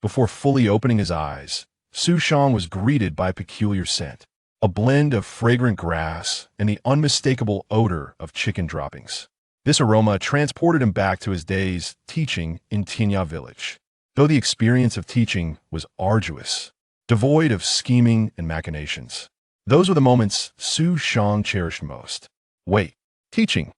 Before fully opening his eyes, Xu Shang was greeted by a peculiar scent, a blend of fragrant grass and the unmistakable odor of chicken droppings. This aroma transported him back to his days teaching in Tianya Village. Though the experience of teaching was arduous, devoid of scheming and machinations, those were the moments Xu Shang cherished most. Wait, teaching?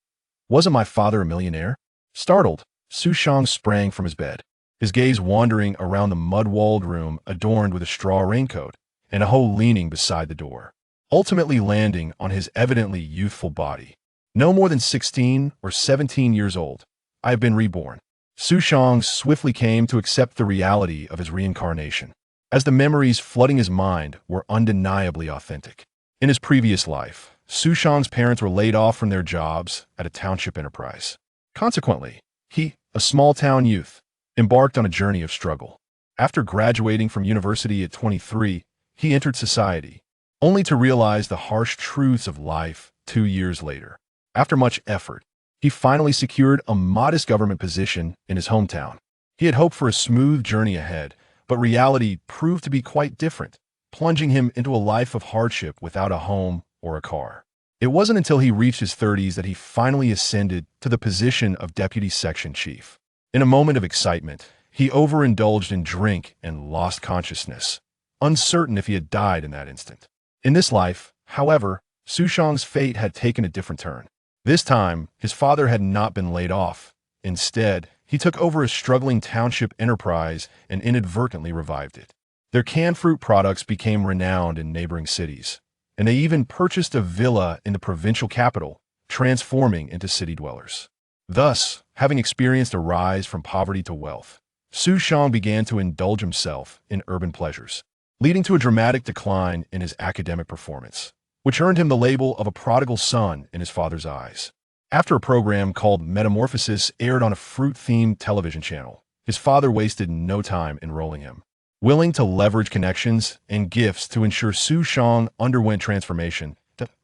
Wasn't my father a millionaire? Startled, Xu Shang sprang from his bed, his gaze wandering around the mud-walled room adorned with a straw raincoat and a hoe leaning beside the door, ultimately landing on his evidently youthful body. No more than 16 or 17 years old, I have been reborn. Xu Shang swiftly came to accept the reality of his reincarnation, as the memories flooding his mind were undeniably authentic. In his previous life, Xu Shang's parents were laid off from their jobs at a township enterprise. Consequently, he, a small-town youth, embarked on a journey of struggle. After graduating from university at 23, he entered society, only to realize the harsh truths of life 2 years later. After much effort, he finally secured a modest government position in his hometown. He had hoped for a smooth journey ahead, but reality proved to be quite different, plunging him into a life of hardship without a home or a car. It wasn't until he reached his 30s that he finally ascended to the position of deputy section chief. In a moment of excitement, he overindulged in drink and lost consciousness, uncertain if he had died in that instant. In this life, however, Xu Shang's fate had taken a different turn. This time, his father had not been laid off. Instead, he took over a struggling township enterprise and inadvertently revived it. Their canned fruit products became renowned in neighboring cities, and they even purchased a villa in the provincial capital, transforming into city dwellers. Thus, having experienced a rise from poverty to wealth, Xu Shang began to indulge himself in urban pleasures, leading to a dramatic decline in his academic performance, which earned him the label of a prodigal son in his father's eyes. After a program called Metamorphosis aired on a fruit-themed television channel, his father wasted no time enrolling him. Willing to leverage connections and gifts to ensure Xu Shang underwent transformation,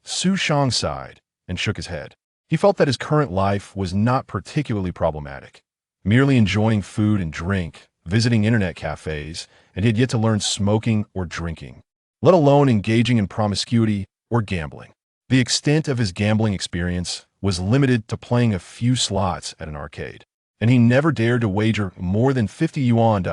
Xu Shang sighed and shook his head. He felt that his current life was not particularly problematic, merely enjoying food and drink, visiting internet cafes, and he had yet to learn smoking or drinking, let alone engaging in promiscuity or gambling. The extent of his gambling experience was limited to playing a few slots at an arcade, and he never dared to wager more than 50 yuan.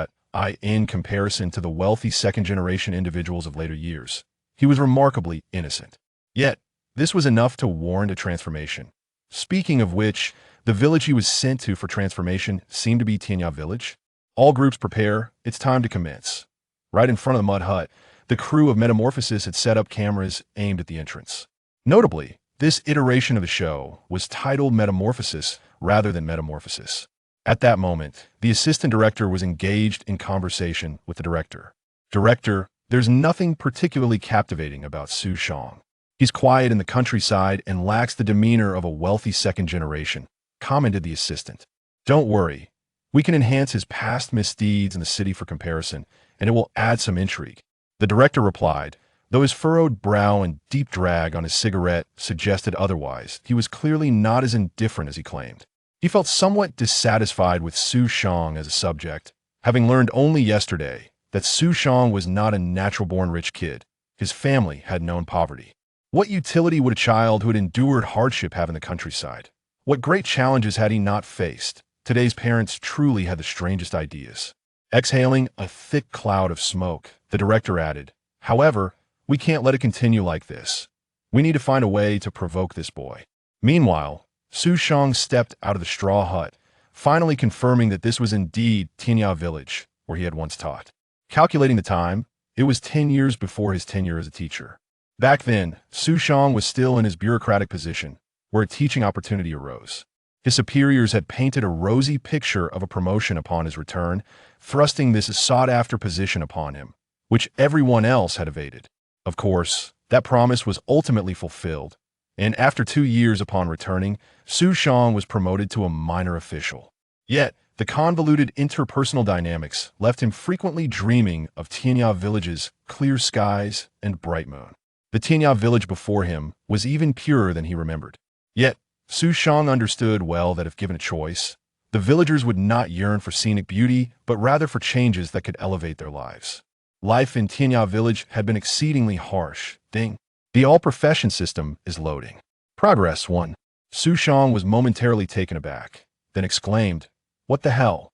In comparison to the wealthy second-generation individuals of later years, he was remarkably innocent. Yet, this was enough to warrant a transformation. Speaking of which, the village he was sent to for transformation seemed to be Tianya Village. All groups prepare, it's time to commence. Right in front of the mud hut, the crew of Metamorphosis had set up cameras aimed at the entrance. Notably, this iteration of the show was titled Metamorphosis rather than Metamorphosis. At that moment, the assistant director was engaged in conversation with the director. Director, there's nothing particularly captivating about Xu Shang. He's quiet in the countryside and lacks the demeanor of a wealthy second generation, commented the assistant. Don't worry, we can enhance his past misdeeds in the city for comparison, and it will add some intrigue. The director replied, though his furrowed brow and deep drag on his cigarette suggested otherwise. He was clearly not as indifferent as he claimed. He felt somewhat dissatisfied with Xu Shang as a subject, having learned only yesterday that Xu Shang was not a natural-born rich kid. His family had known poverty. What utility would a child who had endured hardship have in the countryside? What great challenges had he not faced? Today's parents truly had the strangest ideas. Exhaling a thick cloud of smoke, the director added, however, we can't let it continue like this. We need to find a way to provoke this boy. Meanwhile, Xu Shang stepped out of the straw hut, finally confirming that this was indeed Tianya Village, where he had once taught. Calculating the time, it was 10 years before his tenure as a teacher. Back then, Xu Shang was still in his bureaucratic position, where a teaching opportunity arose. His superiors had painted a rosy picture of a promotion upon his return, thrusting this sought-after position upon him, which everyone else had evaded. Of course, that promise was ultimately fulfilled, and after 2 years upon returning, Xu Shang was promoted to a minor official. Yet, the convoluted interpersonal dynamics left him frequently dreaming of Tianya Village's clear skies and bright moon. The Tianya Village before him was even purer than he remembered. Yet, Xu Shang understood well that if given a choice, The villagers would not yearn for scenic beauty, but rather for changes that could elevate their lives. Life in Tianya Village had been exceedingly harsh. Ding. The all-profession system is loading. Progress 1. Xu Shang was momentarily taken aback, then exclaimed, "What the hell?"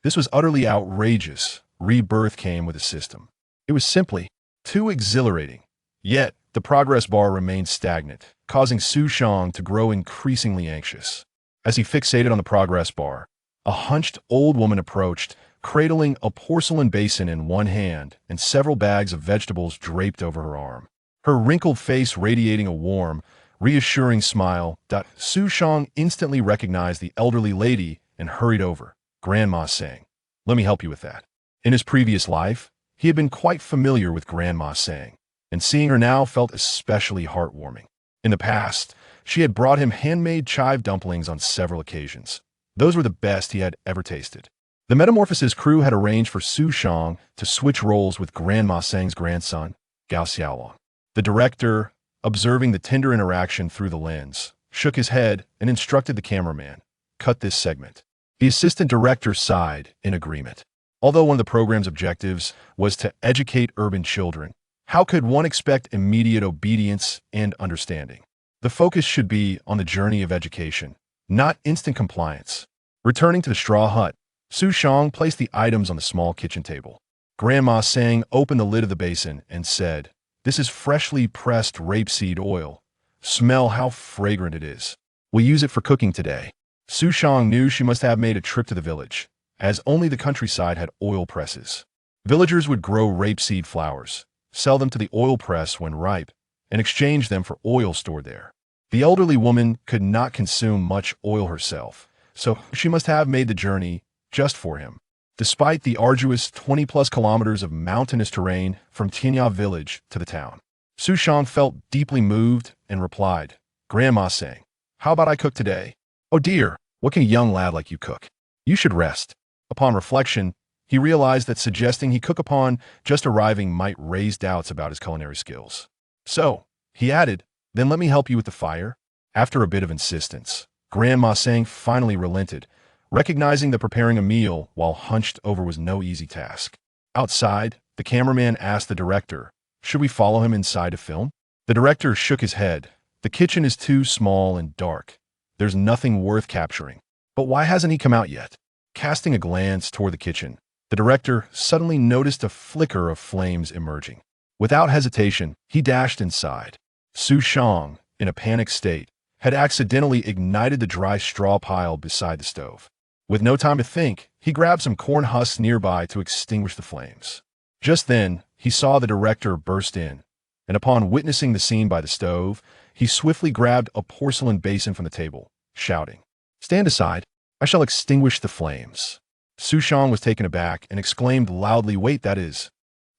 This was utterly outrageous. Rebirth came with a system. It was simply too exhilarating. Yet, the progress bar remained stagnant, causing Xu Shang to grow increasingly anxious. As he fixated on the progress bar, a hunched old woman approached, cradling a porcelain basin in one hand and several bags of vegetables draped over her arm. Her wrinkled face radiating a warm, reassuring smile. Xu Shang instantly recognized the elderly lady and hurried over. Grandma sang, "Let me help you with that." In his previous life, he had been quite familiar with Grandma Sang, and seeing her now felt especially heartwarming. In the past, she had brought him handmade chive dumplings on several occasions. Those were the best he had ever tasted. The Metamorphosis crew had arranged for Xu Shang to switch roles with Grandma Sang's grandson, Gao Xiaolong. The director, observing the tender interaction through the lens, shook his head and instructed the cameraman, "Cut this segment." The assistant director sighed in agreement. Although one of the program's objectives was to educate urban children, how could one expect immediate obedience and understanding? The focus should be on the journey of education, not instant compliance. Returning to the straw hut, Xu Shang placed the items on the small kitchen table. Grandma Sang opened the lid of the basin and said, "This is freshly pressed rapeseed oil. Smell how fragrant it is. We'll use it for cooking today." Xu Shang knew she must have made a trip to the village, as only the countryside had oil presses. Villagers would grow rapeseed flowers, sell them to the oil press when ripe, and exchange them for oil stored there. The elderly woman could not consume much oil herself, so she must have made the journey just for him. Despite the arduous 20-plus kilometers of mountainous terrain from Tianya Village to the town, Xu Shang felt deeply moved and replied, "Grandma Sang, how about I cook today?" "Oh dear, what can a young lad like you cook? You should rest." Upon reflection, he realized that suggesting he cook upon just arriving might raise doubts about his culinary skills. So, he added, "Then let me help you with the fire." After a bit of insistence, Grandma Sang finally relented, recognizing that preparing a meal while hunched over was no easy task. Outside, the cameraman asked the director, "Should we follow him inside to film?" The director shook his head. "The kitchen is too small and dark. There's nothing worth capturing." "But why hasn't he come out yet?" Casting a glance toward the kitchen, the director suddenly noticed a flicker of flames emerging. Without hesitation, he dashed inside. Xu Shang, in a panicked state, had accidentally ignited the dry straw pile beside the stove. With no time to think, he grabbed some corn husks nearby to extinguish the flames. Just then, he saw the director burst in, and upon witnessing the scene by the stove, he swiftly grabbed a porcelain basin from the table, shouting, "Stand aside, I shall extinguish the flames." Xu Shang was taken aback and exclaimed loudly, "Wait, that is."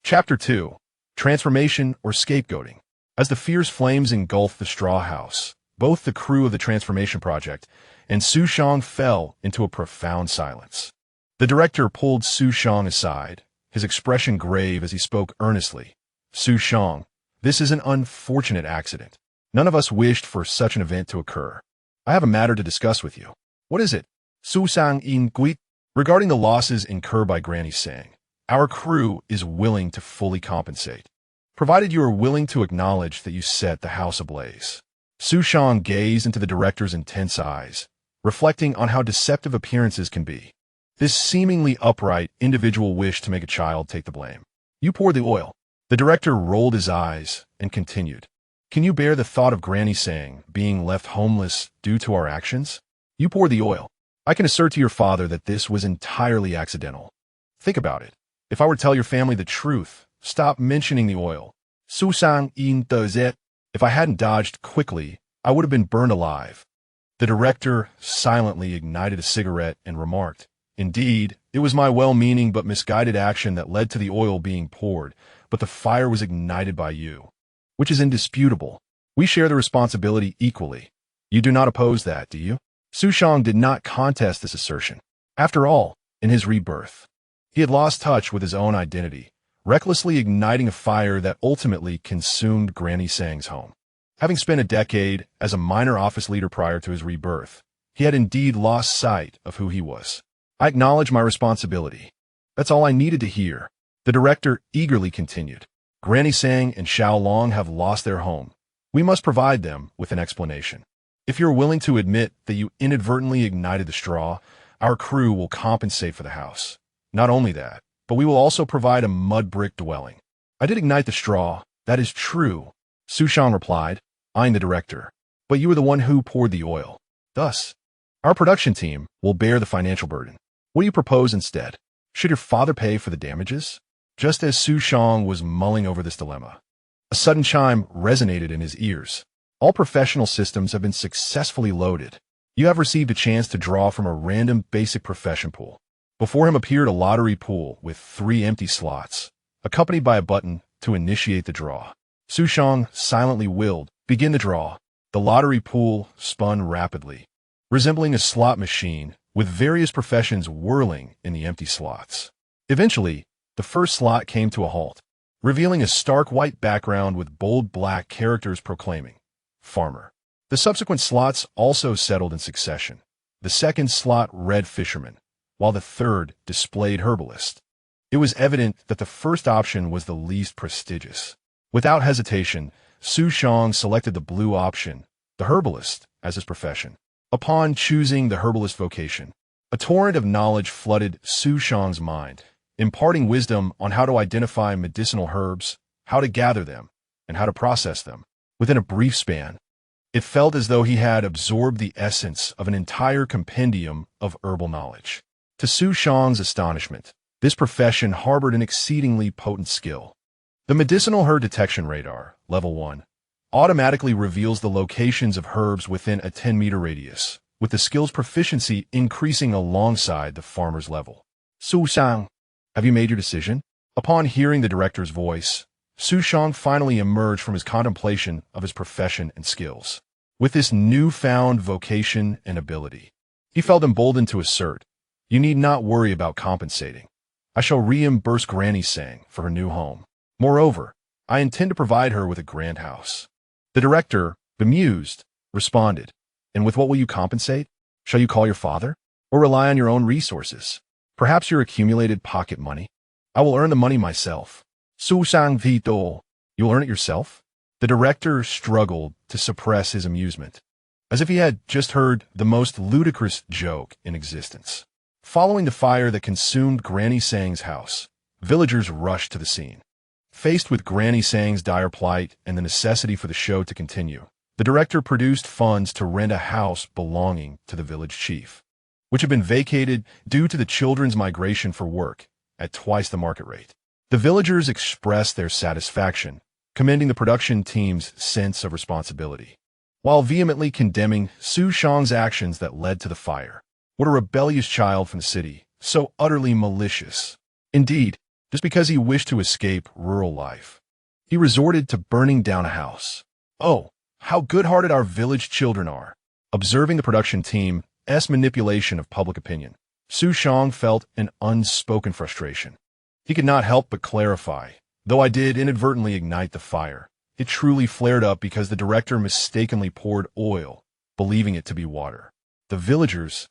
Chapter 2. Transformation or Scapegoating. As the fierce flames engulfed the straw house, both the crew of the transformation project and Xu Shang fell into a profound silence. The director pulled Xu Shang aside, his expression grave as he spoke earnestly. "Xu Shang, this is an unfortunate accident. None of us wished for such an event to occur. I have a matter to discuss with you." "What is it?" Xu Shang inquired. "Regarding the losses incurred by Granny Sang, our crew is willing to fully compensate, provided you are willing to acknowledge that you set the house ablaze." Xu Shang gazed into the director's intense eyes, reflecting on how deceptive appearances can be. This seemingly upright individual wished to make a child take the blame. "You poured the oil." The director rolled his eyes and continued, "Can you bear the thought of Granny Sang being left homeless due to our actions? You poured the oil. I can assert to your father that this was entirely accidental. Think about it. If I were to tell your family the truth, stop mentioning the oil. Xu Shang does it. If I hadn't dodged quickly, I would have been burned alive." The director silently ignited a cigarette and remarked, "Indeed, it was my well-meaning but misguided action that led to the oil being poured, but the fire was ignited by you, which is indisputable. We share the responsibility equally. You do not oppose that, do you?" Xu Shang did not contest this assertion. After all, in his rebirth, he had lost touch with his own identity, recklessly igniting a fire that ultimately consumed Granny Sang's home. Having spent a decade as a minor office leader prior to his rebirth, He had indeed lost sight of who he was. I acknowledge my responsibility. That's all I needed to hear. The director eagerly continued. Granny Sang and Xiao Long have lost their home. We must provide them with an explanation. If you're willing to admit that you inadvertently ignited the straw, our crew will compensate for the house. Not only that, but we will also provide a mud brick dwelling. I did ignite the straw, that is true, Xu Shang replied, eyeing the director. But you were the one who poured the oil. Thus, our production team will bear the financial burden. What do you propose instead? Should your father pay for the damages? Just as Xu Shang was mulling over this dilemma, a sudden chime resonated in his ears. All professional systems have been successfully loaded. You have received a chance to draw from a random basic profession pool. Before him appeared a lottery pool with 3 empty slots, accompanied by a button to initiate the draw. Xu Shang silently willed, "Begin the draw." The lottery pool spun rapidly, resembling a slot machine with various professions whirling in the empty slots. Eventually, the first slot came to a halt, revealing a stark white background with bold black characters proclaiming, "Farmer." The subsequent slots also settled in succession. The second slot read fisherman, while the third displayed herbalist. It was evident that the first option was the least prestigious. Without hesitation, Xu Shang selected the blue option, the herbalist, as his profession. Upon choosing the herbalist vocation, a torrent of knowledge flooded Xu Shang's mind, imparting wisdom on how to identify medicinal herbs, how to gather them, and how to process them. Within a brief span, it felt as though he had absorbed the essence of an entire compendium of herbal knowledge. To Xu Shang's astonishment, this profession harbored an exceedingly potent skill. The medicinal herb detection radar, level 1, automatically reveals the locations of herbs within a 10-meter radius, with the skill's proficiency increasing alongside the farmer's level. Xu Shang, have you made your decision? Upon hearing the director's voice, Xu Shang finally emerged from his contemplation of his profession and skills. With this newfound vocation and ability, he felt emboldened to assert, "You need not worry about compensating. I shall reimburse Granny Sang for her new home. Moreover, I intend to provide her with a grand house." The director, bemused, responded, "And with what will you compensate? Shall you call your father? Or rely on your own resources? Perhaps your accumulated pocket money? I will earn the money myself." Xu Shang Vito, you'll earn it yourself? The director struggled to suppress his amusement, as if he had just heard the most ludicrous joke in existence. Following the fire that consumed Granny Sang's house, villagers rushed to the scene. Faced with Granny Sang's dire plight and the necessity for the show to continue, the director produced funds to rent a house belonging to the village chief, which had been vacated due to the children's migration for work at twice the market rate. The villagers expressed their satisfaction, commending the production team's sense of responsibility, while vehemently condemning Xu Shang's actions that led to the fire. What a rebellious child from the city, so utterly malicious. Indeed, just because he wished to escape rural life, he resorted to burning down a house. Oh, how good-hearted our village children are. Observing the production team's manipulation of public opinion, Xu Shang felt an unspoken frustration. He could not help but clarify, "Though I did inadvertently ignite the fire, it truly flared up because the director mistakenly poured oil, believing it to be water." The villagers,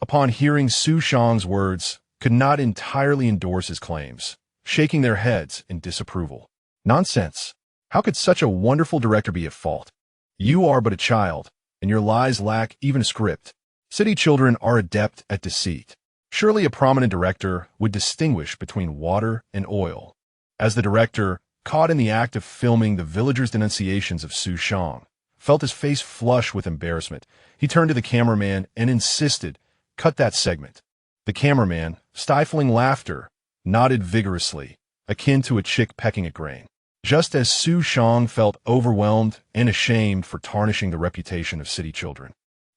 upon hearing Xu Shang's words, could not entirely endorse his claims, shaking their heads in disapproval. "Nonsense! How could such a wonderful director be at fault? You are but a child, and your lies lack even a script. City children are adept at deceit. Surely a prominent director would distinguish between water and oil." As the director, caught in the act of filming the villagers' denunciations of Xu Shang, felt his face flush with embarrassment, he turned to the cameraman and insisted, "Cut that segment." The cameraman, stifling laughter, nodded vigorously, akin to a chick pecking at grain. Just as Xu Shang felt overwhelmed and ashamed for tarnishing the reputation of city children,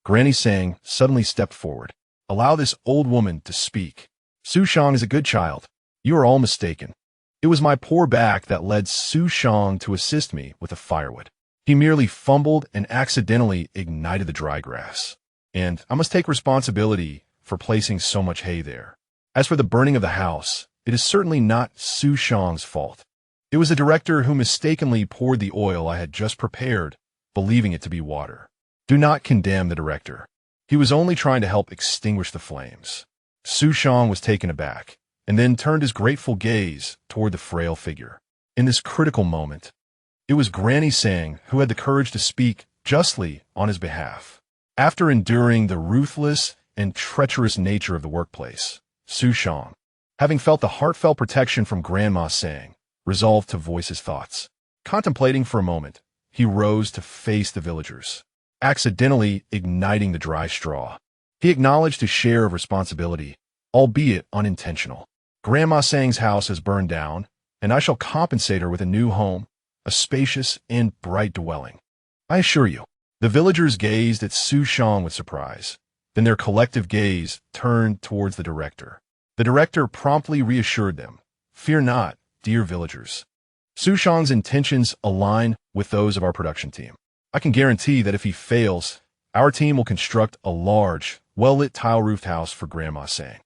Granny Sang suddenly stepped forward. "Allow this old woman to speak. Xu Shang is a good child. You are all mistaken. It was my poor back that led Xu Shang to assist me with the firewood. He merely fumbled and accidentally ignited the dry grass. And I must take responsibility for placing so much hay there. As for the burning of the house, it is certainly not Xu Shang's fault. It was the director who mistakenly poured the oil I had just prepared, believing it to be water." Do not condemn the director. He was only trying to help extinguish the flames. Xu Shang was taken aback, and then turned his grateful gaze toward the frail figure. In this critical moment, it was Granny Sang who had the courage to speak justly on his behalf. After enduring the ruthless and treacherous nature of the workplace, Xu Shang, having felt the heartfelt protection from Grandma Sang, resolved to voice his thoughts. Contemplating for a moment, he rose to face the villagers, accidentally igniting the dry straw. He acknowledged his share of responsibility, albeit unintentional. Grandma Sang's house has burned down, and I shall compensate her with a new home, a spacious and bright dwelling. I assure you. The villagers gazed at Xu Shang with surprise. Then their collective gaze turned towards the director. The director promptly reassured them. Fear not, dear villagers. Xu Shang's intentions align with those of our production team. I can guarantee that if he fails, our team will construct a large, well-lit tile-roofed house for Grandma Sang.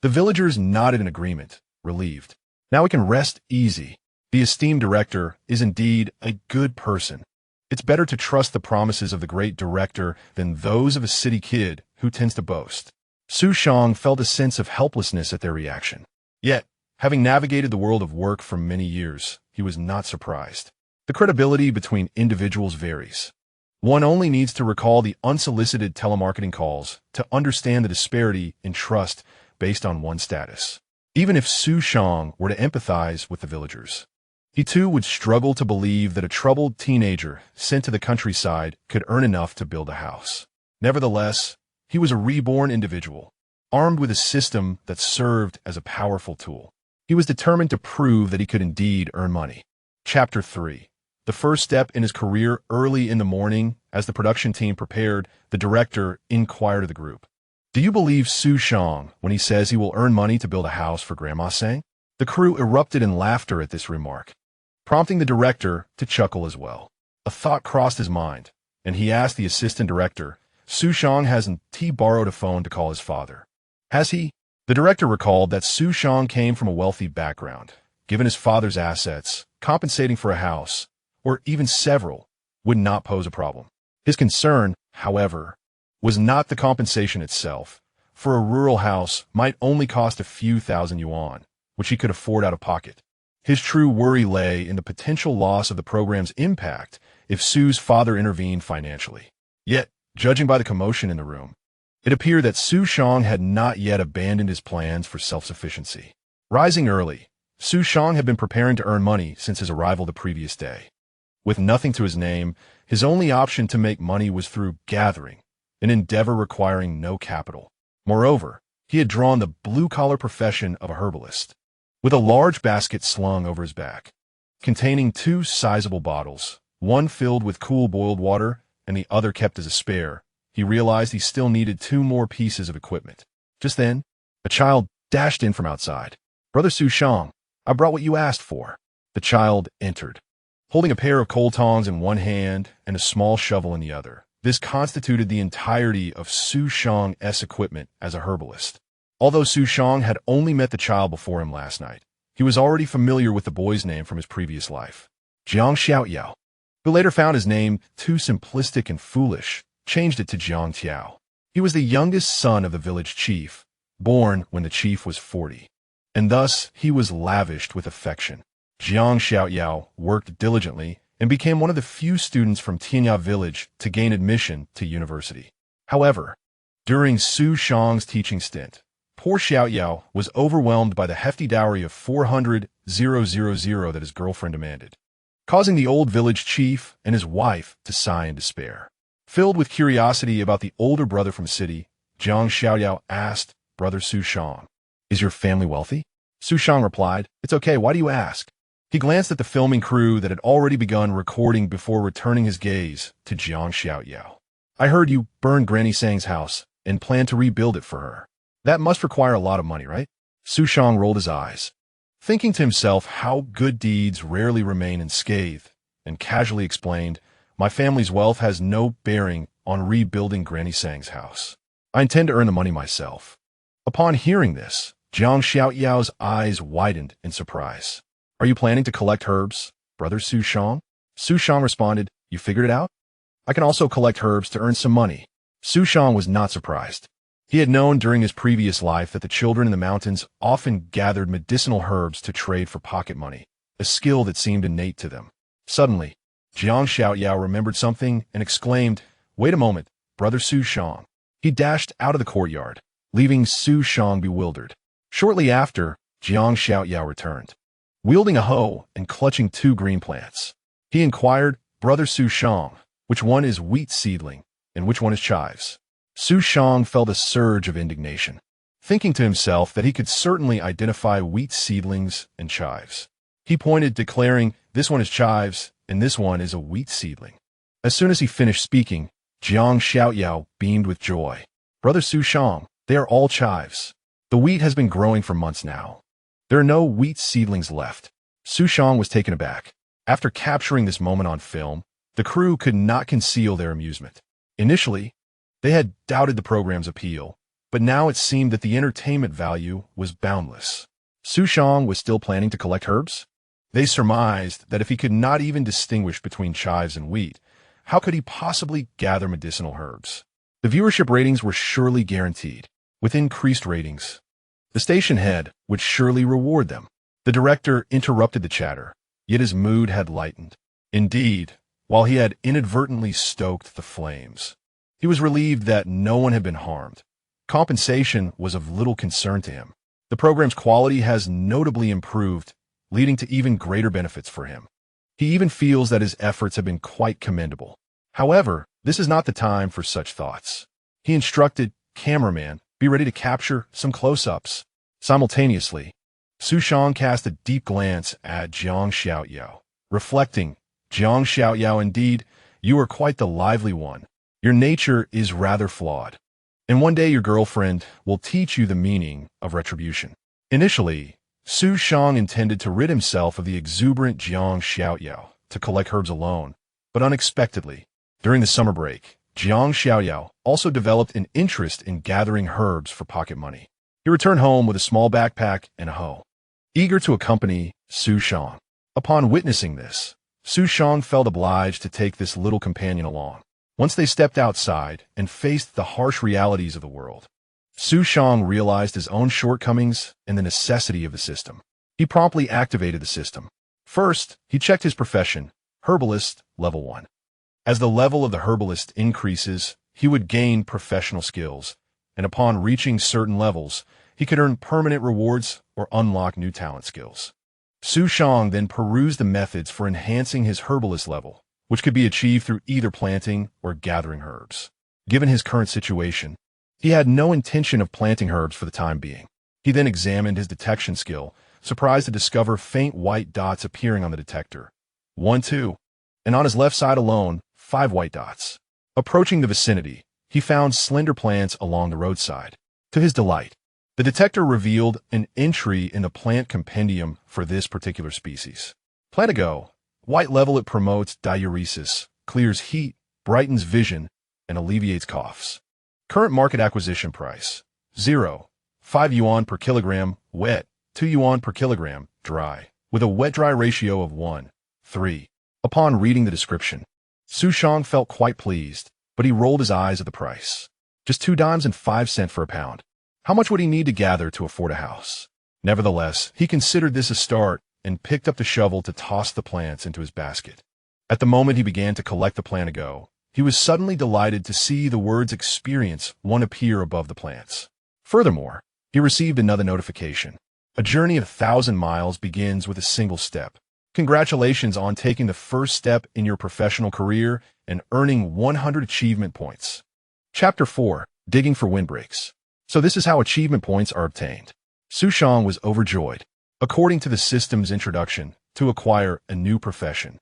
The villagers nodded in agreement, relieved. Now we can rest easy. The esteemed director is indeed a good person. It's better to trust the promises of the great director than those of a city kid who tends to boast. Xu Shang felt a sense of helplessness at their reaction. Yet, having navigated the world of work for many years, he was not surprised. The credibility between individuals varies. One only needs to recall the unsolicited telemarketing calls to understand the disparity in trust based on one's status. Even if Xu Shang were to empathize with the villagers, he too would struggle to believe that a troubled teenager sent to the countryside could earn enough to build a house. Nevertheless, he was a reborn individual, armed with a system that served as a powerful tool. He was determined to prove that he could indeed earn money. Chapter 3. The first step in his career. Early in the morning, as the production team prepared, the director inquired of the group, "Do you believe Xu Shang when he says he will earn money to build a house for Grandma Sang?" The crew erupted in laughter at this remark, prompting the director to chuckle as well. A thought crossed his mind, and he asked the assistant director, "Xu Shang hasn't he borrowed a phone to call his father? Has he?" The director recalled that Xu Shang came from a wealthy background. Given his father's assets, compensating for a house, or even several, would not pose a problem. His concern, however, was not the compensation itself, for a rural house might only cost a few thousand yuan, which he could afford out of pocket. His true worry lay in the potential loss of the program's impact if Xu's father intervened financially. Yet, judging by the commotion in the room, it appeared that Xu Shang had not yet abandoned his plans for self-sufficiency. Rising early, Xu Shang had been preparing to earn money since his arrival the previous day. With nothing to his name, his only option to make money was through gathering, an endeavor requiring no capital. Moreover, he had drawn the blue-collar profession of a herbalist. With a large basket slung over his back, containing 2 sizable bottles, one filled with cool boiled water and the other kept as a spare, he realized he still needed 2 more pieces of equipment. Just then, a child dashed in from outside. "Brother Xu Shang, I brought what you asked for." The child entered, holding a pair of coal tongs in one hand and a small shovel in the other. This constituted the entirety of Xu Shang's equipment as a herbalist. Although Xu Shang had only met the child before him last night, he was already familiar with the boy's name from his previous life, Jiang Xiaoyao, who later found his name too simplistic and foolish, changed it to Jiang Tiao. He was the youngest son of the village chief, born when the chief was 40, and thus he was lavished with affection. Jiang Xiaoyao worked diligently and became one of the few students from Tianya Village to gain admission to university. However, during Xu Shang's teaching stint, poor Xiaoyao was overwhelmed by the hefty dowry of 400,000 that his girlfriend demanded, causing the old village chief and his wife to sigh in despair. Filled with curiosity about the older brother from the city, Jiang Xiaoyao asked, "Brother Xu Shang, is your family wealthy?" Xu Shang replied, "It's okay, why do you ask?" He glanced at the filming crew that had already begun recording before returning his gaze to Jiang Xiaoyao. "I heard you burned Granny Sang's house and plan to rebuild it for her. That must require a lot of money, right?" Xu Shang rolled his eyes, thinking to himself how good deeds rarely remain unscathed, and casually explained, "My family's wealth has no bearing on rebuilding Granny Sang's house. I intend to earn the money myself." Upon hearing this, Jiang Xiaoyao's eyes widened in surprise. "Are you planning to collect herbs, Brother Xu Shang?" Xu Shang responded, "You figured it out? I can also collect herbs to earn some money." Xu Shang was not surprised. He had known during his previous life that the children in the mountains often gathered medicinal herbs to trade for pocket money, a skill that seemed innate to them. Suddenly, Jiang Xiaoyao remembered something and exclaimed, "Wait a moment, brother Xu Shang." He dashed out of the courtyard, leaving Xu Shang bewildered. Shortly after, Jiang Xiaoyao returned, wielding a hoe and clutching 2 green plants. He inquired, "Brother Xu Shang, which one is wheat seedling, and which one is chives?" Xu Shang felt a surge of indignation, thinking to himself that he could certainly identify wheat seedlings and chives. He pointed, declaring, "This one is chives, and this one is a wheat seedling." As soon as he finished speaking, Jiang Xiaoyao beamed with joy. "Brother Xu Shang, they are all chives. The wheat has been growing for months now. There are no wheat seedlings left." Xu Shang was taken aback. After capturing this moment on film, the crew could not conceal their amusement. Initially, they had doubted the program's appeal, but now it seemed that the entertainment value was boundless. Xu Shang was still planning to collect herbs? They surmised that if he could not even distinguish between chives and wheat, how could he possibly gather medicinal herbs? The viewership ratings were surely guaranteed. With increased ratings, the station head would surely reward them. The director interrupted the chatter, yet his mood had lightened. Indeed, while he had inadvertently stoked the flames, he was relieved that no one had been harmed. Compensation was of little concern to him. The program's quality has notably improved, leading to even greater benefits for him. He even feels that his efforts have been quite commendable. However, this is not the time for such thoughts. He instructed, "Cameraman, be ready to capture some close-ups." Simultaneously, Xu Shang cast a deep glance at Jiang Xiaoyao, reflecting, "Jiang Xiaoyao, indeed, you are quite the lively one. Your nature is rather flawed. And one day your girlfriend will teach you the meaning of retribution." Initially, Xu Shang intended to rid himself of the exuberant Jiang Xiaoyao to collect herbs alone, but unexpectedly, during the summer break, Jiang Xiaoyao also developed an interest in gathering herbs for pocket money. He returned home with a small backpack and a hoe, eager to accompany Xu Shang. Upon witnessing this, Xu Shang felt obliged to take this little companion along. Once they stepped outside and faced the harsh realities of the world, Xu Shang realized his own shortcomings and the necessity of the system. He promptly activated the system. First, he checked his profession, herbalist, level 1. As the level of the herbalist increases, he would gain professional skills, and upon reaching certain levels, he could earn permanent rewards or unlock new talent skills. Xu Shang then perused the methods for enhancing his herbalist level, which could be achieved through either planting or gathering herbs. Given his current situation, he had no intention of planting herbs for the time being. He then examined his detection skill, surprised to discover faint white dots appearing on the detector. 1, 2, and on his left side alone, 5 white dots. Approaching the vicinity, he found slender plants along the roadside. To his delight, the detector revealed an entry in the plant compendium for this particular species. Plantago, white level, it promotes diuresis, clears heat, brightens vision, and alleviates coughs. Current market acquisition price, 0, 5 yuan per kilogram, wet, 2 yuan per kilogram, dry, with a wet-dry ratio of 1, 3. Upon reading the description, Xu Shang felt quite pleased, but he rolled his eyes at the price. Just 2 dimes and 5 cents for a pound. How much would he need to gather to afford a house? Nevertheless, he considered this a start and picked up the shovel to toss the plants into his basket. At the moment he began to collect the plantago, he was suddenly delighted to see the words "experience" one appear above the plants. Furthermore, he received another notification. A journey of 1,000 miles begins with a single step. Congratulations on taking the first step in your professional career and earning 100 achievement points. Chapter 4. Digging for Windbreaks. So this is how achievement points are obtained. Xu Shang was overjoyed. According to the system's introduction, to acquire a new profession,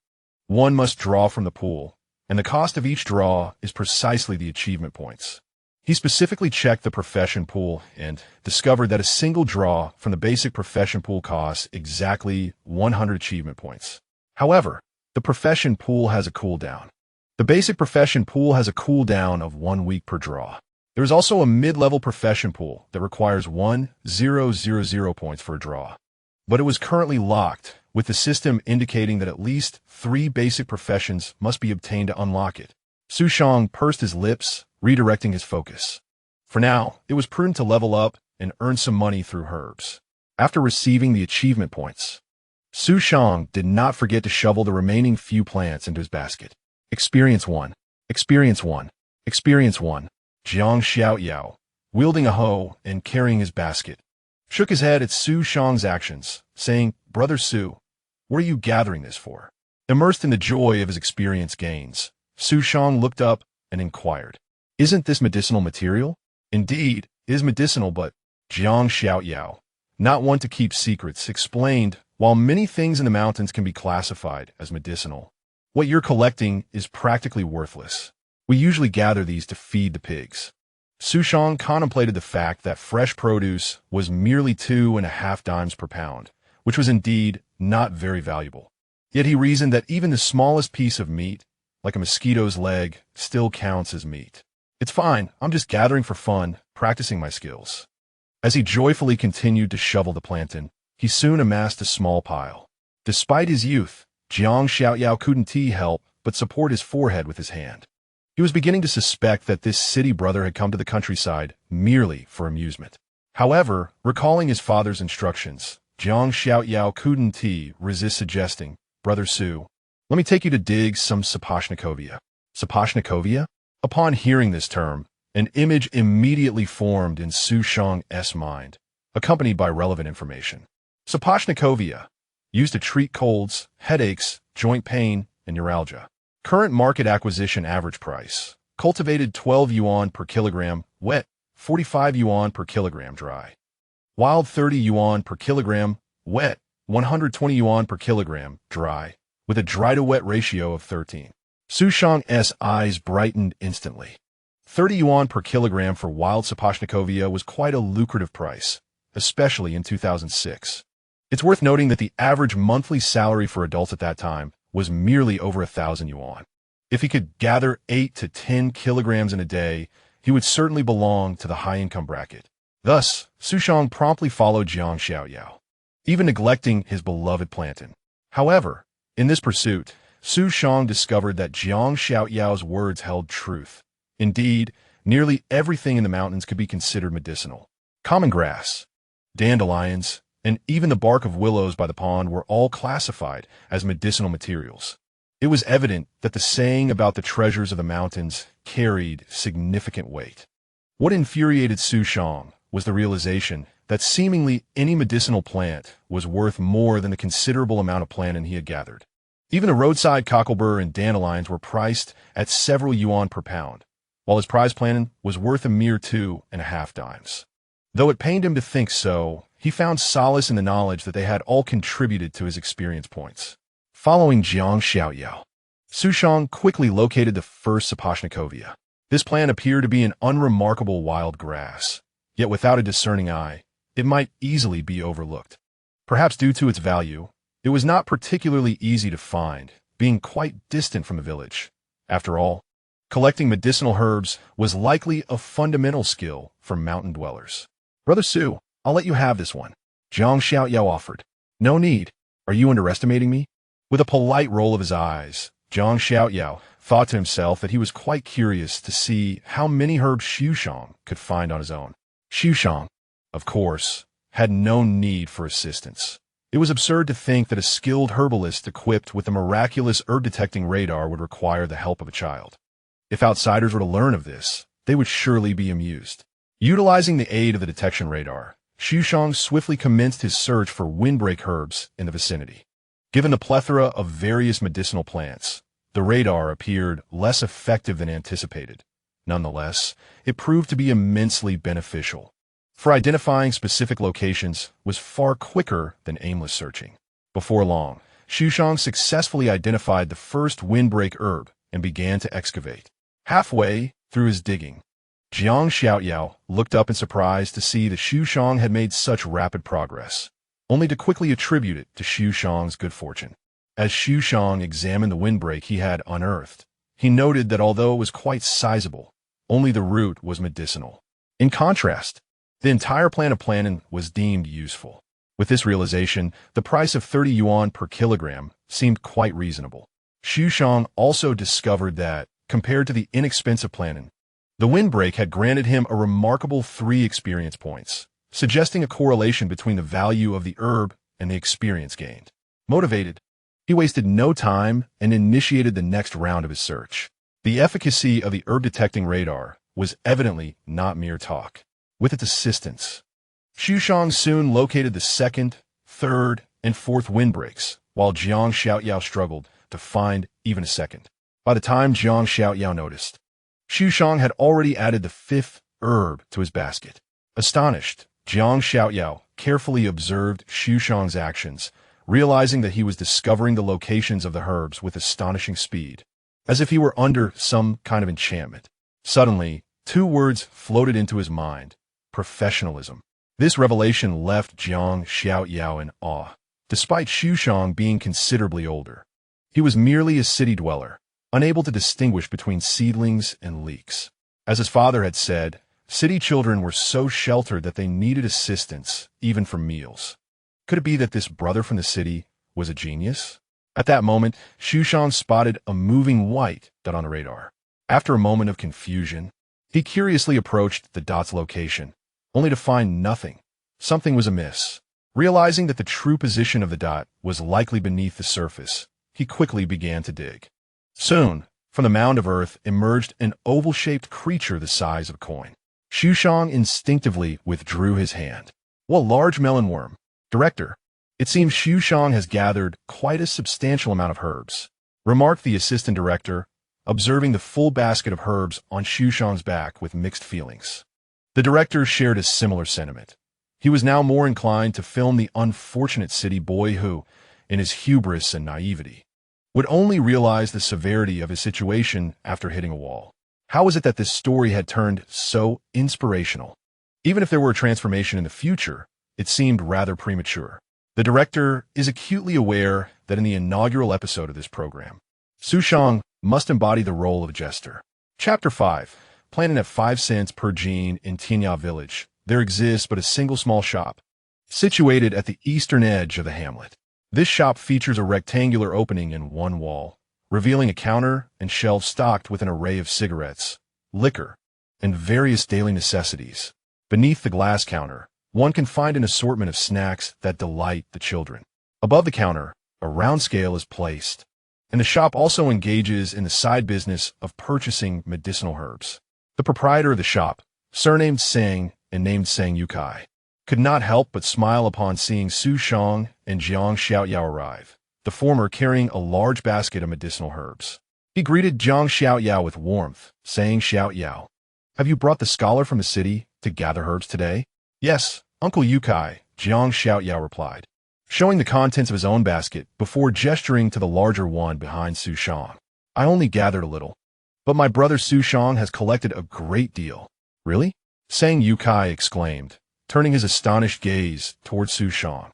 one must draw from the pool, and the cost of each draw is precisely the achievement points. He specifically checked the profession pool and discovered that a single draw from the basic profession pool costs exactly 100 achievement points. However, the profession pool has a cooldown. The basic profession pool has a cooldown of 1 week per draw. There is also a mid-level profession pool that requires 1,000 points for a draw, but it was currently locked, with the system indicating that at least 3 basic professions must be obtained to unlock it. Xu Shang pursed his lips, redirecting his focus. For now, it was prudent to level up and earn some money through herbs. After receiving the achievement points, Xu Shang did not forget to shovel the remaining few plants into his basket. Experience 1. Experience 1. Experience 1. Jiang Xiaoyao, wielding a hoe and carrying his basket, shook his head at Xu Shang's actions, saying, "Brother Xu, what are you gathering this for?" Immersed in the joy of his experience gains, Xu Shang looked up and inquired, "Isn't this medicinal material?" "Indeed, it is medicinal, but..." Jiang Xiaoyao, not one to keep secrets, explained, "While many things in the mountains can be classified as medicinal, what you're collecting is practically worthless. We usually gather these to feed the pigs." Xu Shang contemplated the fact that fresh produce was merely 2.5 dimes per pound, which was indeed not very valuable. Yet he reasoned that even the smallest piece of meat, like a mosquito's leg, still counts as meat. "It's fine, I'm just gathering for fun, practicing my skills." As he joyfully continued to shovel the plantain, he soon amassed a small pile. Despite his youth, Jiang Xiaoyao couldn't help but support his forehead with his hand. He was beginning to suspect that this city brother had come to the countryside merely for amusement. However, recalling his father's instructions, Jiang Xiaoyao couldn't resist suggesting, "Brother Xu, let me take you to dig some Sapashnikovia." Sapashnikovia? Upon hearing this term, an image immediately formed in Xu Shang's mind, accompanied by relevant information. Sapashnikovia, used to treat colds, headaches, joint pain, and neuralgia. Current market acquisition average price: cultivated 12 yuan per kilogram, wet, 45 yuan per kilogram dry. Wild 30 yuan per kilogram, wet, 120 yuan per kilogram dry, with a dry to wet ratio of 13. Xu Shang's eyes brightened instantly. 30 yuan per kilogram for wild Sapashnikovia was quite a lucrative price, especially in 2006. It's worth noting that the average monthly salary for adults at that time was merely over 1,000 yuan. If he could gather 8 to 10 kilograms in a day, he would certainly belong to the high-income bracket. Thus, Xu Shang promptly followed Jiang Xiaoyao, even neglecting his beloved plantain. However, in this pursuit, Xu Shang discovered that Jiang Xiaoyao's words held truth. Indeed, nearly everything in the mountains could be considered medicinal. Common grass, dandelions, and even the bark of willows by the pond were all classified as medicinal materials. It was evident that the saying about the treasures of the mountains carried significant weight. What infuriated Xu Shang was the realization that seemingly any medicinal plant was worth more than the considerable amount of plantain he had gathered. Even the roadside cocklebur and dandelions were priced at several yuan per pound, while his prize plantain was worth a mere 2.5 dimes. Though it pained him to think so, he found solace in the knowledge that they had all contributed to his experience points. Following Jiang Xiaoyao, Xu Shang quickly located the first Sapashnikovia. This plant appeared to be an unremarkable wild grass, yet without a discerning eye, it might easily be overlooked. Perhaps due to its value, it was not particularly easy to find, being quite distant from the village. After all, collecting medicinal herbs was likely a fundamental skill for mountain dwellers. "Brother Xu, I'll let you have this one," Jiang Xiaoyao offered. "No need. Are you underestimating me?" With a polite roll of his eyes, Jiang Xiaoyao thought to himself that he was quite curious to see how many herbs Xu Shang could find on his own. Xu Shang, of course, had no need for assistance. It was absurd to think that a skilled herbalist equipped with a miraculous herb-detecting radar would require the help of a child. If outsiders were to learn of this, they would surely be amused. Utilizing the aid of the detection radar, Xu Shang swiftly commenced his search for windbreak herbs in the vicinity. Given the plethora of various medicinal plants, the radar appeared less effective than anticipated. Nonetheless, it proved to be immensely beneficial, for identifying specific locations was far quicker than aimless searching. Before long, Xu Shang successfully identified the first windbreak herb and began to excavate. Halfway through his digging, Jiang Xiaoyao looked up in surprise to see that Xu Shang had made such rapid progress, only to quickly attribute it to Xu Shang's good fortune. As Xu Shang examined the windbreak he had unearthed, he noted that although it was quite sizable, only the root was medicinal. In contrast, the entire plant of plantain was deemed useful. With this realization, the price of 30 yuan per kilogram seemed quite reasonable. Xu Shang also discovered that, compared to the inexpensive planning. The windbreak had granted him a remarkable 3 experience points, suggesting a correlation between the value of the herb and the experience gained. Motivated, he wasted no time and initiated the next round of his search. The efficacy of the herb-detecting radar was evidently not mere talk. With its assistance, Xu Shang soon located the 2nd, 3rd, and 4th windbreaks, while Jiang Xiaoyao struggled to find even a 2nd. By the time Jiang Xiaoyao noticed, Xu Shang had already added the 5th herb to his basket. Astonished, Jiang Xiaoyao carefully observed Xu Shang's actions, realizing that he was discovering the locations of the herbs with astonishing speed, as if he were under some kind of enchantment. Suddenly, 2 words floated into his mind: professionalism. This revelation left Jiang Xiaoyao in awe. Despite Xu Shang being considerably older, he was merely a city dweller, unable to distinguish between seedlings and leeks. As his father had said, city children were so sheltered that they needed assistance, even for meals. Could it be that this brother from the city was a genius? At that moment, Xu Shang spotted a moving white dot on the radar. After a moment of confusion, he curiously approached the dot's location, only to find nothing. Something was amiss. Realizing that the true position of the dot was likely beneath the surface, he quickly began to dig. Soon, from the mound of earth emerged an oval-shaped creature the size of a coin. Xu Shang instinctively withdrew his hand. What a large melon worm! Director, it seems Xu Shang has gathered quite a substantial amount of herbs, remarked the assistant director, observing the full basket of herbs on Xu Shang's back with mixed feelings. The director shared a similar sentiment. He was now more inclined to film the unfortunate city boy who, in his hubris and naivety, would only realize the severity of his situation after hitting a wall. How was it that this story had turned so inspirational? Even if there were a transformation in the future, it seemed rather premature. The director is acutely aware that in the inaugural episode of this program, Xu Shang must embody the role of a jester. Chapter 5. Planning at 5 cents per gene in Tianya Village, there exists but a single small shop, situated at the eastern edge of the hamlet. This shop features a rectangular opening in one wall, revealing a counter and shelves stocked with an array of cigarettes, liquor, and various daily necessities. Beneath the glass counter, one can find an assortment of snacks that delight the children. Above the counter, a round scale is placed, and the shop also engages in the side business of purchasing medicinal herbs. The proprietor of the shop, surnamed Sang and named Sang Yukai, could not help but smile upon seeing Xu Shang and Jiang Xiaoyao arrive, the former carrying a large basket of medicinal herbs. He greeted Jiang Xiaoyao with warmth, saying, "Xiaoyao, have you brought the scholar from the city to gather herbs today?" "Yes, Uncle Yukai," Jiang Xiaoyao replied, showing the contents of his own basket before gesturing to the larger one behind Xu Shang. "I only gathered a little, but my brother Xu Shang has collected a great deal." "Really?" Sang Yukai exclaimed, turning his astonished gaze towards Xu Shang.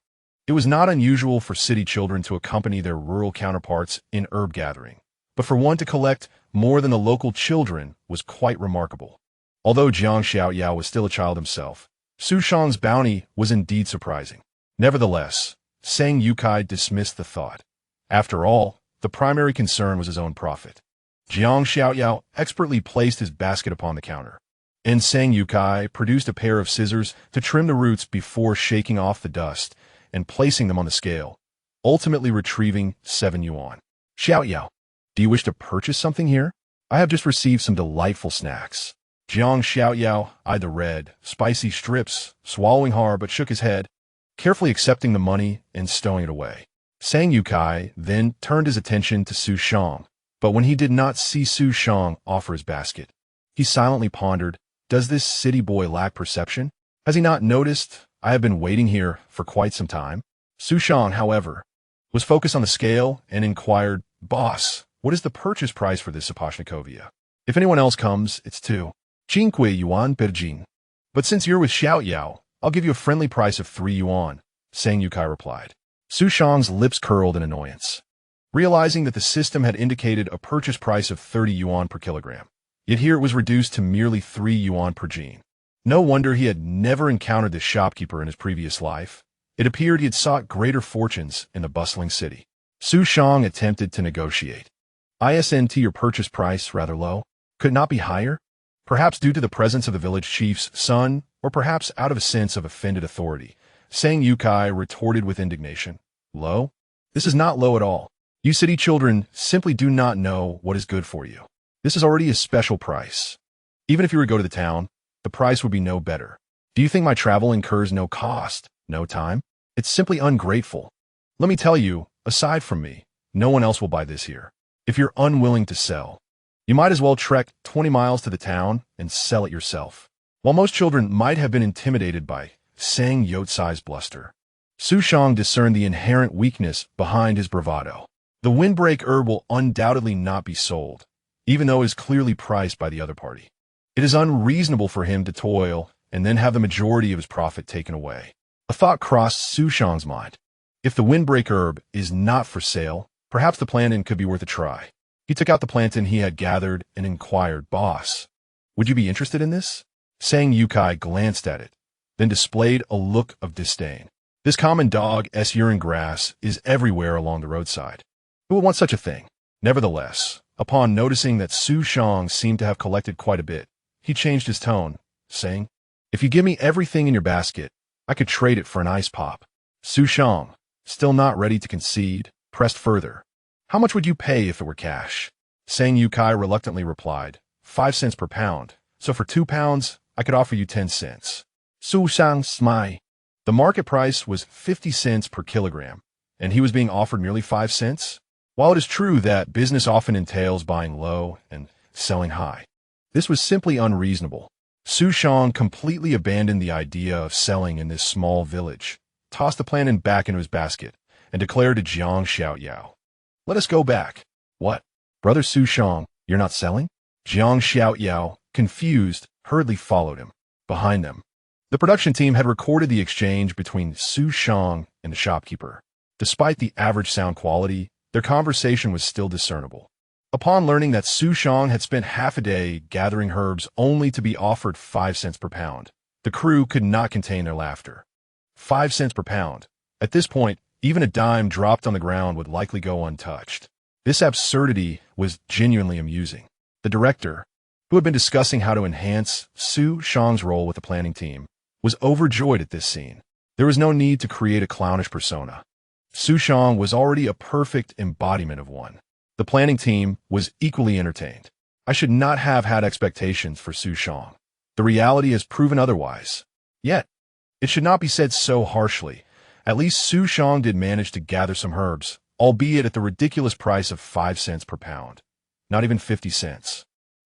It was not unusual for city children to accompany their rural counterparts in herb gathering, but for one to collect more than the local children was quite remarkable. Although Jiang Xiaoyao was still a child himself, Xu Shang's bounty was indeed surprising. Nevertheless, Sang Yukai dismissed the thought. After all, the primary concern was his own profit. Jiang Xiaoyao expertly placed his basket upon the counter, and Sang Yukai produced a pair of scissors to trim the roots before shaking off the dust and placing them on the scale, ultimately retrieving 7 yuan. "Xiaoyao, do you wish to purchase something here? I have just received some delightful snacks." Jiang Xiaoyao eyed the red, spicy strips, swallowing hard but shook his head, carefully accepting the money and stowing it away. Sang Yukai then turned his attention to Xu Shang, but when he did not see Xu Shang offer his basket, he silently pondered, "Does this city boy lack perception? Has he not noticed I have been waiting here for quite some time?" Xu Shang, however, was focused on the scale and inquired, "Boss, what is the purchase price for this Sapashnikovia? If anyone else comes, it's 2 yuan per jin. But since you're with Xiaoyao, I'll give you a friendly price of 3 yuan, Sang Yukai replied. Xu Shang's lips curled in annoyance, realizing that the system had indicated a purchase price of 30 yuan per kilogram. Yet here it was reduced to merely 3 yuan per gene. No wonder he had never encountered this shopkeeper in his previous life. It appeared he had sought greater fortunes in the bustling city. Xu Shang attempted to negotiate. Isn't your purchase price rather low? Could it not be higher? Perhaps due to the presence of the village chief's son, or perhaps out of a sense of offended authority. Sang Yukai retorted with indignation. Low? This is not low at all. You city children simply do not know what is good for you. This is already a special price. Even if you were to go to the town, the price would be no better. Do you think my travel incurs no cost, no time? It's simply ungrateful. Let me tell you, aside from me, no one else will buy this here. If you're unwilling to sell, you might as well trek 20 miles to the town and sell it yourself. While most children might have been intimidated by Sang Yotsai's bluster, Xu Shang discerned the inherent weakness behind his bravado. The windbreak herb will undoubtedly not be sold, even though it is clearly priced by the other party. It is unreasonable for him to toil and then have the majority of his profit taken away. A thought crossed Xu Shang's mind. If the windbreak herb is not for sale, perhaps the plantain could be worth a try. He took out the plantain he had gathered and inquired, Boss, would you be interested in this? Sang Yukai glanced at it, then displayed a look of disdain. This common dog's urine grass is everywhere along the roadside. Who would want such a thing? Nevertheless, upon noticing that Xu Shang seemed to have collected quite a bit, he changed his tone, saying, If you give me everything in your basket, I could trade it for an ice pop. Xu Shang, still not ready to concede, pressed further. How much would you pay if it were cash? Sang Yukai reluctantly replied, 5 cents per pound, so for 2 pounds, I could offer you 10 cents. Xu Shang smiled. The market price was 50 cents per kilogram, and he was being offered merely 5 cents? While it is true that business often entails buying low and selling high, this was simply unreasonable. Xu Shang completely abandoned the idea of selling in this small village, tossed the plantain back into his basket, and declared to Jiang Xiaoyao, Let us go back. What? Brother Xu Shang, you're not selling? Jiang Xiaoyao, confused, hurriedly followed him. Behind them, the production team had recorded the exchange between Xu Shang and the shopkeeper. Despite the average sound quality, their conversation was still discernible. Upon learning that Xu Shang had spent half a day gathering herbs only to be offered 5 cents per pound, the crew could not contain their laughter. 5 cents per pound. At this point, even a dime dropped on the ground would likely go untouched. This absurdity was genuinely amusing. The director, who had been discussing how to enhance Xu Shang's role with the planning team, was overjoyed at this scene. There was no need to create a clownish persona. Xu Shang was already a perfect embodiment of one. The planning team was equally entertained. I should not have had expectations for Xu Shang. The reality has proven otherwise. Yet, it should not be said so harshly. At least Xu Shang did manage to gather some herbs, albeit at the ridiculous price of 5 cents per pound. Not even 50 cents.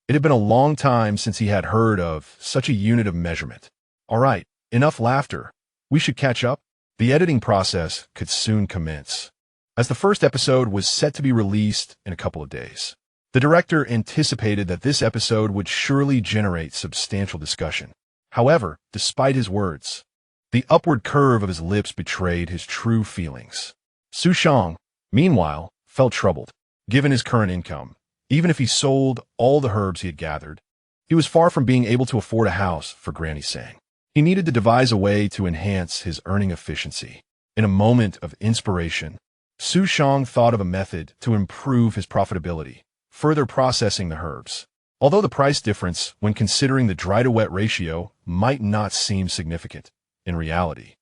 It had been a long time since he had heard of such a unit of measurement. All right, enough laughter. We should catch up. The editing process could soon commence, as the first episode was set to be released in a couple of days. The director anticipated that this episode would surely generate substantial discussion. However, despite his words, the upward curve of his lips betrayed his true feelings. Xu Shang, meanwhile, felt troubled. Given his current income, even if he sold all the herbs he had gathered, he was far from being able to afford a house for Granny Sang. He needed to devise a way to enhance his earning efficiency. In a moment of inspiration, Xu Shang thought of a method to improve his profitability, further processing the herbs. Although the price difference when considering the dry-to-wet ratio might not seem significant, in reality,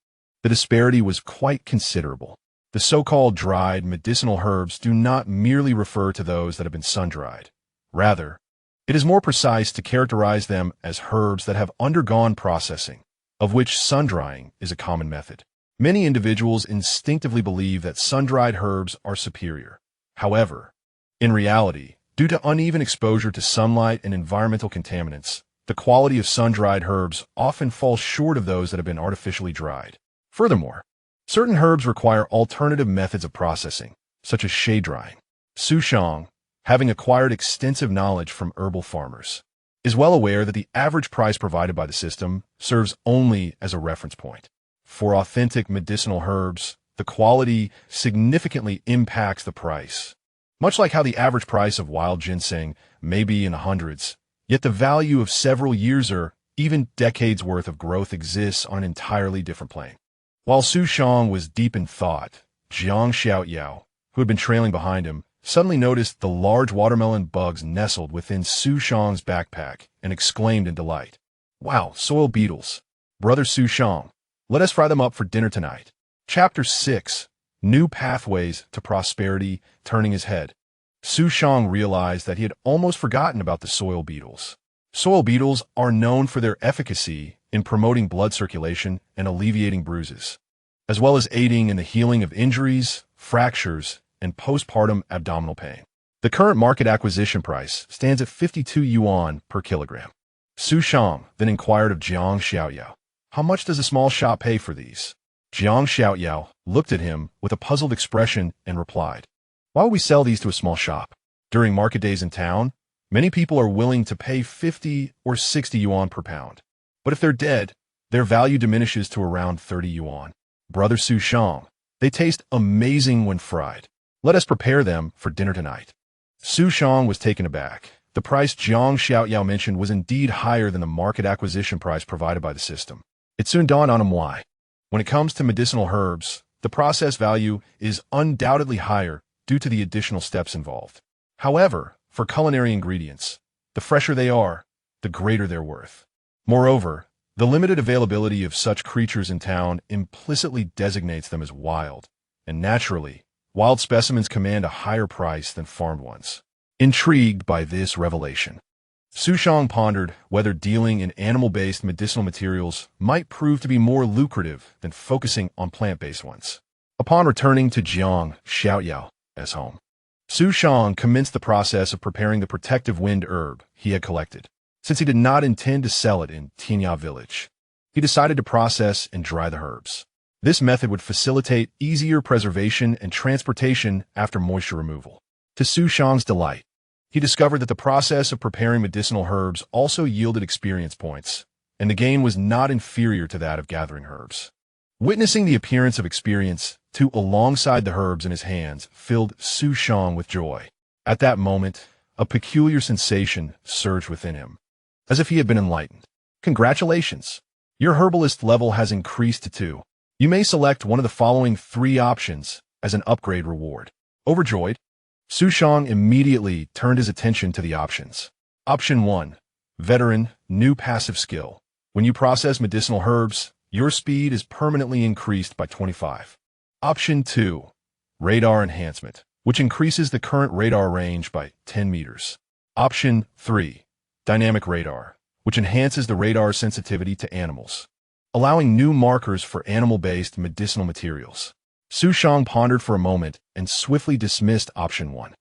the disparity was quite considerable. The so-called dried medicinal herbs do not merely refer to those that have been sun-dried. Rather, it is more precise to characterize them as herbs that have undergone processing, of which sun-drying is a common method. Many individuals instinctively believe that sun-dried herbs are superior. However, in reality, due to uneven exposure to sunlight and environmental contaminants, the quality of sun-dried herbs often falls short of those that have been artificially dried. Furthermore, certain herbs require alternative methods of processing, such as shade drying. Xu Shang, having acquired extensive knowledge from herbal farmers, is well aware that the average price provided by the system serves only as a reference point. For authentic medicinal herbs, the quality significantly impacts the price. Much like how the average price of wild ginseng may be in the hundreds, yet the value of several years or even decades worth of growth exists on an entirely different plane. While Xu Shang was deep in thought, Jiang Xiaoyao, who had been trailing behind him, suddenly noticed the large watermelon bugs nestled within Xu Shang's backpack and exclaimed in delight. Wow, soil beetles. Brother Xu Shang, let us fry them up for dinner tonight. Chapter 6. New Pathways to Prosperity. Turning his head, Xu Shang realized that he had almost forgotten about the soil beetles. Soil beetles are known for their efficacy in promoting blood circulation and alleviating bruises, as well as aiding in the healing of injuries, fractures, and postpartum abdominal pain. The current market acquisition price stands at 52 yuan per kilogram. Xu Shang then inquired of Jiang Xiaoyao, how much does a small shop pay for these? Jiang Xiaoyao looked at him with a puzzled expression and replied, why would we sell these to a small shop? During market days in town, many people are willing to pay 50 or 60 yuan per pound. But if they're dead, their value diminishes to around 30 yuan. Brother Xu Shang, they taste amazing when fried. Let us prepare them for dinner tonight. Xu Shang was taken aback. The price Jiang Xiaoyao mentioned was indeed higher than the market acquisition price provided by the system. It soon dawned on him why. When it comes to medicinal herbs, the process value is undoubtedly higher due to the additional steps involved. However, for culinary ingredients, the fresher they are, the greater their worth. Moreover, the limited availability of such creatures in town implicitly designates them as wild, and naturally, wild specimens command a higher price than farmed ones. Intrigued by this revelation, Xu Shang pondered whether dealing in animal-based medicinal materials might prove to be more lucrative than focusing on plant-based ones. Upon returning to Jiang Xiaoyao's home, Xu Shang commenced the process of preparing the protective wind herb he had collected. Since he did not intend to sell it in Tianya Village, he decided to process and dry the herbs. This method would facilitate easier preservation and transportation after moisture removal. To Xu Shang's delight, he discovered that the process of preparing medicinal herbs also yielded experience points, and the gain was not inferior to that of gathering herbs. Witnessing the appearance of experience alongside the herbs in his hands filled Xu Shang with joy. At that moment, a peculiar sensation surged within him, as if he had been enlightened. Congratulations! Your herbalist level has increased to 2. You may select one of the following 3 options as an upgrade reward. Overjoyed, Xu Shang immediately turned his attention to the options. Option 1. Veteran, new passive skill. When you process medicinal herbs, your speed is permanently increased by 25. Option 2. Radar enhancement, which increases the current radar range by 10 meters. Option 3. Dynamic radar, which enhances the radar's sensitivity to animals, allowing new markers for animal-based medicinal materials. Xu Shang pondered for a moment and swiftly dismissed option 1.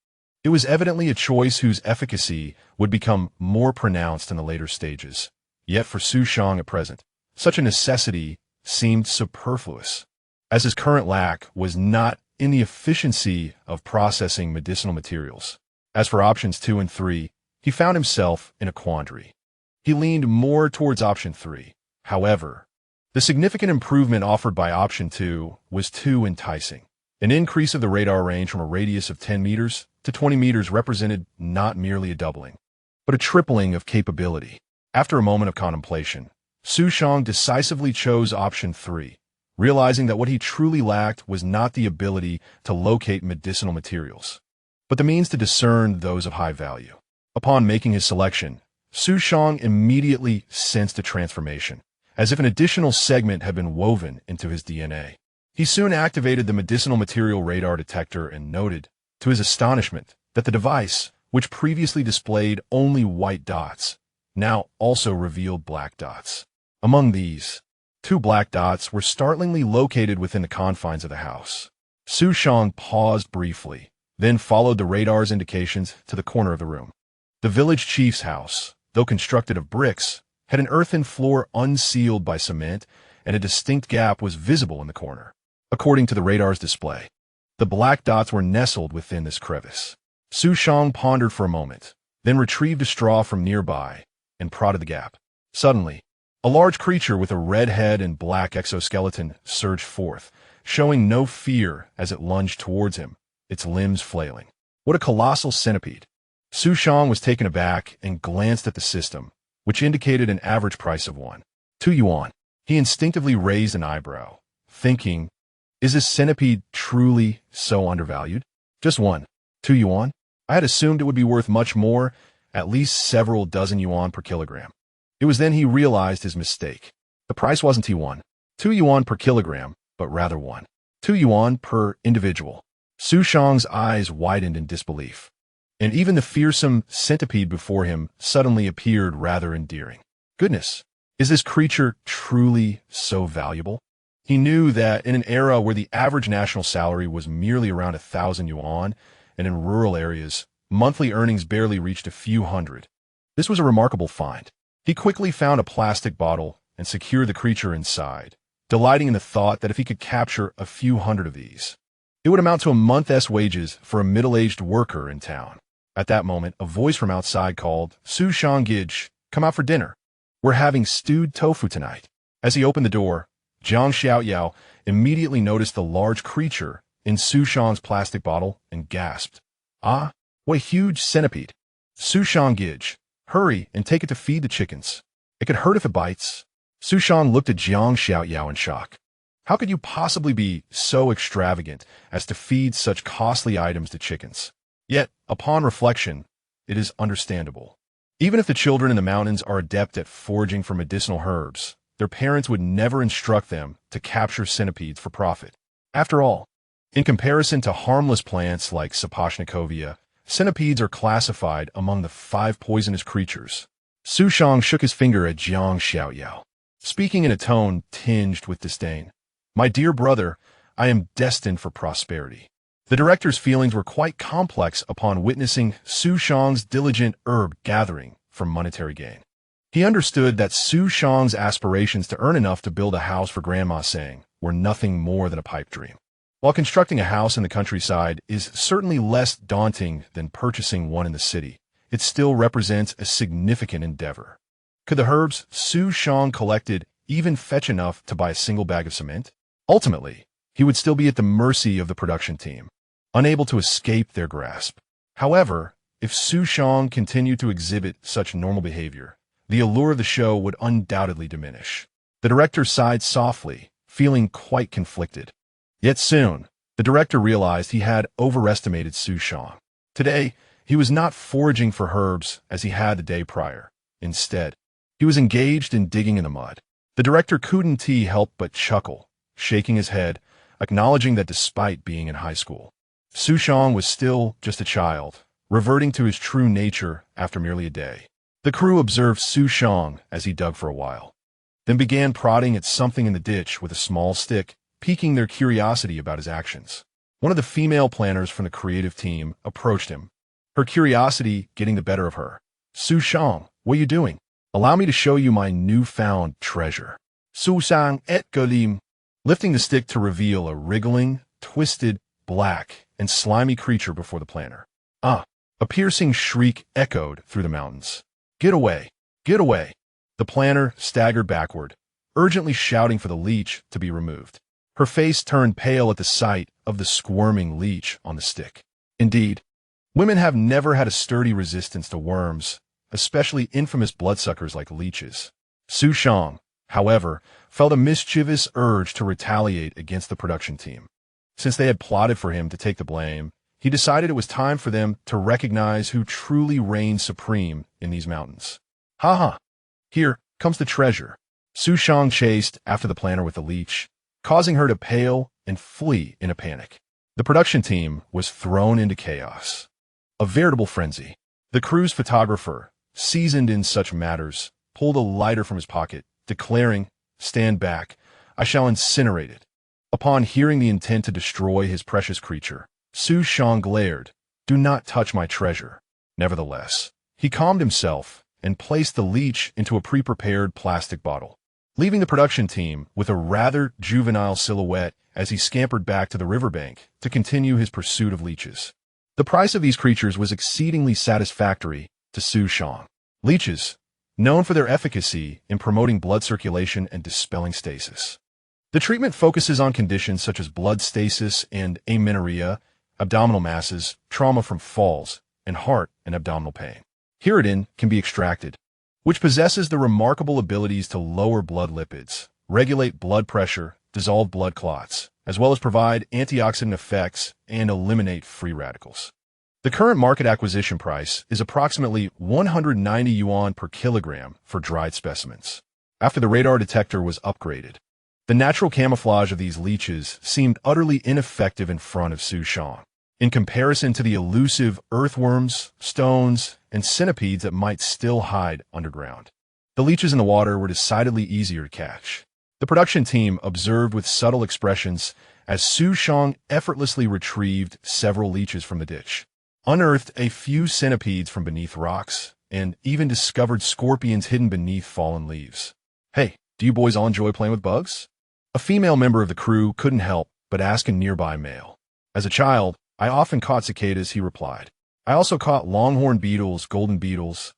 It was evidently a choice whose efficacy would become more pronounced in the later stages. Yet for Xu Shang at present, such a necessity seemed superfluous, as his current lack was not in the efficiency of processing medicinal materials. As for options 2 and 3, he found himself in a quandary. He leaned more towards option 3. However, the significant improvement offered by option 2 was too enticing. An increase of the radar range from a radius of 10 meters to 20 meters represented not merely a doubling, but a tripling of capability. After a moment of contemplation, Xu Shang decisively chose option 3, realizing that what he truly lacked was not the ability to locate medicinal materials, but the means to discern those of high value. Upon making his selection, Xu Shang immediately sensed a transformation, as if an additional segment had been woven into his DNA. He soon activated the medicinal material radar detector and noted, to his astonishment, that the device, which previously displayed only white dots, now also revealed black dots. Among these, 2 black dots were startlingly located within the confines of the house. Xu Shang paused briefly, then followed the radar's indications to the corner of the room. The village chief's house, though constructed of bricks, had an earthen floor unsealed by cement, and a distinct gap was visible in the corner. According to the radar's display, the black dots were nestled within this crevice. Xu Shang pondered for a moment, then retrieved a straw from nearby and prodded the gap. Suddenly, a large creature with a red head and black exoskeleton surged forth, showing no fear as it lunged towards him, its limbs flailing. What a colossal centipede! Xu Shang was taken aback and glanced at the system, which indicated an average price of 2 yuan. He instinctively raised an eyebrow, thinking, is this centipede truly so undervalued? Just 1. 2 yuan? I had assumed it would be worth much more, at least several dozen yuan per kilogram. It was then he realized his mistake. The price wasn't T1, 2 yuan per kilogram, but rather 2 yuan per individual. Xu Shang's eyes widened in disbelief, and even the fearsome centipede before him suddenly appeared rather endearing. Goodness, is this creature truly so valuable? He knew that in an era where the average national salary was merely around 1,000 yuan, and in rural areas, monthly earnings barely reached a few hundred, this was a remarkable find. He quickly found a plastic bottle and secured the creature inside, delighting in the thought that if he could capture a few hundred of these, it would amount to a month's wages for a middle-aged worker in town. At that moment, a voice from outside called, "Xu Shang, come out for dinner. We're having stewed tofu tonight." As he opened the door, Jiang Xiaoyao immediately noticed the large creature in Xu Shang's plastic bottle and gasped, "Ah, what a huge centipede! Xu Shang, hurry and take it to feed the chickens. It could hurt if it bites." Xu Shang looked at Jiang Xiaoyao in shock. How could you possibly be so extravagant as to feed such costly items to chickens? Yet, upon reflection, it is understandable. Even if the children in the mountains are adept at foraging for medicinal herbs, their parents would never instruct them to capture centipedes for profit. After all, in comparison to harmless plants like Sapochnikovia, centipedes are classified among the 5 poisonous creatures. Xu Shang shook his finger at Jiang Xiaoyao, speaking in a tone tinged with disdain. "My dear brother, I am destined for prosperity." The director's feelings were quite complex upon witnessing Xu Shang's diligent herb gathering for monetary gain. He understood that Xu Shang's aspirations to earn enough to build a house for Grandma Sang were nothing more than a pipe dream. While constructing a house in the countryside is certainly less daunting than purchasing one in the city, it still represents a significant endeavor. Could the herbs Xu Shang collected even fetch enough to buy a single bag of cement? Ultimately, he would still be at the mercy of the production team, unable to escape their grasp. However, if Xu Shang continued to exhibit such normal behavior, the allure of the show would undoubtedly diminish. The director sighed softly, feeling quite conflicted. Yet soon, the director realized he had overestimated Xu Shang. Today, he was not foraging for herbs as he had the day prior. Instead, he was engaged in digging in the mud. The director couldn't help but chuckle, shaking his head, acknowledging that despite being in high school, Xu Shang was still just a child, reverting to his true nature after merely a day. The crew observed Xu Shang as he dug for a while, then began prodding at something in the ditch with a small stick, piquing their curiosity about his actions. One of the female planners from the creative team approached him, her curiosity getting the better of her. "Xu Shang, what are you doing? Allow me to show you my newfound treasure." Xu Shang et Golim, lifting the stick to reveal a wriggling, twisted, black, and slimy creature before the planner. "Ah!" A piercing shriek echoed through the mountains. "Get away! Get away!" The planner staggered backward, urgently shouting for the leech to be removed. Her face turned pale at the sight of the squirming leech on the stick. Indeed, women have never had a sturdy resistance to worms, especially infamous bloodsuckers like leeches. Xu Shang, however, felt a mischievous urge to retaliate against the production team. Since they had plotted for him to take the blame, he decided it was time for them to recognize who truly reigned supreme in these mountains. "Ha ha! Here comes the treasure." Xu Shang chased after the planner with the leech, causing her to pale and flee in a panic. The production team was thrown into chaos. A veritable frenzy. The crew's photographer, seasoned in such matters, pulled a lighter from his pocket, declaring, "Stand back, I shall incinerate it." Upon hearing the intent to destroy his precious creature, Xu Shang glared, "Do not touch my treasure." Nevertheless, he calmed himself and placed the leech into a pre-prepared plastic bottle, leaving the production team with a rather juvenile silhouette as he scampered back to the riverbank to continue his pursuit of leeches. The price of these creatures was exceedingly satisfactory to Xu Shang. Leeches, known for their efficacy in promoting blood circulation and dispelling stasis. The treatment focuses on conditions such as blood stasis and amenorrhea, abdominal masses, trauma from falls, and heart and abdominal pain. Hirudin can be extracted, which possesses the remarkable abilities to lower blood lipids, regulate blood pressure, dissolve blood clots, as well as provide antioxidant effects and eliminate free radicals. The current market acquisition price is approximately 190 yuan per kilogram for dried specimens. After the radar detector was upgraded, the natural camouflage of these leeches seemed utterly ineffective in front of Xu Shang. In comparison to the elusive earthworms, stones, and centipedes that might still hide underground, the leeches in the water were decidedly easier to catch. The production team observed with subtle expressions as Xu Shang effortlessly retrieved several leeches from the ditch, unearthed a few centipedes from beneath rocks, and even discovered scorpions hidden beneath fallen leaves. "Hey, do you boys all enjoy playing with bugs?" A female member of the crew couldn't help but ask a nearby male. "As a child, I often caught cicadas," he replied. "I also caught longhorn beetles, golden beetles,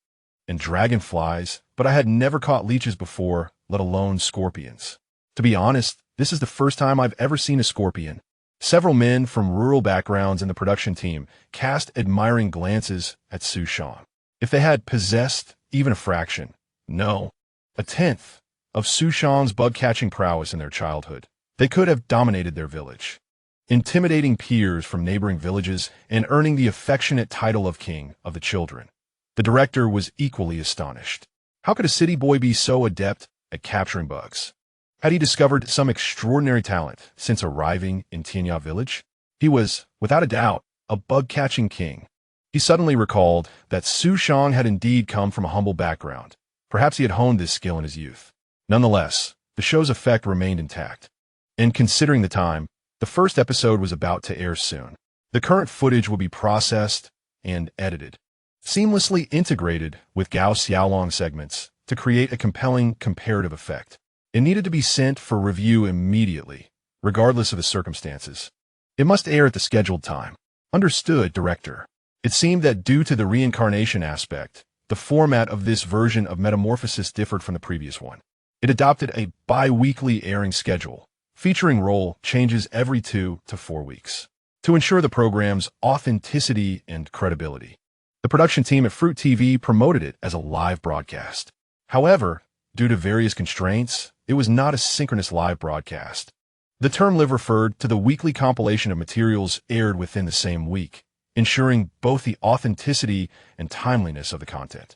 and dragonflies, but I had never caught leeches before, let alone scorpions. To be honest, this is the first time I've ever seen a scorpion." Several men from rural backgrounds in the production team cast admiring glances at Xu Shang. If they had possessed even a fraction, no, a tenth, of Xu Shang's bug-catching prowess in their childhood, they could have dominated their village, intimidating peers from neighboring villages and earning the affectionate title of King of the Children. The director was equally astonished. How could a city boy be so adept at capturing bugs? Had he discovered some extraordinary talent since arriving in Tianya Village? He was, without a doubt, a bug-catching king. He suddenly recalled that Xu Shang had indeed come from a humble background. Perhaps he had honed this skill in his youth. Nonetheless, the show's effect remained intact. And considering the time, the first episode was about to air soon. The current footage would be processed and edited, seamlessly integrated with Gao Xiaolong segments to create a compelling comparative effect. It needed to be sent for review immediately, regardless of the circumstances. It must air at the scheduled time. Understood, director. It seemed that due to the reincarnation aspect, the format of this version of Metamorphosis differed from the previous one. It adopted a bi-weekly airing schedule, featuring role changes every 2 to 4 weeks, to ensure the program's authenticity and credibility. The production team at Fruit TV promoted it as a live broadcast. However, due to various constraints, it was not a synchronous live broadcast. The term live referred to the weekly compilation of materials aired within the same week, ensuring both the authenticity and timeliness of the content.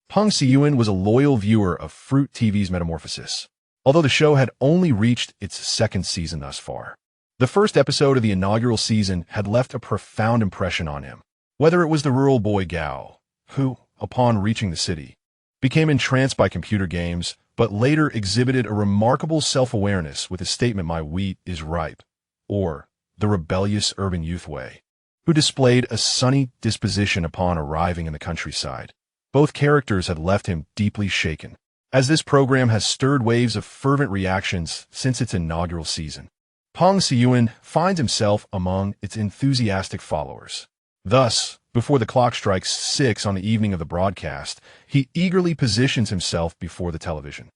Peng Siyuan was a loyal viewer of Fruit TV's Metamorphosis, although the show had only reached its second season thus far. The first episode of the inaugural season had left a profound impression on him, whether it was the rural boy Gao, who, upon reaching the city, became entranced by computer games, but later exhibited a remarkable self-awareness with his statement, "My wheat is ripe," or the rebellious urban youth way, who displayed a sunny disposition upon arriving in the countryside. Both characters had left him deeply shaken, as this program has stirred waves of fervent reactions since its inaugural season. Peng Siyuan finds himself among its enthusiastic followers. Thus, before the clock strikes 6 on the evening of the broadcast, he eagerly positions himself before the television,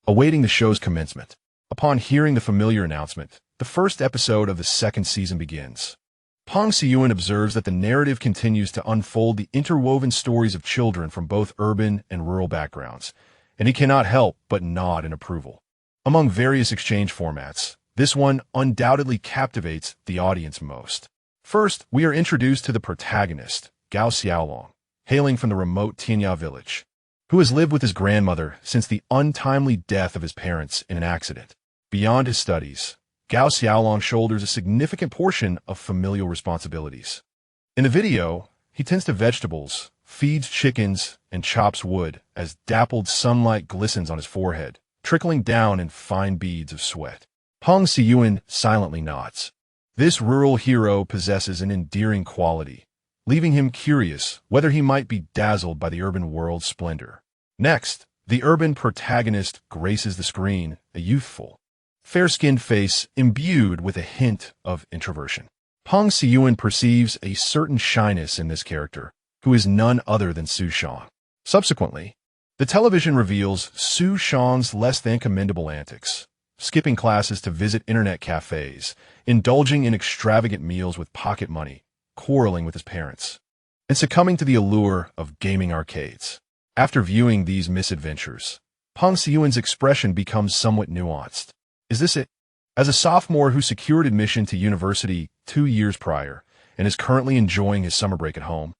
awaiting the show's commencement. Upon hearing the familiar announcement, the first episode of the second season begins. Peng Siyuan observes that the narrative continues to unfold the interwoven stories of children from both urban and rural backgrounds, and he cannot help but nod in approval. Among various exchange formats, this one undoubtedly captivates the audience most. First, we are introduced to the protagonist, Gao Xiaolong, hailing from the remote Tianya Village, who has lived with his grandmother since the untimely death of his parents in an accident. Beyond his studies, Gao Xiaolong shoulders a significant portion of familial responsibilities. In the video, he tends to vegetables, feeds chickens, and chops wood as dappled sunlight glistens on his forehead, trickling down in fine beads of sweat. Peng Siyuan silently nods. This rural hero possesses an endearing quality, leaving him curious whether he might be dazzled by the urban world's splendor. Next, the urban protagonist graces the screen, a youthful, fair-skinned face imbued with a hint of introversion. Peng Siyuan perceives a certain shyness in this character, who is none other than Xu Shang. Subsequently, the television reveals Xu Shang's less than commendable antics, skipping classes to visit internet cafes, indulging in extravagant meals with pocket money, quarreling with his parents, and succumbing to the allure of gaming arcades. After viewing these misadventures, Peng Siyuan's expression becomes somewhat nuanced. Is this it? As a sophomore who secured admission to university 2 years prior, and is currently enjoying his summer break at home.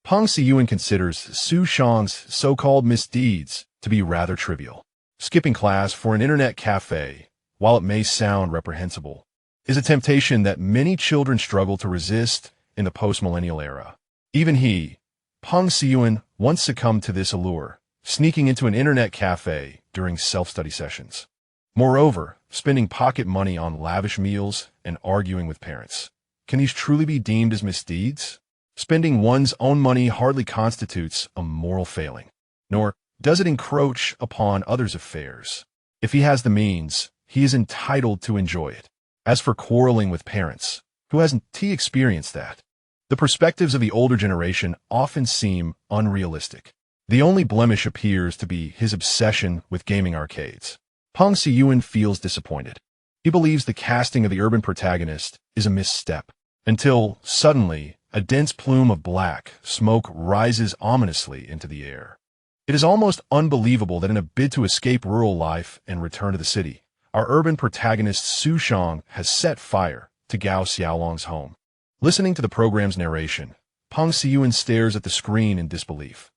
Peng Siyuan considers Xu Shang's so-called misdeeds to be rather trivial. Skipping class for an internet cafe, while it may sound reprehensible, is a temptation that many children struggle to resist in the post-millennial era. Even he, Peng Siyuan, once succumbed to this allure, sneaking into an internet cafe during self-study sessions. Moreover, spending pocket money on lavish meals and arguing with parents. Can these truly be deemed as misdeeds? Spending one's own money hardly constitutes a moral failing, nor does it encroach upon others' affairs. If he has the means, he is entitled to enjoy it. As for quarreling with parents, who hasn't he experienced that? The perspectives of the older generation often seem unrealistic. The only blemish appears to be his obsession with gaming arcades. Peng Siyuan feels disappointed. He believes the casting of the urban protagonist is a misstep, until, suddenly, a dense plume of black smoke rises ominously into the air. It is almost unbelievable that in a bid to escape rural life and return to the city, our urban protagonist Xu Shang has set fire to Gao Xiaolong's home. Listening to the program's narration, Peng Siyuan stares at the screen in disbelief.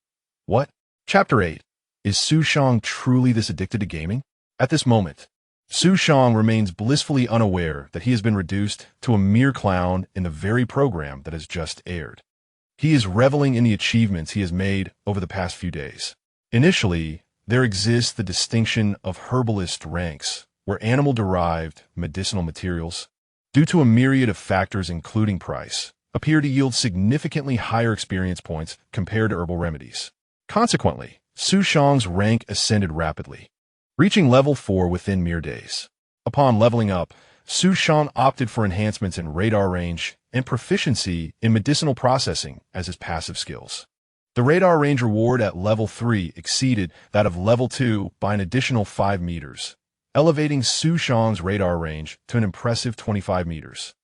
What? Chapter 8. Is Xu Shang truly this addicted to gaming? At this moment, Xu Shang remains blissfully unaware that he has been reduced to a mere clown in the very program that has just aired. He is reveling in the achievements he has made over the past few days. Initially, there exists the distinction of herbalist ranks, where animal-derived medicinal materials, due to a myriad of factors including price, appear to yield significantly higher experience points compared to herbal remedies. Consequently, Xu Shang's rank ascended rapidly, reaching level 4 within mere days. Upon leveling up, Xu Shang opted for enhancements in radar range and proficiency in medicinal processing as his passive skills. The radar range reward at level 3 exceeded that of level 2 by an additional 5 meters, elevating Xu Shang's radar range to an impressive 25 meters.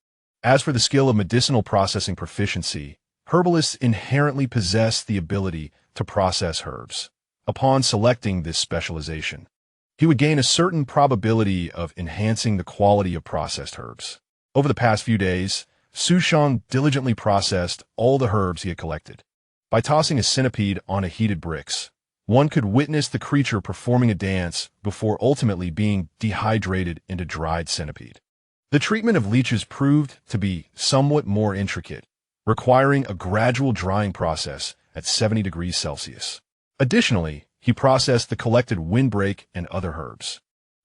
As for the skill of medicinal processing proficiency, herbalists inherently possess the ability to process herbs. Upon selecting this specialization, he would gain a certain probability of enhancing the quality of processed herbs. Over the past few days, Xu Shang diligently processed all the herbs he had collected. By tossing a centipede on a heated bricks, one could witness the creature performing a dance before ultimately being dehydrated into dried centipede. The treatment of leeches proved to be somewhat more intricate, requiring a gradual drying process at 70 degrees Celsius. Additionally, he processed the collected windbreak and other herbs.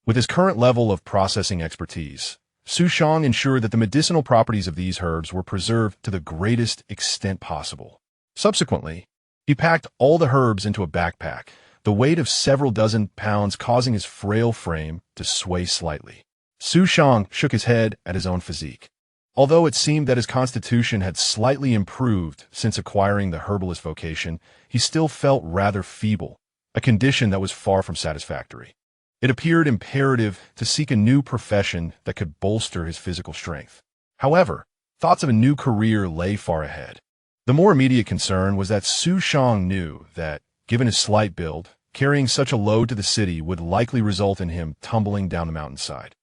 With his current level of processing expertise, Xu Shang ensured that the medicinal properties of these herbs were preserved to the greatest extent possible. Subsequently, he packed all the herbs into a backpack, the weight of several dozen pounds causing his frail frame to sway slightly. Xu Shang shook his head at his own physique. Although it seemed that his constitution had slightly improved since acquiring the herbalist vocation, he still felt rather feeble, a condition that was far from satisfactory. It appeared imperative to seek a new profession that could bolster his physical strength. However, thoughts of a new career lay far ahead. The more immediate concern was that Xu Shang knew that, given his slight build, carrying such a load to the city would likely result in him tumbling down the mountainside.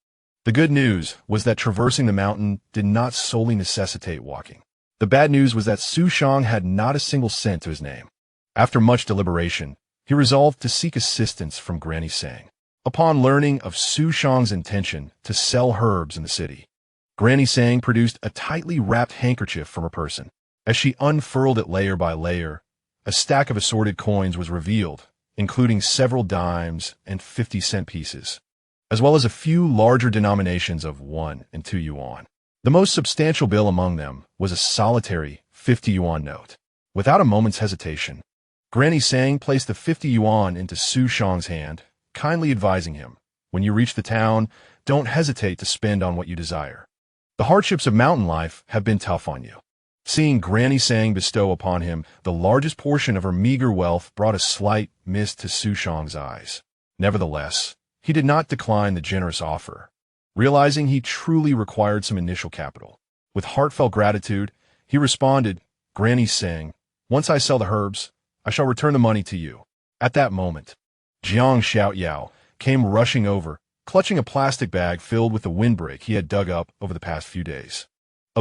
The good news was that traversing the mountain did not solely necessitate walking. The bad news was that Xu Shang had not a single cent to his name. After much deliberation, he resolved to seek assistance from Granny Sang. Upon learning of Xu Shang's intention to sell herbs in the city, Granny Sang produced a tightly wrapped handkerchief from her person. As she unfurled it layer by layer, a stack of assorted coins was revealed, including several dimes and 50-cent pieces, as well as a few larger denominations of 1 and 2 yuan. The most substantial bill among them was a solitary 50 yuan note. Without a moment's hesitation, Granny Sang placed the 50 yuan into Xu Shang's hand, kindly advising him, when you reach the town, don't hesitate to spend on what you desire. The hardships of mountain life have been tough on you. Seeing Granny Sang bestow upon him the largest portion of her meager wealth brought a slight mist to Xu Shang's eyes. Nevertheless, he did not decline the generous offer, realizing he truly required some initial capital. With heartfelt gratitude, he responded, Granny Sang, once I sell the herbs, I shall return the money to you. At that moment, Jiang Xiaoyao came rushing over, clutching a plastic bag filled with the windbreak he had dug up over the past few days.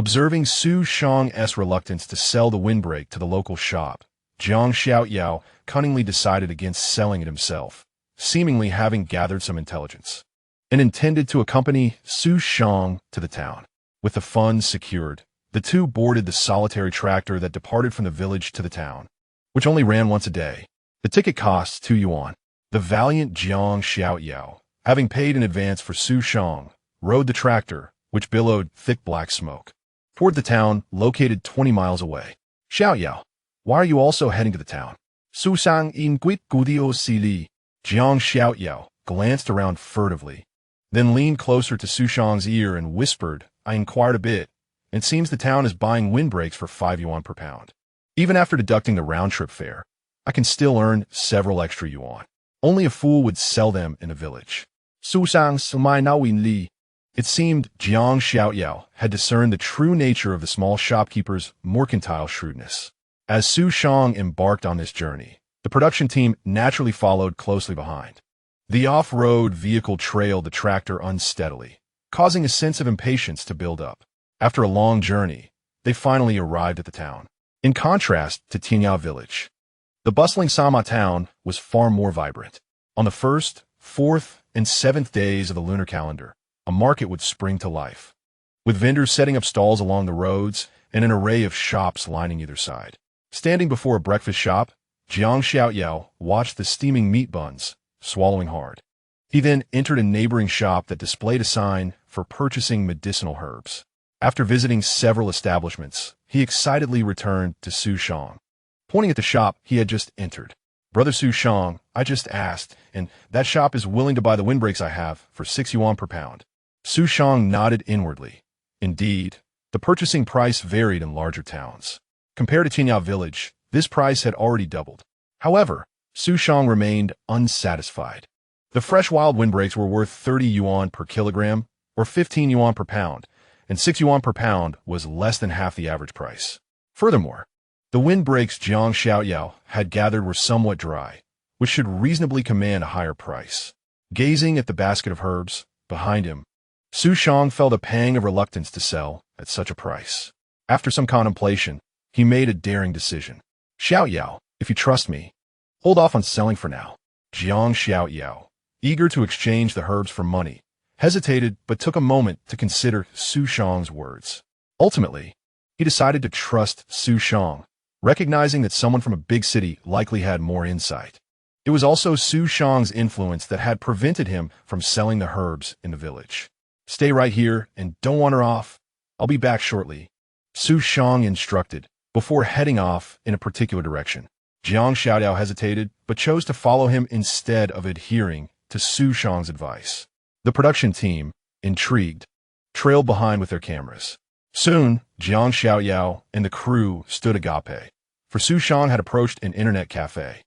Observing Xu Shang's reluctance to sell the windbreak to the local shop, Jiang Xiaoyao cunningly decided against selling it himself, seemingly having gathered some intelligence, and intended to accompany Xu Shang to the town. With the funds secured, the two boarded the solitary tractor that departed from the village to the town, which only ran once a day. The ticket costs 2 yuan. The valiant Jiang Xiaoyao, having paid in advance for Xu Shang, rode the tractor, which billowed thick black smoke, toward the town located 20 miles away. Xiaoyao, why are you also heading to the town? Xu Shang in quit gudio sili. Jiang Xiaoyao glanced around furtively, then leaned closer to Xu Shang's ear and whispered, I inquired a bit. It seems the town is buying windbreaks for 5 yuan per pound. Even after deducting the round-trip fare, I can still earn several extra yuan. Only a fool would sell them in a village. Xu Shang sumai na win li. It seemed Jiang Xiaoyao had discerned the true nature of the small shopkeeper's mercantile shrewdness. As Xu Shang embarked on this journey, the production team naturally followed closely behind. The off-road vehicle trailed the tractor unsteadily, causing a sense of impatience to build up. After a long journey, they finally arrived at the town. In contrast to Tianya Village, the bustling Sama town was far more vibrant. On the 1st, 4th, and 7th days of the lunar calendar, a market would spring to life, with vendors setting up stalls along the roads and an array of shops lining either side. Standing before a breakfast shop, Jiang Xiaoyao watched the steaming meat buns, swallowing hard. He then entered a neighboring shop that displayed a sign for purchasing medicinal herbs. After visiting several establishments, he excitedly returned to Xu Shang, pointing at the shop he had just entered. Brother Xu Shang, I just asked, and that shop is willing to buy the windbreaks I have for 6 yuan per pound. Xu Shang nodded inwardly. Indeed, the purchasing price varied in larger towns. Compared to Tianya Village, this price had already doubled. However, Xu Shang remained unsatisfied. The fresh wild windbreaks were worth 30 yuan per kilogram, or 15 yuan per pound, and 6 yuan per pound was less than half the average price. Furthermore, the windbreaks Jiang Xiaoyao had gathered were somewhat dry, which should reasonably command a higher price. Gazing at the basket of herbs behind him, Xu Shang felt a pang of reluctance to sell at such a price. After some contemplation, he made a daring decision. Xiaoyao, if you trust me, hold off on selling for now. Jiang Xiaoyao, eager to exchange the herbs for money, hesitated but took a moment to consider Xu Shang's words. Ultimately, he decided to trust Xu Shang, recognizing that someone from a big city likely had more insight. It was also Xu Shang's influence that had prevented him from selling the herbs in the village. Stay right here and don't wander off. I'll be back shortly, Xu Shang instructed, before heading off in a particular direction. Jiang Xiaoyao hesitated, but chose to follow him instead of adhering to Xu Shang's advice. The production team, intrigued, trailed behind with their cameras. Soon, Jiang Xiaoyao and the crew stood agape, for Xu Shang had approached an internet cafe.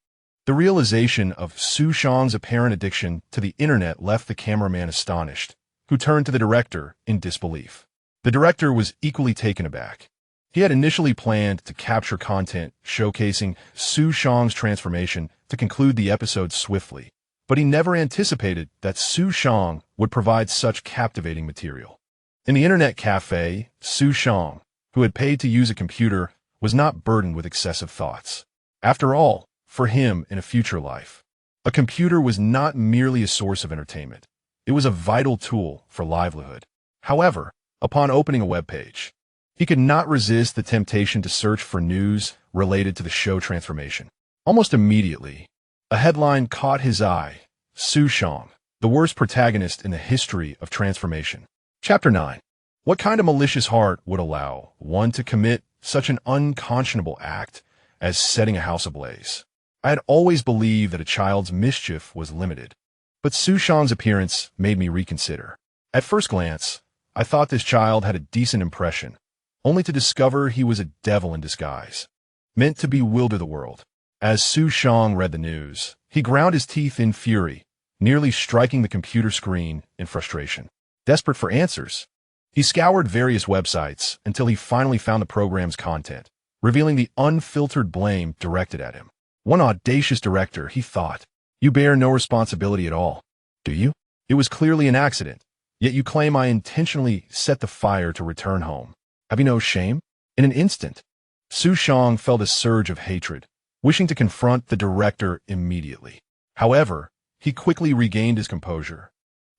The realization of Xu Shang's apparent addiction to the internet left the cameraman astonished, who turned to the director in disbelief. The director was equally taken aback. He had initially planned to capture content showcasing Xu Shang's transformation to conclude the episode swiftly, but he never anticipated that Xu Shang would provide such captivating material. In the internet cafe, Xu Shang, who had paid to use a computer, was not burdened with excessive thoughts. After all, for him in a future life, a computer was not merely a source of entertainment. It was a vital tool for livelihood. However, upon opening a web page, he could not resist the temptation to search for news related to the show transformation. Almost immediately, a headline caught his eye: Xu Shang, the worst protagonist in the history of transformation. Chapter 9. What kind of malicious heart would allow one to commit such an unconscionable act as setting a house ablaze? I had always believed that a child's mischief was limited, but Xu Shang's appearance made me reconsider. At first glance, I thought this child had a decent impression, only to discover he was a devil in disguise, meant to bewilder the world. As Xu Shang read the news, he ground his teeth in fury, nearly striking the computer screen in frustration. Desperate for answers, he scoured various websites until he finally found the program's content, revealing the unfiltered blame directed at him. One audacious director, he thought. You bear no responsibility at all, do you? It was clearly an accident, yet you claim I intentionally set the fire to return home. Have you no shame? In an instant, Xu Shang felt a surge of hatred, wishing to confront the director immediately. However, he quickly regained his composure,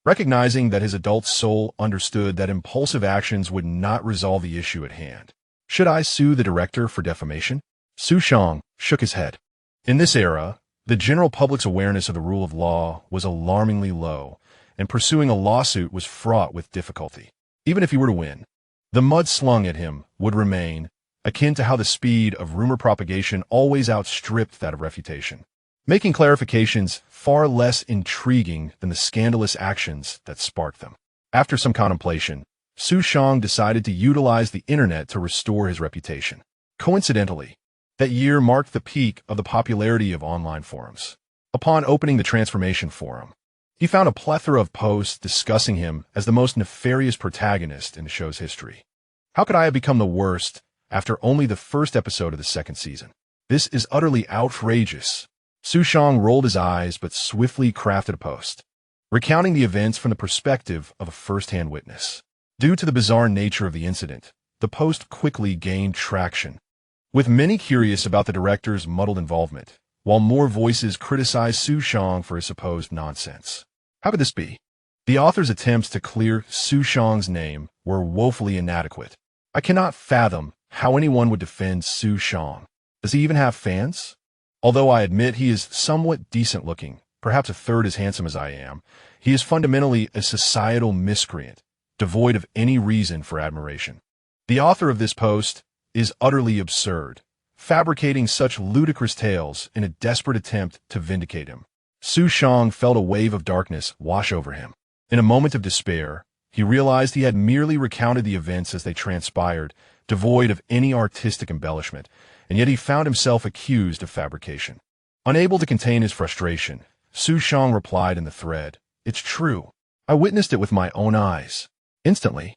recognizing that his adult soul understood that impulsive actions would not resolve the issue at hand. Should I sue the director for defamation? Xu Shang shook his head. In this era, the general public's awareness of the rule of law was alarmingly low, and pursuing a lawsuit was fraught with difficulty. Even if he were to win, the mud slung at him would remain, akin to how the speed of rumor propagation always outstripped that of refutation, making clarifications far less intriguing than the scandalous actions that sparked them. After some contemplation, Xu Shang decided to utilize the internet to restore his reputation. Coincidentally, that year marked the peak of the popularity of online forums. Upon opening the Transformation Forum, he found a plethora of posts discussing him as the most nefarious protagonist in the show's history. How could I have become the worst after only the first episode of the second season? This is utterly outrageous. Xu Shang rolled his eyes but swiftly crafted a post, recounting the events from the perspective of a first-hand witness. Due to the bizarre nature of the incident, the post quickly gained traction, with many curious about the director's muddled involvement, while more voices criticized Xu Shang for his supposed nonsense. How could this be? The author's attempts to clear Xu Shang's name were woefully inadequate. I cannot fathom how anyone would defend Xu Shang. Does he even have fans? Although I admit he is somewhat decent-looking, perhaps a third as handsome as I am, he is fundamentally a societal miscreant, devoid of any reason for admiration. The author of this post is utterly absurd, fabricating such ludicrous tales in a desperate attempt to vindicate him. Xu Shang felt a wave of darkness wash over him. In a moment of despair, he realized he had merely recounted the events as they transpired, devoid of any artistic embellishment, and yet he found himself accused of fabrication. Unable to contain his frustration, Xu Shang replied in the thread, "It's true. I witnessed it with my own eyes." Instantly,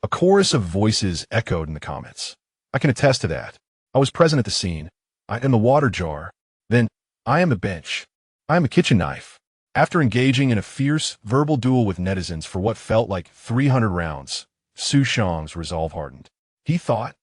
a chorus of voices echoed in the comments. "I can attest to that. I was present at the scene. I am the water jar. Then, I am the bench. I am a kitchen knife." After engaging in a fierce verbal duel with netizens for what felt like 300 rounds, Xu Shang's resolve hardened. He thought,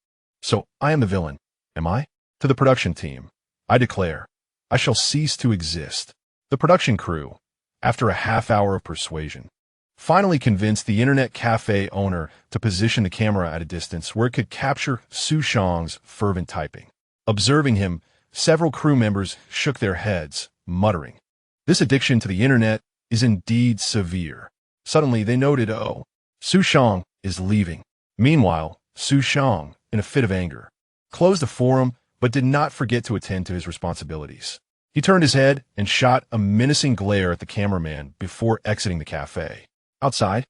"So I am the villain, am I?" To the production team, "I declare, I shall cease to exist." The production crew, after a half-hour of persuasion, finally convinced the internet cafe owner to position the camera at a distance where it could capture Xu Shang's fervent typing. Observing him, several crew members shook their heads, muttering, "This addiction to the internet is indeed severe." Suddenly, they noted, "Oh, Xu Shang is leaving." Meanwhile, Xu Shang, in a fit of anger, closed the forum but did not forget to attend to his responsibilities. He turned his head and shot a menacing glare at the cameraman before exiting the cafe. Outside,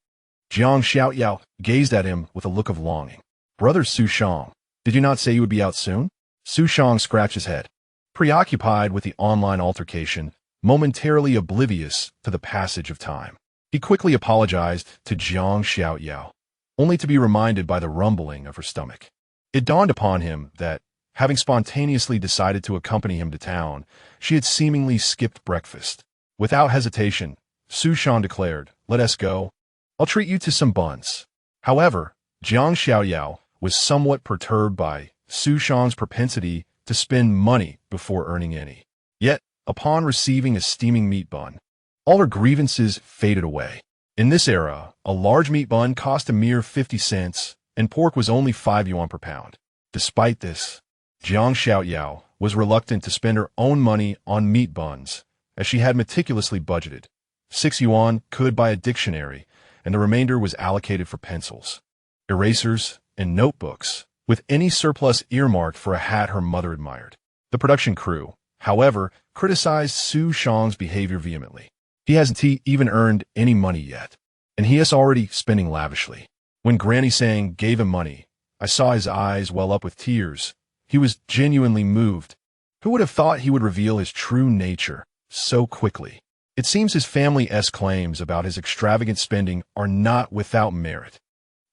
Jiang Xiaoyao gazed at him with a look of longing. "Brother Xu Shang, did you not say you would be out soon?" Xu Shang scratched his head, preoccupied with the online altercation, momentarily oblivious to the passage of time. He quickly apologized to Jiang Xiaoyao, only to be reminded by the rumbling of her stomach. It dawned upon him that, having spontaneously decided to accompany him to town, she had seemingly skipped breakfast. Without hesitation, Xu Shang declared, "Let us go. I'll treat you to some buns." However, Jiang Xiaoyao was somewhat perturbed by Xu Shang's propensity to spend money before earning any. Yet, upon receiving a steaming meat bun, all her grievances faded away. In this era, a large meat bun cost a mere 50 cents, and pork was only 5 yuan per pound. Despite this, Jiang Xiaoyao was reluctant to spend her own money on meat buns, as she had meticulously budgeted. 6 yuan could buy a dictionary, and the remainder was allocated for pencils, erasers, and notebooks, with any surplus earmarked for a hat her mother admired. The production crew, however, criticized Xu Shang's behavior vehemently. "He hasn't even earned any money yet, and he is already spending lavishly." When Granny Sang gave him money, I saw his eyes well up with tears. He was genuinely moved. Who would have thought he would reveal his true nature so quickly? It seems his family's claims about his extravagant spending are not without merit.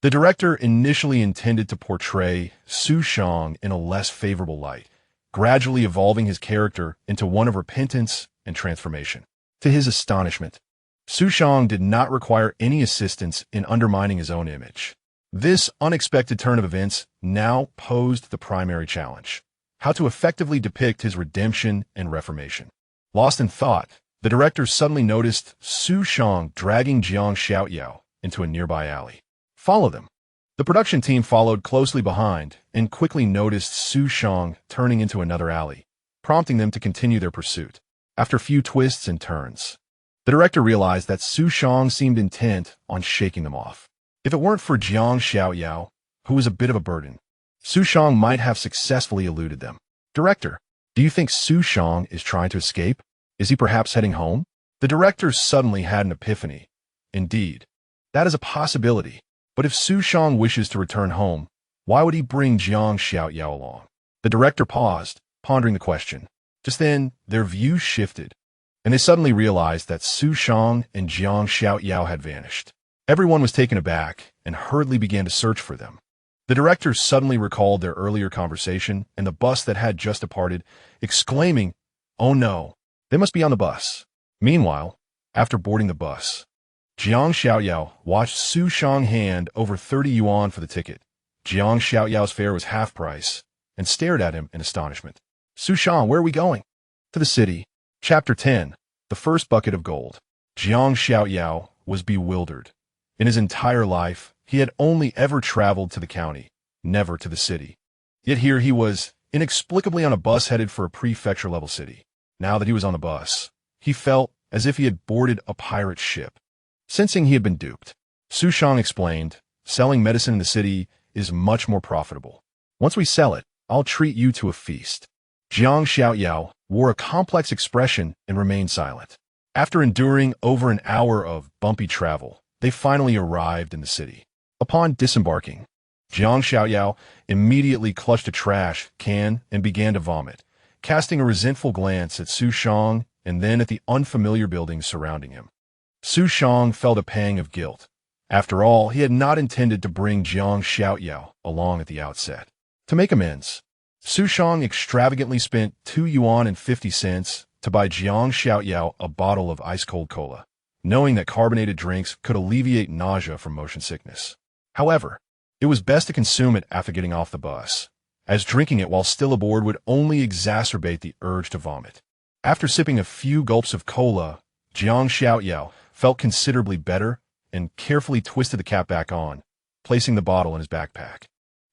The director initially intended to portray Xu Shang in a less favorable light, gradually evolving his character into one of repentance and transformation. To his astonishment, Xu Shang did not require any assistance in undermining his own image. This unexpected turn of events now posed the primary challenge: how to effectively depict his redemption and reformation. Lost in thought, the director suddenly noticed Xu Shang dragging Jiang Xiaoyao into a nearby alley. Follow them. The production team followed closely behind and quickly noticed Xu Shang turning into another alley, prompting them to continue their pursuit. After a few twists and turns, the director realized that Xu Shang seemed intent on shaking them off. If it weren't for Jiang Xiaoyao, who was a bit of a burden, Xu Shang might have successfully eluded them. Director, do you think Xu Shang is trying to escape? Is he perhaps heading home? The director suddenly had an epiphany. Indeed, that is a possibility. But if Xu Shang wishes to return home, why would he bring Jiang Xiaoyao along? The director paused, pondering the question. Just then, their views shifted, and they suddenly realized that Xu Shang and Jiang Xiaoyao had vanished. Everyone was taken aback and hurriedly began to search for them. The director suddenly recalled their earlier conversation and the bus that had just departed, exclaiming, "Oh no, they must be on the bus." Meanwhile, after boarding the bus, Jiang Xiaoyao watched Xu Shang hand over 30 yuan for the ticket. Jiang Xiaoyao's fare was half price, and stared at him in astonishment. "Xu Shang, where are we going?" "To the city." Chapter 10. The First Bucket of Gold. Jiang Xiaoyao was bewildered. In his entire life, he had only ever traveled to the county, never to the city. Yet here he was, inexplicably on a bus headed for a prefecture-level city. Now that he was on the bus, he felt as if he had boarded a pirate ship. Sensing he had been duped, Xu Shang explained, "Selling medicine in the city is much more profitable. Once we sell it, I'll treat you to a feast." Jiang Xiaoyao wore a complex expression and remained silent. After enduring over an hour of bumpy travel, they finally arrived in the city. Upon disembarking, Jiang Xiaoyao immediately clutched a trash can and began to vomit, casting a resentful glance at Xu Shang and then at the unfamiliar buildings surrounding him. Xu Shang felt a pang of guilt. After all, he had not intended to bring Jiang Xiaoyao along at the outset. To make amends, Xu Shang extravagantly spent 2 yuan and 50 cents to buy Jiang Xiaoyao a bottle of ice-cold cola, knowing that carbonated drinks could alleviate nausea from motion sickness. However, it was best to consume it after getting off the bus, as drinking it while still aboard would only exacerbate the urge to vomit. After sipping a few gulps of cola, Jiang Xiaoyao felt considerably better and carefully twisted the cap back on, placing the bottle in his backpack.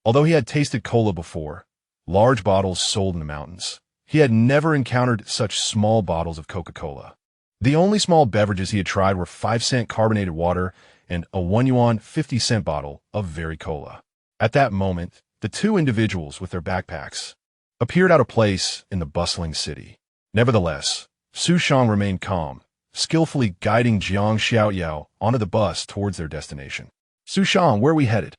Although he had tasted cola before, large bottles sold in the mountains, he had never encountered such small bottles of Coca-Cola. The only small beverages he had tried were 5-cent carbonated water and a 1 yuan 50-cent bottle of Very Cola. At that moment, the two individuals with their backpacks appeared out of place in the bustling city. Nevertheless, Xu Shang remained calm, skillfully guiding Jiang Xiaoyao onto the bus towards their destination. "Xu Shang, where are we headed?"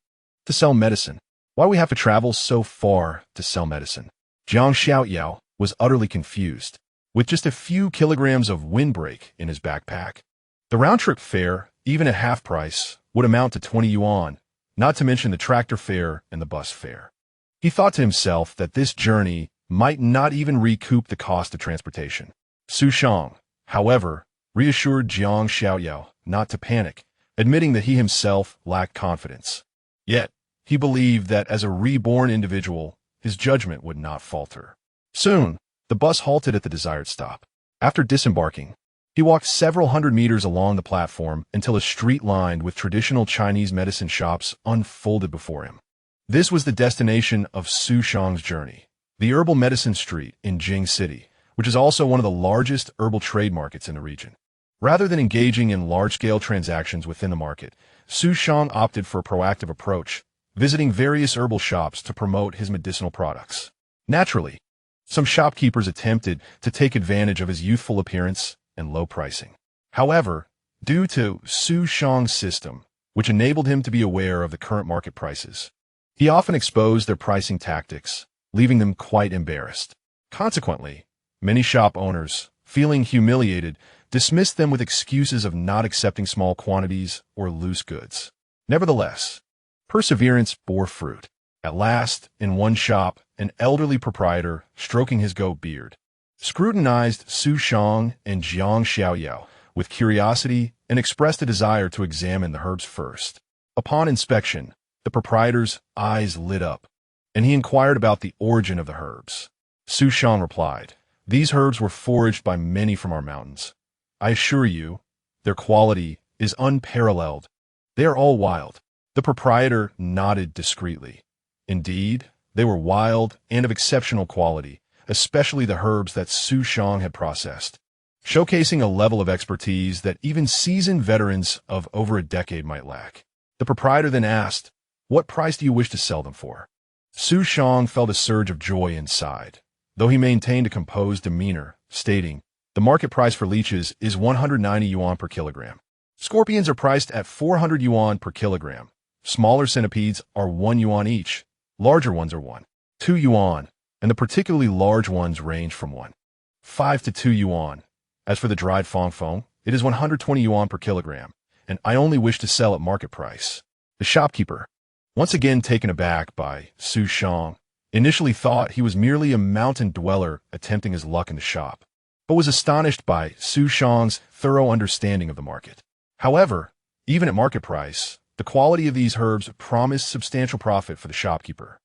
"To sell medicine." "Why we have to travel so far to sell medicine?" Jiang Xiaoyao was utterly confused, with just a few kilograms of windbreak in his backpack. The round-trip fare, even at half price, would amount to 20 yuan, not to mention the tractor fare and the bus fare. He thought to himself that this journey might not even recoup the cost of transportation. Xu Shang, however, reassured Jiang Xiaoyao not to panic, admitting that he himself lacked confidence. Yet, he believed that as a reborn individual, his judgment would not falter. Soon, the bus halted at the desired stop. After disembarking, he walked several hundred meters along the platform until a street lined with traditional Chinese medicine shops unfolded before him. This was the destination of Xu Shang's journey, the Herbal Medicine Street in Jing City, which is also one of the largest herbal trade markets in the region. Rather than engaging in large-scale transactions within the market, Xu Shang opted for a proactive approach, visiting various herbal shops to promote his medicinal products. Naturally, some shopkeepers attempted to take advantage of his youthful appearance and low pricing. However, due to Xu Shang's system, which enabled him to be aware of the current market prices, he often exposed their pricing tactics, leaving them quite embarrassed. Consequently, many shop owners, feeling humiliated, dismissed them with excuses of not accepting small quantities or loose goods. Nevertheless, perseverance bore fruit. At last, in one shop, an elderly proprietor, stroking his goat beard, scrutinized Xu Shang and Jiang Xiaoyao with curiosity and expressed a desire to examine the herbs first. Upon inspection, The proprietor's eyes lit up, and he inquired about the origin of the herbs. Xu Shang replied, "These herbs were foraged by many from our mountains. I assure you, their quality is unparalleled. They are all wild." The proprietor nodded discreetly. Indeed, they were wild and of exceptional quality, especially the herbs that Xu Shang had processed, showcasing a level of expertise that even seasoned veterans of over a decade might lack. The proprietor then asked, "What price do you wish to sell them for?" Xu Shang felt a surge of joy inside, though he maintained a composed demeanor, stating, "The market price for leeches is 190 yuan per kilogram. Scorpions are priced at 400 yuan per kilogram. Smaller centipedes are 1 yuan each. Larger ones are 1.2 yuan, and the particularly large ones range from 1.5 to 2 yuan. As for the dried fong, it is 120 yuan per kilogram, and I only wish to sell at market price." The shopkeeper, once again taken aback by Xu Shang, initially thought he was merely a mountain dweller attempting his luck in the shop, but was astonished by Xu Shang's thorough understanding of the market. However, even at market price, the quality of these herbs promised substantial profit for the shopkeeper.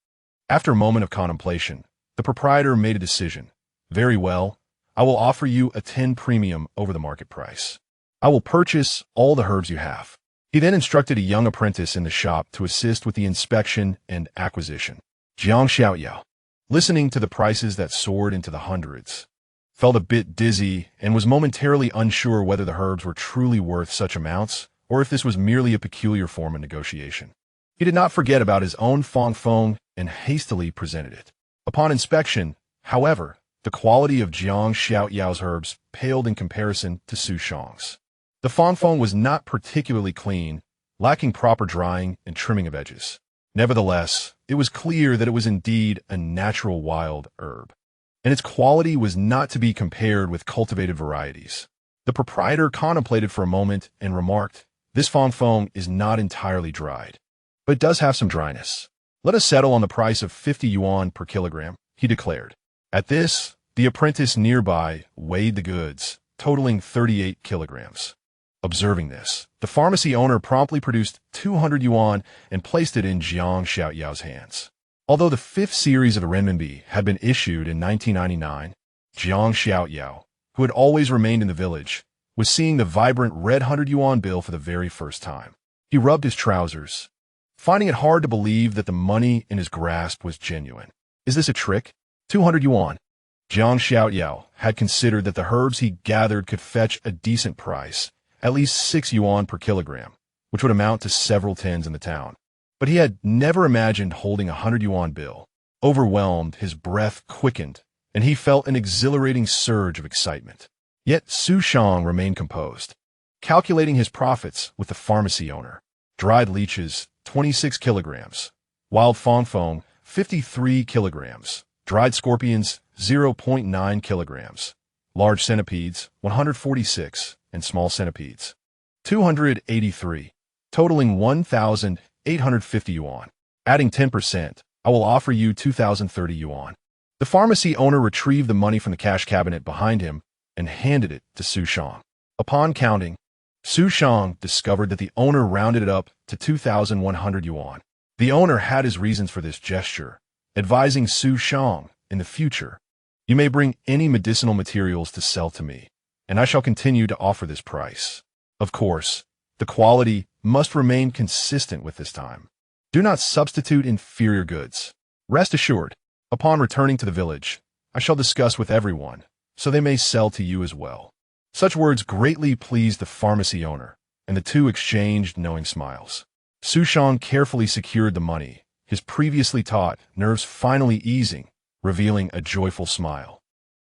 After a moment of contemplation, the proprietor made a decision. "Very well, I will offer you a 10 premium over the market price. I will purchase all the herbs you have." He then instructed a young apprentice in the shop to assist with the inspection and acquisition. Jiang Xiaoyao, listening to the prices that soared into the hundreds, felt a bit dizzy and was momentarily unsure whether the herbs were truly worth such amounts or if this was merely a peculiar form of negotiation. He did not forget about his own fong and hastily presented it. Upon inspection, however, the quality of Jiang Xiaoyao's herbs paled in comparison to Xu Shang's. The fong was not particularly clean, lacking proper drying and trimming of edges. Nevertheless, it was clear that it was indeed a natural wild herb, and its quality was not to be compared with cultivated varieties. The proprietor contemplated for a moment and remarked, "This fong is not entirely dried, but it does have some dryness. Let us settle on the price of 50 yuan per kilogram," he declared. At this, the apprentice nearby weighed the goods, totaling 38 kilograms. Observing this, the pharmacy owner promptly produced 200 yuan and placed it in Jiang Xiaoyao's hands. Although the 5th series of the renminbi had been issued in 1999, Jiang Xiaoyao, who had always remained in the village, was seeing the vibrant red 100 yuan bill for the very first time. He rubbed his trousers, finding it hard to believe that the money in his grasp was genuine. "Is this a trick? 200 yuan. Jiang Xiaoyao had considered that the herbs he gathered could fetch a decent price, at least 6 yuan per kilogram, which would amount to several tens in the town. But he had never imagined holding a 100 yuan bill. Overwhelmed, his breath quickened, and he felt an exhilarating surge of excitement. Yet Xu Shang remained composed, calculating his profits with the pharmacy owner. Dried leeches, 26 kilograms. Wild fong, 53 kilograms. Dried scorpions, 0.9 kilograms. Large centipedes, 146, and small centipedes, 283, totaling 1,850 yuan. Adding 10%, I will offer you 2,030 yuan. The pharmacy owner retrieved the money from the cash cabinet behind him and handed it to Xu Shang. Upon counting, Xu Shang discovered that the owner rounded it up to 2,100 yuan. The owner had his reasons for this gesture, advising Xu Shang, in the future, "You may bring any medicinal materials to sell to me, and I shall continue to offer this price. Of course, the quality must remain consistent with this time. Do not substitute inferior goods. Rest assured, upon returning to the village, I shall discuss with everyone, so they may sell to you as well." Such words greatly pleased the pharmacy owner, and the two exchanged knowing smiles. Xu Shang carefully secured the money, his previously taut nerves finally easing, revealing a joyful smile.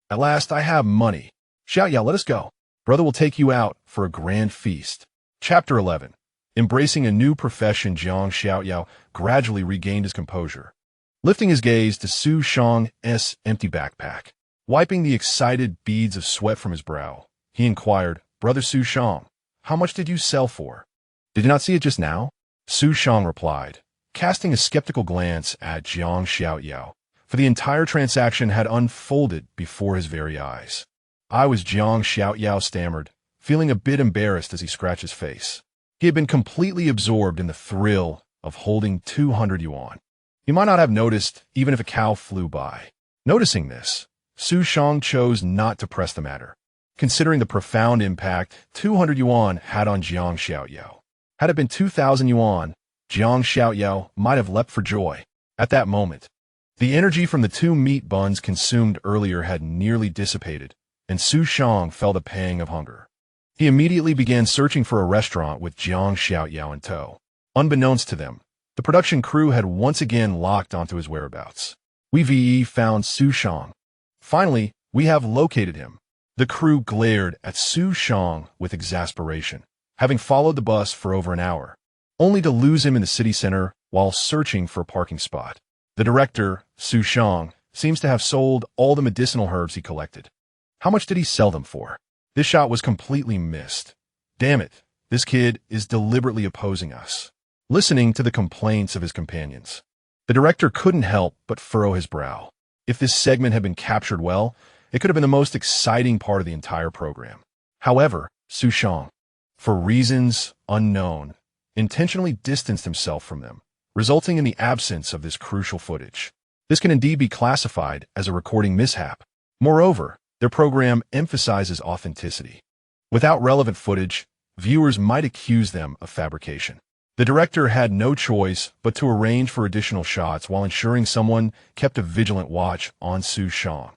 "At last I have money. Xiaoyao, let us go. Brother will take you out for a grand feast." Chapter 11. Embracing a new profession, Jiang Xiaoyao gradually regained his composure. Lifting his gaze to Xu Shang's empty backpack, wiping the excited beads of sweat from his brow, he inquired, "Brother Xu Shang, how much did you sell for?" "Did you not see it just now?" Xu Shang replied, casting a skeptical glance at Jiang Xiaoyao, for the entire transaction had unfolded before his very eyes. "I was," Jiang Xiaoyao stammered, feeling a bit embarrassed as he scratched his face. He had been completely absorbed in the thrill of holding 200 yuan. He might not have noticed even if a cow flew by. Noticing this, Xu Shang chose not to press the matter, considering the profound impact 200 yuan had on Jiang Xiaoyao. Had it been 2,000 yuan, Jiang Xiaoyao might have leapt for joy. At that moment, the energy from the 2 meat buns consumed earlier had nearly dissipated, and Xu Shang felt a pang of hunger. He immediately began searching for a restaurant with Jiang Xiaoyao in tow. Unbeknownst to them, the production crew had once again locked onto his whereabouts. We found Xu Shang. Finally, we have located him. The crew glared at Xu Shang with exasperation, having followed the bus for over an hour, only to lose him in the city center while searching for a parking spot. The director, Xu Shang, seems to have sold all the medicinal herbs he collected. How much did he sell them for? This shot was completely missed. Damn it, this kid is deliberately opposing us. Listening to the complaints of his companions, the director couldn't help but furrow his brow. If this segment had been captured well, it could have been the most exciting part of the entire program. However, Xu Shang, for reasons unknown, intentionally distanced himself from them, resulting in the absence of this crucial footage. This can indeed be classified as a recording mishap. Moreover, their program emphasizes authenticity. Without relevant footage, viewers might accuse them of fabrication. The director had no choice but to arrange for additional shots while ensuring someone kept a vigilant watch on Xu Shang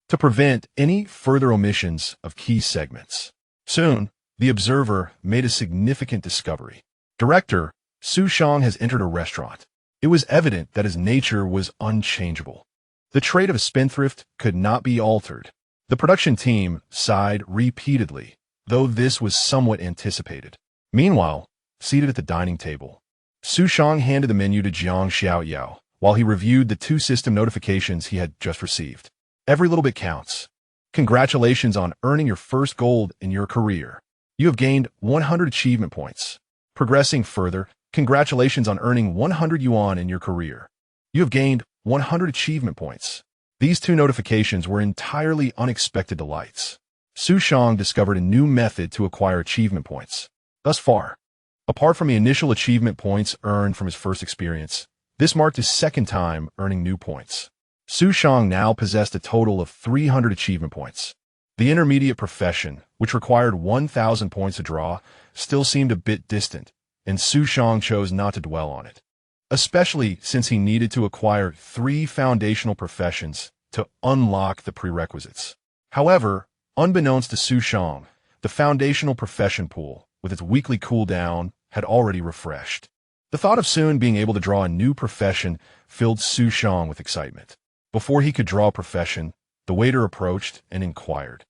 to prevent any further omissions of key segments. Soon, the observer made a significant discovery. Director, Xu Shang has entered a restaurant. It was evident that his nature was unchangeable. The trait of a spendthrift could not be altered. The production team sighed repeatedly, though this was somewhat anticipated. Meanwhile, seated at the dining table, Xu Shang handed the menu to Jiang Xiaoyao while he reviewed the 2 system notifications he had just received. Every little bit counts. Congratulations on earning your first gold in your career. You have gained 100 achievement points. Progressing further, congratulations on earning 100 yuan in your career. You have gained 100 achievement points. These 2 notifications were entirely unexpected delights. Xu Shang discovered a new method to acquire achievement points. Thus far, apart from the initial achievement points earned from his first experience, this marked his second time earning new points. Xu Shang now possessed a total of 300 achievement points. The intermediate profession, which required 1,000 points to draw, still seemed a bit distant, and Xu Shang chose not to dwell on it, especially since he needed to acquire 3 foundational professions to unlock the prerequisites. However, unbeknownst to Xu Shang, the foundational profession pool, with its weekly cooldown, had already refreshed. The thought of soon being able to draw a new profession filled Xu Shang with excitement. Before he could draw a profession, the waiter approached and inquired,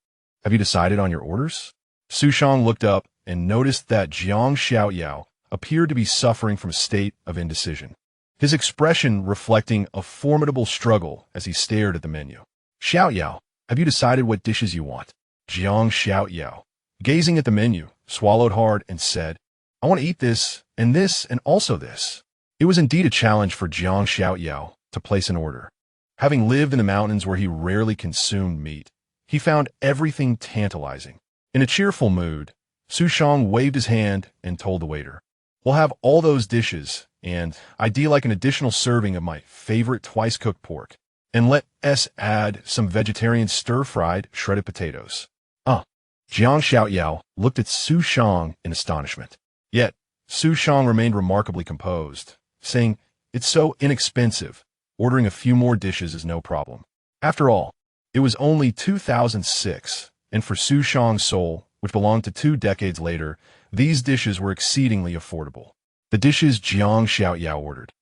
"Have you decided on your orders?" Xu Shang looked up and noticed that Jiang Xiaoyao appeared to be suffering from a state of indecision, his expression reflecting a formidable struggle as he stared at the menu. "Xiaoyao, have you decided what dishes you want?" Jiang Xiaoyao, gazing at the menu, swallowed hard and said, "I want to eat this and also this." It was indeed a challenge for Jiang Xiaoyao to place an order. Having lived in the mountains where he rarely consumed meat, he found everything tantalizing. In a cheerful mood, Xu Shang waved his hand and told the waiter, "We'll have all those dishes, and I'd like an additional serving of my favorite twice-cooked pork, and let us add some vegetarian stir-fried shredded potatoes." Jiang Xiaoyao looked at Xu Shang in astonishment. Yet, Xu Shang remained remarkably composed, saying, "It's so inexpensive. Ordering a few more dishes is no problem." After all, it was only 2006, and for Xu Shang's soul, which belonged to 2 decades later, these dishes were exceedingly affordable. The dishes Jiang Xiaoyao ordered,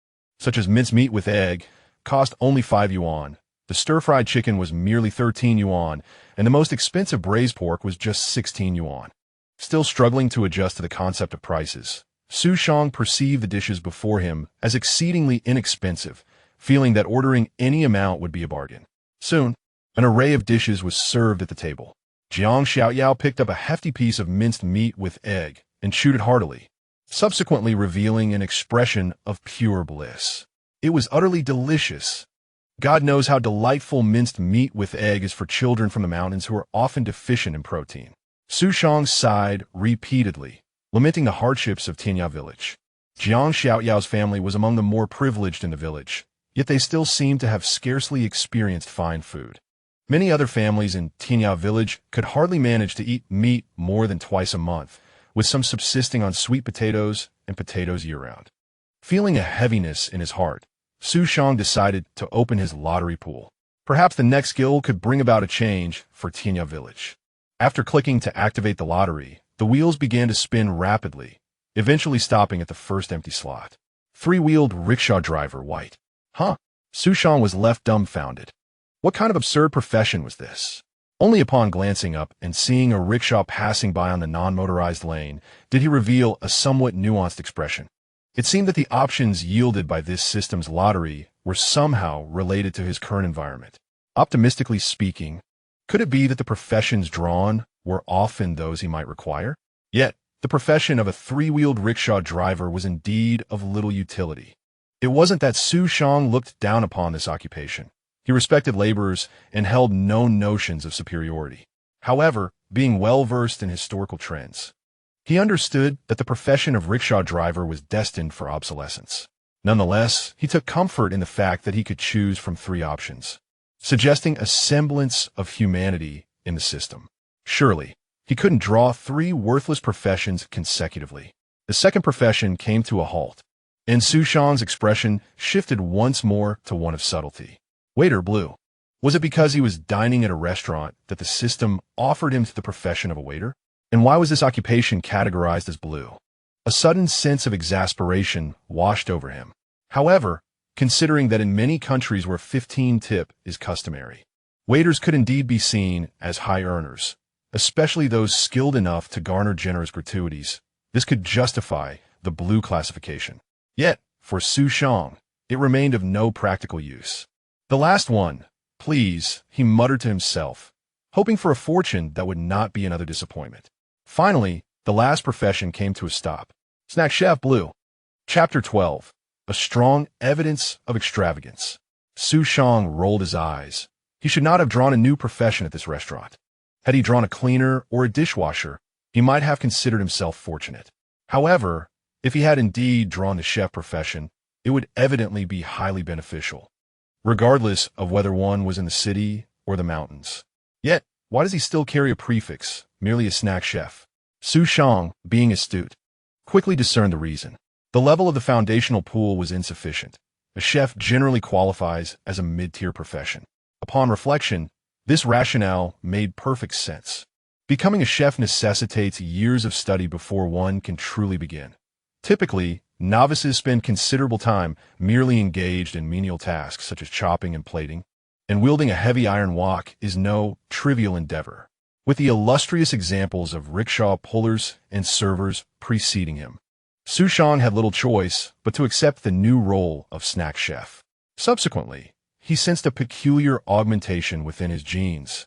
such as mincemeat with egg, cost only 5 yuan. The stir-fried chicken was merely 13 yuan, and the most expensive braised pork was just 16 yuan. Still struggling to adjust to the concept of prices, Xu Shang perceived the dishes before him as exceedingly inexpensive, feeling that ordering any amount would be a bargain. Soon, an array of dishes was served at the table. Jiang Xiaoyao picked up a hefty piece of minced meat with egg and chewed it heartily, subsequently revealing an expression of pure bliss. It was utterly delicious. God knows how delightful minced meat with egg is for children from the mountains who are often deficient in protein. Xu Shang sighed repeatedly, lamenting the hardships of Tianya Village. Jiang Xiaoyao's family was among the more privileged in the village, yet they still seemed to have scarcely experienced fine food. Many other families in Tianya Village could hardly manage to eat meat more than twice a month, with some subsisting on sweet potatoes and potatoes year-round. Feeling a heaviness in his heart, Xu Shang decided to open his lottery pool. Perhaps the next skill could bring about a change for Tianya Village. After clicking to activate the lottery, the wheels began to spin rapidly, eventually stopping at the first empty slot. Three-wheeled rickshaw driver, white. Huh? Xu Shang was left dumbfounded. What kind of absurd profession was this? Only upon glancing up and seeing a rickshaw passing by on the non-motorized lane did he reveal a somewhat nuanced expression. It seemed that the options yielded by this system's lottery were somehow related to his current environment. Optimistically speaking, could it be that the professions drawn were often those he might require? Yet, the profession of a three-wheeled rickshaw driver was indeed of little utility. It wasn't that Xu Shang looked down upon this occupation. He respected laborers and held no notions of superiority. However, being well-versed in historical trends, he understood that the profession of rickshaw driver was destined for obsolescence. Nonetheless, he took comfort in the fact that he could choose from three options, suggesting a semblance of humanity in the system. Surely, he couldn't draw three worthless professions consecutively. The second profession came to a halt, and Xu Shang's expression shifted once more to one of subtlety. Waiter blue. Was it because he was dining at a restaurant that the system offered him to the profession of a waiter? And why was this occupation categorized as blue? A sudden sense of exasperation washed over him. However, considering that in many countries where 15 tip is customary, waiters could indeed be seen as high earners, especially those skilled enough to garner generous gratuities. This could justify the blue classification. Yet, for Xu Shang, it remained of no practical use. The last one, please, he muttered to himself, hoping for a fortune that would not be another disappointment. Finally, the last profession came to a stop. Snack Chef Blue. Chapter 12. A strong evidence of extravagance. Xu Shang rolled his eyes. He should not have drawn a new profession at this restaurant. Had he drawn a cleaner or a dishwasher, he might have considered himself fortunate. However, if he had indeed drawn the chef profession, it would evidently be highly beneficial, regardless of whether one was in the city or the mountains. Yet, why does he still carry a prefix, merely a snack chef? Xu Shang, being astute, quickly discerned the reason. The level of the foundational pool was insufficient. A chef generally qualifies as a mid-tier profession. Upon reflection, this rationale made perfect sense. Becoming a chef necessitates years of study before one can truly begin. Typically, novices spend considerable time merely engaged in menial tasks such as chopping and plating, and wielding a heavy iron wok is no trivial endeavor, with the illustrious examples of rickshaw pullers and servers preceding him. Xu Shang had little choice but to accept the new role of snack chef. Subsequently, he sensed a peculiar augmentation within his genes,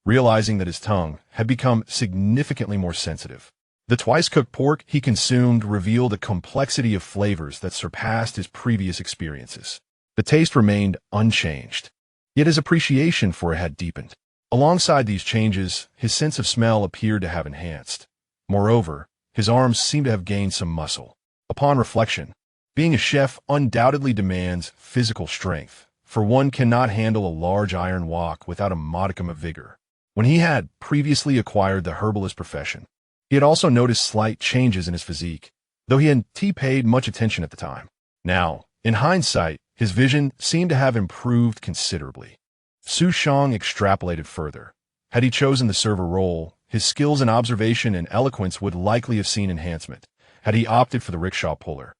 realizing that his tongue had become significantly more sensitive. The twice-cooked pork he consumed revealed a complexity of flavors that surpassed his previous experiences. The taste remained unchanged, yet his appreciation for it had deepened. Alongside these changes, his sense of smell appeared to have enhanced. Moreover, his arms seemed to have gained some muscle. Upon reflection, being a chef undoubtedly demands physical strength, for one cannot handle a large iron wok without a modicum of vigor. When he had previously acquired the herbalist profession, he had also noticed slight changes in his physique, though he hadn't paid much attention at the time. Now, in hindsight, his vision seemed to have improved considerably. Xu Shang extrapolated further. Had he chosen the server role, his skills in observation and eloquence would likely have seen enhancement. Had he opted for the rickshaw puller,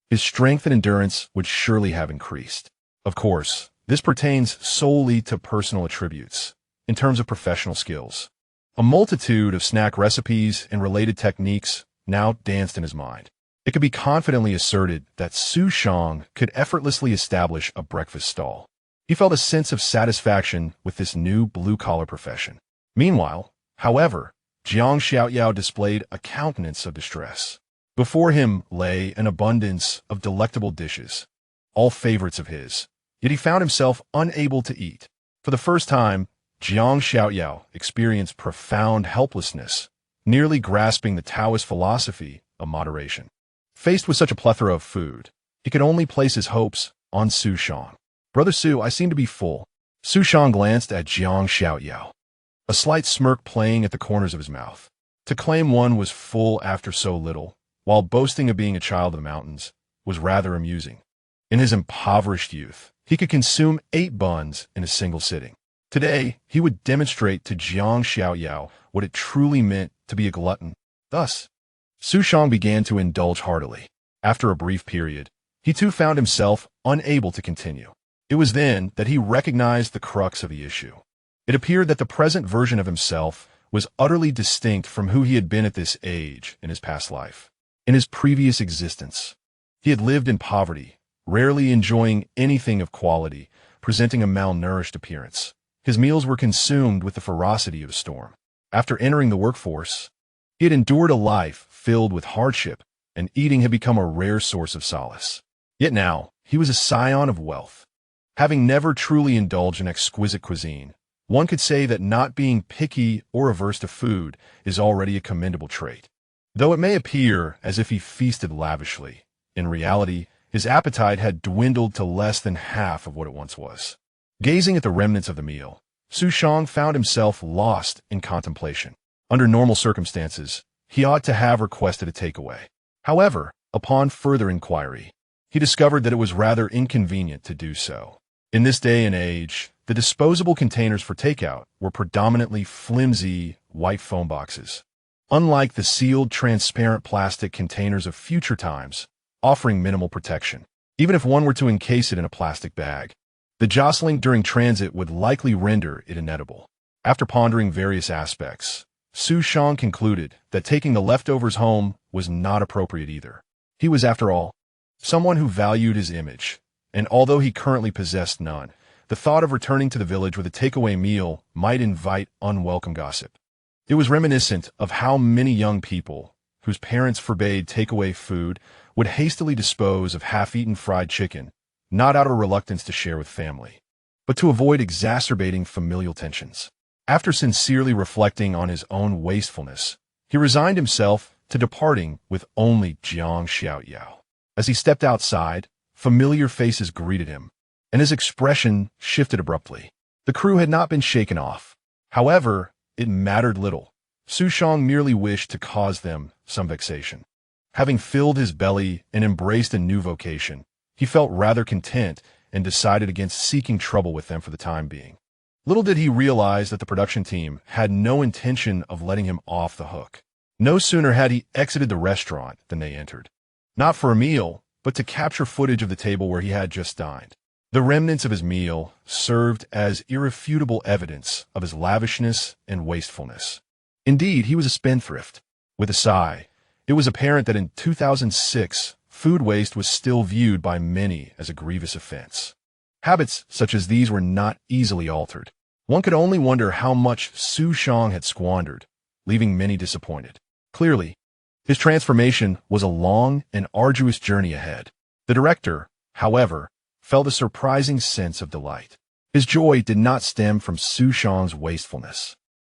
his strength and endurance would surely have increased. Of course, this pertains solely to personal attributes. In terms of professional skills, a multitude of snack recipes and related techniques now danced in his mind. It could be confidently asserted that Xu Shang could effortlessly establish a breakfast stall. He felt a sense of satisfaction with this new blue-collar profession. Meanwhile, however, Jiang Xiaoyao displayed a countenance of distress. Before him lay an abundance of delectable dishes, all favorites of his, yet he found himself unable to eat. For the first time, Jiang Xiaoyao experienced profound helplessness, nearly grasping the Taoist philosophy of moderation. Faced with such a plethora of food, he could only place his hopes on Xu Shang. "Brother Xu, I seem to be full." Xu Shang glanced at Jiang Xiaoyao, a slight smirk playing at the corners of his mouth. To claim one was full after so little, while boasting of being a child of the mountains, was rather amusing. In his impoverished youth, he could consume 8 buns in a single sitting. Today, he would demonstrate to Jiang Xiaoyao what it truly meant to be a glutton. Thus, Xu Shang began to indulge heartily. After a brief period, he too found himself unable to continue. It was then that he recognized the crux of the issue. It appeared that the present version of himself was utterly distinct from who he had been at this age in his past life. In his previous existence, he had lived in poverty, rarely enjoying anything of quality, presenting a malnourished appearance. His meals were consumed with the ferocity of a storm. After entering the workforce, he had endured a life filled with hardship, and eating had become a rare source of solace. Yet now, he was a scion of wealth. Having never truly indulged in exquisite cuisine, one could say that not being picky or averse to food is already a commendable trait. Though it may appear as if he feasted lavishly, in reality, his appetite had dwindled to less than half of what it once was. Gazing at the remnants of the meal, Xu Shang found himself lost in contemplation. Under normal circumstances, he ought to have requested a takeaway. However, upon further inquiry, he discovered that it was rather inconvenient to do so. In this day and age, the disposable containers for takeout were predominantly flimsy, white foam boxes. Unlike the sealed, transparent plastic containers of future times, offering minimal protection. Even if one were to encase it in a plastic bag, the jostling during transit would likely render it inedible. After pondering various aspects, Xu Shang concluded that taking the leftovers home was not appropriate either. He was, after all, someone who valued his image, and although he currently possessed none, the thought of returning to the village with a takeaway meal might invite unwelcome gossip. It was reminiscent of how many young people, whose parents forbade takeaway food, would hastily dispose of half-eaten fried chicken, not out of reluctance to share with family, but to avoid exacerbating familial tensions. After sincerely reflecting on his own wastefulness, he resigned himself to departing with only Jiang Xiaoyao. As he stepped outside, familiar faces greeted him, and his expression shifted abruptly. The crew had not been shaken off. However, it mattered little. Xu Shang merely wished to cause them some vexation. Having filled his belly and embraced a new vocation, he felt rather content and decided against seeking trouble with them for the time being. Little did he realize that the production team had no intention of letting him off the hook. No sooner had he exited the restaurant than they entered. Not for a meal, but to capture footage of the table where he had just dined. The remnants of his meal served as irrefutable evidence of his lavishness and wastefulness. Indeed, he was a spendthrift. With a sigh, it was apparent that in 2006, food waste was still viewed by many as a grievous offense. Habits such as these were not easily altered. One could only wonder how much Xu Shang had squandered, leaving many disappointed. Clearly, his transformation was a long and arduous journey ahead. The director, however, felt a surprising sense of delight. His joy did not stem from Xu Shang's wastefulness,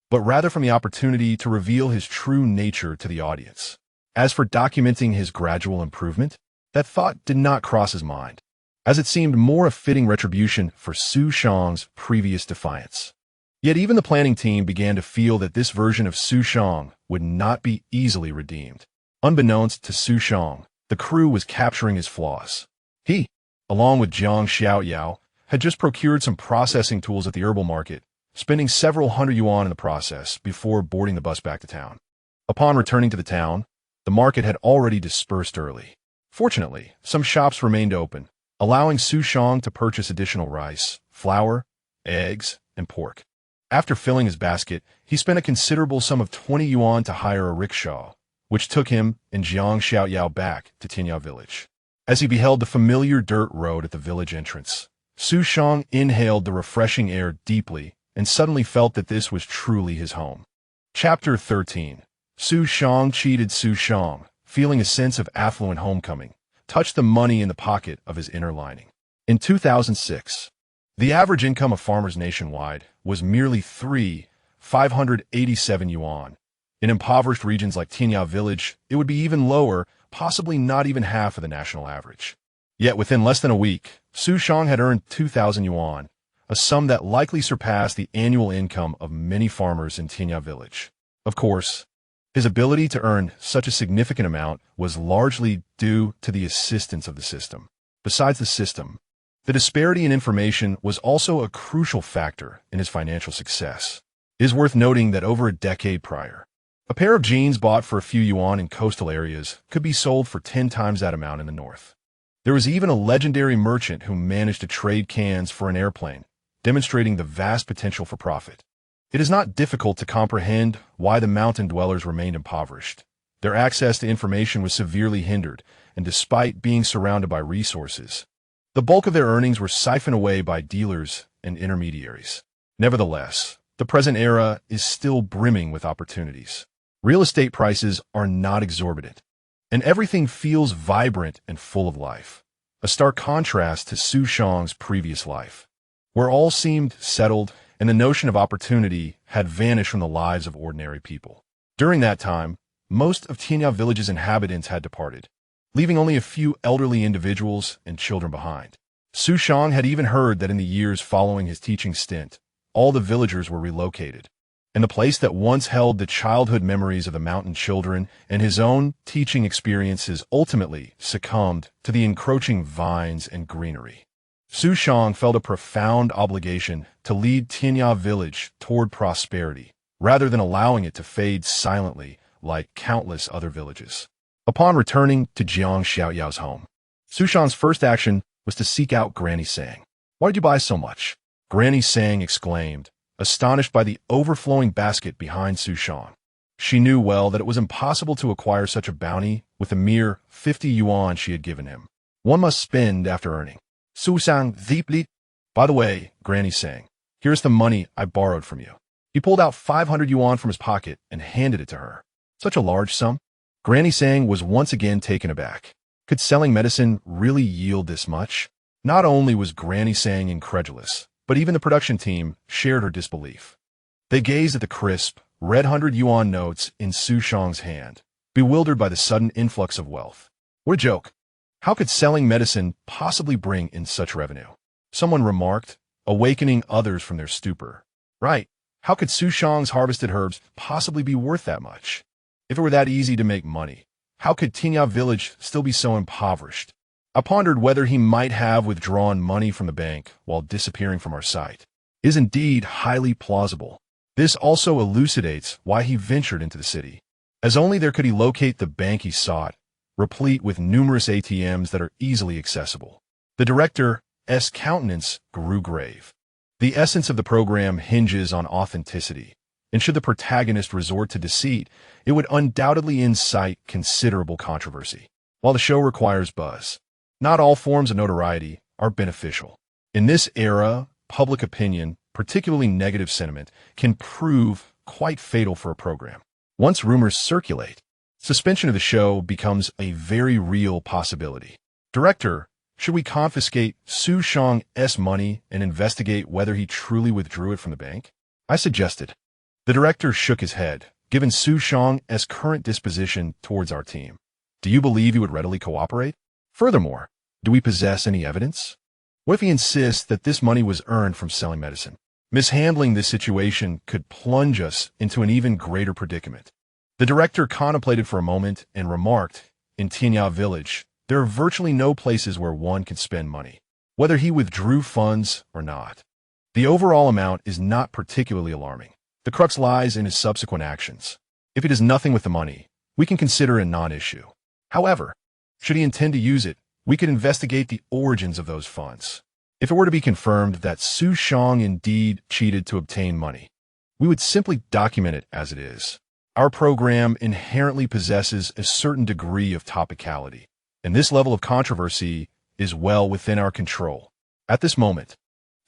but rather from the opportunity to reveal his true nature to the audience. As for documenting his gradual improvement, that thought did not cross his mind, as it seemed more a fitting retribution for Xu Shang's previous defiance. Yet even the planning team began to feel that this version of Xu Shang would not be easily redeemed. Unbeknownst to Xu Shang, the crew was capturing his flaws. He, along with Jiang Xiaoyao, had just procured some processing tools at the herbal market, spending several hundred yuan in the process before boarding the bus back to town. Upon returning to the town, the market had already dispersed early. Fortunately, some shops remained open, allowing Xu Shang to purchase additional rice, flour, eggs, and pork. After filling his basket, he spent a considerable sum of 20 yuan to hire a rickshaw, which took him and Jiang Xiaoyao back to Tianya Village. As he beheld the familiar dirt road at the village entrance, Xu Shang inhaled the refreshing air deeply and suddenly felt that this was truly his home. Chapter 13. Xu Shang cheated. Xu Shang, feeling a sense of affluent homecoming, touched the money in the pocket of his inner lining. In 2006, the average income of farmers nationwide was merely 587 yuan. In impoverished regions like Tianya Village, it would be even lower, possibly not even half of the national average. Yet within less than a week, Xu Shang had earned 2,000 yuan, a sum that likely surpassed the annual income of many farmers in Tianya Village. Of course, his ability to earn such a significant amount was largely due to the assistance of the system. Besides the system, the disparity in information was also a crucial factor in his financial success. It is worth noting that over a decade prior, a pair of jeans bought for a few yuan in coastal areas could be sold for 10 times that amount in the north. There was even a legendary merchant who managed to trade cans for an airplane, demonstrating the vast potential for profit. It is not difficult to comprehend why the mountain dwellers remained impoverished. Their access to information was severely hindered, and despite being surrounded by resources, the bulk of their earnings were siphoned away by dealers and intermediaries. Nevertheless, the present era is still brimming with opportunities. Real estate prices are not exorbitant, and everything feels vibrant and full of life. A stark contrast to Xu Shang's previous life, where all seemed settled and the notion of opportunity had vanished from the lives of ordinary people. During that time, most of Tianya Village's inhabitants had departed, leaving only a few elderly individuals and children behind. Xu Shang had even heard that in the years following his teaching stint, all the villagers were relocated, and the place that once held the childhood memories of the mountain children and his own teaching experiences ultimately succumbed to the encroaching vines and greenery. Xu Shang felt a profound obligation to lead Tianya Village toward prosperity, rather than allowing it to fade silently like countless other villages. Upon returning to Jiang Xiaoyao's home, Xu Shang's first action was to seek out Granny Sang. "Why did you buy so much?" Granny Sang exclaimed, astonished by the overflowing basket behind Xu Shang. She knew well that it was impossible to acquire such a bounty with a mere 50 yuan she had given him. One must spend after earning. Xu Shang deeply. "By the way," Granny Sang, "here's the money I borrowed from you." He pulled out 500 yuan from his pocket and handed it to her. Such a large sum? Granny Sang was once again taken aback. Could selling medicine really yield this much? Not only was Granny Sang incredulous, but even the production team shared her disbelief. They gazed at the crisp, red 100 yuan notes in Xu Shang's hand, bewildered by the sudden influx of wealth. What a joke! How could selling medicine possibly bring in such revenue? Someone remarked, awakening others from their stupor. Right, how could Xu Shang's harvested herbs possibly be worth that much? If it were that easy to make money, how could Tianya Village still be so impoverished? I pondered whether he might have withdrawn money from the bank while disappearing from our sight. It is indeed highly plausible. This also elucidates why he ventured into the city, as only there could he locate the bank he sought, replete with numerous ATMs that are easily accessible. The director's countenance grew grave. The essence of the program hinges on authenticity, and should the protagonist resort to deceit, it would undoubtedly incite considerable controversy. While the show requires buzz, not all forms of notoriety are beneficial. In this era, public opinion, particularly negative sentiment, can prove quite fatal for a program. Once rumors circulate, suspension of the show becomes a very real possibility. Director, should we confiscate Xu Shang's money and investigate whether he truly withdrew it from the bank? I suggested. The director shook his head, given Xu Shang's current disposition towards our team. Do you believe he would readily cooperate? Furthermore, do we possess any evidence? What if he insists that this money was earned from selling medicine? Mishandling this situation could plunge us into an even greater predicament. The director contemplated for a moment and remarked, in Tianya Village, there are virtually no places where one can spend money, whether he withdrew funds or not. The overall amount is not particularly alarming. The crux lies in his subsequent actions. If he does nothing with the money, we can consider it a non-issue. However, should he intend to use it, we could investigate the origins of those funds. If it were to be confirmed that Xu Shang indeed cheated to obtain money, we would simply document it as it is. Our program inherently possesses a certain degree of topicality, and this level of controversy is well within our control. At this moment,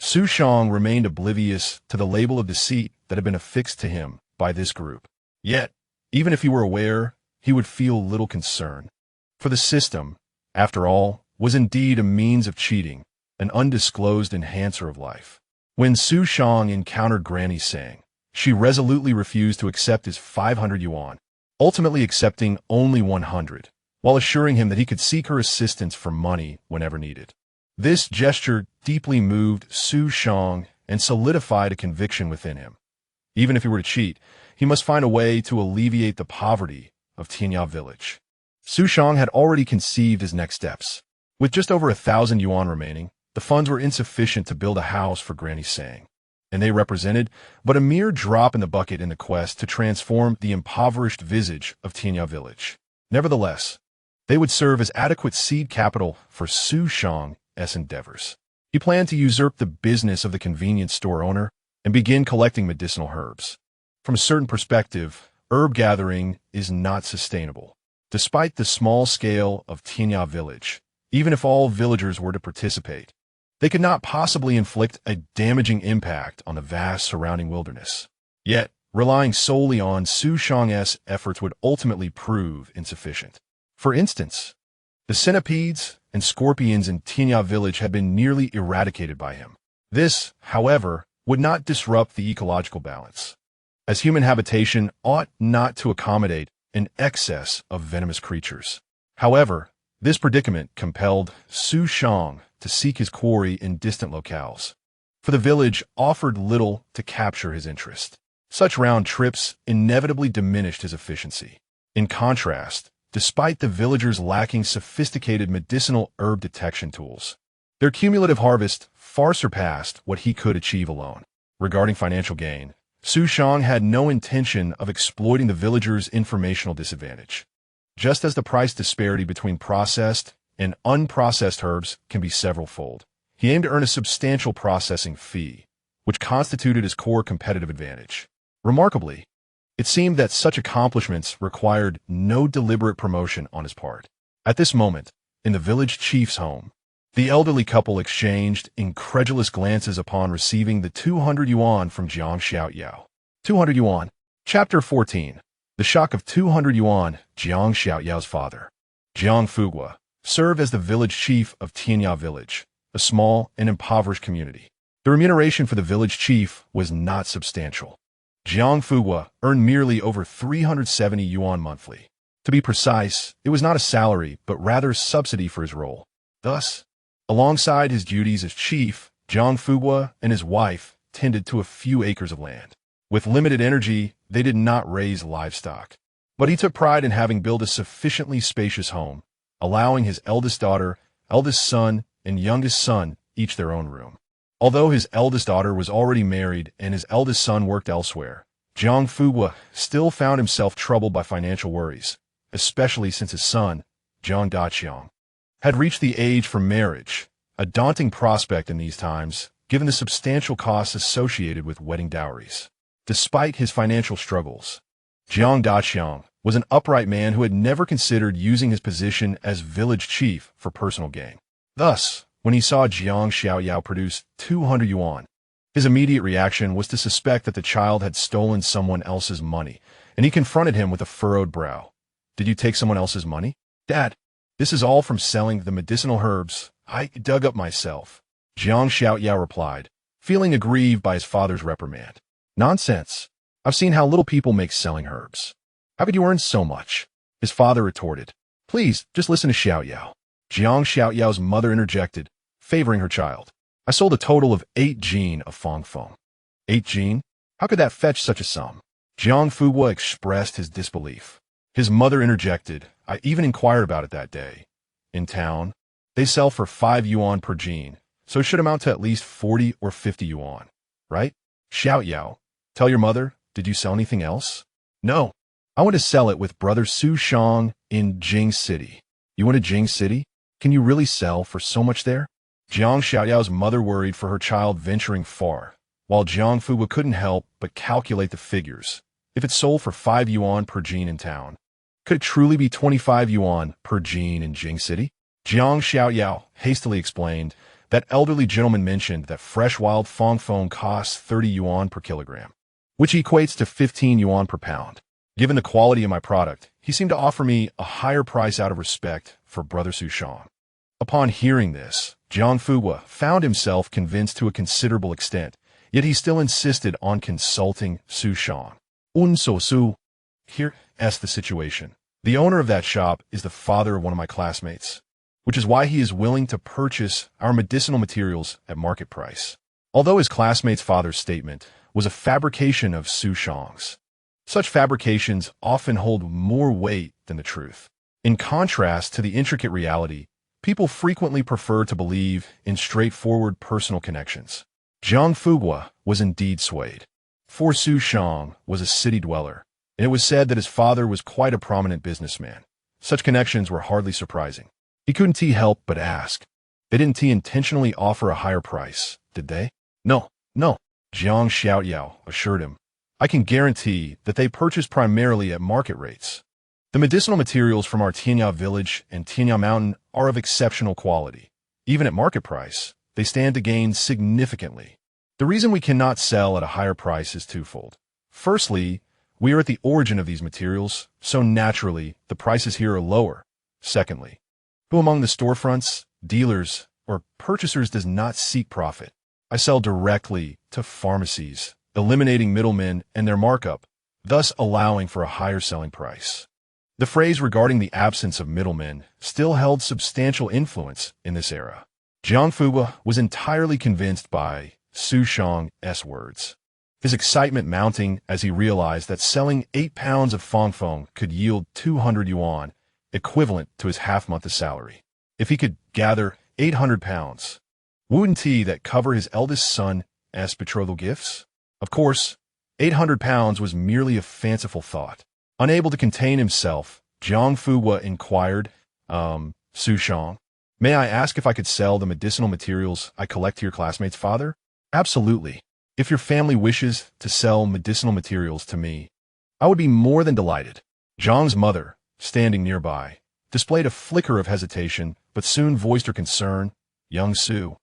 Xu Shang remained oblivious to the label of deceit that had been affixed to him by this group. Yet, even if he were aware, he would feel little concern. For the system, after all, was indeed a means of cheating, an undisclosed enhancer of life. When Xu Shang encountered Granny Sang, she resolutely refused to accept his 500 yuan, ultimately accepting only 100, while assuring him that he could seek her assistance for money whenever needed. This gesture deeply moved Xu Shang and solidified a conviction within him. Even if he were to cheat, he must find a way to alleviate the poverty of Tianya Village. Xu Shang had already conceived his next steps. With just over 1,000 yuan remaining, the funds were insufficient to build a house for Granny Sang, and they represented but a mere drop in the bucket in the quest to transform the impoverished visage of Tianya Village. Nevertheless, they would serve as adequate seed capital for Xu Shang's endeavors. He planned to usurp the business of the convenience store owner and begin collecting medicinal herbs. From a certain perspective, herb gathering is not sustainable. Despite the small scale of Tianya Village, even if all villagers were to participate, they could not possibly inflict a damaging impact on the vast surrounding wilderness. Yet, relying solely on Xu Shang's efforts would ultimately prove insufficient. For instance, the centipedes and scorpions in Tianya Village had been nearly eradicated by him. This, however, would not disrupt the ecological balance, as human habitation ought not to accommodate an excess of venomous creatures. However, this predicament compelled Xu Shang to seek his quarry in distant locales, for the village offered little to capture his interest. Such round trips inevitably diminished his efficiency. In contrast, despite the villagers lacking sophisticated medicinal herb detection tools, their cumulative harvest far surpassed what he could achieve alone. Regarding financial gain, Xu Shang had no intention of exploiting the villagers' informational disadvantage. Just as the price disparity between processed and unprocessed herbs can be several-fold, he aimed to earn a substantial processing fee, which constituted his core competitive advantage. Remarkably, it seemed that such accomplishments required no deliberate promotion on his part. At this moment, in the village chief's home, the elderly couple exchanged incredulous glances upon receiving the 200 yuan from Jiang Xiaoyao. 200 yuan. Chapter 14. The shock of 200 yuan. Jiang Xiaoyao's father, Jiang Fugua, served as the village chief of Tianya Village, a small and impoverished community. The remuneration for the village chief was not substantial. Jiang Fugua earned merely over 370 yuan monthly. To be precise, it was not a salary, but rather a subsidy for his role. Thus, alongside his duties as chief, Jiang Fugua and his wife tended to a few acres of land. With limited energy, they did not raise livestock, but he took pride in having built a sufficiently spacious home, allowing his eldest daughter, eldest son, and youngest son each their own room. Although his eldest daughter was already married and his eldest son worked elsewhere, Jiang Fugua still found himself troubled by financial worries, especially since his son, Jiang Daqiang, had reached the age for marriage, a daunting prospect in these times, given the substantial costs associated with wedding dowries. Despite his financial struggles, Jiang Daqiang was an upright man who had never considered using his position as village chief for personal gain. Thus, when he saw Jiang Xiaoyao produce 200 yuan, his immediate reaction was to suspect that the child had stolen someone else's money, and he confronted him with a furrowed brow. "Did you take someone else's money?" "Dad, this is all from selling the medicinal herbs I dug up myself," Jiang Xiaoyao replied, feeling aggrieved by his father's reprimand. "Nonsense. I've seen how little people make selling herbs. How could you earn so much?" his father retorted. "Please, just listen to Xiaoyao." Jiang Xiaoyao's mother interjected, favoring her child. "I sold a total of 8 jin of fong feng." 8 jin? How could that fetch such a sum? Jiang Fugua expressed his disbelief. His mother interjected, "I even inquired about it that day. In town, they sell for 5 yuan per jin, so it should amount to at least 40 or 50 yuan, right?" "Xiaoyao, tell your mother, did you sell anything else?" "No, I want to sell it with brother Xu Shang in Jing City." "You went to Jing City? Can you really sell for so much there?" Jiang Xiaoyao's mother worried for her child venturing far, while Jiang Fugua couldn't help but calculate the figures. If it sold for 5 yuan per jin in town, could it truly be 25 yuan per jin in Jing City? Jiang Xiaoyao hastily explained that elderly gentleman mentioned that fresh wild fong feng costs 30 yuan per kilogram, which equates to 15 yuan per pound. Given the quality of my product, he seemed to offer me a higher price out of respect for brother Xu Shang. Upon hearing this, Jiang Fugua found himself convinced to a considerable extent, yet he still insisted on consulting Xu Shang. "Un so su." Here, asked the situation. The owner of that shop is the father of one of my classmates, which is why he is willing to purchase our medicinal materials at market price. Although his classmate's father's statement was a fabrication of Xu Shang's, such fabrications often hold more weight than the truth. In contrast to the intricate reality, people frequently prefer to believe in straightforward personal connections. Zhang Fugua was indeed swayed. For Xu Shang was a city dweller, and it was said that his father was quite a prominent businessman. Such connections were hardly surprising. He couldn't help but ask. They didn't intentionally offer a higher price, did they? No, no, Jiang Xiaoyao assured him. I can guarantee that they purchased primarily at market rates. The medicinal materials from our Tianya Village and Tianya Mountain are of exceptional quality. Even at market price, they stand to gain significantly. The reason we cannot sell at a higher price is twofold. Firstly, we are at the origin of these materials, so naturally, the prices here are lower. Secondly, who among the storefronts, dealers, or purchasers does not seek profit? I sell directly to pharmacies, eliminating middlemen and their markup, thus allowing for a higher selling price. The phrase regarding the absence of middlemen still held substantial influence in this era. Jiang Fugua was entirely convinced by Xu Shang's words, his excitement mounting as he realized that selling 8 pounds of fangfeng could yield 200 yuan, equivalent to his half-month salary. If he could gather 800 pounds, wouldn't he that cover his eldest son's betrothal gifts? Of course, 800 pounds was merely a fanciful thought. Unable to contain himself, Jiang Fugua inquired, Xu Shang, may I ask if I could sell the medicinal materials I collect to your classmate's father? Absolutely. If your family wishes to sell medicinal materials to me, I would be more than delighted. Zhang's mother, standing nearby, displayed a flicker of hesitation, but soon voiced her concern. Young Xu,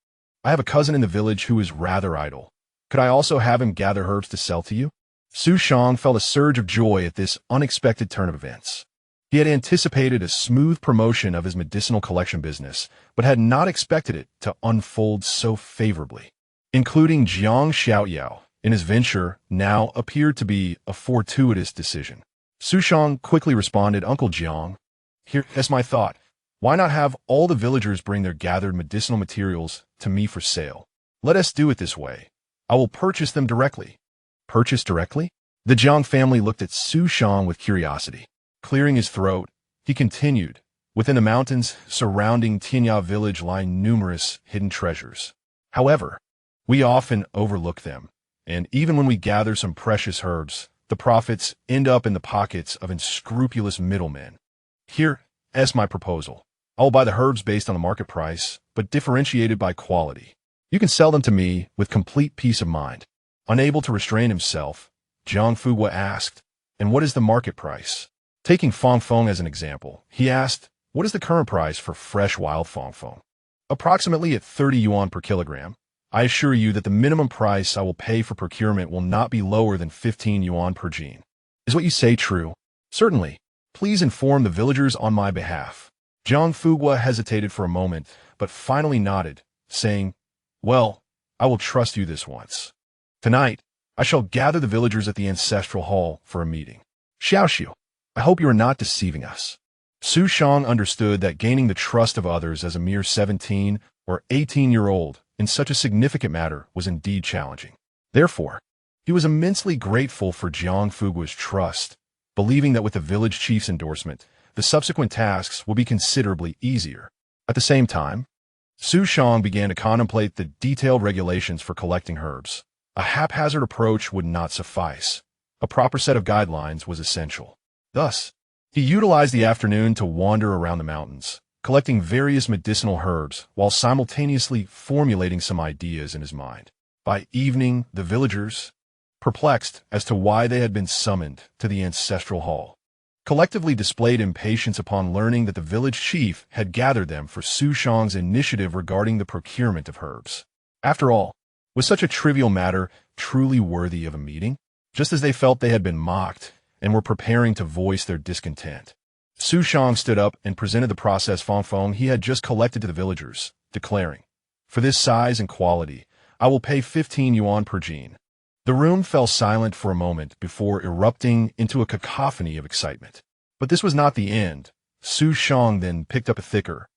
I have a cousin in the village who is rather idle. Could I also have him gather herbs to sell to you? Xu Shang felt a surge of joy at this unexpected turn of events. He had anticipated a smooth promotion of his medicinal collection business, but had not expected it to unfold so favorably. Including Jiang Xiaoyao in his venture now appeared to be a fortuitous decision. Xu Shang quickly responded, Uncle Jiang, here's my thought. Why not have all the villagers bring their gathered medicinal materials to me for sale? Let us do it this way. I will purchase them directly. Purchase directly? The Jiang family looked at Xu Shang with curiosity. Clearing his throat, he continued, within the mountains surrounding Tianya Village lie numerous hidden treasures. However, we often overlook them, and even when we gather some precious herbs, the profits end up in the pockets of unscrupulous middlemen. Here's my proposal. I will buy the herbs based on the market price, but differentiated by quality. You can sell them to me with complete peace of mind. Unable to restrain himself, Jiang Fugua asked, and what is the market price? Taking fangfeng as an example, he asked, what is the current price for fresh wild fangfeng? Approximately at 30 yuan per kilogram. I assure you that the minimum price I will pay for procurement will not be lower than 15 yuan per gene. Is what you say true? Certainly. Please inform the villagers on my behalf. Jiang Fugua hesitated for a moment, but finally nodded, saying, well, I will trust you this once. Tonight, I shall gather the villagers at the ancestral hall for a meeting. Xiaoxiu, I hope you are not deceiving us. Xu Shang understood that gaining the trust of others as a mere 17 or 18-year-old in such a significant matter was indeed challenging. Therefore, he was immensely grateful for Jiang Fugua's trust, believing that with the village chief's endorsement, the subsequent tasks will be considerably easier. At the same time, Xu Shang began to contemplate the detailed regulations for collecting herbs. A haphazard approach would not suffice. A proper set of guidelines was essential. Thus, he utilized the afternoon to wander around the mountains, collecting various medicinal herbs while simultaneously formulating some ideas in his mind. By evening, the villagers, perplexed as to why they had been summoned to the ancestral hall, collectively displayed impatience upon learning that the village chief had gathered them for Xu Shang's initiative regarding the procurement of herbs. After all, was such a trivial matter truly worthy of a meeting? Just as they felt they had been mocked and were preparing to voice their discontent, Xu Shang stood up and presented the processed fangfeng he had just collected to the villagers, declaring, for this size and quality, I will pay 15 yuan per gene. The room fell silent for a moment before erupting into a cacophony of excitement. But this was not the end. Xu Shang then picked up a thicker,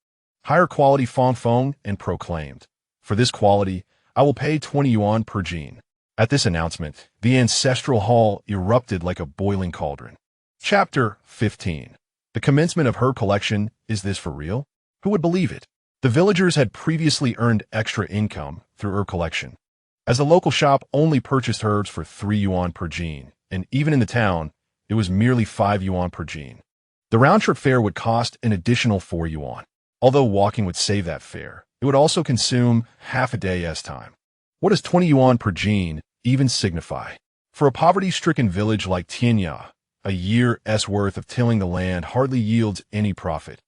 higher quality fong and proclaimed, "For this quality, I will pay 20 yuan per gene." At this announcement, the ancestral hall erupted like a boiling cauldron. Chapter 15. The commencement of herb collection. Is this for real? Who would believe it? The villagers had previously earned extra income through herb collection, as the local shop only purchased herbs for 3 yuan per gene, and even in the town, it was merely 5 yuan per gene. The round-trip fare would cost an additional 4 yuan. Although walking would save that fare, it would also consume half a day's time. What does 20 yuan per gene even signify? For a poverty-stricken village like Tianya, a year's worth of tilling the land hardly yields any profit.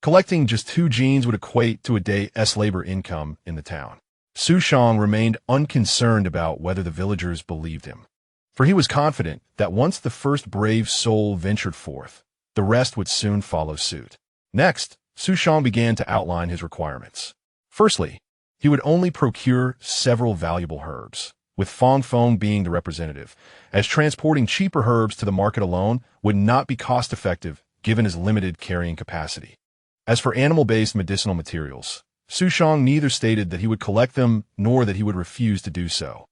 Collecting just 2 genes would equate to a day's labor income in the town. Xu Shang remained unconcerned about whether the villagers believed him, for he was confident that once the first brave soul ventured forth, the rest would soon follow suit. Next, Xu Shang began to outline his requirements. Firstly, he would only procure several valuable herbs, with fong being the representative, as transporting cheaper herbs to the market alone would not be cost-effective given his limited carrying capacity. As for animal-based medicinal materials, Xu Shang neither stated that he would collect them nor that he would refuse to do so.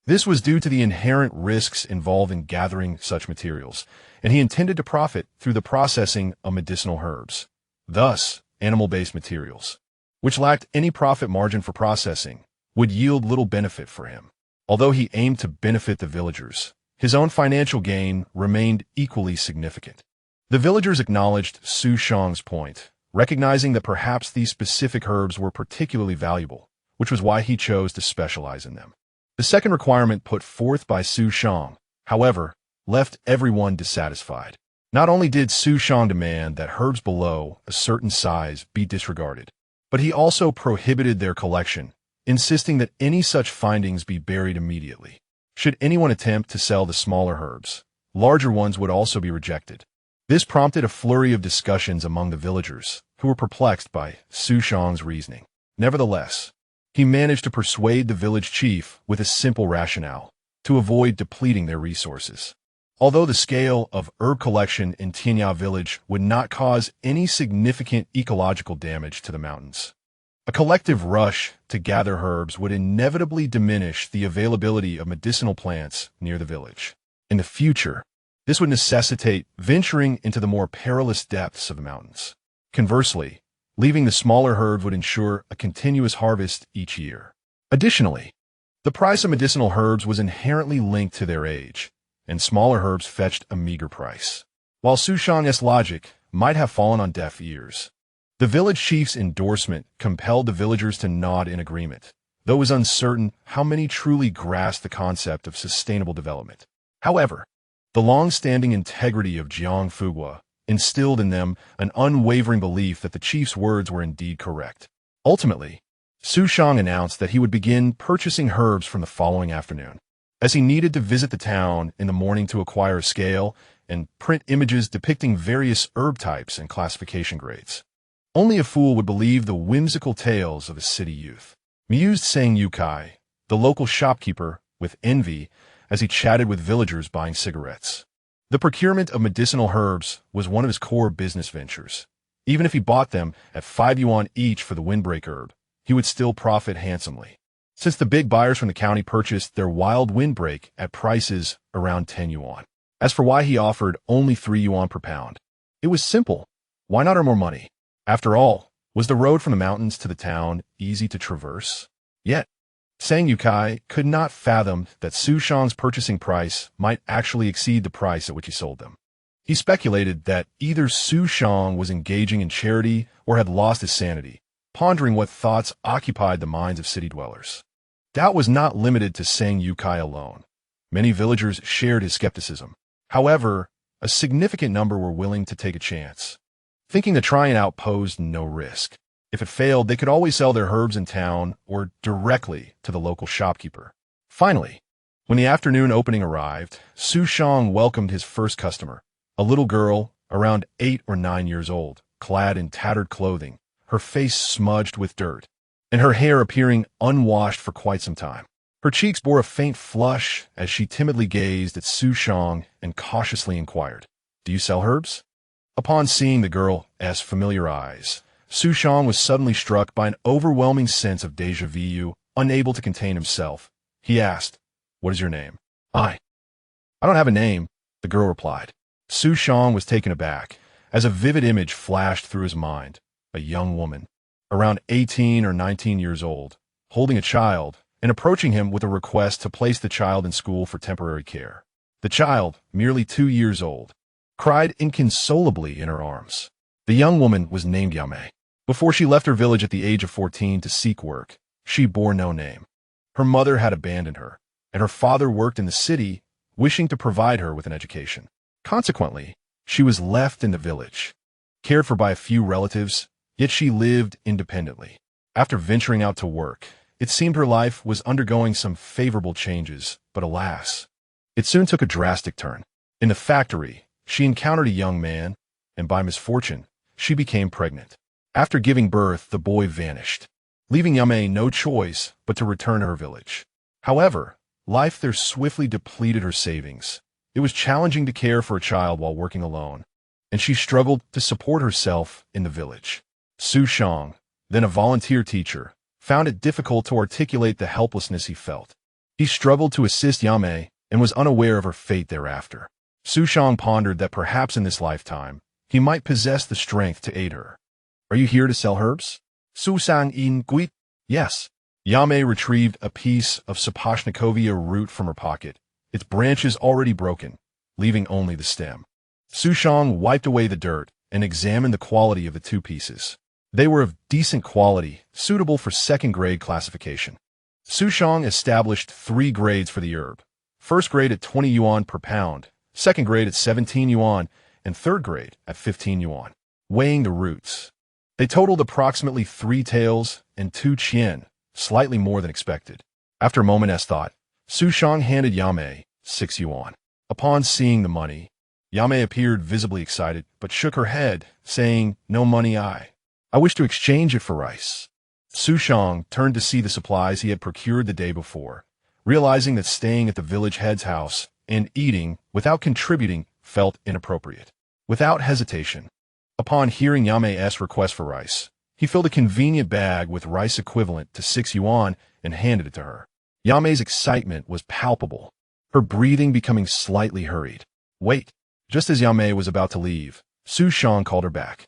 This was due to the inherent risks involved in gathering such materials, and he intended to profit through the processing of medicinal herbs. Thus, animal-based materials, which lacked any profit margin for processing, would yield little benefit for him. Although he aimed to benefit the villagers, his own financial gain remained equally significant. The villagers acknowledged Xu Shang's point, recognizing that perhaps these specific herbs were particularly valuable, which was why he chose to specialize in them. The second requirement put forth by Xu Shang, however, left everyone dissatisfied. Not only did Xu Shang demand that herbs below a certain size be disregarded, but he also prohibited their collection, insisting that any such findings be buried immediately. Should anyone attempt to sell the smaller herbs, larger ones would also be rejected. This prompted a flurry of discussions among the villagers, who were perplexed by Xu Shang's reasoning. Nevertheless, he managed to persuade the village chief with a simple rationale, to avoid depleting their resources. Although the scale of herb collection in Tianya Village would not cause any significant ecological damage to the mountains, a collective rush to gather herbs would inevitably diminish the availability of medicinal plants near the village. In the future, this would necessitate venturing into the more perilous depths of the mountains. Conversely, leaving the smaller herbs would ensure a continuous harvest each year. Additionally, the price of medicinal herbs was inherently linked to their age, and smaller herbs fetched a meager price. While Xu Shang's logic might have fallen on deaf ears, the village chief's endorsement compelled the villagers to nod in agreement, though it was uncertain how many truly grasped the concept of sustainable development. However, the long-standing integrity of Jiang Fugua instilled in them an unwavering belief that the chief's words were indeed correct. Ultimately, Xu Shang announced that he would begin purchasing herbs from the following afternoon, as he needed to visit the town in the morning to acquire a scale and print images depicting various herb types and classification grades. Only a fool would believe the whimsical tales of a city youth, mused Sang Yukai, the local shopkeeper, with envy as he chatted with villagers buying cigarettes. The procurement of medicinal herbs was one of his core business ventures. Even if he bought them at 5 yuan each for the windbreak herb, he would still profit handsomely, since the big buyers from the county purchased their wild windbreak at prices around 10 yuan. As for why he offered only 3 yuan per pound, it was simple. Why not earn more money? After all, was the road from the mountains to the town easy to traverse? Yet, Sang Yukai could not fathom that Xu Shang's purchasing price might actually exceed the price at which he sold them. He speculated that either Xu Shang was engaging in charity or had lost his sanity, pondering what thoughts occupied the minds of city dwellers. Doubt was not limited to Sang Yukai alone. Many villagers shared his skepticism. However, a significant number were willing to take a chance, thinking that trying out posed no risk. If it failed, they could always sell their herbs in town or directly to the local shopkeeper. Finally, when the afternoon opening arrived, Xu Shang welcomed his first customer, a little girl around 8 or 9 years old, clad in tattered clothing, her face smudged with dirt, and her hair appearing unwashed for quite some time. Her cheeks bore a faint flush as she timidly gazed at Xu Shang and cautiously inquired, "Do you sell herbs?" Upon seeing the girl's familiar eyes, Xu Shang was suddenly struck by an overwhelming sense of déjà vu. Unable to contain himself, he asked, "What is your name?" I don't have a name," the girl replied. Xu Shang was taken aback, as a vivid image flashed through his mind. A young woman, around 18 or 19 years old, holding a child, and approaching him with a request to place the child in school for temporary care. The child, merely 2 years old, cried inconsolably in her arms. The young woman was named Yame. Before she left her village at the age of 14 to seek work, she bore no name. Her mother had abandoned her, and her father worked in the city, wishing to provide her with an education. Consequently, she was left in the village, cared for by a few relatives, yet she lived independently. After venturing out to work, it seemed her life was undergoing some favorable changes, but alas, it soon took a drastic turn. In the factory, she encountered a young man, and by misfortune, she became pregnant. After giving birth, the boy vanished, leaving Yame no choice but to return to her village. However, life there swiftly depleted her savings. It was challenging to care for a child while working alone, and she struggled to support herself in the village. Xu Shang, then a volunteer teacher, found it difficult to articulate the helplessness he felt. He struggled to assist Yame and was unaware of her fate thereafter. Xu Shang pondered that perhaps in this lifetime, he might possess the strength to aid her. "Are you here to sell herbs?" Xu Shang in Guit. "Yes." Yame retrieved a piece of Sapashnikovia root from her pocket, its branches already broken, leaving only the stem. Xu Shang wiped away the dirt and examined the quality of the two pieces. They were of decent quality, suitable for second-grade classification. Xu Shang established 3 grades for the herb. First grade at 20 yuan per pound, second grade at 17 yuan, and third grade at 15 yuan. Weighing the roots, they totaled approximately 3 taels and 2 chien, slightly more than expected. After a moment's thought, Xu Shang handed Yame 6 yuan. Upon seeing the money, Yame appeared visibly excited, but shook her head, saying, "No money, I wish to exchange it for rice." Xu Shang turned to see the supplies he had procured the day before, realizing that staying at the village head's house and eating without contributing felt inappropriate. Without hesitation, upon hearing Yame's request for rice, he filled a convenient bag with rice equivalent to 6 yuan and handed it to her. Yame's excitement was palpable, her breathing becoming slightly hurried. "Wait." Just as Yame was about to leave, Xu Shang called her back.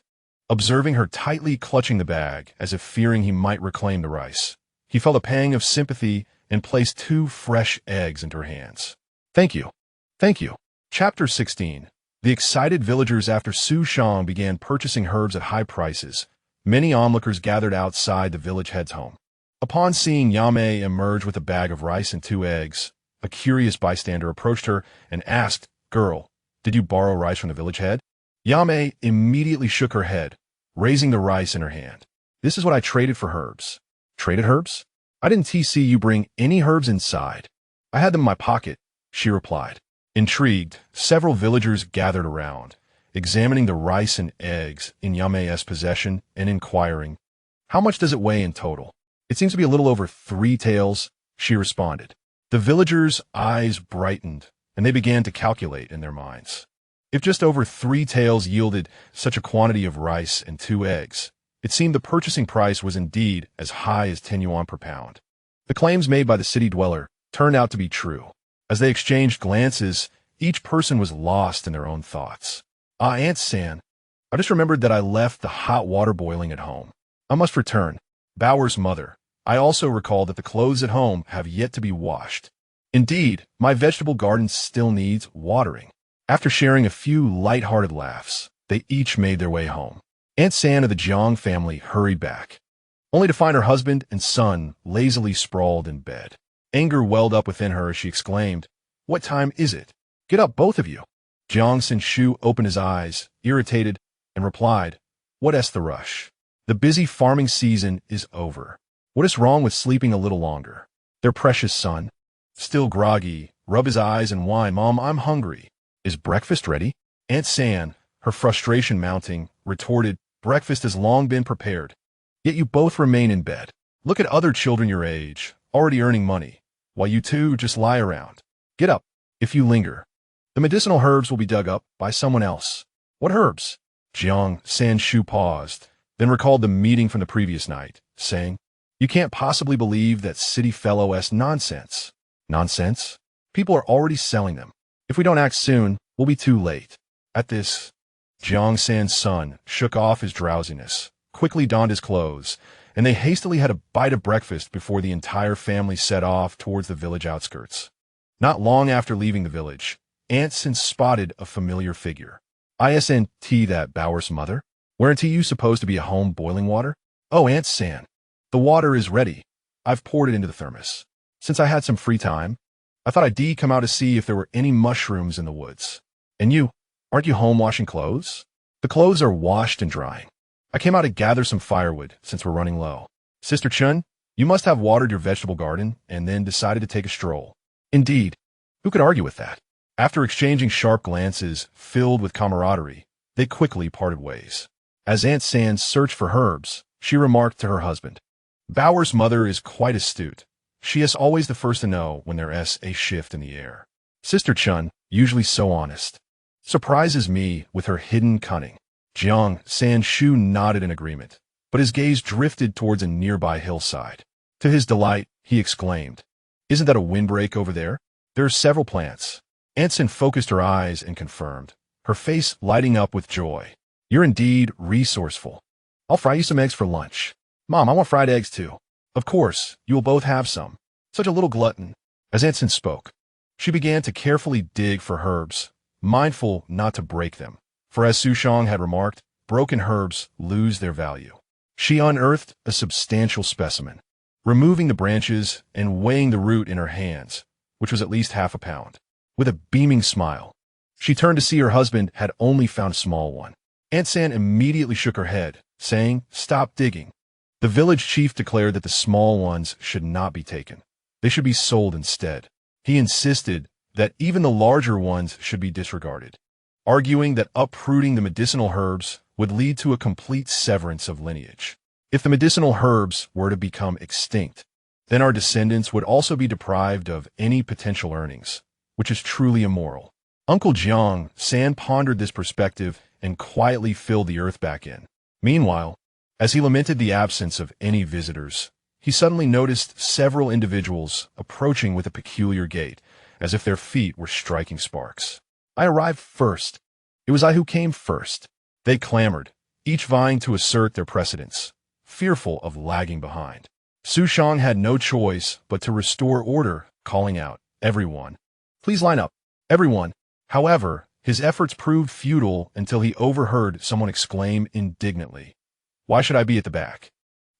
Observing her tightly clutching the bag, as if fearing he might reclaim the rice, he felt a pang of sympathy and placed 2 fresh eggs into her hands. "Thank you. Thank you." Chapter 16. The excited villagers. After Xu Shang began purchasing herbs at high prices, many onlookers gathered outside the village head's home. Upon seeing Yame emerge with a bag of rice and 2 eggs, a curious bystander approached her and asked, "Girl, did you borrow rice from the village head?" Yame immediately shook her head, raising the rice in her hand. "This is what I traded for herbs." "Traded herbs? I didn't see you bring any herbs inside." "I had them in my pocket," she replied. Intrigued, several villagers gathered around, examining the rice and eggs in Yame's possession and inquiring, "How much does it weigh in total?" "It seems to be a little over 3 taels," she responded. The villagers' eyes brightened, and they began to calculate in their minds. If just over 3 taels yielded such a quantity of rice and 2 eggs, it seemed the purchasing price was indeed as high as 10 yuan per pound. The claims made by the city dweller turned out to be true. As they exchanged glances, each person was lost in their own thoughts. Aunt San, I just remembered that I left the hot water boiling at home. I must return." Bauer's mother, "I also recall that the clothes at home have yet to be washed. Indeed, my vegetable garden still needs watering." After sharing a few light-hearted laughs, they each made their way home. Aunt San of the Jiang family hurried back, only to find her husband and son lazily sprawled in bed. Anger welled up within her as she exclaimed, "What time is it? Get up, both of you." Jiang Sinshu opened his eyes, irritated, and replied, "What's the rush? The busy farming season is over. What is wrong with sleeping a little longer?" Their precious son, still groggy, rubbed his eyes and whined, "Mom, I'm hungry." "Is breakfast ready?" Aunt San, her frustration mounting, retorted, "Breakfast has long been prepared. Yet you both remain in bed. Look at other children your age, already earning money, while you two just lie around. Get up. If you linger, the medicinal herbs will be dug up by someone else." "What herbs?" Jiang Sanshu paused, then recalled the meeting from the previous night, saying, "You can't possibly believe that city fellow-esque nonsense." Nonsense? People are already selling them. If we don't act soon, we'll be too late. At this, Jiang San's son shook off his drowsiness, quickly donned his clothes, and they hastily had a bite of breakfast before the entire family set off towards the village outskirts. Not long after leaving the village, Aunt Sin spotted a familiar figure. "Isn't that Bauer's mother? Weren't you supposed to be at home boiling water?" "Oh, Aunt San, the water is ready. I've poured it into the thermos. Since I had some free time, I thought I'd come out to see if there were any mushrooms in the woods. And you, aren't you home washing clothes?" "The clothes are washed and drying. I came out to gather some firewood since we're running low." "Sister Chun, you must have watered your vegetable garden and then decided to take a stroll." "Indeed. Who could argue with that?" After exchanging sharp glances filled with camaraderie, they quickly parted ways. As Aunt San searched for herbs, she remarked to her husband, "Bauer's mother is quite astute. She is always the first to know when there is a shift in the air. Sister Chun, usually so honest, surprises me with her hidden cunning." Jiang Sanshu nodded in agreement, but his gaze drifted towards a nearby hillside. To his delight, he exclaimed, "Isn't that a windbreak over there? There are several plants." Anson focused her eyes and confirmed, her face lighting up with joy. "You're indeed resourceful. I'll fry you some eggs for lunch." "Mom, I want fried eggs too." "Of course, you will both have some." Such a little glutton. As Anson spoke, she began to carefully dig for herbs, mindful not to break them, for as Xu Shang had remarked, broken herbs lose their value. She unearthed a substantial specimen, removing the branches and weighing the root in her hands, which was at least half a pound. With a beaming smile, she turned to see her husband had only found a small one. Aunt San immediately shook her head, saying, "Stop digging." The village chief declared that the small ones should not be taken. They should be sold instead. He insisted that even the larger ones should be disregarded, arguing that uprooting the medicinal herbs would lead to a complete severance of lineage. If the medicinal herbs were to become extinct, then our descendants would also be deprived of any potential earnings, which is truly immoral. Uncle Jiang San pondered this perspective and quietly filled the earth back in. Meanwhile, as he lamented the absence of any visitors, he suddenly noticed several individuals approaching with a peculiar gait, as if their feet were striking sparks. "I arrived first. It was I who came first." They clamored, each vying to assert their precedence, fearful of lagging behind. Xu Shang had no choice but to restore order, calling out, "Everyone, please line up, everyone." However, his efforts proved futile until he overheard someone exclaim indignantly, "Why should I be at the back?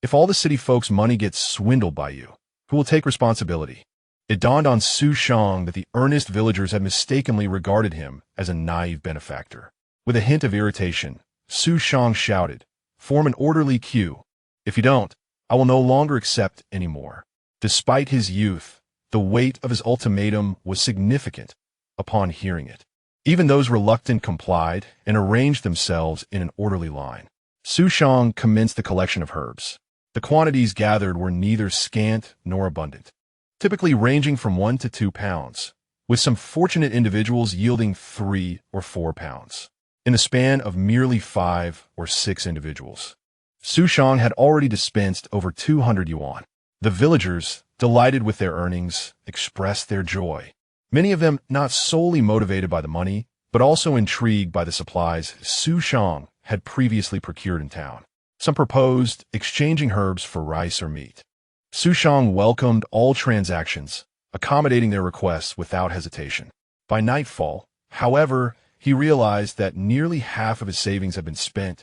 If all the city folks' money gets swindled by you, who will take responsibility?" It dawned on Xu Shang that the earnest villagers had mistakenly regarded him as a naive benefactor. With a hint of irritation, Xu Shang shouted, "Form an orderly queue. If you don't, I will no longer accept any more." Despite his youth, the weight of his ultimatum was significant upon hearing it. Even those reluctant complied and arranged themselves in an orderly line. Xu Shang commenced the collection of herbs. The quantities gathered were neither scant nor abundant, typically ranging from 1 to 2 pounds, with some fortunate individuals yielding 3 or 4 pounds, in the span of merely 5 or 6 individuals. Xu Shang had already dispensed over 200 yuan. The villagers, delighted with their earnings, expressed their joy, many of them not solely motivated by the money, but also intrigued by the supplies Xu Shang had previously procured in town. Some proposed exchanging herbs for rice or meat. Xu Shang welcomed all transactions, accommodating their requests without hesitation. By nightfall, however, he realized that nearly half of his savings had been spent,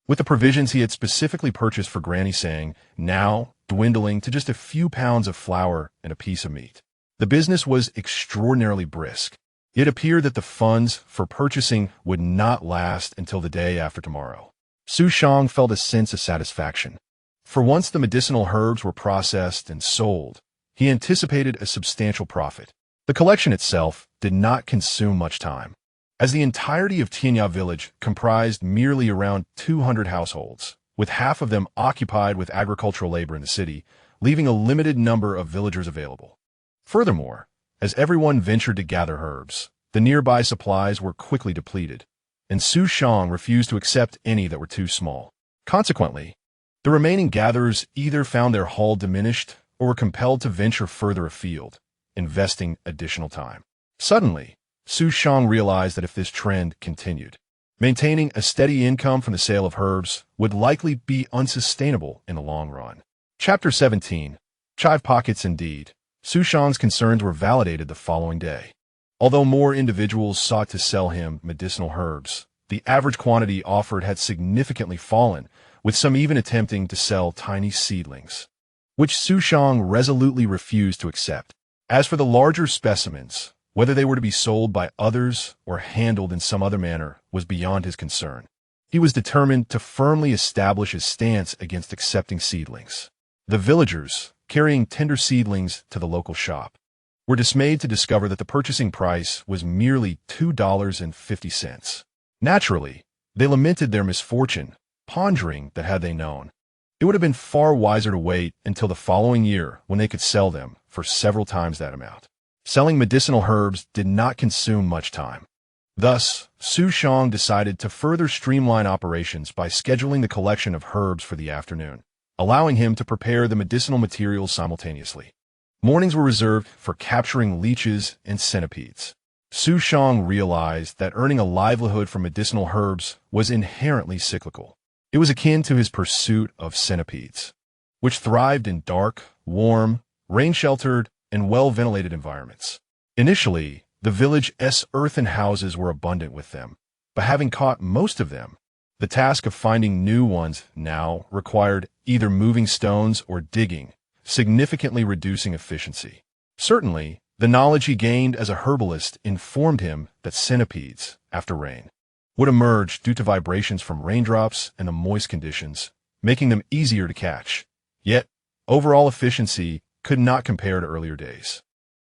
with the provisions he had specifically purchased for Granny Sang now dwindling to just a few pounds of flour and a piece of meat. The business was extraordinarily brisk. It appeared that the funds for purchasing would not last until the day after tomorrow. Xu Shang felt a sense of satisfaction. For once the medicinal herbs were processed and sold, he anticipated a substantial profit. The collection itself did not consume much time, as the entirety of Tianya Village comprised merely around 200 households, with half of them occupied with agricultural labor in the city, leaving a limited number of villagers available. Furthermore, as everyone ventured to gather herbs, the nearby supplies were quickly depleted, and Xu Shang refused to accept any that were too small. Consequently, the remaining gatherers either found their haul diminished or were compelled to venture further afield, investing additional time. Suddenly, Xu Shang realized that if this trend continued, maintaining a steady income from the sale of herbs would likely be unsustainable in the long run. Chapter 17. Chive Pockets. Indeed, Xu Shang's concerns were validated the following day. Although more individuals sought to sell him medicinal herbs, the average quantity offered had significantly fallen, with some even attempting to sell tiny seedlings, which Xu Shang resolutely refused to accept. As for the larger specimens, whether they were to be sold by others or handled in some other manner was beyond his concern. He was determined to firmly establish his stance against accepting seedlings. The villagers, carrying tender seedlings to the local shop, were dismayed to discover that the purchasing price was merely $2.50. Naturally, they lamented their misfortune, pondering that had they known, it would have been far wiser to wait until the following year when they could sell them for several times that amount. Selling medicinal herbs did not consume much time. Thus, Xu Shang decided to further streamline operations by scheduling the collection of herbs for the afternoon, allowing him to prepare the medicinal materials simultaneously. Mornings were reserved for capturing leeches and centipedes. Xu Shang realized that earning a livelihood from medicinal herbs was inherently cyclical. It was akin to his pursuit of centipedes, which thrived in dark, warm, rain-sheltered, and well-ventilated environments. Initially, the village's earthen houses were abundant with them, but having caught most of them, the task of finding new ones now required either moving stones or digging, significantly reducing efficiency. Certainly, the knowledge he gained as a herbalist informed him that centipedes, after rain, would emerge due to vibrations from raindrops and the moist conditions, making them easier to catch. Yet, overall efficiency could not compare to earlier days.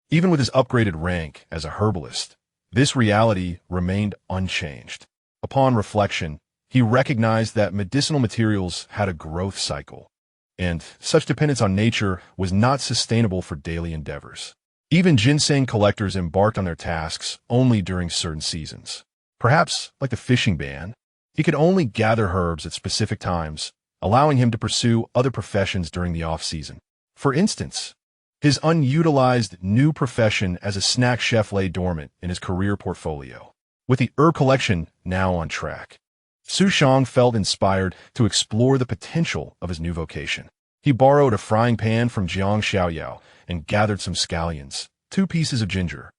Even with his upgraded rank as a herbalist, this reality remained unchanged. Upon reflection, he recognized that medicinal materials had a growth cycle, and such dependence on nature was not sustainable for daily endeavors. Even ginseng collectors embarked on their tasks only during certain seasons. Perhaps, like the fishing ban, he could only gather herbs at specific times, allowing him to pursue other professions during the off-season. For instance, his unutilized new profession as a snack chef lay dormant in his career portfolio. With the herb collection now on track, Xu Shang felt inspired to explore the potential of his new vocation. He borrowed a frying pan from Jiang Xiaoyao and gathered some scallions, 2 pieces of ginger,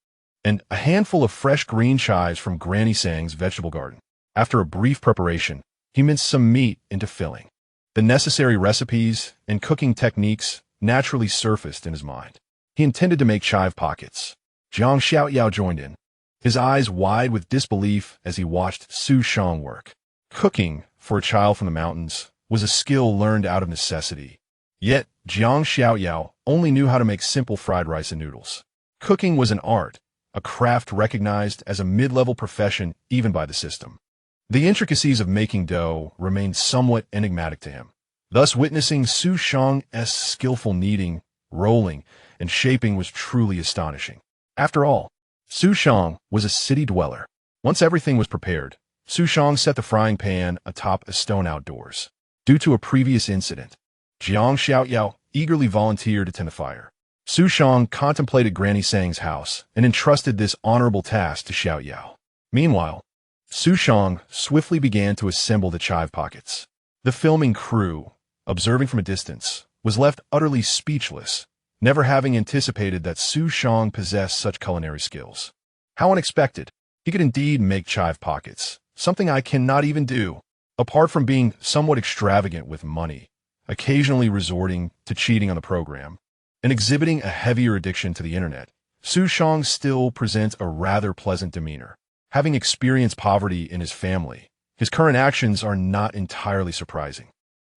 and a handful of fresh green chives from Granny Sang's vegetable garden. After a brief preparation, he minced some meat into filling. The necessary recipes and cooking techniques naturally surfaced in his mind. He intended to make chive pockets. Jiang Xiaoyao joined in, his eyes wide with disbelief as he watched Xu Shang work. Cooking, for a child from the mountains, was a skill learned out of necessity. Yet, Jiang Xiaoyao only knew how to make simple fried rice and noodles. Cooking was an art, a craft recognized as a mid-level profession even by the system. The intricacies of making dough remained somewhat enigmatic to him. Thus, witnessing Xu Shang's skillful kneading, rolling, and shaping was truly astonishing. After all, Xu Shang was a city dweller. Once everything was prepared, Xu Shang set the frying pan atop a stone outdoors. Due to a previous incident, Jiang Xiaoyao eagerly volunteered to tend the fire. Xu Shang contemplated Granny Sang's house and entrusted this honorable task to Xiaoyao. Meanwhile, Xu Shang swiftly began to assemble the chive pockets. The filming crew, observing from a distance, was left utterly speechless, never having anticipated that Xu Shang possessed such culinary skills. How unexpected! He could indeed make chive pockets, something I cannot even do. Apart from being somewhat extravagant with money, occasionally resorting to cheating on the program, and exhibiting a heavier addiction to the internet, Xu Shang still presents a rather pleasant demeanor. Having experienced poverty in his family, his current actions are not entirely surprising.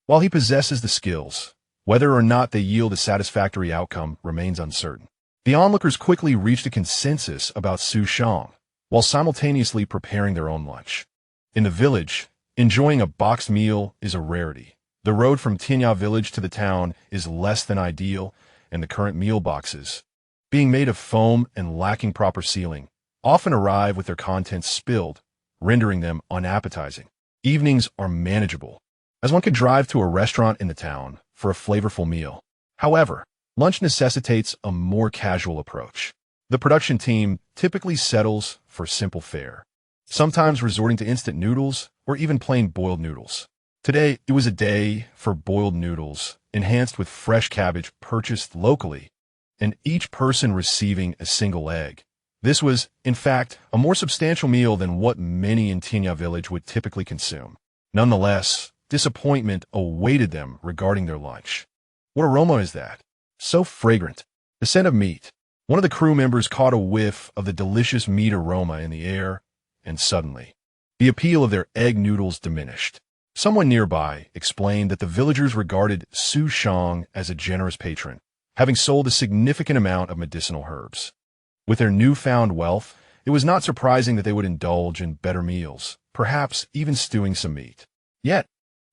While he possesses the skills, whether or not they yield a satisfactory outcome remains uncertain. The onlookers quickly reached a consensus about Xu Shang, while simultaneously preparing their own lunch. In the village, enjoying a boxed meal is a rarity. The road from Tianya Village to the town is less than ideal, and the current meal boxes, being made of foam and lacking proper sealing, often arrive with their contents spilled rendering them unappetizing. Evenings are manageable, as one could drive to a restaurant in the town for a flavorful meal. However, lunch necessitates a more casual approach. The production team typically settles for simple fare, sometimes resorting to instant noodles or even plain boiled noodles. Today, it was a day for boiled noodles, enhanced with fresh cabbage purchased locally, and each person receiving a single egg. This was, in fact, a more substantial meal than what many in Tianya Village would typically consume. Nonetheless, disappointment awaited them regarding their lunch. What aroma is that? So fragrant. The scent of meat. One of the crew members caught a whiff of the delicious meat aroma in the air, and suddenly, the appeal of their egg noodles diminished. Someone nearby explained that the villagers regarded Xu Shang as a generous patron, having sold a significant amount of medicinal herbs. With their newfound wealth, it was not surprising that they would indulge in better meals, perhaps even stewing some meat. Yet,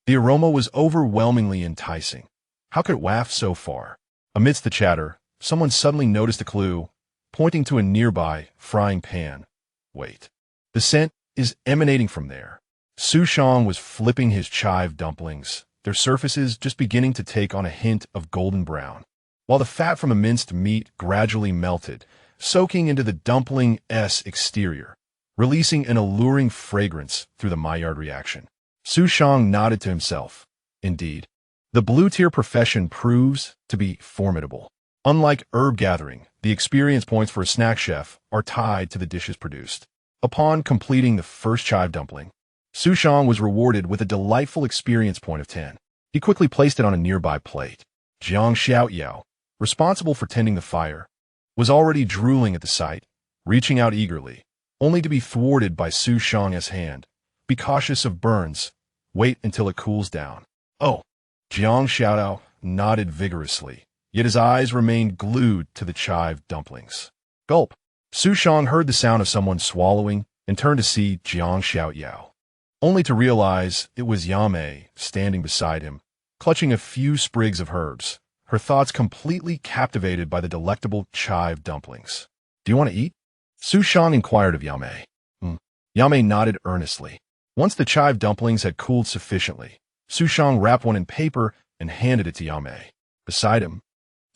the aroma was overwhelmingly enticing. How could it waft so far? Amidst the chatter, someone suddenly noticed a clue, pointing to a nearby frying pan. Wait. The scent is emanating from there. Xu Shang was flipping his chive dumplings, their surfaces just beginning to take on a hint of golden brown, while the fat from the minced meat gradually melted, soaking into the dumpling's exterior, releasing an alluring fragrance through the Maillard reaction. Xu Shang nodded to himself. Indeed, the blue-tier profession proves to be formidable. Unlike herb gathering, the experience points for a snack chef are tied to the dishes produced. Upon completing the first chive dumpling, Xu Shang was rewarded with a delightful experience point of 10. He quickly placed it on a nearby plate. Jiang Xiaoyao, responsible for tending the fire, was already drooling at the sight, reaching out eagerly, only to be thwarted by Xu Shang's hand. Be cautious of burns. Wait until it cools down. Oh! Jiang Xiaoyao nodded vigorously, yet his eyes remained glued to the chive dumplings. Gulp! Xu Shang heard the sound of someone swallowing and turned to see Jiang Xiaoyao, only to realize it was Yamei standing beside him, clutching a few sprigs of herbs, her thoughts completely captivated by the delectable chive dumplings. Do you want to eat? Xu Shang inquired of Yamei. Yamei nodded earnestly. Once the chive dumplings had cooled sufficiently, Xu Shang wrapped one in paper and handed it to Yamei. Beside him,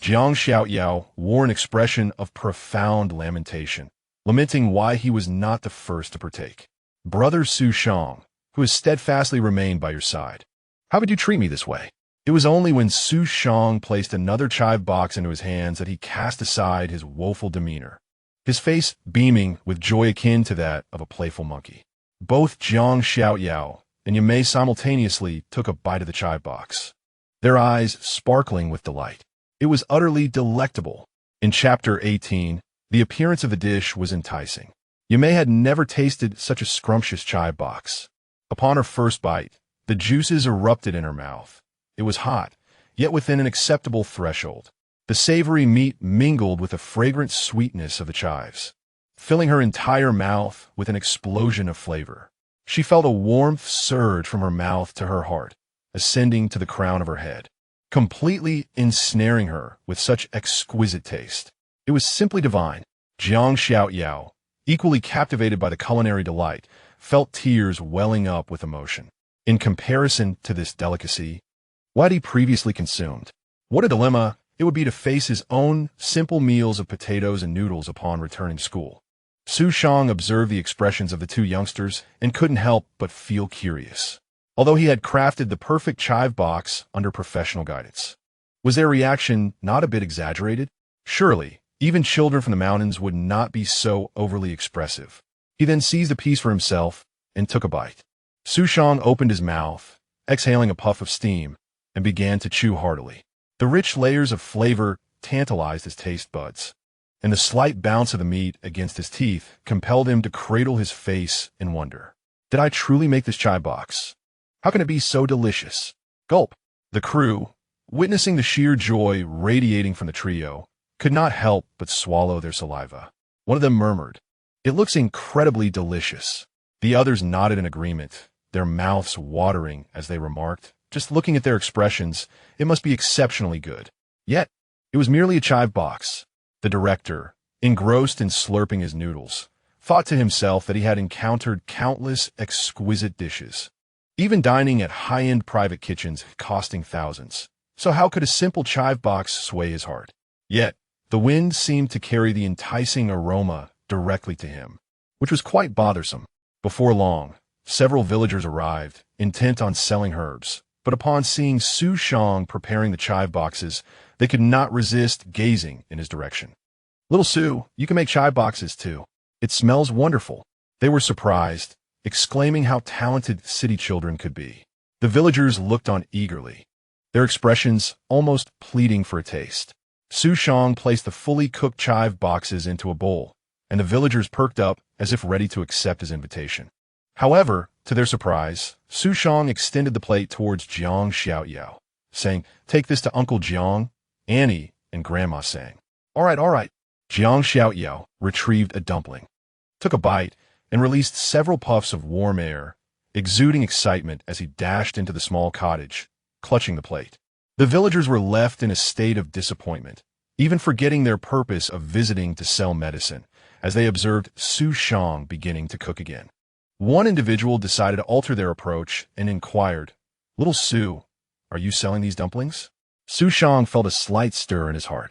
Jiang Xiaoyao wore an expression of profound lamentation, lamenting why he was not the first to partake. Brother Xu Shang, who has steadfastly remained by your side, how could you treat me this way? It was only when Xu Shang placed another chive box into his hands that he cast aside his woeful demeanor, his face beaming with joy akin to that of a playful monkey. Both Jiang Xiaoyao and Yamei simultaneously took a bite of the chive box, their eyes sparkling with delight. It was utterly delectable. In Chapter 18, the appearance of the dish was enticing. Yamei had never tasted such a scrumptious chive box. Upon her first bite, the juices erupted in her mouth. It was hot, yet within an acceptable threshold. The savory meat mingled with the fragrant sweetness of the chives, filling her entire mouth with an explosion of flavor. She felt a warmth surge from her mouth to her heart, ascending to the crown of her head, completely ensnaring her with such exquisite taste. It was simply divine. Jiang Xiaoyao, equally captivated by the culinary delight, felt tears welling up with emotion. In comparison to this delicacy, what he previously consumed, what a dilemma it would be to face his own simple meals of potatoes and noodles upon returning to school. Xu Shang observed the expressions of the two youngsters and couldn't help but feel curious. Although he had crafted the perfect chive box under professional guidance, was their reaction not a bit exaggerated? Surely, even children from the mountains would not be so overly expressive. He then seized a piece for himself and took a bite. Xu Shang opened his mouth, exhaling a puff of steam, and began to chew heartily. The rich layers of flavor tantalized his taste buds, and the slight bounce of the meat against his teeth compelled him to cradle his face in wonder. Did I truly make this chive box? How can it be so delicious? Gulp! The crew, witnessing the sheer joy radiating from the trio, could not help but swallow their saliva. One of them murmured, "It looks incredibly delicious." The others nodded in agreement, their mouths watering as they remarked, "Just looking at their expressions, it must be exceptionally good." Yet, it was merely a chive box. The director, engrossed in slurping his noodles, thought to himself that he had encountered countless exquisite dishes, even dining at high-end private kitchens costing thousands. So how could a simple chive box sway his heart? Yet, the wind seemed to carry the enticing aroma directly to him, which was quite bothersome. Before long, several villagers arrived, intent on selling herbs, but upon seeing Xu Shang preparing the chive boxes, they could not resist gazing in his direction. "Little Xu, you can make chive boxes too. It smells wonderful." They were surprised, exclaiming how talented city children could be. The villagers looked on eagerly, their expressions almost pleading for a taste. Xu Shang placed the fully cooked chive boxes into a bowl, and the villagers perked up as if ready to accept his invitation. However, to their surprise, Xu Shang extended the plate towards Jiang Xiaoyao, saying, "Take this to Uncle Jiang, Annie, and Grandma Sang." All right. Jiang Xiaoyao retrieved a dumpling, took a bite, and released several puffs of warm air, exuding excitement as he dashed into the small cottage, clutching the plate. The villagers were left in a state of disappointment, even forgetting their purpose of visiting to sell medicine, as they observed Xu Shang beginning to cook again. One individual decided to alter their approach and inquired, "Little Xu, are you selling these dumplings?" Xu Shang felt a slight stir in his heart.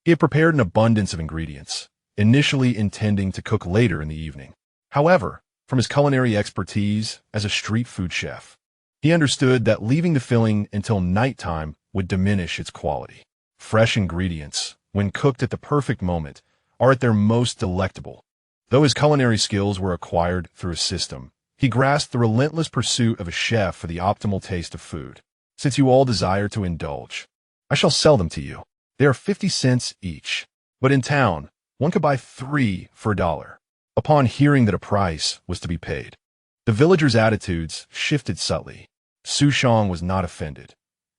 He had prepared an abundance of ingredients, initially intending to cook later in the evening. However, from his culinary expertise as a street food chef, he understood that leaving the filling until nighttime would diminish its quality. Fresh ingredients, when cooked at the perfect moment, are at their most delectable. Though his culinary skills were acquired through a system, he grasped the relentless pursuit of a chef for the optimal taste of food. "Since you all desire to indulge, I shall sell them to you. They are 50 cents each, but in town, one could buy 3 for $1. Upon hearing that a price was to be paid, the villagers' attitudes shifted subtly. Xu Shang was not offended.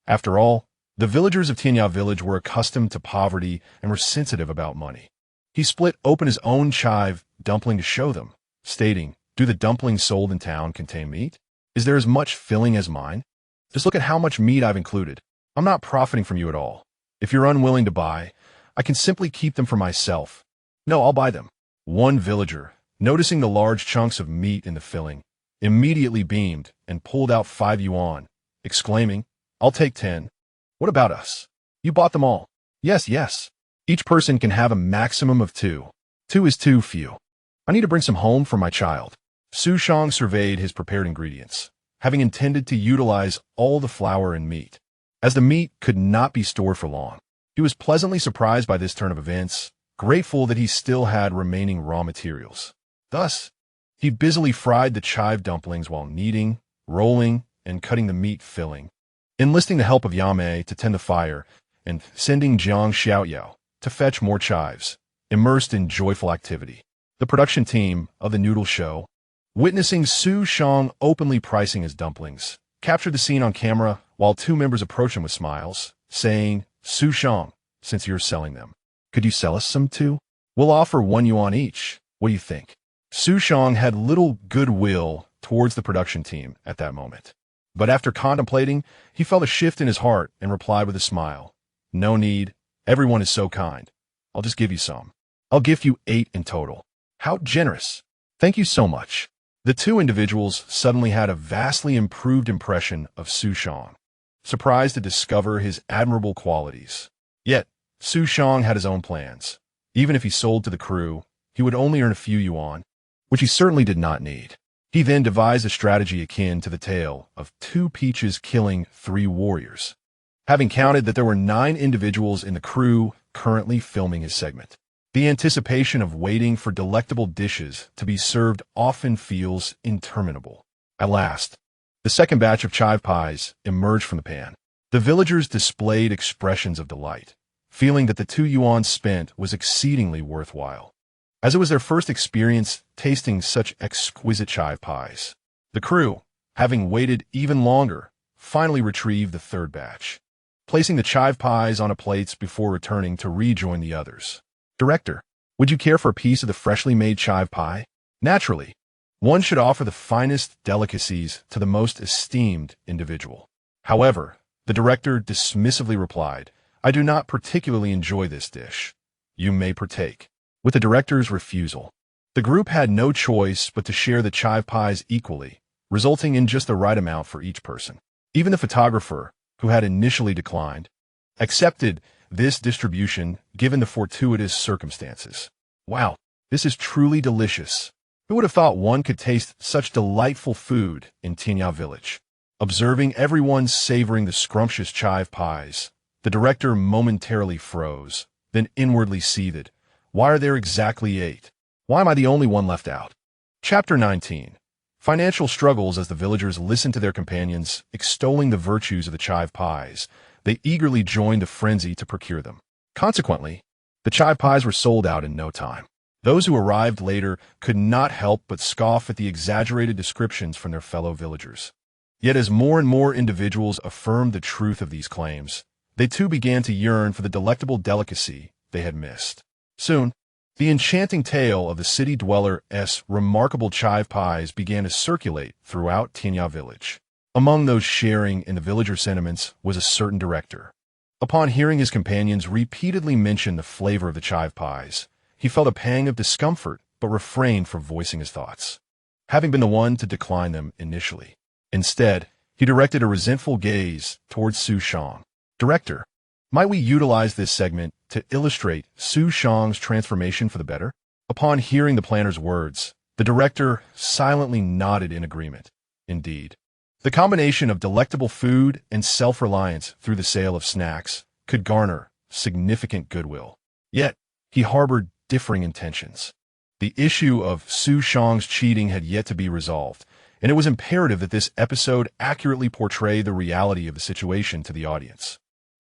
After all, the villagers of Tianya Village were accustomed to poverty and were sensitive about money. He split open his own chive dumpling to show them, stating, "Do the dumplings sold in town contain meat? Is there as much filling as mine? Just look at how much meat I've included. I'm not profiting from you at all. If you're unwilling to buy, I can simply keep them for myself." "No, I'll buy them." One villager, noticing the large chunks of meat in the filling, immediately beamed and pulled out 5 yuan, exclaiming, "I'll take 10. What about us? You bought them all." Yes. Each person can have a maximum of 2. 2 is too few. I need to bring some home for my child." Xu Shang surveyed his prepared ingredients, having intended to utilize all the flour and meat. As the meat could not be stored for long, he was pleasantly surprised by this turn of events, grateful that he still had remaining raw materials. Thus, he busily fried the chive dumplings while kneading, rolling, and cutting the meat filling, enlisting the help of Yame to tend the fire, and sending Jiang Xiaoyao to fetch more chives, immersed in joyful activity. The production team of the noodle show, witnessing Xu Shang openly pricing his dumplings, captured the scene on camera while 2 members approached him with smiles, saying, "Xu Shang, since you're selling them, could you sell us some too? We'll offer 1 yuan each. What do you think?" Xu Shang had little goodwill towards the production team at that moment. But after contemplating, he felt a shift in his heart and replied with a smile, "No need. Everyone is so kind. I'll just give you some. I'll give you 8 in total." "How generous. Thank you so much." The 2 individuals suddenly had a vastly improved impression of Xu Shang, surprised to discover his admirable qualities. Yet, Xu Shang had his own plans. Even if he sold to the crew, he would only earn a few yuan, which he certainly did not need. He then devised a strategy akin to the tale of 2 peaches killing 3 warriors, having counted that there were 9 individuals in the crew currently filming his segment. The anticipation of waiting for delectable dishes to be served often feels interminable. At last, the second batch of chive pies emerged from the pan. The villagers displayed expressions of delight, feeling that the 2 yuan spent was exceedingly worthwhile, as it was their first experience tasting such exquisite chive pies. The crew, having waited even longer, finally retrieved the 3rd batch, placing the chive pies on plates before returning to rejoin the others. "Director, would you care for a piece of the freshly made chive pie?" Naturally, one should offer the finest delicacies to the most esteemed individual. However, the director dismissively replied, "I do not particularly enjoy this dish. You may partake." With the director's refusal, The group had no choice but to share the chive pies equally, resulting in just the right amount for each person. Even the photographer, who had initially declined, accepted this distribution given the fortuitous circumstances. Wow, this is truly delicious. Who would have thought one could taste such delightful food in Tianya Village? Observing everyone savoring the scrumptious chive pies, the director momentarily froze, then inwardly seethed. Why are there exactly 8? Why am I the only one left out? Chapter 19. Financial struggles. As the villagers listened to their companions extolling the virtues of the chive pies, they eagerly joined the frenzy to procure them. Consequently, the chive pies were sold out in no time. Those who arrived later could not help but scoff at the exaggerated descriptions from their fellow villagers. Yet as more and more individuals affirmed the truth of these claims, they too began to yearn for the delectable delicacy they had missed. Soon, the enchanting tale of the city dweller's remarkable chive pies began to circulate throughout Tianya Village. Among those sharing in the villager sentiments was a certain director. Upon hearing his companions repeatedly mention the flavor of the chive pies, he felt a pang of discomfort but refrained from voicing his thoughts, having been the one to decline them initially. Instead, he directed a resentful gaze towards Xu Shang. Director, might we utilize this segment to illustrate Xu Shang's transformation for the better? Upon hearing the planner's words, the director silently nodded in agreement. Indeed, the combination of delectable food and self-reliance through the sale of snacks could garner significant goodwill. Yet, he harbored differing intentions. The issue of Xu Shang's cheating had yet to be resolved, and it was imperative that this episode accurately portray the reality of the situation to the audience.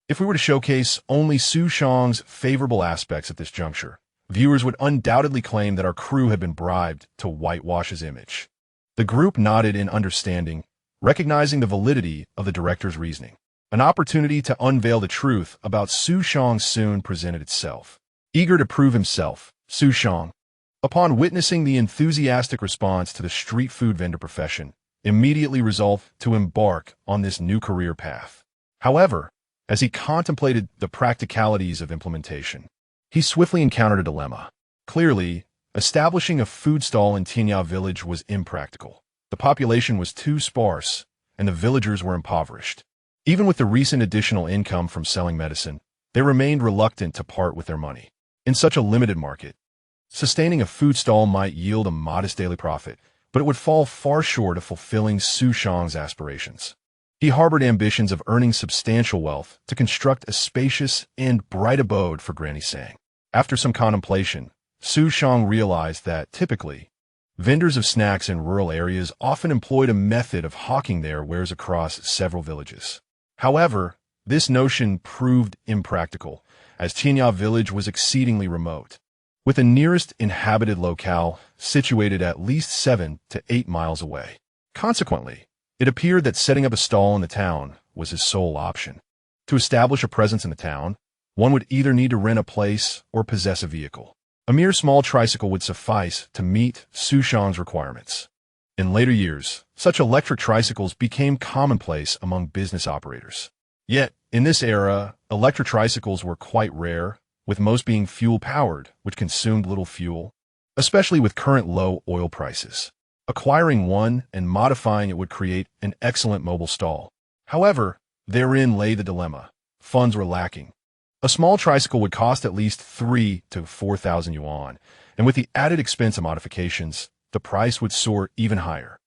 If we were to showcase only Xu Shang's favorable aspects at this juncture, viewers would undoubtedly claim that our crew had been bribed to whitewash his image. The group nodded in understanding, recognizing the validity of the director's reasoning. An opportunity to unveil the truth about Xu Shang soon presented itself. Eager to prove himself, Xu Shang, upon witnessing the enthusiastic response to the street food vendor profession, immediately resolved to embark on this new career path. However, as he contemplated the practicalities of implementation, he swiftly encountered a dilemma. Clearly, establishing a food stall in Tianya Village was impractical. The population was too sparse, and the villagers were impoverished. Even with the recent additional income from selling medicine, they remained reluctant to part with their money. In such a limited market, sustaining a food stall might yield a modest daily profit, but it would fall far short of fulfilling Xu Shang's aspirations. He harbored ambitions of earning substantial wealth to construct a spacious and bright abode for Granny Sang. After some contemplation, Xu Shang realized that, typically, vendors of snacks in rural areas often employed a method of hawking their wares across several villages. However, this notion proved impractical, as Tianya Village was exceedingly remote, with the nearest inhabited locale situated at least 7 to 8 miles away. Consequently, it appeared that setting up a stall in the town was his sole option. To establish a presence in the town, one would either need to rent a place or possess a vehicle. A mere small tricycle would suffice to meet Xu Shang's requirements. In later years, such electric tricycles became commonplace among business operators. Yet, in this era, electric tricycles were quite rare, with most being fuel-powered, which consumed little fuel, especially with current low oil prices. Acquiring one and modifying it would create an excellent mobile stall. However, therein lay the dilemma. Funds were lacking. A small tricycle would cost at least 3,000 to 4,000 yuan, and with the added expense of modifications, the price would soar even higher.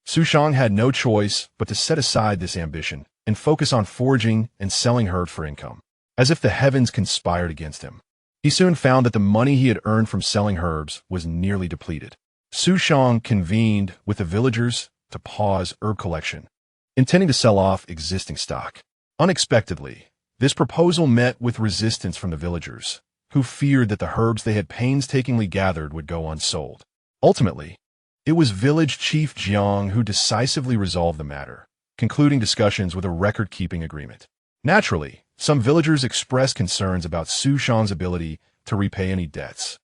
Xu Shang had no choice but to set aside this ambition and focus on foraging and selling herbs for income. As if the heavens conspired against him, he soon found that the money he had earned from selling herbs was nearly depleted. Xu Shang convened with the villagers to pause herb collection, intending to sell off existing stock. Unexpectedly, this proposal met with resistance from the villagers, who feared that the herbs they had painstakingly gathered would go unsold. Ultimately, it was village chief Jiang who decisively resolved the matter, concluding discussions with a record-keeping agreement. Naturally, some villagers expressed concerns about Xu Shang's ability to repay any debts,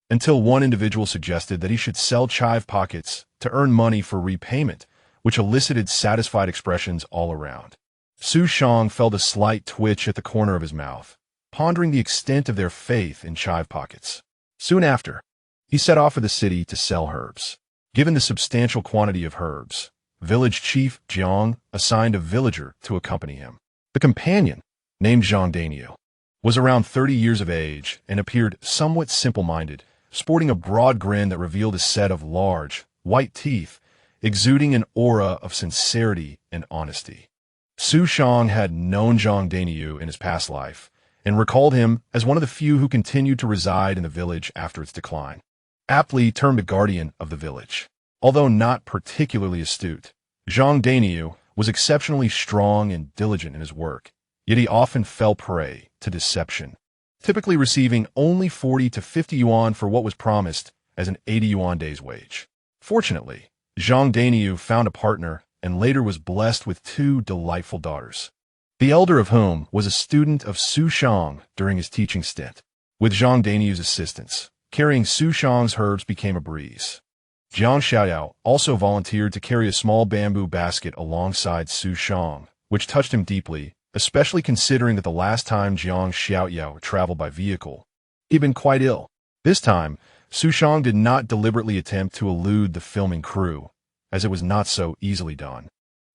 until one individual suggested that he should sell chive pockets to earn money for repayment, which elicited satisfied expressions all around. Xu Shang felt a slight twitch at the corner of his mouth, pondering the extent of their faith in chive pockets. Soon after, He set off for the city to sell herbs. Given the substantial quantity of herbs, village chief Jiang assigned a villager to accompany him. The companion, named Zhang Daniel, was around 30 years of age and appeared somewhat simple-minded, sporting a broad grin that revealed a set of large, white teeth, exuding an aura of sincerity and honesty. Xu Shang had known Zhang Daniel in his past life and recalled him as one of the few who continued to reside in the village after its decline. Aptly termed a guardian of the village. Although not particularly astute, Zhang Daniel was exceptionally strong and diligent in his work, yet he often fell prey to deception, typically receiving only 40 to 50 yuan for what was promised as an 80 yuan day's wage. Fortunately, Zhang Daniel found a partner and later was blessed with 2 delightful daughters, the elder of whom was a student of Xu Shang during his teaching stint. With Zhang Daniel's assistance, carrying Xu Shang's herbs became a breeze. Jiang Xiaoyao also volunteered to carry a small bamboo basket alongside Xu Shang, which touched him deeply, especially considering that the last time Jiang Xiaoyao traveled by vehicle, he'd been quite ill. This time, Xu Shang did not deliberately attempt to elude the filming crew, as it was not so easily done,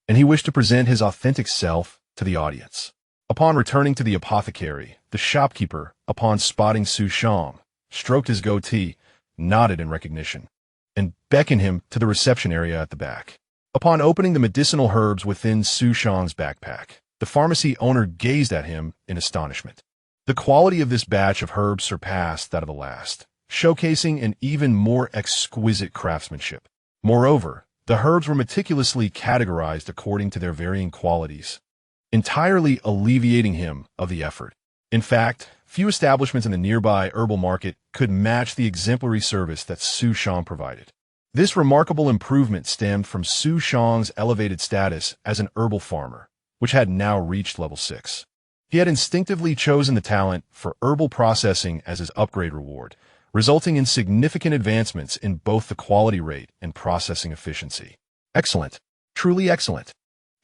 and he wished to present his authentic self to the audience. Upon returning to the apothecary, the shopkeeper, upon spotting Xu Shang, stroked his goatee, nodded in recognition, and beckoned him to the reception area at the back. Upon opening the medicinal herbs within Xu Shang's backpack, the pharmacy owner gazed at him in astonishment. The quality of this batch of herbs surpassed that of the last, showcasing an even more exquisite craftsmanship. Moreover, the herbs were meticulously categorized according to their varying qualities, entirely alleviating him of the effort. In fact, few establishments in the nearby herbal market could match the exemplary service that Xu Shang provided. This remarkable improvement stemmed from Xu Shang's elevated status as an herbal farmer, which had now reached level 6. He had instinctively chosen the talent for herbal processing as his upgrade reward, resulting in significant advancements in both the quality rate and processing efficiency. "Excellent, truly excellent,"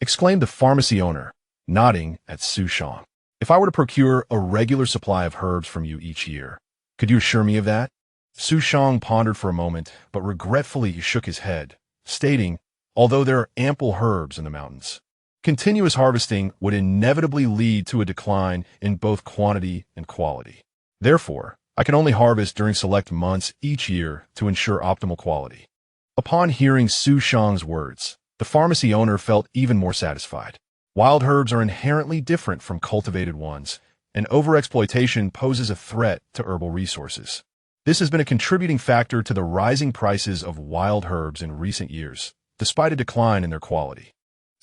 exclaimed the pharmacy owner, nodding at Xu Shang. "If I were to procure a regular supply of herbs from you each year, could you assure me of that?" Xu Shang pondered for a moment, but regretfully he shook his head, stating, "Although there are ample herbs in the mountains, continuous harvesting would inevitably lead to a decline in both quantity and quality. Therefore, I can only harvest during select months each year to ensure optimal quality." Upon hearing Xu Shang's words, the pharmacy owner felt even more satisfied. Wild herbs are inherently different from cultivated ones, and overexploitation poses a threat to herbal resources. This has been a contributing factor to the rising prices of wild herbs in recent years, despite a decline in their quality.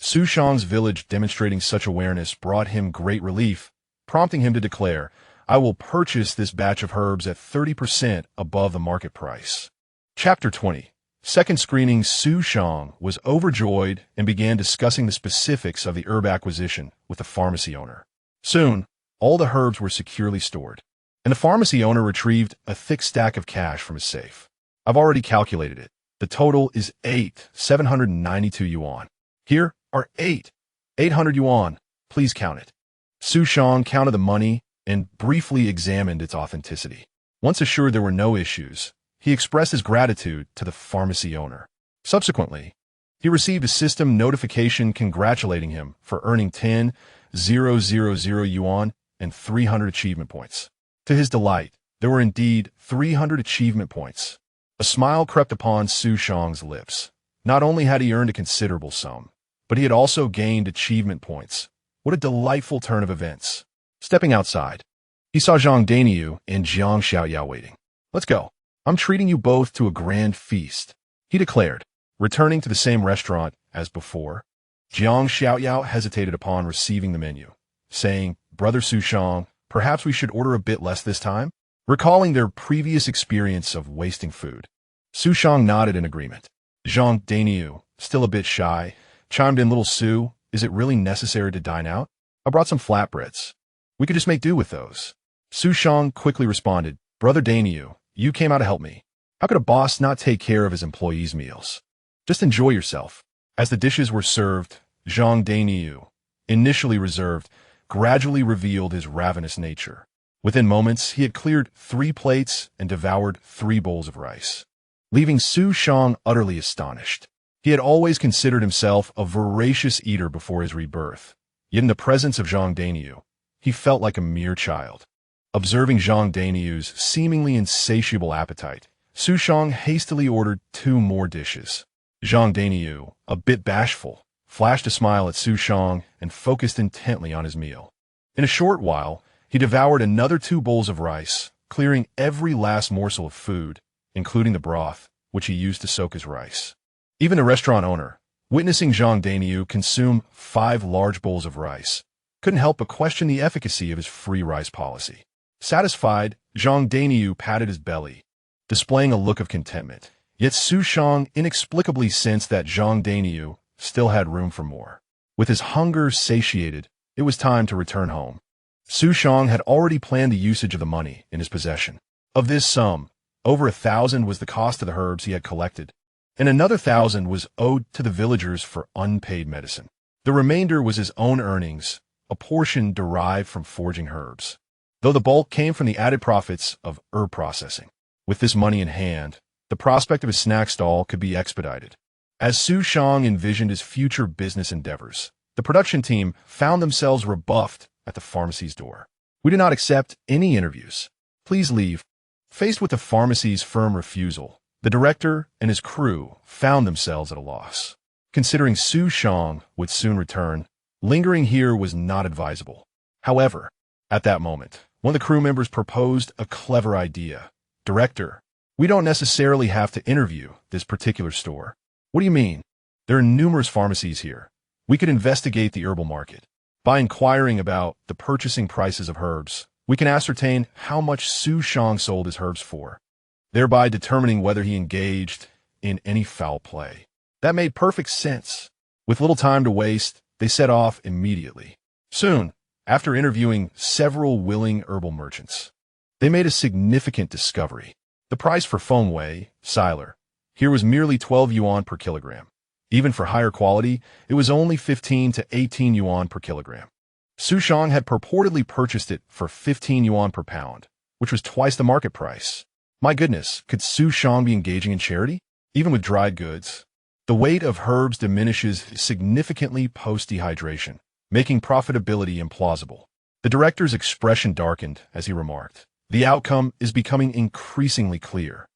Xu Shang's village demonstrating such awareness brought him great relief, prompting him to declare, "I will purchase this batch of herbs at 30% above the market price." Chapter 20. Second screening. Xu Shang was overjoyed and began discussing the specifics of the herb acquisition with the pharmacy owner. Soon, all the herbs were securely stored, and the pharmacy owner retrieved a thick stack of cash from his safe. "I've already calculated it. The total is 792 yuan. Here are 800 yuan. Please count it." Xu Shang counted the money and briefly examined its authenticity. Once assured there were no issues, he expressed his gratitude to the pharmacy owner. Subsequently, he received a system notification congratulating him for earning 10,000 yuan and 300 achievement points. To his delight, there were indeed 300 achievement points. A smile crept upon Xu Shang's lips. Not only had he earned a considerable sum, but he had also gained achievement points. What a delightful turn of events. Stepping outside, he saw Zhang Daniel and Jiang Xiaoyao waiting. "Let's go. I'm treating you both to a grand feast," he declared, returning to the same restaurant as before. Jiang Xiaoyao hesitated upon receiving the menu, saying, "Brother Xu Shang, perhaps we should order a bit less this time?" Recalling their previous experience of wasting food, Xu Shang nodded in agreement. Zhang Daniel, still a bit shy, chimed in, "Little Xu, is it really necessary to dine out? I brought some flatbreads. We could just make do with those." Xu Shang quickly responded, "Brother Daniel, you came out to help me. How could a boss not take care of his employees' meals? Just enjoy yourself." As the dishes were served, Zhang Daniel, initially reserved, gradually revealed his ravenous nature. Within moments, he had cleared 3 plates and devoured 3 bowls of rice, leaving Xu Shang utterly astonished. He had always considered himself a voracious eater before his rebirth, yet in the presence of Zhang Daniu, he felt like a mere child. Observing Zhang Daniu's seemingly insatiable appetite, Xu Shang hastily ordered 2 more dishes. Zhang Daniu, a bit bashful, flashed a smile at Xu Shang and focused intently on his meal. In a short while, he devoured another 2 bowls of rice, clearing every last morsel of food, including the broth, which he used to soak his rice. Even the restaurant owner, witnessing Zhang Daniu consume 5 large bowls of rice, couldn't help but question the efficacy of his free rice policy. Satisfied, Zhang Daniu patted his belly, displaying a look of contentment. Yet Xu Shang inexplicably sensed that Zhang Daniu still had room for more. With his hunger satiated, it was time to return home. Xu Shang had already planned the usage of the money in his possession. Of this sum, over 1,000 was the cost of the herbs he had collected, and another 1,000 was owed to the villagers for unpaid medicine. The remainder was his own earnings, a portion derived from foraging herbs, though the bulk came from the added profits of herb processing. With this money in hand, the prospect of his snack stall could be expedited. As Xu Shang envisioned his future business endeavors, the production team found themselves rebuffed at the pharmacy's door. "We do not accept any interviews. Please leave." Faced with the pharmacy's firm refusal, the director and his crew found themselves at a loss. Considering Xu Shang would soon return, lingering here was not advisable. However, at that moment, one of the crew members proposed a clever idea. "Director, we don't necessarily have to interview this particular store." "What do you mean?" "There are numerous pharmacies here. We could investigate the herbal market. By inquiring about the purchasing prices of herbs, we can ascertain how much Xu Shang sold his herbs for, thereby determining whether he engaged in any foul play." That made perfect sense. With little time to waste, they set off immediately. Soon, after interviewing several willing herbal merchants, they made a significant discovery. The price for feng wei, siler, here was merely 12 yuan per kilogram. Even for higher quality, it was only 15 to 18 yuan per kilogram. Xu Shang had purportedly purchased it for 15 yuan per pound, which was twice the market price. My goodness, could Xu Shang be engaging in charity? Even with dried goods, the weight of herbs diminishes significantly post-dehydration, making profitability implausible. The director's expression darkened as he remarked, "The outcome is becoming increasingly clear.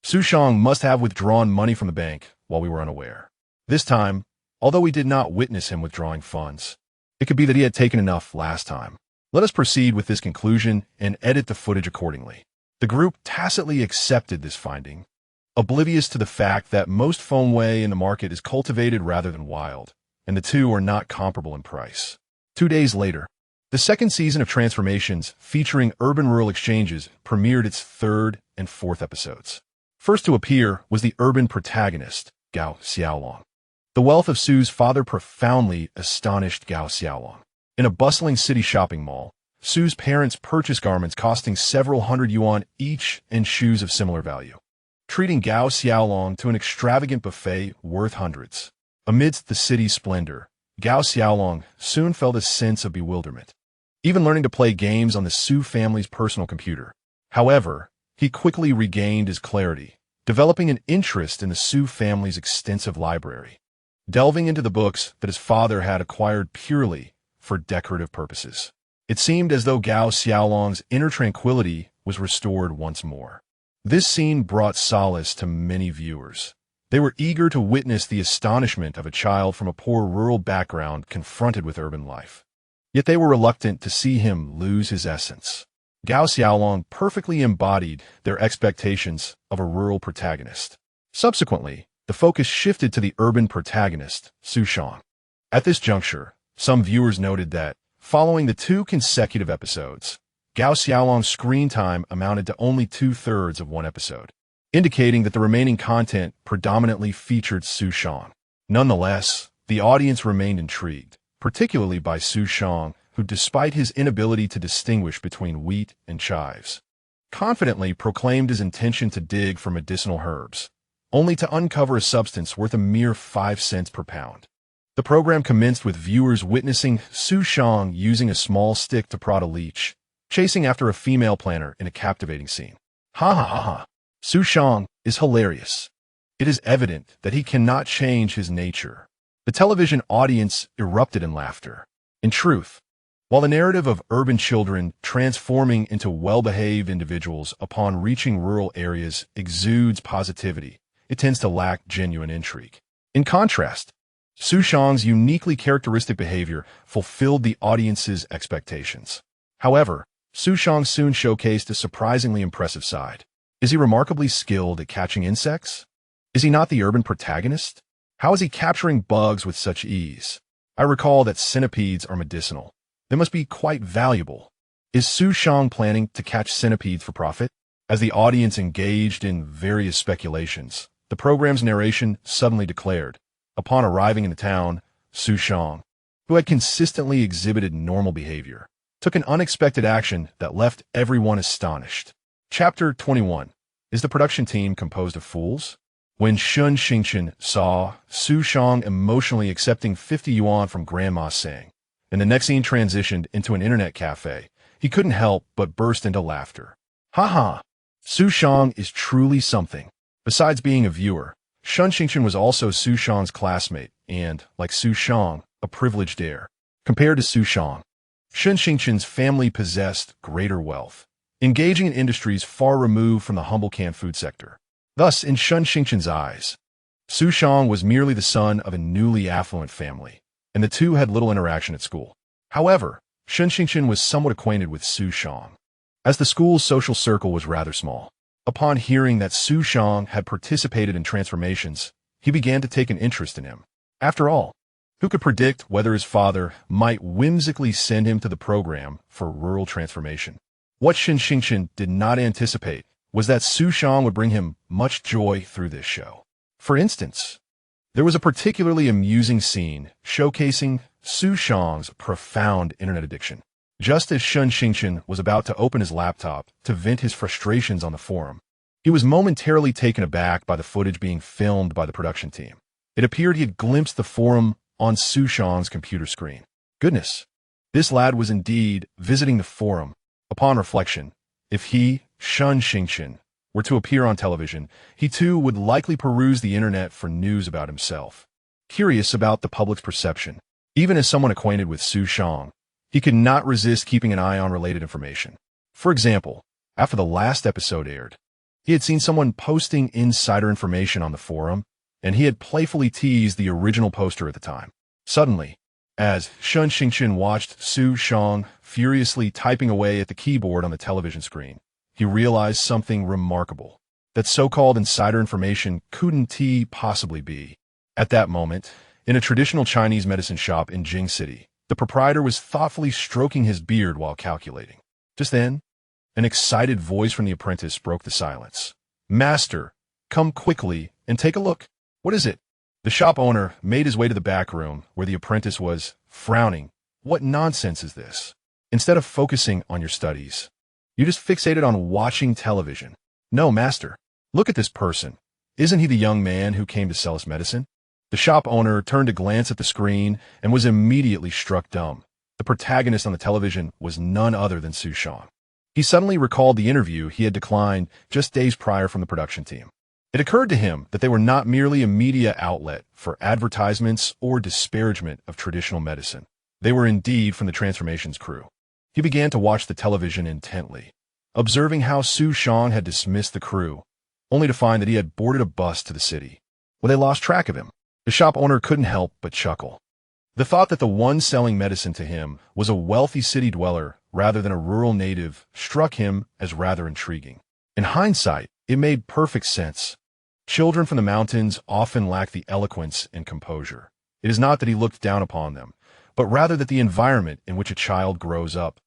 Xu Shang must have withdrawn money from the bank while we were unaware. This time, although we did not witness him withdrawing funds, it could be that he had taken enough last time. Let us proceed with this conclusion and edit the footage accordingly." The group tacitly accepted this finding, oblivious to the fact that most feng wei in the market is cultivated rather than wild, and the two are not comparable in price. 2 days later, the second season of Transformations, featuring urban-rural exchanges, premiered its 3rd and 4th episodes. First to appear was the urban protagonist, Gao Xiaolong. The wealth of Xu's father profoundly astonished Gao Xiaolong. In a bustling city shopping mall, Xu's parents purchased garments costing several hundred yuan each and shoes of similar value, treating Gao Xiaolong to an extravagant buffet worth hundreds. Amidst the city's splendor, Gao Xiaolong soon felt a sense of bewilderment, even learning to play games on the Xu family's personal computer. However, he quickly regained his clarity, developing an interest in the Xu family's extensive library, delving into the books that his father had acquired purely for decorative purposes. It seemed as though Gao Xiaolong's inner tranquility was restored once more. This scene brought solace to many viewers. They were eager to witness the astonishment of a child from a poor rural background confronted with urban life. Yet they were reluctant to see him lose his essence. Gao Xiaolong perfectly embodied their expectations of a rural protagonist. Subsequently, the focus shifted to the urban protagonist, Xu Shang. At this juncture, some viewers noted that, following the 2 consecutive episodes, Gao Xiaolong's screen time amounted to only 2/3 of one episode, indicating that the remaining content predominantly featured Xu Shang. Nonetheless, the audience remained intrigued, particularly by Xu Shang, who, despite his inability to distinguish between wheat and chives, confidently proclaimed his intention to dig for medicinal herbs, only to uncover a substance worth a mere 5 cents per pound. The program commenced with viewers witnessing Xu Shang using a small stick to prod a leech, chasing after a female planner in a captivating scene. Ha ha ha ha. Xu Shang is hilarious. It is evident that he cannot change his nature. The television audience erupted in laughter. In truth, while the narrative of urban children transforming into well-behaved individuals upon reaching rural areas exudes positivity, it tends to lack genuine intrigue. In contrast, Xu Shang's uniquely characteristic behavior fulfilled the audience's expectations. However, Xu Shang soon showcased a surprisingly impressive side. Is he remarkably skilled at catching insects? Is he not the urban protagonist? How is he capturing bugs with such ease? I recall that centipedes are medicinal. They must be quite valuable. Is Xu Shang planning to catch centipedes for profit? As the audience engaged in various speculations, the program's narration suddenly declared, upon arriving in the town, Xu Shang, who had consistently exhibited normal behavior, took an unexpected action that left everyone astonished. Chapter 21. Is the production team composed of fools? When Xu Shang saw Xu Shang emotionally accepting 50 yuan from Grandma Sang, and the next scene transitioned into an internet cafe, he couldn't help but burst into laughter. Ha! Xu Shang is truly something. Besides being a viewer, Xu Shang was also Xu Shang's classmate and, like Xu Shang, a privileged heir. Compared to Xu Shang, Xu Shang's family possessed greater wealth, engaging in industries far removed from the humble canned food sector. Thus, in Xu Shang's eyes, Xu Shang was merely the son of a newly affluent family, and the two had little interaction at school. However, Xu Shang was somewhat acquainted with Xu Shang, as the school's social circle was rather small. Upon hearing that Xu Shang had participated in transformations, he began to take an interest in him. After all, who could predict whether his father might whimsically send him to the program for rural transformation? What Xu Shang did not anticipate was that Xu Shang would bring him much joy through this show. For instance, there was a particularly amusing scene showcasing Xu Shang's profound internet addiction. Just as Xu Shang was about to open his laptop to vent his frustrations on the forum, he was momentarily taken aback by the footage being filmed by the production team. It appeared he had glimpsed the forum on Xu Shang's computer screen. Goodness, this lad was indeed visiting the forum. Upon reflection, if he, Xu Shang, were to appear on television, he too would likely peruse the internet for news about himself. Curious about the public's perception, even as someone acquainted with Xu Shang, he could not resist keeping an eye on related information. For example, after the last episode aired, he had seen someone posting insider information on the forum, and he had playfully teased the original poster at the time. Suddenly, as Xu Shang watched Xu Shang furiously typing away at the keyboard on the television screen, he realized something remarkable, that so-called insider information couldn't possibly be. At that moment, in a traditional Chinese medicine shop in Jing City, the proprietor was thoughtfully stroking his beard while calculating. Just then, an excited voice from the apprentice broke the silence. "Master, come quickly and take a look." "What is it?" The shop owner made his way to the back room, where the apprentice was, frowning. "What nonsense is this? Instead of focusing on your studies, you just fixated on watching television." "No, master. Look at this person. Isn't he the young man who came to sell us medicine?" The shop owner turned to glance at the screen and was immediately struck dumb. The protagonist on the television was none other than Xu Shang. He suddenly recalled the interview he had declined just days prior from the production team. It occurred to him that they were not merely a media outlet for advertisements or disparagement of traditional medicine. They were indeed from the transformations crew. He began to watch the television intently, observing how Xu Shang had dismissed the crew, only to find that he had boarded a bus to the city. Well, they lost track of him. The shop owner couldn't help but chuckle. The thought that the one selling medicine to him was a wealthy city dweller rather than a rural native struck him as rather intriguing. In hindsight, it made perfect sense. Children from the mountains often lack the eloquence and composure. It is not that he looked down upon them, but rather that the environment in which a child grows up,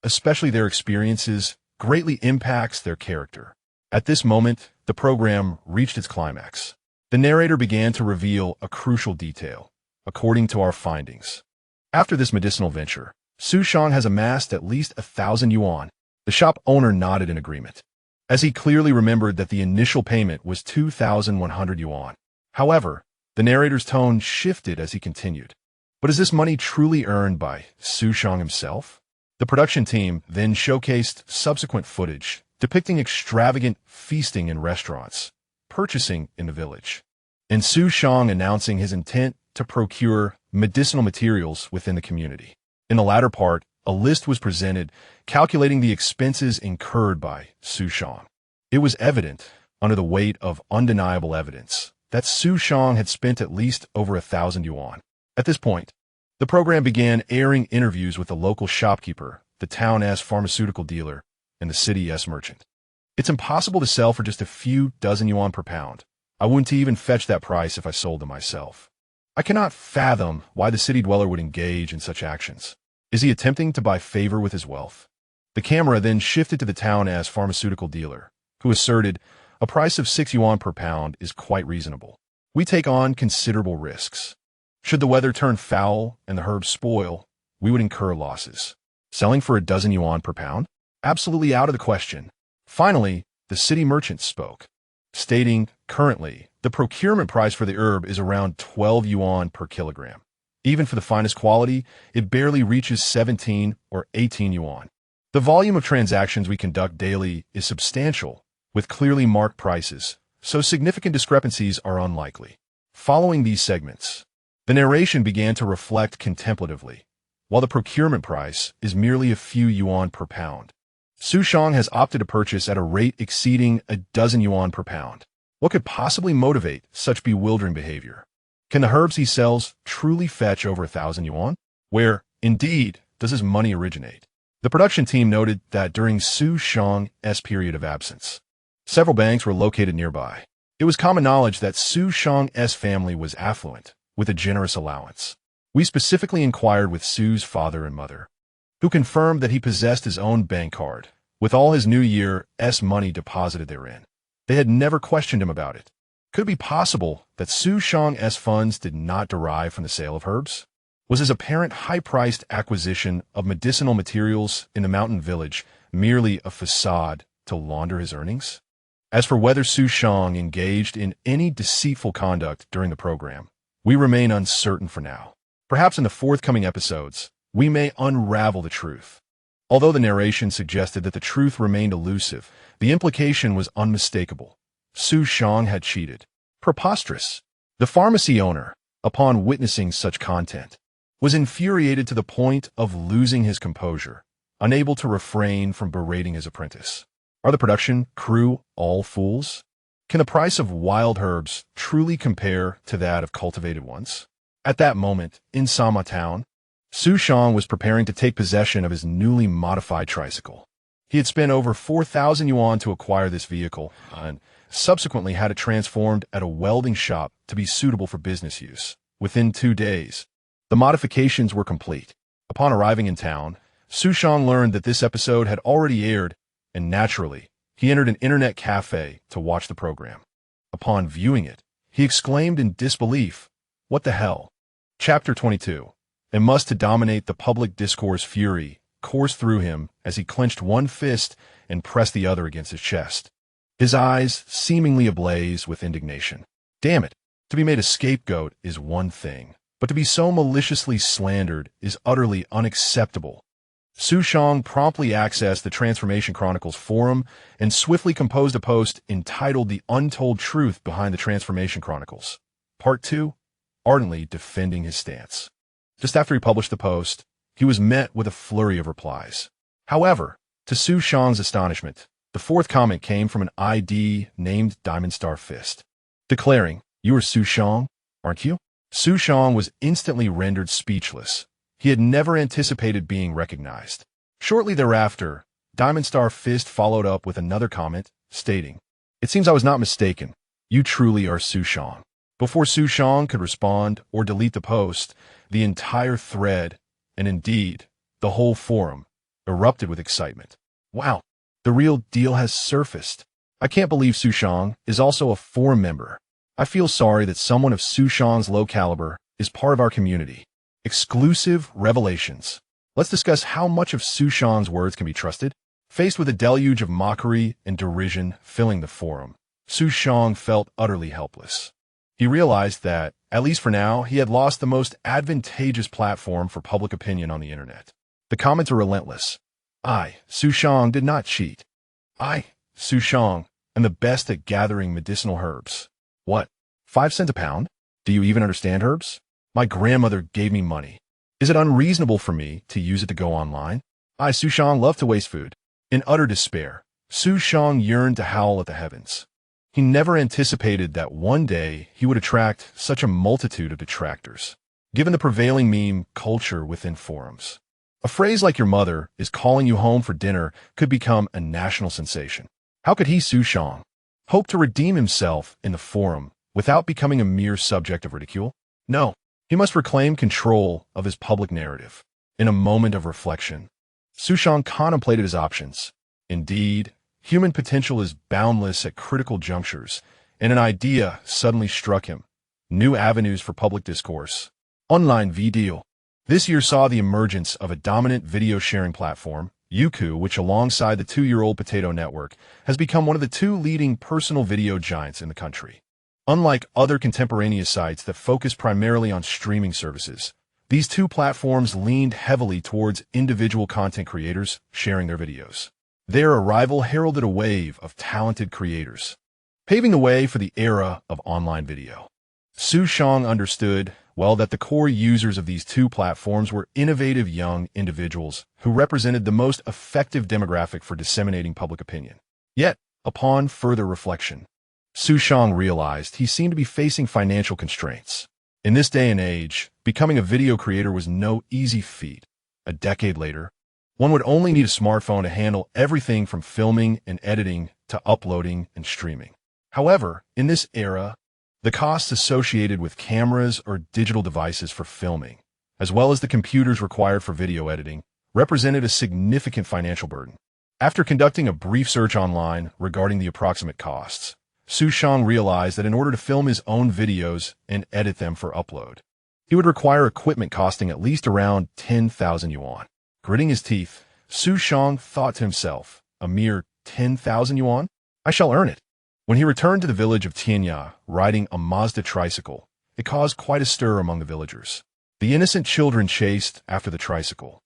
especially their experiences, greatly impacts their character. At this moment, the program reached its climax. The narrator began to reveal a crucial detail, according to our findings. After this medicinal venture, Xu Shang has amassed at least 1,000 yuan. The shop owner nodded in agreement, as he clearly remembered that the initial payment was 2,100 yuan. However, the narrator's tone shifted as he continued. But is this money truly earned by Xu Shang himself? The production team then showcased subsequent footage depicting extravagant feasting in restaurants, purchasing in the village, and Xu Shang announcing his intent to procure medicinal materials within the community. In the latter part, a list was presented calculating the expenses incurred by Xu Shang. It was evident, under the weight of undeniable evidence, that Xu Shang had spent at least over 1,000 yuan. At this point, the program began airing interviews with the local shopkeeper, the town's pharmaceutical dealer, and the city's merchant. It's impossible to sell for just a few dozen yuan per pound. I wouldn't even fetch that price if I sold them myself. I cannot fathom why the city dweller would engage in such actions. Is he attempting to buy favor with his wealth? The camera then shifted to the town's pharmaceutical dealer, who asserted, a price of 6 yuan per pound is quite reasonable. We take on considerable risks. Should the weather turn foul and the herbs spoil, we would incur losses. Selling for a dozen yuan per pound? Absolutely out of the question. Finally, the city merchant spoke, stating, currently, the procurement price for the herb is around 12 yuan per kilogram. Even for the finest quality, it barely reaches 17 or 18 yuan. The volume of transactions we conduct daily is substantial, with clearly marked prices, so significant discrepancies are unlikely. Following these segments, the narration began to reflect contemplatively, while the procurement price is merely a few yuan per pound. Xu Shang has opted to purchase at a rate exceeding a dozen yuan per pound. What could possibly motivate such bewildering behavior? Can the herbs he sells truly fetch over 1,000 yuan? Where, indeed, does his money originate? The production team noted that during Xu Shang's period of absence, several banks were located nearby. It was common knowledge that Xu Shang's family was affluent, with a generous allowance. We specifically inquired with Xu's father and mother, who confirmed that he possessed his own bank card, with all his New Year's money deposited therein. They had never questioned him about it. Could it be possible that Xu Shang's funds did not derive from the sale of herbs? Was his apparent high-priced acquisition of medicinal materials in the mountain village merely a facade to launder his earnings? As for whether Xu Shang engaged in any deceitful conduct during the program, we remain uncertain for now. Perhaps in the forthcoming episodes, we may unravel the truth. Although the narration suggested that the truth remained elusive, the implication was unmistakable. Xu Shang had cheated. Preposterous. The pharmacy owner, upon witnessing such content, was infuriated to the point of losing his composure, unable to refrain from berating his apprentice. Are the production crew all fools? Can the price of wild herbs truly compare to that of cultivated ones? At that moment, in Sama town, Xu Shang was preparing to take possession of his newly modified tricycle. He had spent over 4,000 yuan to acquire this vehicle and subsequently had it transformed at a welding shop to be suitable for business use. Within 2 days, the modifications were complete. Upon arriving in town, Xu Shang learned that this episode had already aired, and naturally, he entered an internet cafe to watch the program. Upon viewing it, he exclaimed in disbelief, "What the hell?" Chapter 22. And must to dominate the public discourse, fury coursed through him as he clenched one fist and pressed the other against his chest, his eyes seemingly ablaze with indignation. Damn it, to be made a scapegoat is one thing, but to be so maliciously slandered is utterly unacceptable. Xu Shang promptly accessed the Transformation Chronicles forum and swiftly composed a post entitled The Untold Truth Behind the Transformation Chronicles, Part 2, ardently defending his stance. Just after he published the post, he was met with a flurry of replies. However, to Xu Shang's astonishment, the fourth comment came from an ID named Diamond Star Fist, declaring, "You are Xu Shang, aren't you?" Xu Shang was instantly rendered speechless. He had never anticipated being recognized. Shortly thereafter, Diamond Star Fist followed up with another comment, stating, "It seems I was not mistaken. You truly are Xu Shang." Before Xu Shang could respond or delete the post, the entire thread, and indeed, the whole forum, erupted with excitement. Wow, the real deal has surfaced. I can't believe Xu Shang is also a forum member. I feel sorry that someone of Xu Shang's low caliber is part of our community. Exclusive revelations. Let's discuss how much of Xu Shang's words can be trusted. Faced with a deluge of mockery and derision filling the forum, Xu Shang felt utterly helpless. He realized that, at least for now, he had lost the most advantageous platform for public opinion on the internet. The comments are relentless. Xu Shang, did not cheat. Xu Shang, am the best at gathering medicinal herbs. What? 5 cents a pound? Do you even understand herbs? My grandmother gave me money. Is it unreasonable for me to use it to go online? Xu Shang loved to waste food. In utter despair, Xu Shang yearned to howl at the heavens. He never anticipated that one day he would attract such a multitude of detractors, given the prevailing meme culture within forums. A phrase like "your mother is calling you home for dinner" could become a national sensation. How could he, Xu Shang, hope to redeem himself in the forum without becoming a mere subject of ridicule? No, he must reclaim control of his public narrative. In a moment of reflection, Xu Shang contemplated his options. Indeed, human potential is boundless at critical junctures, and an idea suddenly struck him. New avenues for public discourse. Online video. This year saw the emergence of a dominant video sharing platform, Youku, which alongside the 2-year-old Potato Network has become one of the 2 leading personal video giants in the country. Unlike other contemporaneous sites that focus primarily on streaming services, these 2 platforms leaned heavily towards individual content creators sharing their videos. Their arrival heralded a wave of talented creators, paving the way for the era of online video. Xu Shang understood, well, that the core users of these 2 platforms were innovative young individuals who represented the most effective demographic for disseminating public opinion. Yet, upon further reflection, Xu Shang realized he seemed to be facing financial constraints. In this day and age, becoming a video creator was no easy feat. A decade later, one would only need a smartphone to handle everything from filming and editing to uploading and streaming. However, in this era, the costs associated with cameras or digital devices for filming, as well as the computers required for video editing, represented a significant financial burden. After conducting a brief search online regarding the approximate costs, Xu Shang realized that in order to film his own videos and edit them for upload, he would require equipment costing at least around 10,000 yuan. Gritting his teeth, Xu Shang thought to himself, a mere 10,000 yuan? I shall earn it. When he returned to the village of Tianya, riding a Mazda tricycle, it caused quite a stir among the villagers. The innocent children chased after the tricycle,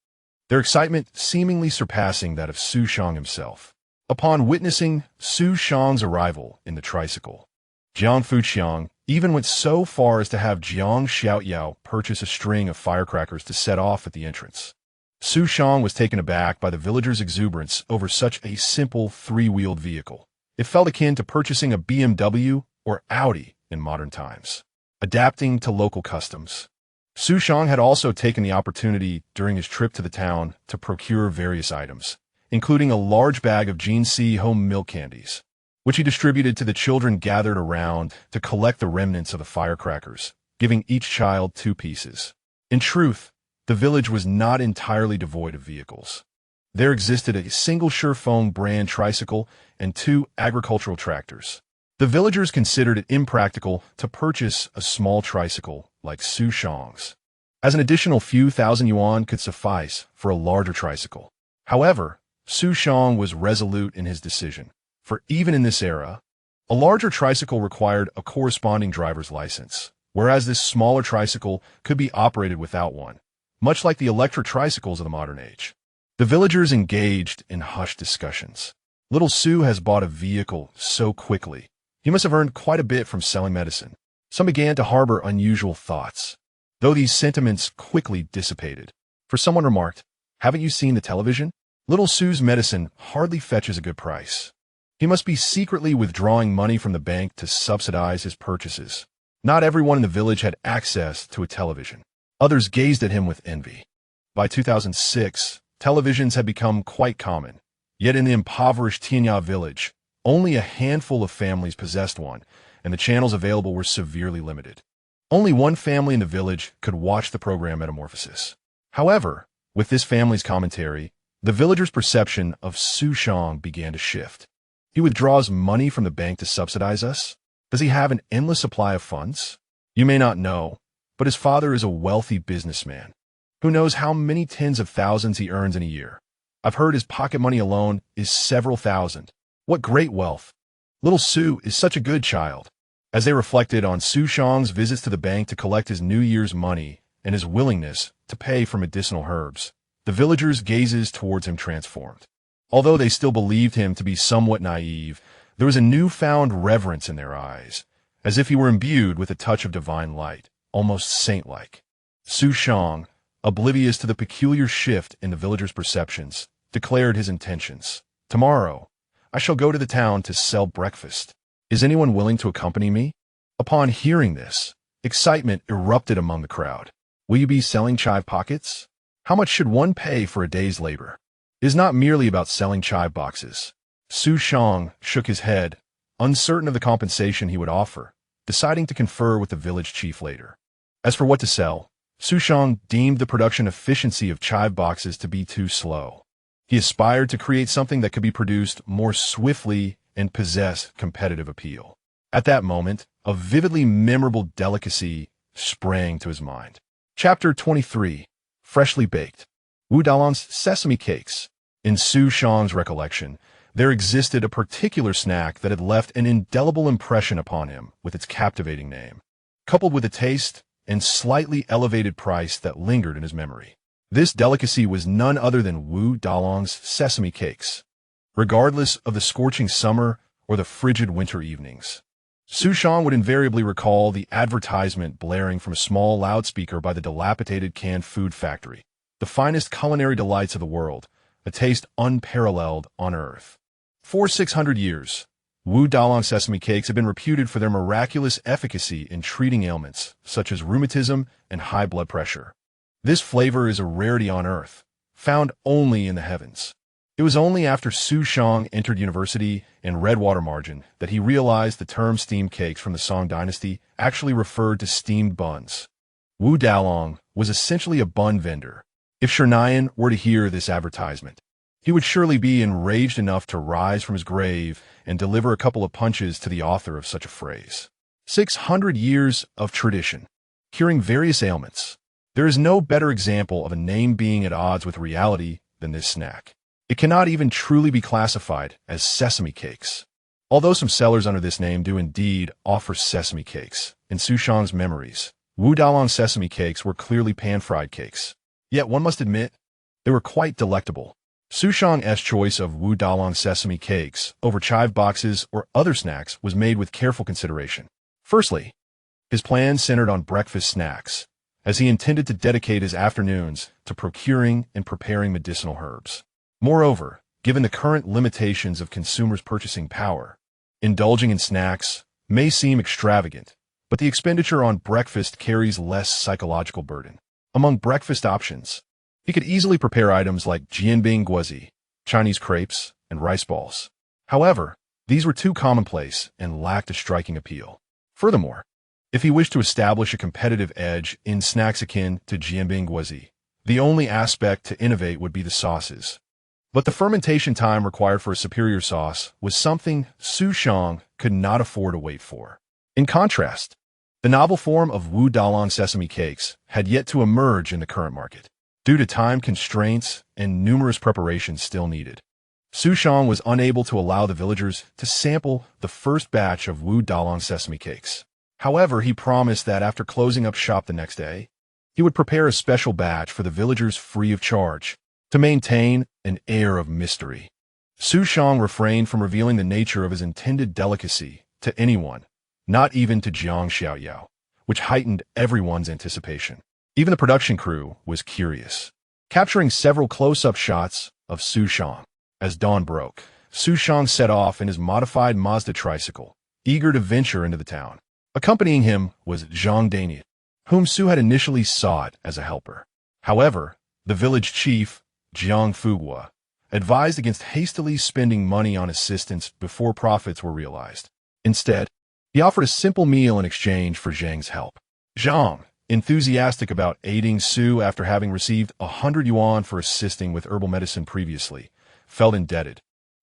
their excitement seemingly surpassing that of Xu Shang himself. Upon witnessing Xu Shang's arrival in the tricycle, Jiang Fuqiang even went so far as to have Jiang Xiaoyao purchase a string of firecrackers to set off at the entrance. Xu Shang was taken aback by the villagers' exuberance over such a simple 3-wheeled vehicle. It felt akin to purchasing a BMW or Audi in modern times. Adapting to local customs, Xu Shang had also taken the opportunity during his trip to the town to procure various items, including a large bag of Jinsi home milk candies, which he distributed to the children gathered around to collect the remnants of the firecrackers, giving each child 2 pieces. In truth, the village was not entirely devoid of vehicles. There existed a single Surefone brand tricycle and 2 agricultural tractors. The villagers considered it impractical to purchase a small tricycle like Xu Shang's, as an additional few thousand yuan could suffice for a larger tricycle. However, Xu Shang was resolute in his decision, for even in this era, a larger tricycle required a corresponding driver's license, whereas this smaller tricycle could be operated without one, much like the electric tricycles of the modern age. The villagers engaged in hushed discussions. Little Xu has bought a vehicle so quickly. He must have earned quite a bit from selling medicine. Some began to harbor unusual thoughts, though these sentiments quickly dissipated. For someone remarked, "Haven't you seen the television? Little Xu's medicine hardly fetches a good price. He must be secretly withdrawing money from the bank to subsidize his purchases." Not everyone in the village had access to a television. Others gazed at him with envy. By 2006, televisions had become quite common, yet in the impoverished Tianya Village, only a handful of families possessed one, and the channels available were severely limited. Only one family in the village could watch the program Metamorphosis. However, with this family's commentary, the villagers' perception of Xu Shang began to shift. He withdraws money from the bank to subsidize us? Does he have an endless supply of funds? You may not know, but his father is a wealthy businessman. Who knows how many tens of thousands he earns in a year? I've heard his pocket money alone is several thousand. What great wealth! Little Xu is such a good child. As they reflected on Xu Shang's visits to the bank to collect his New Year's money and his willingness to pay for medicinal herbs, the The villagers' gazes towards him transformed. Although they still believed him to be somewhat naive, there was a newfound reverence in their eyes, as if he were imbued with a touch of divine light, almost saint-like. Xu Shang, oblivious to the peculiar shift in the villagers' perceptions, declared his intentions. "Tomorrow, I shall go to the town to sell breakfast. Is anyone willing to accompany me?" Upon hearing this, excitement erupted among the crowd. "Will you be selling chive pockets? How much should one pay for a day's labor?" It is not merely about selling chive boxes. Xu Shang shook his head, uncertain of the compensation he would offer, deciding to confer with the village chief later. As for what to sell, Xu Shang deemed the production efficiency of chive boxes to be too slow. He aspired to create something that could be produced more swiftly and possess competitive appeal. At that moment, a vividly memorable delicacy sprang to his mind. Chapter 23. Freshly Baked. Wu Dalong's Sesame Cakes. In Xu Shang's recollection, there existed a particular snack that had left an indelible impression upon him with its captivating name, coupled with a taste and slightly elevated price that lingered in his memory. This delicacy was none other than Wu Dalong's Sesame Cakes. Regardless of the scorching summer or the frigid winter evenings, Xu Shang would invariably recall the advertisement blaring from a small loudspeaker by the dilapidated canned food factory. The finest culinary delights of the world, a taste unparalleled on earth. For 600 years, Wu Dalong sesame cakes have been reputed for their miraculous efficacy in treating ailments such as rheumatism and high blood pressure. This flavor is a rarity on earth, found only in the heavens. It was only after Xu Shang entered university in Redwater Margin that he realized the term steamed cakes from the Song dynasty actually referred to steamed buns. Wu Dalong was essentially a bun vendor. If Shernayan were to hear this advertisement, he would surely be enraged enough to rise from his grave and deliver a couple of punches to the author of such a phrase. 600 years of tradition, curing various ailments. There is no better example of a name being at odds with reality than this snack. It cannot even truly be classified as sesame cakes. Although some sellers under this name do indeed offer sesame cakes, in Xu Shang's memories, Wu Dalong sesame cakes were clearly pan-fried cakes. Yet one must admit, they were quite delectable. Xu Shang's choice of Wu Dalong sesame cakes over chive boxes or other snacks was made with careful consideration. Firstly, his plans centered on breakfast snacks, as he intended to dedicate his afternoons to procuring and preparing medicinal herbs. Moreover, given the current limitations of consumers' purchasing power, indulging in snacks may seem extravagant, but the expenditure on breakfast carries less psychological burden. Among breakfast options, he could easily prepare items like jianbing guozi, Chinese crepes, and rice balls. However, these were too commonplace and lacked a striking appeal. Furthermore, if he wished to establish a competitive edge in snacks akin to jianbing guozi, the only aspect to innovate would be the sauces. But the fermentation time required for a superior sauce was something Xu Shang could not afford to wait for. In contrast, the novel form of Wu Dalong sesame cakes had yet to emerge in the current market, due to time constraints and numerous preparations still needed. Xu Shang was unable to allow the villagers to sample the first batch of Wu Dalong sesame cakes. However, he promised that after closing up shop the next day, he would prepare a special batch for the villagers free of charge, to maintain an air of mystery. Xu Shang refrained from revealing the nature of his intended delicacy to anyone, not even to Jiang Xiaoyao, which heightened everyone's anticipation. Even the production crew was curious, capturing several close-up shots of Xu Shang. As dawn broke, Xu Shang set off in his modified Mazda tricycle, eager to venture into the town. Accompanying him was Zhang Daniel, whom Xu had initially sought as a helper. However, the village chief, Jiang Fugua, advised against hastily spending money on assistance before profits were realized. Instead, he offered a simple meal in exchange for Zhang's help. Zhang, enthusiastic about aiding Xu after having received 100 yuan for assisting with herbal medicine previously, felt indebted,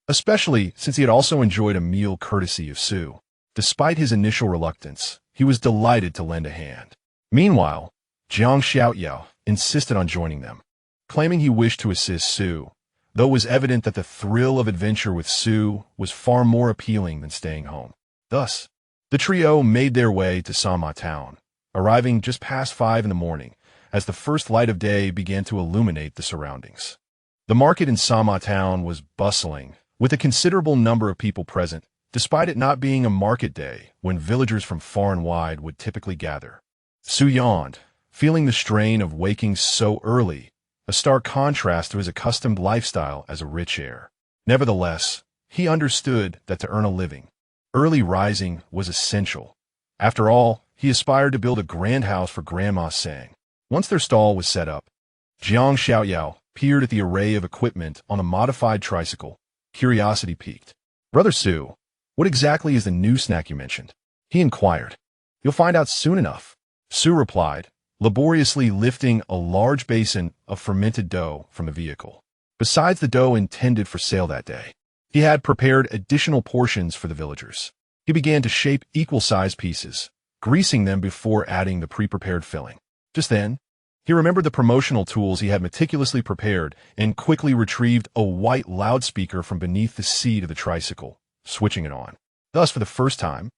especially since he had also enjoyed a meal courtesy of Xu. Despite his initial reluctance, he was delighted to lend a hand. Meanwhile, Jiang Xiaoyao insisted on joining them, claiming he wished to assist Xu, though it was evident that the thrill of adventure with Xu was far more appealing than staying home. Thus, the trio made their way to Sanma town, arriving just past 5 in the morning, as the first light of day began to illuminate the surroundings. The market in Sama town was bustling, with a considerable number of people present, despite it not being a market day when villagers from far and wide would typically gather. Xu yawned, feeling the strain of waking so early, a stark contrast to his accustomed lifestyle as a rich heir. Nevertheless, he understood that to earn a living, early rising was essential. After all, he aspired to build a grand house for Grandma Sang. Once their stall was set up, Jiang Xiaoyao peered at the array of equipment on a modified tricycle. Curiosity piqued. "Brother Su, what exactly is the new snack you mentioned?" he inquired. "You'll find out soon enough," Su replied, laboriously lifting a large basin of fermented dough from the vehicle. Besides the dough intended for sale that day, he had prepared additional portions for the villagers. He began to shape equal-sized pieces, greasing them before adding the pre-prepared filling. Just then, he remembered the promotional tools he had meticulously prepared and quickly retrieved a white loudspeaker from beneath the seat of the tricycle, switching it on. Thus, for the first time,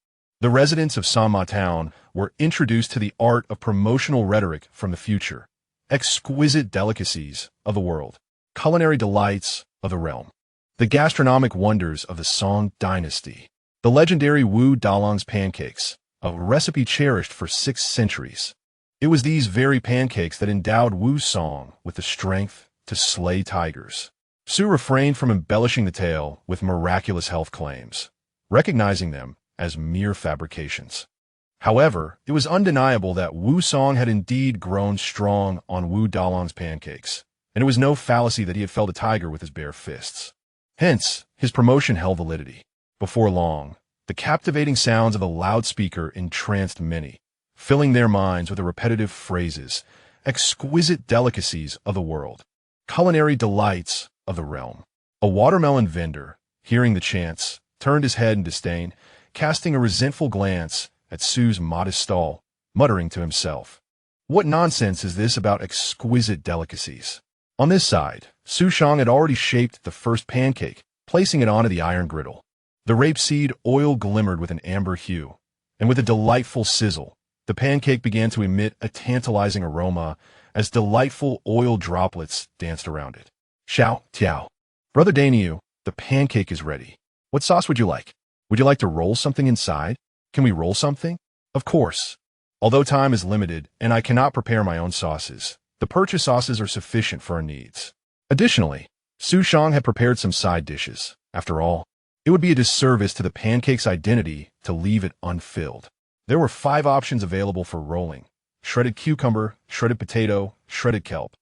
the residents of Sanma Town were introduced to the art of promotional rhetoric from the future, exquisite delicacies of the world, culinary delights of the realm, the gastronomic wonders of the Song dynasty, the legendary Wu Dalong's pancakes, a recipe cherished for 6 centuries. It was these very pancakes that endowed Wu Song with the strength to slay tigers. Su refrained from embellishing the tale with miraculous health claims, recognizing them as mere fabrications. However, it was undeniable that Wu Song had indeed grown strong on Wu Dalong's pancakes, and it was no fallacy that he had felled a tiger with his bare fists. Hence, his promotion held validity. Before long, the captivating sounds of a loudspeaker entranced many, filling their minds with the repetitive phrases, exquisite delicacies of the world, culinary delights of the realm. A watermelon vendor, hearing the chants, turned his head in disdain, casting a resentful glance at Su's modest stall, muttering to himself, "What nonsense is this about exquisite delicacies?" On this side, Xu Shang had already shaped the first pancake, placing it onto the iron griddle. The rapeseed oil glimmered with an amber hue, and with a delightful sizzle, the pancake began to emit a tantalizing aroma as delightful oil droplets danced around it. "Xiao, Tiao. Brother Daniu, the pancake is ready. What sauce would you like? Would you like to roll something inside? Can we roll something?" "Of course. Although time is limited and I cannot prepare my own sauces, the purchase sauces are sufficient for our needs." Additionally, Xu Shang had prepared some side dishes. After all, it would be a disservice to the pancake's identity to leave it unfilled. There were 5 options available for rolling: shredded cucumber, shredded potato, shredded kelp,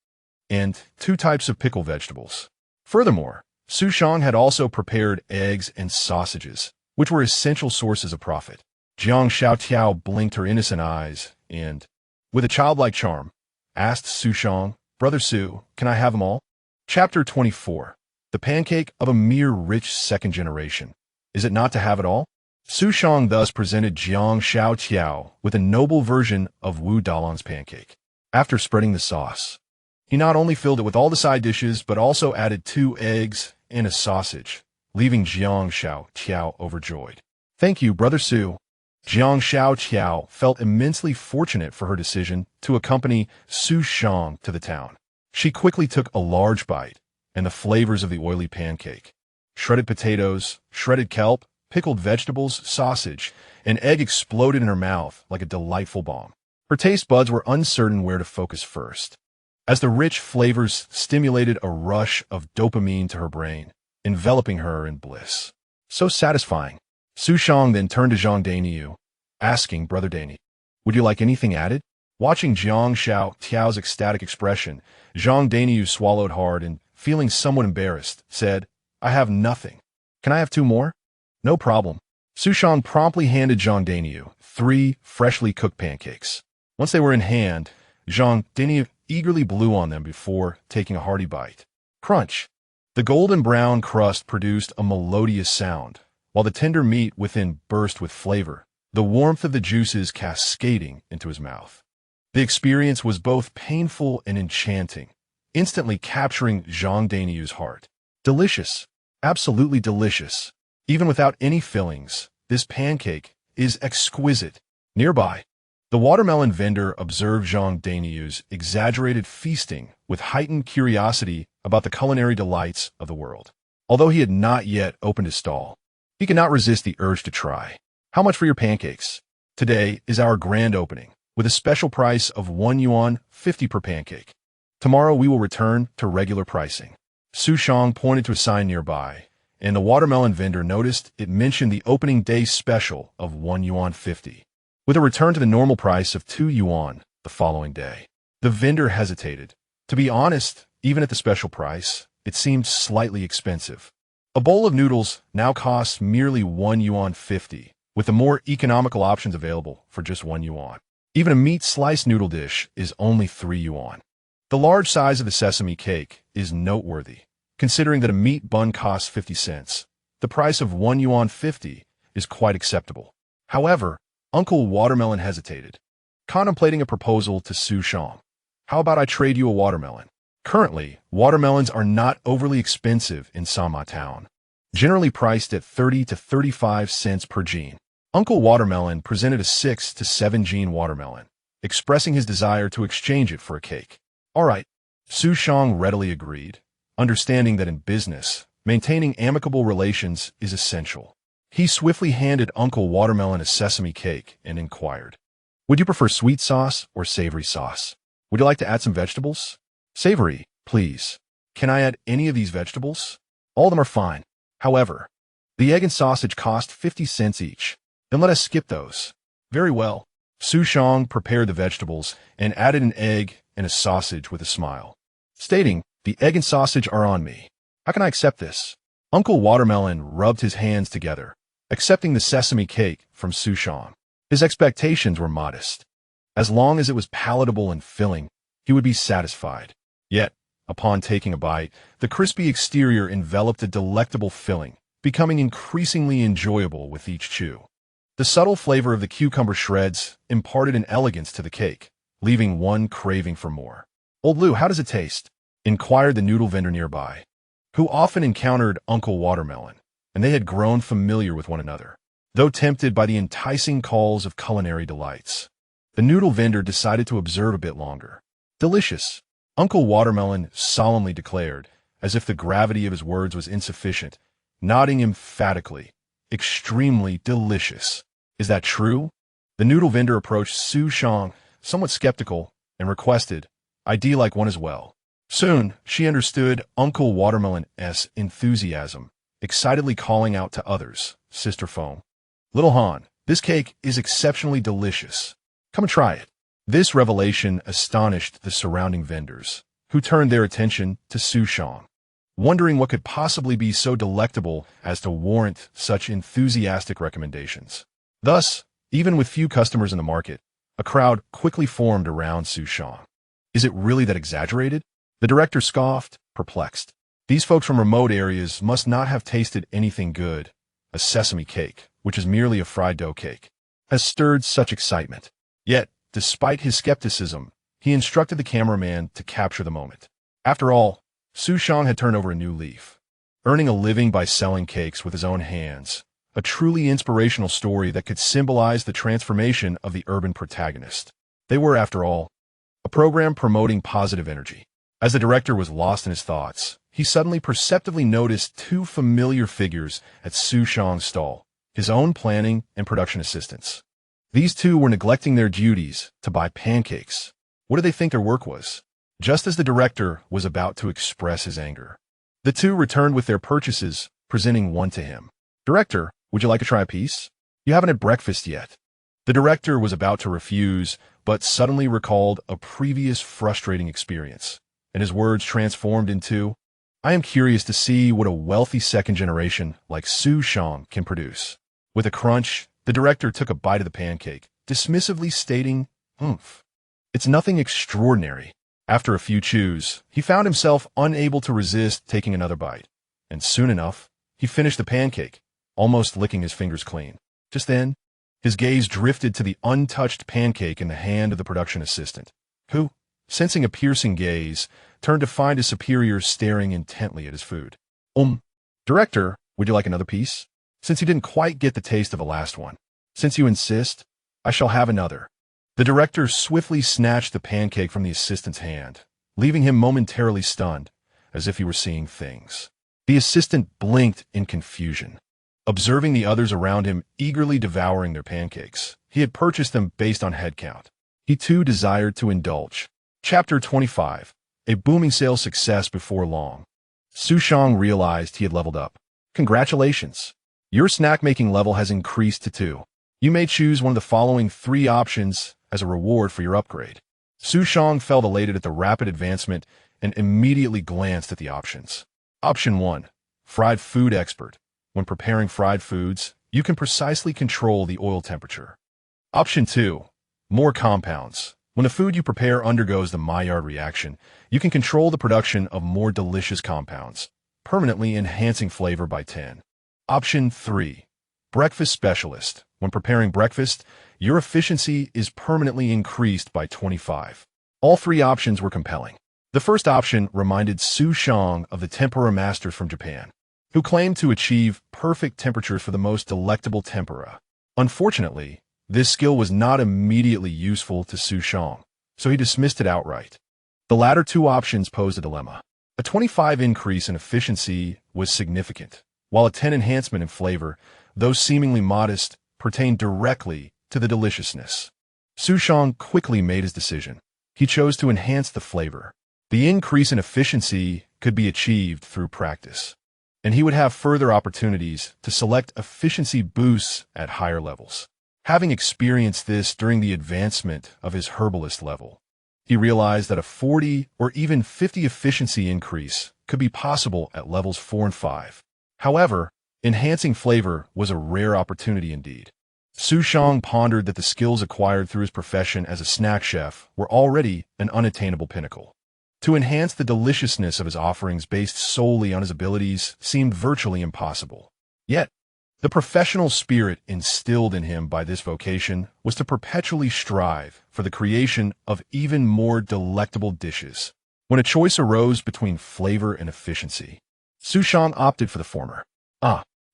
and 2 types of pickled vegetables. Furthermore, Xu Shang had also prepared eggs and sausages, which were essential sources of profit. Jiang Xiaotiao blinked her innocent eyes and, with a childlike charm, asked Xu Shang, "Brother Su, can I have them all?" Chapter 24. The pancake of a mere rich second generation. Is it not to have it all? Xu Shang thus presented Jiang Xiaotiao with a noble version of Wu Dalong's pancake. After spreading the sauce, he not only filled it with all the side dishes, but also added 2 eggs and a sausage, leaving Jiang Xiaotiao overjoyed. "Thank you, Brother Su." Jiang Xiaotiao felt immensely fortunate for her decision to accompany Xu Shang to the town. She quickly took a large bite, and the flavors of the oily pancake, shredded potatoes, shredded kelp, pickled vegetables, sausage, and egg exploded in her mouth like a delightful bomb. Her taste buds were uncertain where to focus first, as the rich flavors stimulated a rush of dopamine to her brain, enveloping her in bliss. So satisfying. Xu Shang then turned to Zhang Daniu, asking, "Brother Dani, would you like anything added?" Watching Jiang Xiaotiao's ecstatic expression, Zhang Daniu swallowed hard and, feeling somewhat embarrassed, said, "I have nothing. Can I have 2 more?" "No problem." Xu Shang promptly handed Zhang Daniu 3 freshly cooked pancakes. Once they were in hand, Zhang Daniu eagerly blew on them before taking a hearty bite. Crunch! The golden brown crust produced a melodious sound, while the tender meat within burst with flavor, the warmth of the juices cascading into his mouth. The experience was both painful and enchanting, instantly capturing Zhang Daniu's heart. Delicious. Absolutely delicious. Even without any fillings, this pancake is exquisite. Nearby, The watermelon vendor observed Zhang Dainiyu's exaggerated feasting with heightened curiosity about the culinary delights of the world. Although he had not yet opened his stall, he could not resist the urge to try. How much for your pancakes? Today is our grand opening, with a special price of 1 yuan 50 per pancake. Tomorrow we will return to regular pricing. Xu Shang pointed to a sign nearby, and the watermelon vendor noticed it mentioned the opening day special of 1 yuan 50, with a return to the normal price of 2 yuan the following day. The vendor hesitated. To be honest, even at the special price, it seemed slightly expensive. A bowl of noodles now costs merely 1 yuan 50, with the more economical options available for just 1 yuan. Even a meat slice noodle dish is only 3 yuan. The large size of the sesame cake is noteworthy, considering that a meat bun costs 50 cents. The price of 1 yuan 50 is quite acceptable. However, Uncle Watermelon hesitated, contemplating a proposal to Xu Shang. How about I trade you a watermelon? Currently, watermelons are not overly expensive in Sama Town, generally priced at 30 to 35 cents per gene. Uncle Watermelon presented a 6 to 7 gene watermelon, expressing his desire to exchange it for a cake. All right, Xu Shang readily agreed, understanding that in business, maintaining amicable relations is essential. He swiftly handed Uncle Watermelon a sesame cake and inquired, "Would you prefer sweet sauce or savory sauce? Would you like to add some vegetables?" "Savory, please. Can I add any of these vegetables?" "All of them are fine. However, the egg and sausage cost 50 cents each. Then let us skip those." "Very well." Xu Shang prepared the vegetables and added an egg and a sausage with a smile, stating, "The egg and sausage are on me. How can I accept this?" Uncle Watermelon rubbed his hands together, accepting the sesame cake from Xu Shang. His expectations were modest. As long as it was palatable and filling, he would be satisfied. Yet, upon taking a bite, the crispy exterior enveloped a delectable filling, becoming increasingly enjoyable with each chew. The subtle flavor of the cucumber shreds imparted an elegance to the cake, leaving one craving for more. "Old Lou, how does it taste?" inquired the noodle vendor nearby, who often encountered Uncle Watermelon, and they had grown familiar with one another. Though tempted by the enticing calls of culinary delights, the noodle vendor decided to observe a bit longer. "Delicious," Uncle Watermelon solemnly declared, as if the gravity of his words was insufficient, nodding emphatically. "Extremely delicious. Is that true?" The noodle vendor approached Xu Shang, somewhat skeptical, and requested, "I'd like one as well." Soon, she understood Uncle Watermelon's enthusiasm, excitedly calling out to others, "Sister Foam, Little Han, this cake is exceptionally delicious. Come and try it." This revelation astonished the surrounding vendors, who turned their attention to Xu Shang, wondering what could possibly be so delectable as to warrant such enthusiastic recommendations. Thus, even with few customers in the market, a crowd quickly formed around Xu Shang. "Is it really that exaggerated?" The director scoffed, perplexed. "These folks from remote areas must not have tasted anything good. A sesame cake, which is merely a fried dough cake, has stirred such excitement." Yet, despite his skepticism, he instructed the cameraman to capture the moment. After all, Xu Shang had turned over a new leaf, earning a living by selling cakes with his own hands, a truly inspirational story that could symbolize the transformation of the urban protagonist. They were, after all, a program promoting positive energy. As the director was lost in his thoughts, he suddenly perceptively noticed two familiar figures at Xu Shang's stall, his own planning and production assistants. These two were neglecting their duties to buy pancakes. What did they think their work was? Just as the director was about to express his anger, the two returned with their purchases, presenting one to him. "Director, would you like to try a piece? You haven't had breakfast yet." The director was about to refuse, but suddenly recalled a previous frustrating experience, and his words transformed into, "I am curious to see what a wealthy second generation like Xu Shang can produce." With a crunch, the director took a bite of the pancake, dismissively stating, "Oomph. It's nothing extraordinary." After a few chews, he found himself unable to resist taking another bite, and soon enough, he finished the pancake, almost licking his fingers clean. Just then, his gaze drifted to the untouched pancake in the hand of the production assistant, who, sensing a piercing gaze, turned to find his superior staring intently at his food. Director, would you like another piece? Since you didn't quite get the taste of the last one. Since you insist, I shall have another." The director swiftly snatched the pancake from the assistant's hand, leaving him momentarily stunned, as if he were seeing things. The assistant blinked in confusion, observing the others around him eagerly devouring their pancakes. He had purchased them based on headcount. He too desired to indulge. Chapter 25. A booming sales success before long. Xu Shang realized he had leveled up. Congratulations! Your snack-making level has increased to 2. You may choose one of the following 3 options as a reward for your upgrade. Xu Shang felt elated at the rapid advancement and immediately glanced at the options. Option 1. Fried Food Expert. When preparing fried foods, you can precisely control the oil temperature. Option 2. More Compounds. When the food you prepare undergoes the Maillard reaction, you can control the production of more delicious compounds, permanently enhancing flavor by 10. Option 3. Breakfast Specialist. When preparing breakfast, your efficiency is permanently increased by 25. All 3 options were compelling. The first option reminded Xu Shang of the tempura masters from Japan, who claimed to achieve perfect temperatures for the most delectable tempura. Unfortunately, this skill was not immediately useful to Xu Shang, so he dismissed it outright. The latter 2 options posed a dilemma. A 25 increase in efficiency was significant, while a 10 enhancement in flavor, though seemingly modest, pertained directly to the deliciousness. Xu Shang quickly made his decision. He chose to enhance the flavor. The increase in efficiency could be achieved through practice, and he would have further opportunities to select efficiency boosts at higher levels. Having experienced this during the advancement of his herbalist level, he realized that a 40 or even 50 efficiency increase could be possible at levels 4 and 5. However, enhancing flavor was a rare opportunity indeed. Xu Shang pondered that the skills acquired through his profession as a snack chef were already an unattainable pinnacle. To enhance the deliciousness of his offerings based solely on his abilities seemed virtually impossible. Yet, the professional spirit instilled in him by this vocation was to perpetually strive for the creation of even more delectable dishes. When a choice arose between flavor and efficiency, Xu Shang opted for the former.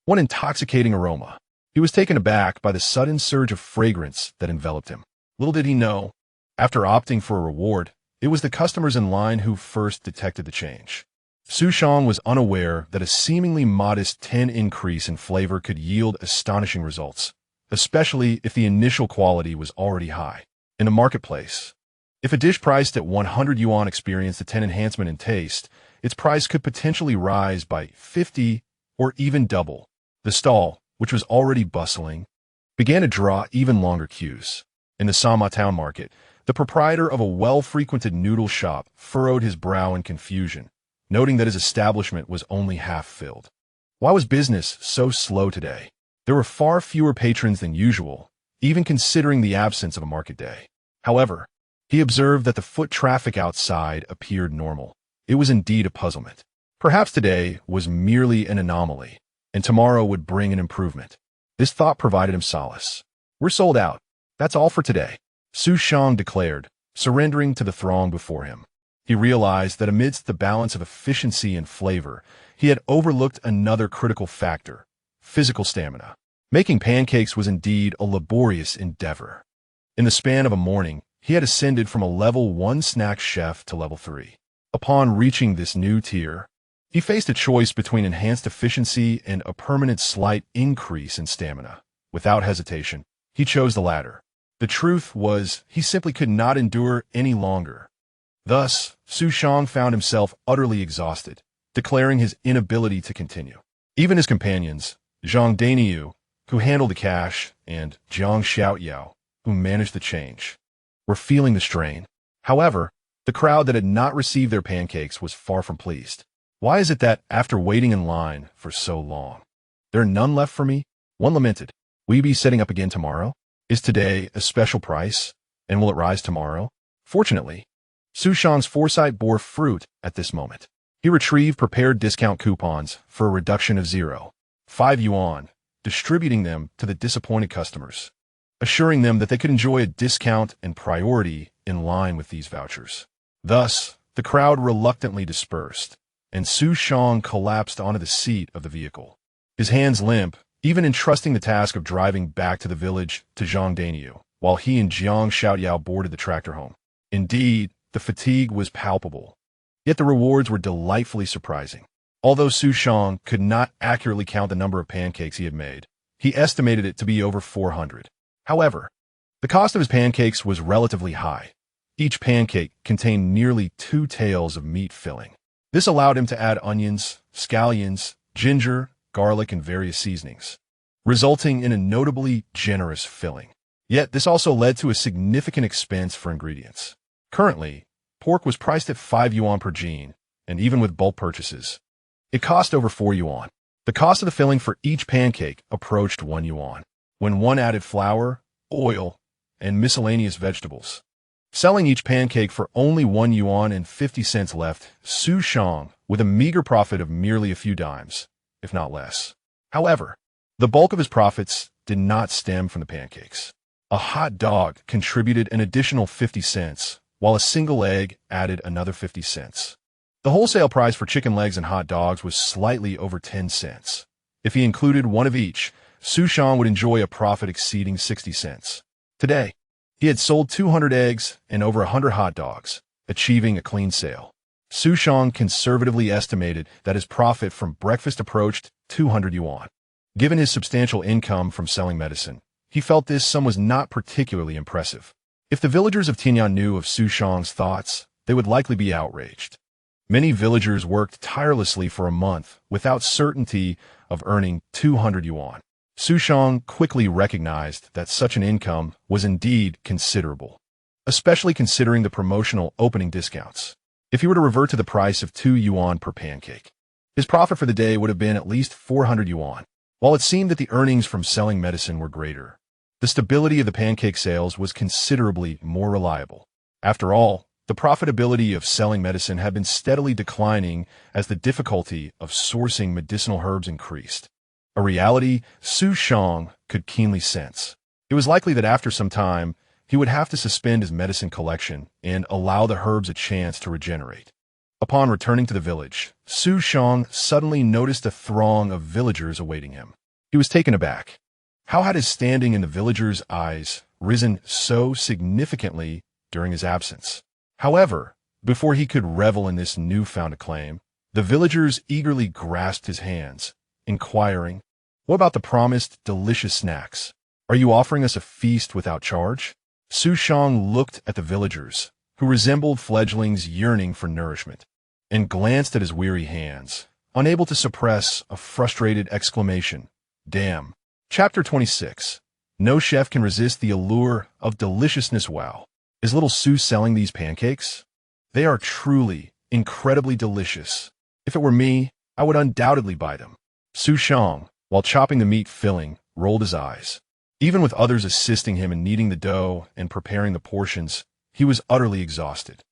What intoxicating aroma! He was taken aback by the sudden surge of fragrance that enveloped him. Little did he know, after opting for a reward, it was the customers in line who first detected the change. Xu Shang was unaware that a seemingly modest 10 increase in flavor could yield astonishing results, especially if the initial quality was already high. In the marketplace, if a dish priced at 100 yuan experienced a 10 enhancement in taste, its price could potentially rise by 50 or even double. The stall, which was already bustling, began to draw even longer queues. In the Sama town market, the proprietor of a well-frequented noodle shop furrowed his brow in confusion, noting that his establishment was only half filled. Why was business so slow today? There were far fewer patrons than usual, even considering the absence of a market day. However, he observed that the foot traffic outside appeared normal. It was indeed a puzzlement. Perhaps today was merely an anomaly, and tomorrow would bring an improvement. This thought provided him solace. We're sold out. That's all for today, Xu Shang declared, surrendering to the throng before him. He realized that amidst the balance of efficiency and flavor, he had overlooked another critical factor: physical stamina. Making pancakes was indeed a laborious endeavor. In the span of a morning, he had ascended from a level 1 snack chef to level 3. Upon reaching this new tier, he faced a choice between enhanced efficiency and a permanent slight increase in stamina. Without hesitation, he chose the latter. The truth was, he simply could not endure any longer. Thus, Xu Shang found himself utterly exhausted, declaring his inability to continue. Even his companions, Zhang Daniyu, who handled the cash, and Jiang Xiaoyao, who managed the change, were feeling the strain. However, the crowd that had not received their pancakes was far from pleased. Why is it that, after waiting in line for so long, there are none left for me? One lamented. Will you be setting up again tomorrow? Is today a special price, and will it rise tomorrow? Fortunately, Xu Shang's foresight bore fruit at this moment. He retrieved prepared discount coupons for a reduction of 0.5 yuan, distributing them to the disappointed customers, assuring them that they could enjoy a discount and priority in line with these vouchers. Thus, the crowd reluctantly dispersed, and Xu Shang collapsed onto the seat of the vehicle. His hands limp, even entrusting the task of driving back to the village to Zhang Daniyu, while he and Jiang Xiaoyao boarded the tractor home. Indeed, the fatigue was palpable. Yet the rewards were delightfully surprising. Although Xu Shang could not accurately count the number of pancakes he had made, he estimated it to be over 400. However, the cost of his pancakes was relatively high. Each pancake contained nearly 2 taels of meat filling. This allowed him to add onions, scallions, ginger, garlic, and various seasonings, resulting in a notably generous filling. Yet this also led to a significant expense for ingredients. Currently, pork was priced at 5 yuan per gene, and even with bulk purchases, it cost over 4 yuan. The cost of the filling for each pancake approached 1 yuan, when one added flour, oil, and miscellaneous vegetables. Selling each pancake for only 1 yuan and 50 cents left Xu Shang with a meager profit of merely a few dimes, if not less. However, the bulk of his profits did not stem from the pancakes. A hot dog contributed an additional 50 cents, while a single egg added another 50 cents. The wholesale price for chicken legs and hot dogs was slightly over 10 cents. If he included one of each, Xu Shang would enjoy a profit exceeding 60 cents. Today, he had sold 200 eggs and over 100 hot dogs, achieving a clean sale. Xu Shang conservatively estimated that his profit from breakfast approached 200 yuan. Given his substantial income from selling medicine, he felt this sum was not particularly impressive. If the villagers of Tianya knew of Xu Shang's thoughts, they would likely be outraged. Many villagers worked tirelessly for a month without certainty of earning 200 yuan. Xu Shang quickly recognized that such an income was indeed considerable, especially considering the promotional opening discounts. If he were to revert to the price of 2 yuan per pancake, his profit for the day would have been at least 400 yuan. While it seemed that the earnings from selling medicine were greater, the stability of the pancake sales was considerably more reliable. After all, the profitability of selling medicine had been steadily declining as the difficulty of sourcing medicinal herbs increased. A reality Xu Shang could keenly sense. It was likely that after some time, he would have to suspend his medicine collection and allow the herbs a chance to regenerate. Upon returning to the village, Xu Shang suddenly noticed a throng of villagers awaiting him. He was taken aback. How had his standing in the villagers' eyes risen so significantly during his absence? However, before he could revel in this newfound acclaim, the villagers eagerly grasped his hands, inquiring, "What about the promised delicious snacks? Are you offering us a feast without charge?" Xu Shang looked at the villagers, who resembled fledglings yearning for nourishment, and glanced at his weary hands, unable to suppress a frustrated exclamation. Damn. Chapter 26. No chef can resist the allure of deliciousness. Wow. Is little Xu selling these pancakes? They are truly, incredibly delicious. If it were me, I would undoubtedly buy them. Xu Shang, while chopping the meat filling, rolled his eyes. Even with others assisting him in kneading the dough and preparing the portions, he was utterly exhausted.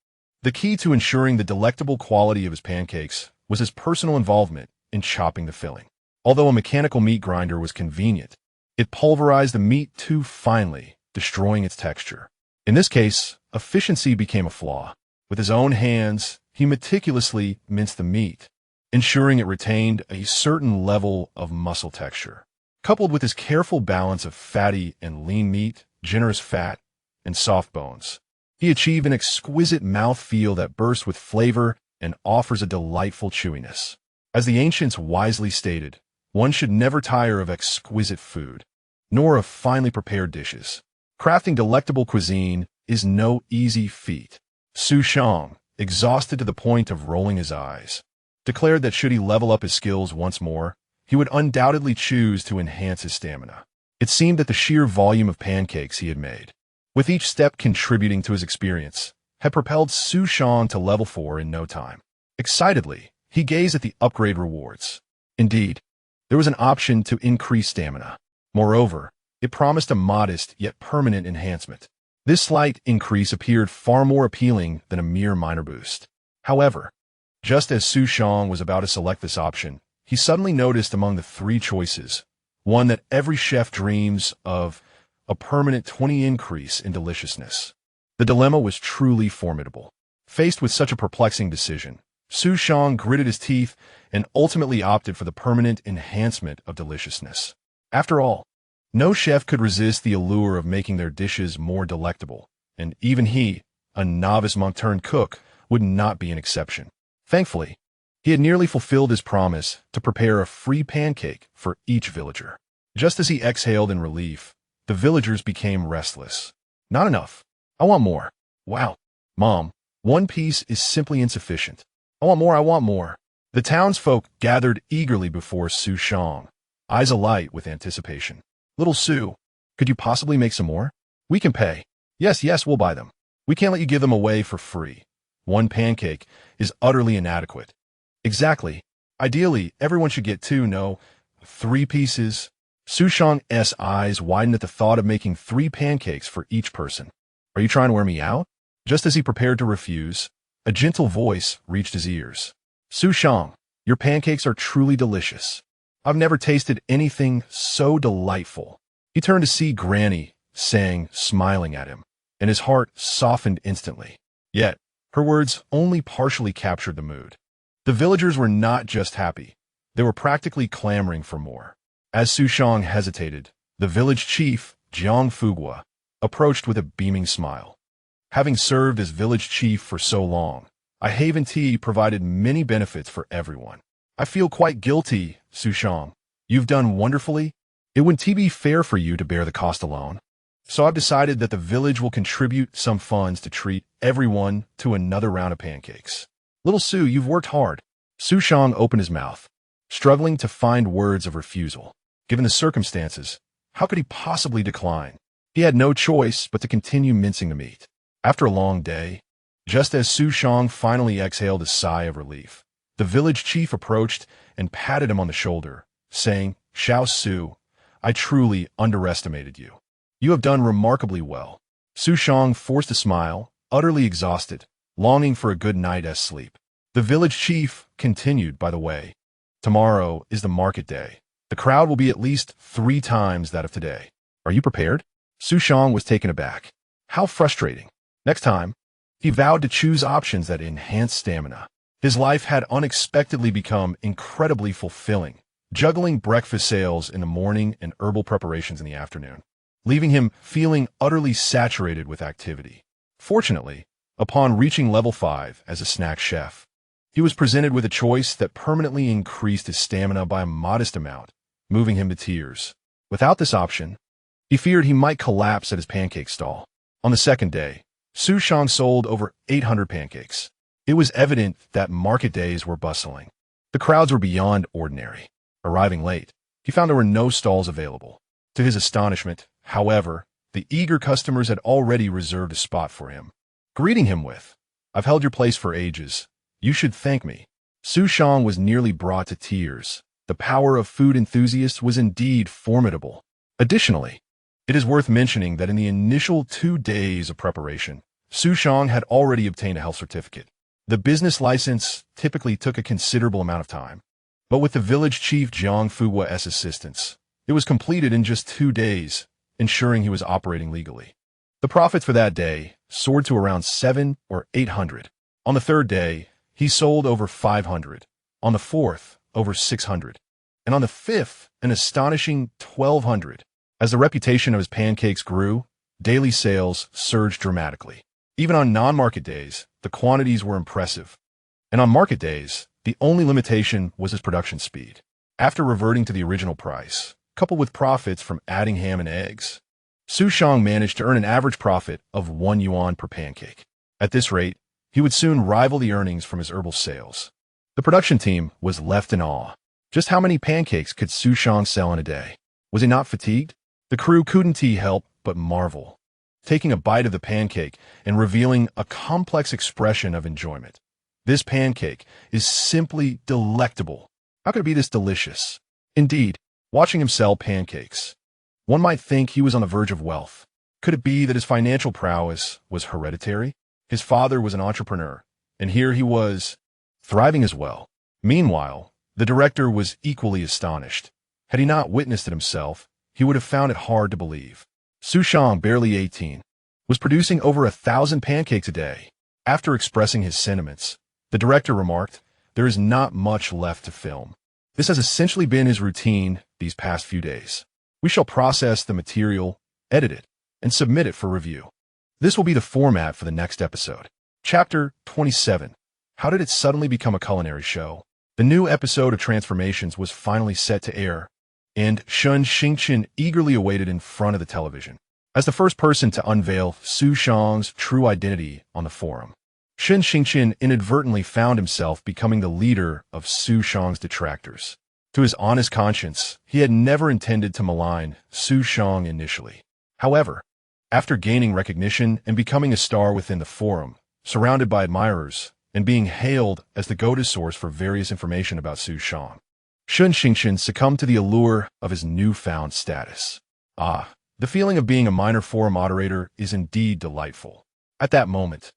The key to ensuring the delectable quality of his pancakes was his personal involvement in chopping the filling. Although a mechanical meat grinder was convenient, it pulverized the meat too finely, destroying its texture. In this case, efficiency became a flaw. With his own hands, he meticulously minced the meat, ensuring it retained a certain level of muscle texture. Coupled with his careful balance of fatty and lean meat, generous fat, and soft bones, he achieved an exquisite mouthfeel that bursts with flavor and offers a delightful chewiness. As the ancients wisely stated, one should never tire of exquisite food, nor of finely prepared dishes. Crafting delectable cuisine is no easy feat. Xu Shang, exhausted to the point of rolling his eyes, declared that should he level up his skills once more, he would undoubtedly choose to enhance his stamina. It seemed that the sheer volume of pancakes he had made, with each step contributing to his experience, had propelled Xu Shang to level 4 in no time. Excitedly, he gazed at the upgrade rewards. Indeed, there was an option to increase stamina. Moreover, it promised a modest yet permanent enhancement. This slight increase appeared far more appealing than a mere minor boost. However, just as Xu Shang was about to select this option, he suddenly noticed among the 3 choices, one that every chef dreams of: a permanent 20 increase in deliciousness. The dilemma was truly formidable. Faced with such a perplexing decision, Xu Shang gritted his teeth and ultimately opted for the permanent enhancement of deliciousness. After all, No chef could resist the allure of making their dishes more delectable, and even he, a novice monk-turned-cook, would not be an exception. Thankfully, he had nearly fulfilled his promise to prepare a free pancake for each villager. Just as he exhaled in relief, the villagers became restless. Not enough. I want more. Wow. Mom, one piece is simply insufficient. I want more, I want more. The townsfolk gathered eagerly before Xu Shang, eyes alight with anticipation. Little Xu, could you possibly make some more? We can pay. Yes, yes, we'll buy them. We can't let you give them away for free. One pancake is utterly inadequate. Exactly. Ideally, everyone should get two, no, 3 pieces. Xu Shang's eyes widened at the thought of making 3 pancakes for each person. Are you trying to wear me out? Just as he prepared to refuse, a gentle voice reached his ears. Xu Shang, your pancakes are truly delicious. I've never tasted anything so delightful. He turned to see Granny, Sang, smiling at him, and his heart softened instantly. Yet, her words only partially captured the mood. The villagers were not just happy. They were practically clamoring for more. As Xu Shang hesitated, the village chief, Jiang Fugua, approached with a beaming smile. Having served as village chief for so long, I Haven Tea provided many benefits for everyone. I feel quite guilty, Xu Shang. You've done wonderfully. It wouldn't be fair for you to bear the cost alone. So I've decided that the village will contribute some funds to treat everyone to another round of pancakes. Little Xu, you've worked hard. Xu Shang opened his mouth, struggling to find words of refusal. Given the circumstances, how could he possibly decline? He had no choice but to continue mincing the meat. After a long day, just as Xu Shang finally exhaled a sigh of relief, the village chief approached and patted him on the shoulder, saying, Xiao Su, I truly underestimated you. You have done remarkably well. Xu Shang forced a smile, utterly exhausted, longing for a good night's sleep. The village chief continued, by the way. Tomorrow is the market day. The crowd will be at least 3 times that of today. Are you prepared? Xu Shang was taken aback. How frustrating. Next time, he vowed to choose options that enhanced stamina. His life had unexpectedly become incredibly fulfilling, juggling breakfast sales in the morning and herbal preparations in the afternoon, leaving him feeling utterly saturated with activity. Fortunately, upon reaching level 5 as a snack chef, he was presented with a choice that permanently increased his stamina by a modest amount, moving him to tears. Without this option, he feared he might collapse at his pancake stall. On the second day, Xu Shang sold over 800 pancakes. It was evident that market days were bustling. The crowds were beyond ordinary. Arriving late, he found there were no stalls available. To his astonishment, however, the eager customers had already reserved a spot for him, greeting him with, I've held your place for ages. You should thank me. Xu Shang was nearly brought to tears. The power of food enthusiasts was indeed formidable. Additionally, it is worth mentioning that in the initial 2 days of preparation, Xu Shang had already obtained a health certificate. The business license typically took a considerable amount of time, but with the village chief Jiang Fugua's assistance, it was completed in just 2 days, ensuring he was operating legally. The profits for that day soared to around 700 or 800. On the 3rd day, he sold over 500. On the 4th, over 600. And on the 5th, an astonishing 1,200. As the reputation of his pancakes grew, daily sales surged dramatically. Even on non-market days, the quantities were impressive. And on market days, the only limitation was his production speed. After reverting to the original price, coupled with profits from adding ham and eggs, Xu Shang managed to earn an average profit of 1 yuan per pancake. At this rate, he would soon rival the earnings from his herbal sales. The production team was left in awe. Just how many pancakes could Xu Shang sell in a day? Was he not fatigued? The crew couldn't help but marvel, taking a bite of the pancake and revealing a complex expression of enjoyment. This pancake is simply delectable. How could it be this delicious? Indeed, watching him sell pancakes, one might think he was on the verge of wealth. Could it be that his financial prowess was hereditary? His father was an entrepreneur, and here he was, thriving as well. Meanwhile, the director was equally astonished. Had he not witnessed it himself, he would have found it hard to believe. Xu Shang, barely 18, was producing over 1,000 pancakes a day. After expressing his sentiments, the director remarked, there is not much left to film. This has essentially been his routine these past few days. We shall process the material, edit it, and submit it for review. This will be the format for the next episode. Chapter 27. How did it suddenly become a culinary show? The new episode of Transformations was finally set to air, and Xu Shang eagerly awaited in front of the television. As the first person to unveil Xu Shang's true identity on the forum, Xu Shang inadvertently found himself becoming the leader of Xu Shang's detractors. To his honest conscience, he had never intended to malign Xu Shang initially. However, after gaining recognition and becoming a star within the forum, surrounded by admirers, and being hailed as the go-to source for various information about Xu Shang, Xu Shang succumbed to the allure of his newfound status. The feeling of being a minor forum moderator is indeed delightful. At that moment,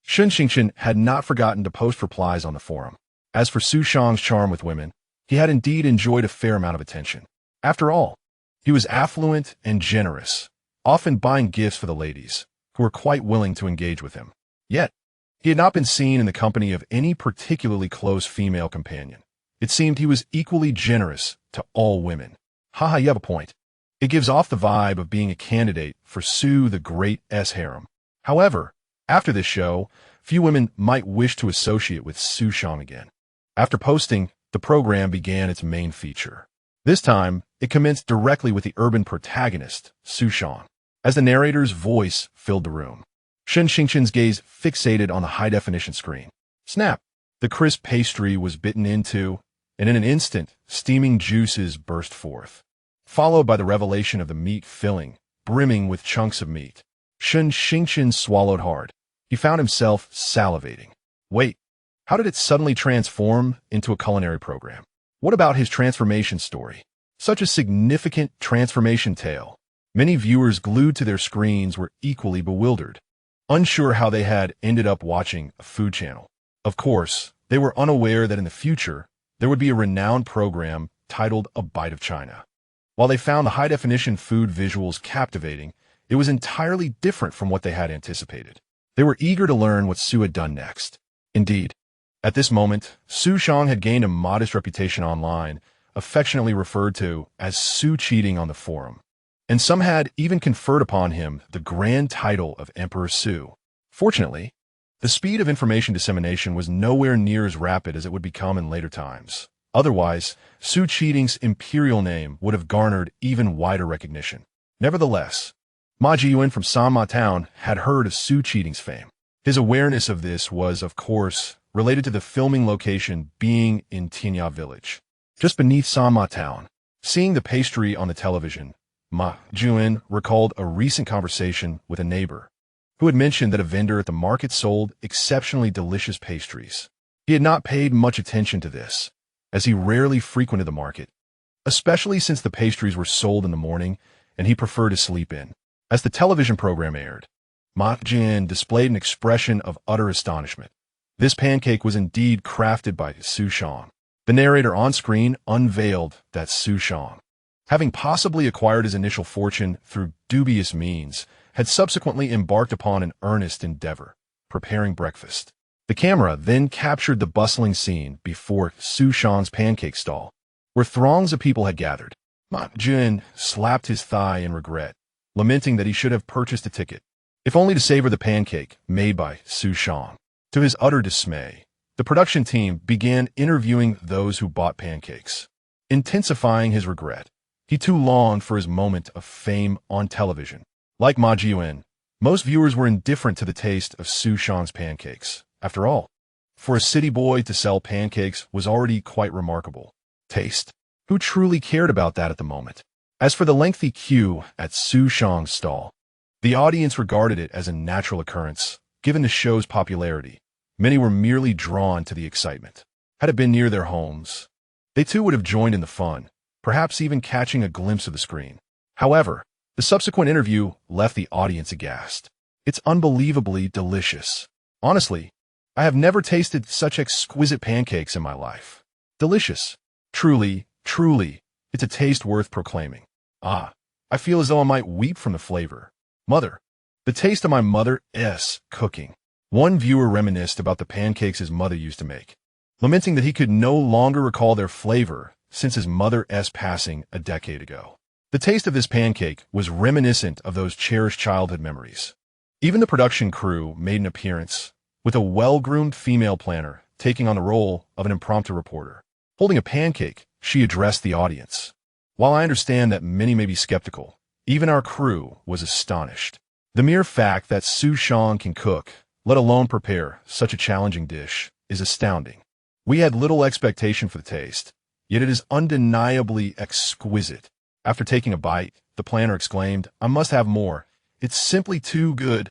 Xu Shang had not forgotten to post replies on the forum. As for Xu Shang's charm with women, he had indeed enjoyed a fair amount of attention. After all, he was affluent and generous, often buying gifts for the ladies, who were quite willing to engage with him. Yet, he had not been seen in the company of any particularly close female companion. It seemed he was equally generous to all women. Haha, you have a point. It gives off the vibe of being a candidate for Xu the Great's harem. However, after this show, few women might wish to associate with Xu Shang again. After posting, the program began its main feature. This time, it commenced directly with the urban protagonist, Xu Shang. As the narrator's voice filled the room, Xu Shang's gaze fixated on the high-definition screen. Snap! The crisp pastry was bitten into, and in an instant, steaming juices burst forth, followed by the revelation of the meat filling, brimming with chunks of meat. Xu Shang swallowed hard. He found himself salivating. Wait, how did it suddenly transform into a culinary program? What about his transformation story? Such a significant transformation tale. Many viewers glued to their screens were equally bewildered, unsure how they had ended up watching a food channel. Of course, they were unaware that in the future, there would be a renowned program titled A Bite of China. While they found the high-definition food visuals captivating, it was entirely different from what they had anticipated. They were eager to learn what Xu had done next. Indeed, at this moment, Xu Shang had gained a modest reputation online, affectionately referred to as Xu Cheating on the forum, and some had even conferred upon him the grand title of Emperor Xu. Fortunately, the speed of information dissemination was nowhere near as rapid as it would become in later times. Otherwise, Xu Cheating's imperial name would have garnered even wider recognition. Nevertheless, Ma Jiyuan from Sanma Town had heard of Xu Cheating's fame. His awareness of this was, of course, related to the filming location being in Tianya Village, just beneath Sanma Town. Seeing the pastry on the television, Ma Jiyuan recalled a recent conversation with a neighbor who had mentioned that a vendor at the market sold exceptionally delicious pastries. He had not paid much attention to this, as he rarely frequented the market, especially since the pastries were sold in the morning and he preferred to sleep in. As the television program aired, Ma Jiyuan displayed an expression of utter astonishment. This pancake was indeed crafted by Xu Shang. The narrator on screen unveiled that Xu Shang, having possibly acquired his initial fortune through dubious means, had subsequently embarked upon an earnest endeavor, preparing breakfast. The camera then captured the bustling scene before Xu Shang's pancake stall, where throngs of people had gathered. Ma Jiyuan slapped his thigh in regret, lamenting that he should have purchased a ticket, if only to savor the pancake made by Xu Shang. To his utter dismay, the production team began interviewing those who bought pancakes. Intensifying his regret, he too longed for his moment of fame on television. Like Ma Jiyuan, most viewers were indifferent to the taste of Xu Shang's pancakes. After all, for a city boy to sell pancakes was already quite remarkable. Taste. Who truly cared about that at the moment? As for the lengthy queue at Xu Shang's stall, the audience regarded it as a natural occurrence, given the show's popularity. Many were merely drawn to the excitement. Had it been near their homes, they too would have joined in the fun, perhaps even catching a glimpse of the screen. However, the subsequent interview left the audience aghast. It's unbelievably delicious. Honestly, I have never tasted such exquisite pancakes in my life. Delicious. Truly, truly, it's a taste worth proclaiming. I feel as though I might weep from the flavor. Mother, the taste of my mother's cooking. One viewer reminisced about the pancakes his mother used to make, lamenting that he could no longer recall their flavor since his mother's passing a decade ago. The taste of this pancake was reminiscent of those cherished childhood memories. Even the production crew made an appearance, with a well-groomed female planner taking on the role of an impromptu reporter. Holding a pancake, she addressed the audience. While I understand that many may be skeptical, even our crew was astonished. The mere fact that Xu Shang can cook, let alone prepare such a challenging dish, is astounding. We had little expectation for the taste, yet it is undeniably exquisite. After taking a bite, the planner exclaimed, "I must have more. It's simply too good."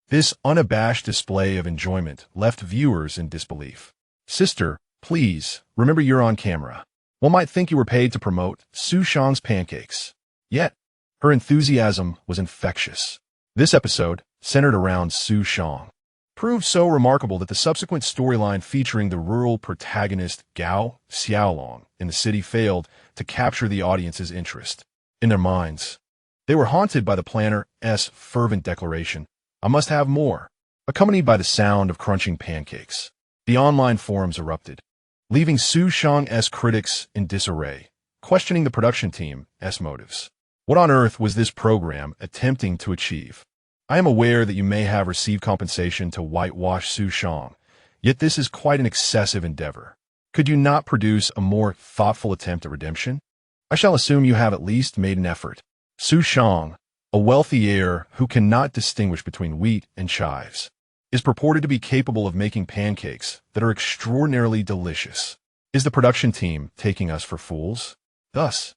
This unabashed display of enjoyment left viewers in disbelief. "Sister, please, remember you're on camera. One might think you were paid to promote Xu Shang's pancakes." Yet, her enthusiasm was infectious. This episode, centered around Xu Shang, proved so remarkable that the subsequent storyline featuring the rural protagonist Gao Xiaolong in the city failed to capture the audience's interest. In their minds, they were haunted by the planner's fervent declaration, "I must have more," accompanied by the sound of crunching pancakes. The online forums erupted, leaving Xu Shang's critics in disarray, questioning the production team's motives. What on earth was this program attempting to achieve? I am aware that you may have received compensation to whitewash Xu Shang, yet this is quite an excessive endeavor. Could you not produce a more thoughtful attempt at redemption? I shall assume you have at least made an effort. Xu Shang, a wealthy heir who cannot distinguish between wheat and chives, is purported to be capable of making pancakes that are extraordinarily delicious. Is the production team taking us for fools? Thus,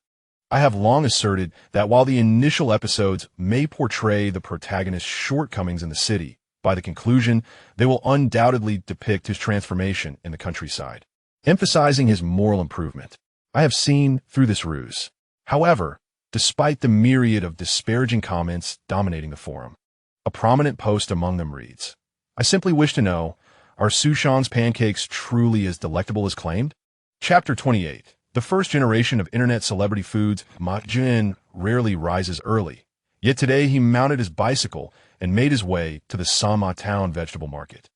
I have long asserted that while the initial episodes may portray the protagonist's shortcomings in the city, by the conclusion, they will undoubtedly depict his transformation in the countryside, emphasizing his moral improvement. I have seen through this ruse. However, despite the myriad of disparaging comments dominating the forum, a prominent post among them reads, "I simply wish to know, are Xu Shang's pancakes truly as delectable as claimed?" Chapter 28. The first generation of internet celebrity foods, Ma Jian rarely rises early. Yet today he mounted his bicycle and made his way to the Sama town vegetable market.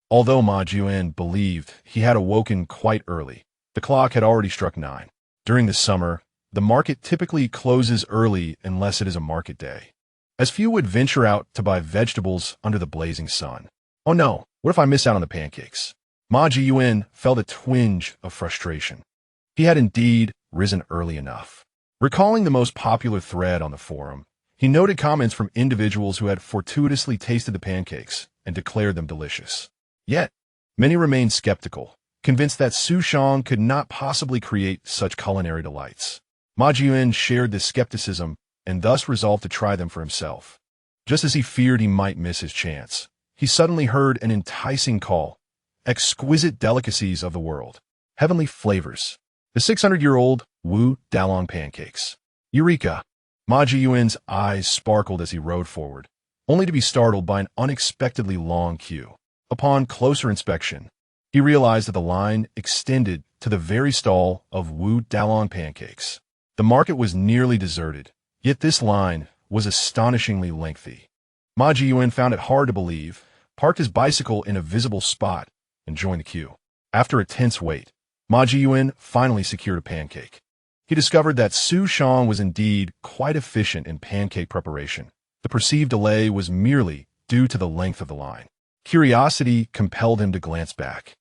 Although Ma Jian believed he had awoken quite early, the clock had already struck 9. During the summer, the market typically closes early unless it is a market day, as few would venture out to buy vegetables under the blazing sun. Oh no, what if I miss out on the pancakes? Ma Jian felt a twinge of frustration. He had indeed risen early enough. Recalling the most popular thread on the forum, he noted comments from individuals who had fortuitously tasted the pancakes and declared them delicious. Yet, many remained skeptical, convinced that Xu Shang could not possibly create such culinary delights. Ma Jian shared this skepticism and thus resolved to try them for himself. Just as he feared he might miss his chance, he suddenly heard an enticing call. Exquisite delicacies of the world. Heavenly flavors. The 600-year-old Wu Dalong pancakes. Eureka! Ma Jian's eyes sparkled as he rode forward, only to be startled by an unexpectedly long queue. Upon closer inspection, he realized that the line extended to the very stall of Wu Dalong pancakes. The market was nearly deserted, yet this line was astonishingly lengthy. Ma Jian found it hard to believe, parked his bicycle in a visible spot, and joined the queue. After a tense wait, Ma Jian finally secured a pancake. He discovered that Xu Shang was indeed quite efficient in pancake preparation. The perceived delay was merely due to the length of the line. Curiosity compelled him to glance back,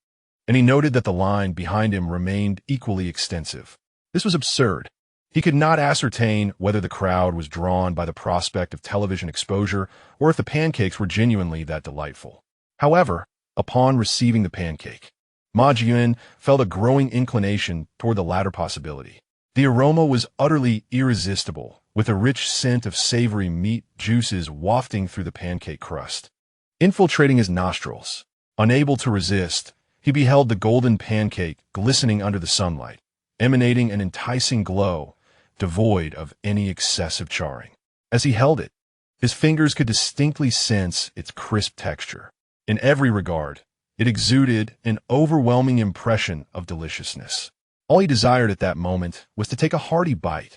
and he noted that the line behind him remained equally extensive. This was absurd. He could not ascertain whether the crowd was drawn by the prospect of television exposure or if the pancakes were genuinely that delightful. However, upon receiving the pancake, Ma Jian felt a growing inclination toward the latter possibility. The aroma was utterly irresistible, with a rich scent of savory meat juices wafting through the pancake crust. Infiltrating his nostrils, unable to resist, he beheld the golden pancake glistening under the sunlight, emanating an enticing glow, devoid of any excessive charring. As he held it, his fingers could distinctly sense its crisp texture. In every regard, it exuded an overwhelming impression of deliciousness. All he desired at that moment was to take a hearty bite.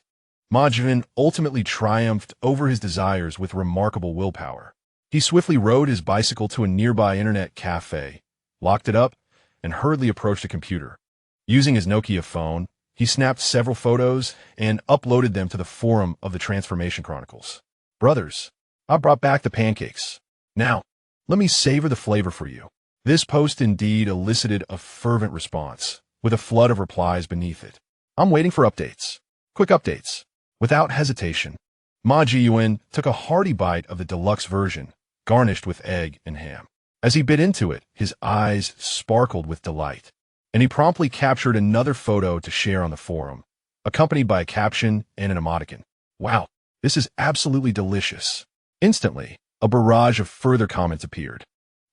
Ma Jian ultimately triumphed over his desires with remarkable willpower. He swiftly rode his bicycle to a nearby internet cafe, locked it up, and hurriedly approached a computer. Using his Nokia phone, He snapped several photos and uploaded them to the forum of the Transformation Chronicles. Brothers, I brought back the pancakes. Now, let me savor the flavor for you. This post indeed elicited a fervent response, with a flood of replies beneath it. I'm waiting for updates. Quick updates. Without hesitation, Ma Jiyuan took a hearty bite of the deluxe version, garnished with egg and ham. As he bit into it, his eyes sparkled with delight, and he promptly captured another photo to share on the forum, accompanied by a caption and an emoticon. Wow, this is absolutely delicious. Instantly, a barrage of further comments appeared.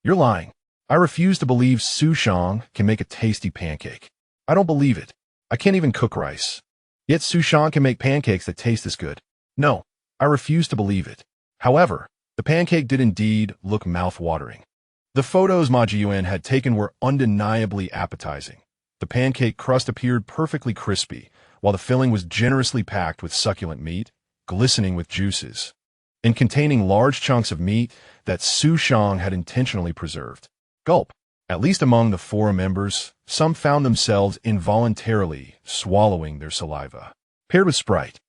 You're lying. I refuse to believe Xu Shang can make a tasty pancake. I don't believe it. I can't even cook rice. Yet Xu Shang can make pancakes that taste this good. No, I refuse to believe it. However, the pancake did indeed look mouth-watering. The photos Ma Jiyuan had taken were undeniably appetizing. The pancake crust appeared perfectly crispy, while the filling was generously packed with succulent meat, glistening with juices, and containing large chunks of meat that Xu Shang had intentionally preserved. Gulp. At least among the forum members, some found themselves involuntarily swallowing their saliva. Paired with Sprite.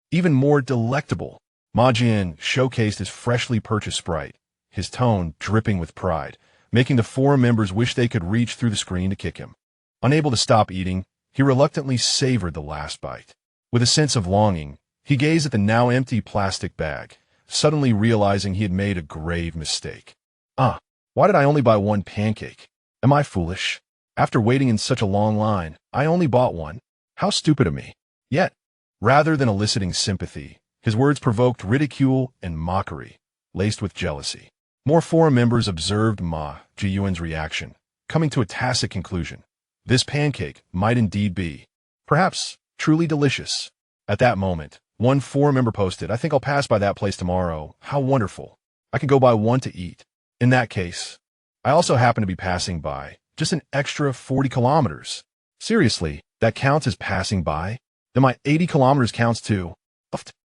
Even more delectable, Ma Jian showcased his freshly purchased Sprite, his tone dripping with pride, making the forum members wish they could reach through the screen to kick him. Unable to stop eating, he reluctantly savored the last bite. With a sense of longing, he gazed at the now empty plastic bag, suddenly realizing he had made a grave mistake. Why did I only buy one pancake? Am I foolish? After waiting in such a long line, I only bought one. How stupid of me. Yet, rather than eliciting sympathy, his words provoked ridicule and mockery, laced with jealousy. More forum members observed Ma Jiyuan's reaction, coming to a tacit conclusion. This pancake might indeed be, perhaps, truly delicious. At that moment, one forum member posted, I think I'll pass by that place tomorrow. How wonderful. I could go buy one to eat. In that case, I also happen to be passing by, just an extra 40 kilometers. Seriously, that counts as passing by? Then my 80 kilometers counts too.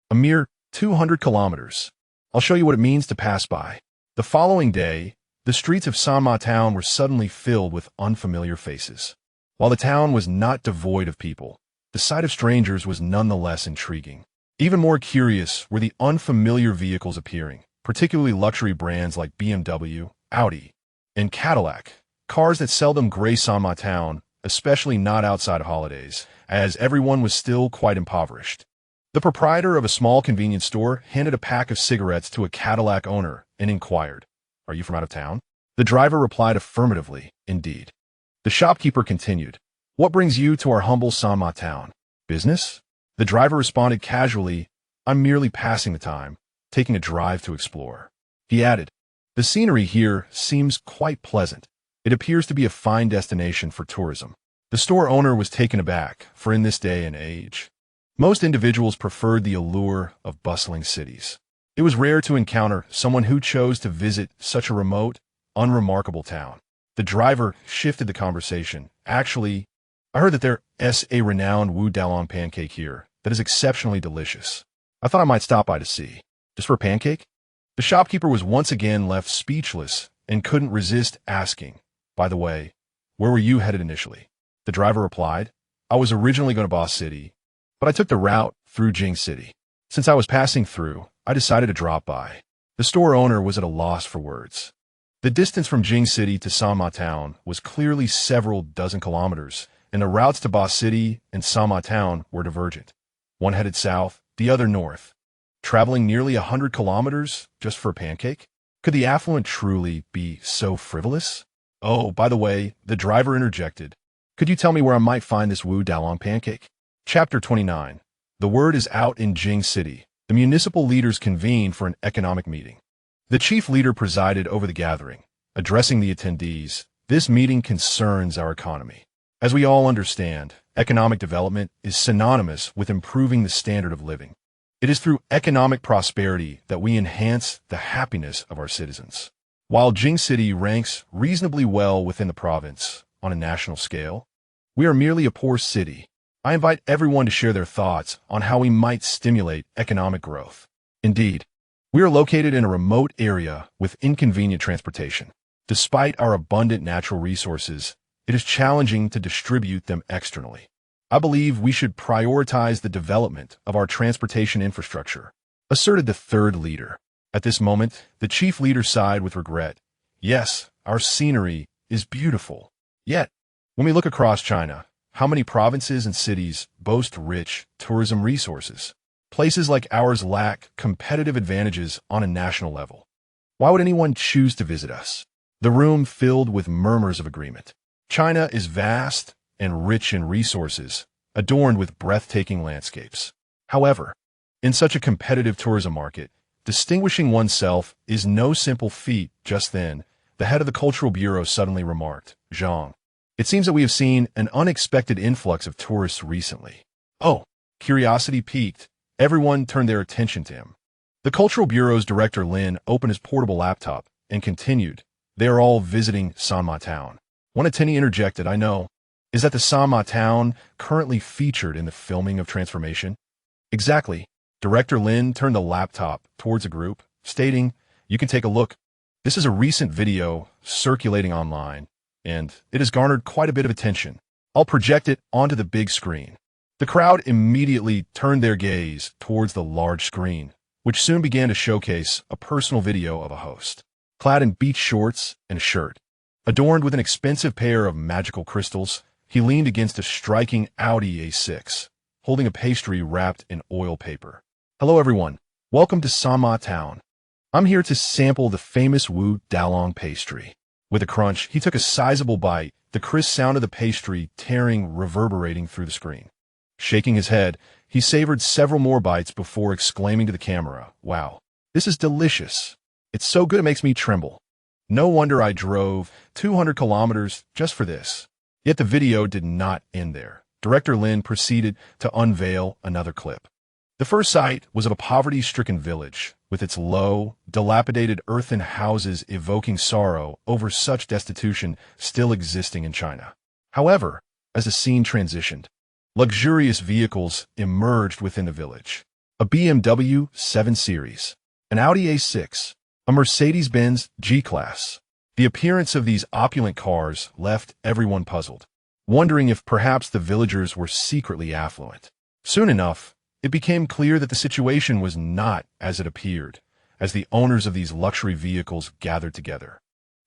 A mere 200 kilometers. I'll show you what it means to pass by. The following day, the streets of Sanma town were suddenly filled with unfamiliar faces. While the town was not devoid of people, the sight of strangers was nonetheless intriguing. Even more curious were the unfamiliar vehicles appearing, particularly luxury brands like BMW, Audi, and Cadillac, cars that seldom grace Sanma town, especially not outside holidays, as everyone was still quite impoverished. The proprietor of a small convenience store handed a pack of cigarettes to a Cadillac owner and inquired, Are you from out of town? The driver replied affirmatively, indeed. The shopkeeper continued, What brings you to our humble Sanma town? Business? The driver responded casually, I'm merely passing the time, taking a drive to explore. He added, The scenery here seems quite pleasant. It appears to be a fine destination for tourism. The store owner was taken aback, for in this day and age, most individuals preferred the allure of bustling cities. It was rare to encounter someone who chose to visit such a remote, unremarkable town. The driver shifted the conversation. Actually, I heard that there's a renowned Wu Dalong pancake here that is exceptionally delicious. I thought I might stop by to see. Just for a pancake? The shopkeeper was once again left speechless and couldn't resist asking, By the way, where were you headed initially? The driver replied, I was originally going to Boss City, but I took the route through Jing City. Since I was passing through, I decided to drop by. The store owner was at a loss for words. The distance from Jing City to Sanma town was clearly several dozen kilometers, and the routes to Boss City and Sanma town were divergent. One headed south, the other north. Traveling nearly 100 kilometers just for a pancake? Could the affluent truly be so frivolous? Oh, by the way, the driver interjected. Could you tell me where I might find this Wu Dalong pancake? Chapter 29. The word is out in Jing City. The municipal leaders convened for an economic meeting. The chief leader presided over the gathering, addressing the attendees. This meeting concerns our economy. As we all understand, economic development is synonymous with improving the standard of living. It is through economic prosperity that we enhance the happiness of our citizens. While Jing City ranks reasonably well within the province on a national scale, we are merely a poor city. I invite everyone to share their thoughts on how we might stimulate economic growth. Indeed, we are located in a remote area with inconvenient transportation. Despite our abundant natural resources, it is challenging to distribute them externally. I believe we should prioritize the development of our transportation infrastructure, asserted the third leader. At this moment, the chief leader sighed with regret. Yes, our scenery is beautiful. Yet, when we look across China, how many provinces and cities boast rich tourism resources? Places like ours lack competitive advantages on a national level. Why would anyone choose to visit us? The room filled with murmurs of agreement. China is vast and rich in resources, adorned with breathtaking landscapes. However, in such a competitive tourism market, distinguishing oneself is no simple feat. Just then, the head of the Cultural Bureau suddenly remarked, Zhang, it seems that we have seen an unexpected influx of tourists recently. Oh, curiosity piqued. Everyone turned their attention to him. The Cultural Bureau's director Lin opened his portable laptop and continued, they are all visiting Sanma Town. One attendee interjected, I know. Is that the Sanma Town currently featured in the filming of Transformation? Exactly. Director Lin turned the laptop towards a group, stating, you can take a look. This is a recent video circulating online, and it has garnered quite a bit of attention. I'll project it onto the big screen. The crowd immediately turned their gaze towards the large screen, which soon began to showcase a personal video of a host, clad in beach shorts and a shirt. Adorned with an expensive pair of magical crystals, he leaned against a striking Audi A6, holding a pastry wrapped in oil paper. Hello everyone, welcome to Sanma Town. I'm here to sample the famous Wu Dalong pastry. With a crunch, he took a sizable bite, the crisp sound of the pastry reverberating through the screen. Shaking his head, he savored several more bites before exclaiming to the camera, wow, this is delicious. It's so good it makes me tremble. No wonder I drove 200 kilometers just for this. Yet the video did not end there. Director Lin proceeded to unveil another clip. The first sight was of a poverty-stricken village, with its low, dilapidated earthen houses evoking sorrow over such destitution still existing in China. However, as the scene transitioned, luxurious vehicles emerged within the village. A BMW 7 Series, an Audi A6, a Mercedes-Benz G-Class. The appearance of these opulent cars left everyone puzzled, wondering if perhaps the villagers were secretly affluent. Soon enough, it became clear that the situation was not as it appeared, as the owners of these luxury vehicles gathered together.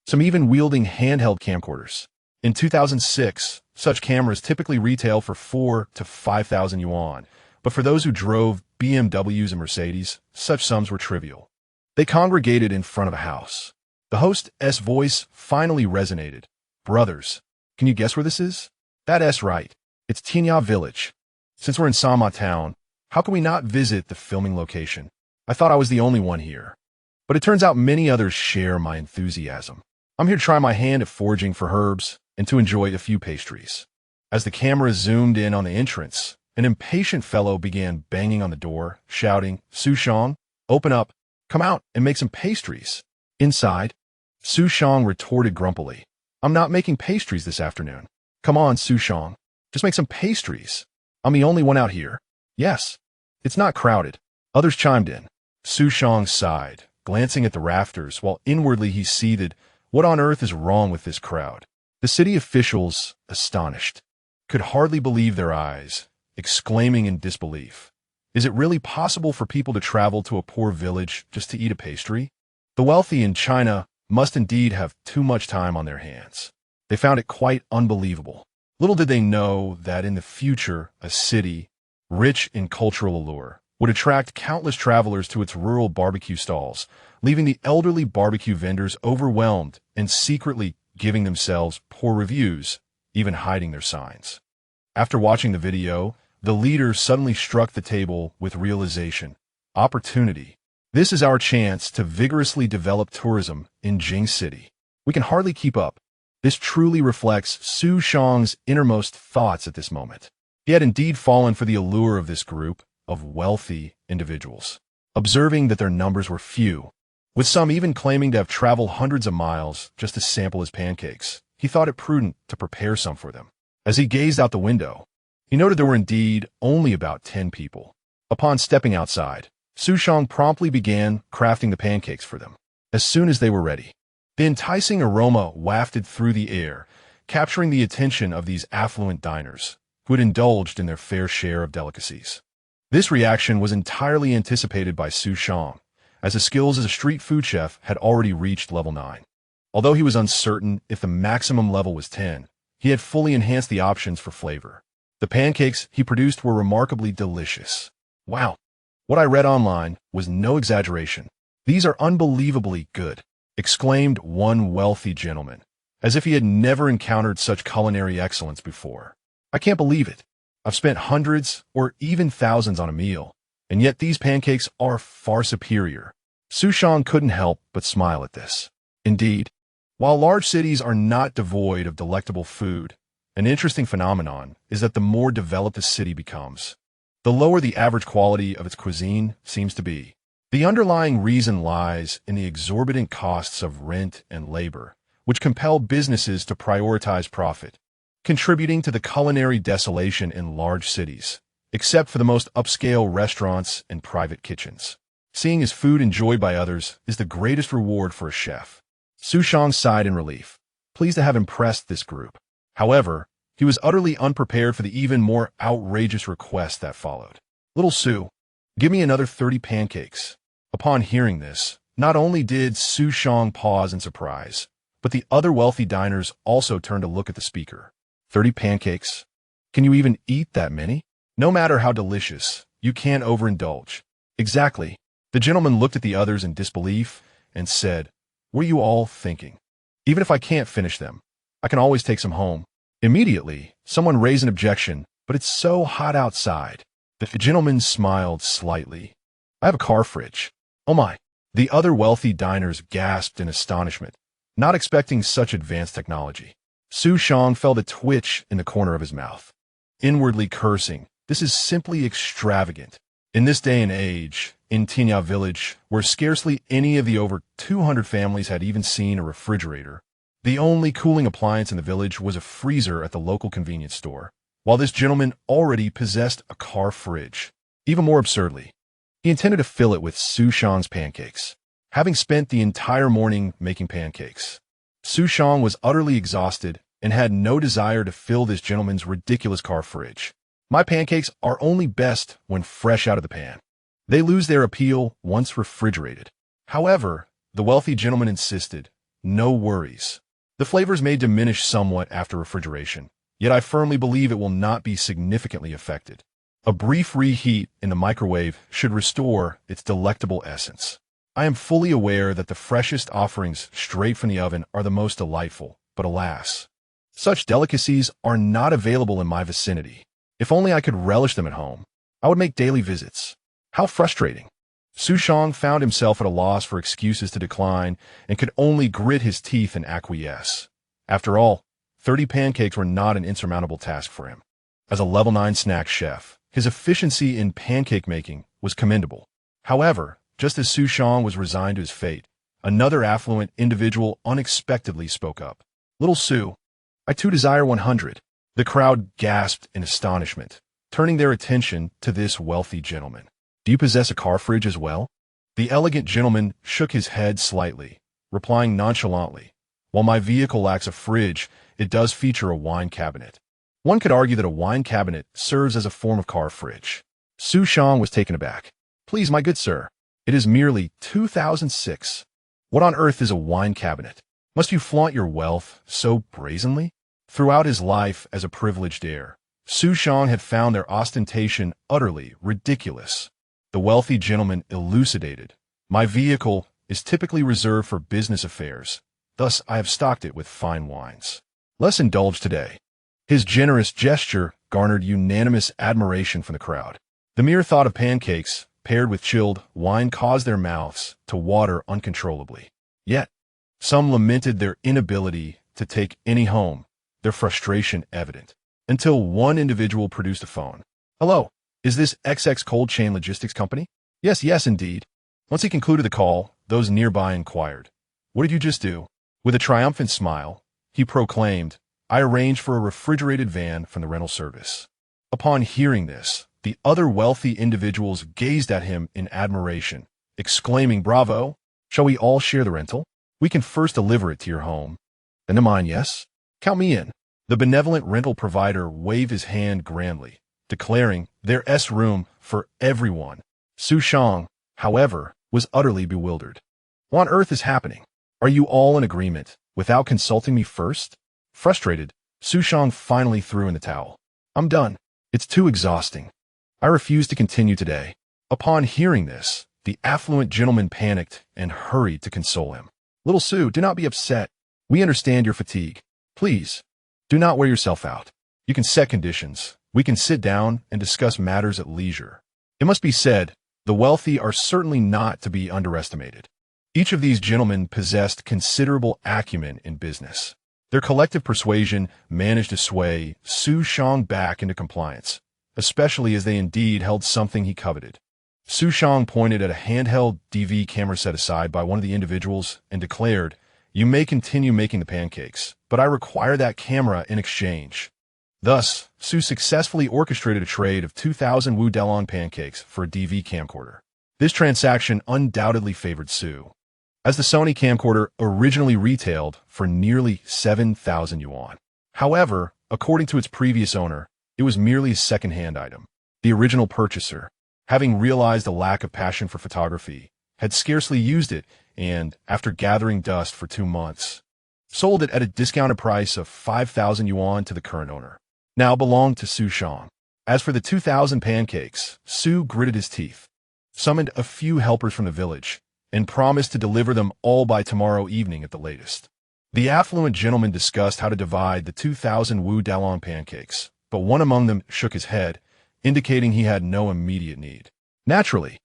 Some even wielding handheld camcorders. In 2006, such cameras typically retail for 4,000 to 5,000 yuan, but for those who drove BMWs and Mercedes, such sums were trivial. They congregated in front of a house. The host's voice finally resonated. Brothers, can you guess where this is? That's right. It's Tianya Village. Since we're in Sanma Town, how can we not visit the filming location? I thought I was the only one here. But it turns out many others share my enthusiasm. I'm here to try my hand at foraging for herbs and to enjoy a few pastries. As the camera zoomed in on the entrance, an impatient fellow began banging on the door, shouting, Xu Shang, open up, come out and make some pastries. Inside, Xu Shang retorted grumpily, I'm not making pastries this afternoon. Come on, Xu Shang, just make some pastries. I'm the only one out here. Yes. It's not crowded. Others chimed in. Xu Shang sighed, glancing at the rafters, while inwardly he seethed, what on earth is wrong with this crowd? The city officials, astonished, could hardly believe their eyes, exclaiming in disbelief, is it really possible for people to travel to a poor village just to eat a pastry? The wealthy in China must indeed have too much time on their hands. They found it quite unbelievable. Little did they know that in the future, a city, rich in cultural allure, would attract countless travelers to its rural barbecue stalls, leaving the elderly barbecue vendors overwhelmed and secretly giving themselves poor reviews, even hiding their signs. After watching the video, the leader suddenly struck the table with realization. Opportunity. This is our chance to vigorously develop tourism in Jing City. We can hardly keep up. This truly reflects Xu Shang's innermost thoughts at this moment. He had indeed fallen for the allure of this group of wealthy individuals, observing that their numbers were few, with some even claiming to have traveled hundreds of miles just to sample his pancakes. He thought it prudent to prepare some for them. As he gazed out the window, he noted there were indeed only about 10 people. Upon stepping outside, Xu Shang promptly began crafting the pancakes for them. As soon as they were ready, the enticing aroma wafted through the air, capturing the attention of these affluent diners. who had indulged in their fair share of delicacies. This reaction was entirely anticipated by Xu Shang, as his skills as a street food chef had already reached level 9. Although he was uncertain if the maximum level was 10, he had fully enhanced the options for flavor. The pancakes he produced were remarkably delicious. Wow! What I read online was no exaggeration. "These are unbelievably good," exclaimed one wealthy gentleman, as if he had never encountered such culinary excellence before. "I can't believe it. I've spent hundreds or even thousands on a meal, and yet these pancakes are far superior." Xu Shang couldn't help but smile at this. Indeed, while large cities are not devoid of delectable food, an interesting phenomenon is that the more developed a city becomes, the lower the average quality of its cuisine seems to be. The underlying reason lies in the exorbitant costs of rent and labor, which compel businesses to prioritize profit, contributing to the culinary desolation in large cities, except for the most upscale restaurants and private kitchens. Seeing his food enjoyed by others is the greatest reward for a chef. Xu Shang sighed in relief, pleased to have impressed this group. However, he was utterly unprepared for the even more outrageous request that followed. "Little Xu, give me another 30 pancakes." Upon hearing this, not only did Xu Shang pause in surprise, but the other wealthy diners also turned to look at the speaker. 30 pancakes? Can you even eat that many? No matter how delicious, you can't overindulge. Exactly. The gentleman looked at the others in disbelief and said, "What are you all thinking? Even if I can't finish them, I can always take some home." Immediately, someone raised an objection, "But it's so hot outside." The gentleman smiled slightly. "I have a car fridge." "Oh my." The other wealthy diners gasped in astonishment, not expecting such advanced technology. Xu Shang felt a twitch in the corner of his mouth, inwardly cursing, "This is simply extravagant." In this day and age, in Tianya Village, where scarcely any of the over 200 families had even seen a refrigerator, the only cooling appliance in the village was a freezer at the local convenience store, while this gentleman already possessed a car fridge. Even more absurdly, he intended to fill it with Xu Shang's pancakes. Having spent the entire morning making pancakes, Xu Shang was utterly exhausted and had no desire to fill this gentleman's ridiculous car fridge. "My pancakes are only best when fresh out of the pan. They lose their appeal once refrigerated." However, the wealthy gentleman insisted, "No worries. The flavors may diminish somewhat after refrigeration, yet I firmly believe it will not be significantly affected. A brief reheat in the microwave should restore its delectable essence. I am fully aware that the freshest offerings straight from the oven are the most delightful, but alas, such delicacies are not available in my vicinity. If only I could relish them at home, I would make daily visits." How frustrating. Xu Shang found himself at a loss for excuses to decline and could only grit his teeth and acquiesce. After all, 30 pancakes were not an insurmountable task for him. As a level 9 snack chef, his efficiency in pancake making was commendable. However, just as Xu Shang was resigned to his fate, another affluent individual unexpectedly spoke up. "Little Xu, I too desire 100. The crowd gasped in astonishment, turning their attention to this wealthy gentleman. "Do you possess a car fridge as well?" The elegant gentleman shook his head slightly, replying nonchalantly, "While my vehicle lacks a fridge, it does feature a wine cabinet." One could argue that a wine cabinet serves as a form of car fridge. Xu Shang was taken aback. "Please, my good sir, it is merely 2006. What on earth is a wine cabinet? Must you flaunt your wealth so brazenly?" Throughout his life as a privileged heir, Xu Shang had found their ostentation utterly ridiculous. The wealthy gentleman elucidated, "My vehicle is typically reserved for business affairs, thus I have stocked it with fine wines. Let's indulge today." His generous gesture garnered unanimous admiration from the crowd. The mere thought of pancakes, paired with chilled wine, caused their mouths to water uncontrollably. Yet, some lamented their inability to take any home, their frustration evident, until one individual produced a phone. "Hello. Is this XX Cold Chain Logistics Company?" Yes, indeed." Once he concluded the call, those nearby inquired, "What did you just do?" With a triumphant smile, he proclaimed, "I arranged for a refrigerated van from the rental service." Upon hearing this, the other wealthy individuals gazed at him in admiration, exclaiming, "Bravo! Shall we all share the rental? We can first deliver it to your home. Then to mine, yes? Count me in." The benevolent rental provider waved his hand grandly, declaring there's room for everyone. Xu Shang, however, was utterly bewildered. What on earth is happening? Are you all in agreement, without consulting me first? Frustrated, Xu Shang finally threw in the towel. I'm done. It's too exhausting. I refuse to continue today. Upon hearing this, the affluent gentleman panicked and hurried to console him. Little Xu, do not be upset. We understand your fatigue. Please, do not wear yourself out. You can set conditions. We can sit down and discuss matters at leisure. It must be said, the wealthy are certainly not to be underestimated. Each of these gentlemen possessed considerable acumen in business. Their collective persuasion managed to sway Xu Shang back into compliance, especially as they indeed held something he coveted. Xu Shang pointed at a handheld DV camera set aside by one of the individuals and declared, "You may continue making the pancakes, but I require that camera in exchange." Thus, Xu successfully orchestrated a trade of 2,000 Wu Delong pancakes for a DV camcorder. This transaction undoubtedly favored Xu, as the Sony camcorder originally retailed for nearly 7,000 yuan. However, according to its previous owner, it was merely a second-hand item. The original purchaser, having realized a lack of passion for photography, had scarcely used it and, after gathering dust for 2 months, sold it at a discounted price of 5,000 yuan to the current owner. Now belonged to Xu Shang. As for the 2,000 pancakes, Xu gritted his teeth, summoned a few helpers from the village, and promised to deliver them all by tomorrow evening at the latest. The affluent gentleman discussed how to divide the 2,000 Wu Dalong pancakes, but one among them shook his head, indicating he had no immediate need. Naturally,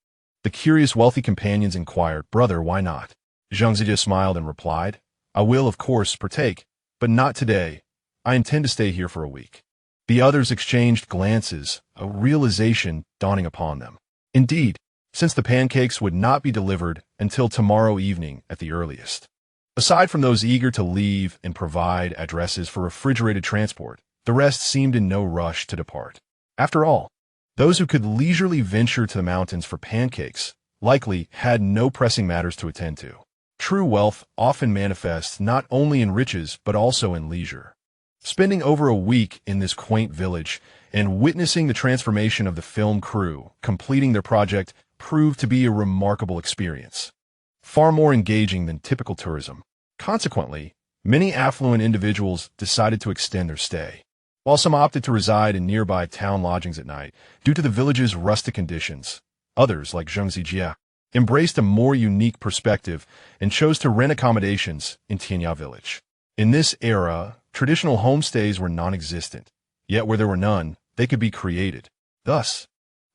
the curious wealthy companions inquired, "Brother, why not?" Zhang Zijie smiled and replied, "I will, of course, partake, but not today. I intend to stay here for a week." The others exchanged glances, a realization dawning upon them. Indeed, since the pancakes would not be delivered until tomorrow evening at the earliest. Aside from those eager to leave and provide addresses for refrigerated transport, the rest seemed in no rush to depart. After all, those who could leisurely venture to the mountains for pancakes likely had no pressing matters to attend to. True wealth often manifests not only in riches but also in leisure. Spending over a week in this quaint village and witnessing the transformation of the film crew completing their project proved to be a remarkable experience, far more engaging than typical tourism. Consequently, many affluent individuals decided to extend their stay, while some opted to reside in nearby town lodgings at night due to the village's rustic conditions. Others, like Zhang Zijie, embraced a more unique perspective and chose to rent accommodations in Tianya Village. In this era, traditional homestays were non-existent, yet where there were none, they could be created. Thus,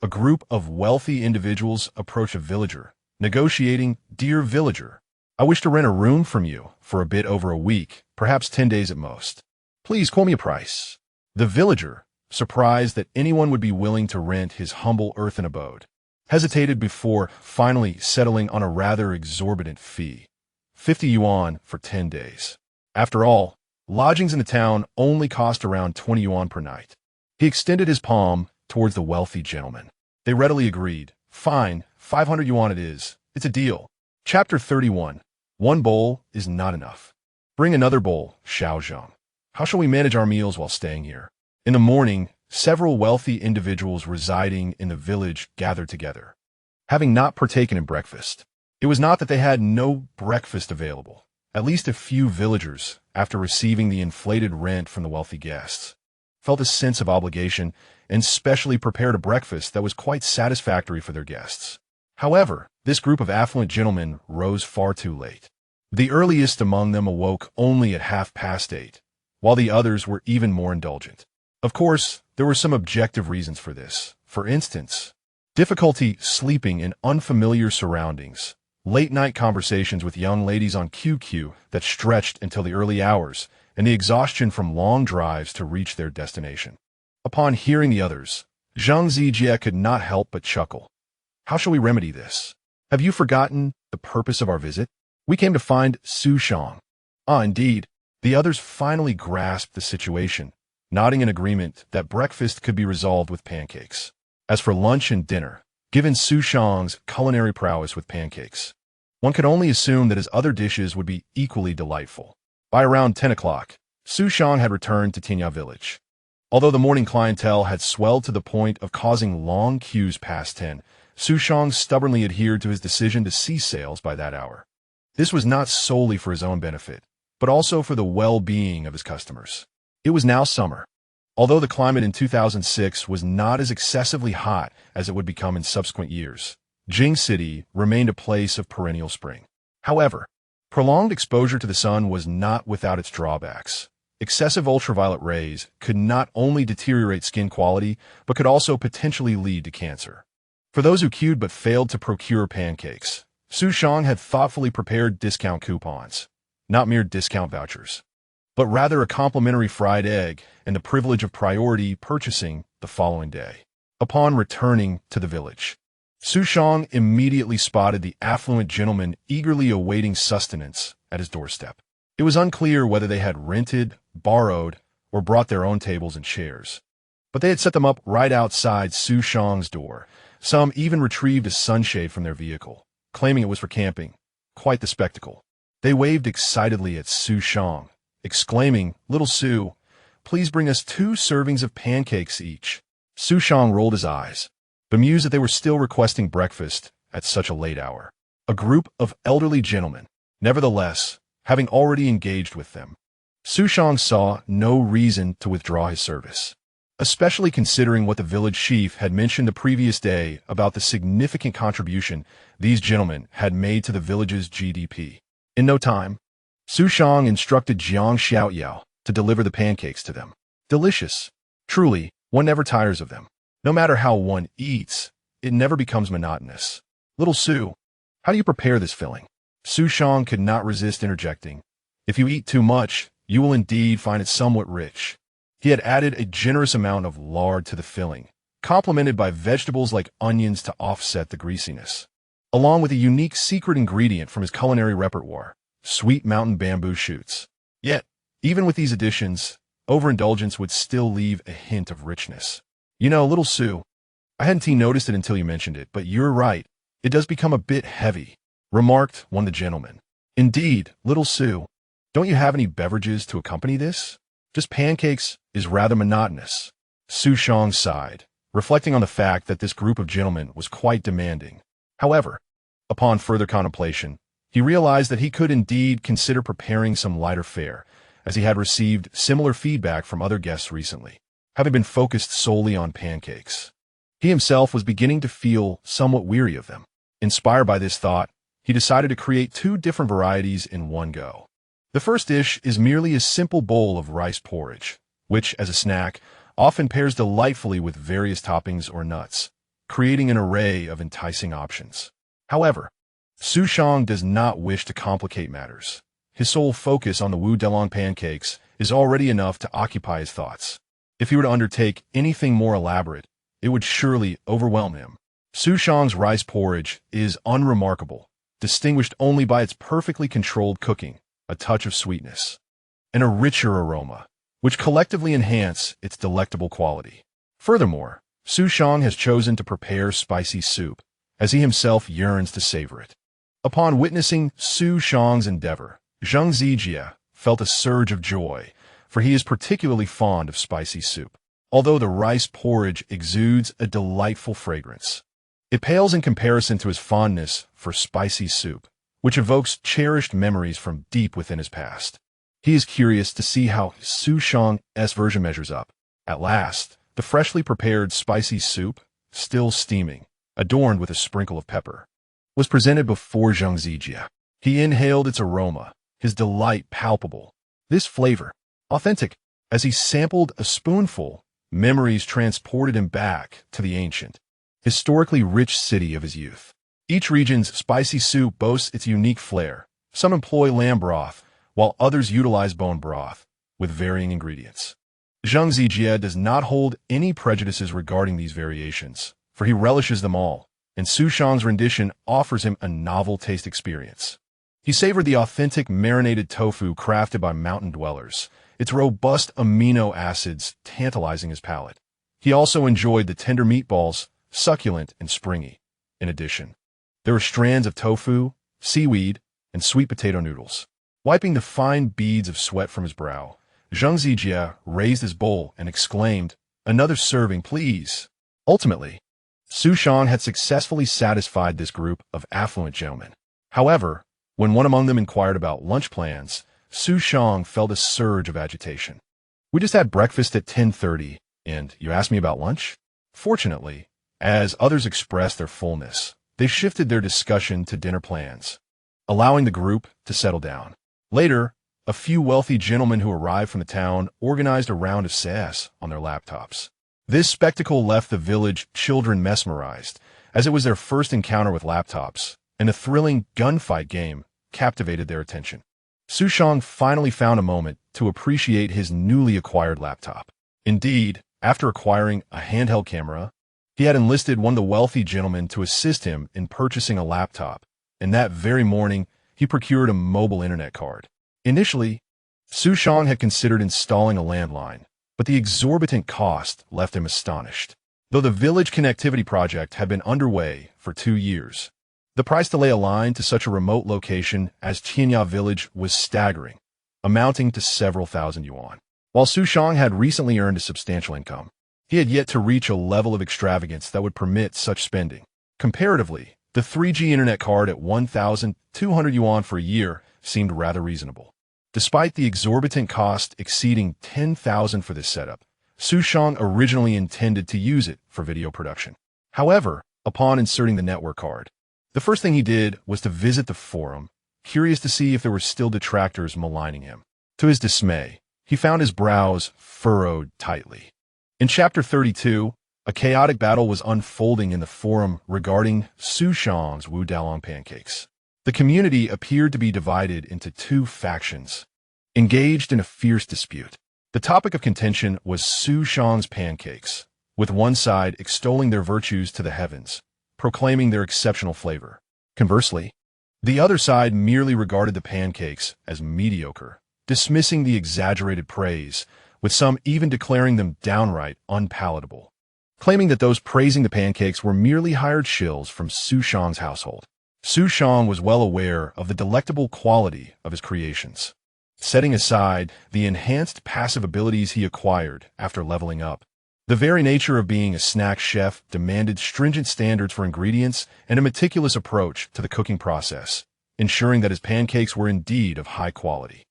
a group of wealthy individuals approached a villager, negotiating, "Dear villager, I wish to rent a room from you for a bit over a week, perhaps 10 days at most. Please quote me a price." The villager, surprised that anyone would be willing to rent his humble earthen abode, hesitated before finally settling on a rather exorbitant fee, 50 yuan for 10 days. After all, lodgings in the town only cost around 20 yuan per night. He extended his palm towards the wealthy gentleman. They readily agreed. "Fine, 500 yuan it is. It's a deal." Chapter 31. One bowl is not enough. "Bring another bowl, Xiaozheng. How shall we manage our meals while staying here?" In the morning, several wealthy individuals residing in the village gathered together, having not partaken in breakfast. It was not that they had no breakfast available. At least a few villagers, after receiving the inflated rent from the wealthy guests, felt a sense of obligation and specially prepared a breakfast that was quite satisfactory for their guests. However, this group of affluent gentlemen rose far too late. The earliest among them awoke only at 8:30, while the others were even more indulgent. Of course, there were some objective reasons for this. For instance, difficulty sleeping in unfamiliar surroundings, late-night conversations with young ladies on QQ that stretched until the early hours, and the exhaustion from long drives to reach their destination. Upon hearing the others, Zhang Zijie could not help but chuckle. "How shall we remedy this? Have you forgotten the purpose of our visit? We came to find Xu Shang." "Ah, indeed." The others finally grasped the situation, nodding in agreement that breakfast could be resolved with pancakes. As for lunch and dinner, given Xu Shang's culinary prowess with pancakes, one could only assume that his other dishes would be equally delightful. By around 10 o'clock, Xu Shang had returned to Tianya Village. Although the morning clientele had swelled to the point of causing long queues past 10, Xu Shang stubbornly adhered to his decision to cease sales by that hour. This was not solely for his own benefit, but also for the well-being of his customers. It was now summer. Although the climate in 2006 was not as excessively hot as it would become in subsequent years, Jing City remained a place of perennial spring. However, prolonged exposure to the sun was not without its drawbacks. Excessive ultraviolet rays could not only deteriorate skin quality, but could also potentially lead to cancer. For those who queued but failed to procure pancakes, Xu Shang had thoughtfully prepared discount coupons, not mere discount vouchers, but rather a complimentary fried egg and the privilege of priority purchasing the following day. Upon returning to the village, Xu Shang immediately spotted the affluent gentleman eagerly awaiting sustenance at his doorstep. It was unclear whether they had rented, borrowed, or brought their own tables and chairs, but they had set them up right outside Xu Shang's door. Some even retrieved a sunshade from their vehicle, claiming it was for camping. Quite the spectacle. They waved excitedly at Xu Shang, exclaiming, "Little Xu, please bring us 2 servings of pancakes each." Xu Shang rolled his eyes, bemused that they were still requesting breakfast at such a late hour. A group of elderly gentlemen, nevertheless, having already engaged with them, Xu Shang saw no reason to withdraw his service, especially considering what the village chief had mentioned the previous day about the significant contribution these gentlemen had made to the village's GDP. In no time, Xu Shang instructed Jiang Xiaoyao to deliver the pancakes to them. Delicious. Truly, one never tires of them. No matter how one eats, it never becomes monotonous. Little Xu, how do you prepare this filling? Xu Shang could not resist interjecting. If you eat too much, you will indeed find it somewhat rich. He had added a generous amount of lard to the filling, complemented by vegetables like onions to offset the greasiness, along with a unique secret ingredient from his culinary repertoire, sweet mountain bamboo shoots. Yet, even with these additions, overindulgence would still leave a hint of richness. You know, Little Xu, I hadn't noticed it until you mentioned it, but you're right, it does become a bit heavy, remarked one of the gentlemen. Indeed, Little Xu, don't you have any beverages to accompany this? Just pancakes is rather monotonous. Xu Shang sighed, reflecting on the fact that this group of gentlemen was quite demanding. However, upon further contemplation, he realized that he could indeed consider preparing some lighter fare, as he had received similar feedback from other guests recently, having been focused solely on pancakes. He himself was beginning to feel somewhat weary of them. Inspired by this thought, he decided to create 2 different varieties in one go. The first dish is merely a simple bowl of rice porridge, which, as a snack, often pairs delightfully with various toppings or nuts, creating an array of enticing options. However, Xu Shang does not wish to complicate matters. His sole focus on the Wu Delong pancakes is already enough to occupy his thoughts. If he were to undertake anything more elaborate, it would surely overwhelm him. Xu Shang's rice porridge is unremarkable, distinguished only by its perfectly controlled cooking, a touch of sweetness, and a richer aroma, which collectively enhance its delectable quality. Furthermore, Xu Shang has chosen to prepare spicy soup, as he himself yearns to savor it. Upon witnessing Xu Shang's endeavor, Zhang Zijie felt a surge of joy, for he is particularly fond of spicy soup. Although the rice porridge exudes a delightful fragrance, it pales in comparison to his fondness for spicy soup, which evokes cherished memories from deep within his past. He is curious to see how Xu Shang's version measures up. At last, the freshly prepared spicy soup, still steaming, adorned with a sprinkle of pepper, was presented before Zhang Zijie. He inhaled its aroma, his delight palpable. This flavor, authentic. As he sampled a spoonful, memories transported him back to the ancient, historically rich city of his youth. Each region's spicy soup boasts its unique flair. Some employ lamb broth, while others utilize bone broth, with varying ingredients. Zhang Zijie does not hold any prejudices regarding these variations, for he relishes them all, and Xu Shang's rendition offers him a novel taste experience. He savored the authentic marinated tofu crafted by mountain dwellers, its robust amino acids tantalizing his palate. He also enjoyed the tender meatballs, succulent and springy. In addition, there were strands of tofu, seaweed, and sweet potato noodles. Wiping the fine beads of sweat from his brow, Zhang Zijie raised his bowl and exclaimed, "Another serving, please." Ultimately, Xu Shang had successfully satisfied this group of affluent gentlemen. However, when one among them inquired about lunch plans, Xu Shang felt a surge of agitation. "We just had breakfast at 10:30, and you asked me about lunch?" Fortunately, as others expressed their fullness, they shifted their discussion to dinner plans, allowing the group to settle down. Later, a few wealthy gentlemen who arrived from the town organized a round of CS on their laptops. This spectacle left the village children mesmerized, as it was their first encounter with laptops, and a thrilling gunfight game captivated their attention. Xu Shang finally found a moment to appreciate his newly acquired laptop. Indeed, after acquiring a handheld camera, he had enlisted one of the wealthy gentlemen to assist him in purchasing a laptop, and that very morning, he procured a mobile internet card. Initially, Xu Shang had considered installing a landline, but the exorbitant cost left him astonished. Though the village connectivity project had been underway for 2 years, the price to lay a line to such a remote location as Tianya Village was staggering, amounting to several thousand yuan. While Xu Shang had recently earned a substantial income, he had yet to reach a level of extravagance that would permit such spending. Comparatively, the 3G internet card at 1,200 yuan for a year seemed rather reasonable. Despite the exorbitant cost exceeding 10,000 for this setup, Xu Shang originally intended to use it for video production. However, upon inserting the network card, the first thing he did was to visit the forum, curious to see if there were still detractors maligning him. To his dismay, he found his brows furrowed tightly. In Chapter 32, a chaotic battle was unfolding in the forum regarding Xu Shang's Wu Dalong pancakes. The community appeared to be divided into 2 factions, engaged in a fierce dispute. The topic of contention was Xu Shang's pancakes, with one side extolling their virtues to the heavens, proclaiming their exceptional flavor. Conversely, the other side merely regarded the pancakes as mediocre, dismissing the exaggerated praise, with some even declaring them downright unpalatable, claiming that those praising the pancakes were merely hired shills from Xu Shang's household. Xu Shang was well aware of the delectable quality of his creations. Setting aside the enhanced passive abilities he acquired after leveling up, the very nature of being a snack chef demanded stringent standards for ingredients and a meticulous approach to the cooking process, ensuring that his pancakes were indeed of high quality.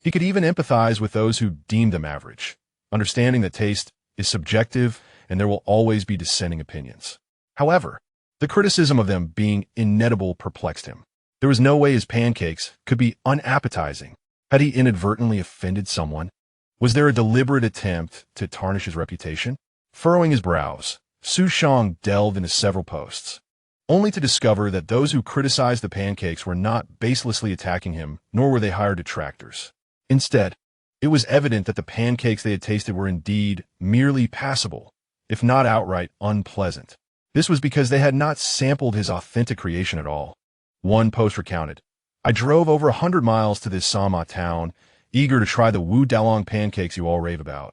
He could even empathize with those who deemed them average, understanding that taste is subjective and there will always be dissenting opinions. However, the criticism of them being inedible perplexed him. There was no way his pancakes could be unappetizing. Had he inadvertently offended someone? Was there a deliberate attempt to tarnish his reputation? Furrowing his brows, Xu Shang delved into several posts, only to discover that those who criticized the pancakes were not baselessly attacking him, nor were they hired detractors. Instead, it was evident that the pancakes they had tasted were indeed merely passable, if not outright unpleasant. This was because they had not sampled his authentic creation at all. One post recounted, "I drove over 100 miles to this Sama town, eager to try the Wu Dalong pancakes you all rave about,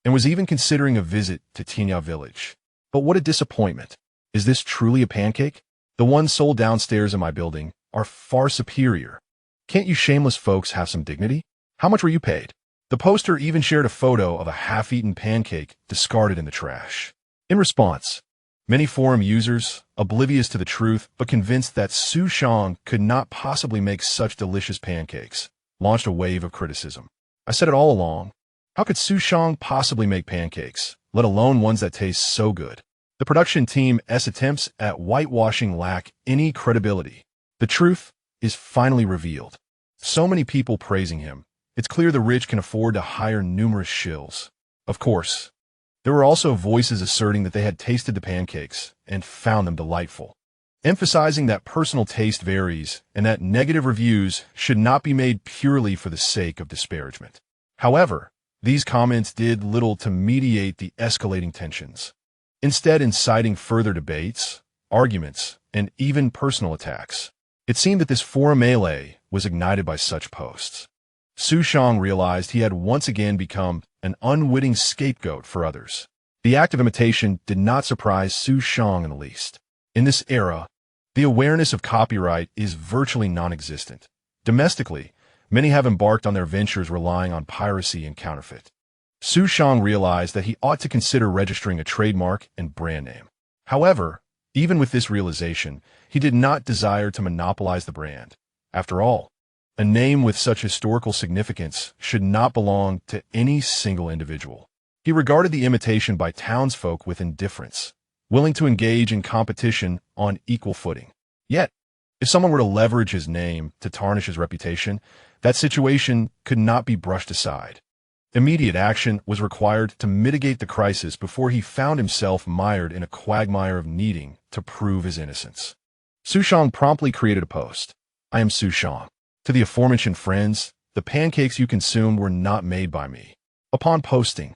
and was even considering a visit to Tianya Village. But what a disappointment. Is this truly a pancake? The ones sold downstairs in my building are far superior. Can't you shameless folks have some dignity? How much were you paid?" The poster even shared a photo of a half-eaten pancake discarded in the trash. In response, many forum users, oblivious to the truth but convinced that Xu Shang could not possibly make such delicious pancakes, launched a wave of criticism. "I said it all along. How could Xu Shang possibly make pancakes, let alone ones that taste so good?" The production team's attempts at whitewashing lack any credibility. The truth is finally revealed. So many people praising him, it's clear the rich can afford to hire numerous shills. Of course, there were also voices asserting that they had tasted the pancakes and found them delightful, emphasizing that personal taste varies and that negative reviews should not be made purely for the sake of disparagement. However, these comments did little to mediate the escalating tensions, instead inciting further debates, arguments, and even personal attacks. It seemed that this forum melee was ignited by such posts. Xu Shang realized he had once again become an unwitting scapegoat for others. The act of imitation did not surprise Xu Shang in the least. In this era, the awareness of copyright is virtually non-existent. Domestically, Many have embarked on their ventures relying on piracy and counterfeit. Xu Shang realized that he ought to consider registering a trademark and brand name. However, even with this realization, he did not desire to monopolize the brand. After all, a name with such historical significance should not belong to any single individual. He regarded the imitation by townsfolk with indifference, willing to engage in competition on equal footing. Yet, if someone were to leverage his name to tarnish his reputation, that situation could not be brushed aside. Immediate action was required to mitigate the crisis before he found himself mired in a quagmire of needing to prove his innocence. Xu Shang promptly created a post. I am Xu Shang. To the aforementioned friends, the pancakes you consumed were not made by me. Upon posting,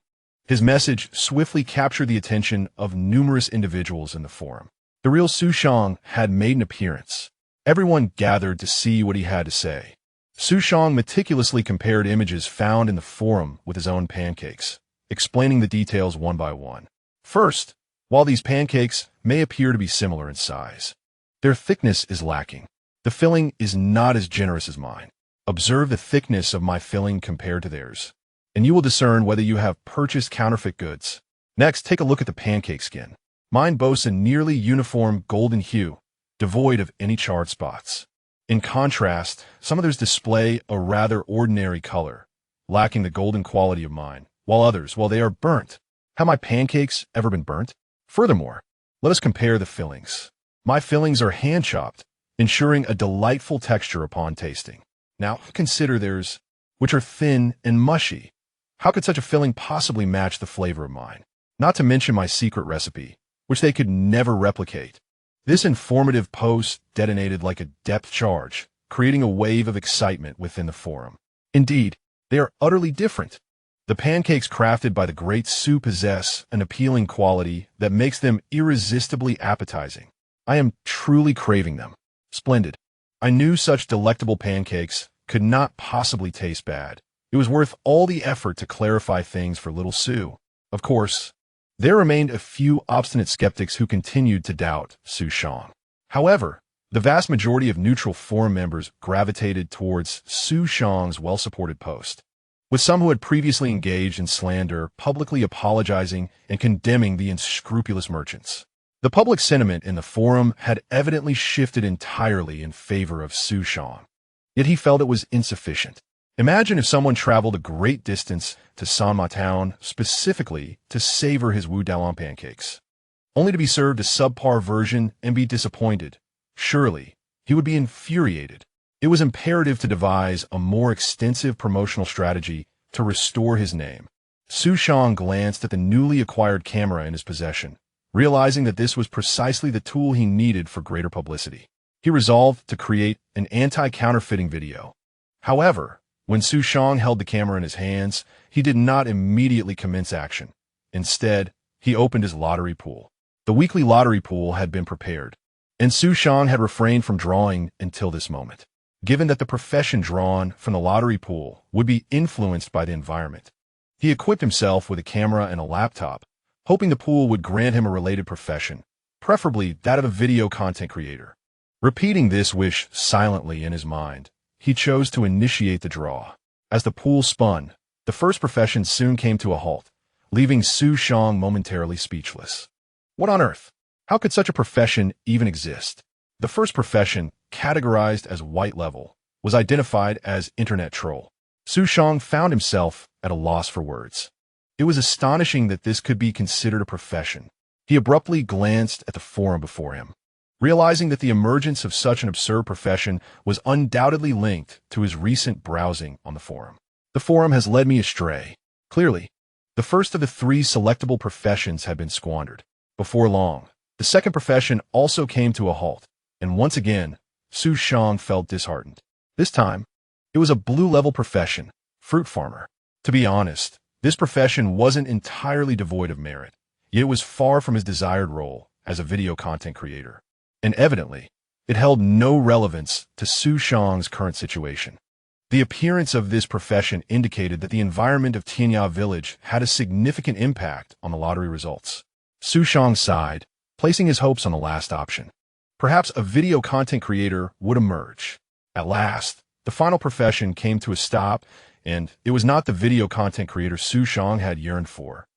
his message swiftly captured the attention of numerous individuals in the forum. The real Xu Shang had made an appearance. Everyone gathered to see what he had to say. Xu Shang meticulously compared images found in the forum with his own pancakes, explaining the details one by one. First, while these pancakes may appear to be similar in size, their thickness is lacking. The filling is not as generous as mine. Observe the thickness of my filling compared to theirs, and you will discern whether you have purchased counterfeit goods. Next, take a look at the pancake skin. Mine boasts a nearly uniform golden hue, devoid of any charred spots. In contrast, some others display a rather ordinary color, lacking the golden quality of mine, while others, they are burnt. Have my pancakes ever been burnt? Furthermore, let us compare the fillings. My fillings are hand-chopped, ensuring a delightful texture upon tasting. Now, consider theirs, which are thin and mushy. How could such a filling possibly match the flavor of mine? Not to mention my secret recipe, which they could never replicate. This informative post detonated like a depth charge, creating a wave of excitement within the forum. Indeed, they are utterly different. The pancakes crafted by the great Xu possess an appealing quality that makes them irresistibly appetizing. I am truly craving them. Splendid. I knew such delectable pancakes could not possibly taste bad. It was worth all the effort to clarify things for little Xu. Of course, there remained a few obstinate skeptics who continued to doubt Xu Shang. However, the vast majority of neutral forum members gravitated towards Xu Shang's well-supported post, with some who had previously engaged in slander publicly apologizing and condemning the unscrupulous merchants. The public sentiment in the forum had evidently shifted entirely in favor of Xu Shang, yet he felt it was insufficient. Imagine if someone traveled a great distance to Sanma Town specifically to savor his Wu Dalong pancakes, only to be served a subpar version and be disappointed. Surely, he would be infuriated. It was imperative to devise a more extensive promotional strategy to restore his name. Xu Shang glanced at the newly acquired camera in his possession, realizing that this was precisely the tool he needed for greater publicity. He resolved to create an anti-counterfeiting video. However, when Xu Shang held the camera in his hands, he did not immediately commence action. Instead, he opened his lottery pool. The weekly lottery pool had been prepared, and Xu Shang had refrained from drawing until this moment, given that the profession drawn from the lottery pool would be influenced by the environment. He equipped himself with a camera and a laptop, hoping the pool would grant him a related profession, preferably that of a video content creator. Repeating this wish silently in his mind, he chose to initiate the draw. As the pool spun, the first profession soon came to a halt, leaving Xu Shang momentarily speechless. What on earth? How could such a profession even exist? The first profession, categorized as white level, was identified as internet troll. Xu Shang found himself at a loss for words. It was astonishing that this could be considered a profession. He abruptly glanced at the forum before him, realizing that the emergence of such an absurd profession was undoubtedly linked to his recent browsing on the forum. The forum has led me astray. Clearly, the first of the three selectable professions had been squandered. Before long, the second profession also came to a halt, and once again, Xu Shang felt disheartened. This time, it was a blue-level profession, fruit farmer. To be honest, this profession wasn't entirely devoid of merit, yet it was far from his desired role as a video content creator. And evidently, it held no relevance to Xu Shang's current situation. The appearance of this profession indicated that the environment of Tianya Village had a significant impact on the lottery results. Xu Shang sighed, placing his hopes on the last option. Perhaps a video content creator would emerge. At last, The final profession came to a stop, and it was not the video content creator Xu Shang had yearned for,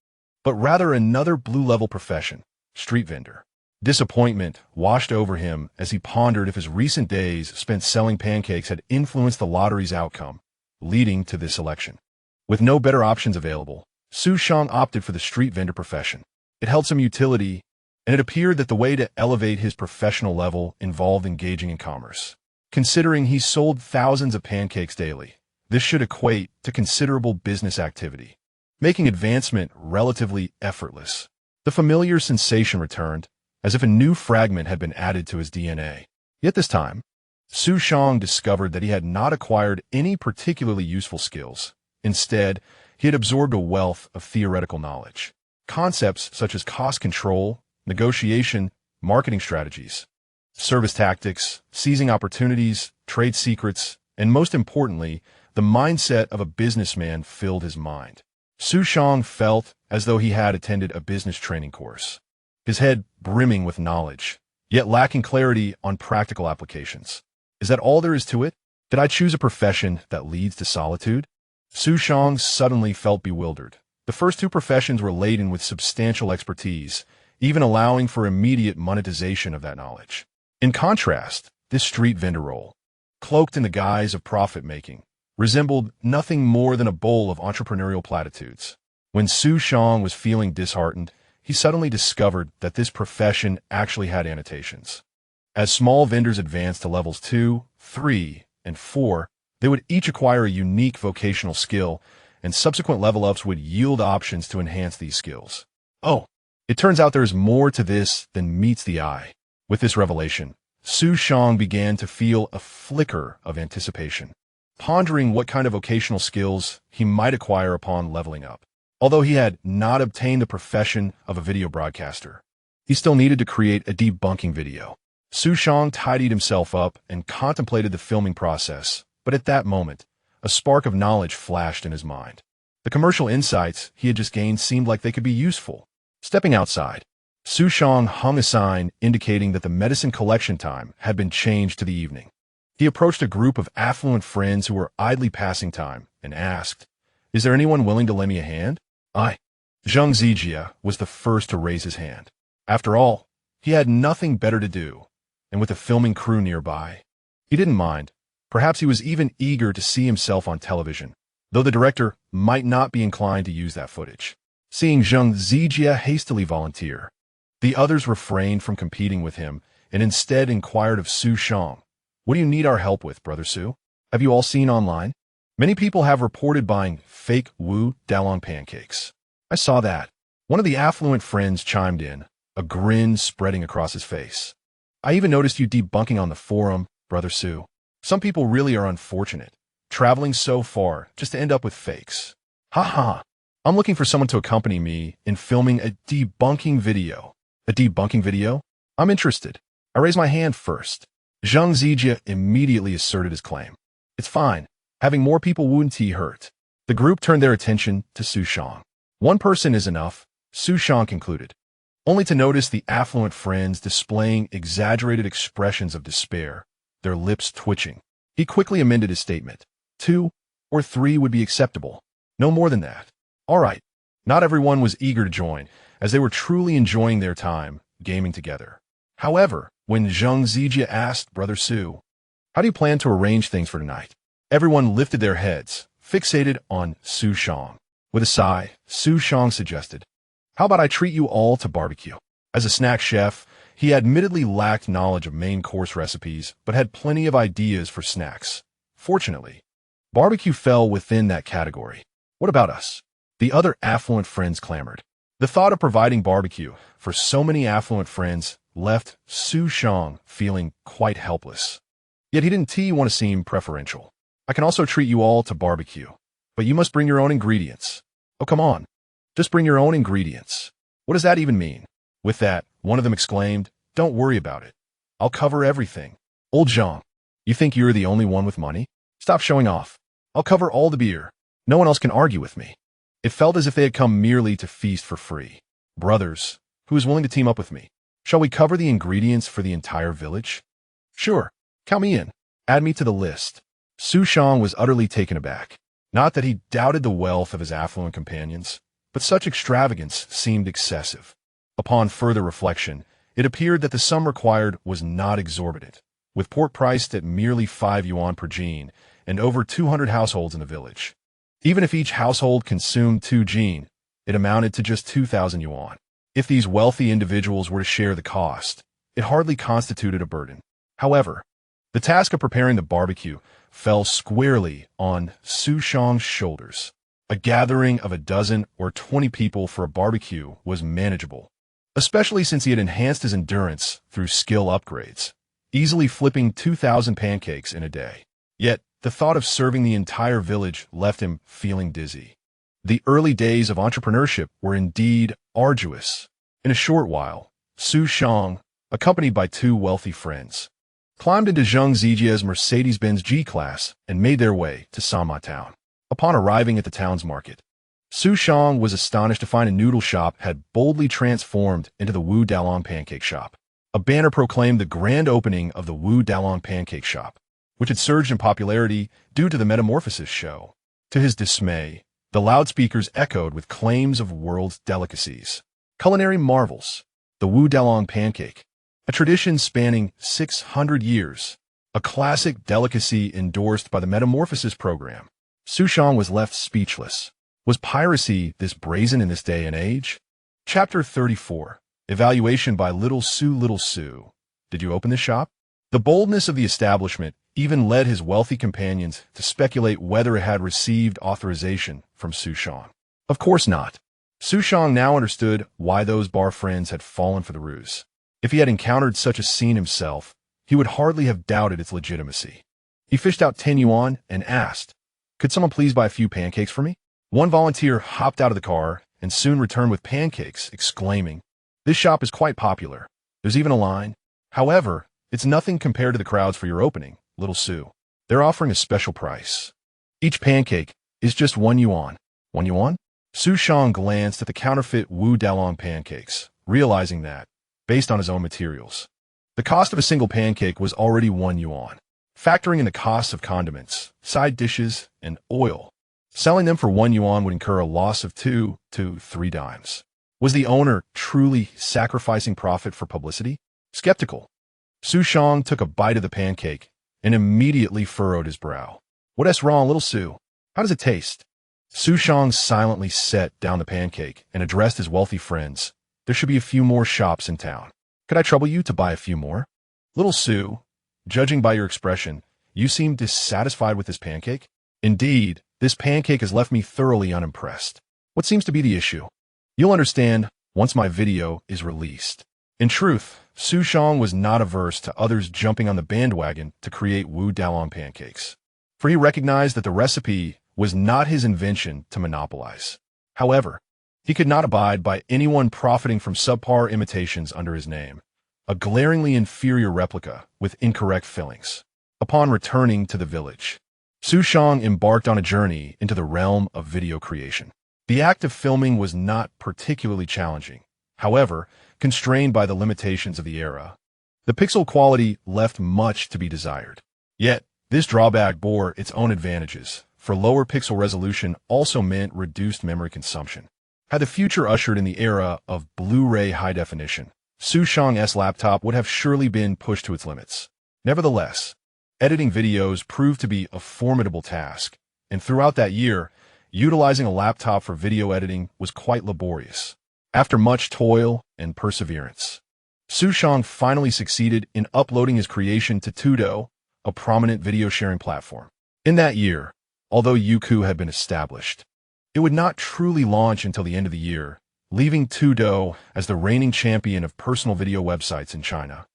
but rather another blue-level profession, street vendor. Disappointment washed over him as he pondered if his recent days spent selling pancakes had influenced the lottery's outcome, leading to this election. With no better options available, Xu Shang opted for the street vendor profession. It held some utility, and it appeared that the way to elevate his professional level involved engaging in commerce. Considering he sold thousands of pancakes daily, this should equate to considerable business activity, making advancement relatively effortless. The familiar sensation returned, as if a new fragment had been added to his DNA. Yet this time, Xu Shang discovered that he had not acquired any particularly useful skills. Instead, he had absorbed a wealth of theoretical knowledge. Concepts such as cost control, negotiation, marketing strategies, service tactics, seizing opportunities, trade secrets, and most importantly, the mindset of a businessman filled his mind. Xu Shang felt as though he had attended a business training course, his head brimming with knowledge, yet lacking clarity on practical applications. Is that all there is to it? Did I choose a profession that leads to solitude? Xu Shang suddenly felt bewildered. The first two professions were laden with substantial expertise, even allowing for immediate monetization of that knowledge. In contrast, this street vendor role, cloaked in the guise of profit-making, resembled nothing more than a bowl of entrepreneurial platitudes. When Xu Shang was feeling disheartened, he suddenly discovered that this profession actually had annotations. As small vendors advanced to levels 2, 3, and 4, they would each acquire a unique vocational skill, and subsequent level-ups would yield options to enhance these skills. Oh, it turns out there is more to this than meets the eye. With this revelation, Xu Shang began to feel a flicker of anticipation, pondering what kind of vocational skills he might acquire upon leveling up. Although he had not obtained the profession of a video broadcaster, he still needed to create a debunking video. Xu Shang tidied himself up and contemplated the filming process, but at that moment, a spark of knowledge flashed in his mind. The commercial insights he had just gained seemed like they could be useful. Stepping outside, Xu Shang hung a sign indicating that the medicine collection time had been changed to the evening. He approached a group of affluent friends who were idly passing time and asked, "Is there anyone willing to lend me a hand?" Zhang Zijia was the first to raise his hand. After all, he had nothing better to do, and with the filming crew nearby, he didn't mind. Perhaps he was even eager to see himself on television, though the director might not be inclined to use that footage. Seeing Zhang Zijia hastily volunteer, the others refrained from competing with him and instead inquired of Xu Shang, "What do you need our help with, Brother Xu? Have you all seen online? Many people have reported buying fake Wu Dalong pancakes." "I saw that." One of the affluent friends chimed in, a grin spreading across his face. "I even noticed you debunking on the forum, Brother Xu. Some people really are unfortunate, traveling so far just to end up with fakes." "Ha ha. I'm looking for someone to accompany me in filming a debunking video." "A debunking video? I'm interested." I raised my hand first. Zhang Zijia immediately asserted his claim. "It's fine. Having more people wouldn't hurt." The group turned their attention to Xu Shang. "One person is enough," Xu Shang concluded, only to notice the affluent friends displaying exaggerated expressions of despair, their lips twitching. He quickly amended his statement. 2 or 3 would be acceptable. No more than that. All right. Not everyone was eager to join, as they were truly enjoying their time gaming together. However, when Zhang Zijia asked Brother Xu, "How do you plan to arrange things for tonight?" everyone lifted their heads, fixated on Xu Shang. With a sigh, Xu Shang suggested, "How about I treat you all to barbecue?" As a snack chef, he admittedly lacked knowledge of main course recipes, but had plenty of ideas for snacks. Fortunately, barbecue fell within that category. "What about us?" the other affluent friends clamored. The thought of providing barbecue for so many affluent friends left Xu Shang feeling quite helpless. Yet he didn't want to seem preferential. "I can also treat you all to barbecue, but you must bring your own ingredients." "Oh, come on. Just bring your own ingredients. What does that even mean?" With that, one of them exclaimed, "Don't worry about it. I'll cover everything." "Old Zhang, you think you're the only one with money? Stop showing off. I'll cover all the beer. No one else can argue with me." It felt as if they had come merely to feast for free. "Brothers, who is willing to team up with me? Shall we cover the ingredients for the entire village?" "Sure. Count me in. Add me to the list." Xu Shang was utterly taken aback. Not that he doubted the wealth of his affluent companions, but such extravagance seemed excessive. Upon further reflection, it appeared that the sum required was not exorbitant, with pork priced at merely 5 yuan per gene and over 200 households in the village. Even if each household consumed 2 gene, it amounted to just 2,000 yuan. If these wealthy individuals were to share the cost, it hardly constituted a burden. However, the task of preparing the barbecue fell squarely on Xu Shang's shoulders. A gathering of 12 or 20 people for a barbecue was manageable, especially since he had enhanced his endurance through skill upgrades, easily flipping 2,000 pancakes in a day. Yet, the thought of serving the entire village left him feeling dizzy. The early days of entrepreneurship were indeed arduous. In a short while, Xu Shang, accompanied by 2 wealthy friends, climbed into Zheng Zijia's Mercedes-Benz G-Class and made their way to Sama Town. Upon arriving at the town's market, Xu Shang was astonished to find a noodle shop had boldly transformed into the Wu Dalong Pancake Shop. A banner proclaimed the grand opening of the Wu Dalong Pancake Shop, which had surged in popularity due to the Metamorphosis show. To his dismay, the loudspeakers echoed with claims of world delicacies. Culinary marvels. The Wu Dalong Pancake, a tradition spanning 600 years, a classic delicacy endorsed by the Metamorphosis program. Xu Shang was left speechless. Was piracy this brazen in this day and age? Chapter 34. Evaluation by Little Xu. Little Xu, did you open this shop? The boldness of the establishment even led his wealthy companions to speculate whether it had received authorization from Xu Shang. Of course not. Xu Shang now understood why those bar friends had fallen for the ruse. If he had encountered such a scene himself, he would hardly have doubted its legitimacy. He fished out 10 yuan and asked, "Could someone please buy a few pancakes for me?" One volunteer hopped out of the car and soon returned with pancakes, exclaiming, "This shop is quite popular. There's even a line. However, it's nothing compared to the crowds for your opening, Little Xu. They're offering a special price. Each pancake is just 1 yuan. 1 yuan? Xu Shang glanced at the counterfeit Wu Dalong pancakes, realizing that, based on his own materials, the cost of a single pancake was already 1 yuan. Factoring in the costs of condiments, side dishes, and oil, selling them for 1 yuan would incur a loss of 2 to 3 dimes. Was the owner truly sacrificing profit for publicity? Skeptical, Xu Shang took a bite of the pancake and immediately furrowed his brow. "What's wrong, Little Xu? How does it taste?" Xu Shang silently set down the pancake and addressed his wealthy friends. "There should be a few more shops in town. Could I trouble you to buy a few more?" "Little Xu, judging by your expression, you seem dissatisfied with this pancake?" "Indeed, this pancake has left me thoroughly unimpressed. What seems to be the issue?" "You'll understand once my video is released." In truth, Xu Shang was not averse to others jumping on the bandwagon to create Wu Dalong pancakes, for he recognized that the recipe was not his invention to monopolize. However, he could not abide by anyone profiting from subpar imitations under his name, a glaringly inferior replica with incorrect fillings. Upon returning to the village, Xu Shang embarked on a journey into the realm of video creation. The act of filming was not particularly challenging, however, constrained by the limitations of the era. The pixel quality left much to be desired. Yet, this drawback bore its own advantages, for lower pixel resolution also meant reduced memory consumption. Had the future ushered in the era of Blu-ray high definition, Xu Shang's laptop would have surely been pushed to its limits. Nevertheless, editing videos proved to be a formidable task, and throughout that year, utilizing a laptop for video editing was quite laborious. After much toil and perseverance, Xu Shang finally succeeded in uploading his creation to Tudo, a prominent video sharing platform. In that year, although Youku had been established, it would not truly launch until the end of the year, leaving Tudo as the reigning champion of personal video websites in China,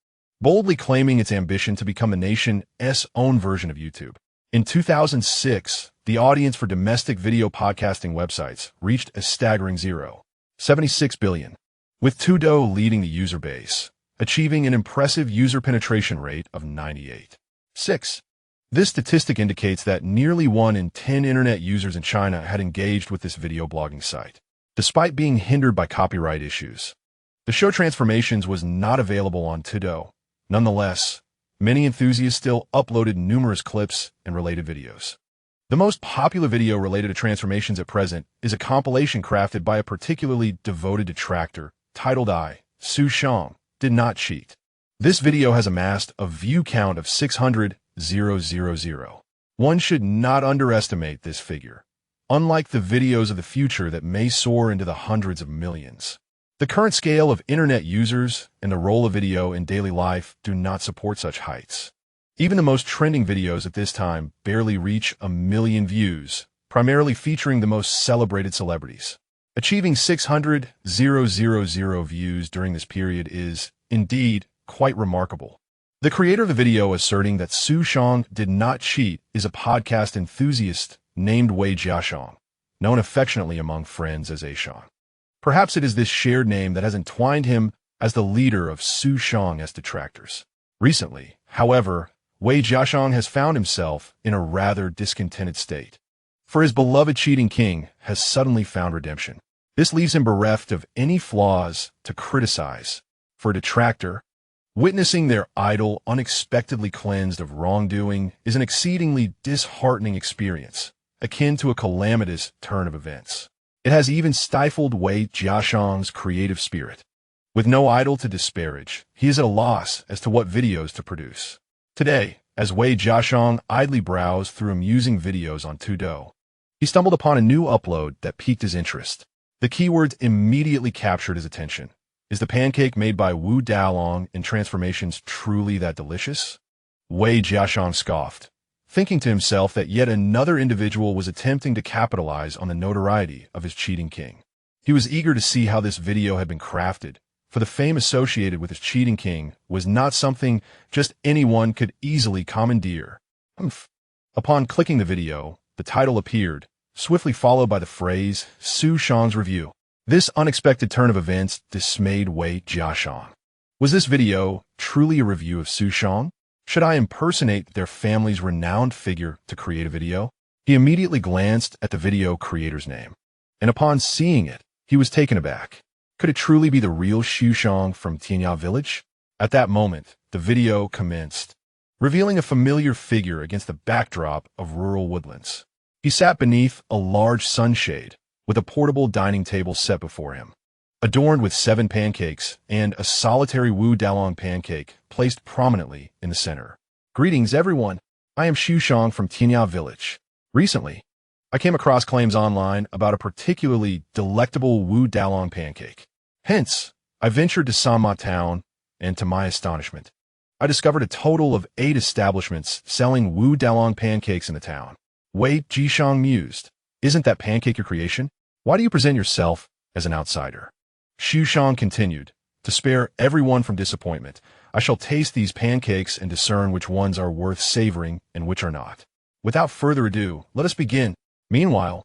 boldly claiming its ambition to become the nation's own version of YouTube. In 2006, the audience for domestic video podcasting websites reached a staggering 0.76 billion, with Tudo leading the user base, achieving an impressive user penetration rate of 98.6%. This statistic indicates that nearly 1 in 10 internet users in China had engaged with this video blogging site, despite being hindered by copyright issues. The show Transformations was not available on Tudo. Nonetheless, many enthusiasts still uploaded numerous clips and related videos. The most popular video related to transformations at present is a compilation crafted by a particularly devoted detractor titled Xu Shang, Did Not Cheat. This video has amassed a view count of 600,000. One should not underestimate this figure, unlike the videos of the future that may soar into the hundreds of millions. The current scale of internet users and the role of video in daily life do not support such heights. Even the most trending videos at this time barely reach 1 million views, primarily featuring the most celebrated celebrities. Achieving 600,000 views during this period is, indeed, quite remarkable. The creator of the video asserting that Xu Shang did not cheat is a podcast enthusiast named Xu Shang, known affectionately among friends as A Shang. Perhaps it is this shared name that has entwined him as the leader of Xu Shang's detractors. Recently, however, Xu Shang has found himself in a rather discontented state, for his beloved cheating king has suddenly found redemption. This leaves him bereft of any flaws to criticize. For a detractor, witnessing their idol unexpectedly cleansed of wrongdoing is an exceedingly disheartening experience, akin to a calamitous turn of events. It has even stifled Xu Shang's creative spirit. With no idol to disparage, he is at a loss as to what videos to produce. Today, as Xu Shang idly browsed through amusing videos on Tudo, he stumbled upon a new upload that piqued his interest. The keywords immediately captured his attention. Is the pancake made by Wu Dalong in transformations truly that delicious? Xu Shang scoffed, thinking to himself that yet another individual was attempting to capitalize on the notoriety of his cheating king. He was eager to see how this video had been crafted, for the fame associated with his cheating king was not something just anyone could easily commandeer. Upon clicking the video, the title appeared, swiftly followed by the phrase, Xu Shang's Review. This unexpected turn of events dismayed Xu Shang. Was this video truly a review of Xu Shang? Should I impersonate their family's renowned figure to create a video? He immediately glanced at the video creator's name, and upon seeing it, he was taken aback. Could it truly be the real Xu Shang from Tianya Village? At that moment, the video commenced, revealing a familiar figure against the backdrop of rural woodlands. He sat beneath a large sunshade, with a portable dining table set before him, adorned with 7 pancakes and a solitary Wu Dalong pancake placed prominently in the center. Greetings, everyone. I am Xu Shang from Tianya Village. Recently, I came across claims online about a particularly delectable Wu Dalong pancake. Hence, I ventured to Sanma town, and to my astonishment, I discovered a total of 8 establishments selling Wu Dalong pancakes in the town. Xu Shang mused. Isn't that pancake your creation? Why do you present yourself as an outsider? Xu Shang continued, to spare everyone from disappointment, I shall taste these pancakes and discern which ones are worth savoring and which are not. Without further ado, let us begin. Meanwhile,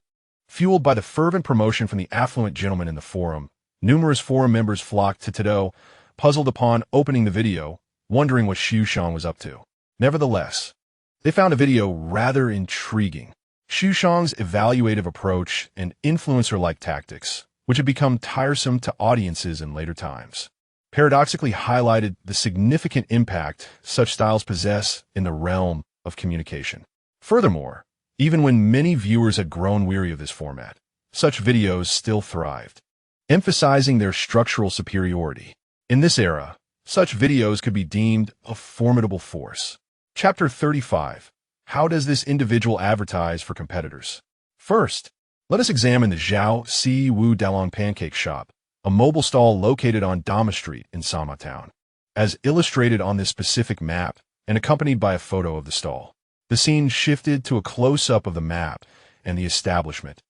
fueled by the fervent promotion from the affluent gentleman in the forum, numerous forum members flocked to Tudo, puzzled upon opening the video, wondering what Xu Shang was up to. Nevertheless, they found a video rather intriguing. Xu Shang's evaluative approach and influencer-like tactics, which had become tiresome to audiences in later times, paradoxically highlighted the significant impact such styles possess in the realm of communication. Furthermore, even when many viewers had grown weary of this format, such videos still thrived, emphasizing their structural superiority. In this era, such videos could be deemed a formidable force. Chapter 35. How does this individual advertise for competitors? First, let us examine the Zhao Si Wu Dalong Pancake Shop, a mobile stall located on Dama Street in Sanma Town. As illustrated on this specific map and accompanied by a photo of the stall, the scene shifted to a close-up of the map and the establishment,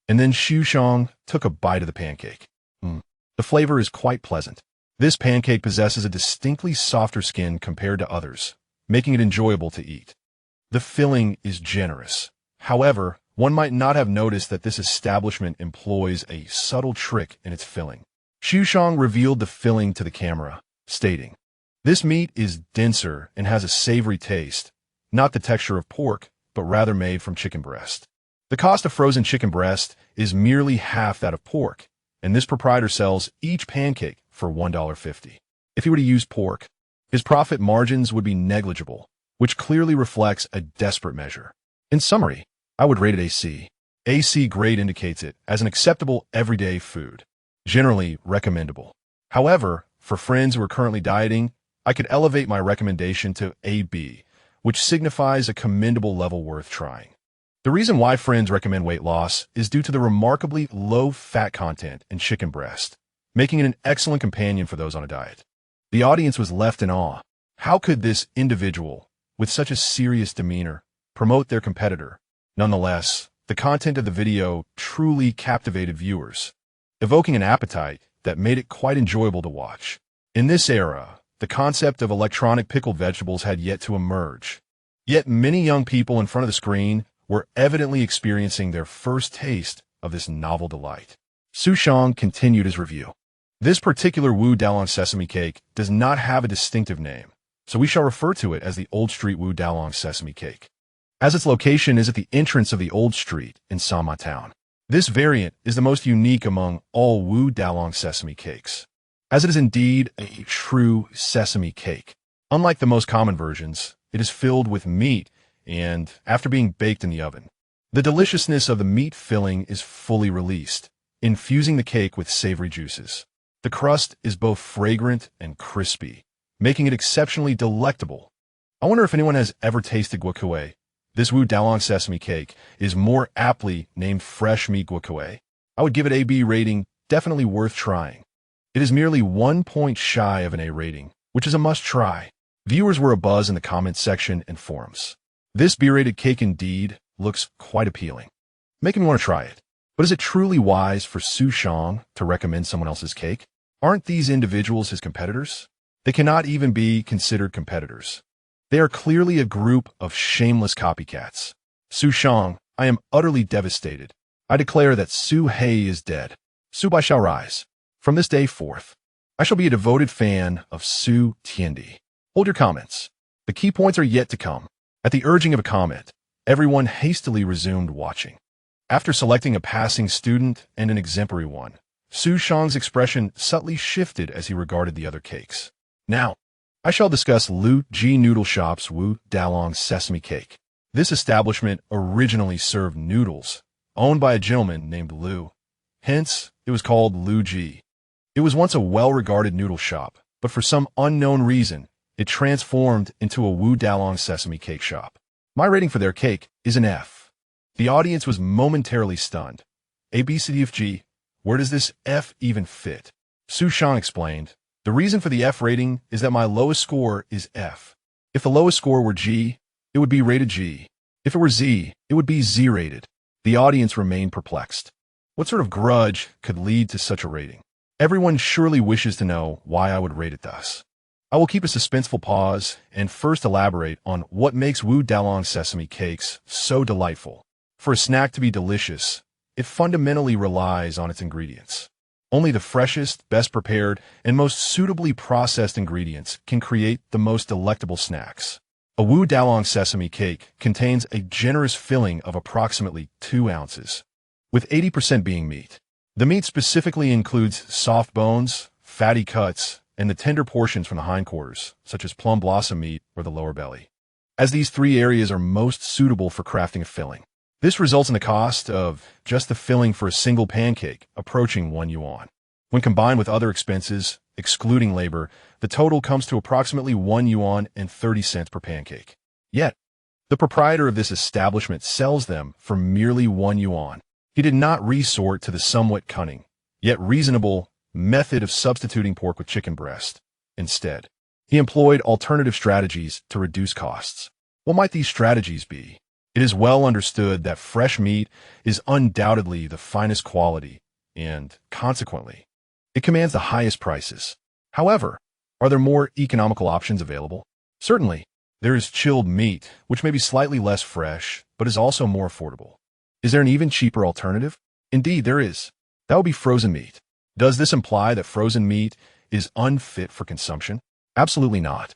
and then Xu Shang took a bite of the pancake. The flavor is quite pleasant. This pancake possesses a distinctly softer skin compared to others, making it enjoyable to eat. The filling is generous. However, one might not have noticed that this establishment employs a subtle trick in its filling. Xu Shang revealed the filling to the camera, stating, "This meat is denser and has a savory taste, not the texture of pork, but rather made from chicken breast. The cost of frozen chicken breast is merely half that of pork, and this proprietor sells each pancake for $1.50. If he were to use pork, his profit margins would be negligible, which clearly reflects a desperate measure. In summary, I would rate it a C. A C grade indicates it as an acceptable everyday food, generally recommendable. However, for friends who are currently dieting, I could elevate my recommendation to a B, which signifies a commendable level worth trying. The reason why friends recommend weight loss is due to the remarkably low fat content in chicken breast, making it an excellent companion for those on a diet. The audience was left in awe. How could this individual, with such a serious demeanor, promote their competitor? Nonetheless, the content of the video truly captivated viewers, evoking an appetite that made it quite enjoyable to watch. In this era, the concept of electronic pickled vegetables had yet to emerge. Yet many young people in front of the screen were evidently experiencing their first taste of this novel delight. Xu Shang continued his review. This particular Wu Dalong sesame cake does not have a distinctive name, so we shall refer to it as the Old Street Wu Dalong sesame cake, as its location is at the entrance of the Old Street in Sanma Town. This variant is the most unique among all Wu Dalong sesame cakes, as it is indeed a true sesame cake. Unlike the most common versions, it is filled with meat and after being baked in the oven. The deliciousness of the meat filling is fully released, infusing the cake with savory juices. The crust is both fragrant and crispy, making it exceptionally delectable. I wonder if anyone has ever tasted guacamole. This Wu Dalong sesame cake is more aptly named fresh meat guacamole. I would give it a B rating, definitely worth trying. It is merely 1 point shy of an A rating, which is a must-try. Viewers were abuzz in the comments section and forums. This B-rated cake indeed looks quite appealing, making me want to try it. But is it truly wise for Xu Shang to recommend someone else's cake? Aren't these individuals his competitors? They cannot even be considered competitors. They are clearly a group of shameless copycats. Xu Shang, I am utterly devastated. I declare that Xu He is dead. Xu Bai shall rise. From this day forth, I shall be a devoted fan of Xu Tiandi. Hold your comments. The key points are yet to come. At the urging of a comment, everyone hastily resumed watching. After selecting a passing student and an exemplary one, Xu Shang's expression subtly shifted as he regarded the other cakes. Now, I shall discuss Lu Ji Noodle Shop's Wu Dalong Sesame Cake. This establishment originally served noodles, owned by a gentleman named Lu. Hence, it was called Lu Ji. It was once a well-regarded noodle shop, but for some unknown reason, it transformed into a Wu Dalong Sesame Cake shop. My rating for their cake is an F. The audience was momentarily stunned. A, B, C, D, F, G. Where does this F even fit? Xu Shang explained, the reason for the F rating is that my lowest score is F. If the lowest score were G, it would be rated G. If it were Z, it would be Z rated. The audience remained perplexed. What sort of grudge could lead to such a rating? Everyone surely wishes to know why I would rate it thus. I will keep a suspenseful pause and first elaborate on what makes Wu Dalong sesame cakes so delightful. For a snack to be delicious, it fundamentally relies on its ingredients. Only the freshest, best prepared, and most suitably processed ingredients can create the most delectable snacks. A Wu Dalong sesame cake contains a generous filling of approximately 2 ounces, with 80% being meat. The meat specifically includes soft bones, fatty cuts, and the tender portions from the hindquarters, such as plum blossom meat or the lower belly, as these 3 areas are most suitable for crafting a filling. This results in a cost of just the filling for a single pancake approaching 1 yuan. When combined with other expenses, excluding labor, the total comes to approximately 1 yuan and 30 cents per pancake. Yet, the proprietor of this establishment sells them for merely 1 yuan. He did not resort to the somewhat cunning, yet reasonable, method of substituting pork with chicken breast. Instead, he employed alternative strategies to reduce costs. What might these strategies be? It is well understood that fresh meat is undoubtedly the finest quality, and, consequently, it commands the highest prices. However, are there more economical options available? Certainly, there is chilled meat, which may be slightly less fresh, but is also more affordable. Is there an even cheaper alternative? Indeed, there is. That would be frozen meat. Does this imply that frozen meat is unfit for consumption? Absolutely not.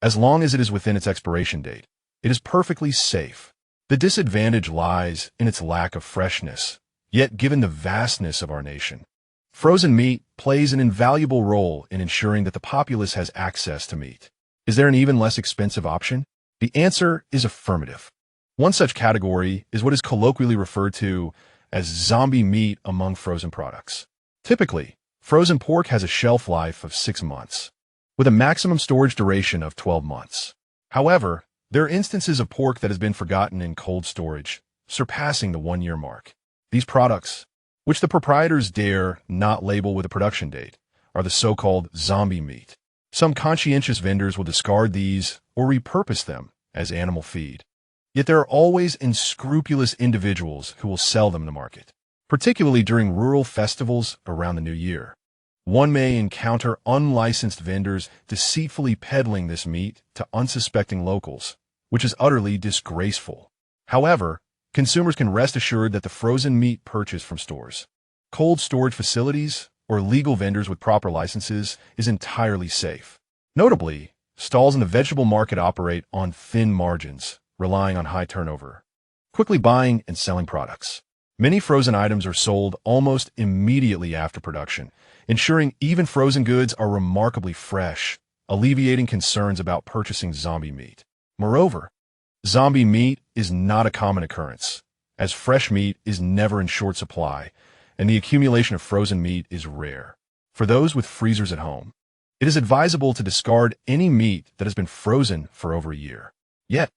As long as it is within its expiration date, it is perfectly safe. The disadvantage lies in its lack of freshness, yet given the vastness of our nation, frozen meat plays an invaluable role in ensuring that the populace has access to meat. Is there an even less expensive option? The answer is affirmative. One such category is what is colloquially referred to as zombie meat among frozen products. Typically, frozen pork has a shelf life of 6 months, with a maximum storage duration of 12 months. However, there are instances of pork that has been forgotten in cold storage, surpassing the 1-year mark. These products, which the proprietors dare not label with a production date, are the so-called zombie meat. Some conscientious vendors will discard these or repurpose them as animal feed. Yet there are always unscrupulous individuals who will sell them to market, particularly during rural festivals around the new year. One may encounter unlicensed vendors deceitfully peddling this meat to unsuspecting locals, which is utterly disgraceful. However, consumers can rest assured that the frozen meat purchased from stores, cold storage facilities, or legal vendors with proper licenses is entirely safe. Notably, stalls in the vegetable market operate on thin margins, relying on high turnover, quickly buying and selling products. Many frozen items are sold almost immediately after production, ensuring even frozen goods are remarkably fresh, alleviating concerns about purchasing zombie meat. Moreover, zombie meat is not a common occurrence, as fresh meat is never in short supply, and the accumulation of frozen meat is rare. For those with freezers at home, it is advisable to discard any meat that has been frozen for over a year. Yet,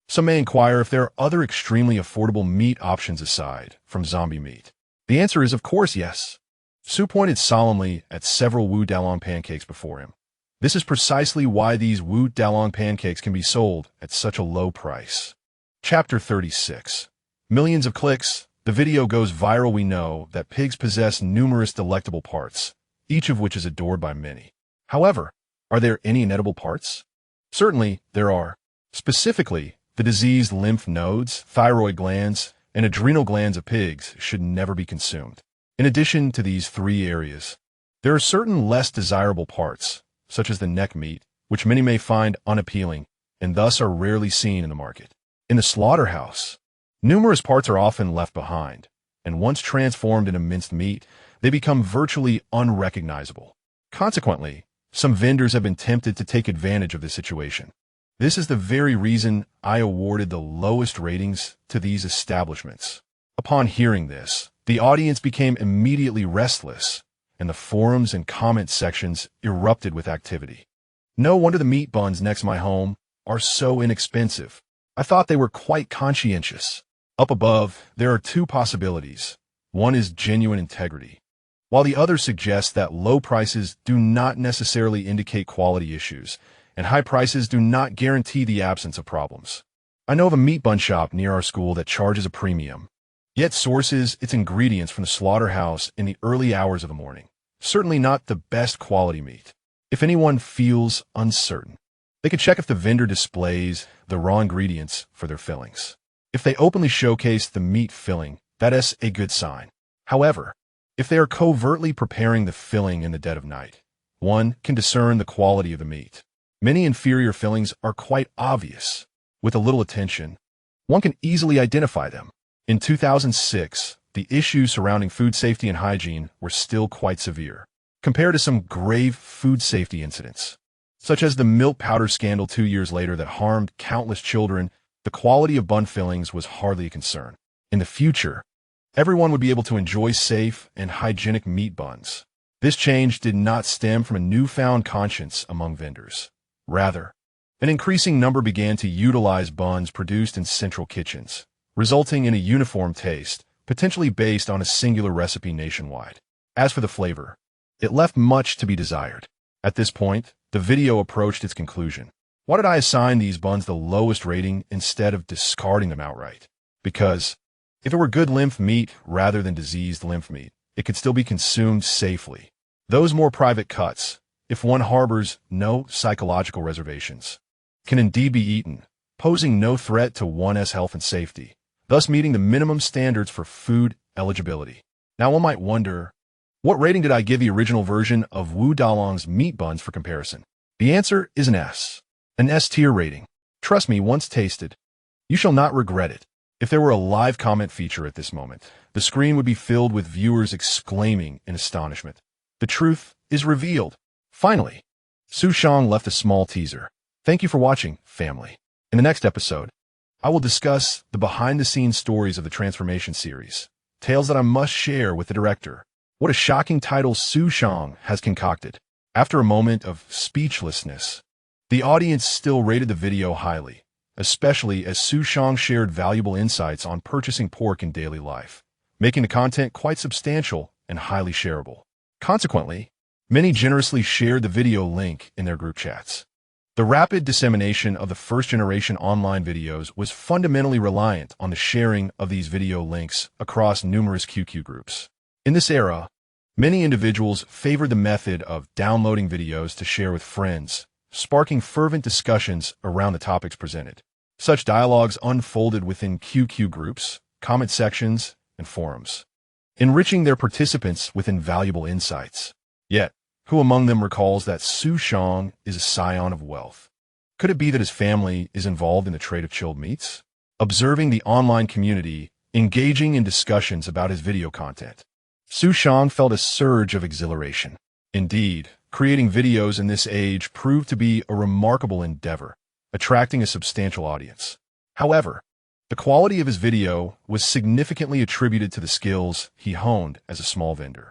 some may inquire if there are other extremely affordable meat options aside from zombie meat. The answer is, of course, yes. Xu pointed solemnly at several Wu Dalong pancakes before him. This is precisely why these Wu Dalong pancakes can be sold at such a low price. Chapter 36. Millions of clicks. The video goes viral. We know that pigs possess numerous delectable parts, each of which is adored by many. However, are there any inedible parts? Certainly, there are. Specifically, the diseased lymph nodes, thyroid glands, and adrenal glands of pigs should never be consumed. In addition to these 3 areas, there are certain less desirable parts, such as the neck meat, which many may find unappealing and thus are rarely seen in the market. In the slaughterhouse, numerous parts are often left behind, and once transformed into minced meat, they become virtually unrecognizable. Consequently, some vendors have been tempted to take advantage of this situation. This is the very reason I awarded the lowest ratings to these establishments. Upon hearing this, the audience became immediately restless, and the forums and comment sections erupted with activity. No wonder the meat buns next to my home are so inexpensive. I thought they were quite conscientious. Up above, there are 2 possibilities. One is genuine integrity, while the other suggests that low prices do not necessarily indicate quality issues, and high prices do not guarantee the absence of problems. I know of a meat bun shop near our school that charges a premium, yet sources its ingredients from the slaughterhouse in the early hours of the morning. Certainly not the best quality meat. If anyone feels uncertain, they can check if the vendor displays the raw ingredients for their fillings. If they openly showcase the meat filling, that is a good sign. However, if they are covertly preparing the filling in the dead of night, one can discern the quality of the meat. Many inferior fillings are quite obvious. With a little attention, one can easily identify them. In 2006, the issues surrounding food safety and hygiene were still quite severe, compared to some grave food safety incidents, such as the milk powder scandal 2 years later that harmed countless children. The quality of bun fillings was hardly a concern. In the future, everyone would be able to enjoy safe and hygienic meat buns. This change did not stem from a newfound conscience among vendors. Rather, an increasing number began to utilize buns produced in central kitchens, resulting in a uniform taste, potentially based on a singular recipe nationwide. As for the flavor, it left much to be desired. At this point, the video approached its conclusion. Why did I assign these buns the lowest rating instead of discarding them outright? Because if it were good lymph meat rather than diseased lymph meat, it could still be consumed safely. Those more private cuts, if one harbors no psychological reservations, can indeed be eaten, posing no threat to one's health and safety, thus meeting the minimum standards for food eligibility. Now one might wonder, what rating did I give the original version of Wu Dalong's meat buns for comparison? The answer is an S. An S-tier rating. Trust me, once tasted, you shall not regret it. If there were a live comment feature at this moment, the screen would be filled with viewers exclaiming in astonishment. The truth is revealed. Finally, Xu Shang left a small teaser. Thank you for watching, family. In the next episode, I will discuss the behind-the-scenes stories of the Transformation series, tales that I must share with the director. What a shocking title Xu Shang has concocted. After a moment of speechlessness, the audience still rated the video highly, especially as Xu Shang shared valuable insights on purchasing pork in daily life, making the content quite substantial and highly shareable. Consequently, many generously shared the video link in their group chats. The rapid dissemination of the first-generation online videos was fundamentally reliant on the sharing of these video links across numerous QQ groups. In this era, many individuals favored the method of downloading videos to share with friends, sparking fervent discussions around the topics presented. Such dialogues unfolded within QQ groups, comment sections, and forums, enriching their participants with invaluable insights. Yet, who among them recalls that Xu Shang is a scion of wealth? Could it be that his family is involved in the trade of chilled meats? Observing the online community, engaging in discussions about his video content, Xu Shang felt a surge of exhilaration. Indeed, creating videos in this age proved to be a remarkable endeavor, attracting a substantial audience. However, the quality of his video was significantly attributed to the skills he honed as a small vendor.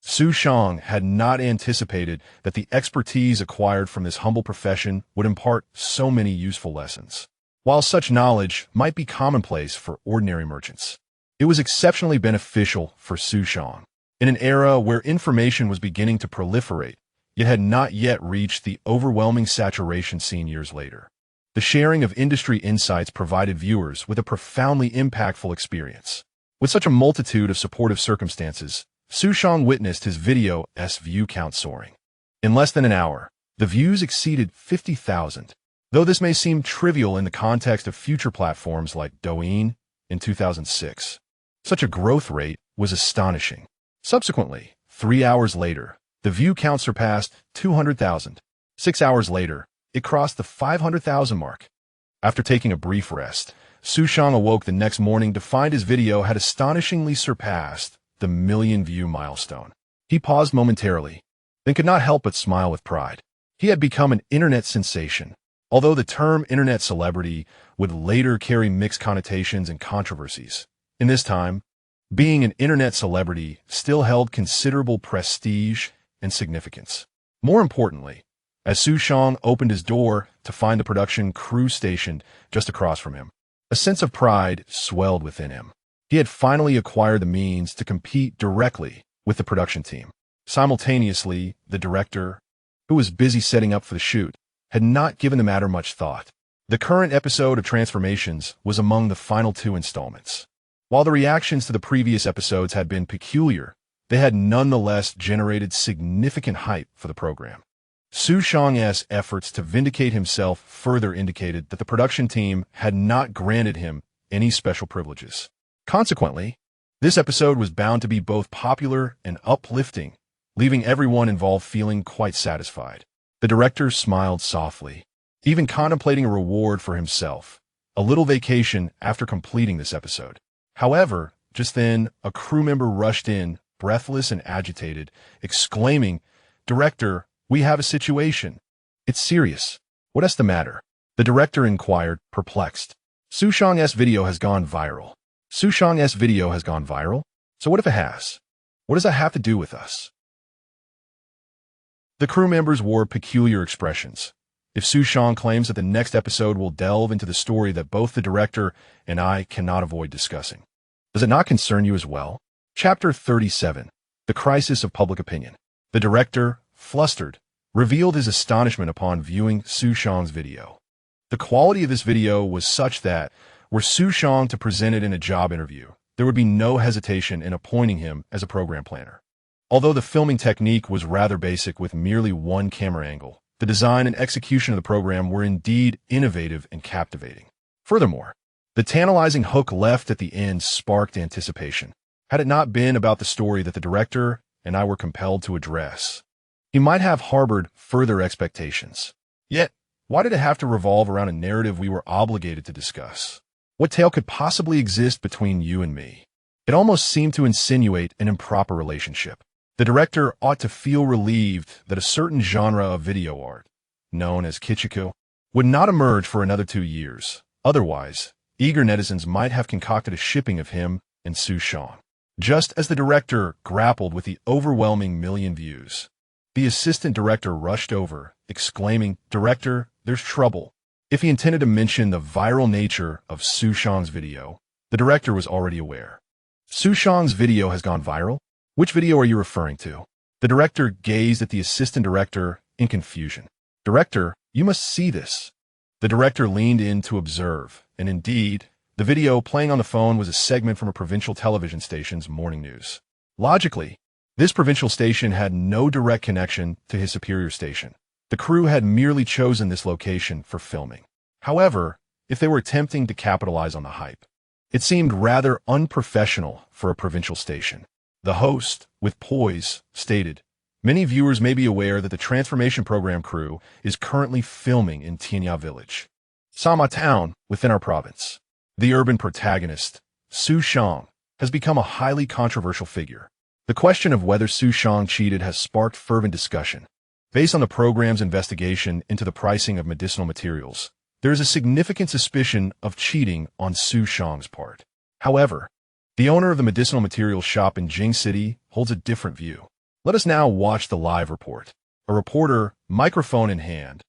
Xu Shang had not anticipated that the expertise acquired from this humble profession would impart so many useful lessons. While such knowledge might be commonplace for ordinary merchants, it was exceptionally beneficial for Xu Shang. In an era where information was beginning to proliferate, it had not yet reached the overwhelming saturation seen years later. The sharing of industry insights provided viewers with a profoundly impactful experience. With such a multitude of supportive circumstances, Xu Shang witnessed his video's view count soaring. In less than an hour, the views exceeded 50,000. Though this may seem trivial in the context of future platforms like Douyin in 2006, such a growth rate was astonishing. Subsequently, 3 hours later, the view count surpassed 200,000. 6 hours later, it crossed the 500,000 mark. After taking a brief rest, Xu Shang awoke the next morning to find his video had astonishingly surpassed the million-view milestone. He paused momentarily, then could not help but smile with pride. He had become an internet sensation. Although the term internet celebrity would later carry mixed connotations and controversies, in this time, being an internet celebrity still held considerable prestige and significance. More importantly, as Xu Shang opened his door to find the production crew stationed just across from him, a sense of pride swelled within him. He had finally acquired the means to compete directly with the production team. Simultaneously, the director, who was busy setting up for the shoot, had not given the matter much thought. The current episode of Transformations was among the final 2 installments. While the reactions to the previous episodes had been peculiar, they had nonetheless generated significant hype for the program. Xu Shang's efforts to vindicate himself further indicated that the production team had not granted him any special privileges. Consequently, this episode was bound to be both popular and uplifting, leaving everyone involved feeling quite satisfied. The director smiled softly, even contemplating a reward for himself, a little vacation after completing this episode. However, just then, a crew member rushed in, breathless and agitated, exclaiming, "Director, we have a situation. It's serious. What's the matter?" The director inquired, perplexed. Xu Shang's video has gone viral. Xu Shang's video has gone viral? So what if it has? What does that have to do with us? The crew members wore peculiar expressions. If Xu Shang claims that the next episode will delve into the story that both the director and I cannot avoid discussing, does it not concern you as well? Chapter 37. The Crisis of Public Opinion. The director, flustered, revealed his astonishment upon viewing Xu Shang's video. The quality of this video was such that, were Xu Shang to present it in a job interview, there would be no hesitation in appointing him as a program planner. Although the filming technique was rather basic with merely one camera angle, the design and execution of the program were indeed innovative and captivating. Furthermore, the tantalizing hook left at the end sparked anticipation. Had it not been about the story that the director and I were compelled to address, he might have harbored further expectations. Yet, why did it have to revolve around a narrative we were obligated to discuss? What tale could possibly exist between you and me? It almost seemed to insinuate an improper relationship. The director ought to feel relieved that a certain genre of video art, known as kitschy, would not emerge for another 2 years. Otherwise, eager netizens might have concocted a shipping of him and Xu Shang. Just as the director grappled with the overwhelming million views, the assistant director rushed over, exclaiming, "Director, there's trouble." If he intended to mention the viral nature of Xu Shang's video, the director was already aware. Xu Shang's video has gone viral? Which video are you referring to? The director gazed at the assistant director in confusion. "Director, you must see this." The director leaned in to observe, and indeed, the video playing on the phone was a segment from a provincial television station's morning news. Logically, this provincial station had no direct connection to his superior station. The crew had merely chosen this location for filming. However, if they were attempting to capitalize on the hype, it seemed rather unprofessional for a provincial station. The host, with poise, stated, "Many viewers may be aware that the transformation program crew is currently filming in Tianya Village, Sama town within our province. The urban protagonist, Xu Shang, has become a highly controversial figure. The question of whether Xu Shang cheated has sparked fervent discussion. Based on the program's investigation into the pricing of medicinal materials, there is a significant suspicion of cheating on Xu Shang's part. However, the owner of the medicinal materials shop in Jing City holds a different view." Let us now watch the live report. A reporter, microphone in hand,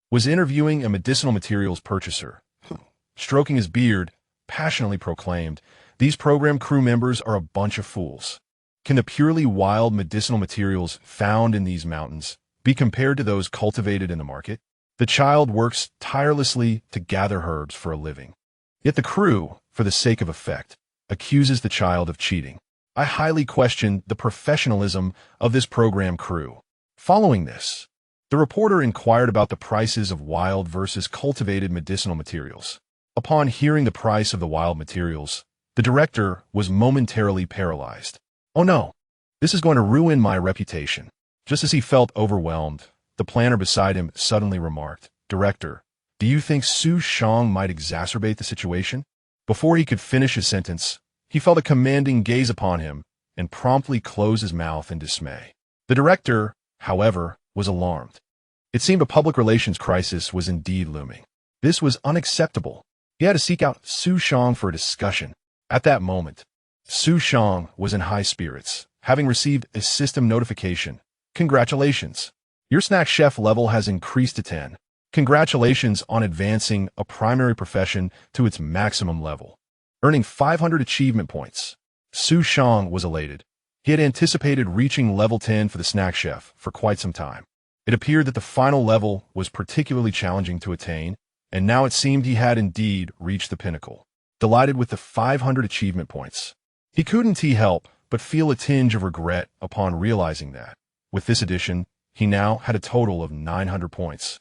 was interviewing a medicinal materials purchaser who, stroking his beard, passionately proclaimed, "These program crew members are a bunch of fools. Can the purely wild medicinal materials found in these mountains be compared to those cultivated in the market? The child works tirelessly to gather herbs for a living. Yet the crew, for the sake of effect, accuses the child of cheating. I highly question the professionalism of this program crew." Following this, the reporter inquired about the prices of wild versus cultivated medicinal materials. Upon hearing the price of the wild materials, the director was momentarily paralyzed. "Oh no, this is going to ruin my reputation." Just as he felt overwhelmed, the planner beside him suddenly remarked, "Director, do you think Xu Shang might exacerbate the situation?" Before he could finish his sentence, he felt a commanding gaze upon him and promptly closed his mouth in dismay. The director, however, was alarmed. It seemed a public relations crisis was indeed looming. This was unacceptable. He had to seek out Xu Shang for a discussion. At that moment, Xu Shang was in high spirits, having received a system notification. "Congratulations. Your snack chef level has increased to 10. Congratulations on advancing a primary profession to its maximum level, earning 500 achievement points." Xu Shang was elated. He had anticipated reaching level 10 for the snack chef for quite some time. It appeared that the final level was particularly challenging to attain, and now it seemed he had indeed reached the pinnacle. Delighted with the 500 achievement points, he couldn't help but feel a tinge of regret upon realizing that, with this addition, he now had a total of 900 points.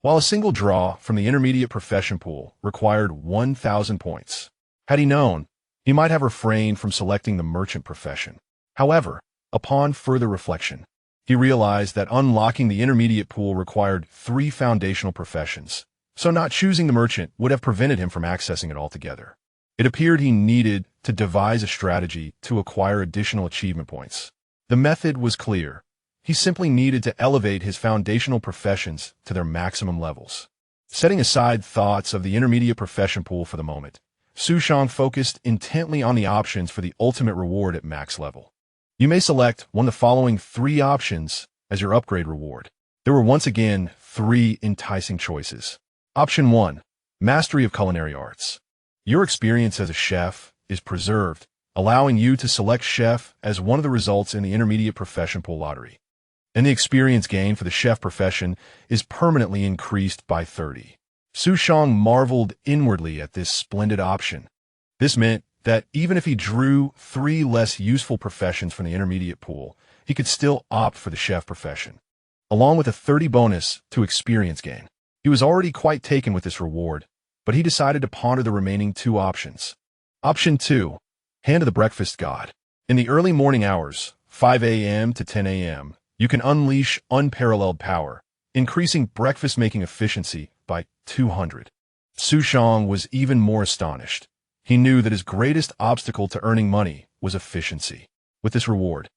While a single draw from the intermediate profession pool required 1,000 points. Had he known, he might have refrained from selecting the merchant profession. However, upon further reflection, he realized that unlocking the intermediate pool required 3 foundational professions, so not choosing the merchant would have prevented him from accessing it altogether. It appeared he needed to devise a strategy to acquire additional achievement points. The method was clear. He simply needed to elevate his foundational professions to their maximum levels. Setting aside thoughts of the intermediate profession pool for the moment, Xu Shang focused intently on the options for the ultimate reward at max level. You may select one of the following 3 options as your upgrade reward. There were once again 3 enticing choices. Option 1, Mastery of Culinary Arts. Your experience as a chef is preserved, allowing you to select chef as one of the results in the intermediate profession pool lottery. And the experience gain for the chef profession is permanently increased by 30. Xu Shang marveled inwardly at this splendid option. This meant that even if he drew 3 less useful professions from the intermediate pool, he could still opt for the chef profession, along with a 30 bonus to experience gain. He was already quite taken with this reward, but he decided to ponder the remaining 2 options. Option 2, Hand of the Breakfast God. In the early morning hours, 5 a.m. to 10 a.m., you can unleash unparalleled power, increasing breakfast-making efficiency by 200. Xu Shang was even more astonished. He knew that his greatest obstacle to earning money was efficiency. With this reward,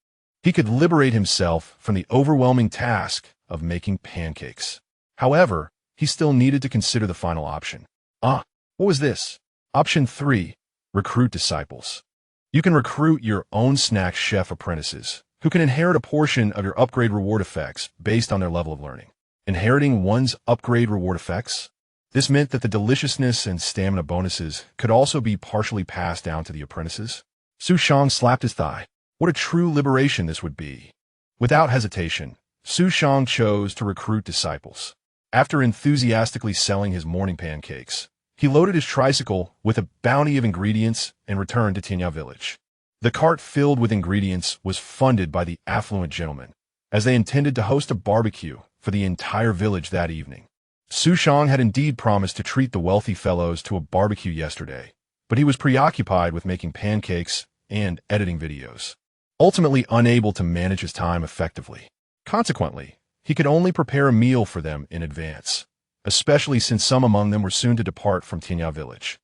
he could liberate himself from the overwhelming task of making pancakes. However, he still needed to consider the final option. What was this? Option 3. Recruit disciples. You can recruit your own snack chef apprentices, who can inherit a portion of your upgrade reward effects based on their level of learning. Inheriting one's upgrade reward effects? This meant that the deliciousness and stamina bonuses could also be partially passed down to the apprentices. Xu Shang slapped his thigh. What a true liberation this would be. Without hesitation, Xu Shang chose to recruit disciples. After enthusiastically selling his morning pancakes, he loaded his tricycle with a bounty of ingredients and returned to Tianya Village. The cart filled with ingredients was funded by the affluent gentleman, as they intended to host a barbecue for the entire village that evening. Xu Shang had indeed promised to treat the wealthy fellows to a barbecue yesterday, but he was preoccupied with making pancakes and editing videos, ultimately unable to manage his time effectively. Consequently, he could only prepare a meal for them in advance, especially since some among them were soon to depart from Tianya Village.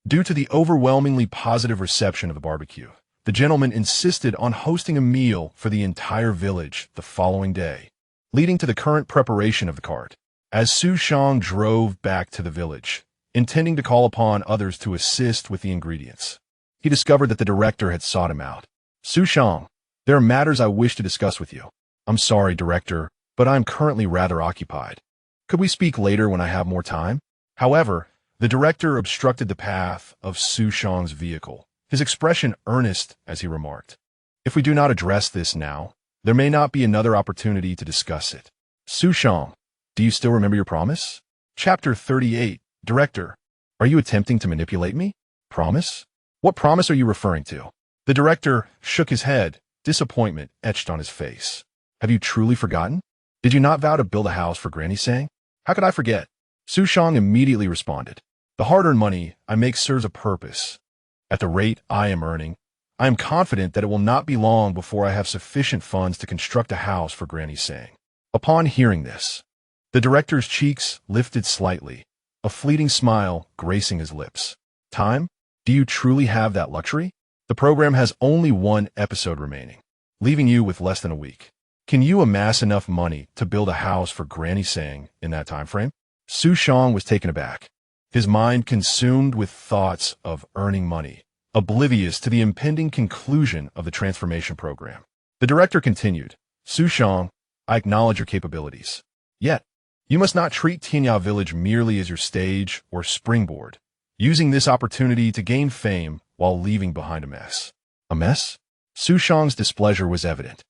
Due to the overwhelmingly positive reception of the barbecue, the gentleman insisted on hosting a meal for the entire village the following day, leading to the current preparation of the cart. As Xu Shang drove back to the village, intending to call upon others to assist with the ingredients, he discovered that the director had sought him out. Xu Shang, there are matters I wish to discuss with you. I'm sorry, director, but I'm currently rather occupied. Could we speak later when I have more time? However, the director obstructed the path of Xu Shang's vehicle, his expression earnest as he remarked, "If we do not address this now, there may not be another opportunity to discuss it." Xu Shang, do you still remember your promise? Chapter 38. Director, are you attempting to manipulate me? Promise? What promise are you referring to? The director shook his head, disappointment etched on his face. Have you truly forgotten? Did you not vow to build a house for Granny Sang? How could I forget? Xu Shang immediately responded. The hard-earned money I make serves a purpose. At the rate I am earning, I am confident that it will not be long before I have sufficient funds to construct a house for Granny Sang. Upon hearing this, the director's cheeks lifted slightly, a fleeting smile gracing his lips. Time? Do you truly have that luxury? The program has only one episode remaining, leaving you with less than a week. Can you amass enough money to build a house for Granny Sang in that time frame? Xu Shang was taken aback, his mind consumed with thoughts of earning money, oblivious to the impending conclusion of the transformation program. The director continued, Xu Shang, I acknowledge your capabilities. Yet, you must not treat Tianya Village merely as your stage or springboard, using this opportunity to gain fame while leaving behind a mess. A mess? Xu Shang's displeasure was evident.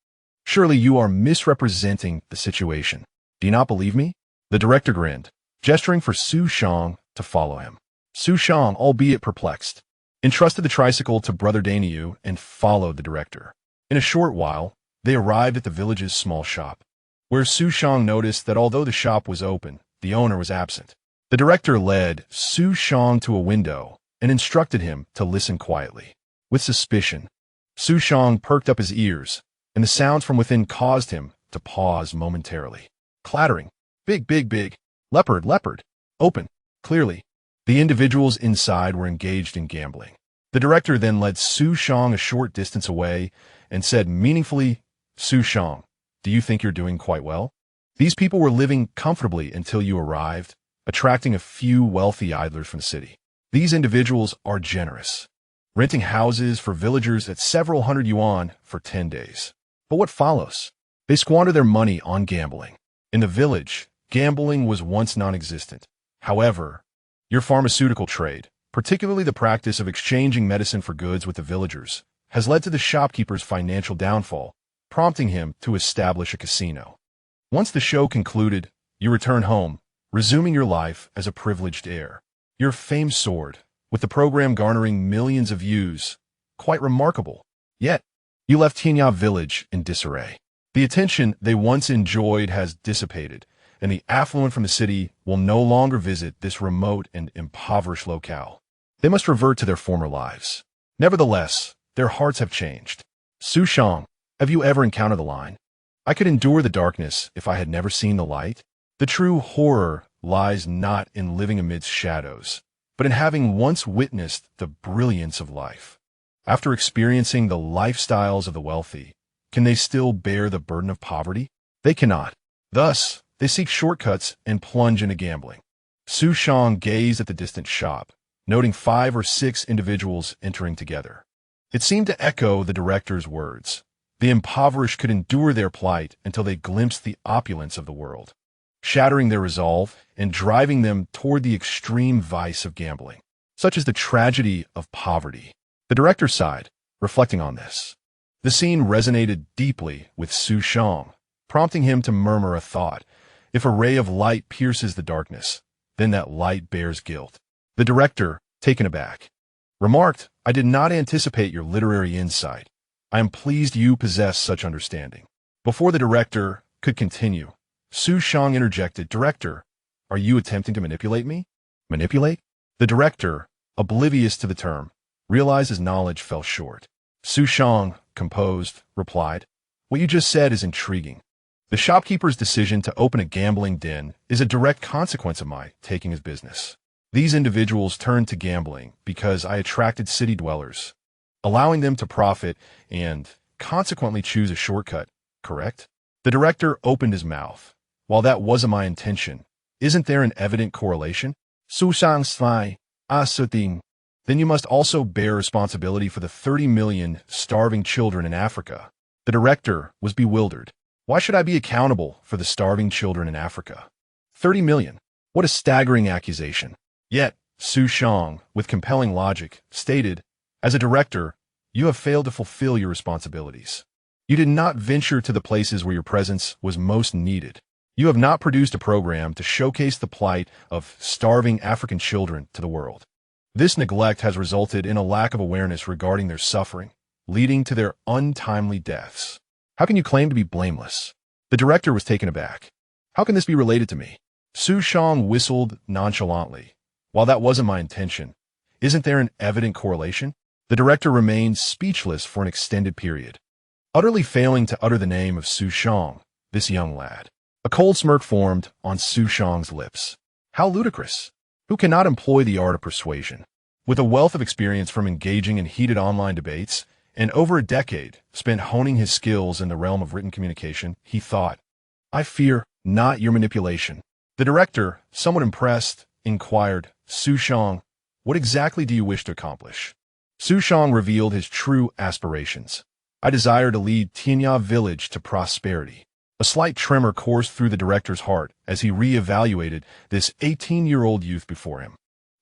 Surely you are misrepresenting the situation. Do you not believe me? The director grinned, gesturing for Xu Shang to follow him. Xu Shang, albeit perplexed, entrusted the tricycle to Brother Daniu and followed the director. In a short while, they arrived at the village's small shop, where Xu Shang noticed that although the shop was open, the owner was absent. The director led Xu Shang to a window and instructed him to listen quietly. With suspicion, Xu Shang perked up his ears, and the sounds from within caused him to pause momentarily. Clattering. Big, big, big. Leopard, leopard. Open. Clearly, the individuals inside were engaged in gambling. The director then led Xu Shang a short distance away and said meaningfully, Xu Shang, do you think you're doing quite well? These people were living comfortably until you arrived, attracting a few wealthy idlers from the city. These individuals are generous, renting houses for villagers at several hundred yuan for 10 days. But what follows? They squander their money on gambling. In the village, gambling was once non-existent. However, your pharmaceutical trade, particularly the practice of exchanging medicine for goods with the villagers, has led to the shopkeeper's financial downfall, prompting him to establish a casino. Once the show concluded, you return home, resuming your life as a privileged heir. Your fame soared, with the program garnering millions of views. Quite remarkable. Yet, you left Tianya Village in disarray. The attention they once enjoyed has dissipated, and the affluent from the city will no longer visit this remote and impoverished locale. They must revert to their former lives. Nevertheless, their hearts have changed. Xu Shang, have you ever encountered the line, I could endure the darkness if I had never seen the light? The true horror lies not in living amidst shadows, but in having once witnessed the brilliance of life. After experiencing the lifestyles of the wealthy, can they still bear the burden of poverty? They cannot. Thus, They seek shortcuts and plunge into gambling. Xu Shang gazed at the distant shop, noting 5 or 6 individuals entering together. It seemed to echo the director's words. The impoverished could endure their plight until they glimpsed the opulence of the world, shattering their resolve and driving them toward the extreme vice of gambling. Such is the tragedy of poverty. The director sighed, reflecting on this. The scene resonated deeply with Xu Shang, prompting him to murmur a thought. If a ray of light pierces the darkness, then that light bears guilt. The director, taken aback, remarked, I did not anticipate your literary insight. I am pleased you possess such understanding. Before the director could continue, Xu Shang interjected, Director, are you attempting to manipulate me? Manipulate? The director, oblivious to the term, realized his knowledge fell short. Xu Shang, composed, replied, What you just said is intriguing. The shopkeeper's decision to open a gambling den is a direct consequence of my taking his business. These individuals turned to gambling because I attracted city dwellers, allowing them to profit and, consequently, choose a shortcut, correct? The director opened his mouth. While that wasn't my intention, isn't there an evident correlation? Xu Shang smiled. Certain. Then you must also bear responsibility for the 30 million starving children in Africa. The director was bewildered. Why should I be accountable for the starving children in Africa? 30 million. What a staggering accusation. Yet, Xu Shang, with compelling logic, stated, As a director, you have failed to fulfill your responsibilities. You did not venture to the places where your presence was most needed. You have not produced a program to showcase the plight of starving African children to the world. This neglect has resulted in a lack of awareness regarding their suffering, leading to their untimely deaths. How can you claim to be blameless? The director was taken aback. How can this be related to me? Xu Shang whistled nonchalantly. While that wasn't my intention, isn't there an evident correlation? The director remained speechless for an extended period, utterly failing to utter the name of Xu Shang, this young lad. A cold smirk formed on Xu Shang's lips. How ludicrous! Who cannot employ the art of persuasion? With a wealth of experience from engaging in heated online debates and over a decade spent honing his skills in the realm of written communication, he thought, I fear not your manipulation. The director, somewhat impressed, inquired, Xu Shang, what exactly do you wish to accomplish? Xu Shang revealed his true aspirations. I desire to lead Tianya Village to prosperity. A slight tremor coursed through the director's heart as he re-evaluated this 18-year-old youth before him.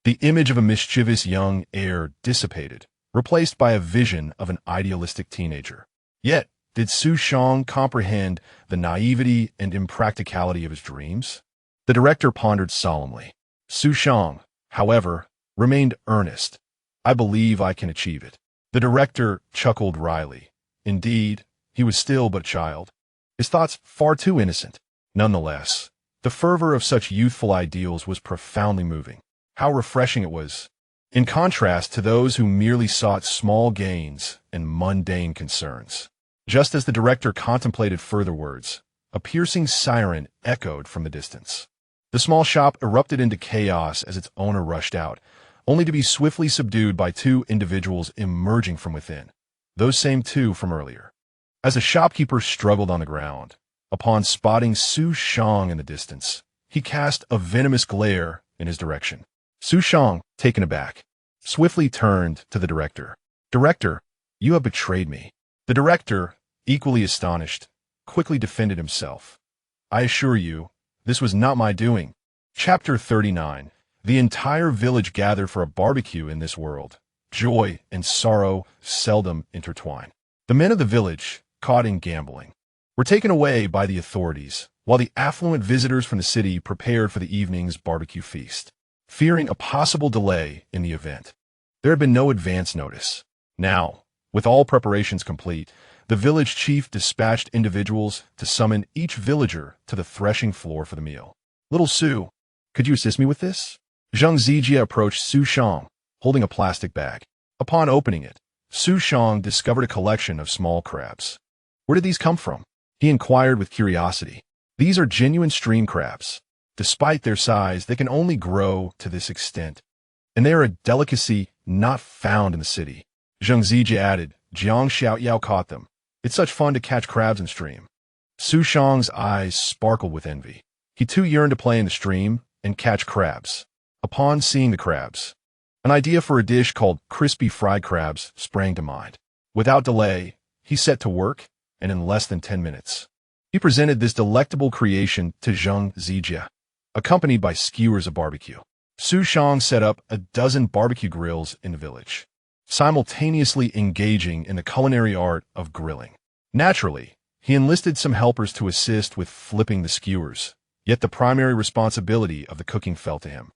The image of a mischievous young heir dissipated, replaced by a vision of an idealistic teenager. Yet, did Xu Shang comprehend the naivety and impracticality of his dreams? The director pondered solemnly. Xu Shang, however, remained earnest. I believe I can achieve it. The director chuckled wryly. Indeed, he was still but a child. His thoughts far too innocent. Nonetheless, the fervor of such youthful ideals was profoundly moving. How refreshing it was, in contrast to those who merely sought small gains and mundane concerns. Just as the director contemplated further words, a piercing siren echoed from the distance. The small shop erupted into chaos as its owner rushed out, only to be swiftly subdued by 2 individuals emerging from within, those same 2 from earlier. As the shopkeeper struggled on the ground, upon spotting Xu Shang in the distance, he cast a venomous glare in his direction. Xu Shang, taken aback, swiftly turned to the director. Director, you have betrayed me. The director, equally astonished, quickly defended himself. I assure you, this was not my doing. Chapter 39. The entire village gathered for a barbecue in this world. Joy and sorrow seldom intertwine. The men of the village, caught in gambling, were taken away by the authorities, while the affluent visitors from the city prepared for the evening's barbecue feast, fearing a possible delay in the event. There had been no advance notice. Now, with all preparations complete, the village chief dispatched individuals to summon each villager to the threshing floor for the meal. Little Su, could you assist me with this? Zhang Zijia approached Xu Shang, holding a plastic bag. Upon opening it, Xu Shang discovered a collection of small crabs. Where did these come from? He inquired with curiosity. These are genuine stream crabs. Despite their size, they can only grow to this extent, and they are a delicacy not found in the city. Zhang Zijia added, Jiang Xiaoyao caught them. It's such fun to catch crabs in stream. Xu Shang's eyes sparkled with envy. He too yearned to play in the stream and catch crabs. Upon seeing the crabs, an idea for a dish called crispy fried crabs sprang to mind. Without delay, he set to work, and in less than 10 minutes, he presented this delectable creation to Zhang Zijia, accompanied by skewers of barbecue. Xu Shang set up a dozen barbecue grills in the village, simultaneously engaging in the culinary art of grilling. Naturally, he enlisted some helpers to assist with flipping the skewers, yet the primary responsibility of the cooking fell to him.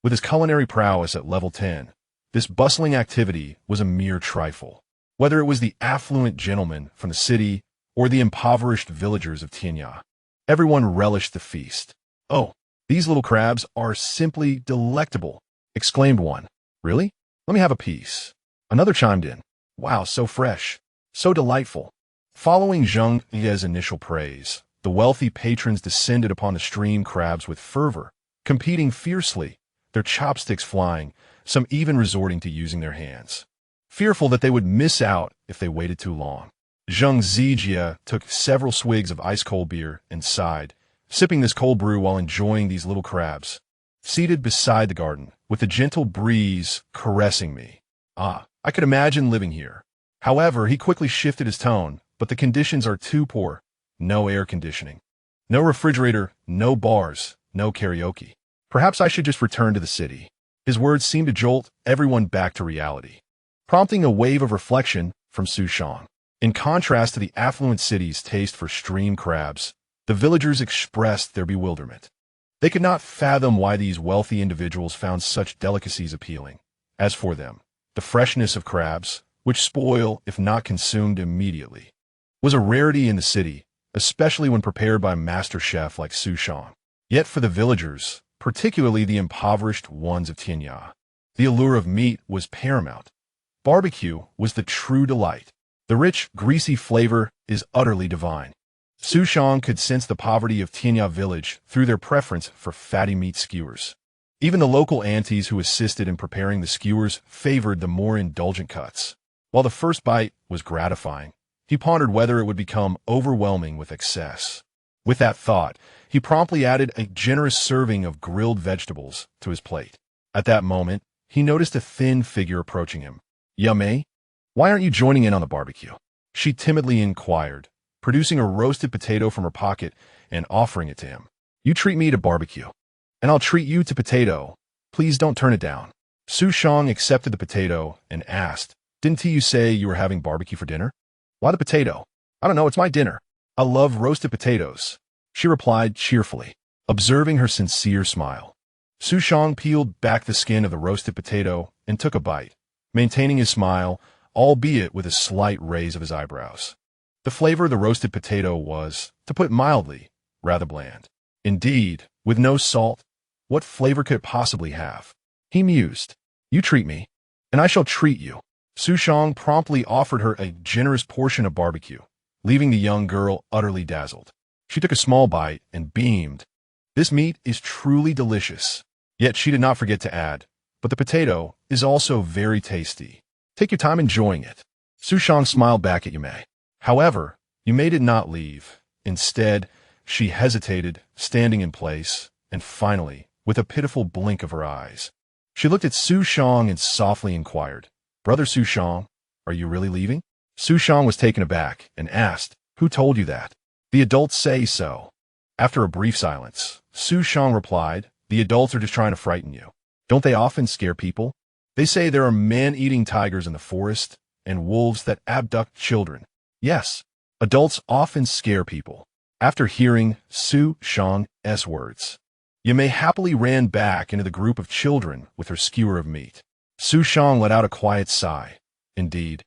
With his culinary prowess at level 10, this bustling activity was a mere trifle. Whether it was the affluent gentleman from the city or the impoverished villagers of Tianya, everyone relished the feast. "Oh, these little crabs are simply delectable," exclaimed one. "Really? Let me have a piece." Another chimed in. "Wow, so fresh, so delightful." Following Zhang Ye's initial praise, the wealthy patrons descended upon the stream crabs with fervor, competing fiercely, their chopsticks flying, some even resorting to using their hands, fearful that they would miss out if they waited too long. Zhang Zijia took several swigs of ice-cold beer and sighed, sipping this cold brew while enjoying these little crabs, seated beside the garden, with the gentle breeze caressing me. Ah, I could imagine living here. However, he quickly shifted his tone, but the conditions are too poor. No air conditioning, no refrigerator, no bars, no karaoke. Perhaps I should just return to the city. His words seemed to jolt everyone back to reality, prompting a wave of reflection from Xu Shang. In contrast to the affluent city's taste for stream crabs, the villagers expressed their bewilderment. They could not fathom why these wealthy individuals found such delicacies appealing. As for them, the freshness of crabs, which spoil if not consumed immediately, was a rarity in the city, especially when prepared by a master chef like Xu Shang. Yet for the villagers, particularly the impoverished ones of Tianya, the allure of meat was paramount. Barbecue was the true delight. The rich, greasy flavor is utterly divine. Xu Shang could sense the poverty of Tianya Village through their preference for fatty meat skewers. Even the local aunties who assisted in preparing the skewers favored the more indulgent cuts. While the first bite was gratifying, he pondered whether it would become overwhelming with excess. With that thought, he promptly added a generous serving of grilled vegetables to his plate. At that moment, he noticed a thin figure approaching him. "Yummy, why aren't you joining in on the barbecue?" she timidly inquired, producing a roasted potato from her pocket and offering it to him. "You treat me to barbecue, and I'll treat you to potato. Please don't turn it down." Xu Shang accepted the potato and asked, "Didn't you say you were having barbecue for dinner?" "Why the potato?" "I don't know, it's my dinner. I love roasted potatoes," she replied cheerfully, observing her sincere smile. Xu Shang peeled back the skin of the roasted potato and took a bite, maintaining his smile, albeit with a slight raise of his eyebrows. The flavor of the roasted potato was, to put it mildly, rather bland. Indeed, with no salt, what flavor could it possibly have? He mused. "You treat me, and I shall treat you." Xu Shang promptly offered her a generous portion of barbecue, leaving the young girl utterly dazzled. She took a small bite and beamed. "This meat is truly delicious." Yet she did not forget to add, "But the potato is also very tasty. Take your time enjoying it." Xu Shang smiled back at Yume. However, Yume did not leave. Instead, she hesitated, standing in place, and finally, with a pitiful blink of her eyes, she looked at Xu Shang and softly inquired, "Brother Xu Shang, are you really leaving?" Xu Shang was taken aback and asked, "Who told you that?" "The adults say so." After a brief silence, Xu Shang replied, "The adults are just trying to frighten you. Don't they often scare people? They say there are man-eating tigers in the forest and wolves that abduct children. Yes, adults often scare people." After hearing Xu Shang's words, Yume happily ran back into the group of children with her skewer of meat. Xu Shang let out a quiet sigh. Indeed,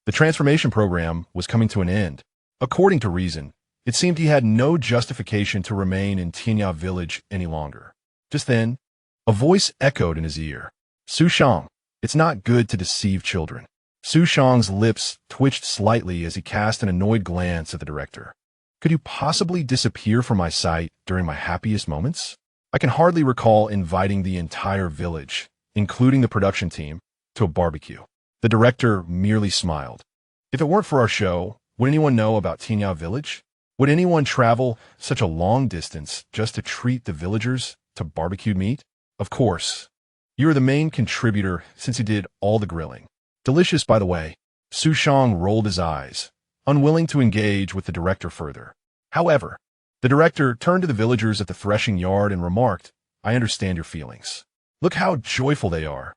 the transformation program was coming to an end. According to reason, it seemed he had no justification to remain in Tianya Village any longer. Just then, a voice echoed in his ear. "Xu Shang, it's not good to deceive children." Xu Shang's lips twitched slightly as he cast an annoyed glance at the director. "Could you possibly disappear from my sight during my happiest moments? I can hardly recall inviting the entire village, including the production team, to a barbecue." The director merely smiled. "If it weren't for our show, would anyone know about Tianya Village? Would anyone travel such a long distance just to treat the villagers to barbecued meat? Of course. You are the main contributor since he did all the grilling. Delicious, by the way. Xu Shang rolled his eyes, unwilling to engage with the director further. However, the director turned to the villagers at the threshing yard and remarked, I understand your feelings. Look how joyful they are.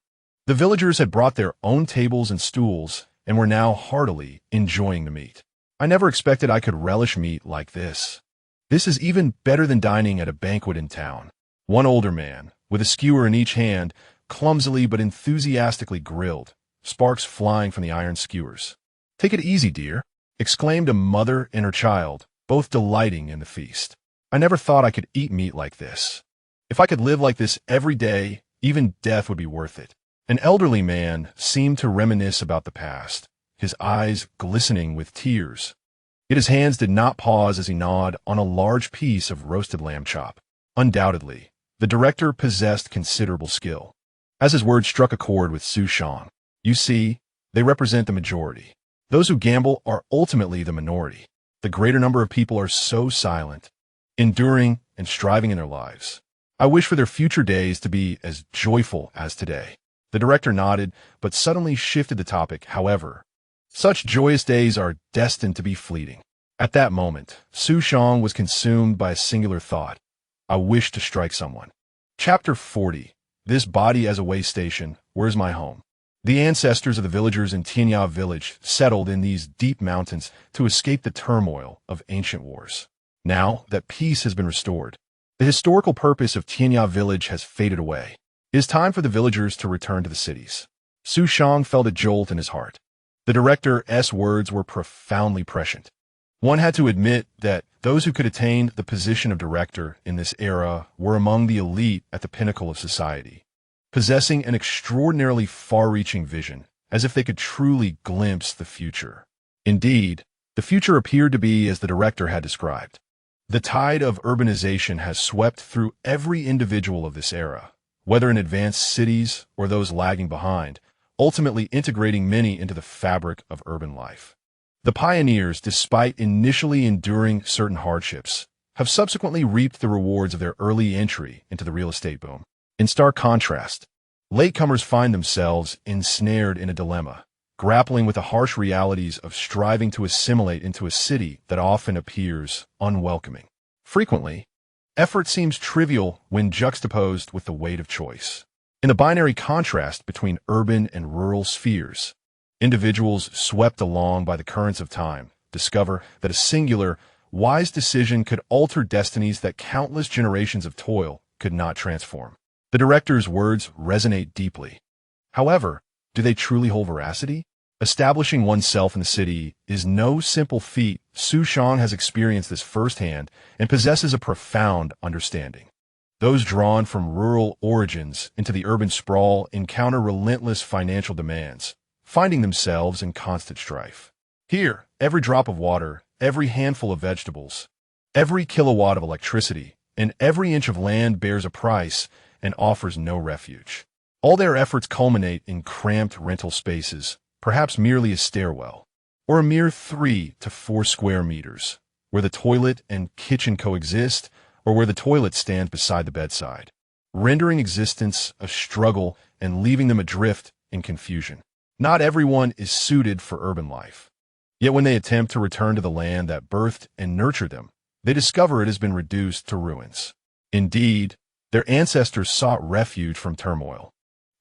The villagers had brought their own tables and stools and were now heartily enjoying the meat. I never expected I could relish meat like this. This is even better than dining at a banquet in town. One older man, with a skewer in each hand, clumsily but enthusiastically grilled, sparks flying from the iron skewers. Take it easy, dear, exclaimed a mother and her child, both delighting in the feast. I never thought I could eat meat like this. If I could live like this every day, even death would be worth it. An elderly man seemed to reminisce about the past, his eyes glistening with tears. Yet his hands did not pause as he gnawed on a large piece of roasted lamb chop. Undoubtedly, the director possessed considerable skill. As his words struck a chord with Xu Shang, you see, they represent the majority. Those who gamble are ultimately the minority. The greater number of people are so silent, enduring and striving in their lives. I wish for their future days to be as joyful as today. The director nodded, but suddenly shifted the topic, however. Such joyous days are destined to be fleeting. At that moment, Xu Shang was consumed by a singular thought. I wish to strike someone. Chapter 40. This body as a way station, where's my home? The ancestors of the villagers in Tianya Village settled in these deep mountains to escape the turmoil of ancient wars. Now that peace has been restored, the historical purpose of Tianya Village has faded away. It is time for the villagers to return to the cities. Xu Shang felt a jolt in his heart. The director's words were profoundly prescient. One had to admit that those who could attain the position of director in this era were among the elite at the pinnacle of society, possessing an extraordinarily far-reaching vision, as if they could truly glimpse the future. Indeed, the future appeared to be as the director had described. The tide of urbanization has swept through every individual of this era, whether in advanced cities or those lagging behind, ultimately integrating many into the fabric of urban life. The pioneers, despite initially enduring certain hardships, have subsequently reaped the rewards of their early entry into the real estate boom. In stark contrast, latecomers find themselves ensnared in a dilemma, grappling with the harsh realities of striving to assimilate into a city that often appears unwelcoming. Frequently, effort seems trivial when juxtaposed with the weight of choice. In the binary contrast between urban and rural spheres, individuals swept along by the currents of time discover that a singular, wise decision could alter destinies that countless generations of toil could not transform. The director's words resonate deeply. However, do they truly hold veracity? Establishing oneself in the city is no simple feat. Xu Shang has experienced this firsthand and possesses a profound understanding. Those drawn from rural origins into the urban sprawl encounter relentless financial demands, finding themselves in constant strife. Here, every drop of water, every handful of vegetables, every kilowatt of electricity, and every inch of land bears a price and offers no refuge. All their efforts culminate in cramped rental spaces, perhaps merely a stairwell, or a mere 3 to 4 square meters, where the toilet and kitchen coexist, or where the toilet stands beside the bedside, rendering existence a struggle and leaving them adrift in confusion. Not everyone is suited for urban life. Yet when they attempt to return to the land that birthed and nurtured them, they discover it has been reduced to ruins. Indeed, their ancestors sought refuge from turmoil,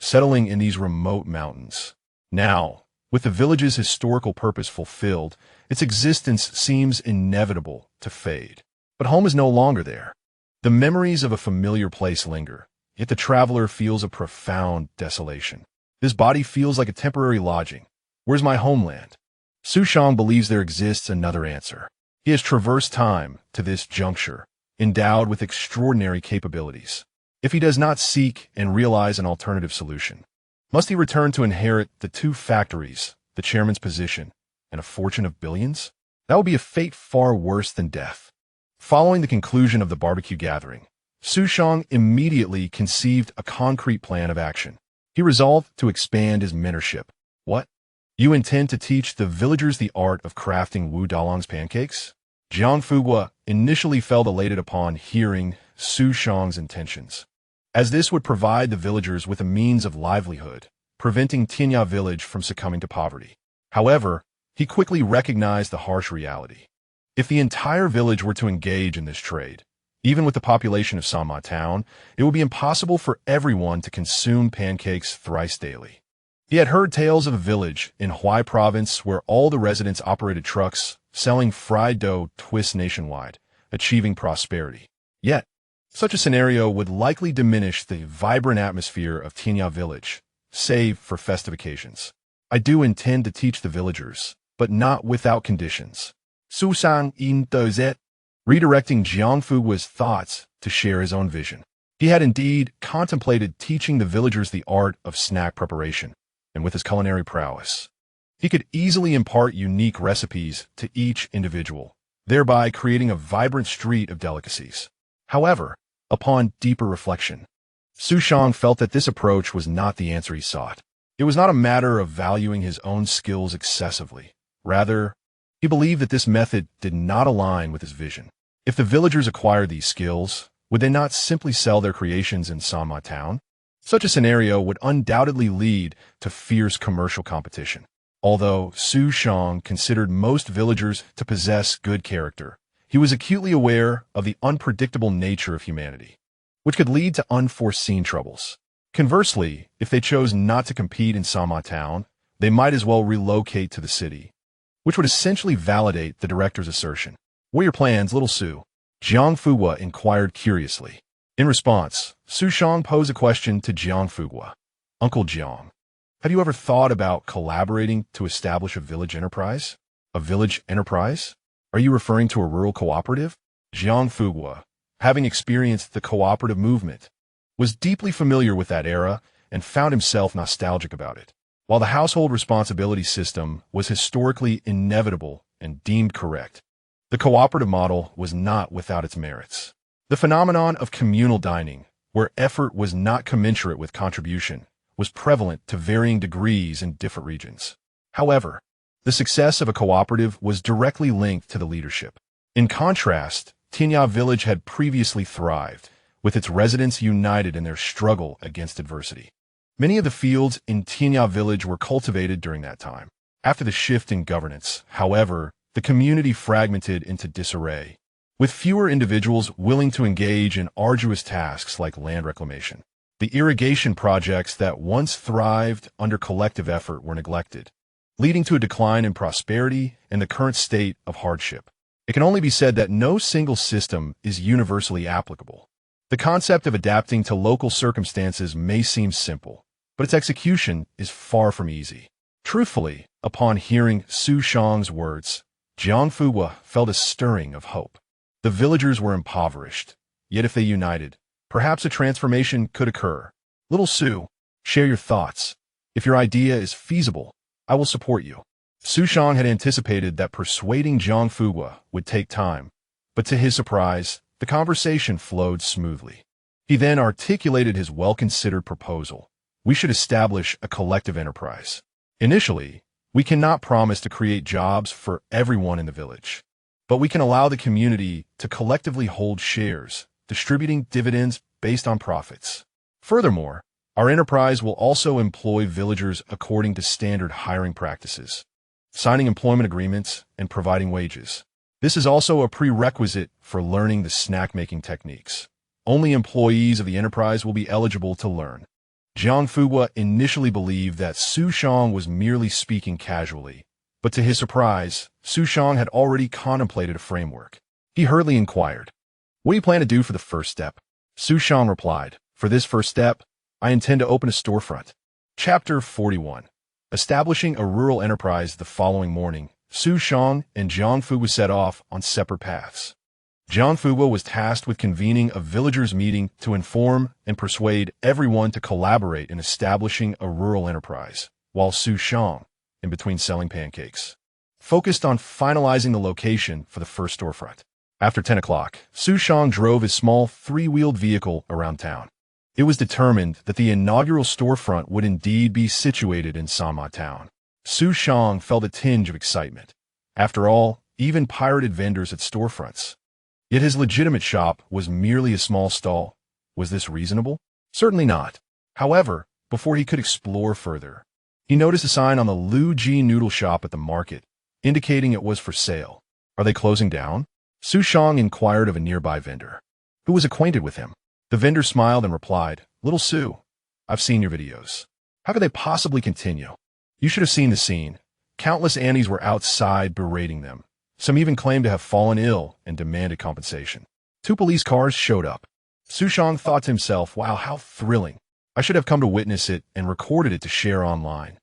settling in these remote mountains. Now, with the village's historical purpose fulfilled, its existence seems inevitable to fade. But home is no longer there. The memories of a familiar place linger, yet the traveler feels a profound desolation. This body feels like a temporary lodging. Where's my homeland? Xu Shang believes there exists another answer. He has traversed time to this juncture, endowed with extraordinary capabilities. If he does not seek and realize an alternative solution, must he return to inherit the 2 factories, the chairman's position, and a fortune of billions? That would be a fate far worse than death. Following the conclusion of the barbecue gathering, Xu Shang immediately conceived a concrete plan of action. He resolved to expand his mentorship. What? You intend to teach the villagers the art of crafting Wu Dalong's pancakes? Jiang Fugua initially felt elated upon hearing Xu Shang's intentions, as this would provide the villagers with a means of livelihood, preventing Tianya Village from succumbing to poverty. However, he quickly recognized the harsh reality. If the entire village were to engage in this trade, even with the population of Sanma Town, it would be impossible for everyone to consume pancakes thrice daily. He had heard tales of a village in Huai province where all the residents operated trucks selling fried dough twists nationwide, achieving prosperity. Yet, such a scenario would likely diminish the vibrant atmosphere of Tianya Village, save for festive occasions. I do intend to teach the villagers, but not without conditions. Xu Shang in dozet, redirecting Jiang Fugua's thoughts to share his own vision. He had indeed contemplated teaching the villagers the art of snack preparation, and with his culinary prowess, he could easily impart unique recipes to each individual, thereby creating a vibrant street of delicacies. However, upon deeper reflection, Xu Shang felt that this approach was not the answer he sought. It was not a matter of valuing his own skills excessively. Rather, he believed that this method did not align with his vision. If the villagers acquired these skills, would they not simply sell their creations in Sanma Town? Such a scenario would undoubtedly lead to fierce commercial competition. Although Xu Shang considered most villagers to possess good character, he was acutely aware of the unpredictable nature of humanity, which could lead to unforeseen troubles. Conversely, if they chose not to compete in Sanma Town, they might as well relocate to the city, which would essentially validate the director's assertion. What are your plans, little Xu? Jiang Fugua inquired curiously. In response, Xu Shang posed a question to Jiang Fugua. Uncle Jiang, have you ever thought about collaborating to establish a village enterprise? A village enterprise? Are you referring to a rural cooperative? Jiang Fugua, having experienced the cooperative movement, was deeply familiar with that era and found himself nostalgic about it. While the household responsibility system was historically inevitable and deemed correct, the cooperative model was not without its merits. The phenomenon of communal dining, where effort was not commensurate with contribution, was prevalent to varying degrees in different regions. However, the success of a cooperative was directly linked to the leadership. In contrast, Tianya Village had previously thrived, with its residents united in their struggle against adversity. Many of the fields in Tianya Village were cultivated during that time. After the shift in governance, however, the community fragmented into disarray, with fewer individuals willing to engage in arduous tasks like land reclamation. The irrigation projects that once thrived under collective effort were neglected, leading to a decline in prosperity and the current state of hardship. It can only be said that no single system is universally applicable. The concept of adapting to local circumstances may seem simple, but its execution is far from easy. Truthfully, upon hearing Xu Shang's words, Jiang Fugua felt a stirring of hope. The villagers were impoverished, yet if they united, perhaps a transformation could occur. Little Xu, share your thoughts. If your idea is feasible, I will support you. Xu Shang had anticipated that persuading Jiang Fugua would take time, but to his surprise, the conversation flowed smoothly. He then articulated his well-considered proposal. We should establish a collective enterprise. Initially, we cannot promise to create jobs for everyone in the village, but we can allow the community to collectively hold shares, distributing dividends based on profits. Furthermore, our enterprise will also employ villagers according to standard hiring practices, signing employment agreements and providing wages. This is also a prerequisite for learning the snack-making techniques. Only employees of the enterprise will be eligible to learn. Jiang Fugua initially believed that Xu Shang was merely speaking casually, but to his surprise, Xu Shang had already contemplated a framework. He hurriedly inquired, "What do you plan to do for the first step?" Xu Shang replied, "For this first step, I intend to open a storefront." Chapter 41. Establishing a rural enterprise. The following morning, Xu Shang and Jiang Fugua set off on separate paths. Jiang Fugua was tasked with convening a villagers' meeting to inform and persuade everyone to collaborate in establishing a rural enterprise, while Xu Shang, in between selling pancakes, focused on finalizing the location for the first storefront. After 10 o'clock, Xu Shang drove his small three-wheeled vehicle around town. It was determined that the inaugural storefront would indeed be situated in Sanma Town. Xu Shang felt a tinge of excitement. After all, even pirated vendors at storefronts. Yet his legitimate shop was merely a small stall. Was this reasonable? Certainly not. However, before he could explore further, he noticed a sign on the Lu Ji noodle shop at the market, indicating it was for sale. Are they closing down? Xu Shang inquired of a nearby vendor, who was acquainted with him. The vendor smiled and replied, "Little Sue, I've seen your videos. How could they possibly continue? You should have seen the scene. Countless Annies were outside berating them. Some even claimed to have fallen ill and demanded compensation. 2 police cars showed up." Xu Shang thought to himself, wow, how thrilling. I should have come to witness it and recorded it to share online.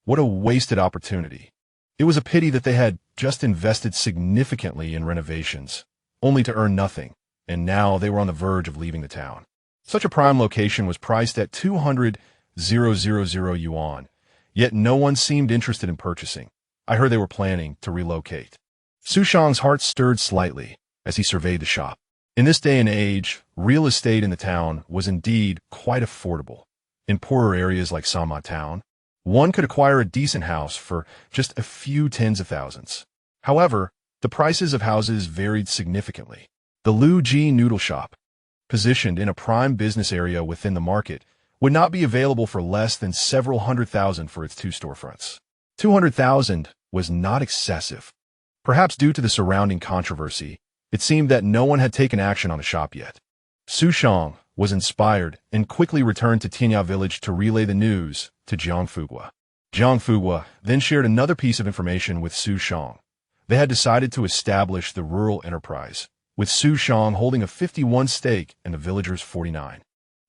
What a wasted opportunity. It was a pity that they had just invested significantly in renovations, only to earn nothing, and now they were on the verge of leaving the town. Such a prime location was priced at 200,000 yuan, yet no one seemed interested in purchasing. I heard they were planning to relocate. Xu Shang's heart stirred slightly as he surveyed the shop. In this day and age, real estate in the town was indeed quite affordable. In poorer areas like Sama Town, one could acquire a decent house for just a few tens of thousands. However, the prices of houses varied significantly. The Lu Ji noodle shop, positioned in a prime business area within the market, would not be available for less than several $100,000 for its 2 storefronts. 200,000 was not excessive. Perhaps due to the surrounding controversy, it seemed that no one had taken action on the shop yet. Xu Shang was inspired and quickly returned to Tianya Village to relay the news to Jiang Fugua. Jiang Fugua then shared another piece of information with Xu Shang. They had decided to establish the rural enterprise, with Xu Shang holding a 51 stake and the villagers 49.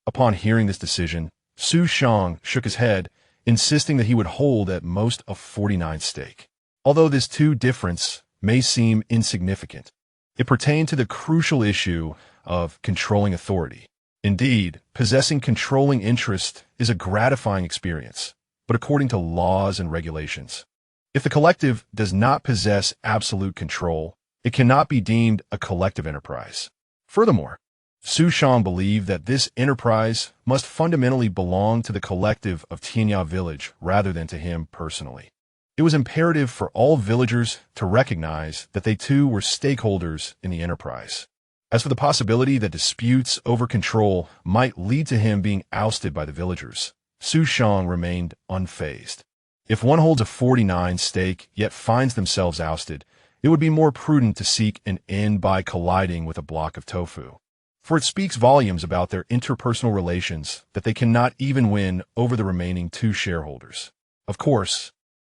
Upon hearing this decision, Xu Shang shook his head, insisting that he would hold at most a 49 stake. Although this difference may seem insignificant, it pertained to the crucial issue of controlling authority. Indeed, possessing controlling interest is a gratifying experience, but according to laws and regulations, if the collective does not possess absolute control, it cannot be deemed a collective enterprise. Furthermore, Xu Shang believed that this enterprise must fundamentally belong to the collective of Tianya Village rather than to him personally. It was imperative for all villagers to recognize that they too were stakeholders in the enterprise. As for the possibility that disputes over control might lead to him being ousted by the villagers, Xu Shang remained unfazed. If one holds a 49 stake yet finds themselves ousted, it would be more prudent to seek an end by colliding with a block of tofu. For it speaks volumes about their interpersonal relations that they cannot even win over the remaining 2 shareholders. Of course,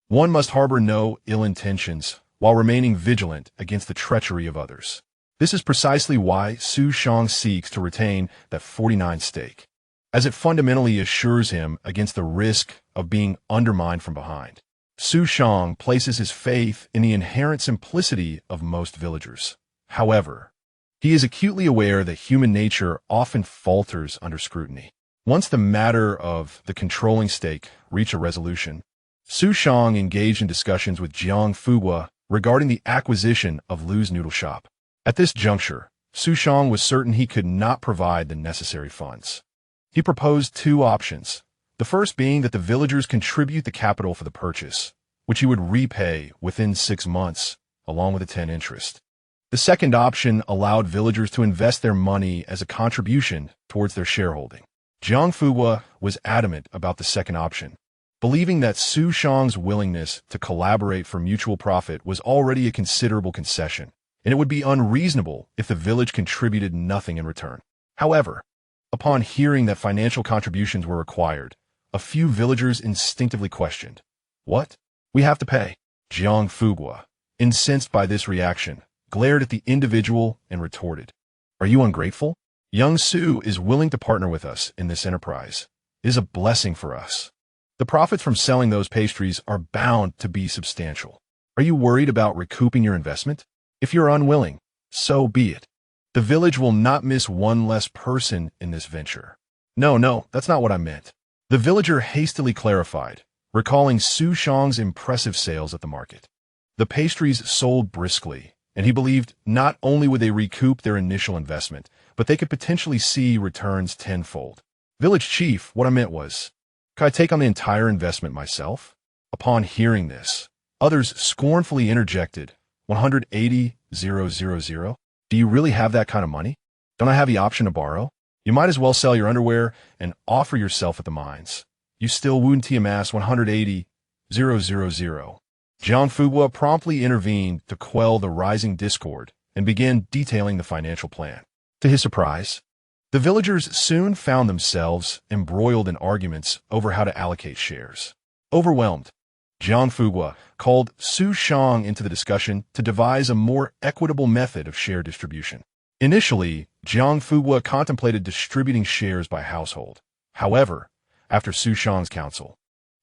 one must harbor no ill intentions while remaining vigilant against the treachery of others. This is precisely why Xu Shang seeks to retain that 49 stake, as it fundamentally assures him against the risk of being undermined from behind. Xu Shang places his faith in the inherent simplicity of most villagers. However, he is acutely aware that human nature often falters under scrutiny. Once the matter of the controlling stake reached a resolution, Xu Shang engaged in discussions with Jiang Fugua regarding the acquisition of Lu's noodle shop. At this juncture, Xu Shang was certain he could not provide the necessary funds. He proposed 2 options, the first being that the villagers contribute the capital for the purchase, which he would repay within 6 months, along with a 10 interest. The second option allowed villagers to invest their money as a contribution towards their shareholding. Jiang Fugua was adamant about the second option, believing that Xu Shang's willingness to collaborate for mutual profit was already a considerable concession, and it would be unreasonable if the village contributed nothing in return. However, upon hearing that financial contributions were required, a few villagers instinctively questioned, "What? We have to pay?" Jiang Fugua, incensed by this reaction, glared at the individual and retorted, "Are you ungrateful? Young Su is willing to partner with us in this enterprise. It is a blessing for us. The profits from selling those pastries are bound to be substantial. Are you worried about recouping your investment? If you're unwilling, so be it. The village will not miss one less person in this venture." No, that's not what I meant. The villager hastily clarified, recalling Xu Shang's impressive sales at the market. The pastries sold briskly, and he believed not only would they recoup their initial investment, but they could potentially see returns tenfold. "Village chief, what I meant was, could I take on the entire investment myself?" Upon hearing this, others scornfully interjected, 180,000? Do you really have that kind of money? Don't I have the option to borrow? You might as well sell your underwear and offer yourself at the mines. You still wouldn't amass 180,000. Jiang Fugua promptly intervened to quell the rising discord and began detailing the financial plan. To his surprise, the villagers soon found themselves embroiled in arguments over how to allocate shares. Overwhelmed, Jiang Fugua called Xu Shang into the discussion to devise a more equitable method of share distribution. Initially, Jiang Fugua contemplated distributing shares by household. However, after Xu Shang's counsel,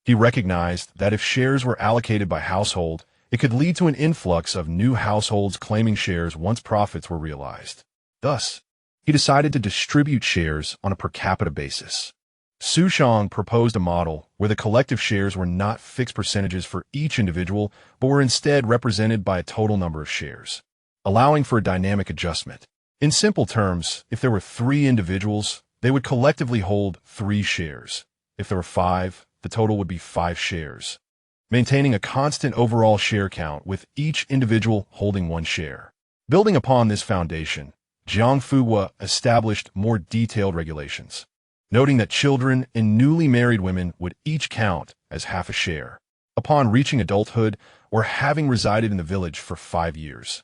he recognized that if shares were allocated by household, it could lead to an influx of new households claiming shares once profits were realized. Thus, he decided to distribute shares on a per capita basis. Xu Shang proposed a model where the collective shares were not fixed percentages for each individual, but were instead represented by a total number of shares, allowing for a dynamic adjustment. In simple terms, if there were 3 individuals, they would collectively hold 3 shares. If there were 5, the total would be 5 shares, maintaining a constant overall share count with each individual holding 1 share. Building upon this foundation, Jiang Fugua established more detailed regulations, noting that children and newly married women would each count as half a share upon reaching adulthood or having resided in the village for 5 years.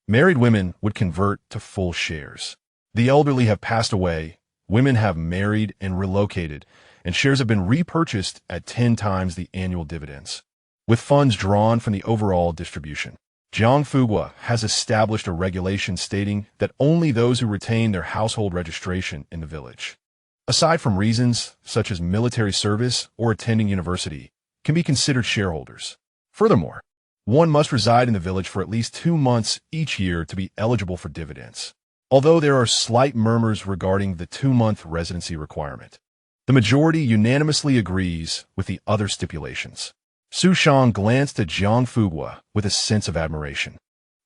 Married women would convert to full shares. The elderly have passed away, women have married and relocated, and shares have been repurchased at 10 times the annual dividends, with funds drawn from the overall distribution. Jiang Fugua has established a regulation stating that only those who retain their household registration in the village, aside from reasons such as military service or attending university, can be considered shareholders. Furthermore, one must reside in the village for at least 2 months each year to be eligible for dividends, although there are slight murmurs regarding the 2-month residency requirement. The majority unanimously agrees with the other stipulations. Xu Shang glanced at Jiang Fugua with a sense of admiration.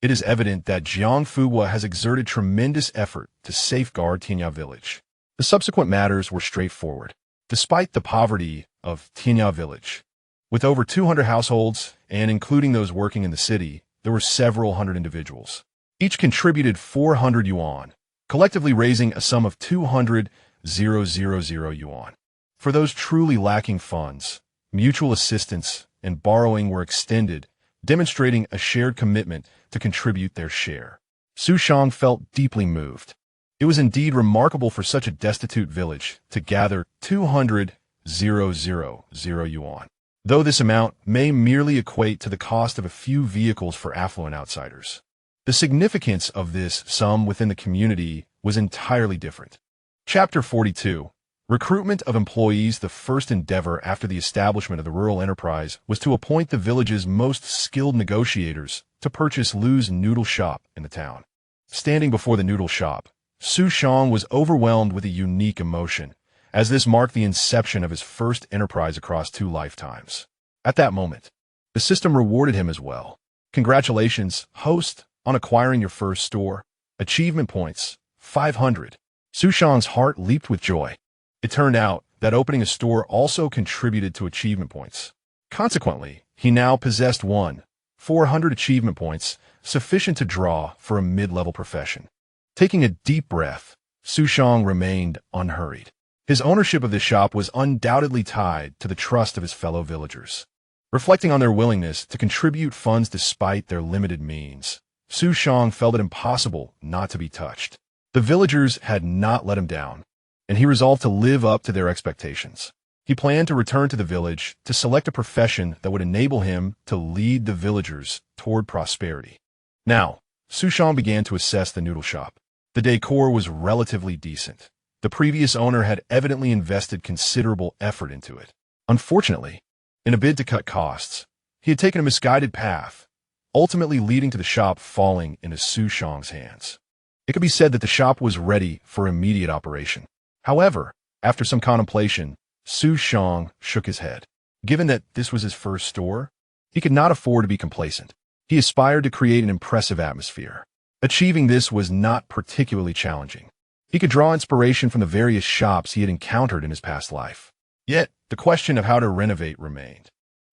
It is evident that Jiang Fugua has exerted tremendous effort to safeguard Tianya Village. The subsequent matters were straightforward. Despite the poverty of Tianya Village, with over 200 households, and including those working in the city, there were several hundred individuals. Each contributed 400 yuan, collectively raising a sum of 200,000 yuan. For those truly lacking funds, mutual assistance and borrowing were extended, demonstrating a shared commitment to contribute their share. Xu Shang felt deeply moved. It was indeed remarkable for such a destitute village to gather 200,000 yuan, though this amount may merely equate to the cost of a few vehicles for affluent outsiders. The significance of this sum within the community was entirely different. Chapter 42. Recruitment of employees. The first endeavor after the establishment of the rural enterprise was to appoint the village's most skilled negotiators to purchase Lu's noodle shop in the town. Standing before the noodle shop, Xu Shang was overwhelmed with a unique emotion, as this marked the inception of his first enterprise across 2 lifetimes. At that moment, the system rewarded him as well. Congratulations, host, on acquiring your first store. Achievement points, 500. Xu Shang's heart leaped with joy. It turned out that opening a store also contributed to achievement points. Consequently, he now possessed 400 achievement points, sufficient to draw for a mid-level profession. Taking a deep breath, Xu Shang remained unhurried. His ownership of the shop was undoubtedly tied to the trust of his fellow villagers. Reflecting on their willingness to contribute funds despite their limited means, Xu Shang felt it impossible not to be touched. The villagers had not let him down, and he resolved to live up to their expectations. He planned to return to the village to select a profession that would enable him to lead the villagers toward prosperity. Now, Xu Shang began to assess the noodle shop. The decor was relatively decent. The previous owner had evidently invested considerable effort into it. Unfortunately, in a bid to cut costs, he had taken a misguided path, ultimately leading to the shop falling into Xu Shang's hands. It could be said that the shop was ready for immediate operation. However, after some contemplation, Xu Shang shook his head. Given that this was his first store, he could not afford to be complacent. He aspired to create an impressive atmosphere. Achieving this was not particularly challenging. He could draw inspiration from the various shops he had encountered in his past life. Yet, the question of how to renovate remained.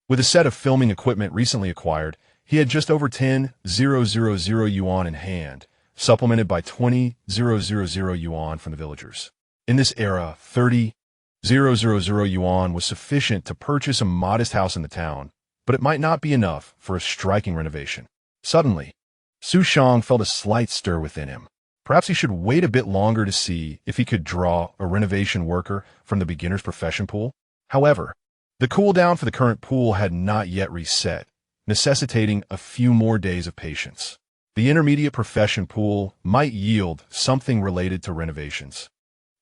With a set of filming equipment recently acquired, He had just over 10,000 yuan in hand, supplemented by 20,000 yuan from the villagers. In this era, 30,000 yuan was sufficient to purchase a modest house in the town, but it might not be enough for a striking renovation. Suddenly, Xu Shang felt a slight stir within him. Perhaps he should wait a bit longer to see if he could draw a renovation worker from the beginner's profession pool. However, the cooldown for the current pool had not yet reset, necessitating a few more days of patience. The intermediate profession pool might yield something related to renovations,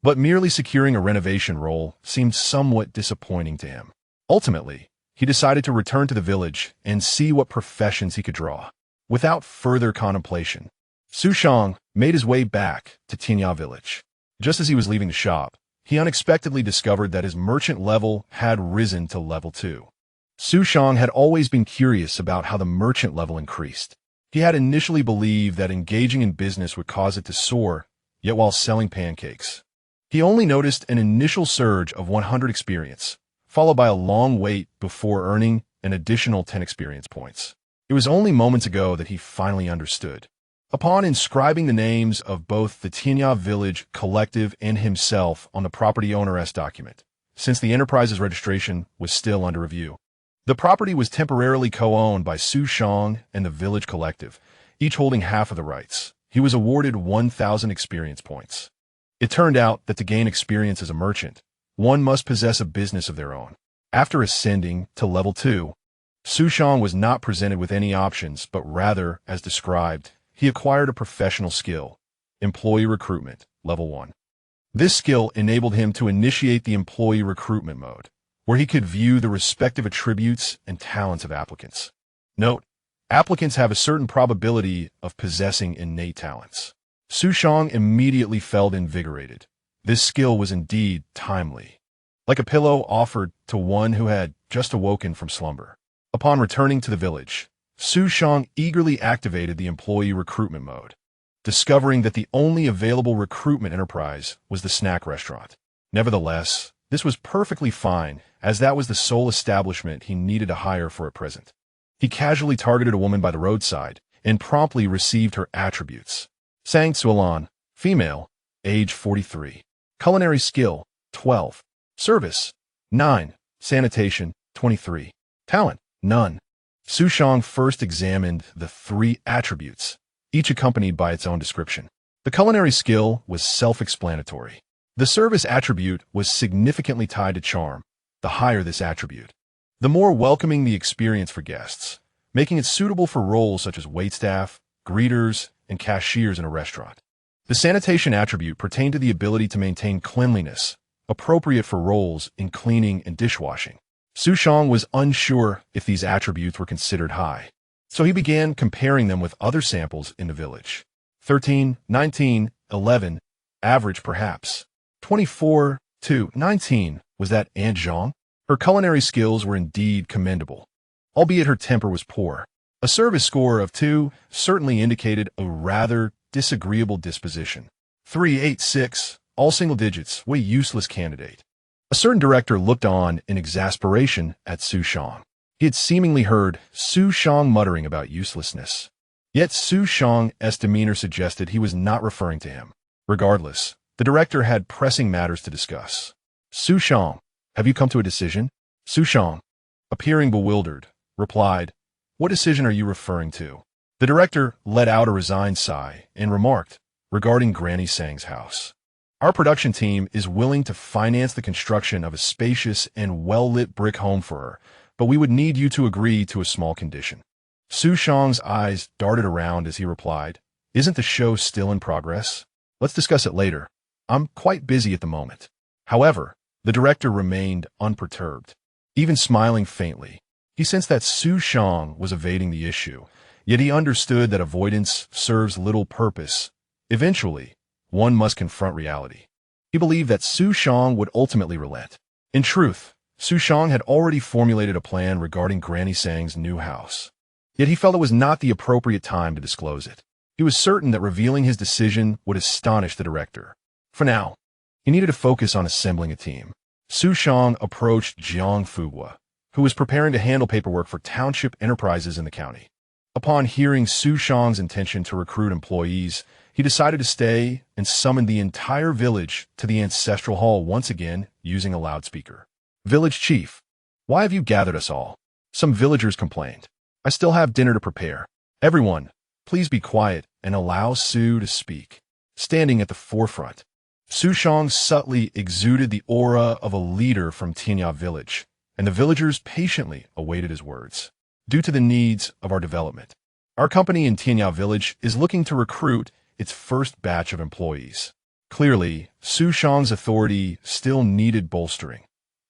but merely securing a renovation role seemed somewhat disappointing to him. Ultimately, he decided to return to the village and see what professions he could draw. Without further contemplation, Xu Shang made his way back to Tianya Village. Just as he was leaving the shop, he unexpectedly discovered that his merchant level had risen to level 2. Xu Shang had always been curious about how the merchant level increased. He had initially believed that engaging in business would cause it to soar, yet while selling pancakes, he only noticed an initial surge of 100 experience, followed by a long wait before earning an additional 10 experience points. It was only moments ago that he finally understood. Upon inscribing the names of both the Tianya Village Collective and himself on the property owner's document, since the enterprise's registration was still under review, the property was temporarily co-owned by Xu Shang and the Village Collective, each holding half of the rights. He was awarded 1,000 experience points. It turned out that to gain experience as a merchant, one must possess a business of their own. After ascending to level 2, Xu Shang was not presented with any options, but rather, as described, he acquired a professional skill, employee recruitment, level 1. This skill enabled him to initiate the employee recruitment mode, where he could view the respective attributes and talents of applicants. Note, applicants have a certain probability of possessing innate talents. Xu Shang immediately felt invigorated. This skill was indeed timely, like a pillow offered to one who had just awoken from slumber. Upon returning to the village, Xu Shang eagerly activated the employee recruitment mode, discovering that the only available recruitment enterprise was the snack restaurant. Nevertheless, this was perfectly fine, as that was the sole establishment he needed to hire for at present. He casually targeted a woman by the roadside and promptly received her attributes. Sang Tsulan, female, age 43. Culinary skill, 12. Service, 9. Sanitation, 23. Talent, none. Xu Shang first examined the 3 attributes, each accompanied by its own description. The culinary skill was self-explanatory. The service attribute was significantly tied to charm. The higher this attribute, the more welcoming the experience for guests, making it suitable for roles such as waitstaff, greeters, and cashiers in a restaurant. The sanitation attribute pertained to the ability to maintain cleanliness, appropriate for roles in cleaning and dishwashing. Xu Shang was unsure if these attributes were considered high, so he began comparing them with other samples in the village. 13, 19, 11, average perhaps. 24 to 19, was that Aunt Zhang? Her culinary skills were indeed commendable, albeit her temper was poor. A service score of 2 certainly indicated a rather disagreeable disposition. 386, all single digits, what a useless candidate. A certain director looked on in exasperation at Xu Shang. He had seemingly heard Xu Shang muttering about uselessness. Yet Xu Shang's demeanor suggested he was not referring to him. Regardless, the director had pressing matters to discuss. Xu Shang, have you come to a decision? Xu Shang, appearing bewildered, replied, what decision are you referring to? The director let out a resigned sigh and remarked, regarding Granny Sang's house. Our production team is willing to finance the construction of a spacious and well-lit brick home for her, but we would need you to agree to a small condition. Xu Shang's eyes darted around as he replied, isn't the show still in progress? Let's discuss it later. I'm quite busy at the moment. However, the director remained unperturbed, even smiling faintly. He sensed that Xu Shang was evading the issue, yet he understood that avoidance serves little purpose. Eventually, one must confront reality. He believed that Xu Shang would ultimately relent. In truth, Xu Shang had already formulated a plan regarding Granny Sang's new house. Yet he felt it was not the appropriate time to disclose it. He was certain that revealing his decision would astonish the director. For now, he needed to focus on assembling a team. Xu Shang approached Jiang Fugua, who was preparing to handle paperwork for township enterprises in the county. Upon hearing Xu Shang's intention to recruit employees, he decided to stay and summoned the entire village to the ancestral hall once again using a loudspeaker. "Village chief, why have you gathered us all?" Some villagers complained. "I still have dinner to prepare. Everyone, please be quiet and allow Xu to speak." Standing at the forefront, Xu Shang subtly exuded the aura of a leader from Tianya Village, and the villagers patiently awaited his words. "Due to the needs of our development, our company in Tianya Village is looking to recruit its first batch of employees." Clearly, Xu Shang's authority still needed bolstering.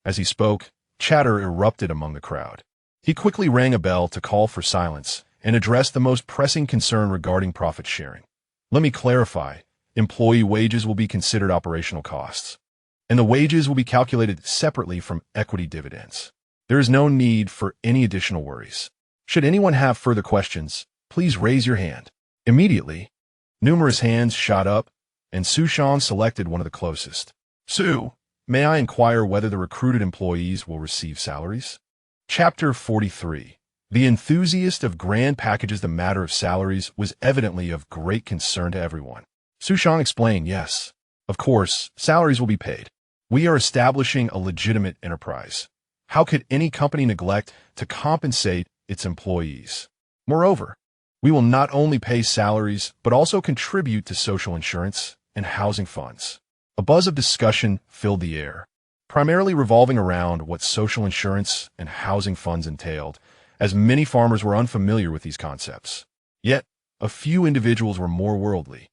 As he spoke, chatter erupted among the crowd. He quickly rang a bell to call for silence and addressed the most pressing concern regarding profit sharing. "Let me clarify. Employee wages will be considered operational costs, and the wages will be calculated separately from equity dividends. There is no need for any additional worries. Should anyone have further questions, please raise your hand." Immediately, numerous hands shot up, and Xu Shang selected one of the closest. "Xu, may I inquire whether the recruited employees will receive salaries?" Chapter 43. The enthusiast of grand packages. The matter of salaries was evidently of great concern to everyone. Xu Shang explained, "Yes, of course, salaries will be paid. We are establishing a legitimate enterprise. How could any company neglect to compensate its employees? Moreover, we will not only pay salaries, but also contribute to social insurance and housing funds." A buzz of discussion filled the air, primarily revolving around what social insurance and housing funds entailed, as many farmers were unfamiliar with these concepts. Yet, a few individuals were more worldly.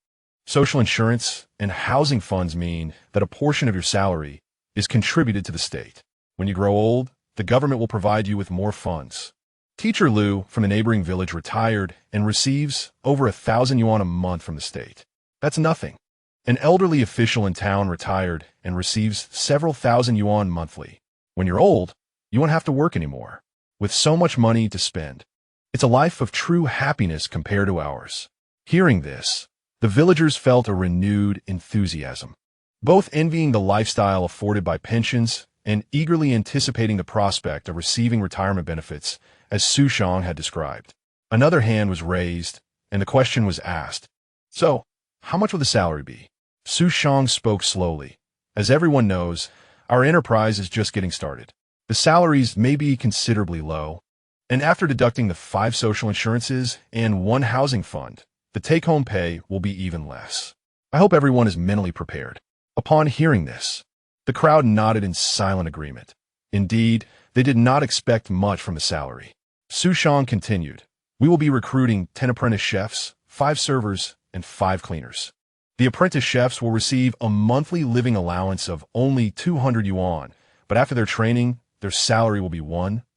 Social insurance and housing funds mean that a portion of your salary is contributed to the state. When you grow old, the government will provide you with more funds. Teacher Liu from the neighboring village retired and receives over 1,000 yuan a month from the state. That's nothing. An elderly official in town retired and receives several thousand yuan monthly. When you're old, you won't have to work anymore, with so much money to spend. It's a life of true happiness compared to ours. Hearing this, the villagers felt a renewed enthusiasm, both envying the lifestyle afforded by pensions and eagerly anticipating the prospect of receiving retirement benefits, as Xu Shang had described. Another hand was raised, and the question was asked, "So, how much will the salary be?" Xu Shang spoke slowly. "As everyone knows, our enterprise is just getting started. The salaries may be considerably low, and after deducting the 5 social insurances and 1 housing fund, the take-home pay will be even less. I hope everyone is mentally prepared." Upon hearing this, the crowd nodded in silent agreement. Indeed, they did not expect much from the salary. Xu Shang continued, "We will be recruiting 10 apprentice chefs, 5 servers, and 5 cleaners. The apprentice chefs will receive a monthly living allowance of only 200 yuan, but after their training, their salary will be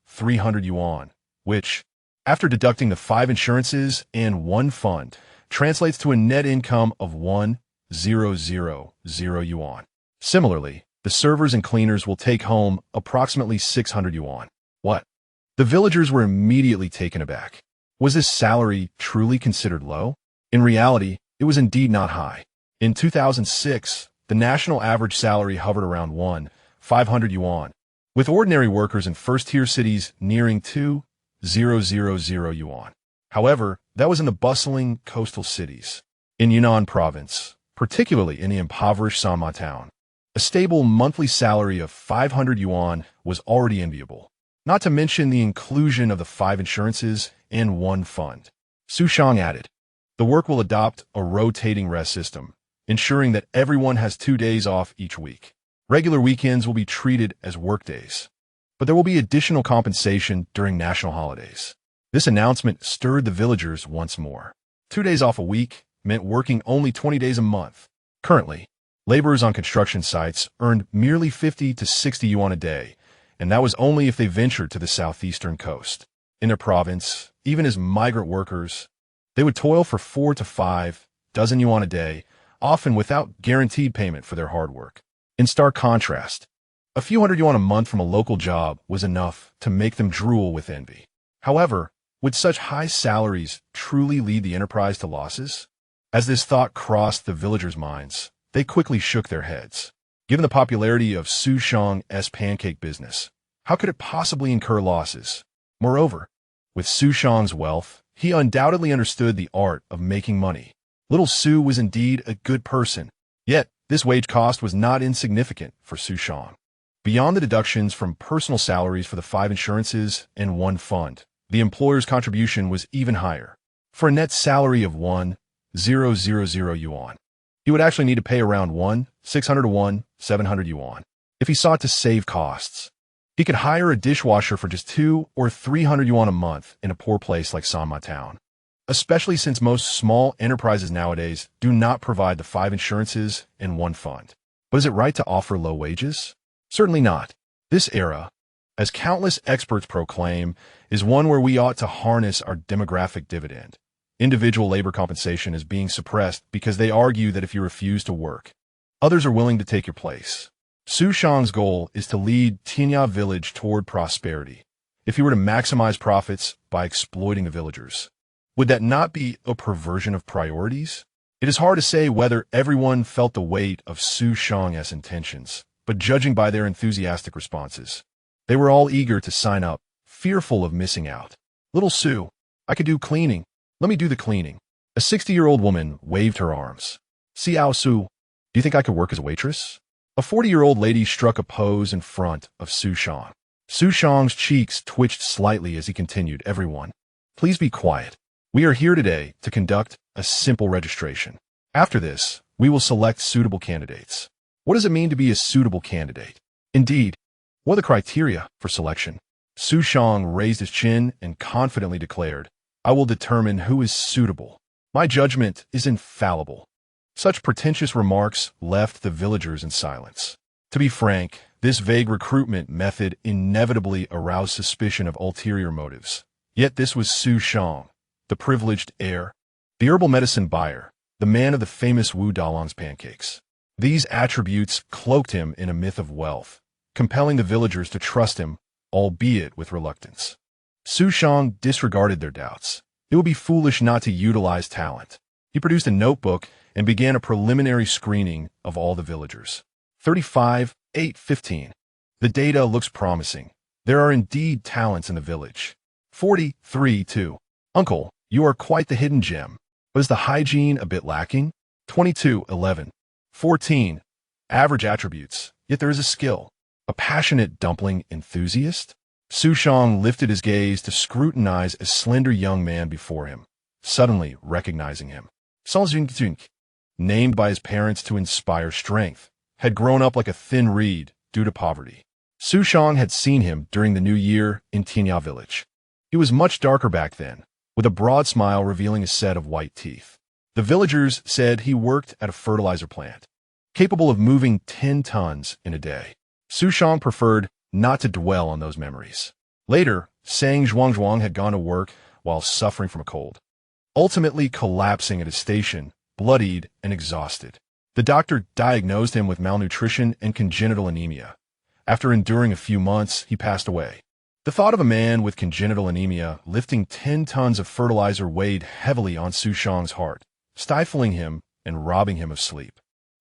300 yuan, which, after deducting the 5 insurances and 1 fund, translates to a net income of 1,000 yuan. Similarly, the servers and cleaners will take home approximately 600 yuan. What? The villagers were immediately taken aback. Was this salary truly considered low? In reality, it was indeed not high. In 2006, the national average salary hovered around 1,500 yuan, with ordinary workers in first-tier cities nearing 2,000 yuan. However, that was in the bustling coastal cities. In Yunnan province, particularly in the impoverished Sanma town, a stable monthly salary of 500 yuan was already enviable, not to mention the inclusion of the 5 insurances and 1 fund. Xu Shang added, "The work will adopt a rotating rest system, ensuring that everyone has 2 days off each week. Regular weekends will be treated as work days, but there will be additional compensation during national holidays." This announcement stirred the villagers once more. 2 days off a week meant working only 20 days a month. Currently, laborers on construction sites earned merely 50 to 60 yuan a day, and that was only if they ventured to the southeastern coast. In their province, even as migrant workers, they would toil for 4 to 5 dozen yuan a day, often without guaranteed payment for their hard work. In stark contrast, a few hundred yuan a month from a local job was enough to make them drool with envy. However, would such high salaries truly lead the enterprise to losses? As this thought crossed the villagers' minds, they quickly shook their heads. Given the popularity of Xu Shang's pancake business, how could it possibly incur losses? Moreover, with Xu Shang's wealth He undoubtedly understood the art of making money. Little Xu was indeed a good person. Yet, this wage cost was not insignificant for Xu Shang. Beyond the deductions from personal salaries for the 5 insurances and 1 fund, the employer's contribution was even higher. For a net salary of 1,000 yuan, he would actually need to pay around 1,600 to 1,700 yuan if he sought to save costs. He could hire a dishwasher for just 200 or 300 yuan a month in a poor place like Sanma Town, especially since most small enterprises nowadays do not provide the 5 insurances and 1 fund. But is it right to offer low wages? Certainly not. This era, as countless experts proclaim, is one where we ought to harness our demographic dividend. Individual labor compensation is being suppressed because they argue that if you refuse to work, others are willing to take your place. Xu Shang's goal is to lead Tianya Village toward prosperity. If he were to maximize profits by exploiting the villagers, would that not be a perversion of priorities? It is hard to say whether everyone felt the weight of Xu Shang's intentions, but judging by their enthusiastic responses, they were all eager to sign up, fearful of missing out. Little Xu, I could do cleaning. Let me do the cleaning. A 60-year-old woman waved her arms. Xiao Xu, do you think I could work as a waitress? A 40-year-old lady struck a pose in front of Xu Shang. Xu Shang's cheeks twitched slightly as he continued, everyone, please be quiet. We are here today to conduct a simple registration. After this, we will select suitable candidates. What does it mean to be a suitable candidate? Indeed, what are the criteria for selection? Xu Shang raised his chin and confidently declared, I will determine who is suitable. My judgment is infallible. Such pretentious remarks left the villagers in silence. To be frank, this vague recruitment method inevitably aroused suspicion of ulterior motives. Yet this was Xu Shang, the privileged heir, the herbal medicine buyer, the man of the famous Wu Dalong's pancakes. These attributes cloaked him in a myth of wealth, compelling the villagers to trust him, albeit with reluctance. Xu Shang disregarded their doubts. It would be foolish not to utilize talent. He produced a notebook and began a preliminary screening of all the villagers. 35, 8, 15. The data looks promising. There are indeed talents in the village. 43, 2. Uncle, you are quite the hidden gem. But is the hygiene a bit lacking? 22, 11. 14. Average attributes, yet there is a skill. A passionate dumpling enthusiast? Xu Shang lifted his gaze to scrutinize a slender young man before him, suddenly recognizing him. Song Jing, named by his parents to inspire strength, had grown up like a thin reed due to poverty. Xu Shang had seen him during the new year in Tianya Village. He was much darker back then, with a broad smile revealing a set of white teeth. The villagers said he worked at a fertilizer plant, capable of moving 10 tons in a day. Xu Shang preferred not to dwell on those memories. Later, Sang Zhuangzhuang had gone to work while suffering from a cold, ultimately collapsing at his station, bloodied and exhausted. The doctor diagnosed him with malnutrition and congenital anemia. After enduring a few months, he passed away. The thought of a man with congenital anemia lifting 10 tons of fertilizer weighed heavily on Xu Shang's heart, stifling him and robbing him of sleep.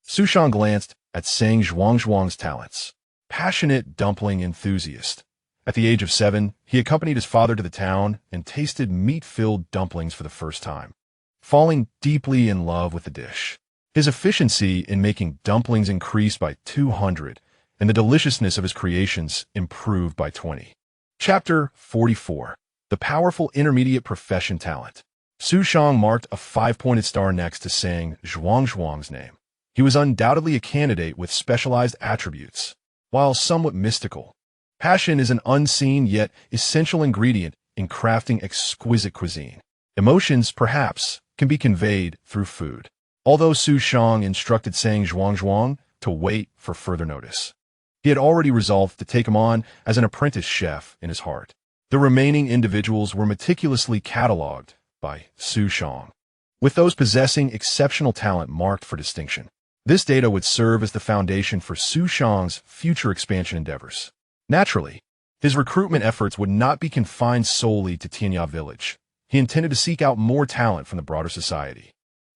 Xu Shang glanced at Sang Zhuangzhuang's talents. Passionate dumpling enthusiast. At the age of 7, he accompanied his father to the town and tasted meat-filled dumplings for the first time, falling deeply in love with the dish. His efficiency in making dumplings increased by 200, and the deliciousness of his creations improved by 20. Chapter 44. The Powerful Intermediate Profession Talent. Xu Shang marked a 5-pointed star next to Sang Zhuangzhuang's name. He was undoubtedly a candidate with specialized attributes. While somewhat mystical, passion is an unseen yet essential ingredient in crafting exquisite cuisine. Emotions, perhaps, can be conveyed through food. Although Xu Shang instructed Sang Zhuangzhuang to wait for further notice, he had already resolved to take him on as an apprentice chef in his heart. The remaining individuals were meticulously catalogued by Xu Shang, with those possessing exceptional talent marked for distinction. This data would serve as the foundation for Xu Shang's future expansion endeavors. Naturally, his recruitment efforts would not be confined solely to Tianya Village. He intended to seek out more talent from the broader society.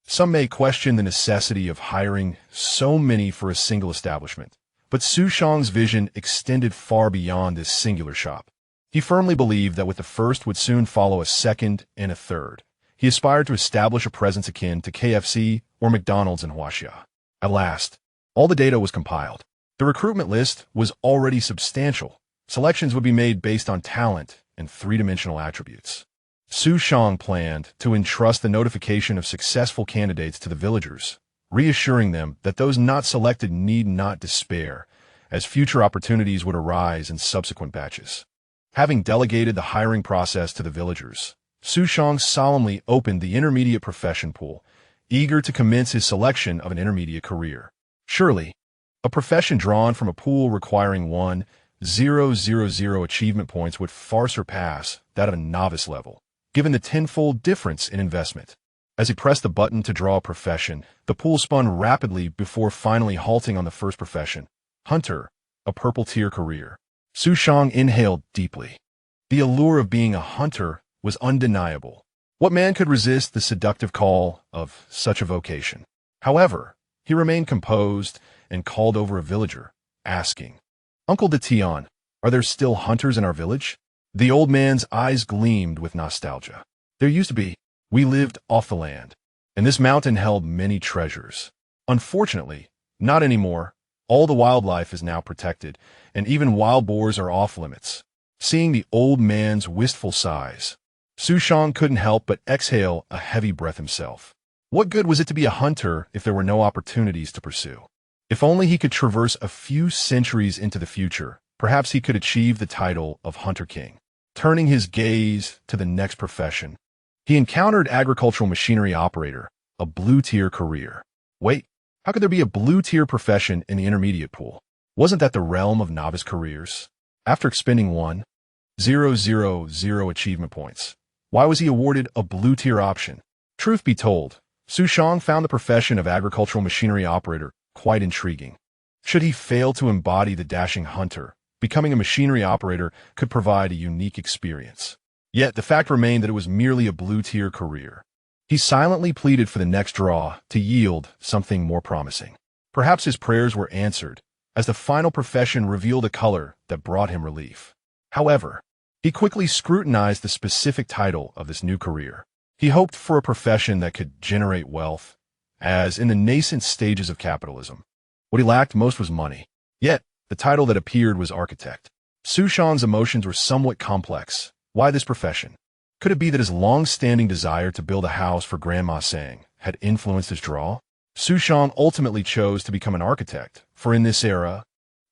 Some may question the necessity of hiring so many for a single establishment, but Xu Shang's vision extended far beyond this singular shop. He firmly believed that with the first would soon follow a second and a third. He aspired to establish a presence akin to KFC or McDonald's in Huaxia. At last, all the data was compiled. The recruitment list was already substantial. Selections would be made based on talent and three-dimensional attributes. Xu Shang planned to entrust the notification of successful candidates to the villagers, reassuring them that those not selected need not despair, as future opportunities would arise in subsequent batches. Having delegated the hiring process to the villagers, Xu Shang solemnly opened the intermediate profession pool, eager to commence his selection of an intermediate career. Surely, a profession drawn from a pool requiring 1,000 achievement points would far surpass that of a novice level, given the tenfold difference in investment. As he pressed the button to draw a profession, the pool spun rapidly before finally halting on the first profession, Hunter, a purple tier career. Xu Shang inhaled deeply. The allure of being a hunter was undeniable. What man could resist the seductive call of such a vocation? However, he remained composed and called over a villager, asking, "Uncle de Tian, are there still hunters in our village?" The old man's eyes gleamed with nostalgia. "There used to be. We lived off the land, and this mountain held many treasures. Unfortunately, not anymore. All the wildlife is now protected, and even wild boars are off limits." Seeing the old man's wistful sighs, Xu Shang couldn't help but exhale a heavy breath himself. What good was it to be a hunter if there were no opportunities to pursue? If only he could traverse a few centuries into the future, perhaps he could achieve the title of Hunter King. Turning his gaze to the next profession, he encountered agricultural machinery operator, a blue-tier career. Wait, how could there be a blue-tier profession in the intermediate pool? Wasn't that the realm of novice careers? After expending 1,000 achievement points, why was he awarded a blue-tier option? Truth be told, Xu Shang found the profession of agricultural machinery operator quite intriguing. Should he fail to embody the dashing hunter, becoming a machinery operator could provide a unique experience. Yet the fact remained that it was merely a blue-tier career. He silently pleaded for the next draw to yield something more promising. Perhaps his prayers were answered, as the final profession revealed a color that brought him relief. However, he quickly scrutinized the specific title of this new career. He hoped for a profession that could generate wealth, as in the nascent stages of capitalism. What he lacked most was money. Yet, the title that appeared was architect. Xu Shang's emotions were somewhat complex. Why this profession? Could it be that his long-standing desire to build a house for Grandma Sang had influenced his draw? Xu Shang ultimately chose to become an architect, for in this era,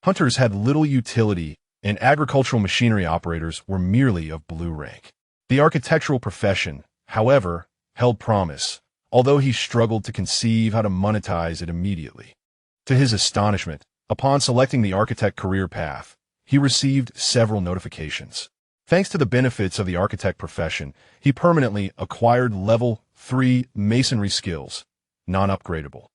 hunters had little utility and agricultural machinery operators were merely of blue rank. The architectural profession, however, held promise, although he struggled to conceive how to monetize it immediately. To his astonishment, upon selecting the architect career path, he received several notifications. Thanks to the benefits of the architect profession, he permanently acquired Level 3 masonry skills, non-upgradable.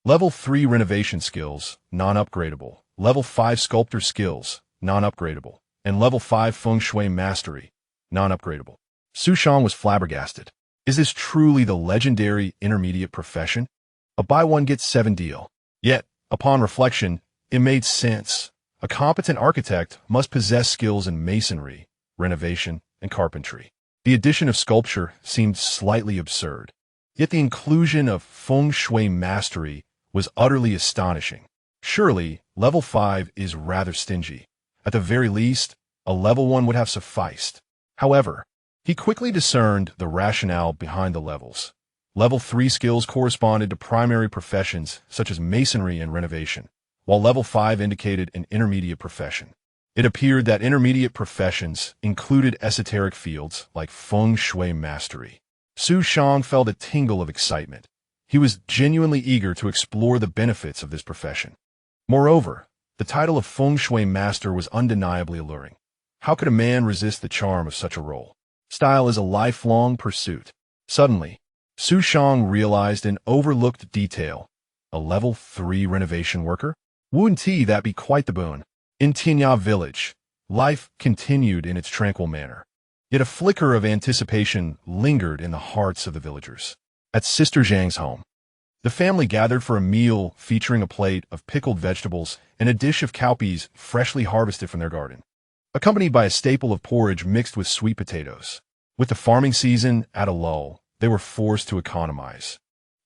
Level 3 renovation skills, non-upgradable. Level 5 sculptor skills, non-upgradable. And Level 5 feng shui mastery, non-upgradable. Xu Shang was flabbergasted. Is this truly the legendary intermediate profession? A buy-one-get-7 deal. Yet, upon reflection, it made sense. A competent architect must possess skills in masonry, renovation, and carpentry. The addition of sculpture seemed slightly absurd. Yet the inclusion of feng shui mastery was utterly astonishing. Surely, Level 5 is rather stingy. At the very least, a Level 1 would have sufficed. However, he quickly discerned the rationale behind the levels. Level 3 skills corresponded to primary professions such as masonry and renovation, while Level 5 indicated an intermediate profession. It appeared that intermediate professions included esoteric fields like feng shui mastery. Xu Shang felt a tingle of excitement. He was genuinely eager to explore the benefits of this profession. Moreover, the title of feng shui master was undeniably alluring. How could a man resist the charm of such a role? Style is a lifelong pursuit. Suddenly, Xu Shang realized an overlooked detail. A Level 3 renovation worker? Wouldn't that be quite the boon? In Tianya Village, life continued in its tranquil manner. Yet a flicker of anticipation lingered in the hearts of the villagers. At Sister Zhang's home, the family gathered for a meal featuring a plate of pickled vegetables and a dish of cowpeas freshly harvested from their garden. accompanied by a staple of porridge mixed with sweet potatoes. With the farming season at a lull, they were forced to economize,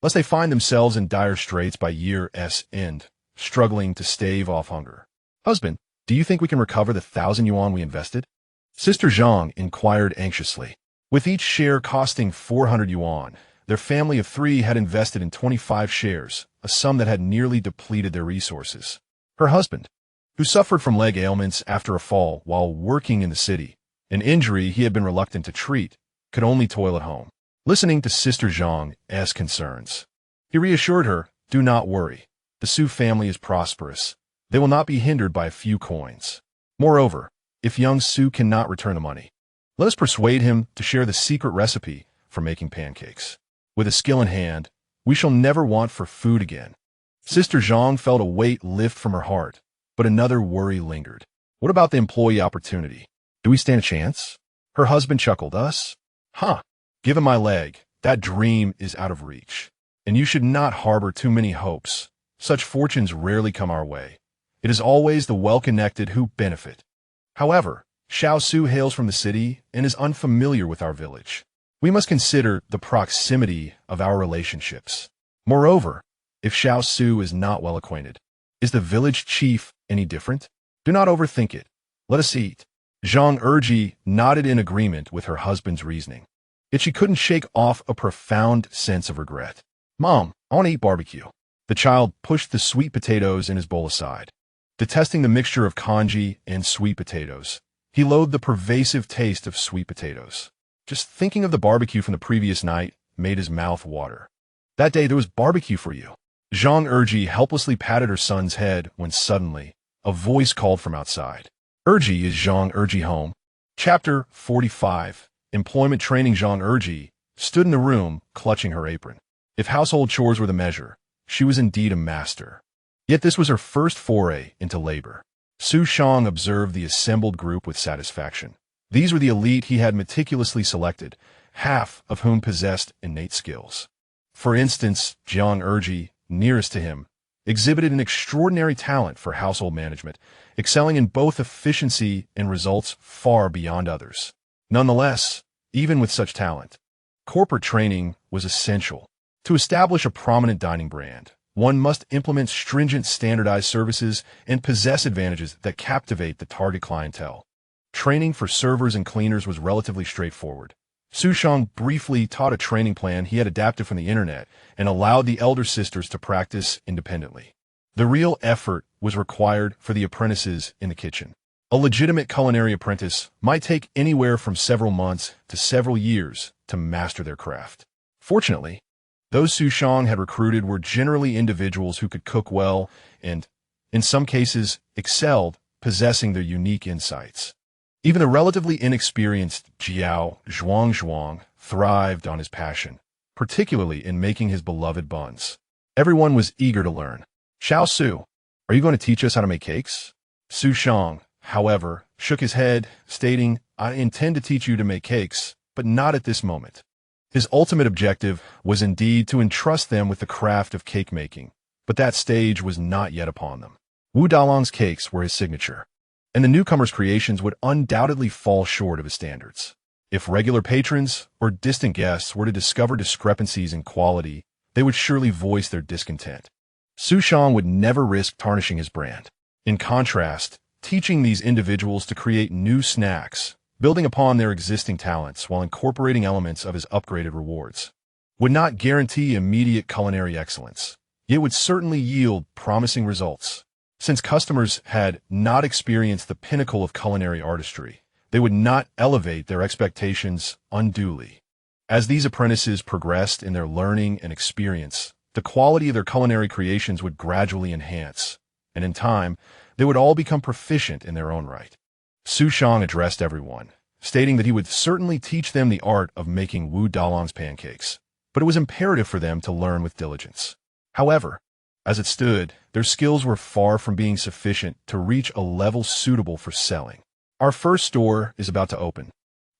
lest they find themselves in dire straits by year's end, struggling to stave off hunger. Husband, do you think we can recover the 1,000 yuan we invested? Sister Zhang inquired anxiously. With each share costing 400 yuan, their family of 3 had invested in 25 shares, a sum that had nearly depleted their resources. Her husband, who suffered from leg ailments after a fall while working in the city, an injury he had been reluctant to treat, could only toil at home. Listening to Sister Zhang's concerns, he reassured her, "Do not worry. The Xu family is prosperous. They will not be hindered by a few coins. Moreover, if young Xu cannot return the money, let us persuade him to share the secret recipe for making pancakes. With a skill in hand, we shall never want for food again." Sister Zhang felt a weight lift from her heart, but another worry lingered. What about the employee opportunity? Do we stand a chance? Her husband chuckled. Us? Huh. Given my leg, that dream is out of reach. And you should not harbor too many hopes. Such fortunes rarely come our way. It is always the well-connected who benefit. However, Xiao Su hails from the city and is unfamiliar with our village. We must consider the proximity of our relationships. Moreover, if Xiao Su is not well acquainted, is the village chief any different? Do not overthink it. Let us eat. Zhang Erji nodded in agreement with her husband's reasoning. Yet she couldn't shake off a profound sense of regret. Mom, I want to eat barbecue. The child pushed the sweet potatoes in his bowl aside. Detesting the mixture of congee and sweet potatoes, he loathed the pervasive taste of sweet potatoes. Just thinking of the barbecue from the previous night made his mouth water. That day there was barbecue for you. Zhang Erji helplessly patted her son's head when suddenly a voice called from outside. Erji, is Zhang Erji home? Chapter 45. Employment Training. Zhang Erji stood in the room, clutching her apron. If household chores were the measure, she was indeed a master. Yet this was her first foray into labor. Xu Shang observed the assembled group with satisfaction. These were the elite he had meticulously selected, half of whom possessed innate skills. For instance, Zhang Erji, nearest to him, exhibited an extraordinary talent for household management, excelling in both efficiency and results far beyond others. Nonetheless, even with such talent, corporate training was essential. To establish a prominent dining brand, one must implement stringent standardized services and possess advantages that captivate the target clientele. Training for servers and cleaners was relatively straightforward. Xu Shang briefly taught a training plan he had adapted from the internet and allowed the elder sisters to practice independently. The real effort was required for the apprentices in the kitchen. A legitimate culinary apprentice might take anywhere from several months to several years to master their craft. Fortunately, those Xu Shang had recruited were generally individuals who could cook well and, in some cases, excelled, possessing their unique insights. Even the relatively inexperienced Jiao Zhuang thrived on his passion, particularly in making his beloved buns. Everyone was eager to learn. Xiao Su, are you going to teach us how to make cakes? Xu Shang, however, shook his head, stating, I intend to teach you to make cakes, but not at this moment. His ultimate objective was indeed to entrust them with the craft of cake making, but that stage was not yet upon them. Wu Dalong's cakes were his signature, and the newcomer's creations would undoubtedly fall short of his standards. If regular patrons or distant guests were to discover discrepancies in quality, they would surely voice their discontent. Xu Shang would never risk tarnishing his brand. In contrast, teaching these individuals to create new snacks, building upon their existing talents while incorporating elements of his upgraded rewards, would not guarantee immediate culinary excellence, yet would certainly yield promising results. Since customers had not experienced the pinnacle of culinary artistry, they would not elevate their expectations unduly. As these apprentices progressed in their learning and experience, the quality of their culinary creations would gradually enhance, and in time, they would all become proficient in their own right. Xu Shang addressed everyone, stating that he would certainly teach them the art of making Wu Dalong's pancakes, but it was imperative for them to learn with diligence. However, as it stood, their skills were far from being sufficient to reach a level suitable for selling. Our first store is about to open,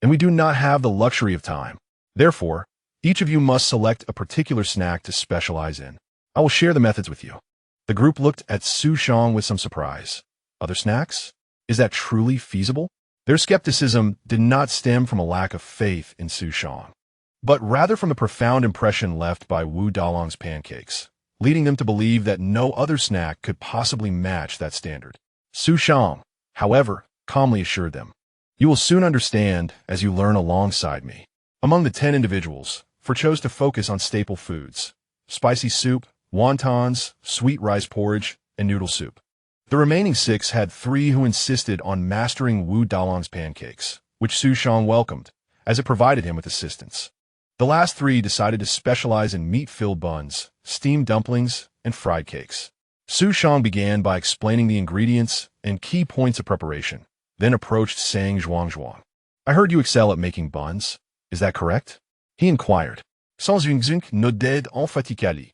and we do not have the luxury of time. Therefore, each of you must select a particular snack to specialize in. I will share the methods with you. The group looked at Xu Shang with some surprise. Other snacks? Is that truly feasible? Their skepticism did not stem from a lack of faith in Xu Shang, but rather from the profound impression left by Wu Dalong's pancakes, leading them to believe that no other snack could possibly match that standard. Xu Shang, however, calmly assured them, "You will soon understand as you learn alongside me." Among the 10 individuals, Four chose to focus on staple foods: spicy soup, wontons, sweet rice porridge, and noodle soup. The remaining 6 had 3 who insisted on mastering Wu Dalong's pancakes, which Xu Shang welcomed, as it provided him with assistance. The last 3 decided to specialize in meat-filled buns, steamed dumplings, and fried cakes. Xu Shang began by explaining the ingredients and key points of preparation, then approached Sang Zhuangzhuang. "I heard you excel at making buns. Is that correct?" he inquired. Sans Yingzink nodded emphatically.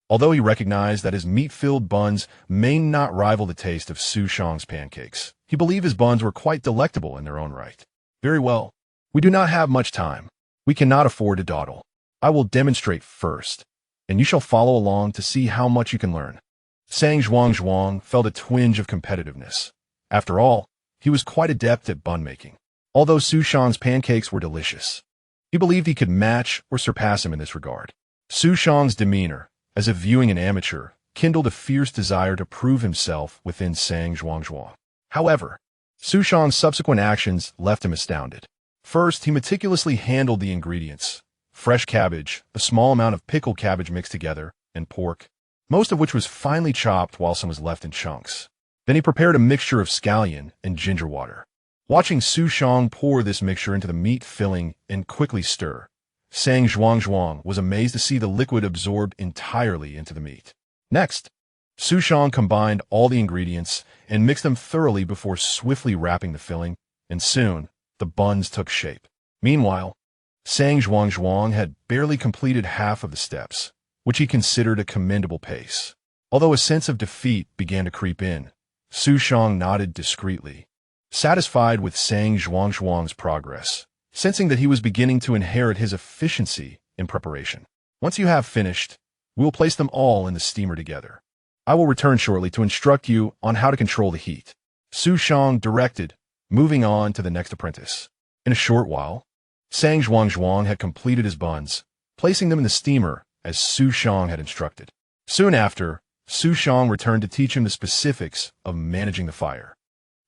Although he recognized that his meat-filled buns may not rival the taste of Xu Shang's pancakes, he believed his buns were quite delectable in their own right. "Very well. We do not have much time. We cannot afford to dawdle. I will demonstrate first, and you shall follow along to see how much you can learn." Sang Zhuangzhuang felt a twinge of competitiveness. After all, he was quite adept at bun making. Although Xu Shang's pancakes were delicious, he believed he could match or surpass him in this regard. Xu Shang's demeanor, as if viewing an amateur, kindled a fierce desire to prove himself within Sang Zhuangzhuang. However, Xu Shang's subsequent actions left him astounded. First, he meticulously handled the ingredients: fresh cabbage, a small amount of pickled cabbage mixed together, and pork, most of which was finely chopped while some was left in chunks. Then he prepared a mixture of scallion and ginger water. Watching Xu Shang pour this mixture into the meat filling and quickly stir, Sang Zhuangzhuang was amazed to see the liquid absorbed entirely into the meat. Next, Xu Shang combined all the ingredients and mixed them thoroughly before swiftly wrapping the filling, and soon the buns took shape. Meanwhile, Sang Zhuangzhuang had barely completed half of the steps, which he considered a commendable pace. Although a sense of defeat began to creep in, Xu Shang nodded discreetly, satisfied with Sang Zhuangzhuang's progress, sensing that he was beginning to inherit his efficiency in preparation. "Once you have finished, we will place them all in the steamer together. I will return shortly to instruct you on how to control the heat," Xu Shang directed, moving on to the next apprentice. In a short while, Sang Zhuangzhuang had completed his buns, placing them in the steamer as Xu Shang had instructed. Soon after, Xu Shang returned to teach him the specifics of managing the fire.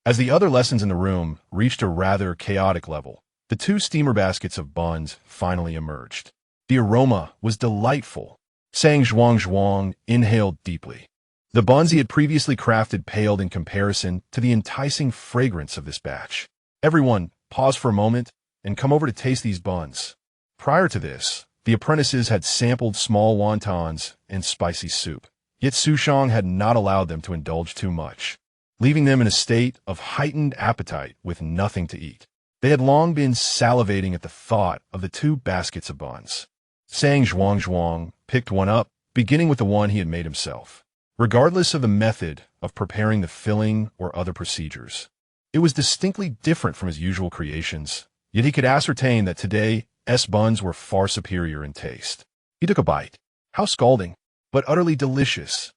As the other lessons in the room reached a rather chaotic level, the 2 steamer baskets of buns finally emerged. The aroma was delightful. Sang Zhuangzhuang inhaled deeply. The buns he had previously crafted paled in comparison to the enticing fragrance of this batch. "Everyone, pause for a moment and come over to taste these buns." Prior to this, the apprentices had sampled small wontons and spicy soup, yet Xu Shang had not allowed them to indulge too much, leaving them in a state of heightened appetite with nothing to eat. They had long been salivating at the thought of the 2 baskets of buns. Sang Zhuangzhuang picked one up, beginning with the one he had made himself. Regardless of the method of preparing the filling or other procedures, it was distinctly different from his usual creations, yet he could ascertain that today's buns were far superior in taste. He took a bite. How scalding, but utterly delicious.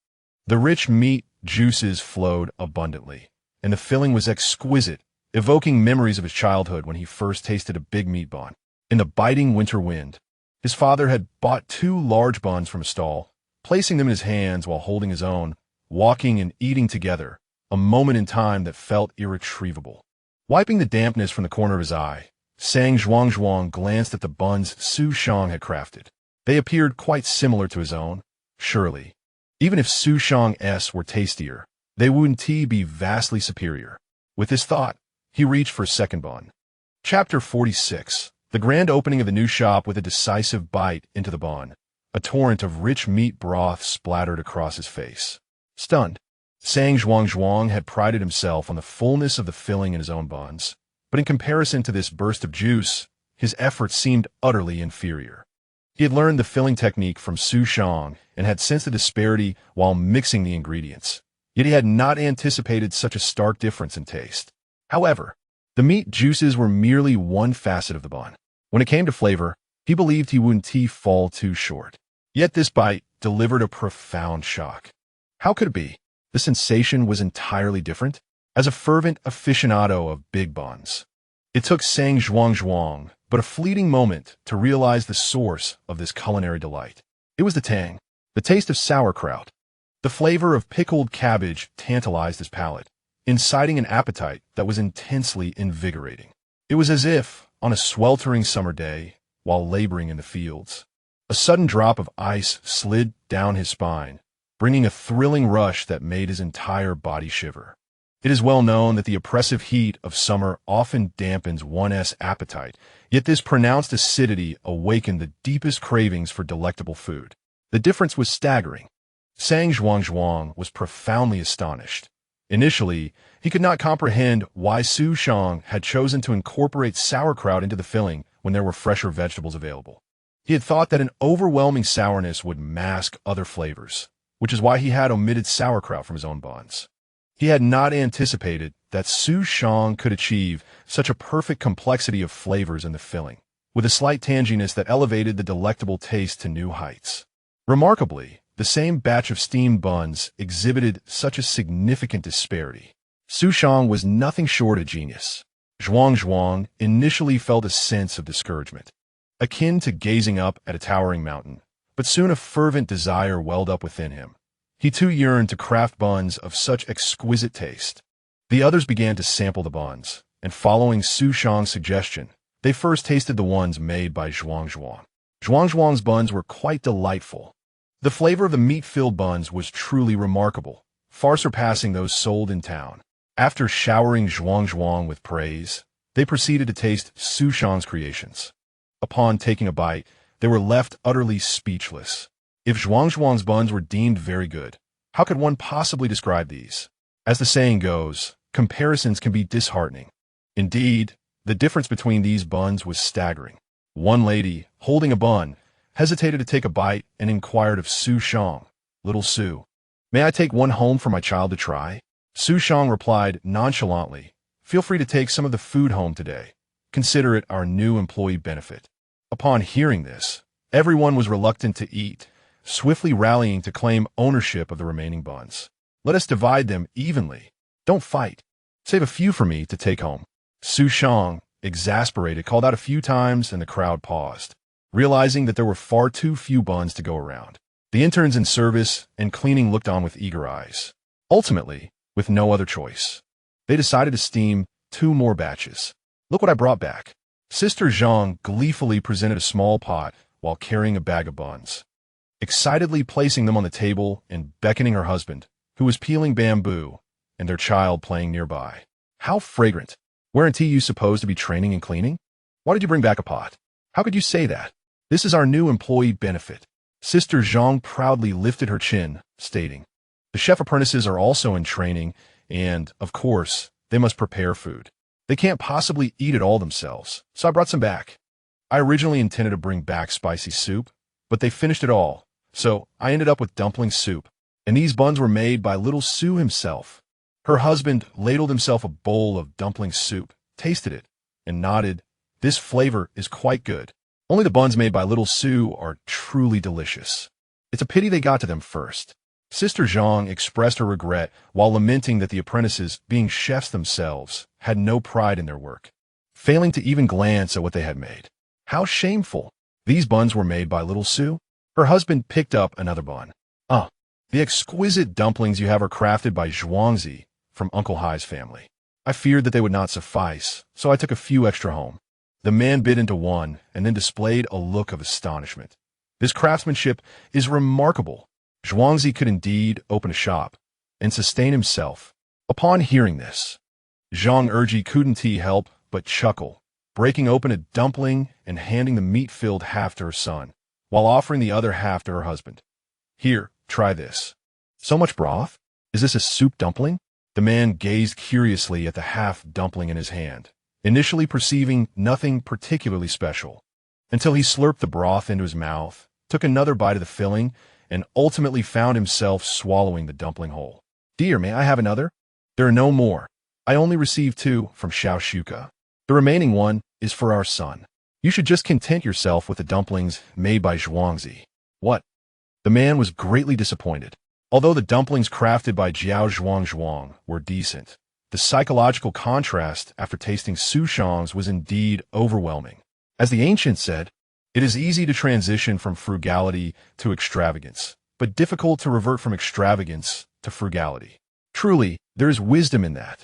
The rich meat juices flowed abundantly, and the filling was exquisite, evoking memories of his childhood when he first tasted a big meat bun. In the biting winter wind, his father had bought 2 large buns from a stall, placing them in his hands while holding his own, walking and eating together, a moment in time that felt irretrievable. Wiping the dampness from the corner of his eye, Sang Zhuangzhuang glanced at the buns Xu Shang had crafted. They appeared quite similar to his own. Surely, even if Xu Shang's were tastier, they wouldn't be vastly superior. With this thought, he reached for a second bun. Chapter 46. The grand opening of the new shop with a decisive bite into the bun. A torrent of rich meat broth splattered across his face. Stunned, Sang Zhuangzhuang had prided himself on the fullness of the filling in his own buns, but in comparison to this burst of juice, his efforts seemed utterly inferior. He had learned the filling technique from Xu Shang and had sensed the disparity while mixing the ingredients, yet he had not anticipated such a stark difference in taste. However, the meat juices were merely one facet of the bun. When it came to flavor, he believed he wouldn't fall too short. Yet this bite delivered a profound shock. How could it be? The sensation was entirely different. As a fervent aficionado of big buns, It took Sang Zhuang but a fleeting moment to realize the source of this culinary delight. It was the tang, the taste of sauerkraut. The flavor of pickled cabbage tantalized his palate, inciting an appetite that was intensely invigorating. It was as if, on a sweltering summer day, while laboring in the fields, a sudden drop of ice slid down his spine, bringing a thrilling rush that made his entire body shiver. It is well known that the oppressive heat of summer often dampens one's appetite, yet this pronounced acidity awakened the deepest cravings for delectable food. The difference was staggering. Sang Zhuang was profoundly astonished. Initially, he could not comprehend why Xu Shang had chosen to incorporate sauerkraut into the filling when there were fresher vegetables available. He had thought that an overwhelming sourness would mask other flavors, which is why he had omitted sauerkraut from his own buns. He had not anticipated that Xu Shang could achieve such a perfect complexity of flavors in the filling, with a slight tanginess that elevated the delectable taste to new heights. Remarkably, the same batch of steamed buns exhibited such a significant disparity. Xu Shang was nothing short of genius. Zhuang initially felt a sense of discouragement, akin to gazing up at a towering mountain, but soon a fervent desire welled up within him. He too yearned to craft buns of such exquisite taste. The others began to sample the buns, and following Xu Shang's suggestion, they first tasted the ones made by Zhuang. Zhuang's buns were quite delightful. The flavor of the meat-filled buns was truly remarkable, far surpassing those sold in town. After showering Zhuang with praise, they proceeded to taste Xu Shang's creations. Upon taking a bite, they were left utterly speechless. If Zhuang's buns were deemed very good, how could one possibly describe these? As the saying goes, comparisons can be disheartening. Indeed, the difference between these buns was staggering. One lady, holding a bun, hesitated to take a bite and inquired of Xu Shang, "Little Xu, may I take one home for my child to try?" Xu Shang replied nonchalantly, "Feel free to take some of the food home today. Consider it our new employee benefit." Upon hearing this, everyone was reluctant to eat, swiftly rallying to claim ownership of the remaining buns. "Let us divide them evenly. Don't fight. Save a few for me to take home." Xu Shang, exasperated, called out a few times and the crowd paused, realizing that there were far too few buns to go around. The interns in service and cleaning looked on with eager eyes. Ultimately, with no other choice, they decided to steam 2 more batches. "Look what I brought back." Sister Zhang gleefully presented a small pot while carrying a bag of buns, excitedly placing them on the table and beckoning her husband, who was peeling bamboo, and their child playing nearby. "How fragrant! Weren't you supposed to be training and cleaning? Why did you bring back a pot? How could you say that? This is our new employee benefit." Sister Zhang proudly lifted her chin, stating, "The chef apprentices are also in training, and, of course, they must prepare food. They can't possibly eat it all themselves, so I brought some back. I originally intended to bring back spicy soup, but they finished it all, so I ended up with dumpling soup, and these buns were made by little Xu himself." Her husband ladled himself a bowl of dumpling soup, tasted it, and nodded, "This flavor is quite good. Only the buns made by little Xu are truly delicious. It's a pity they got to them first." Sister Zhang expressed her regret while lamenting that the apprentices, being chefs themselves, had no pride in their work, failing to even glance at what they had made. How shameful! These buns were made by little Xu. Her husband picked up another bun. The exquisite dumplings you have are crafted by Zhuangzi from Uncle Hai's family. I feared that they would not suffice, so I took a few extra home." The man bit into one and then displayed a look of astonishment. "This craftsmanship is remarkable. Zhuangzi could indeed open a shop and sustain himself." Upon hearing this, Zhang Erji couldn't help but chuckle, breaking open a dumpling and handing the meat-filled half to her son, while offering the other half to her husband. "Here, try this." "So much broth? Is this a soup dumpling?" The man gazed curiously at the half dumpling in his hand, initially perceiving nothing particularly special, until he slurped the broth into his mouth, took another bite of the filling, and ultimately found himself swallowing the dumpling whole. "Dear, may I have another?" "There are no more. I only received 2 from Xiaoshuka. The remaining one is for our son. You should just content yourself with the dumplings made by Zhuangzi." "What?" The man was greatly disappointed. Although the dumplings crafted by Zhuang were decent, The psychological contrast after tasting Xu Shang's was indeed overwhelming. As the ancients said, it is easy to transition from frugality to extravagance, but difficult to revert from extravagance to frugality. Truly, there is wisdom in that.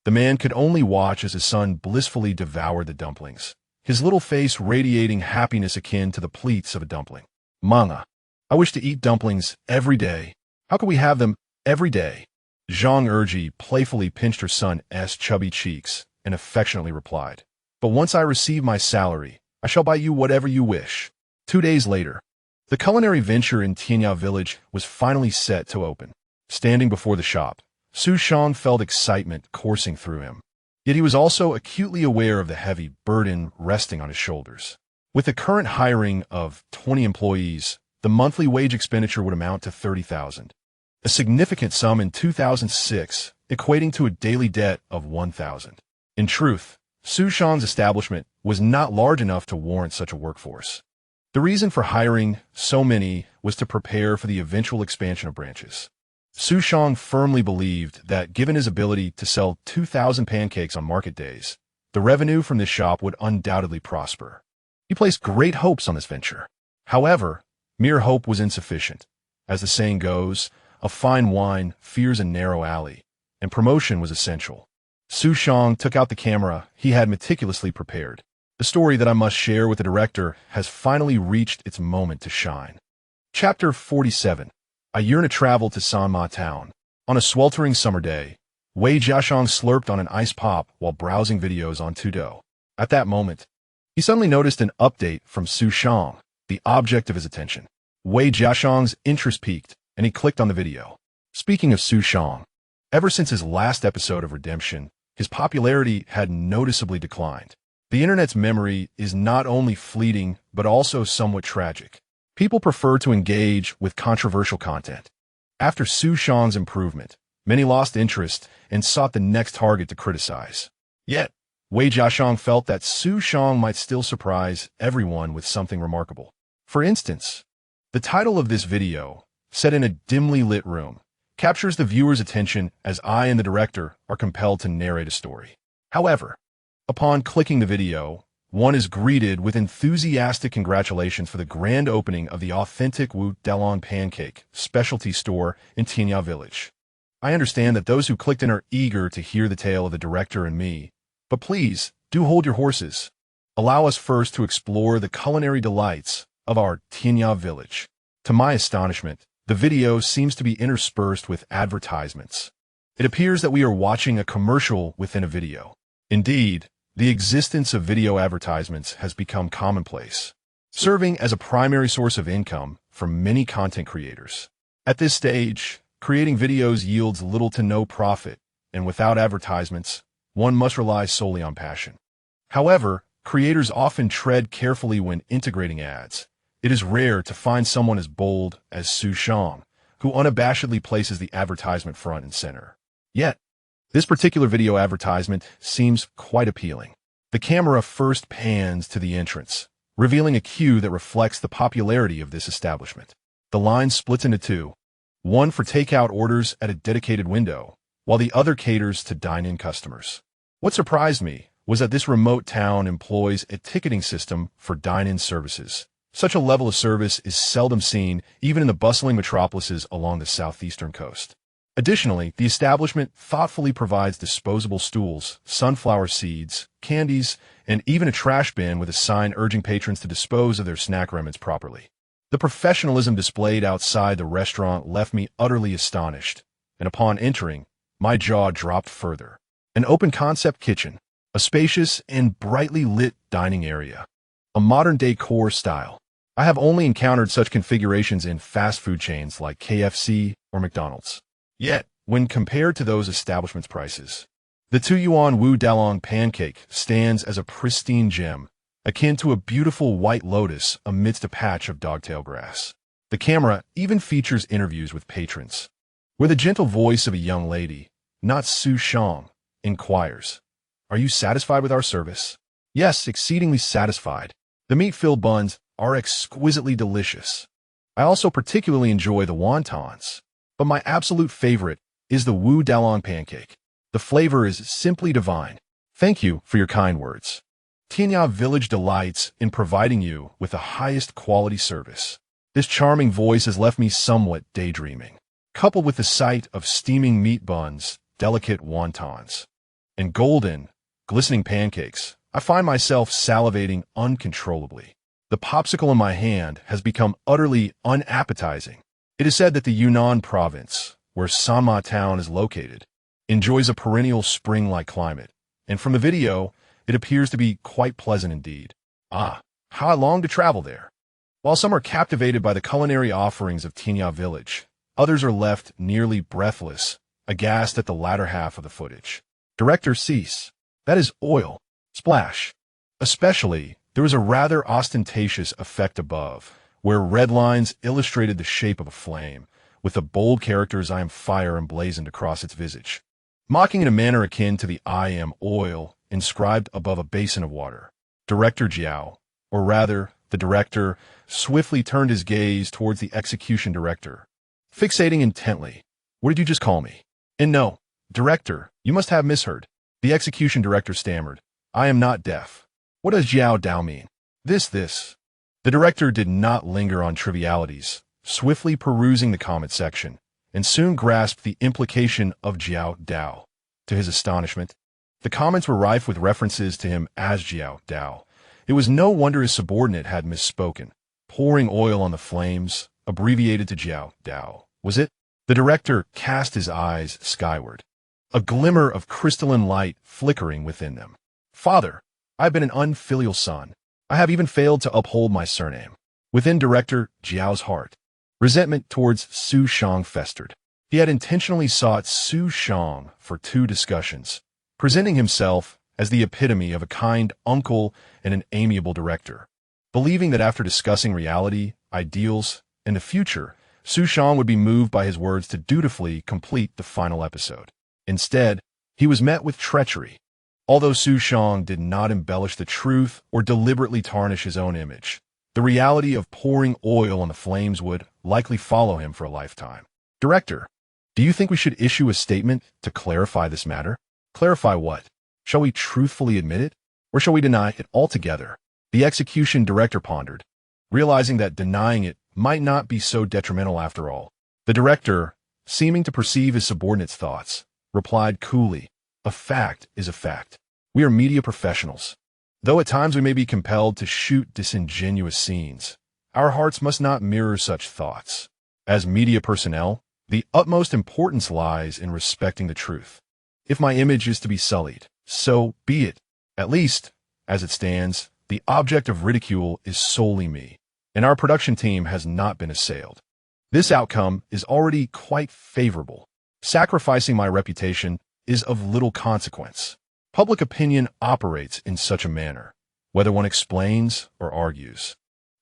The man could only watch as his son blissfully devoured the dumplings, his little face radiating happiness akin to the pleats of a dumpling. Manga, I wish to eat dumplings every day. How can we have them every day? Zhang Erji playfully pinched her son's chubby cheeks and affectionately replied, "But once I receive my salary, I shall buy you whatever you wish." 2 days later, the culinary venture in Tianya Village was finally set to open. Standing before the shop, Xu Shang felt excitement coursing through him. Yet he was also acutely aware of the heavy burden resting on his shoulders. With the current hiring of 20 employees, the monthly wage expenditure would amount to 30,000. A significant sum in 2006, equating to a daily debt of 1,000. In truth, Xu Shang's establishment was not large enough to warrant such a workforce. The reason for hiring so many was to prepare for the eventual expansion of branches. Xu Shang firmly believed that given his ability to sell 2,000 pancakes on market days, the revenue from this shop would undoubtedly prosper. He placed great hopes on this venture. However, mere hope was insufficient. As the saying goes, a fine wine fears a narrow alley, and promotion was essential. Xu Shang took out the camera he had meticulously prepared. The story that I must share with the director has finally reached its moment to shine. Chapter 47. I yearn to travel to Sanma town. On a sweltering summer day, Wei Jiashang slurped on an ice pop while browsing videos on Tudo. At that moment, he suddenly noticed an update from Xu Shang, the object of his attention. Wei Jiashang's interest peaked, and he clicked on the video. Speaking of Xu Shang, ever since his last episode of Redemption, his popularity had noticeably declined. The internet's memory is not only fleeting, but also somewhat tragic. People prefer to engage with controversial content. After Xu Shang's improvement, many lost interest and sought the next target to criticize. Yet, Wei Jiashang felt that Xu Shang might still surprise everyone with something remarkable. For instance, the title of this video, set in a dimly lit room, captures the viewer's attention as I and the director are compelled to narrate a story. However, upon clicking the video, one is greeted with enthusiastic congratulations for the grand opening of the authentic Wu Dalong pancake specialty store in Tianya Village. I understand that those who clicked in are eager to hear the tale of the director and me, but please do hold your horses. Allow us first to explore the culinary delights of our Tianya Village. To my astonishment, the video seems to be interspersed with advertisements. It appears that we are watching a commercial within a video. Indeed, the existence of video advertisements has become commonplace, serving as a primary source of income for many content creators. At this stage, creating videos yields little to no profit, and without advertisements, one must rely solely on passion. However, creators often tread carefully when integrating ads. It is rare to find someone as bold as Xu Shang, who unabashedly places the advertisement front and center. Yet, this particular video advertisement seems quite appealing. The camera first pans to the entrance, revealing a queue that reflects the popularity of this establishment. The line splits into two, one for takeout orders at a dedicated window, while the other caters to dine-in customers. What surprised me was that this remote town employs a ticketing system for dine-in services. Such a level of service is seldom seen even in the bustling metropolises along the southeastern coast. Additionally, the establishment thoughtfully provides disposable stools, sunflower seeds, candies, and even a trash bin with a sign urging patrons to dispose of their snack remnants properly. The professionalism displayed outside the restaurant left me utterly astonished, and upon entering, my jaw dropped further. An open-concept kitchen, a spacious and brightly lit dining area, a modern decor style. I have only encountered such configurations in fast food chains like KFC or McDonald's. Yet, when compared to those establishments' prices, the 2 yuan Wu Dalong pancake stands as a pristine gem, akin to a beautiful white lotus amidst a patch of dogtail grass. The camera even features interviews with patrons, where the gentle voice of a young lady, not Xu Shang, inquires, "Are you satisfied with our service?" "Yes, exceedingly satisfied. The meat-filled buns are exquisitely delicious. I also particularly enjoy the wontons, but my absolute favorite is the Wu Dalong pancake." The flavor is simply divine. Thank you for your kind words. Tianya Village delights in providing you with the highest quality service. This charming voice has left me somewhat daydreaming. Coupled with the sight of steaming meat buns, delicate wontons, and golden, glistening pancakes, I find myself salivating uncontrollably. The popsicle in my hand has become utterly unappetizing. It is said that the Yunnan province, where Sanma town is located, enjoys a perennial spring-like climate, and from the video, it appears to be quite pleasant indeed. Ah, how I long to travel there. While some are captivated by the culinary offerings of Tianya Village, others are left nearly breathless, aghast at the latter half of the footage. Director cease. That is oil. Splash. Especially, there was a rather ostentatious effect above, where red lines illustrated the shape of a flame, with the bold characters "I am fire" emblazoned across its visage, mocking in a manner akin to the "I am oil" inscribed above a basin of water. Director Jiao, or rather, the director, swiftly turned his gaze towards the execution director, fixating intently. "What did you just call me?" "And no, director, you must have misheard." The execution director stammered. "I am not deaf. What does Jiao Dao mean?" This. The director did not linger on trivialities, swiftly perusing the comment section, and soon grasped the implication of Jiao Dao. To his astonishment, the comments were rife with references to him as Jiao Dao. It was no wonder his subordinate had misspoken. Pouring oil on the flames, abbreviated to Jiao Dao, was it? The director cast his eyes skyward, a glimmer of crystalline light flickering within them. "Father, I have been an unfilial son. I have even failed to uphold my surname." Within Director Jiao's heart, resentment towards Xu Shang festered. He had intentionally sought Xu Shang for 2 discussions, presenting himself as the epitome of a kind uncle and an amiable director, believing that after discussing reality, ideals, and the future, Xu Shang would be moved by his words to dutifully complete the final episode. Instead, he was met with treachery. Although Xu Shang did not embellish the truth or deliberately tarnish his own image, the reality of pouring oil on the flames would likely follow him for a lifetime. "Director, do you think we should issue a statement to clarify this matter?" "Clarify what? Shall we truthfully admit it, or shall we deny it altogether?" The execution director pondered, realizing that denying it might not be so detrimental after all. The director, seeming to perceive his subordinate's thoughts, replied coolly, "A fact is a fact. We are media professionals. Though at times we may be compelled to shoot disingenuous scenes, our hearts must not mirror such thoughts. As media personnel, the utmost importance lies in respecting the truth. If my image is to be sullied, so be it. At least, as it stands, the object of ridicule is solely me, and our production team has not been assailed. This outcome is already quite favorable. Sacrificing my reputation is of little consequence. Public opinion operates in such a manner, whether one explains or argues.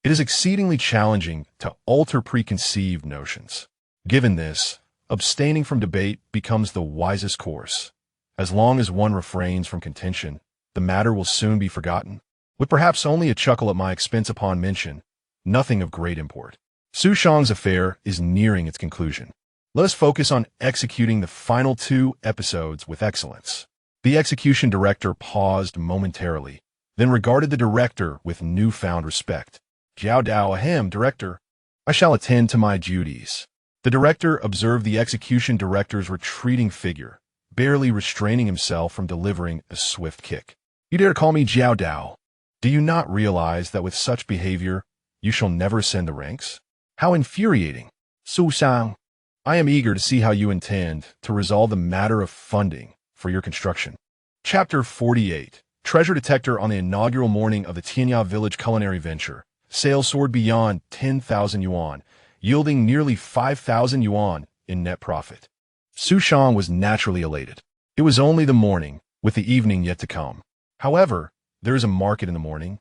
It is exceedingly challenging to alter preconceived notions. Given this, abstaining from debate becomes the wisest course. As long as one refrains from contention, the matter will soon be forgotten, with perhaps only a chuckle at my expense upon mention, nothing of great import. Xu Shang's affair is nearing its conclusion. Let us focus on executing the final 2 episodes with excellence. The execution director paused momentarily, then regarded the director with newfound respect. "Jiao Dao, ahem, director. I shall attend to my duties." The director observed the execution director's retreating figure, barely restraining himself from delivering a swift kick. "You dare call me Jiao Dao? Do you not realize that with such behavior, you shall never ascend the ranks? How infuriating! Xu Shang, I am eager to see how you intend to resolve the matter of funding for your construction." Chapter 48. Treasure Detector. On the inaugural morning of the Tianya Village culinary venture, sales soared beyond 10,000 yuan, yielding nearly 5,000 yuan in net profit. Xu Shang was naturally elated. It was only the morning, with the evening yet to come. However, there is a market in the morning,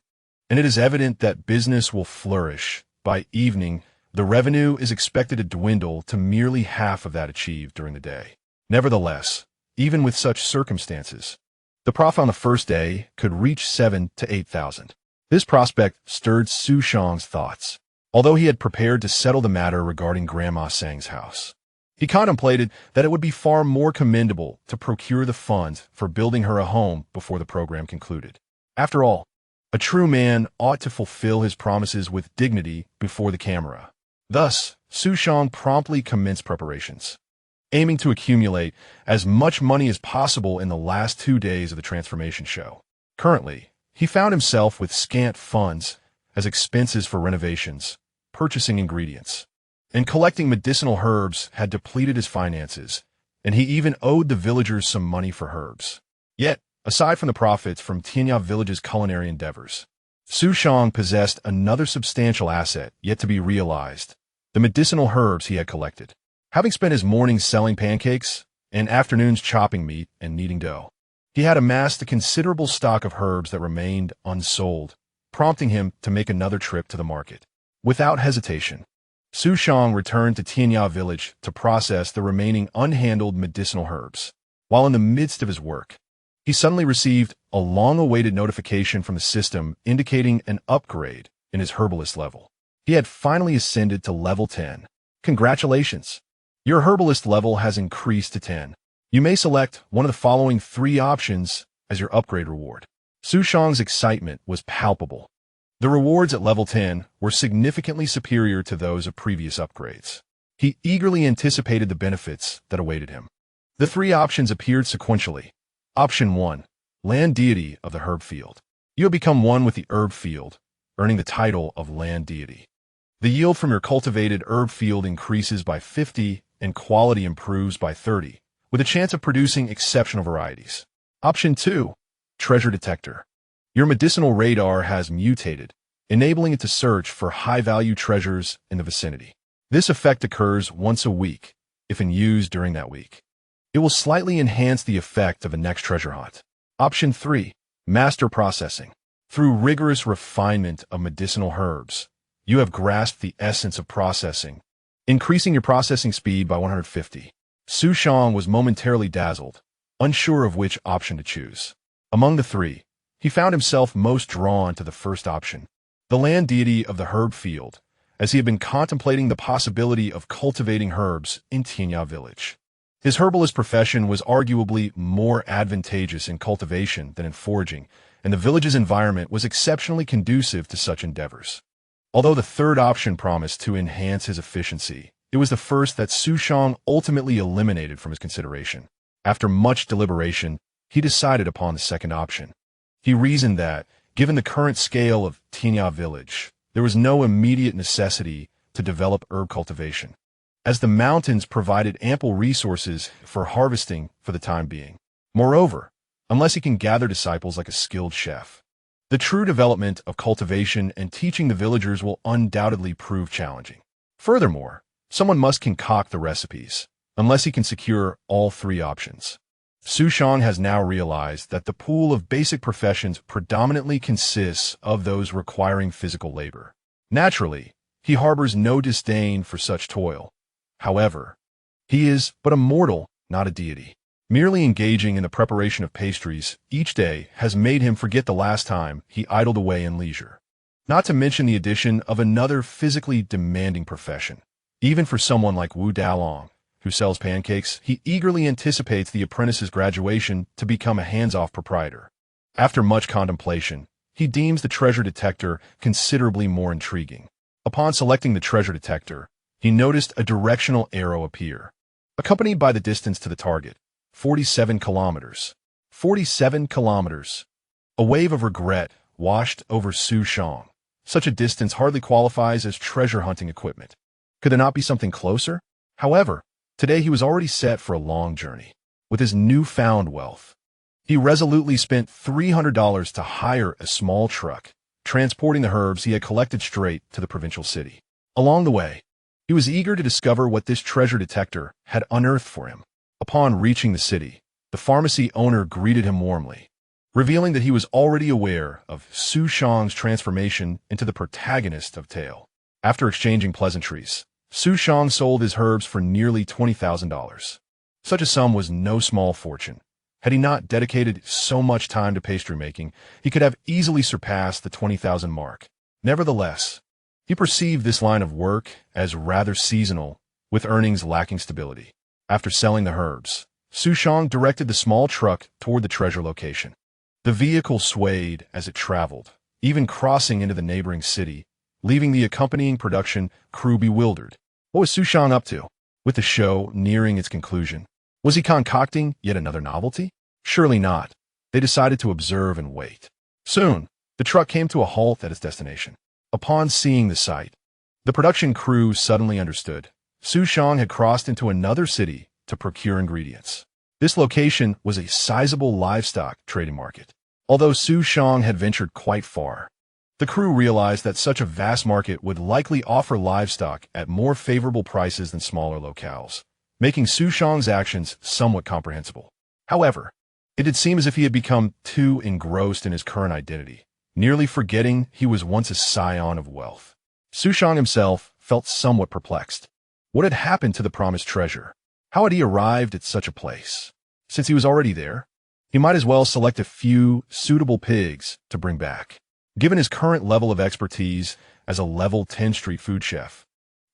and it is evident that business will flourish. By evening, the revenue is expected to dwindle to merely half of that achieved during the day. Nevertheless, even with such circumstances, the profit on the first day could reach 7,000 to 8,000. This prospect stirred Xu Shang's thoughts, although he had prepared to settle the matter regarding Grandma Sang's house. He contemplated that it would be far more commendable to procure the funds for building her a home before the program concluded. After all, a true man ought to fulfill his promises with dignity before the camera. Thus, Xu Shang promptly commenced preparations, aiming to accumulate as much money as possible in the last 2 days of the transformation show. Currently, he found himself with scant funds as expenses for renovations, purchasing ingredients, and collecting medicinal herbs had depleted his finances, and he even owed the villagers some money for herbs. Yet, aside from the profits from Tianya Village's culinary endeavors, Xu Shang possessed another substantial asset yet to be realized: the medicinal herbs he had collected. Having spent his mornings selling pancakes and afternoons chopping meat and kneading dough, he had amassed a considerable stock of herbs that remained unsold, prompting him to make another trip to the market. Without hesitation, Xu Shang returned to Tianya Village to process the remaining unhandled medicinal herbs. While in the midst of his work, he suddenly received a long-awaited notification from the system indicating an upgrade in his herbalist level. He had finally ascended to level 10. Congratulations! Your herbalist level has increased to 10. You may select one of the following 3 options as your upgrade reward. Xu Shang's excitement was palpable. The rewards at level 10 were significantly superior to those of previous upgrades. He eagerly anticipated the benefits that awaited him. The 3 options appeared sequentially. Option 1. Land Deity of the Herb Field. You have become one with the herb field, earning the title of Land Deity. The yield from your cultivated herb field increases by 50 and quality improves by 30, with a chance of producing exceptional varieties. Option 2. Treasure Detector. Your medicinal radar has mutated, enabling it to search for high-value treasures in the vicinity. This effect occurs once a week, if used during that week. It will slightly enhance the effect of the next treasure hunt. Option 3. Master Processing. Through rigorous refinement of medicinal herbs, you have grasped the essence of processing, increasing your processing speed by 150. Xu Shang was momentarily dazzled, unsure of which option to choose. Among the 3, he found himself most drawn to the first option, the Land Deity of the Herb Field, as he had been contemplating the possibility of cultivating herbs in Tianya Village. His herbalist profession was arguably more advantageous in cultivation than in foraging, and the village's environment was exceptionally conducive to such endeavors. Although the third option promised to enhance his efficiency, it was the first that Xu Shang ultimately eliminated from his consideration. After much deliberation, he decided upon the second option. He reasoned that, given the current scale of Tianya Village, there was no immediate necessity to develop herb cultivation, as the mountains provided ample resources for harvesting for the time being. Moreover, unless he can gather disciples like a skilled chef, the true development of cultivation and teaching the villagers will undoubtedly prove challenging. Furthermore, someone must concoct the recipes, unless he can secure all 3 options. Xu Shang has now realized that the pool of basic professions predominantly consists of those requiring physical labor. Naturally, he harbors no disdain for such toil. However, he is but a mortal, not a deity. Merely engaging in the preparation of pastries each day has made him forget the last time he idled away in leisure. Not to mention the addition of another physically demanding profession. Even for someone like Wu Dalong, who sells pancakes, he eagerly anticipates the apprentice's graduation to become a hands-off proprietor. After much contemplation, he deems the treasure detector considerably more intriguing. Upon selecting the treasure detector, he noticed a directional arrow appear, accompanied by the distance to the target. 47 kilometers. 47 kilometers. A wave of regret washed over Xu Shang. Such a distance hardly qualifies as treasure hunting equipment. Could there not be something closer? However, today he was already set for a long journey. With his newfound wealth, he resolutely spent $300 to hire a small truck, transporting the herbs he had collected straight to the provincial city. Along the way, he was eager to discover what this treasure detector had unearthed for him. Upon reaching the city, the pharmacy owner greeted him warmly, revealing that he was already aware of Xu Shang's transformation into the protagonist of tale. After exchanging pleasantries, Xu Shang sold his herbs for nearly $20,000. Such a sum was no small fortune. Had he not dedicated so much time to pastry making, he could have easily surpassed the 20,000 mark. Nevertheless, he perceived this line of work as rather seasonal with earnings lacking stability. After selling the herbs, Xu Shang directed the small truck toward the treasure location. The vehicle swayed as it traveled, even crossing into the neighboring city, leaving the accompanying production crew bewildered. What was Xu Shang up to? With the show nearing its conclusion, was he concocting yet another novelty? Surely not. They decided to observe and wait. Soon, the truck came to a halt at its destination. Upon seeing the sight, the production crew suddenly understood. Xu Shang had crossed into another city to procure ingredients. This location was a sizable livestock trading market. Although Xu Shang had ventured quite far, the crew realized that such a vast market would likely offer livestock at more favorable prices than smaller locales, making Xu Shang's actions somewhat comprehensible. However, it did seem as if he had become too engrossed in his current identity, nearly forgetting he was once a scion of wealth. Xu Shang himself felt somewhat perplexed. What had happened to the promised treasure? How had he arrived at such a place? Since he was already there, he might as well select a few suitable pigs to bring back. Given his current level of expertise as a level 10 street food chef,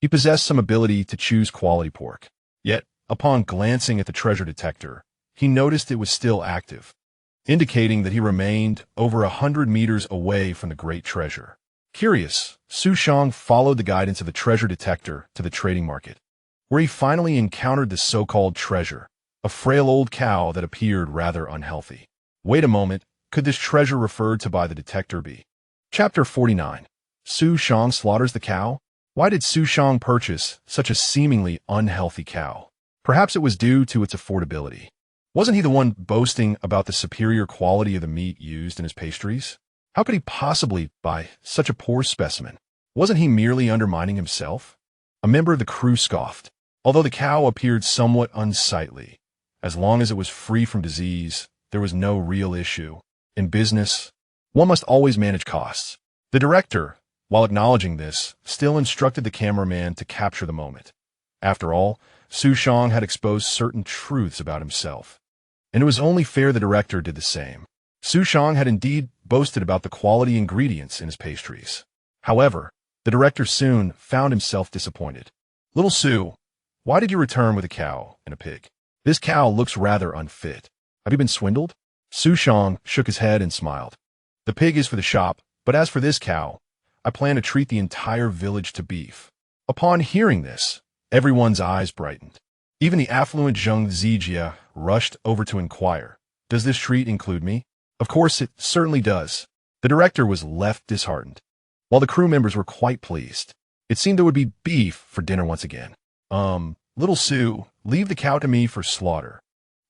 he possessed some ability to choose quality pork. Yet, upon glancing at the treasure detector, he noticed it was still active, indicating that he remained over 100 meters away from the great treasure. Curious, Xu Shang followed the guidance of the treasure detector to the trading market, where he finally encountered the so-called treasure, a frail old cow that appeared rather unhealthy. Wait a moment, could this treasure referred to by the detector be? Chapter 49. Xu Shang slaughters the cow? Why did Xu Shang purchase such a seemingly unhealthy cow? Perhaps it was due to its affordability. Wasn't he the one boasting about the superior quality of the meat used in his pastries? How could he possibly buy such a poor specimen? Wasn't he merely undermining himself? A member of the crew scoffed. Although the cow appeared somewhat unsightly, as long as it was free from disease, there was no real issue. In business, one must always manage costs. The director, while acknowledging this, still instructed the cameraman to capture the moment. After all, Xu Shang had exposed certain truths about himself, and it was only fair the director did the same. Xu Shang had indeed boasted about the quality ingredients in his pastries. However, the director soon found himself disappointed. Little Xu, why did you return with a cow and a pig? This cow looks rather unfit. Have you been swindled? Xu Shang shook his head and smiled. The pig is for the shop, but as for this cow, I plan to treat the entire village to beef. Upon hearing this, everyone's eyes brightened. Even the affluent Zheng Zijia rushed over to inquire, does this treat include me? Of course it certainly does. The director was left disheartened, while the crew members were quite pleased. It seemed there would be beef for dinner once again. Little Xu, leave the cow to me for slaughter.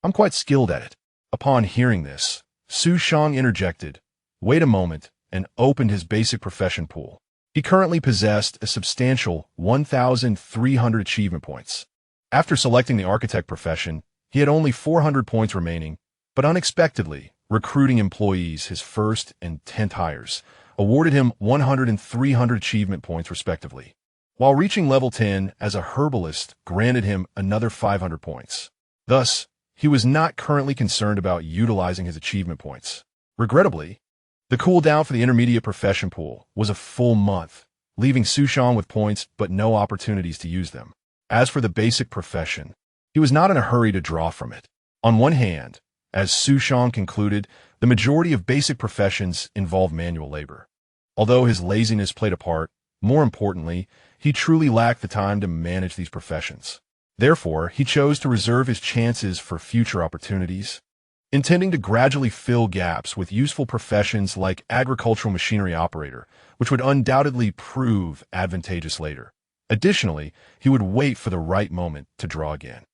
I'm quite skilled at it. Upon hearing this, Xu Shang interjected, wait a moment, and opened his basic profession pool. He currently possessed a substantial 1,300 achievement points. After selecting the architect profession, he had only 400 points remaining, but unexpectedly, recruiting employees, his first and 10th hires, awarded him 100 and 300 achievement points respectively, while reaching level 10 as a herbalist granted him another 500 points. Thus, he was not currently concerned about utilizing his achievement points. Regrettably, the cooldown for the intermediate profession pool was a full month, leaving Xu Shang with points but no opportunities to use them. As for the basic profession, he was not in a hurry to draw from it. On one hand, as Xu Shang concluded, the majority of basic professions involve manual labor. Although his laziness played a part, more importantly, he truly lacked the time to manage these professions. Therefore, he chose to reserve his chances for future opportunities, intending to gradually fill gaps with useful professions like agricultural machinery operator, which would undoubtedly prove advantageous later. Additionally, he would wait for the right moment to draw again.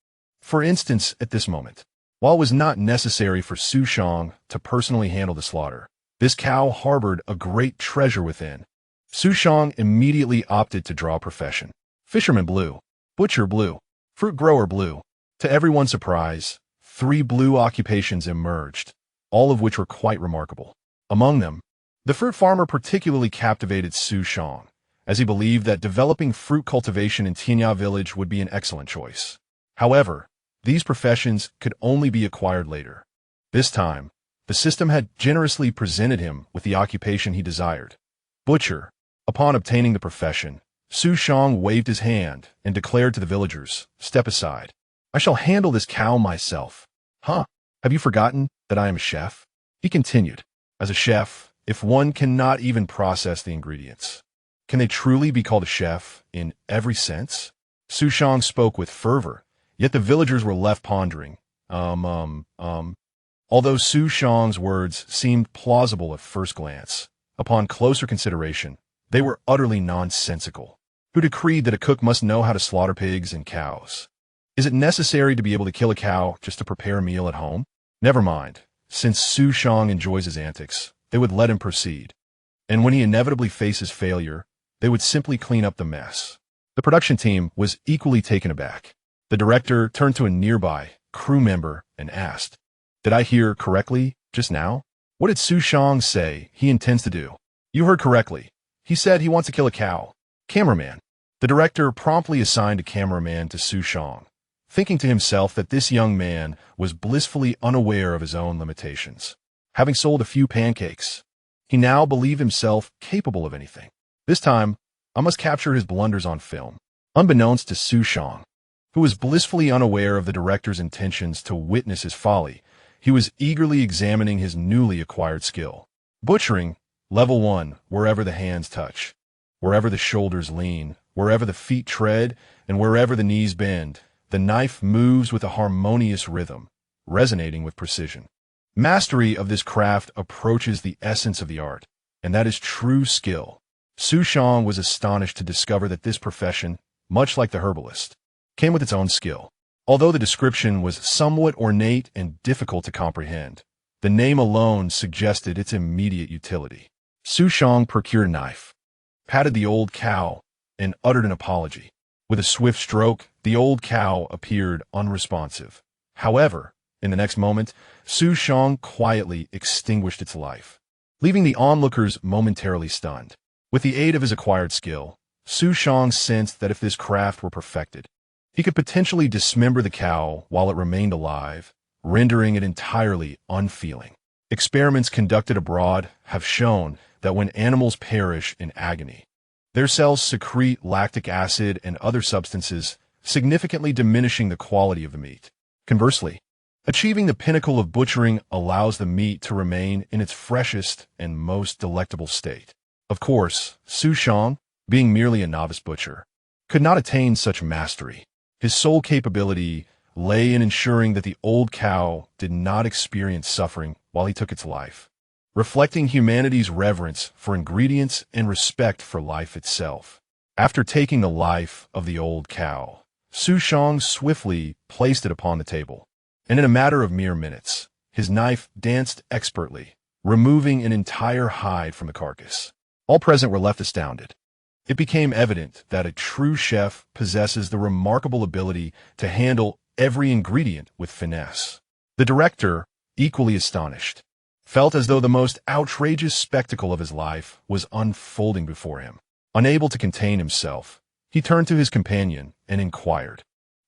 For instance, at this moment, while it was not necessary for Xu Shang to personally handle the slaughter, this cow harbored a great treasure within. Xu Shang immediately opted to draw a profession. Fisherman blue, butcher blue, fruit grower blue. To everyone's surprise, 3 blue occupations emerged, all of which were quite remarkable. Among them, the fruit farmer particularly captivated Xu Shang, as he believed that developing fruit cultivation in Tianya Village would be an excellent choice. However, these professions could only be acquired later. This time, the system had generously presented him with the occupation he desired. Butcher. Upon obtaining the profession, Xu Shang waved his hand and declared to the villagers, "Step aside. I shall handle this cow myself." "Huh? Have you forgotten that I am a chef?" He continued. "As a chef, if one cannot even process the ingredients, can they truly be called a chef in every sense?" Xu Shang spoke with fervor, yet the villagers were left pondering. Although Xu Shang's words seemed plausible at first glance, upon closer consideration, they were utterly nonsensical. Who decreed that a cook must know how to slaughter pigs and cows? Is it necessary to be able to kill a cow just to prepare a meal at home? Never mind. Since Xu Shang enjoys his antics, they would let him proceed. And when he inevitably faces failure, they would simply clean up the mess. The production team was equally taken aback. The director turned to a nearby crew member and asked, "Did I hear correctly just now? What did Xu Shang say he intends to do?" "You heard correctly. He said he wants to kill a cow." "Cameraman." The director promptly assigned a cameraman to Xu Shang, thinking to himself that this young man was blissfully unaware of his own limitations. Having sold a few pancakes, he now believed himself capable of anything. This time, I must capture his blunders on film. Unbeknownst to Xu Shang, who was blissfully unaware of the director's intentions to witness his folly, he was eagerly examining his newly acquired skill. Butchering, level 1, wherever the hands touch, wherever the shoulders lean, wherever the feet tread, and wherever the knees bend, the knife moves with a harmonious rhythm, resonating with precision. Mastery of this craft approaches the essence of the art, and that is true skill. Xu Shang was astonished to discover that this profession, much like the herbalist, came with its own skill. Although the description was somewhat ornate and difficult to comprehend, the name alone suggested its immediate utility. Xu Shang procured a knife, patted the old cow, and uttered an apology. With a swift stroke, the old cow appeared unresponsive. However, in the next moment, Xu Shang quietly extinguished its life, leaving the onlookers momentarily stunned. With the aid of his acquired skill, Xu Shang sensed that if this craft were perfected, he could potentially dismember the cow while it remained alive, rendering it entirely unfeeling. Experiments conducted abroad have shown that when animals perish in agony, their cells secrete lactic acid and other substances, significantly diminishing the quality of the meat. Conversely, achieving the pinnacle of butchering allows the meat to remain in its freshest and most delectable state. Of course, Xu Shang, being merely a novice butcher, could not attain such mastery. His sole capability lay in ensuring that the old cow did not experience suffering while he took its life, reflecting humanity's reverence for ingredients and respect for life itself. After taking the life of the old cow, Xu Shang swiftly placed it upon the table, and in a matter of mere minutes, his knife danced expertly, removing an entire hide from the carcass. All present were left astounded. It became evident that a true chef possesses the remarkable ability to handle every ingredient with finesse. The director, equally astonished, felt as though the most outrageous spectacle of his life was unfolding before him. Unable to contain himself, he turned to his companion and inquired,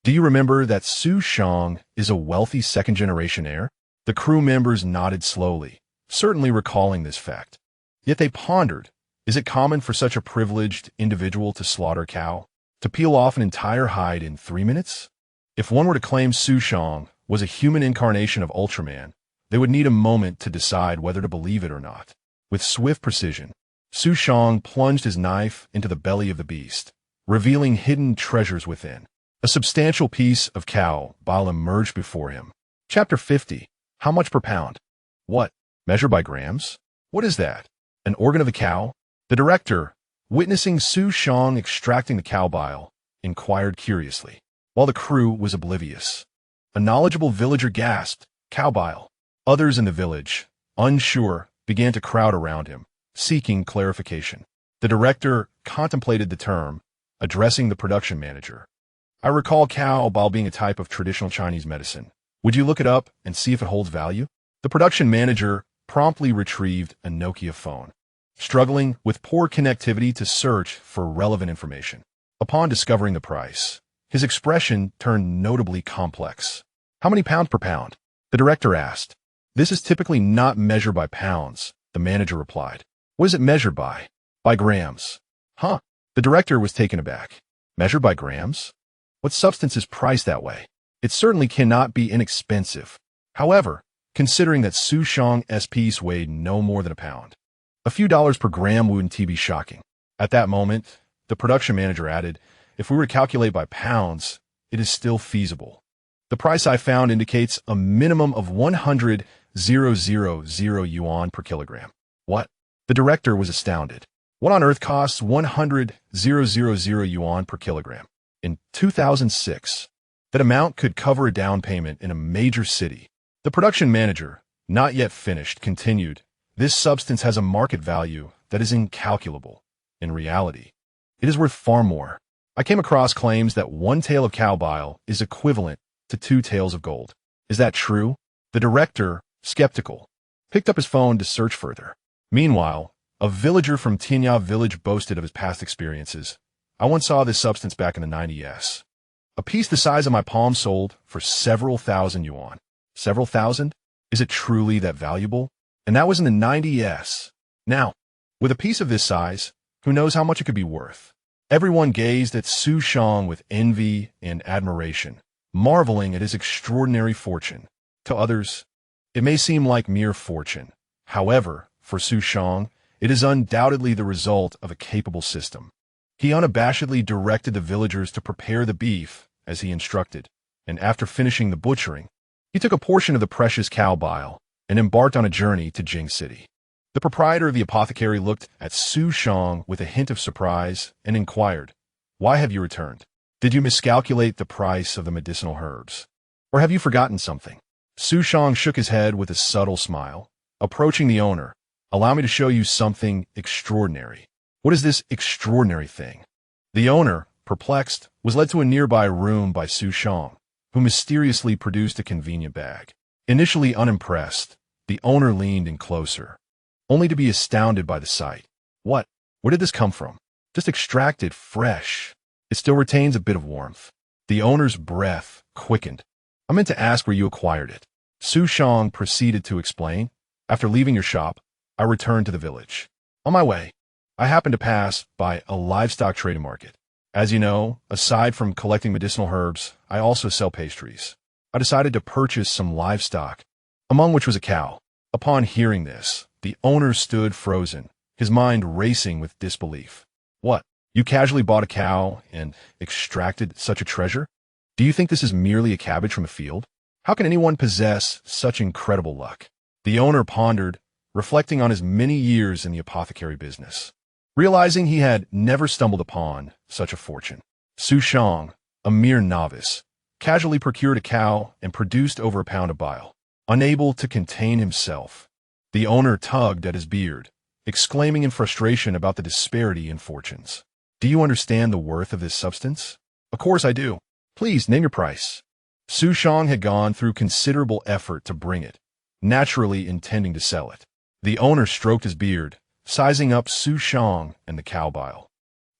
"Do you remember that Xu Shang is a wealthy second-generation heir?" The crew members nodded slowly, certainly recalling this fact. Yet they pondered, is it common for such a privileged individual to slaughter a cow, to peel off an entire hide in 3 minutes? If one were to claim Xu Shang was a human incarnation of Ultraman, they would need a moment to decide whether to believe it or not. With swift precision, Xu Shang plunged his knife into the belly of the beast, revealing hidden treasures within. A substantial piece of cow bile emerged before him. Chapter 50. How much per pound? What? Measured by grams? What is that? An organ of the cow? The director, witnessing Xu Shang extracting the cow bile, inquired curiously, while the crew was oblivious. A knowledgeable villager gasped, "Cow bile." Others in the village, unsure, began to crowd around him, seeking clarification. The director contemplated the term, addressing the production manager. "I recall cow bile being a type of traditional Chinese medicine. Would you look it up and see if it holds value?" The production manager promptly retrieved a Nokia phone, struggling with poor connectivity to search for relevant information. Upon discovering the price, his expression turned notably complex. "How many pounds per pound?" the director asked. "This is typically not measured by pounds," the manager replied. "What is it measured by?" "By grams." "Huh. The director was taken aback. Measured by grams? What substance is priced that way? It certainly cannot be inexpensive. However, considering that Xu Shang's piece weighed no more than a pound, a few dollars per gram wouldn't be shocking. At that moment, the production manager added, if we were to calculate by pounds, it is still feasible. The price I found indicates a minimum of 100,000 yuan per kilogram. What? The director was astounded. What on earth costs 100,000 yuan per kilogram? In 2006, that amount could cover a down payment in a major city. The production manager, not yet finished, continued, this substance has a market value that is incalculable. In reality, it is worth far more. I came across claims that one tail of cow bile is equivalent to 2 taels of gold. Is that true? The director, skeptical, picked up his phone to search further. Meanwhile, a villager from Tianya Village boasted of his past experiences. I once saw this substance back in the 90s. A piece the size of my palm sold for several thousand yuan. Several thousand? Is it truly that valuable? And that was in the 90s. Now, with a piece of this size, who knows how much it could be worth? Everyone gazed at Xu Shang with envy and admiration, marveling at his extraordinary fortune. To others, it may seem like mere fortune. However, for Xu Shang, it is undoubtedly the result of a capable system. He unabashedly directed the villagers to prepare the beef as he instructed, and after finishing the butchering, he took a portion of the precious cow bile and embarked on a journey to Jing City. The proprietor of the apothecary looked at Xu Shang with a hint of surprise and inquired, why have you returned? Did you miscalculate the price of the medicinal herbs? Or have you forgotten something? Xu Shang shook his head with a subtle smile. Approaching the owner, allow me to show you something extraordinary. What is this extraordinary thing? The owner, perplexed, was led to a nearby room by Xu Shang, who mysteriously produced a convenient bag. Initially unimpressed, the owner leaned in closer, only to be astounded by the sight. What? Where did this come from? Just extracted fresh. It still retains a bit of warmth. The owner's breath quickened. I meant to ask where you acquired it. Xu Shang proceeded to explain. After leaving your shop, I returned to the village. On my way, I happened to pass by a livestock trading market. As you know, aside from collecting medicinal herbs, I also sell pastries. I decided to purchase some livestock, among which was a cow. Upon hearing this, the owner stood frozen, his mind racing with disbelief. What? You casually bought a cow and extracted such a treasure? Do you think this is merely a cabbage from a field? How can anyone possess such incredible luck? The owner pondered, reflecting on his many years in the apothecary business. Realizing he had never stumbled upon such a fortune, Xu Shang, a mere novice, casually procured a cow and produced over a pound of bile. Unable to contain himself, the owner tugged at his beard, exclaiming in frustration about the disparity in fortunes. Do you understand the worth of this substance? Of course I do. Please name your price. Xu Shang had gone through considerable effort to bring it, naturally intending to sell it. The owner stroked his beard, sizing up Xu Shang and the cow bile,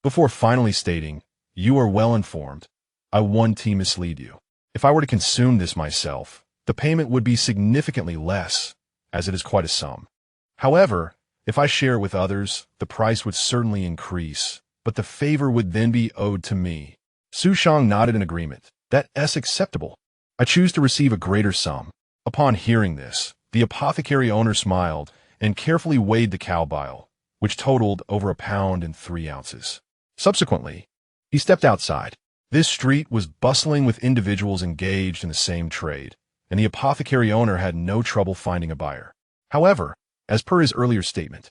before finally stating, you are well informed. I won't mislead you. If I were to consume this myself, the payment would be significantly less, as it is quite a sum. However, if I share it with others, the price would certainly increase, but the favor would then be owed to me. Xu Shang nodded in agreement. That's acceptable. I choose to receive a greater sum. Upon hearing this, the apothecary owner smiled and carefully weighed the cow bile, which totaled over a pound and 3 ounces. Subsequently, he stepped outside. This street was bustling with individuals engaged in the same trade, and the apothecary owner had no trouble finding a buyer. However, as per his earlier statement,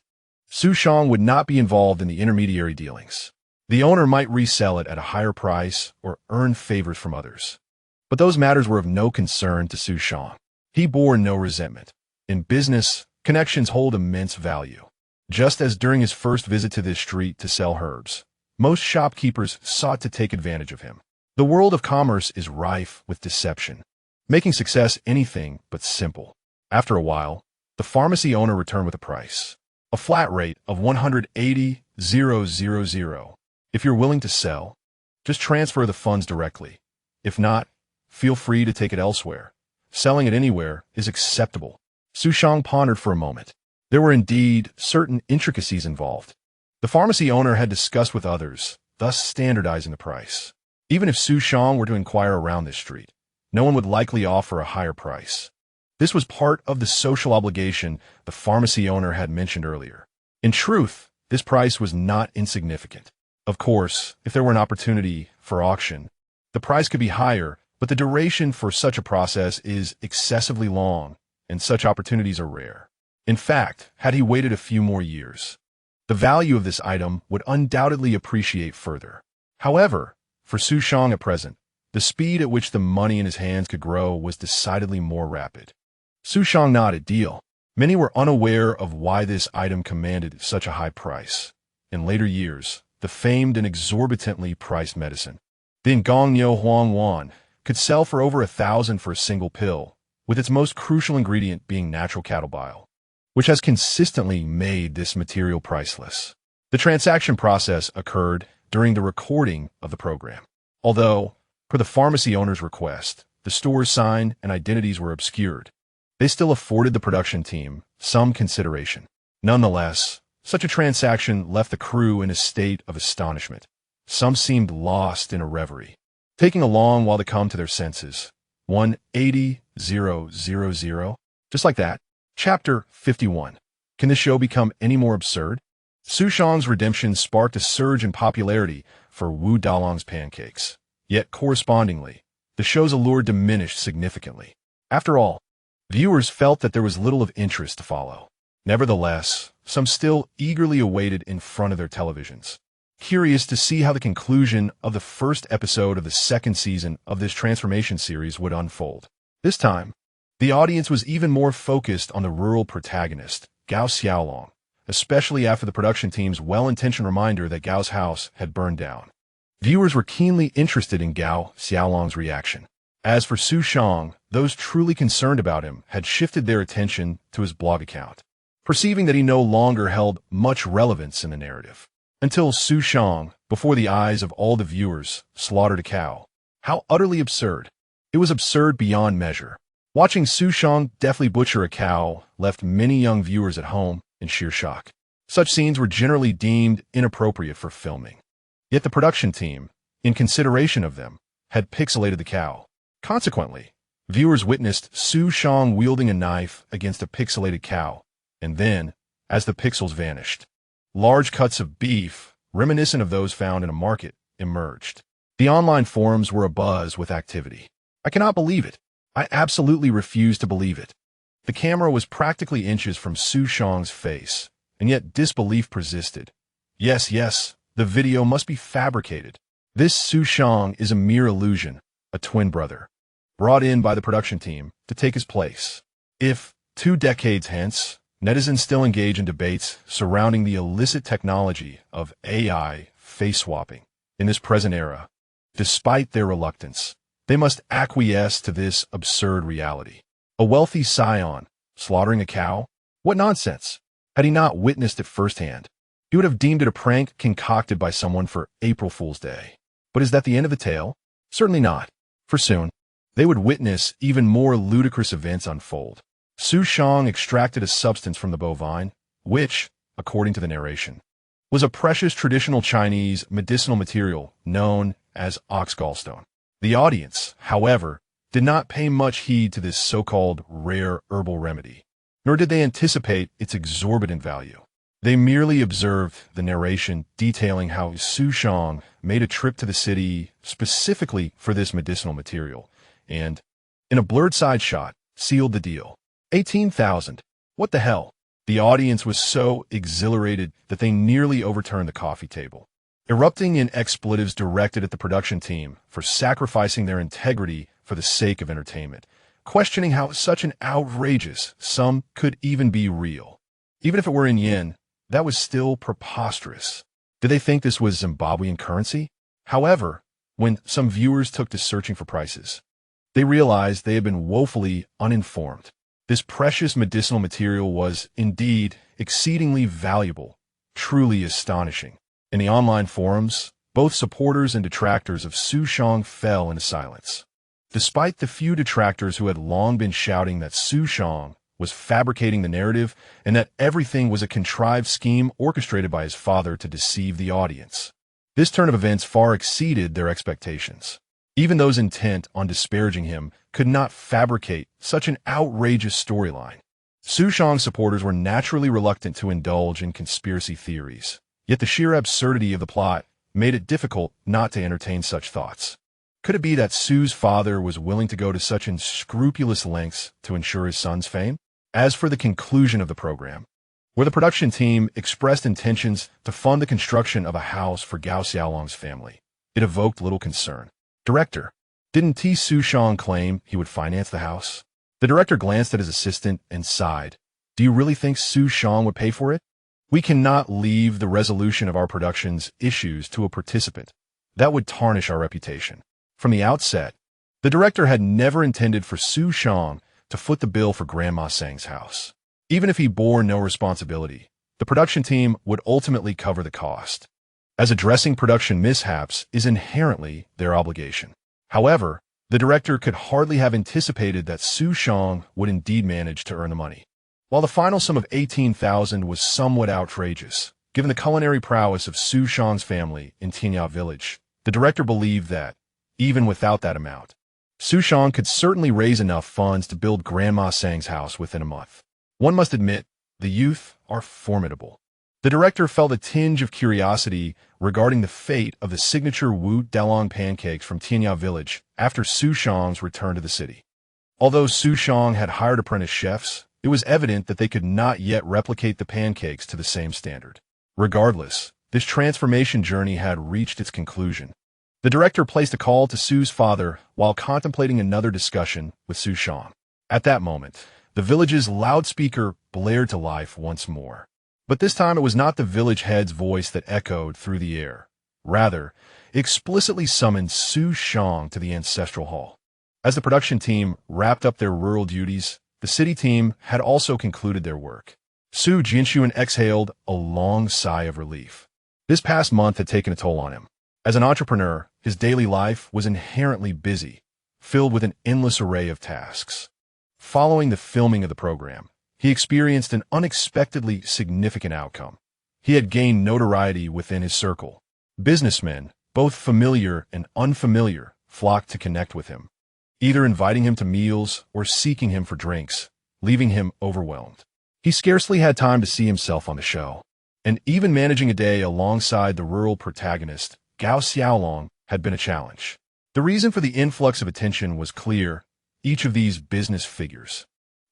Xu Shang would not be involved in the intermediary dealings. The owner might resell it at a higher price or earn favors from others. But those matters were of no concern to Xu Shang. He bore no resentment. In business, connections hold immense value. Just as during his first visit to this street to sell herbs, most shopkeepers sought to take advantage of him. The world of commerce is rife with deception, making success anything but simple. After a while, the pharmacy owner returned with a price, a flat rate of 180,000. If you're willing to sell, just transfer the funds directly. If not, feel free to take it elsewhere. Selling it anywhere is acceptable. Xu Shang pondered for a moment. There were indeed certain intricacies involved. The pharmacy owner had discussed with others, thus standardizing the price. Even if Xu Shang were to inquire around this street, no one would likely offer a higher price. This was part of the social obligation the pharmacy owner had mentioned earlier. In truth, this price was not insignificant. Of course, if there were an opportunity for auction, the price could be higher, but the duration for such a process is excessively long, and such opportunities are rare. In fact, had he waited a few more years, the value of this item would undoubtedly appreciate further. However, for Xu Shang at present, the speed at which the money in his hands could grow was decidedly more rapid. Xu Shang nodded. Deal. Many were unaware of why this item commanded such a high price. In later years, the famed and exorbitantly priced medicine, the Gongniu Huang Wan, could sell for over 1,000 for a single pill, with its most crucial ingredient being natural cattle bile, which has consistently made this material priceless. The transaction process occurred during the recording of the program. Although, per the pharmacy owner's request, the store's sign and identities were obscured, they still afforded the production team some consideration. Nonetheless, such a transaction left the crew in a state of astonishment. Some seemed lost in a reverie, taking a long while to come to their senses. 180,000. Just like that. Chapter 51. Can this show become any more absurd? Xu Shang's redemption sparked a surge in popularity for Wu Dalong's pancakes. Yet correspondingly, the show's allure diminished significantly. After all, viewers felt that there was little of interest to follow. Nevertheless, some still eagerly awaited in front of their televisions, curious to see how the conclusion of the first episode of the second season of this transformation series would unfold. This time, the audience was even more focused on the rural protagonist, Gao Xiaolong, especially after the production team's well-intentioned reminder that Gao's house had burned down. Viewers were keenly interested in Gao Xiaolong's reaction. As for Xu Shang, those truly concerned about him had shifted their attention to his blog account, perceiving that he no longer held much relevance in the narrative. Until Xu Shang, before the eyes of all the viewers, slaughtered a cow. How utterly absurd. It was absurd beyond measure. Watching Xu Shang deftly butcher a cow left many young viewers at home in sheer shock. Such scenes were generally deemed inappropriate for filming. Yet the production team, in consideration of them, had pixelated the cow. Consequently, viewers witnessed Xu Shang wielding a knife against a pixelated cow, and then, as the pixels vanished, large cuts of beef, reminiscent of those found in a market, emerged. The online forums were abuzz with activity. I cannot believe it. I absolutely refuse to believe it. The camera was practically inches from Xu Shang's face, and yet disbelief persisted. Yes, the video must be fabricated. This Xu Shang is a mere illusion, a twin brother, brought in by the production team to take his place. If, 2 decades hence, netizens still engage in debates surrounding the illicit technology of AI face swapping in this present era, despite their reluctance, they must acquiesce to this absurd reality. A wealthy scion slaughtering a cow? What nonsense! Had he not witnessed it firsthand, he would have deemed it a prank concocted by someone for April Fool's Day. But is that the end of the tale? Certainly not, for soon they would witness even more ludicrous events unfold. Xu Shang extracted a substance from the bovine, which, according to the narration, was a precious traditional Chinese medicinal material known as ox gallstone. The audience, however, did not pay much heed to this so-called rare herbal remedy, nor did they anticipate its exorbitant value. They merely observed the narration detailing how Xu Shang made a trip to the city specifically for this medicinal material, and, in a blurred side shot, sealed the deal. 18,000. What the hell? The audience was so exhilarated that they nearly overturned the coffee table, erupting in expletives directed at the production team for sacrificing their integrity for the sake of entertainment, questioning how such an outrageous sum could even be real. Even if it were in yen, that was still preposterous. Did they think this was Zimbabwean currency? However, when some viewers took to searching for prices, they realized they had been woefully uninformed. This precious medicinal material was, indeed, exceedingly valuable, truly astonishing. In the online forums, both supporters and detractors of Xu Shang fell into silence. Despite the few detractors who had long been shouting that Xu Shang was fabricating the narrative and that everything was a contrived scheme orchestrated by his father to deceive the audience. This turn of events far exceeded their expectations. Even those intent on disparaging him could not fabricate such an outrageous storyline. Xu Shang's supporters were naturally reluctant to indulge in conspiracy theories, yet the sheer absurdity of the plot made it difficult not to entertain such thoughts. Could it be that Xu's father was willing to go to such unscrupulous lengths to ensure his son's fame? As for the conclusion of the program, where the production team expressed intentions to fund the construction of a house for Gao Xiaolong's family, it evoked little concern. Director, didn't Xu Shang claim he would finance the house? The director glanced at his assistant and sighed. Do you really think Xu Shang would pay for it? We cannot leave the resolution of our production's issues to a participant. That would tarnish our reputation. From the outset, the director had never intended for Xu Shang to foot the bill for Grandma Sang's house. Even if he bore no responsibility, the production team would ultimately cover the cost, as addressing production mishaps is inherently their obligation. However, the director could hardly have anticipated that Xu Shang would indeed manage to earn the money. While the final sum of 18,000 was somewhat outrageous, given the culinary prowess of Xu Shang's family in Tianya Village, the director believed that, even without that amount, Xu Shang could certainly raise enough funds to build Grandma Sang's house within a month. One must admit, the youth are formidable. The director felt a tinge of curiosity regarding the fate of the signature Wu Dalong pancakes from Tianya Village after Xu Shang's return to the city. Although Xu Shang had hired apprentice chefs, it was evident that they could not yet replicate the pancakes to the same standard. Regardless, this transformation journey had reached its conclusion. The director placed a call to Xu's father while contemplating another discussion with Xu Shang. At that moment, the village's loudspeaker blared to life once more. But this time it was not the village head's voice that echoed through the air. Rather, it explicitly summoned Xu Shang to the ancestral hall. As the production team wrapped up their rural duties, the city team had also concluded their work. Xu Jinshuan exhaled a long sigh of relief. This past month had taken a toll on him. As an entrepreneur, his daily life was inherently busy, filled with an endless array of tasks. Following the filming of the program, he experienced an unexpectedly significant outcome. He had gained notoriety within his circle. Businessmen, both familiar and unfamiliar, flocked to connect with him, either inviting him to meals or seeking him for drinks, leaving him overwhelmed. He scarcely had time to see himself on the show, and even managing a day alongside the rural protagonist, Gao Xiaolong, had been a challenge. The reason for the influx of attention was clear. Each of these business figures,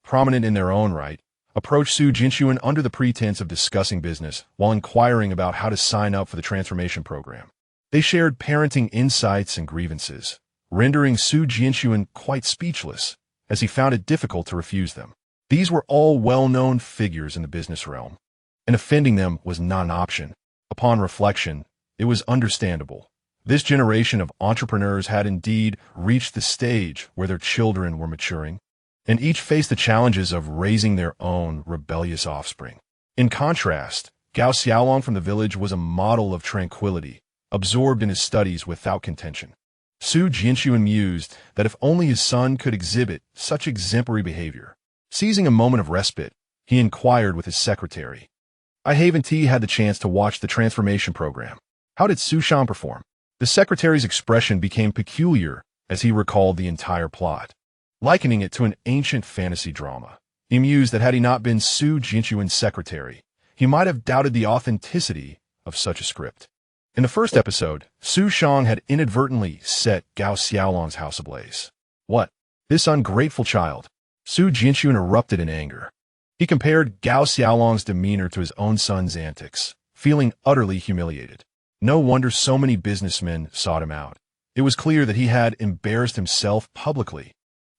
prominent in their own right, approached Xu Jinshuan under the pretense of discussing business while inquiring about how to sign up for the transformation program. They shared parenting insights and grievances, rendering Xu Jinshuan quite speechless, as he found it difficult to refuse them. These were all well-known figures in the business realm, and offending them was not an option. Upon reflection, it was understandable. This generation of entrepreneurs had indeed reached the stage where their children were maturing, and each faced the challenges of raising their own rebellious offspring. In contrast, Gao Xiaolong from the village was a model of tranquility, absorbed in his studies without contention. Xu Jinshuan mused that if only his son could exhibit such exemplary behavior. Seizing a moment of respite, he inquired with his secretary. I haven't had the chance to watch the transformation program. How did Xu Shang perform? The secretary's expression became peculiar as he recalled the entire plot, likening it to an ancient fantasy drama. He mused that had he not been Xu Jinshuan's secretary, he might have doubted the authenticity of such a script. In the first episode, Xu Shang had inadvertently set Gao Xiaolong's house ablaze. What? This ungrateful child! Xu Jinshuan erupted in anger. He compared Gao Xiaolong's demeanor to his own son's antics, feeling utterly humiliated. No wonder so many businessmen sought him out. It was clear that he had embarrassed himself publicly.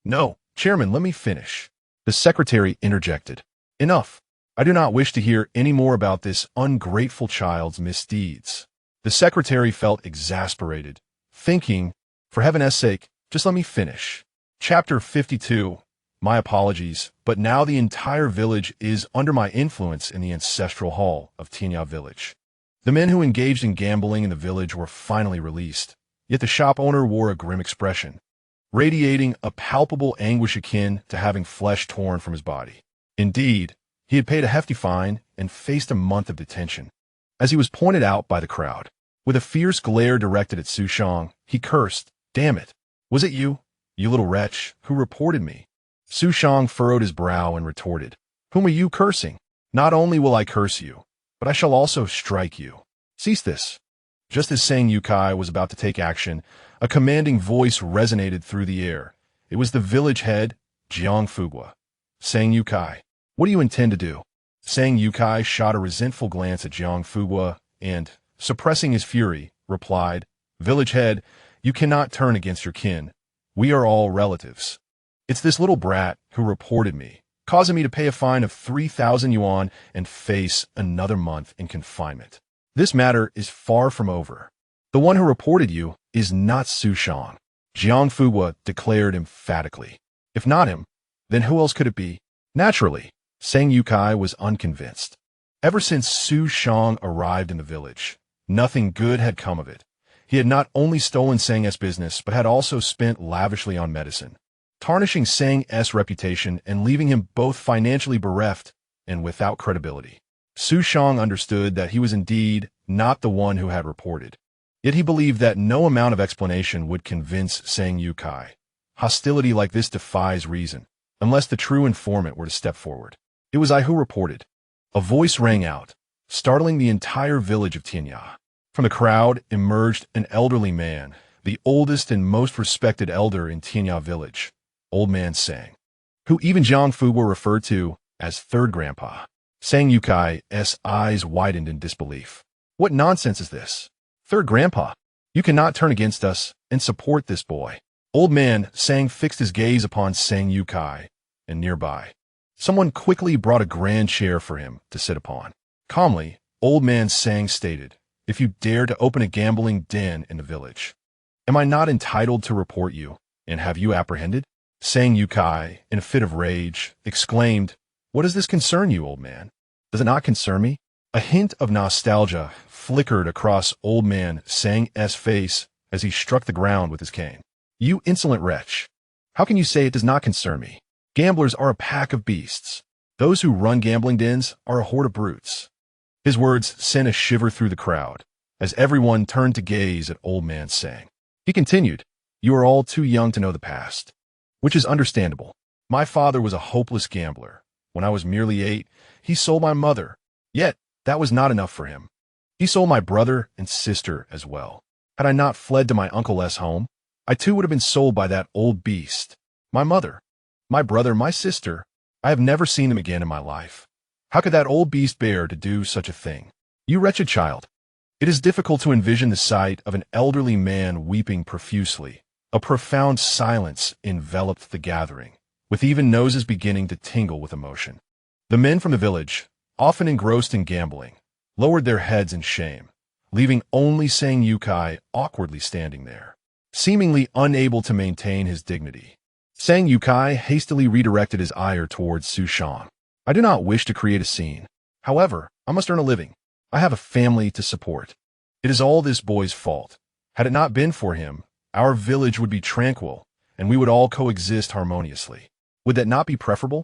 No, Chairman, let me finish. The secretary interjected. Enough. I do not wish to hear any more about this ungrateful child's misdeeds. The secretary felt exasperated, thinking, for heaven's sake, just let me finish. Chapter 52. My apologies, but now the entire village is under my influence in the ancestral hall of Tianya Village. The men who engaged in gambling in the village were finally released, yet the shop owner wore a grim expression, radiating a palpable anguish akin to having flesh torn from his body. Indeed, he had paid a hefty fine and faced a month of detention. As he was pointed out by the crowd, with a fierce glare directed at Xu Shang, he cursed, "Damn it! Was it you, you little wretch, who reported me?" Xu Shang furrowed his brow and retorted, "Whom are you cursing? Not only will I curse you, but I shall also strike you. Cease this." Just as Sang Yukai was about to take action, a commanding voice resonated through the air. It was the village head, Jiang Fugua. "Sang Yukai, what do you intend to do?" Sang Yukai shot a resentful glance at Jiang Fugua and, suppressing his fury, replied, "Village head, you cannot turn against your kin. We are all relatives. It's this little brat who reported me, causing me to pay a fine of 3,000 yuan and face another month in confinement. This matter is far from over. The one who reported you is not Xu Shang," Jiang Fugua declared emphatically. "If not him, then who else could it be?" Naturally, Sang Yukai was unconvinced. Ever since Xu Shang arrived in the village, nothing good had come of it. He had not only stolen Sang's business, but had also spent lavishly on medicine, tarnishing Sang's reputation and leaving him both financially bereft and without credibility. Xu Shang understood that he was indeed not the one who had reported. Yet he believed that no amount of explanation would convince Sang Yukai. Hostility like this defies reason, unless the true informant were to step forward. "It was I who reported." A voice rang out, startling the entire village of Tianya. From the crowd emerged an elderly man, the oldest and most respected elder in Tianya Village, Old Man Sang, who even Jiang Fugua referred to as Third Grandpa. Sang Yukai's eyes widened in disbelief. "What nonsense is this? Third Grandpa, you cannot turn against us and support this boy." Old Man Sang fixed his gaze upon Sang Yukai, and nearby, someone quickly brought a grand chair for him to sit upon. Calmly, Old Man Sang stated, "If you dare to open a gambling den in the village, am I not entitled to report you and have you apprehended?" Sang Yukai, in a fit of rage, exclaimed, "What does this concern you, old man? Does it not concern me?" A hint of nostalgia flickered across Old Man Sang's face as he struck the ground with his cane. "You insolent wretch! How can you say it does not concern me? Gamblers are a pack of beasts. Those who run gambling dens are a horde of brutes." His words sent a shiver through the crowd, as everyone turned to gaze at Old Man Sang. He continued, "You are all too young to know the past, which is understandable. My father was a hopeless gambler. When I was merely 8, he sold my mother. Yet, that was not enough for him. He sold my brother and sister as well. Had I not fled to my uncle's home, I too would have been sold by that old beast. My mother, my brother, my sister, I have never seen them again in my life. How could that old beast bear to do such a thing? You wretched child." It is difficult to envision the sight of an elderly man weeping profusely. A profound silence enveloped the gathering, with even noses beginning to tingle with emotion. The men from the village, often engrossed in gambling, lowered their heads in shame, leaving only Sang Yukai awkwardly standing there, seemingly unable to maintain his dignity. Sang Yukai hastily redirected his ire towards Xu Shang. "I do not wish to create a scene. However, I must earn a living. I have a family to support. It is all this boy's fault. Had it not been for him, our village would be tranquil, and we would all coexist harmoniously. Would that not be preferable?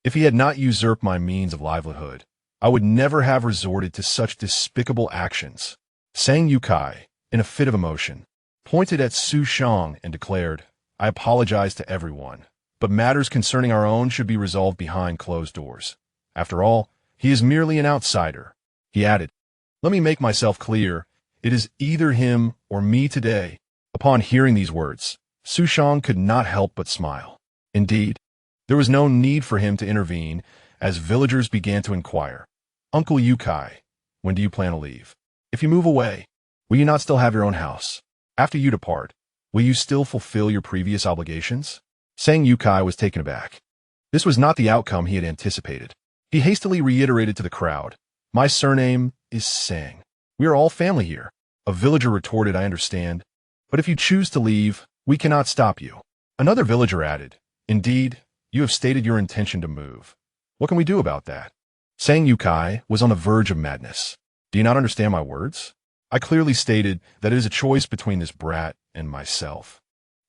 If he had not usurped my means of livelihood, I would never have resorted to such despicable actions." Sang Yukai, in a fit of emotion, pointed at Xu Shang and declared, "I apologize to everyone, but matters concerning our own should be resolved behind closed doors. After all, he is merely an outsider." He added, "Let me make myself clear. It is either him or me today." Upon hearing these words, Xu Shang could not help but smile. Indeed, there was no need for him to intervene, as villagers began to inquire, "Uncle Yukai, when do you plan to leave? If you move away, will you not still have your own house? After you depart, will you still fulfill your previous obligations?" Sang Yukai was taken aback. This was not the outcome he had anticipated. He hastily reiterated to the crowd, "My surname is Sang. We are all family here." A villager retorted, "I understand, but if you choose to leave, we cannot stop you." Another villager added, "Indeed, you have stated your intention to move. What can we do about that?" Sang Yukai was on the verge of madness. "Do you not understand my words? I clearly stated that it is a choice between this brat and myself.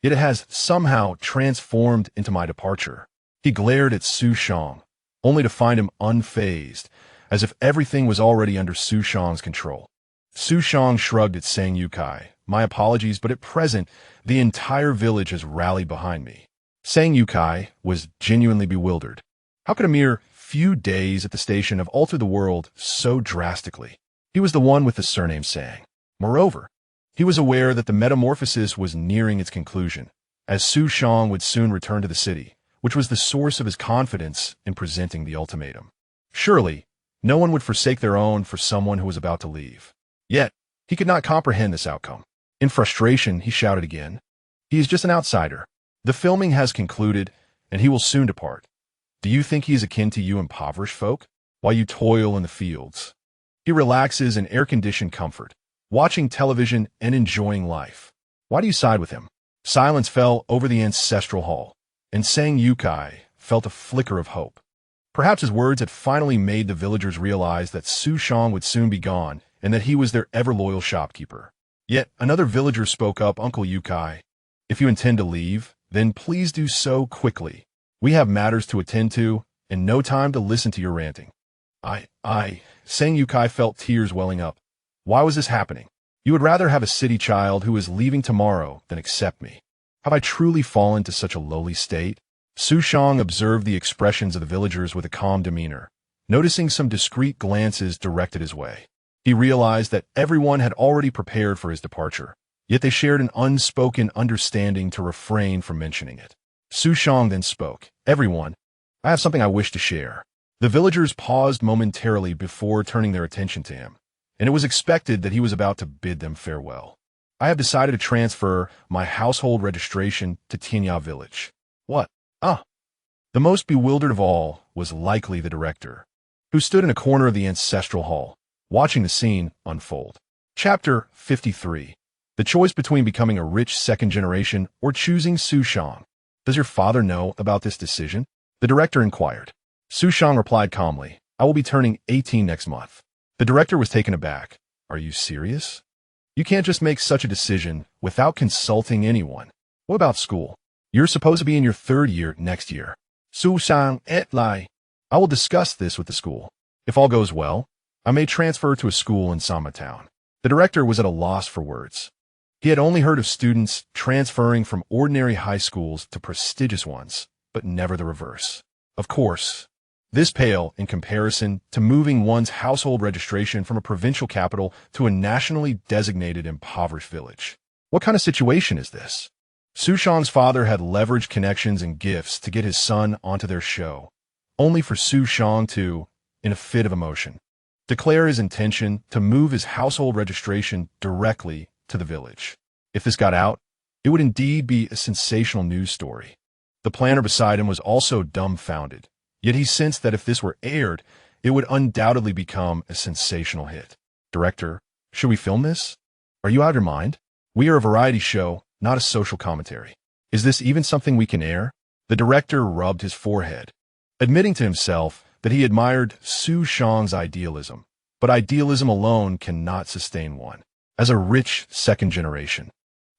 Yet it has somehow transformed into my departure." He glared at Xu Shang, only to find him unfazed, as if everything was already under Xu Shang's control. Xu Shang shrugged at Sang Yukai. My apologies, but at present, the entire village has rallied behind me. Sang Yukai was genuinely bewildered. How could a mere few days at the station have altered the world so drastically? He was the one with the surname Sang. Moreover, he was aware that the metamorphosis was nearing its conclusion, as Xu Shang would soon return to the city, which was the source of his confidence in presenting the ultimatum. Surely, no one would forsake their own for someone who was about to leave. Yet, he could not comprehend this outcome. In frustration, he shouted again, "He is just an outsider. The filming has concluded, and he will soon depart. Do you think he is akin to you impoverished folk, while you toil in the fields? He relaxes in air-conditioned comfort, watching television and enjoying life. Why do you side with him?" Silence fell over the ancestral hall, and Sang Yukai felt a flicker of hope. Perhaps his words had finally made the villagers realize that Xu Shang would soon be gone, and that he was their ever-loyal shopkeeper. Yet another villager spoke up, "Uncle Yukai, if you intend to leave, then please do so quickly. We have matters to attend to, and no time to listen to your ranting." Sang Yukai felt tears welling up. Why was this happening? You would rather have a city child who is leaving tomorrow than accept me. Have I truly fallen to such a lowly state? Xu Shang observed the expressions of the villagers with a calm demeanor, noticing some discreet glances directed his way. He realized that everyone had already prepared for his departure, yet they shared an unspoken understanding to refrain from mentioning it. Xu Shang then spoke. "Everyone, I have something I wish to share." The villagers paused momentarily before turning their attention to him, and it was expected that he was about to bid them farewell. "I have decided to transfer my household registration to Tianya Village." "What? The most bewildered of all was likely the director, who stood in a corner of the ancestral hall, watching the scene unfold. Chapter 53. The choice between becoming a rich second generation or choosing Xu Shang. "Does your father know about this decision?" the director inquired. Xu Shang replied calmly, "I will be turning 18 next month." The director was taken aback. "Are you serious? You can't just make such a decision without consulting anyone. What about school? You're supposed to be in your 3rd year next year." Xu Shang et lai. "I will discuss this with the school. If all goes well, I may transfer to a school in Sama Town." The director was at a loss for words. He had only heard of students transferring from ordinary high schools to prestigious ones, but never the reverse. Of course, this paled in comparison to moving one's household registration from a provincial capital to a nationally designated impoverished village. What kind of situation is this? Xu Shang's father had leveraged connections and gifts to get his son onto their show, only for Xu Shang to, in a fit of emotion, declare his intention to move his household registration directly to the village. If this got out, it would indeed be a sensational news story. The planner beside him was also dumbfounded, yet he sensed that if this were aired, it would undoubtedly become a sensational hit. "Director, should we film this? Are you out of your mind? We are a variety show, not a social commentary. Is this even something we can air?" The director rubbed his forehead, admitting to himself that he admired Xu Shang's idealism, but idealism alone cannot sustain one. As a rich second generation,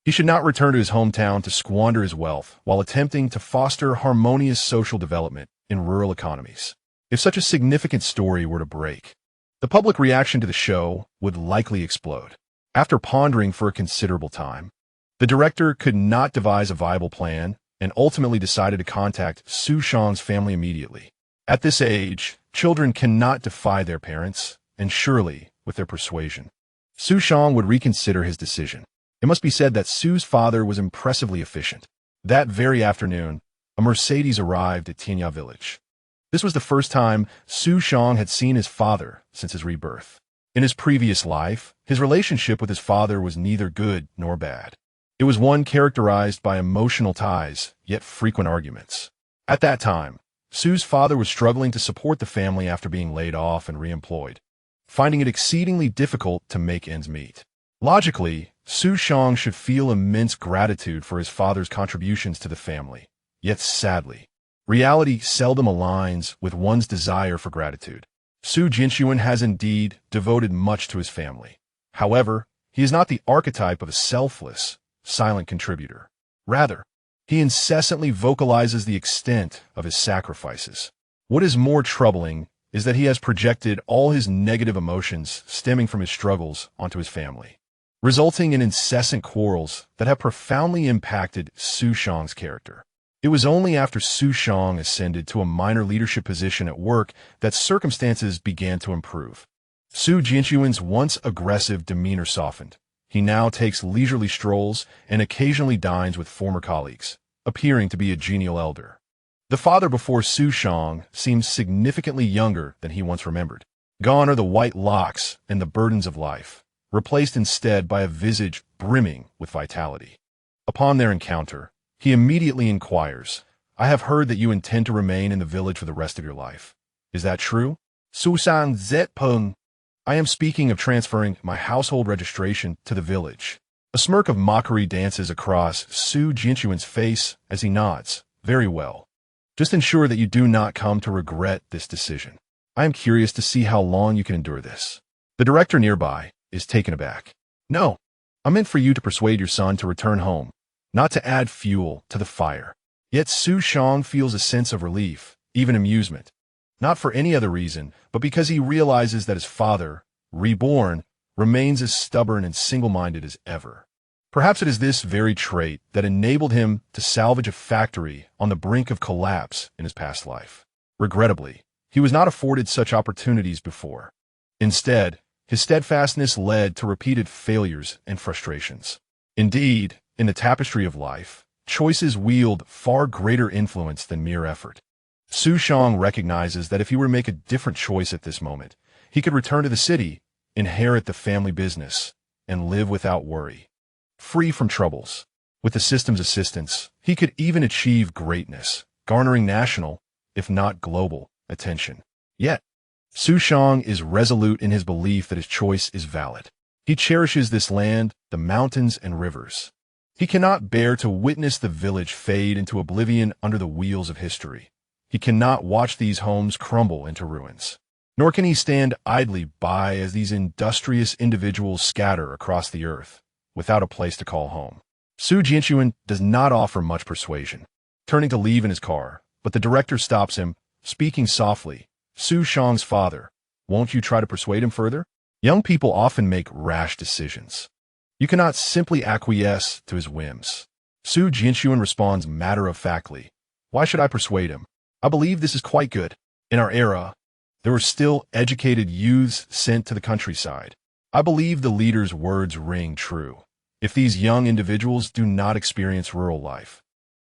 he should not return to his hometown to squander his wealth while attempting to foster harmonious social development in rural economies. If such a significant story were to break, the public reaction to the show would likely explode. After pondering for a considerable time, the director could not devise a viable plan and ultimately decided to contact Xu Shang's family immediately. At this age, children cannot defy their parents, and surely, with their persuasion, Xu Shang would reconsider his decision. It must be said that Xu's father was impressively efficient. That very afternoon, a Mercedes arrived at Tianya Village. This was the first time Xu Shang had seen his father since his rebirth. In his previous life, his relationship with his father was neither good nor bad. It was one characterized by emotional ties, yet frequent arguments. At that time, Xu's father was struggling to support the family after being laid off and reemployed, finding it exceedingly difficult to make ends meet. Logically, Xu Shang should feel immense gratitude for his father's contributions to the family. Yet sadly, reality seldom aligns with one's desire for gratitude. Xu Jinshuan has indeed devoted much to his family. However, he is not the archetype of a selfless, silent contributor. Rather, he incessantly vocalizes the extent of his sacrifices. What is more troubling is that he has projected all his negative emotions stemming from his struggles onto his family, resulting in incessant quarrels that have profoundly impacted Xu Shang's character. It was only after Xu Shang ascended to a minor leadership position at work that circumstances began to improve. Xu Jinchuan's once aggressive demeanor softened. He now takes leisurely strolls and occasionally dines with former colleagues, appearing to be a genial elder. The father before Xu Shang seems significantly younger than he once remembered. Gone are the white locks and the burdens of life, replaced instead by a visage brimming with vitality. Upon their encounter, he immediately inquires, "I have heard that you intend to remain in the village for the rest of your life. Is that true?" Xu Shang Zetpeng. I am speaking of transferring my household registration to the village. A smirk of mockery dances across Xu Jinchuan's face as he nods. Very well. Just ensure that you do not come to regret this decision. I am curious to see how long you can endure this. The director nearby is taken aback. No, I meant for you to persuade your son to return home, not to add fuel to the fire. Yet Xu Shang feels a sense of relief, even amusement. Not for any other reason, but because he realizes that his father, Reborn, remains as stubborn and single-minded as ever. Perhaps it is this very trait that enabled him to salvage a factory on the brink of collapse in his past life. Regrettably, he was not afforded such opportunities before. Instead, his steadfastness led to repeated failures and frustrations. Indeed, in the tapestry of life, choices wield far greater influence than mere effort. Xu Shang recognizes that if he were to make a different choice at this moment, he could return to the city, inherit the family business, and live without worry, free from troubles. With the system's assistance, he could even achieve greatness, garnering national, if not global, attention. Yet, Xu Shang is resolute in his belief that his choice is valid. He cherishes this land, the mountains and rivers. He cannot bear to witness the village fade into oblivion under the wheels of history. He cannot watch these homes crumble into ruins. Nor can he stand idly by as these industrious individuals scatter across the earth, without a place to call home. Xu Jinchuan does not offer much persuasion, turning to leave in his car, but the director stops him, speaking softly. Xu Shang's father, won't you try to persuade him further? Young people often make rash decisions. You cannot simply acquiesce to his whims. Xu Jinchuan responds matter-of-factly. Why should I persuade him? I believe this is quite good. In our era, there were still educated youths sent to the countryside. I believe the leader's words ring true. If these young individuals do not experience rural life,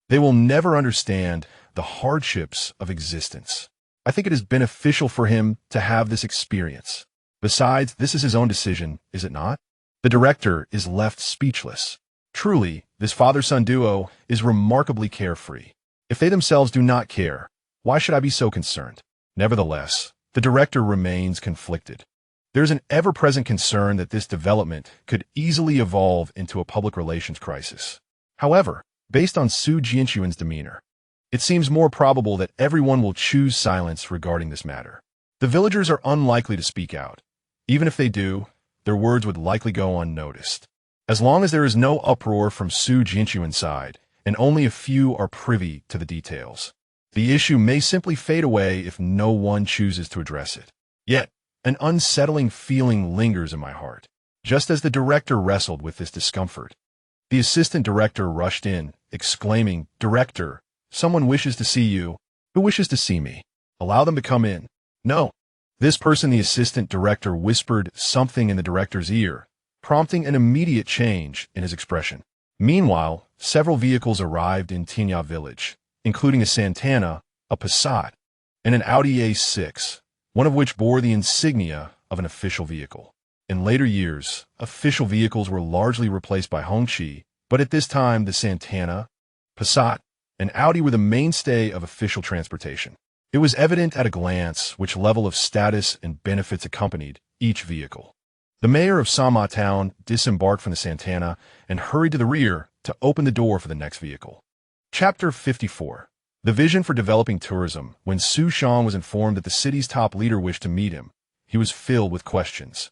they will never understand the hardships of existence. I think it is beneficial for him to have this experience. Besides, this is his own decision, is it not? The director is left speechless. Truly, this father-son duo is remarkably carefree. If they themselves do not care, why should I be so concerned? Nevertheless, the director remains conflicted. There is an ever-present concern that this development could easily evolve into a public relations crisis. However, based on Xu Jinchuan's demeanor, it seems more probable that everyone will choose silence regarding this matter. The villagers are unlikely to speak out. Even if they do, their words would likely go unnoticed. As long as there is no uproar from Xu Jinchuan's side, and only a few are privy to the details, the issue may simply fade away if no one chooses to address it. Yet, an unsettling feeling lingers in my heart. Just as the director wrestled with this discomfort, the assistant director rushed in, exclaiming, "Director, someone wishes to see you." "Who wishes to see me?" "Allow them to come in." "No." This person, the assistant director, whispered something in the director's ear, prompting an immediate change in his expression. Meanwhile, several vehicles arrived in Tianya Village, including a Santana, a Passat, and an Audi A6, one of which bore the insignia of an official vehicle. In later years, official vehicles were largely replaced by Hongqi, but at this time the Santana, Passat, and Audi were the mainstay of official transportation. It was evident at a glance which level of status and benefits accompanied each vehicle. The mayor of Sama Town disembarked from the Santana and hurried to the rear to open the door for the next vehicle. Chapter 54. The vision for developing tourism. When Xu Shang was informed that the city's top leader wished to meet him, he was filled with questions.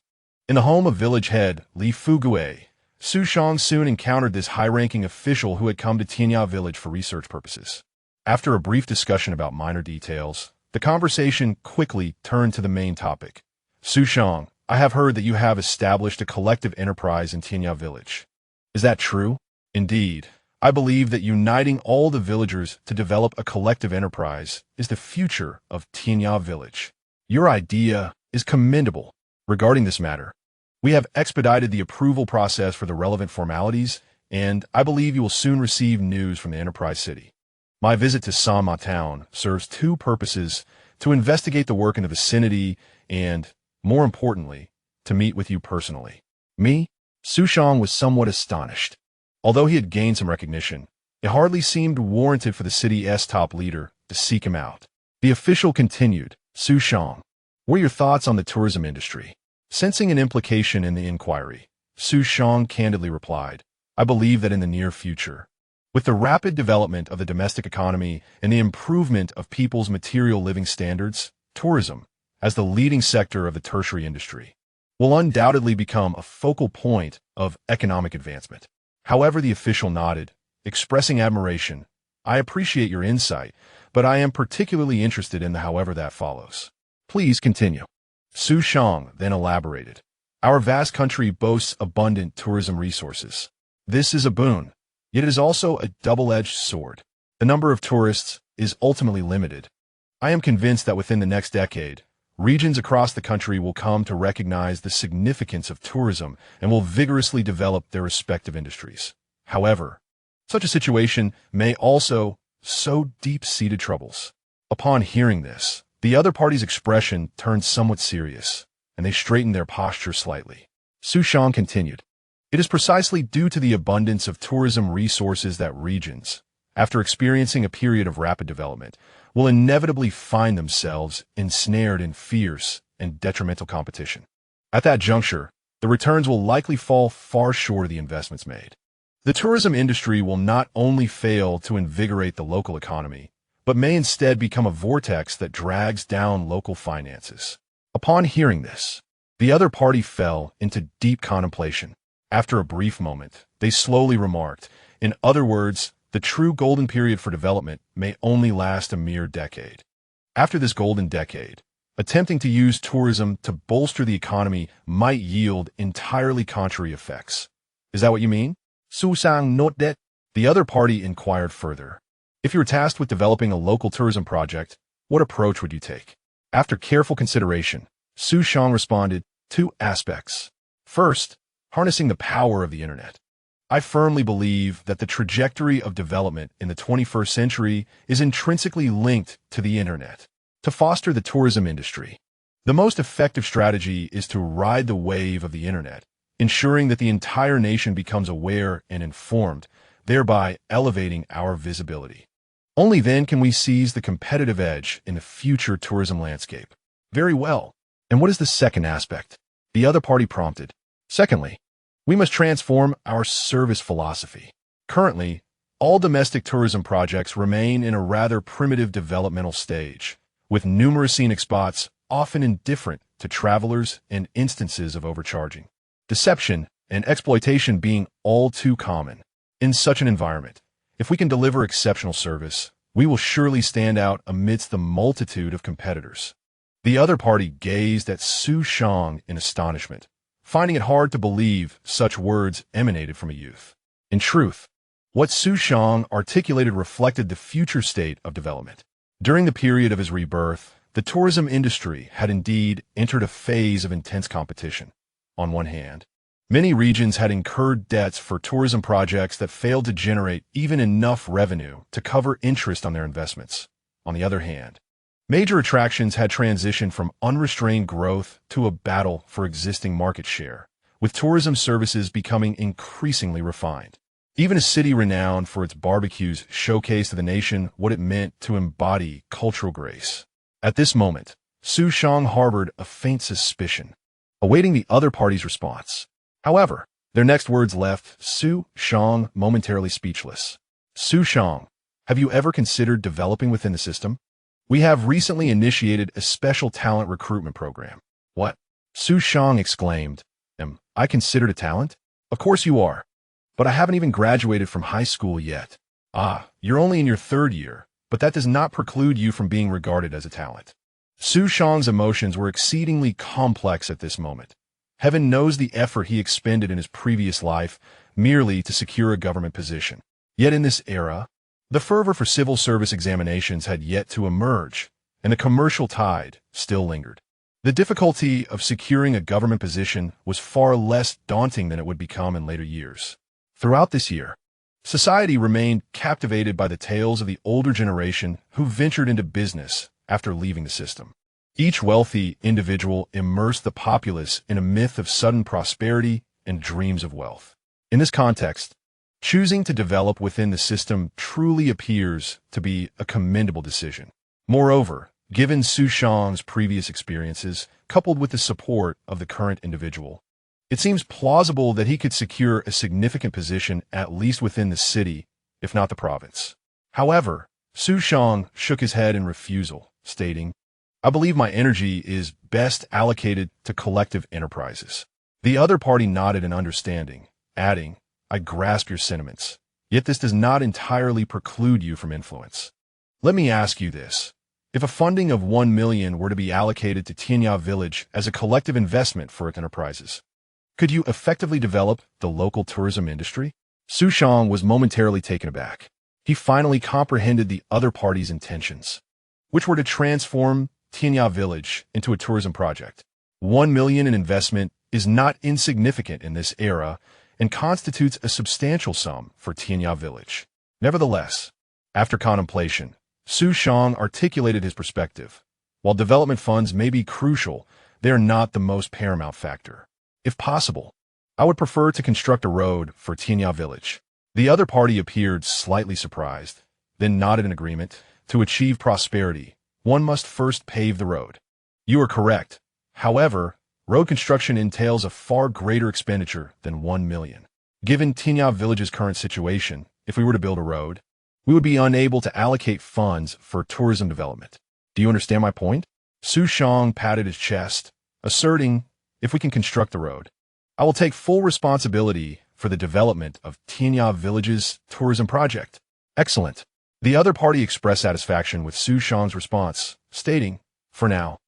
In the home of village head Li Fugue, Xu Shang soon encountered this high-ranking official who had come to Tianya Village for research purposes. After a brief discussion about minor details, The conversation quickly turned to the main topic. Xu Shang, I have heard that you have established a collective enterprise in Tianya Village. Is that true? Indeed. I believe that uniting all the villagers to develop a collective enterprise is the future of Tianya Village. Your idea is commendable. Regarding this matter, we have expedited the approval process for the relevant formalities, and I believe you will soon receive news from the enterprise city. My visit to Sanma town serves two purposes: to investigate the work in the vicinity and, more importantly, to meet with you personally. Me? Xu Shang was somewhat astonished. Although he had gained some recognition, it hardly seemed warranted for the city's top leader to seek him out. The official continued, Xu Shang, what are your thoughts on the tourism industry? Sensing an implication in the inquiry, Xu Shang candidly replied, I believe that in the near future, with the rapid development of the domestic economy and the improvement of people's material living standards, tourism, as the leading sector of the tertiary industry, will undoubtedly become a focal point of economic advancement. However, the official nodded, expressing admiration. I appreciate your insight, but I am particularly interested in the however that follows. Please continue. Xu Shang then elaborated. Our vast country boasts abundant tourism resources. This is a boon, yet it is also a double-edged sword. The number of tourists is ultimately limited. I am convinced that within the next decade, regions across the country will come to recognize the significance of tourism and will vigorously develop their respective industries. However, such a situation may also sow deep-seated troubles. Upon hearing this, the other party's expression turned somewhat serious, and they straightened their posture slightly. Xu Shang continued, it is precisely due to the abundance of tourism resources that regions, after experiencing a period of rapid development, will inevitably find themselves ensnared in fierce and detrimental competition. At that juncture, the returns will likely fall far short of the investments made. The tourism industry will not only fail to invigorate the local economy, but may instead become a vortex that drags down local finances. Upon hearing this, the other party fell into deep contemplation. After a brief moment, they slowly remarked, in other words, the true golden period for development may only last a mere decade. After this golden decade, attempting to use tourism to bolster the economy might yield entirely contrary effects. Is that what you mean? Xu Shang noted that. The other party inquired further. If you were tasked with developing a local tourism project, what approach would you take? After careful consideration, Xu Shang responded, two aspects. First, harnessing the power of the internet. I firmly believe that the trajectory of development in the 21st century is intrinsically linked to the internet. To foster the tourism industry, the most effective strategy is to ride the wave of the internet, ensuring that the entire nation becomes aware and informed, thereby elevating our visibility. Only then can we seize the competitive edge in the future tourism landscape. Very well. And what is the second aspect? The other party prompted. Secondly, we must transform our service philosophy. Currently, all domestic tourism projects remain in a rather primitive developmental stage, with numerous scenic spots often indifferent to travelers and instances of overcharging, deception, and exploitation being all too common. In such an environment, if we can deliver exceptional service, we will surely stand out amidst the multitude of competitors. The other party gazed at Xu Shang in astonishment, finding it hard to believe such words emanated from a youth. In truth, what Xu Shang articulated reflected the future state of development. During the period of his rebirth, the tourism industry had indeed entered a phase of intense competition. On one hand, many regions had incurred debts for tourism projects that failed to generate even enough revenue to cover interest on their investments. On the other hand, major attractions had transitioned from unrestrained growth to a battle for existing market share, with tourism services becoming increasingly refined. Even a city renowned for its barbecues showcased to the nation what it meant to embody cultural grace. At this moment, Xu Shang harbored a faint suspicion, awaiting the other party's response. However, their next words left Xu Shang momentarily speechless. Xu Shang, have you ever considered developing within the system? We have recently initiated a special talent recruitment program. What? Xu Shang exclaimed. Am I considered a talent? Of course you are. But I haven't even graduated from high school yet. Ah, you're only in your third year. but that does not preclude you from being regarded as a talent. Xu Shang's emotions were exceedingly complex at this moment. Heaven knows the effort he expended in his previous life merely to secure a government position. Yet in this era, the fervor for civil service examinations had yet to emerge, and the commercial tide still lingered. The difficulty of securing a government position was far less daunting than it would become in later years. Throughout this year, society remained captivated by the tales of the older generation who ventured into business after leaving the system. Each wealthy individual immersed the populace in a myth of sudden prosperity and dreams of wealth. In this context, choosing to develop within the system truly appears to be a commendable decision. Moreover, given Xu Shang's previous experiences, coupled with the support of the current individual, it seems plausible that he could secure a significant position at least within the city, if not the province. However, Xu Shang shook his head in refusal, stating, "I believe my energy is best allocated to collective enterprises." The other party nodded in understanding, adding, "I grasp your sentiments, yet this does not entirely preclude you from influence. Let me ask you this. If a funding of 1 million were to be allocated to Tianya Village as a collective investment for enterprises, could you effectively develop the local tourism industry?" Xu Shang was momentarily taken aback. He finally comprehended the other party's intentions, which were to transform Tianya Village into a tourism project. 1 million in investment is not insignificant in this era and constitutes a substantial sum for Tianya Village. Nevertheless, after contemplation, Xu Shang articulated his perspective. While development funds may be crucial, they are not the most paramount factor. If possible, I would prefer to construct a road for Tianya Village. The other party appeared slightly surprised, then nodded in agreement. To achieve prosperity, one must first pave the road. You are correct. However, road construction entails a far greater expenditure than 1 million. Given Tianya Village's current situation, if we were to build a road, we would be unable to allocate funds for tourism development. Do you understand my point? Xu Shang patted his chest, asserting, "If we can construct the road, I will take full responsibility for the development of Tianya Village's tourism project." Excellent. The other party expressed satisfaction with Xu Shang's response, stating, "For now,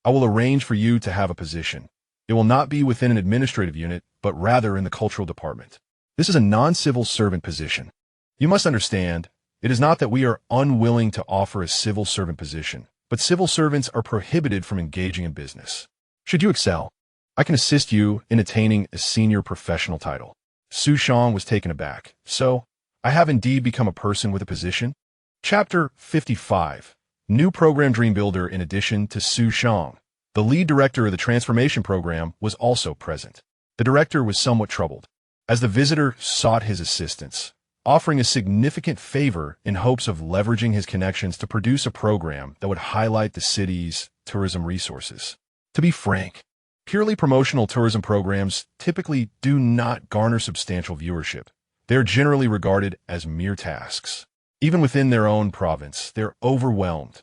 I will arrange for you to have a position. It will not be within an administrative unit, but rather in the cultural department. This is a non-civil servant position. You must understand, it is not that we are unwilling to offer a civil servant position, but civil servants are prohibited from engaging in business. Should you excel, I can assist you in attaining a senior professional title." Xu Shang was taken aback. "So, I have indeed become a person with a position?" Chapter 55. New Program Dream Builder. In addition to Xu Shang, the lead director of the transformation program was also present. The director was somewhat troubled, as the visitor sought his assistance, offering a significant favor in hopes of leveraging his connections to produce a program that would highlight the city's tourism resources. To be frank, purely promotional tourism programs typically do not garner substantial viewership. They are generally regarded as mere tasks. Even within their own province, they're overwhelmed,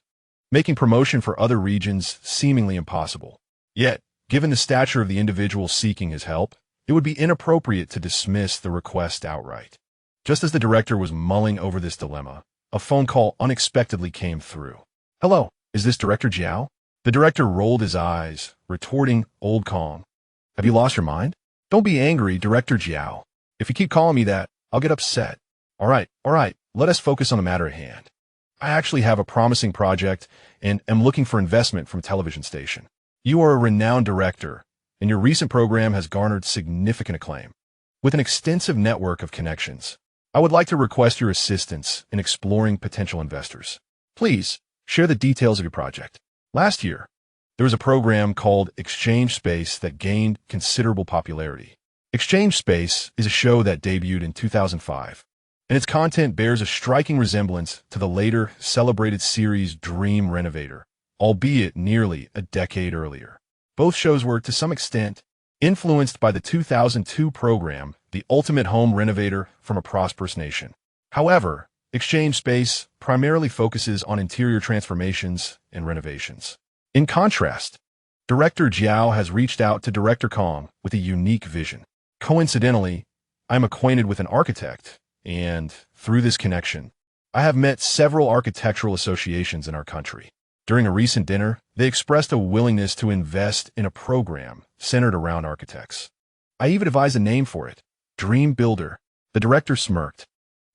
making promotion for other regions seemingly impossible. Yet, given the stature of the individual seeking his help, it would be inappropriate to dismiss the request outright. Just as the director was mulling over this dilemma, a phone call unexpectedly came through. "Hello, is this Director Jiao?" The director rolled his eyes, retorting, "Old Kong. Have you lost your mind?" "Don't be angry, Director Jiao. If you keep calling me that, I'll get upset." All right, let us focus on the matter at hand. I actually have a promising project and am looking for investment from a television station. You are a renowned director, and your recent program has garnered significant acclaim. With an extensive network of connections, I would like to request your assistance in exploring potential investors. Please share the details of your project. Last year, there was a program called Exchange Space that gained considerable popularity. Exchange Space is a show that debuted in 2005, and its content bears a striking resemblance to the later celebrated series Dream Renovator, albeit nearly a decade earlier. Both shows were, to some extent, influenced by the 2002 program, The Ultimate Home Renovator from a Prosperous Nation. However, Exchange Space primarily focuses on interior transformations and renovations. In contrast, Director Jiao has reached out to Director Kong with a unique vision. Coincidentally, I'm acquainted with an architect, and through this connection, I have met several architectural associations in our country. During a recent dinner, they expressed a willingness to invest in a program centered around architects. I even devised a name for it, Dream Builder. The director smirked,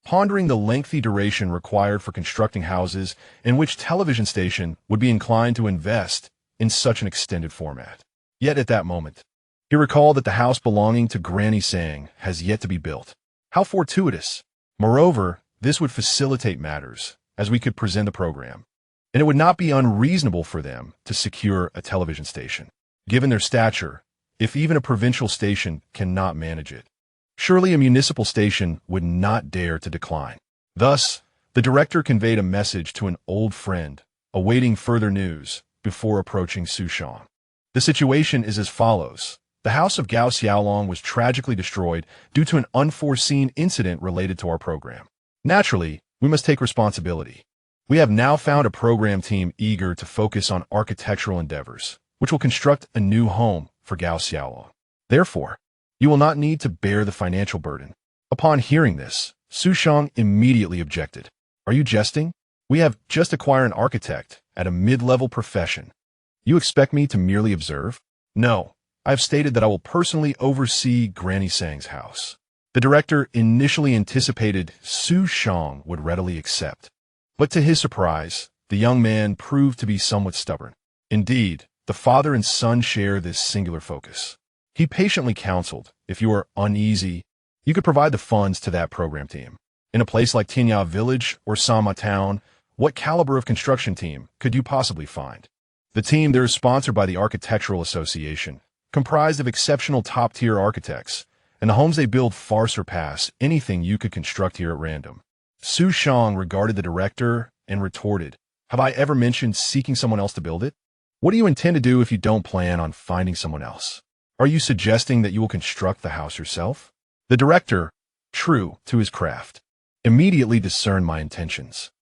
pondering the lengthy duration required for constructing houses in which television station would be inclined to invest in such an extended format. Yet at that moment, he recalled that the house belonging to Granny Sang has yet to be built. How fortuitous! Moreover, this would facilitate matters, as we could present the program, and it would not be unreasonable for them to secure a television station. Given their stature, if even a provincial station cannot manage it, surely a municipal station would not dare to decline. Thus, the director conveyed a message to an old friend, awaiting further news before approaching Xu Shang. The situation is as follows. The house of Gao Xiaolong was tragically destroyed due to an unforeseen incident related to our program. Naturally, we must take responsibility. We have now found a program team eager to focus on architectural endeavors, which will construct a new home for Gao Xiaolong. Therefore, you will not need to bear the financial burden. Upon hearing this, Xu Shang immediately objected. Are you jesting? We have just acquired an architect at a mid-level profession. You expect me to merely observe? No, I have stated that I will personally oversee Granny Sang's house. The director initially anticipated Xu Shang would readily accept. But to his surprise, the young man proved to be somewhat stubborn. Indeed, the father and son share this singular focus. He patiently counseled, if you are uneasy, you could provide the funds to that program team. In a place like Tianya Village or Sama Town, what caliber of construction team could you possibly find? The team there is sponsored by the Architectural Association, comprised of exceptional top-tier architects, and the homes they build far surpass anything you could construct here at random. Xu Shang regarded the director and retorted, have I ever mentioned seeking someone else to build it? What do you intend to do if you don't plan on finding someone else? Are you suggesting that you will construct the house yourself? The director, true to his craft, immediately discerned my intentions.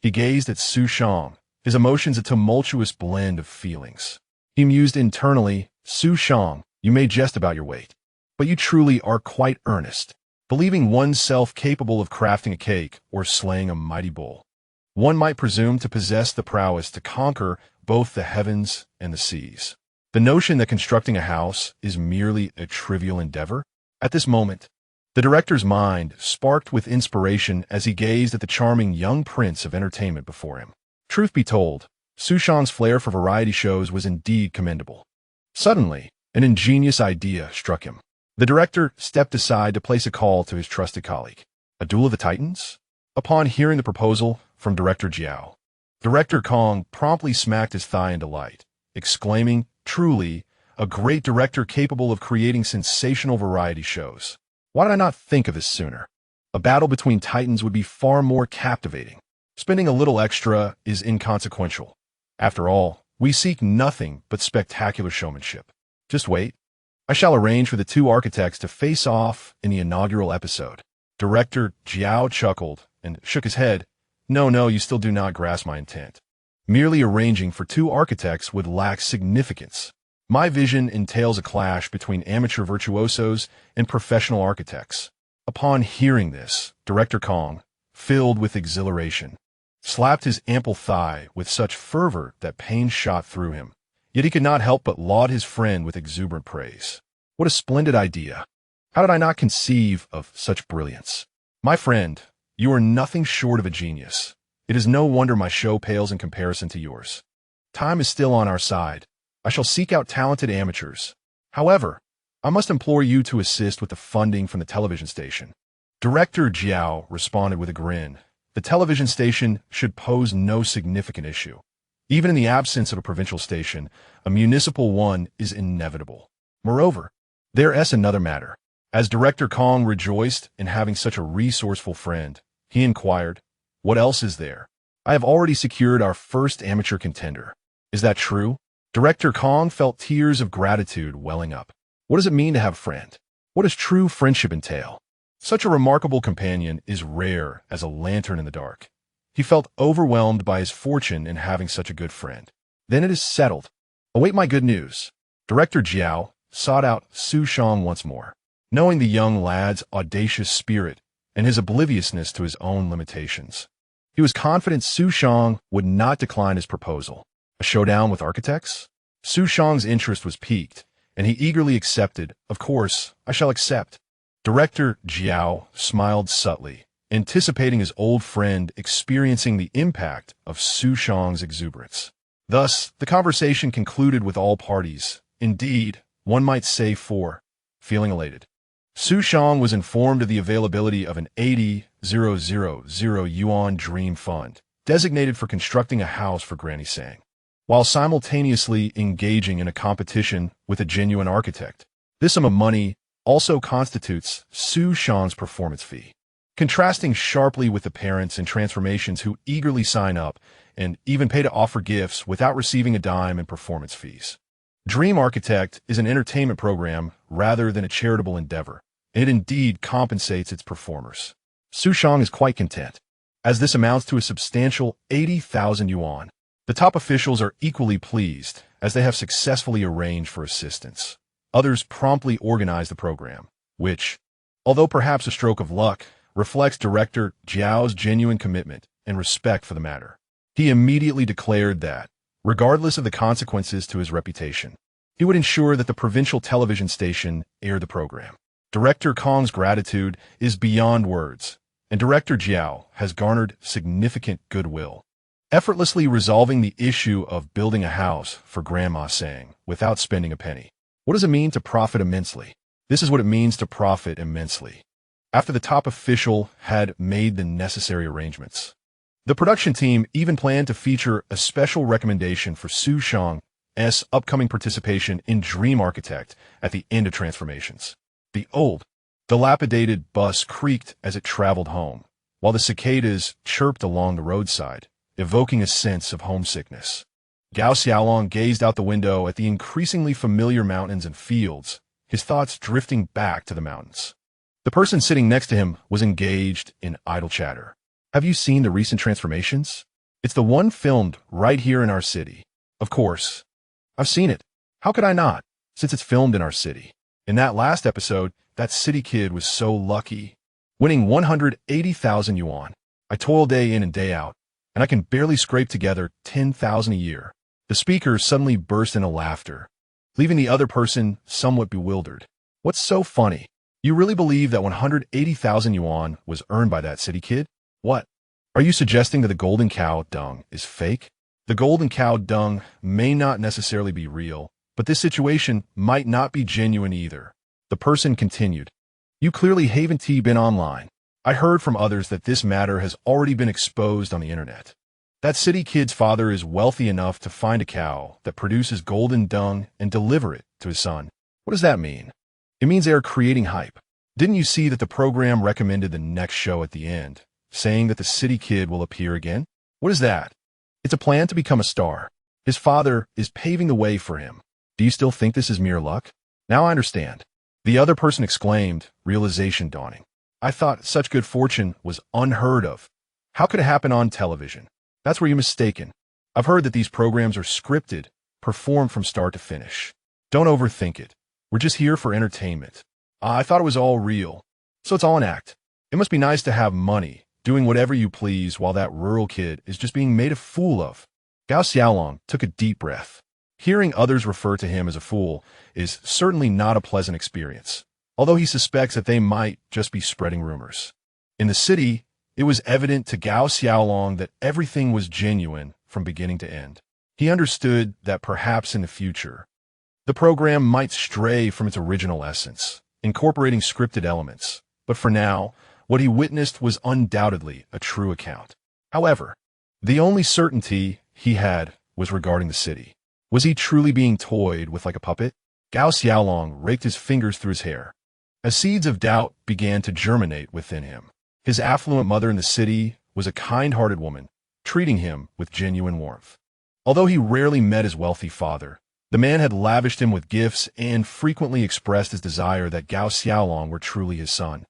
He gazed at Xu Shang, his emotions a tumultuous blend of feelings. He mused internally, Xu Shang, you may jest about your weight, but you truly are quite earnest, believing oneself capable of crafting a cake or slaying a mighty bull. One might presume to possess the prowess to conquer both the heavens and the seas. The notion that constructing a house is merely a trivial endeavor? At this moment, the director's mind sparked with inspiration as he gazed at the charming young prince of entertainment before him. Truth be told, Xu Shang's flair for variety shows was indeed commendable. Suddenly, an ingenious idea struck him. The director stepped aside to place a call to his trusted colleague. A duel of the titans? Upon hearing the proposal from Director Jiao, Director Kong promptly smacked his thigh in delight, exclaiming, truly, a great director capable of creating sensational variety shows. Why did I not think of this sooner? A battle between titans would be far more captivating. Spending a little extra is inconsequential. After all, we seek nothing but spectacular showmanship. Just wait. I shall arrange for the two architects to face off in the inaugural episode. Director Jiao chuckled and shook his head. No, you still do not grasp my intent. Merely arranging for two architects would lack significance. My vision entails a clash between amateur virtuosos and professional architects. Upon hearing this, Director Kong, filled with exhilaration, slapped his ample thigh with such fervor that pain shot through him. Yet he could not help but laud his friend with exuberant praise. What a splendid idea! How did I not conceive of such brilliance? My friend, you are nothing short of a genius. It is no wonder my show pales in comparison to yours. Time is still on our side. I shall seek out talented amateurs. However, I must implore you to assist with the funding from the television station. Director Jiao responded with a grin. The television station should pose no significant issue. Even in the absence of a provincial station, a municipal one is inevitable. Moreover, there is another matter. As Director Kong rejoiced in having such a resourceful friend, he inquired, what else is there? I have already secured our first amateur contender. Is that true? Director Kong felt tears of gratitude welling up. What does it mean to have a friend? What does true friendship entail? Such a remarkable companion is rare as a lantern in the dark. He felt overwhelmed by his fortune in having such a good friend. Then it is settled. Await my good news. Director Jiao sought out Xu Shang once more. Knowing the young lad's audacious spirit, and his obliviousness to his own limitations. He was confident Xu Shang would not decline his proposal. A showdown with architects? Xu Shang's interest was piqued, and he eagerly accepted. Of course, I shall accept. Director Jiao smiled subtly, anticipating his old friend experiencing the impact of Xu Shang's exuberance. Thus, the conversation concluded with all parties, indeed, one might say feeling elated. Xu Shang was informed of the availability of an 80,000 yuan dream fund, designated for constructing a house for Granny Sang, while simultaneously engaging in a competition with a genuine architect. This sum of money also constitutes Xu Shang's performance fee, contrasting sharply with the parents and transformations who eagerly sign up and even pay to offer gifts without receiving a dime in performance fees. Dream Architect is an entertainment program rather than a charitable endeavor, and it indeed compensates its performers. Xu Shang is quite content, as this amounts to a substantial 80,000 yuan. The top officials are equally pleased, as they have successfully arranged for assistance. Others promptly organize the program, which, although perhaps a stroke of luck, reflects Director Jiao's genuine commitment and respect for the matter. He immediately declared that, regardless of the consequences to his reputation, he would ensure that the provincial television station aired the program. Director Kong's gratitude is beyond words, and Director Jiao has garnered significant goodwill, effortlessly resolving the issue of building a house for Grandma Sang without spending a penny. What does it mean to profit immensely? This is what it means to profit immensely. After the top official had made the necessary arrangements, the production team even planned to feature a special recommendation for Xu Shang's upcoming participation in Dream Architect at the end of transformations. The old, dilapidated bus creaked as it traveled home, while the cicadas chirped along the roadside, evoking a sense of homesickness. Gao Xiaolong gazed out the window at the increasingly familiar mountains and fields, his thoughts drifting back to the mountains. The person sitting next to him was engaged in idle chatter. Have you seen the recent transformations? It's the one filmed right here in our city. Of course. I've seen it. How could I not, since it's filmed in our city? In that last episode, that city kid was so lucky, winning 180,000 yuan. I toil day in and day out, and I can barely scrape together 10,000 a year. The speaker suddenly burst into laughter, leaving the other person somewhat bewildered. What's so funny? You really believe that 180,000 yuan was earned by that city kid? What? Are you suggesting that the golden cow dung is fake? The golden cow dung may not necessarily be real, but this situation might not be genuine either. The person continued. You clearly haven't been online. I heard from others that this matter has already been exposed on the internet. That city kid's father is wealthy enough to find a cow that produces golden dung and deliver it to his son. What does that mean? It means they are creating hype. Didn't you see that the program recommended the next show at the end, saying that the city kid will appear again? What is that? It's a plan to become a star. His father is paving the way for him. Do you still think this is mere luck? Now I understand. The other person exclaimed, realization dawning. I thought such good fortune was unheard of. How could it happen on television? That's where you're mistaken. I've heard that these programs are scripted, performed from start to finish. Don't overthink it. We're just here for entertainment. I thought it was all real. So it's all an act. It must be nice to have money, doing whatever you please while that rural kid is just being made a fool of. Gao Xiaolong took a deep breath. Hearing others refer to him as a fool is certainly not a pleasant experience, although he suspects that they might just be spreading rumors. In the city, it was evident to Gao Xiaolong that everything was genuine from beginning to end. He understood that perhaps in the future, the program might stray from its original essence, incorporating scripted elements, but for now, what he witnessed was undoubtedly a true account. However, the only certainty he had was regarding the city. Was he truly being toyed with like a puppet? Gao Xiaolong raked his fingers through his hair, as seeds of doubt began to germinate within him. His affluent mother in the city was a kind-hearted woman, treating him with genuine warmth. Although he rarely met his wealthy father, the man had lavished him with gifts and frequently expressed his desire that Gao Xiaolong were truly his son.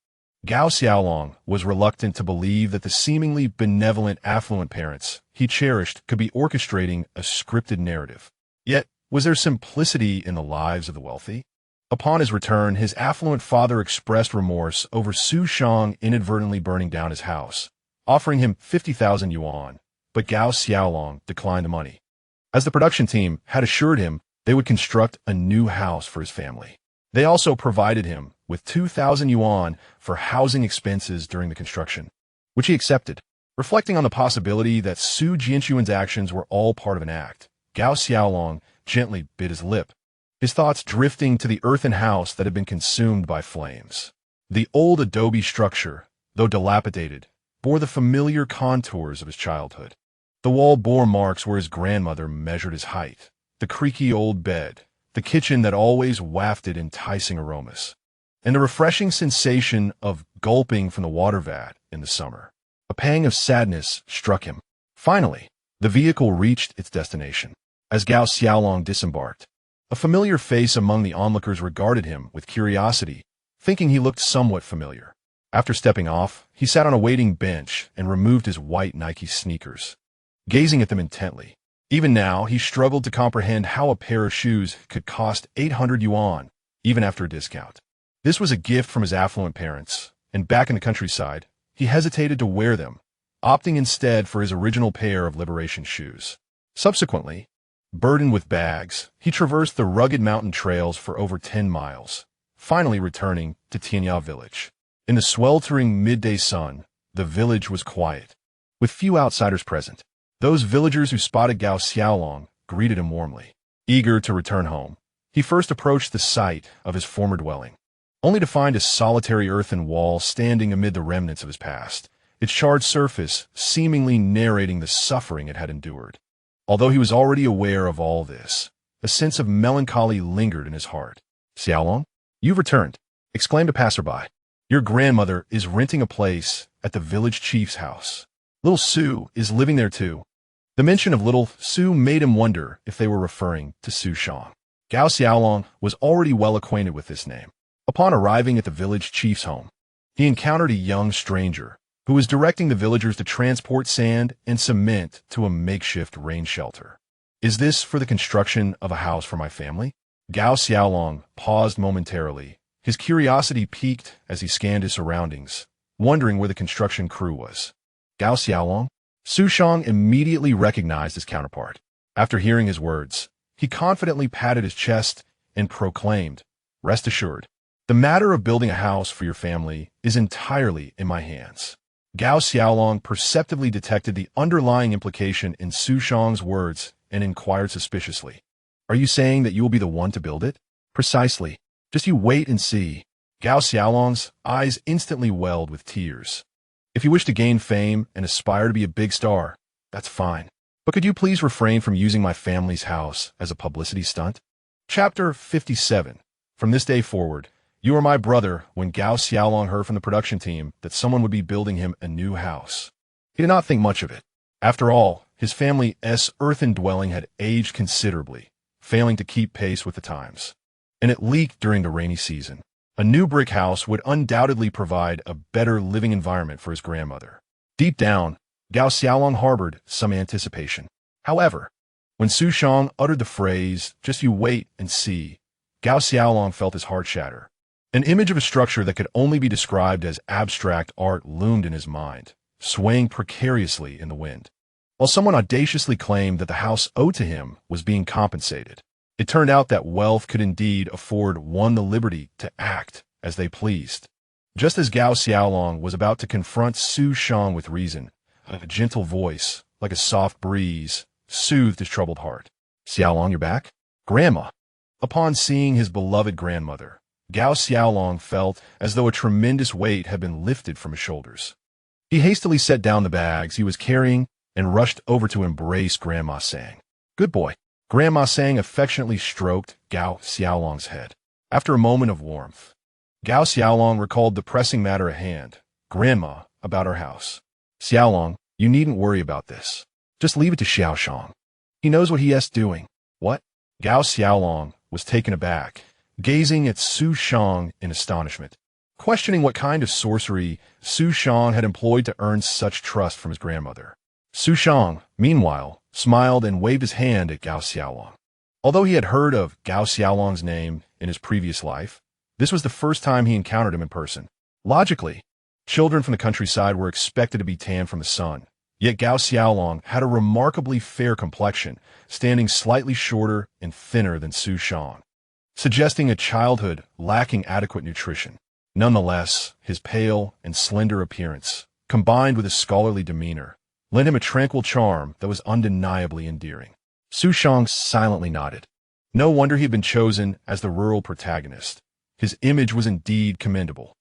Gao Xiaolong was reluctant to believe that the seemingly benevolent affluent parents he cherished could be orchestrating a scripted narrative. Yet, was there simplicity in the lives of the wealthy? Upon his return, his affluent father expressed remorse over Xu Shang inadvertently burning down his house, offering him 50,000 yuan, but Gao Xiaolong declined the money, as the production team had assured him they would construct a new house for his family. They also provided him with 2,000 yuan for housing expenses during the construction, which he accepted. Reflecting on the possibility that Su Jianxuan's actions were all part of an act, Gao Xiaolong gently bit his lip, his thoughts drifting to the earthen house that had been consumed by flames. The old adobe structure, though dilapidated, bore the familiar contours of his childhood. The wall bore marks where his grandmother measured his height, the creaky old bed, the kitchen that always wafted enticing aromas, and the refreshing sensation of gulping from the water vat in the summer. A pang of sadness struck him. Finally, the vehicle reached its destination. As Gao Xiaolong disembarked, a familiar face among the onlookers regarded him with curiosity, thinking he looked somewhat familiar. After stepping off, he sat on a waiting bench and removed his white Nike sneakers, gazing at them intently. Even now, he struggled to comprehend how a pair of shoes could cost 800 yuan, even after a discount. This was a gift from his affluent parents, and back in the countryside, he hesitated to wear them, opting instead for his original pair of liberation shoes. Subsequently, burdened with bags, he traversed the rugged mountain trails for over 10 miles, finally returning to Tianya Village. In the sweltering midday sun, the village was quiet, with few outsiders present. Those villagers who spotted Gao Xiaolong greeted him warmly. Eager to return home, he first approached the site of his former dwelling, only to find a solitary earthen wall standing amid the remnants of his past, its charred surface seemingly narrating the suffering it had endured. Although he was already aware of all this, a sense of melancholy lingered in his heart. "Xiaolong, you've returned," exclaimed a passerby. "Your grandmother is renting a place at the village chief's house. Little Su is living there too." The mention of Little Su made him wonder if they were referring to Xu Shang. Gao Xiaolong was already well acquainted with this name. Upon arriving at the village chief's home, he encountered a young stranger who was directing the villagers to transport sand and cement to a makeshift rain shelter. "Is this for the construction of a house for my family?" Gao Xiaolong paused momentarily, his curiosity piqued as he scanned his surroundings, wondering where the construction crew was. Gao Xiaolong? Xu Shang immediately recognized his counterpart. After hearing his words, he confidently patted his chest and proclaimed, "Rest assured, the matter of building a house for your family is entirely in my hands." Gao Xiaolong perceptibly detected the underlying implication in Xu Shang's words and inquired suspiciously, "Are you saying that you will be the one to build it?" "Precisely. Just you wait and see." Gao Xiaolong's eyes instantly welled with tears. "If you wish to gain fame and aspire to be a big star, that's fine. But could you please refrain from using my family's house as a publicity stunt?" Chapter 57. From this day forward, you are my brother. When Gao Xiaolong heard from the production team that someone would be building him a new house, he did not think much of it. After all, his family's earthen dwelling had aged considerably, failing to keep pace with the times, and it leaked during the rainy season. A new brick house would undoubtedly provide a better living environment for his grandmother. Deep down, Gao Xiaolong harbored some anticipation. However, when Xu Shang uttered the phrase, "Just you wait and see," Gao Xiaolong felt his heart shatter. An image of a structure that could only be described as abstract art loomed in his mind, swaying precariously in the wind. While someone audaciously claimed that the house owed to him was being compensated, it turned out that wealth could indeed afford one the liberty to act as they pleased. Just as Gao Xiaolong was about to confront Xu Shang with reason, a gentle voice, like a soft breeze, soothed his troubled heart. "Xiaolong, you're back?" "Grandma." Upon seeing his beloved grandmother, Gao Xiaolong felt as though a tremendous weight had been lifted from his shoulders. He hastily set down the bags he was carrying and rushed over to embrace Grandma Sang. "Good boy." Grandma Sang affectionately stroked Gao Xiaolong's head. After a moment of warmth, Gao Xiaolong recalled the pressing matter at hand. "Grandma, about our house." "Xiaolong, you needn't worry about this. Just leave it to Xiao Shang. He knows what he is doing." "What?" Gao Xiaolong was taken aback, gazing at Xu Shang in astonishment, questioning what kind of sorcery Xu Shang had employed to earn such trust from his grandmother. Xu Shang, meanwhile, smiled and waved his hand at Gao Xiaolong. Although he had heard of Gao Xiaolong's name in his previous life, this was the first time he encountered him in person. Logically, children from the countryside were expected to be tanned from the sun, yet Gao Xiaolong had a remarkably fair complexion, standing slightly shorter and thinner than Xu Shang, suggesting a childhood lacking adequate nutrition. Nonetheless, his pale and slender appearance, combined with his scholarly demeanor, lent him a tranquil charm that was undeniably endearing. Xu Shang silently nodded. No wonder he had been chosen as the rural protagonist. His image was indeed commendable.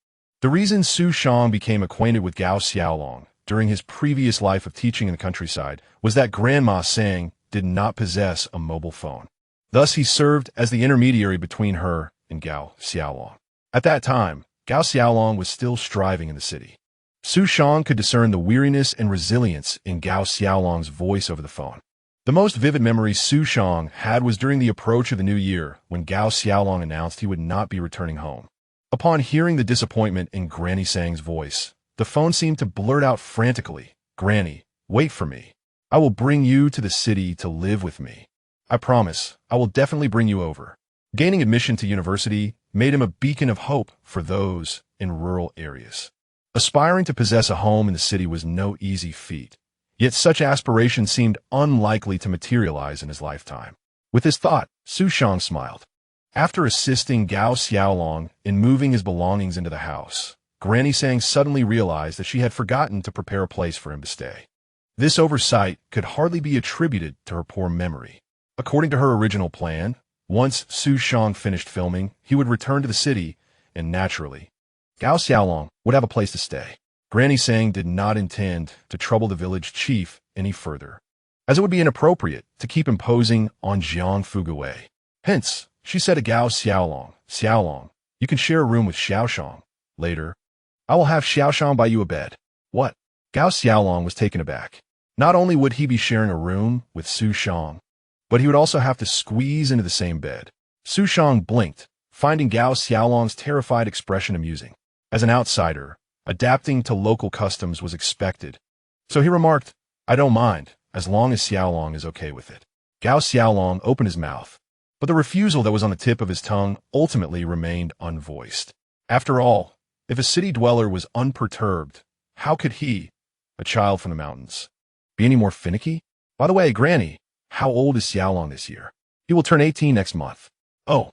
The reason Xu Shang became acquainted with Gao Xiaolong during his previous life of teaching in the countryside was that Grandma Sang did not possess a mobile phone. Thus, he served as the intermediary between her and Gao Xiaolong. At that time, Gao Xiaolong was still striving in the city. Xu Shang could discern the weariness and resilience in Gao Xiaolong's voice over the phone. The most vivid memory Xu Shang had was during the approach of the new year when Gao Xiaolong announced he would not be returning home. Upon hearing the disappointment in Granny Sang's voice, the phone seemed to blurt out frantically, "Granny, wait for me. I will bring you to the city to live with me. I promise, I will definitely bring you over." Gaining admission to university made him a beacon of hope for those in rural areas. Aspiring to possess a home in the city was no easy feat, yet such aspirations seemed unlikely to materialize in his lifetime. With this thought, Xu Shang smiled. After assisting Gao Xiaolong in moving his belongings into the house, Granny Sang suddenly realized that she had forgotten to prepare a place for him to stay. This oversight could hardly be attributed to her poor memory. According to her original plan, once Xu Shang finished filming, he would return to the city, and naturally, Gao Xiaolong would have a place to stay. Granny Sang did not intend to trouble the village chief any further, as it would be inappropriate to keep imposing on Jiang Fugui. Hence, she said to Gao Xiaolong, "Xiaolong, you can share a room with Xiao Shang. Later, I will have Xiao Shang buy you a bed." What? Gao Xiaolong was taken aback. Not only would he be sharing a room with Xu Shang, but he would also have to squeeze into the same bed. Xu Shang blinked, finding Gao Xiaolong's terrified expression amusing. As an outsider, adapting to local customs was expected, so he remarked, "I don't mind, as long as Xiaolong is okay with it." Gao Xiaolong opened his mouth, but the refusal that was on the tip of his tongue ultimately remained unvoiced. After all, if a city dweller was unperturbed, how could he, a child from the mountains, be any more finicky? By the way, Granny, how old is Xiaolong this year? He will turn 18 next month. Oh,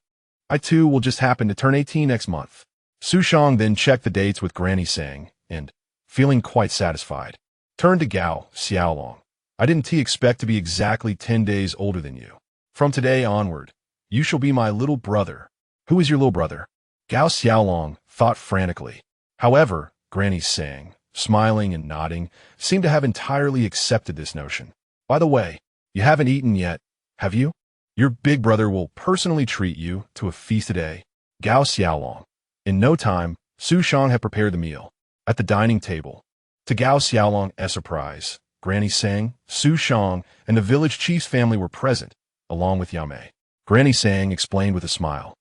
I too will just happen to turn 18 next month. Xu Shang then checked the dates with Granny Sang and, feeling quite satisfied, turned to Gao Xiaolong. "I didn't expect to be exactly 10 days older than you. From today onward, you shall be my little brother." "Who is your little brother?" Gao Xiaolong thought frantically. However, Granny Sang, smiling and nodding, seemed to have entirely accepted this notion. "By the way, you haven't eaten yet, have you? Your big brother will personally treat you to a feast today." Gao Xiaolong. In no time, Xu Shang had prepared the meal. At the dining table, to Gao Xiaolong's surprise, Granny Sang, Xu Shang, and the village chief's family were present, along with Yame. Granny Sang explained with a smile.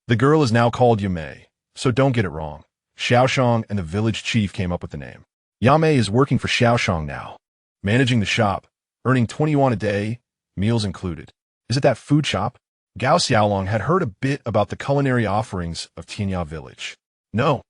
"The girl is now called Yame, so don't get it wrong. Xiao Shang and the village chief came up with the name. Yame is working for Xiao Shang now, managing the shop, earning 20 yuan a day, meals included." "Is it that food shop?" Gao Xiaolong had heard a bit about the culinary offerings of Tianya Village. "No,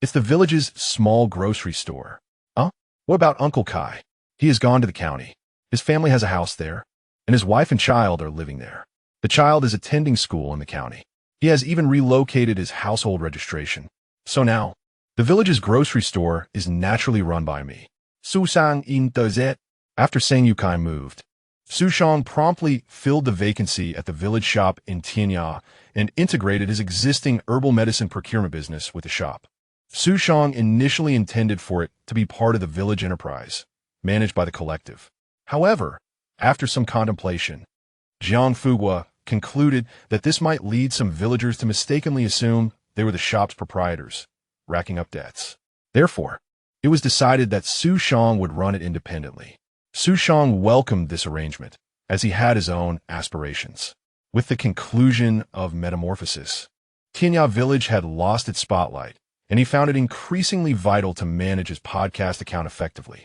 it's the village's small grocery store." "Huh? What about Uncle Kai?" "He has gone to the county. His family has a house there, and his wife and child are living there. The child is attending school in the county. He has even relocated his household registration. So now, the village's grocery store is naturally run by me." Xu Shang in does it. After Sang Yukai moved, Xu Shang promptly filled the vacancy at the village shop in Tianya and integrated his existing herbal medicine procurement business with the shop. Xu Shang initially intended for it to be part of the village enterprise, managed by the collective. However, after some contemplation, Jiang Fugua concluded that this might lead some villagers to mistakenly assume they were the shop's proprietors, racking up debts. Therefore, it was decided that Xu Shang would run it independently. Xu Shang welcomed this arrangement, as he had his own aspirations. With the conclusion of Metamorphosis, Tianya Village had lost its spotlight, and he found it increasingly vital to manage his podcast account effectively.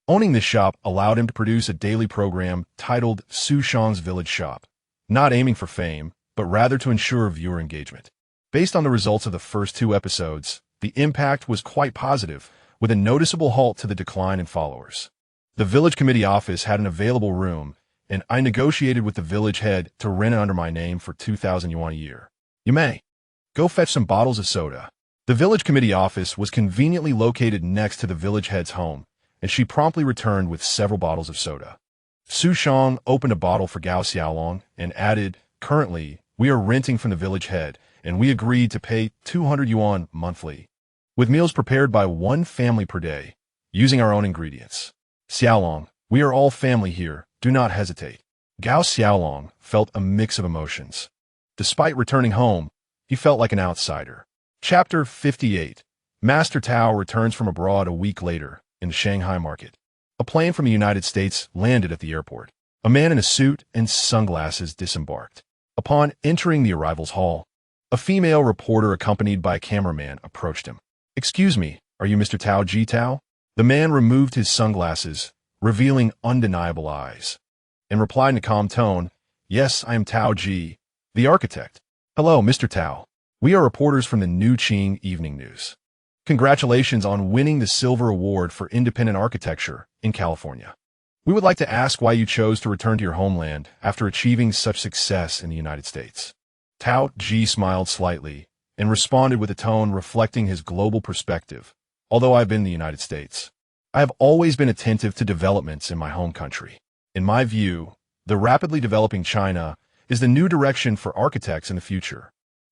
Owning this shop allowed him to produce a daily program titled Xu Shang's Village Shop, not aiming for fame, but rather to ensure viewer engagement. Based on the results of the first 2 episodes, the impact was quite positive, with a noticeable halt to the decline in followers. The village committee office had an available room, and I negotiated with the village head to rent it under my name for 2,000 yuan a year. You may. Go fetch some bottles of soda. The village committee office was conveniently located next to the village head's home, and she promptly returned with several bottles of soda. Xu Shang opened a bottle for Gao Xiaolong and added, "Currently, we are renting from the village head, and we agreed to pay 200 yuan monthly, with meals prepared by one family per day, using our own ingredients. Xiaolong, we are all family here. Do not hesitate." Gao Xiaolong felt a mix of emotions. Despite returning home, he felt like an outsider. Chapter 58. Master Tao returns from abroad a week later in the Shanghai market. A plane from the United States landed at the airport. A man in a suit and sunglasses disembarked. Upon entering the arrivals hall, a female reporter accompanied by a cameraman approached him. "Excuse me, are you Mr. Tao Ji Tao?" The man removed his sunglasses, revealing undeniable eyes. In reply in a calm tone, "Yes, I am Tao Ji, the architect." "Hello, Mr. Tao. We are reporters from the New Qing Evening News. Congratulations on winning the Silver Award for Independent Architecture in California. We would like to ask why you chose to return to your homeland after achieving such success in the United States." Tao Ji smiled slightly and responded with a tone reflecting his global perspective. "Although I've been in the United States, I have always been attentive to developments in my home country. In my view, the rapidly developing China is the new direction for architects in the future."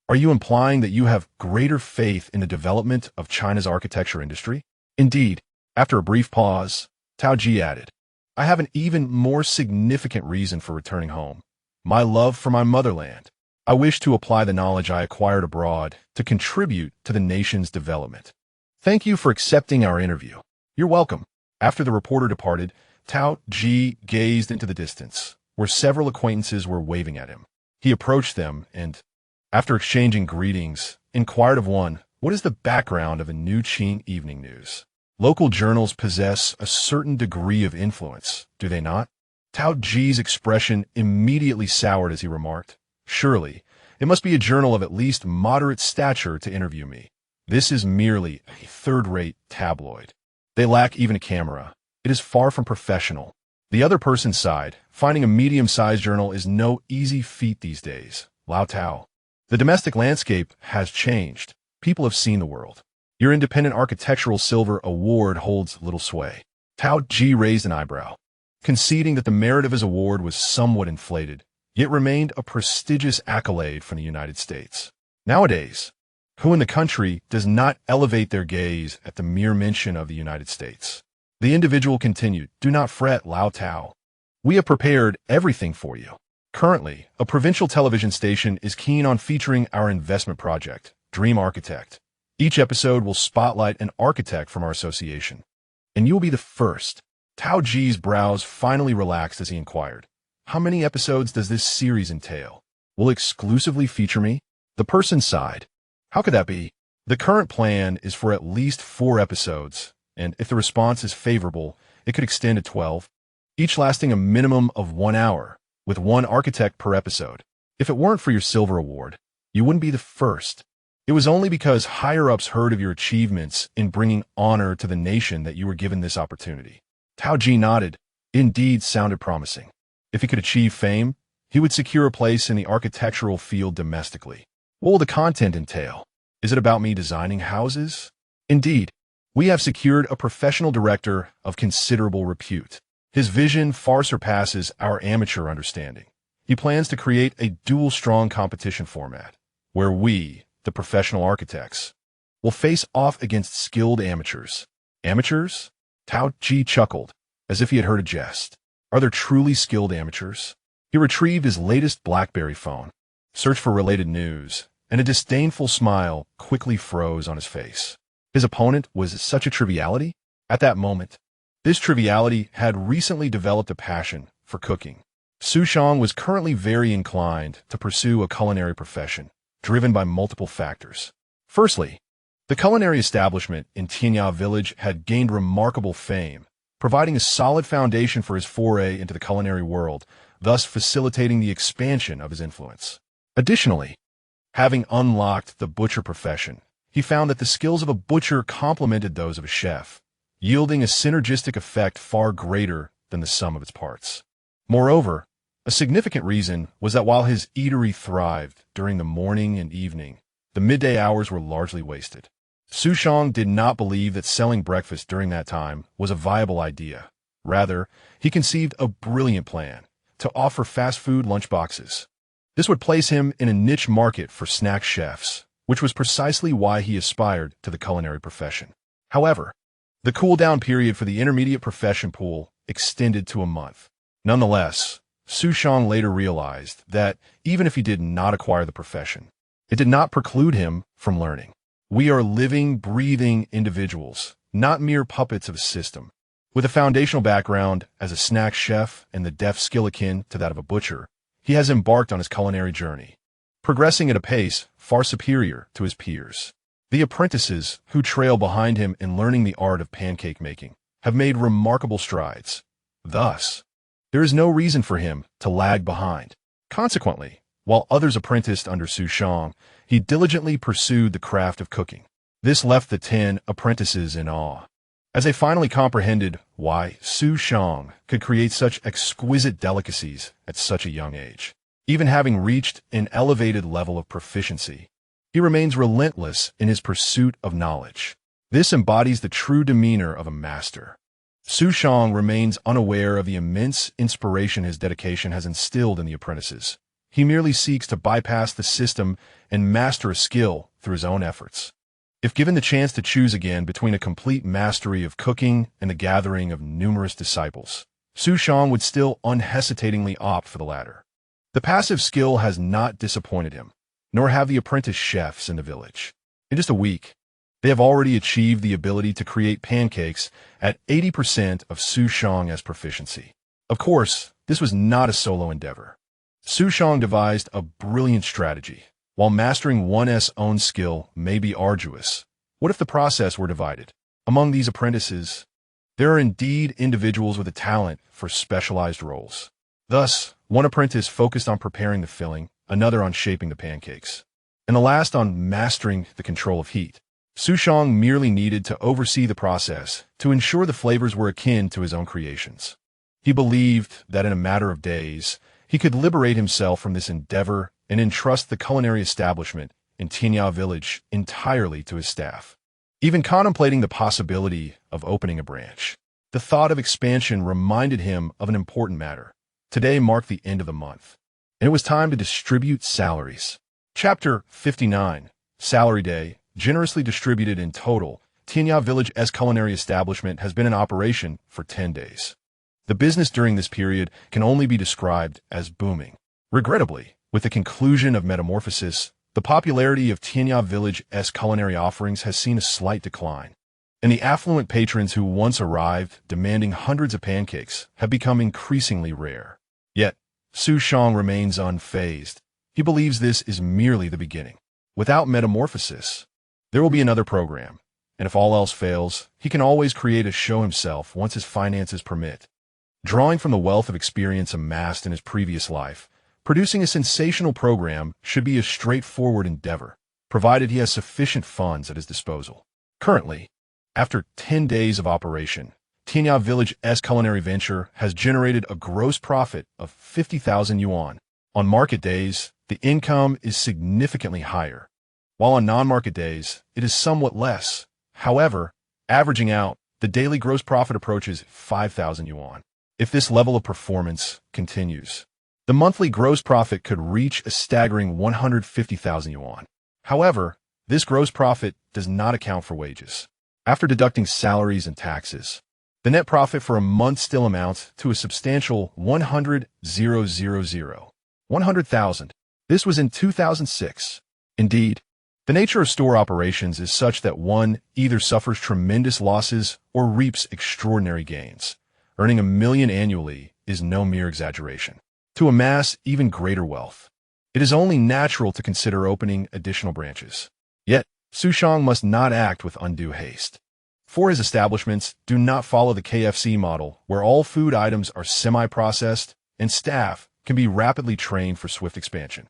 "Are you implying that you have greater faith in the development of China's architecture industry?" "Indeed." After a brief pause, Tao Ji added, "I have an even more significant reason for returning home: my love for my motherland. I wish to apply the knowledge I acquired abroad to contribute to the nation's development. Thank you for accepting our interview." "You're welcome." After the reporter departed, Tao Ji gazed into the distance, where several acquaintances were waving at him. He approached them and, after exchanging greetings, inquired of one, "What is the background of a New Qing Evening News? Local journals possess a certain degree of influence, do they not?" Tao Ji's expression immediately soured as he remarked, "Surely, it must be a journal of at least moderate stature to interview me. This is merely a third-rate tabloid. They lack even a camera. It is far from professional." The other person sighed. Finding a medium-sized journal is no easy feat these days. Lao Tao. The domestic landscape has changed. People have seen the world. Your Independent Architectural Silver Award holds little sway. Tao Ji raised an eyebrow, conceding that the merit of his award was somewhat inflated, yet remained a prestigious accolade from the United States. Nowadays, who in the country does not elevate their gaze at the mere mention of the United States? The individual continued, "Do not fret, Lao Tao. We have prepared everything for you. Currently, a provincial television station is keen on featuring our investment project, Dream Architect. Each episode will spotlight an architect from our association, and you will be the first." Tao Ji's brows finally relaxed as he inquired, "How many episodes does this series entail? Will it exclusively feature me?" The person sighed. "How could that be? The current plan is for at least 4 episodes, and if the response is favorable, it could extend to 12, each lasting a minimum of 1 hour, with 1 architect per episode. If it weren't for your Silver Award, you wouldn't be the first. It was only because higher-ups heard of your achievements in bringing honor to the nation that you were given this opportunity." Tao Ji nodded. Indeed sounded promising. If he could achieve fame, he would secure a place in the architectural field domestically. "What will the content entail? Is it about me designing houses?" "Indeed. We have secured a professional director of considerable repute. His vision far surpasses our amateur understanding. He plans to create a dual-strong competition format, where we, the professional architects, will face off against skilled amateurs." "Amateurs?" Tao Ji chuckled, as if he had heard a jest. "Are there truly skilled amateurs?" He retrieved his latest BlackBerry phone, searched for related news, and a disdainful smile quickly froze on his face. His opponent was such a triviality? At that moment, this triviality had recently developed a passion for cooking. Xu Shang was currently very inclined to pursue a culinary profession, driven by multiple factors. Firstly, the culinary establishment in Tianya Village had gained remarkable fame, providing a solid foundation for his foray into the culinary world thus facilitating the expansion of his influence. Additionally, having unlocked the butcher profession, he found that the skills of a butcher complemented those of a chef, yielding a synergistic effect far greater than the sum of its parts. Moreover, a significant reason was that while his eatery thrived during the morning and evening, the midday hours were largely wasted. Xu Shang did not believe that selling breakfast during that time was a viable idea. Rather, he conceived a brilliant plan to offer fast food lunchboxes. This would place him in a niche market for snack chefs, which was precisely why he aspired to the culinary profession. However, the cool-down period for the intermediate profession pool extended to a month. Nonetheless, Xu Shang later realized that even if he did not acquire the profession, it did not preclude him from learning. We are living, breathing individuals, not mere puppets of a system. With a foundational background as a snack chef and the deft skill akin to that of a butcher, he has embarked on his culinary journey, progressing at a pace far superior to his peers. The apprentices who trail behind him in learning the art of pancake making have made remarkable strides. Thus, there is no reason for him to lag behind. Consequently, while others apprenticed under Xu Shang, he diligently pursued the craft of cooking. This left the 10 apprentices in awe, as they finally comprehended why Xu Shang could create such exquisite delicacies at such a young age. Even having reached an elevated level of proficiency, he remains relentless in his pursuit of knowledge. This embodies the true demeanor of a master. Xu Shang remains unaware of the immense inspiration his dedication has instilled in the apprentices. He merely seeks to bypass the system and master a skill through his own efforts. If given the chance to choose again between a complete mastery of cooking and the gathering of numerous disciples, Xu Shang would still unhesitatingly opt for the latter. The passive skill has not disappointed him, nor have the apprentice chefs in the village. In just a week, they have already achieved the ability to create pancakes at 80% of Xu Shang's proficiency. Of course, this was not a solo endeavor. Xu Shang devised a brilliant strategy. While mastering one's own skill may be arduous, what if the process were divided? Among these apprentices, there are indeed individuals with a talent for specialized roles. Thus, one apprentice focused on preparing the filling, another on shaping the pancakes, and the last on mastering the control of heat. Xu Shang merely needed to oversee the process to ensure the flavors were akin to his own creations. He believed that in a matter of days, he could liberate himself from this endeavor and entrust the culinary establishment in Tianya Village entirely to his staff. Even contemplating the possibility of opening a branch, the thought of expansion reminded him of an important matter. Today marked the end of the month, and it was time to distribute salaries. Chapter 59, Salary Day, generously distributed in total. Tianya Village's culinary establishment has been in operation for 10 days. The business during this period can only be described as booming. Regrettably, with the conclusion of Metamorphosis, the popularity of Tianya Village's culinary offerings has seen a slight decline, and the affluent patrons who once arrived demanding hundreds of pancakes have become increasingly rare. Yet, Xu Shang remains unfazed. He believes this is merely the beginning. Without Metamorphosis, there will be another program, and if all else fails, he can always create a show himself once his finances permit. Drawing from the wealth of experience amassed in his previous life, producing a sensational program should be a straightforward endeavor, provided he has sufficient funds at his disposal. Currently, after 10 days of operation, Tianya Village's culinary venture has generated a gross profit of 50,000 yuan. On market days, the income is significantly higher, while on non-market days, it is somewhat less. However, averaging out, the daily gross profit approaches 5,000 yuan. If this level of performance continues, the monthly gross profit could reach a staggering 150,000 yuan. However, this gross profit does not account for wages. After deducting salaries and taxes, the net profit for a month still amounts to a substantial 100,000. This was in 2006. Indeed, the nature of store operations is such that one either suffers tremendous losses or reaps extraordinary gains. Earning 1 million annually is no mere exaggeration. To amass even greater wealth, it is only natural to consider opening additional branches. Yet, Xu Shang must not act with undue haste. For his establishments do not follow the KFC model, where all food items are semi-processed and staff can be rapidly trained for swift expansion.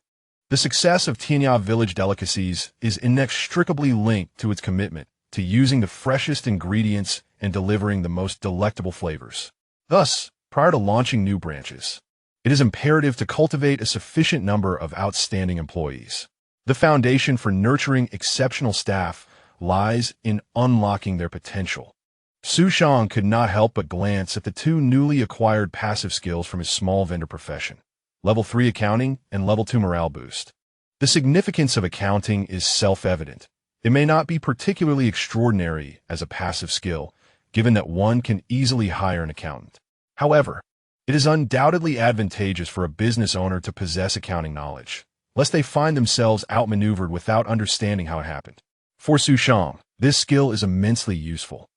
The success of Tianya Village delicacies is inextricably linked to its commitment to using the freshest ingredients and delivering the most delectable flavors. Thus, prior to launching new branches, it is imperative to cultivate a sufficient number of outstanding employees. The foundation for nurturing exceptional staff lies in unlocking their potential. Xu Shang could not help but glance at the two newly acquired passive skills from his small vendor profession, Level 3 Accounting and Level 2 Morale Boost. The significance of accounting is self-evident. It may not be particularly extraordinary as a passive skill, given that one can easily hire an accountant. However, it is undoubtedly advantageous for a business owner to possess accounting knowledge, lest they find themselves outmaneuvered without understanding how it happened. For Xu Shang, this skill is immensely useful,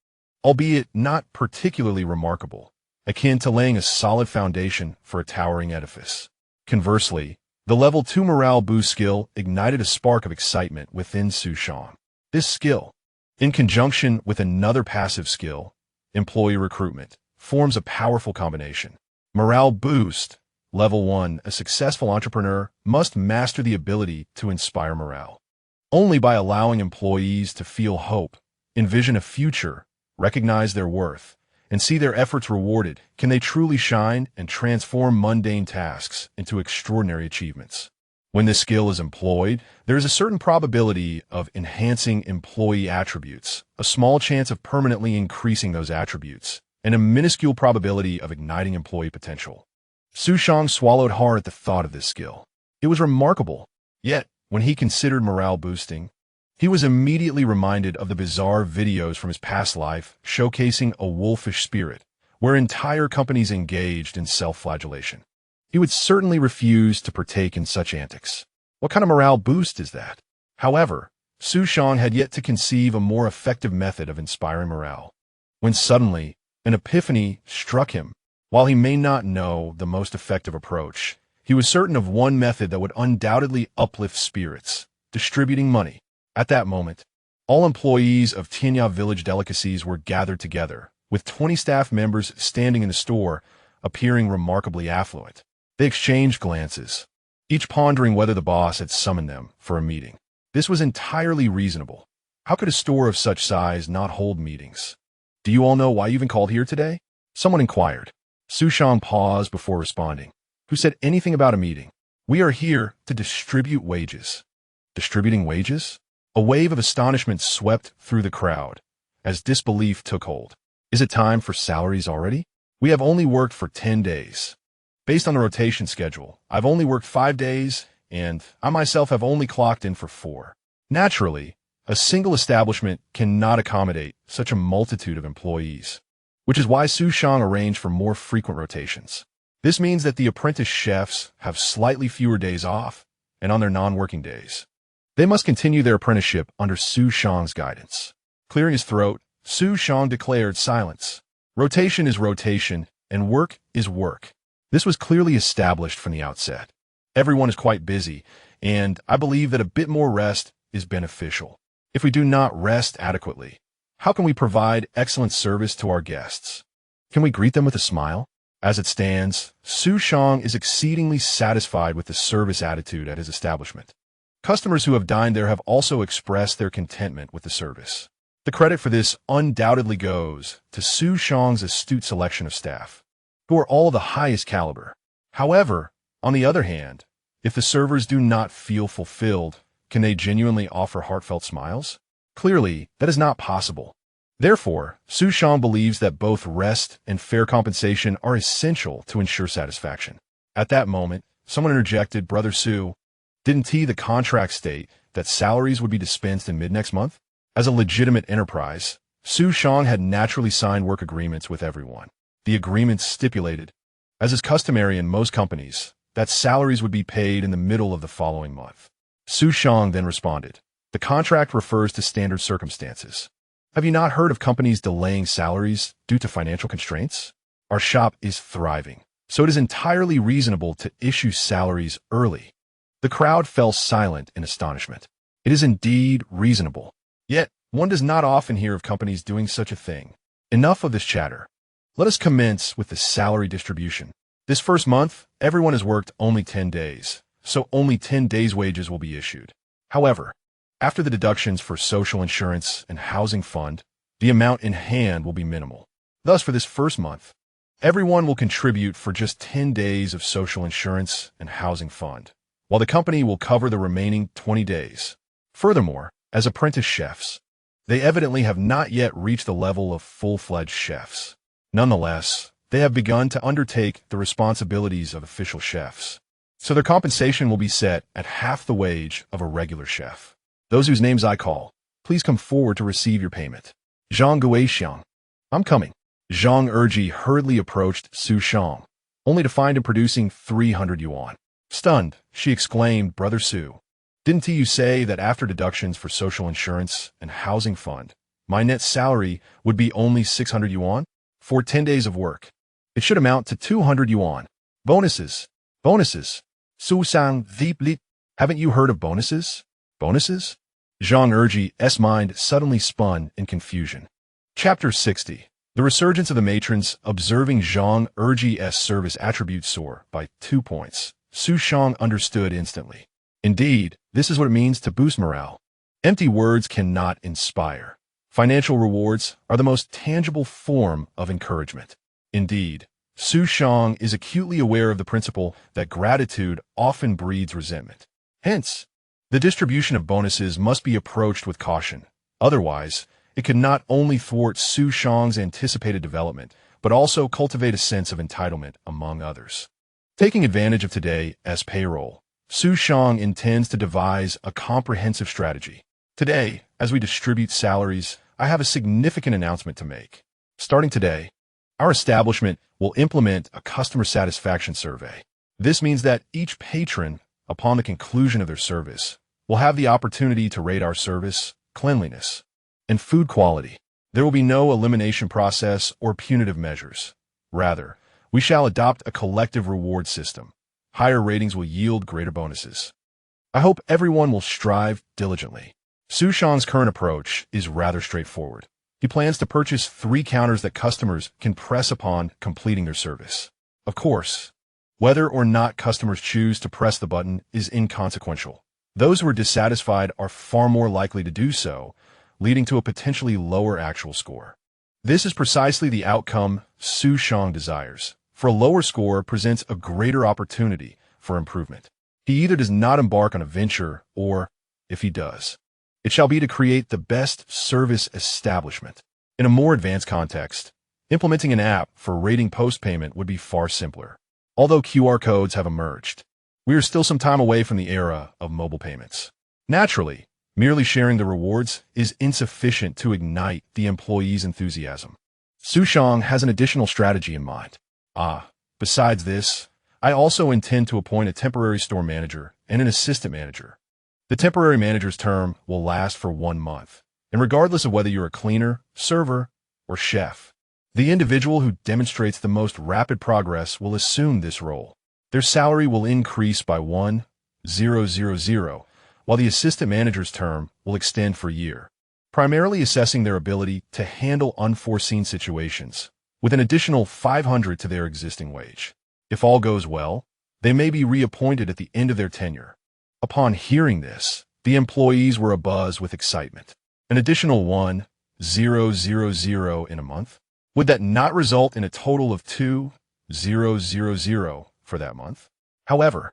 albeit not particularly remarkable, akin to laying a solid foundation for a towering edifice. Conversely, the Level 2 Morale Boost skill ignited a spark of excitement within Xu Shang. This skill, in conjunction with another passive skill, Employee Recruitment, forms a powerful combination. Morale Boost. Level 1, a successful entrepreneur must master the ability to inspire morale. Only by allowing employees to feel hope, envision a future, recognize their worth, and see their efforts rewarded can they truly shine and transform mundane tasks into extraordinary achievements. When this skill is employed, there is a certain probability of enhancing employee attributes, a small chance of permanently increasing those attributes, and a minuscule probability of igniting employee potential. Xu Shang swallowed hard at the thought of this skill. It was remarkable, yet when he considered morale boosting, he was immediately reminded of the bizarre videos from his past life showcasing a wolfish spirit, where entire companies engaged in self-flagellation. He would certainly refuse to partake in such antics. What kind of morale boost is that? However, Xu Shang had yet to conceive a more effective method of inspiring morale, when suddenly an epiphany struck him. While he may not know the most effective approach, he was certain of one method that would undoubtedly uplift spirits: distributing money. At that moment, all employees of Tianya Village delicacies were gathered together, with 20 staff members standing in the store, appearing remarkably affluent. They exchanged glances, each pondering whether the boss had summoned them for a meeting. This was entirely reasonable. How could a store of such size not hold meetings? "Do you all know why you even called here today?" someone inquired. Xu Shang paused before responding. "Who said anything about a meeting? We are here to distribute wages." Distributing wages? A wave of astonishment swept through the crowd as disbelief took hold. "Is it time for salaries already? We have only worked for 10 days. Based on the rotation schedule, I've only worked 5 days, and I myself have only clocked in for 4. Naturally, a single establishment cannot accommodate such a multitude of employees, which is why Xu Shang arranged for more frequent rotations. This means that the apprentice chefs have slightly fewer days off, and on their non-working days, they must continue their apprenticeship under Xu Shang's guidance." Clearing his throat, Xu Shang declared silence. Rotation is rotation, and work is work. This was clearly established from the outset. Everyone is quite busy, and I believe that a bit more rest is beneficial. If we do not rest adequately, how can we provide excellent service to our guests? Can we greet them with a smile? As it stands, Xu Shang is exceedingly satisfied with the service attitude at his establishment. Customers who have dined there have also expressed their contentment with the service. The credit for this undoubtedly goes to Xu Shang's astute selection of staff, who are all of the highest caliber. However, on the other hand, if the servers do not feel fulfilled, can they genuinely offer heartfelt smiles? Clearly, that is not possible. Therefore, Xu Shang believes that both rest and fair compensation are essential to ensure satisfaction. At that moment, someone interjected, "Brother Xu, didn't the contract state that salaries would be dispensed in mid-next month?" As a legitimate enterprise, Xu Shang had naturally signed work agreements with everyone. The agreements stipulated, as is customary in most companies, that salaries would be paid in the middle of the following month. Xu Shang then responded, "The contract refers to standard circumstances. Have you not heard of companies delaying salaries due to financial constraints? Our shop is thriving, so it is entirely reasonable to issue salaries early." The crowd fell silent in astonishment. It is indeed reasonable. Yet, one does not often hear of companies doing such a thing. Enough of this chatter. Let us commence with the salary distribution. This first month, everyone has worked only 10 days, so only 10 days' wages will be issued. However, after the deductions for social insurance and housing fund, the amount in hand will be minimal. Thus, for this first month, everyone will contribute for just 10 days of social insurance and housing fund, while the company will cover the remaining 20 days. Furthermore, as apprentice chefs, they evidently have not yet reached the level of full-fledged chefs. Nonetheless, they have begun to undertake the responsibilities of official chefs, so their compensation will be set at half the wage of a regular chef. Those whose names I call, please come forward to receive your payment. Zhang Guixiang. I'm coming. Zhang Erji hurriedly approached Xu Shang, only to find him producing 300 yuan. Stunned, she exclaimed, "Brother Xu, didn't you say that after deductions for social insurance and housing fund, my net salary would be only 600 yuan? For 10 days of work, it should amount to 200 yuan. Bonuses. Bonuses. Xu Shang deeply. Haven't you heard of bonuses? Bonuses?" Zhang Erji's mind suddenly spun in confusion. Chapter 60. The resurgence of the matrons observing Zhang Erji's service attributes soar by 2 points. Xu Shang understood instantly. Indeed, this is what it means to boost morale. Empty words cannot inspire. Financial rewards are the most tangible form of encouragement. Indeed, Xu Shang is acutely aware of the principle that gratitude often breeds resentment. Hence, the distribution of bonuses must be approached with caution. Otherwise, it could not only thwart Xu Shang's anticipated development, but also cultivate a sense of entitlement among others. Taking advantage of today as payroll, Xu Shang intends to devise a comprehensive strategy. Today, as we distribute salaries, I have a significant announcement to make. Starting today, our establishment will implement a customer satisfaction survey. This means that each patron, upon the conclusion of their service, will have the opportunity to rate our service, cleanliness, and food quality. There will be no elimination process or punitive measures. Rather, we shall adopt a collective reward system. Higher ratings will yield greater bonuses. I hope everyone will strive diligently. Xu Shang's current approach is rather straightforward. He plans to purchase 3 counters that customers can press upon completing their service. Of course, whether or not customers choose to press the button is inconsequential. Those who are dissatisfied are far more likely to do so, leading to a potentially lower actual score. This is precisely the outcome Xu Shang desires, for a lower score presents a greater opportunity for improvement. He either does not embark on a venture, or, if he does, it shall be to create the best service establishment. In a more advanced context, implementing an app for rating post-payment would be far simpler. Although QR codes have emerged, we are still some time away from the era of mobile payments. Naturally, merely sharing the rewards is insufficient to ignite the employees' enthusiasm. Xu Shang has an additional strategy in mind. Besides this, I also intend to appoint a temporary store manager and an assistant manager. The temporary manager's term will last for 1 month, and regardless of whether you're a cleaner, server, or chef, the individual who demonstrates the most rapid progress will assume this role. Their salary will increase by 1,000, while the assistant manager's term will extend for a year, primarily assessing their ability to handle unforeseen situations, with an additional 500 to their existing wage. If all goes well, they may be reappointed at the end of their tenure. Upon hearing this, the employees were abuzz with excitement. An additional 1,000 in a month? Would that not result in a total of 2,000 for that month? However,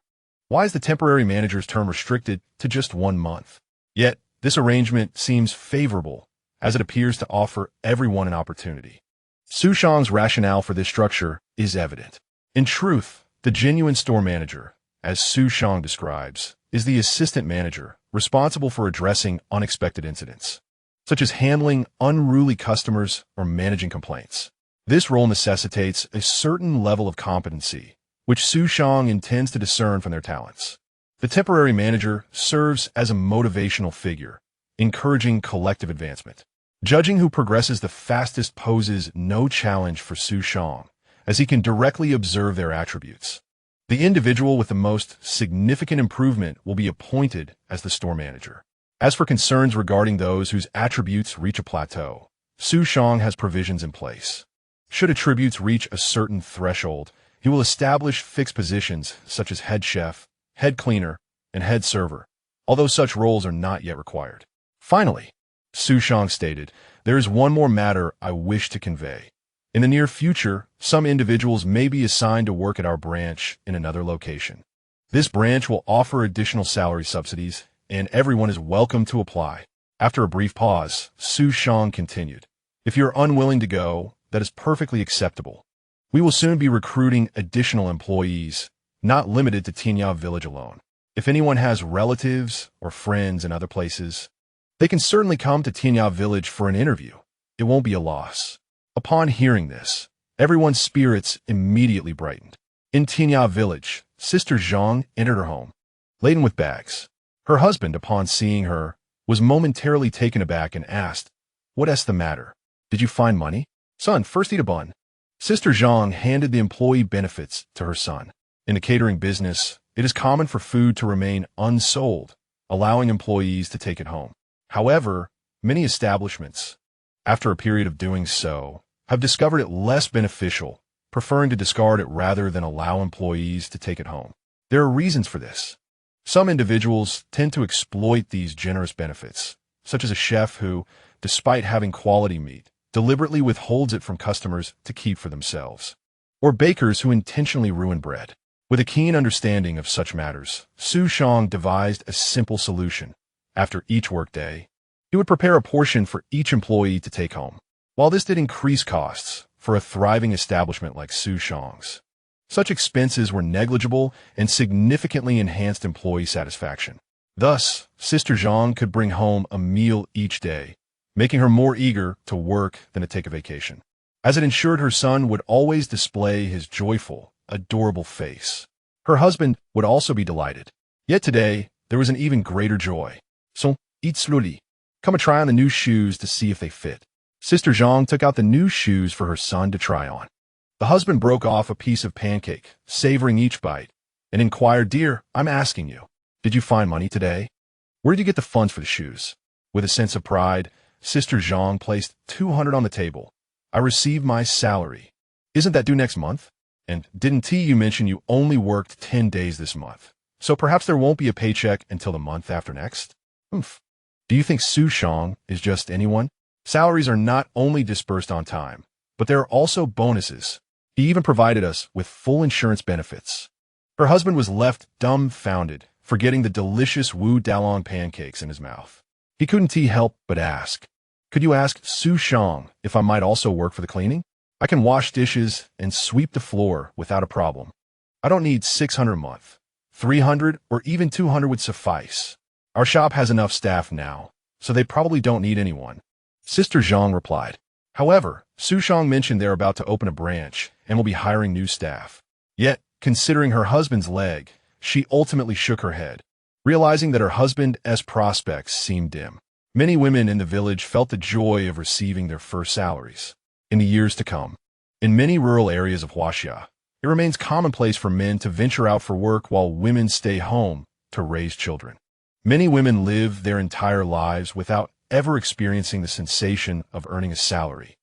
why is the temporary manager's term restricted to just 1 month? Yet, this arrangement seems favorable, as it appears to offer everyone an opportunity. Xu Shang's rationale for this structure is evident. In truth, the genuine store manager, as Xu Shang describes, is the assistant manager responsible for addressing unexpected incidents, such as handling unruly customers or managing complaints. This role necessitates a certain level of competency, which Xu Shang intends to discern from their talents. The temporary manager serves as a motivational figure, encouraging collective advancement. Judging who progresses the fastest poses no challenge for Xu Shang, as he can directly observe their attributes. The individual with the most significant improvement will be appointed as the store manager. As for concerns regarding those whose attributes reach a plateau, Xu Shang has provisions in place. Should attributes reach a certain threshold, He will establish fixed positions such as head chef, head cleaner, and head server, although such roles are not yet required. Finally, Xu Shang stated, there is one more matter I wish to convey. In the near future, some individuals may be assigned to work at our branch in another location. This branch will offer additional salary subsidies, and everyone is welcome to apply. After a brief pause, Xu Shang continued, if you're unwilling to go, that is perfectly acceptable. We will soon be recruiting additional employees, not limited to Tianya Village alone. If anyone has relatives or friends in other places, they can certainly come to Tianya Village for an interview. It won't be a loss. Upon hearing this, everyone's spirits immediately brightened. In Tianya Village, Sister Zhang entered her home, laden with bags. Her husband, upon seeing her, was momentarily taken aback and asked, "What's the matter? Did you find money? Son, first eat a bun." Sister Zhang handed the employee benefits to her son. In the catering business, it is common for food to remain unsold, allowing employees to take it home. However, many establishments, after a period of doing so, have discovered it less beneficial, preferring to discard it rather than allow employees to take it home. There are reasons for this. Some individuals tend to exploit these generous benefits, such as a chef who, despite having quality meat, deliberately withholds it from customers to keep for themselves, or bakers who intentionally ruin bread. With a keen understanding of such matters, Xu Shang devised a simple solution. After each workday, he would prepare a portion for each employee to take home. While this did increase costs for a thriving establishment like Xu Shang's, such expenses were negligible and significantly enhanced employee satisfaction. Thus, Sister Zhang could bring home a meal each day, making her more eager to work than to take a vacation, as it ensured her son would always display his joyful, adorable face. Her husband would also be delighted. Yet today, there was an even greater joy. So, eat slowly. Come and try on the new shoes to see if they fit. Sister Zhang took out the new shoes for her son to try on. The husband broke off a piece of pancake, savoring each bite, and inquired, "Dear, I'm asking you, did you find money today? Where did you get the funds for the shoes?" With a sense of pride, Sister Zhang placed 200 on the table. "I received my salary. Isn't that due next month? And didn't you mention you only worked 10 days this month? So perhaps there won't be a paycheck until the month after next?" Do you think Xu Shang is just anyone? Salaries are not only dispersed on time, but there are also bonuses. He even provided us with full insurance benefits. Her husband was left dumbfounded, forgetting the delicious Wu Dalong pancakes in his mouth. He couldn't help but ask, "Could you ask Xu Shang if I might also work for the cleaning? I can wash dishes and sweep the floor without a problem. I don't need 600 a month. 300 or even 200 would suffice. Our shop has enough staff now, so they probably don't need anyone." Sister Zhang replied. However, Xu Shang mentioned they're about to open a branch and will be hiring new staff. Yet, considering her husband's leg, she ultimately shook her head, realizing that her husband's prospects seemed dim. Many women in the village felt the joy of receiving their first salaries. In the years to come, in many rural areas of Huaxia, it remains commonplace for men to venture out for work while women stay home to raise children. Many women live their entire lives without ever experiencing the sensation of earning a salary,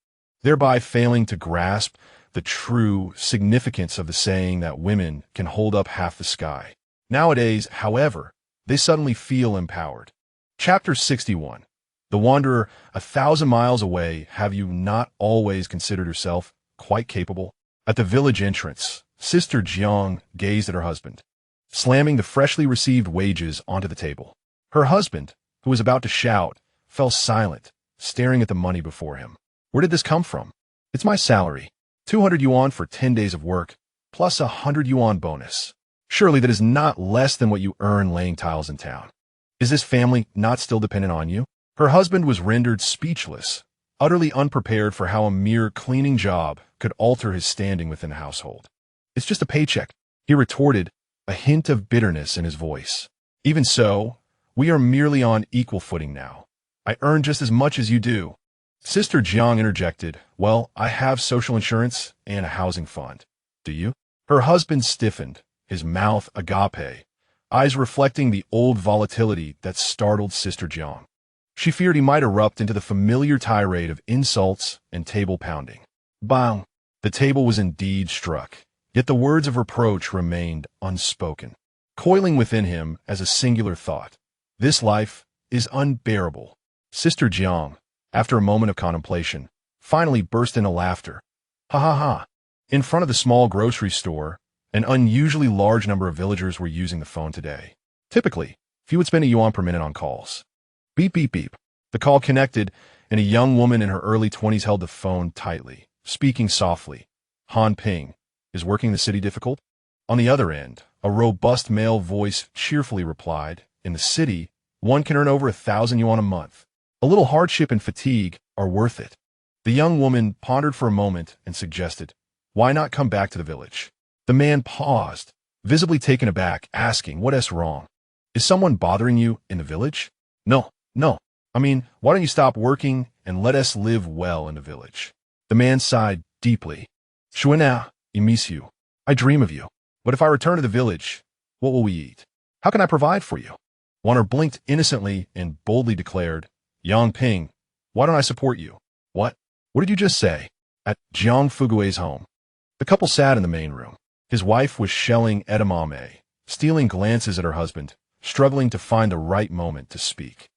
thereby failing to grasp the true significance of the saying that women can hold up half the sky. Nowadays, however, they suddenly feel empowered. Chapter 61. The Wanderer, 1,000 miles away, have you not always considered yourself quite capable? At the village entrance, Sister Jiang gazed at her husband, slamming the freshly received wages onto the table. Her husband, who was about to shout, fell silent, staring at the money before him. "Where did this come from?" "It's my salary. 200 yuan for 10 days of work, plus a 100 yuan bonus. Surely that is not less than what you earn laying tiles in town. Is this family not still dependent on you?" Her husband was rendered speechless, utterly unprepared for how a mere cleaning job could alter his standing within the household. "It's just a paycheck," he retorted, a hint of bitterness in his voice. "Even so, we are merely on equal footing now. I earn just as much as you do." Sister Jiang interjected, "Well, I have social insurance and a housing fund. Do you?" Her husband stiffened, his mouth agape, eyes reflecting the old volatility that startled Sister Jiang. She feared he might erupt into the familiar tirade of insults and table pounding. Bang! The table was indeed struck, Yet the words of reproach remained unspoken, coiling within him as a singular thought. This life is unbearable. Sister Jiang, after a moment of contemplation, finally burst into laughter. Ha ha ha. In front of the small grocery store, an unusually large number of villagers were using the phone today. Typically, few would spend a yuan per minute on calls. Beep beep beep. The call connected, and a young woman in her early 20s held the phone tightly, speaking softly. Han Ping, is working the city difficult? On the other end, a robust male voice cheerfully replied, in the city, one can earn over 1,000 yuan a month. A little hardship and fatigue are worth it. The young woman pondered for a moment and suggested, why not come back to the village? The man paused, visibly taken aback, asking, what's wrong? Is someone bothering you in the village? No. I mean, why don't you stop working and let us live well in the village? The man sighed deeply. Shuina, I miss you. I dream of you. But if I return to the village, what will we eat? How can I provide for you? Wanner blinked innocently and boldly declared, Yang Ping, why don't I support you? What? What did you just say? At Jiang Fugui's home. The couple sat in the main room. His wife was shelling edamame, stealing glances at her husband, struggling to find the right moment to speak.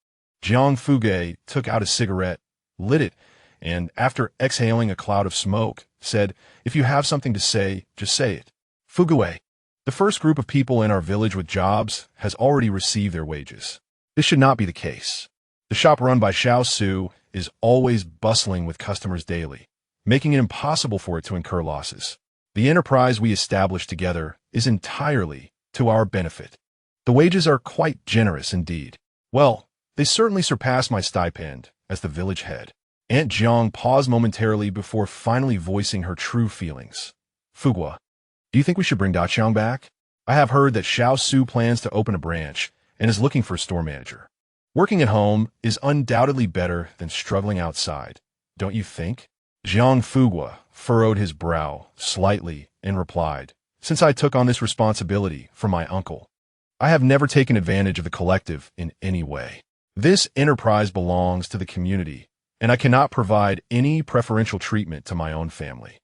Jiang Fugui took out a cigarette, lit it, and after exhaling a cloud of smoke, said, if you have something to say, just say it. Fugui, the first group of people in our village with jobs has already received their wages. This should not be the case. The shop run by Xiao Su is always bustling with customers daily, making it impossible for it to incur losses. The enterprise we established together is entirely to our benefit. The wages are quite generous indeed. Well, they certainly surpass my stipend as the village head. Aunt Jiang paused momentarily before finally voicing her true feelings. Fugua, do you think we should bring Daqiang back? I have heard that Xiao Su plans to open a branch and is looking for a store manager. Working at home is undoubtedly better than struggling outside, don't you think? Jiang Fugua furrowed his brow slightly and replied, since I took on this responsibility for my uncle, I have never taken advantage of the collective in any way. This enterprise belongs to the community, and I cannot provide any preferential treatment to my own family.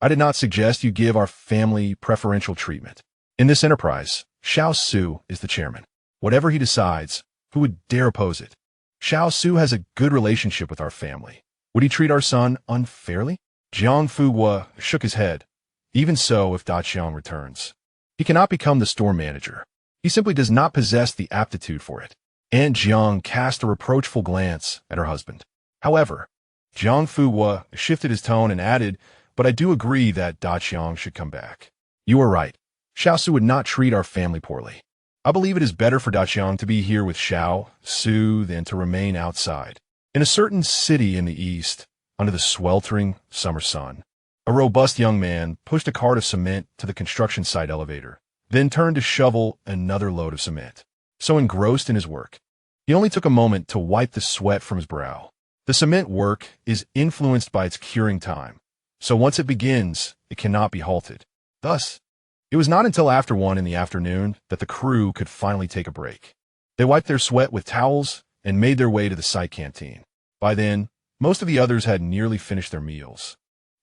I did not suggest you give our family preferential treatment. In this enterprise, Xiao Su is the chairman. Whatever he decides, who would dare oppose it? Xiao Su has a good relationship with our family. Would he treat our son unfairly? Jiang Fugua shook his head. Even so, if Daqiang returns, he cannot become the store manager. He simply does not possess the aptitude for it. Aunt Jiang cast a reproachful glance at her husband. However, Jiang Fugua shifted his tone and added, but I do agree that Daqiang should come back. You are right. Xiao Su would not treat our family poorly. I believe it is better for Daqiang to be here with Xiao Su than to remain outside. In a certain city in the east, under the sweltering summer sun, a robust young man pushed a cart of cement to the construction site elevator, then turned to shovel another load of cement. So engrossed in his work, he only took a moment to wipe the sweat from his brow. The cement work is influenced by its curing time, so once it begins, it cannot be halted. Thus, it was not until after 1 in the afternoon that the crew could finally take a break. They wiped their sweat with towels and made their way to the site canteen. By then, most of the others had nearly finished their meals,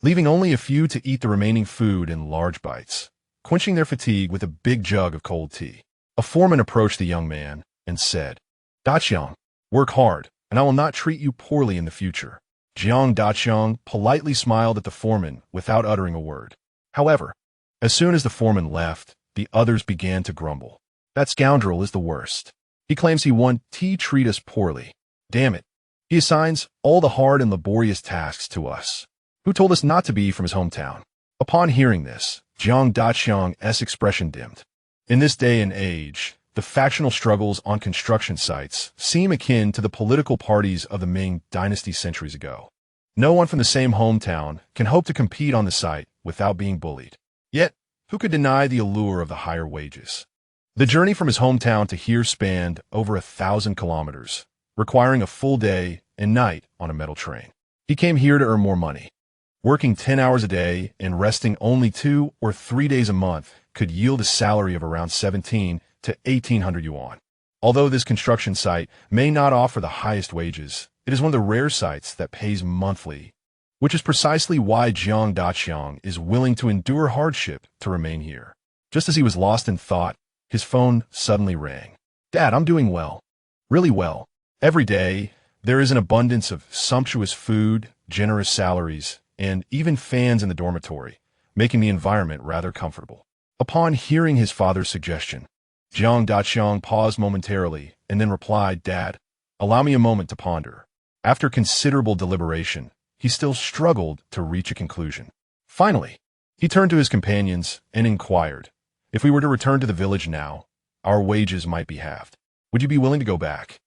leaving only a few to eat the remaining food in large bites, quenching their fatigue with a big jug of cold tea. A foreman approached the young man and said, Daqiang, work hard, and I will not treat you poorly in the future. Jiang Daqiang politely smiled at the foreman without uttering a word. However, as soon as the foreman left, the others began to grumble. That scoundrel is the worst. He claims he won't treat us poorly. Damn it. He assigns all the hard and laborious tasks to us. Who told us not to be from his hometown? Upon hearing this, Jiang Daqiang's expression dimmed. In this day and age, the factional struggles on construction sites seem akin to the political parties of the Ming dynasty centuries ago. No one from the same hometown can hope to compete on the site without being bullied. Yet, who could deny the allure of the higher wages? The journey from his hometown to here spanned over 1,000 kilometers, requiring a full day and night on a metal train. He came here to earn more money. Working 10 hours a day and resting only 2 or 3 days a month could yield a salary of around 17 to 1,800 yuan. Although this construction site may not offer the highest wages, it is one of the rare sites that pays monthly, which is precisely why Jiang Daqiang is willing to endure hardship to remain here. Just as he was lost in thought, his phone suddenly rang. Dad, I'm doing well. Really well. Every day, there is an abundance of sumptuous food, generous salaries, and even fans in the dormitory, making the environment rather comfortable. Upon hearing his father's suggestion, Jiang Daqiang paused momentarily and then replied, Dad, allow me a moment to ponder. After considerable deliberation, he still struggled to reach a conclusion. Finally, he turned to his companions and inquired, if we were to return to the village now, our wages might be halved. Would you be willing to go back?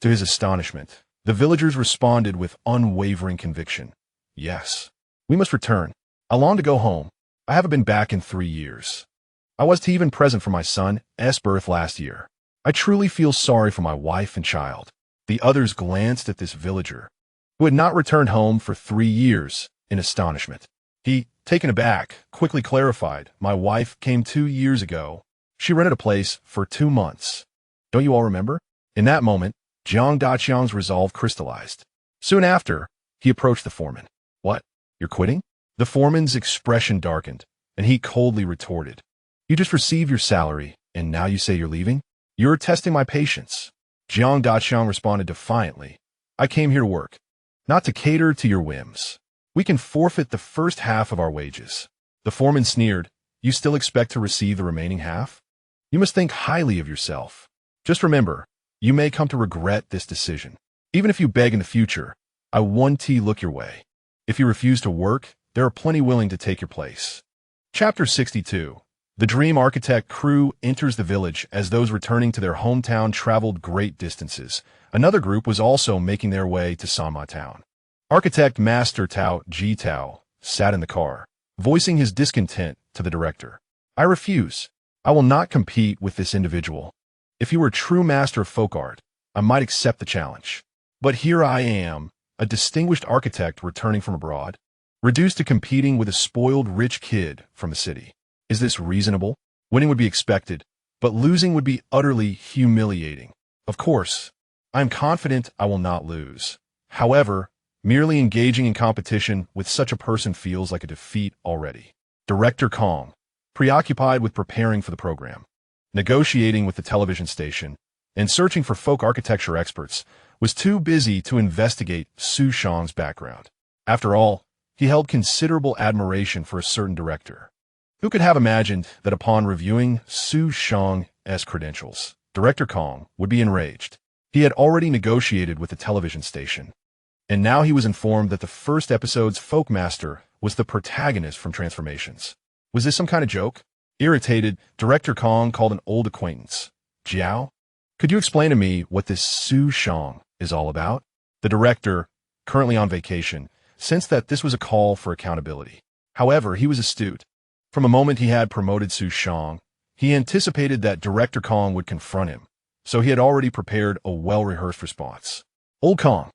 To his astonishment, the villagers responded with unwavering conviction. Yes. We must return. I long to go home. I haven't been back in 3 years. I was even present for my son's birth last year. I truly feel sorry for my wife and child. The others glanced at this villager, who had not returned home for 3 years, in astonishment. He, taken aback, quickly clarified, my wife came 2 years ago. She rented a place for 2 months. Don't you all remember? In that moment, Jiang Daqiang's resolve crystallized. Soon after, he approached the foreman. What? You're quitting? The foreman's expression darkened, and he coldly retorted. You just received your salary, and now you say you're leaving? You're testing my patience. Jiang Daqiang responded defiantly. I came here to work, not to cater to your whims. We can forfeit the first half of our wages. The foreman sneered. You still expect to receive the remaining half? You must think highly of yourself. Just remember, you may come to regret this decision. Even if you beg in the future, I won't look your way. If you refuse to work, there are plenty willing to take your place. Chapter 62. The Dream Architect crew enters the village as those returning to their hometown traveled great distances. Another group was also making their way to Sanma town. Architect Master Tao Jitao sat in the car, voicing his discontent to the director. I refuse. I will not compete with this individual. If he were a true master of folk art, I might accept the challenge. But here I am, a distinguished architect returning from abroad, reduced to competing with a spoiled rich kid from a city. Is this reasonable? Winning would be expected, but losing would be utterly humiliating. Of course, I am confident I will not lose. However, merely engaging in competition with such a person feels like a defeat already. Director Kong, preoccupied with preparing for the program, negotiating with the television station, and searching for folk architecture experts, was too busy to investigate Xu Shang's background. After all, he held considerable admiration for a certain director. Who could have imagined that upon reviewing Xu Shang's credentials, Director Kong would be enraged? He had already negotiated with the television station, and now he was informed that the first episode's folk master was the protagonist from Transformations. Was this some kind of joke? Irritated, Director Kong called an old acquaintance. Jiao? Could you explain to me what this Xu Shang is all about? The director, currently on vacation, sensed that this was a call for accountability. However, he was astute. From the moment he had promoted Xu Shang, he anticipated that Director Kong would confront him, so he had already prepared a well-rehearsed response. Old Kong,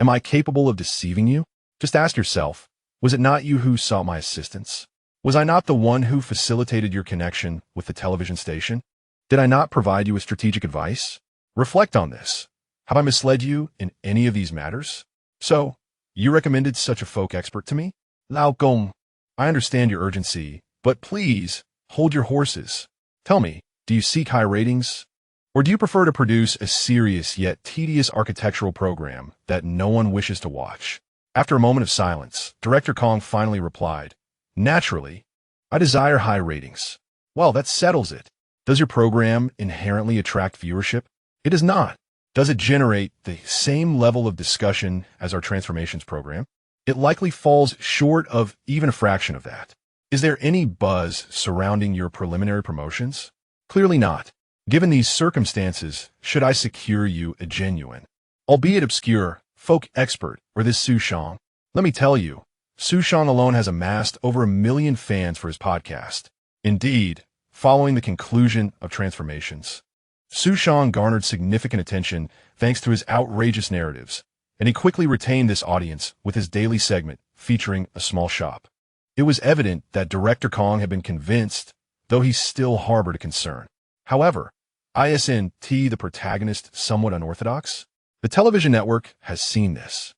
am I capable of deceiving you? Just ask yourself, was it not you who sought my assistance? Was I not the one who facilitated your connection with the television station? Did I not provide you with strategic advice? Reflect on this. Have I misled you in any of these matters? So, you recommended such a folk expert to me? Lao Gong, I understand your urgency, but please, hold your horses. Tell me, do you seek high ratings? Or do you prefer to produce a serious yet tedious architectural program that no one wishes to watch? After a moment of silence, Director Kong finally replied, Naturally, I desire high ratings. Well, that settles it. Does your program inherently attract viewership? It does not. Does it generate the same level of discussion as our Transformations program? It likely falls short of even a fraction of that. Is there any buzz surrounding your preliminary promotions? Clearly not. Given these circumstances, should I secure you a genuine, albeit obscure, folk expert or this Xu Shang? Let me tell you, Xu Shang alone has amassed over 1 million fans for his podcast. Indeed, following the conclusion of Transformations, Xu Shang garnered significant attention thanks to his outrageous narratives, and he quickly retained this audience with his daily segment featuring a small shop. It was evident that Director Kong had been convinced, though he still harbored a concern. However, isn't the protagonist somewhat unorthodox? The television network has seen this.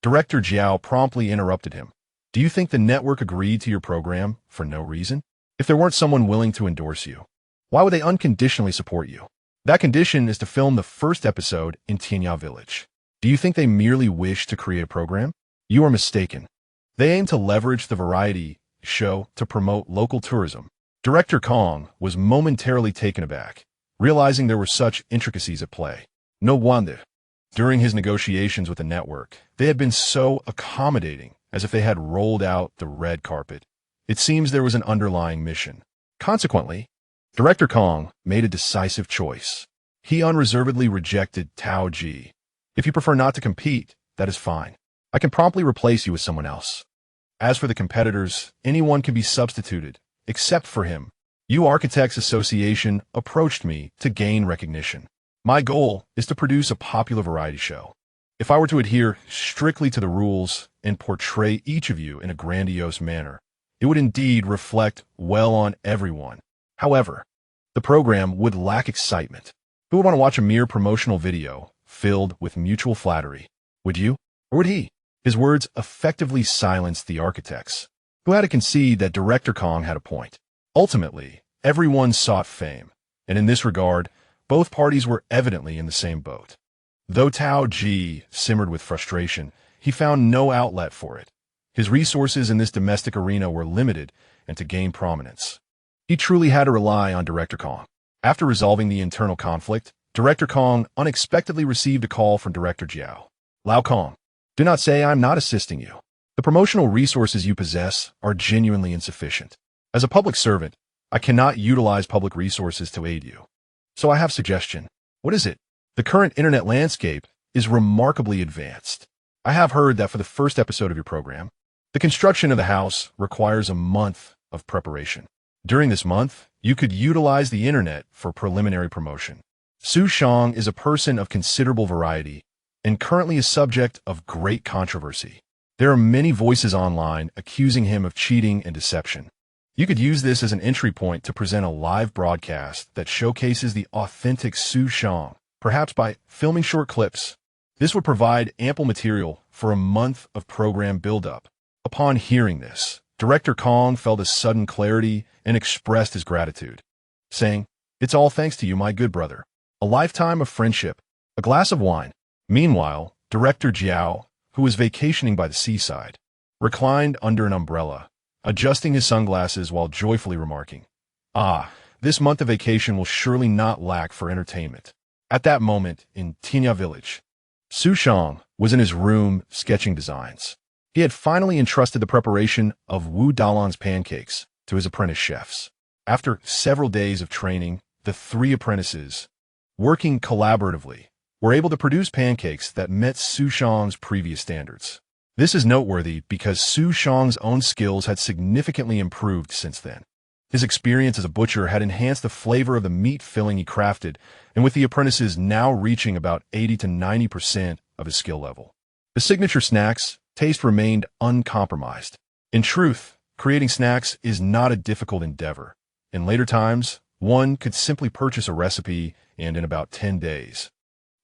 Director Jiao promptly interrupted him. Do you think the network agreed to your program for no reason? If there weren't someone willing to endorse you, why would they unconditionally support you? That condition is to film the first episode in Tianya Village. Do you think they merely wish to create a program? You are mistaken. They aim to leverage the variety show to promote local tourism. Director Kong was momentarily taken aback, realizing there were such intricacies at play. No wonder. During his negotiations with the network, they had been so accommodating, as if they had rolled out the red carpet. It seems there was an underlying mission. Consequently, Director Kong made a decisive choice. He unreservedly rejected Tao Ji. If you prefer not to compete, that is fine. I can promptly replace you with someone else. As for the competitors, anyone can be substituted, except for him. You Architects Association approached me to gain recognition. My goal is to produce a popular variety show. If I were to adhere strictly to the rules and portray each of you in a grandiose manner, it would indeed reflect well on everyone. However, the program would lack excitement. Who would want to watch a mere promotional video filled with mutual flattery? Would you? Or would he? His words effectively silenced the architects, who had to concede that Director Kong had a point. Ultimately, everyone sought fame, and in this regard, both parties were evidently in the same boat. Though Tao Ji simmered with frustration, he found no outlet for it. His resources in this domestic arena were limited, and to gain prominence, he truly had to rely on Director Kong. After resolving the internal conflict, Director Kong unexpectedly received a call from Director Jiao. Lao Kong, do not say I'm not assisting you. The promotional resources you possess are genuinely insufficient. As a public servant, I cannot utilize public resources to aid you. So I have a suggestion. What is it? The current internet landscape is remarkably advanced. I have heard that for the first episode of your program, the construction of the house requires a month of preparation. During this month, you could utilize the internet for preliminary promotion. Xu Shang is a person of considerable variety and currently a subject of great controversy. There are many voices online accusing him of cheating and deception. You could use this as an entry point to present a live broadcast that showcases the authentic Xu Shang, perhaps by filming short clips. This would provide ample material for a month of program build-up. Upon hearing this, Director Kong felt a sudden clarity and expressed his gratitude, saying, "It's all thanks to you, my good brother. A lifetime of friendship, a glass of wine." Meanwhile, Director Jiao, who was vacationing by the seaside, reclined under an umbrella, adjusting his sunglasses while joyfully remarking, "Ah, this month of vacation will surely not lack for entertainment." At that moment, in Tianya Village, Xu Shang was in his room sketching designs. He had finally entrusted the preparation of Wu Dalan's pancakes to his apprentice chefs. After several days of training, the three apprentices, working collaboratively, were able to produce pancakes that met Xu Shang's previous standards. This is noteworthy because Xu Shang's own skills had significantly improved since then. His experience as a butcher had enhanced the flavor of the meat filling he crafted, and with the apprentices now reaching about 80 to 90% of his skill level. The signature snacks' taste remained uncompromised. In truth, creating snacks is not a difficult endeavor. In later times, one could simply purchase a recipe and in about 10 days,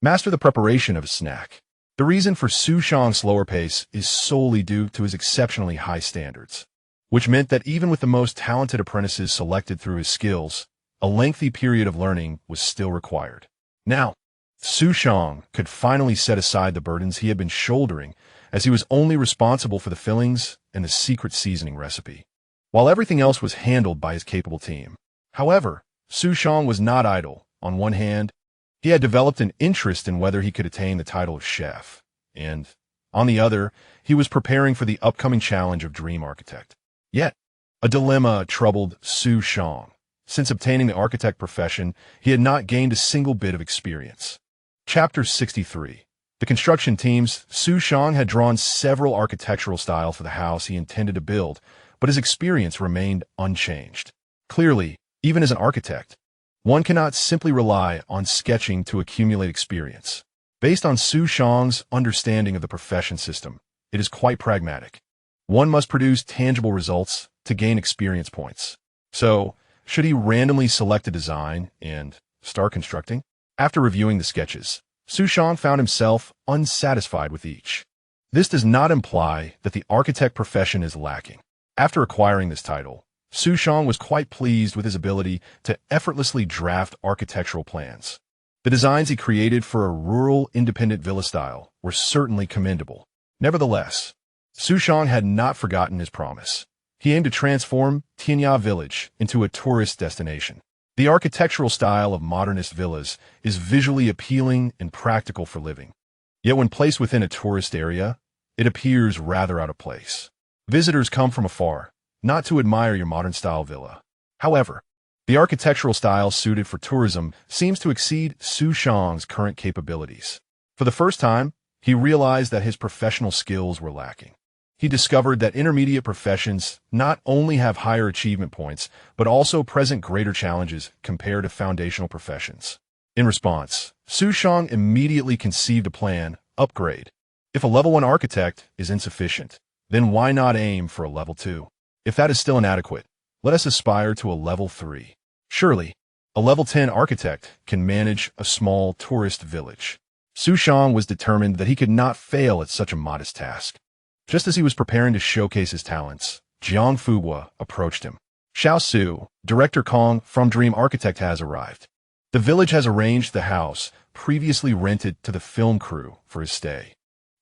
master the preparation of a snack. The reason for Xu Shang's slower pace is solely due to his exceptionally high standards, which meant that even with the most talented apprentices selected through his skills, a lengthy period of learning was still required. Now, Xu Shang could finally set aside the burdens he had been shouldering, as he was only responsible for the fillings and the secret seasoning recipe, while everything else was handled by his capable team. However, Xu Shang was not idle. On one hand, he had developed an interest in whether he could attain the title of chef, and, on the other, he was preparing for the upcoming challenge of dream architect. Yet, a dilemma troubled Xu Shang. Since obtaining the architect profession, he had not gained a single bit of experience. Chapter 63. The construction teams. Xu Shang had drawn several architectural styles for the house he intended to build, but his experience remained unchanged. Clearly, even as an architect, one cannot simply rely on sketching to accumulate experience. Based on Xu Shang's understanding of the profession system, it is quite pragmatic. One must produce tangible results to gain experience points. So, should he randomly select a design and start constructing? After reviewing the sketches, Xu Shang found himself unsatisfied with each. This does not imply that the architect profession is lacking. After acquiring this title, Xu Shang was quite pleased with his ability to effortlessly draft architectural plans. The designs he created for a rural, independent villa style were certainly commendable. Nevertheless, Xu Shang had not forgotten his promise. He aimed to transform Tianya Village into a tourist destination. The architectural style of modernist villas is visually appealing and practical for living. Yet when placed within a tourist area, it appears rather out of place. Visitors come from afar, not to admire your modern-style villa. However, the architectural style suited for tourism seems to exceed Xu Shang's current capabilities. For the first time, he realized that his professional skills were lacking. He discovered that intermediate professions not only have higher achievement points, but also present greater challenges compared to foundational professions. In response, Xu Shang immediately conceived a plan, upgrade. If a level 1 architect is insufficient, then why not aim for a level 2? If that is still inadequate, let us aspire to a level 3. Surely, a level 10 architect can manage a small tourist village. Xu Shang was determined that he could not fail at such a modest task. Just as he was preparing to showcase his talents, Jiang Fuwa approached him. Xiao Su, Director Kong from Dream Architect has arrived. The village has arranged the house previously rented to the film crew for his stay,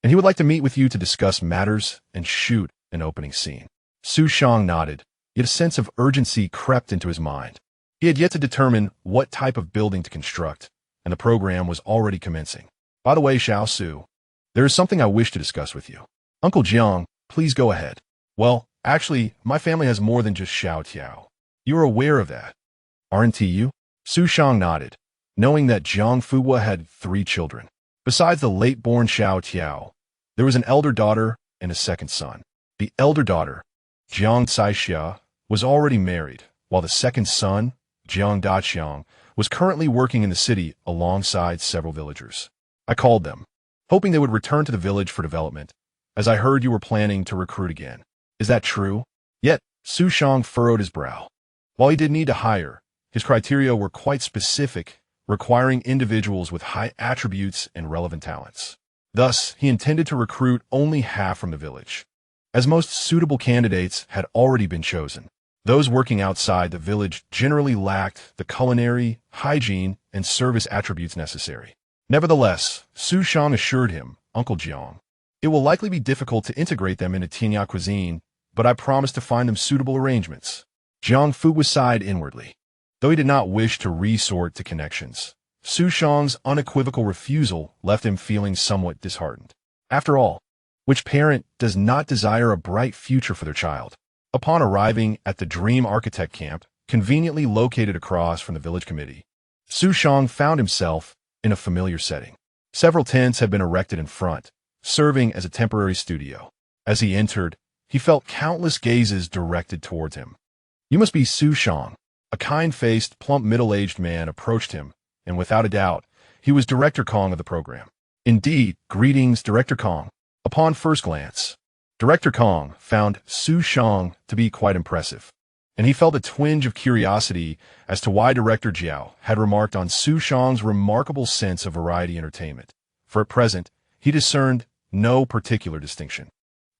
and he would like to meet with you to discuss matters and shoot an opening scene. Xu Shang nodded, yet a sense of urgency crept into his mind. He had yet to determine what type of building to construct, and the program was already commencing. By the way, Xiao Su, there is something I wish to discuss with you. Uncle Jiang, please go ahead. Well, actually, my family has more than just Xiao Tiao. You are aware of that, aren't you? Xu Shang nodded, knowing that Jiang Fuwa had 3 children. Besides the late-born Xiao Tiao, there was an elder daughter and a second son. The elder daughter, Jiang Caixia, was already married, while the second son, Jiang Daqiang, was currently working in the city alongside several villagers. I called them, hoping they would return to the village for development, as I heard you were planning to recruit again. Is that true? Yet, Xu Shang furrowed his brow. While he did need to hire, his criteria were quite specific, requiring individuals with high attributes and relevant talents. Thus, he intended to recruit only half from the village, as most suitable candidates had already been chosen. Those working outside the village generally lacked the culinary, hygiene, and service attributes necessary. Nevertheless, Xu Shang assured him, Uncle Jiang, it will likely be difficult to integrate them into Tianya cuisine, but I promise to find them suitable arrangements. Jiang Fuwa sighed inwardly. Though he did not wish to resort to connections, Xu Shang's unequivocal refusal left him feeling somewhat disheartened. After all, which parent does not desire a bright future for their child? Upon arriving at the Dream Architect camp, conveniently located across from the village committee, Xu Shang found himself in a familiar setting. Several tents had been erected in front, serving as a temporary studio. As he entered, he felt countless gazes directed towards him. You must be Xu Shang. A kind-faced, plump middle-aged man approached him, and without a doubt, he was Director Kong of the program. Indeed, greetings, Director Kong. Upon first glance, Director Kong found Xu Shang to be quite impressive, and he felt a twinge of curiosity as to why Director Jiao had remarked on Xu Shang's remarkable sense of variety entertainment. For at present, he discerned no particular distinction.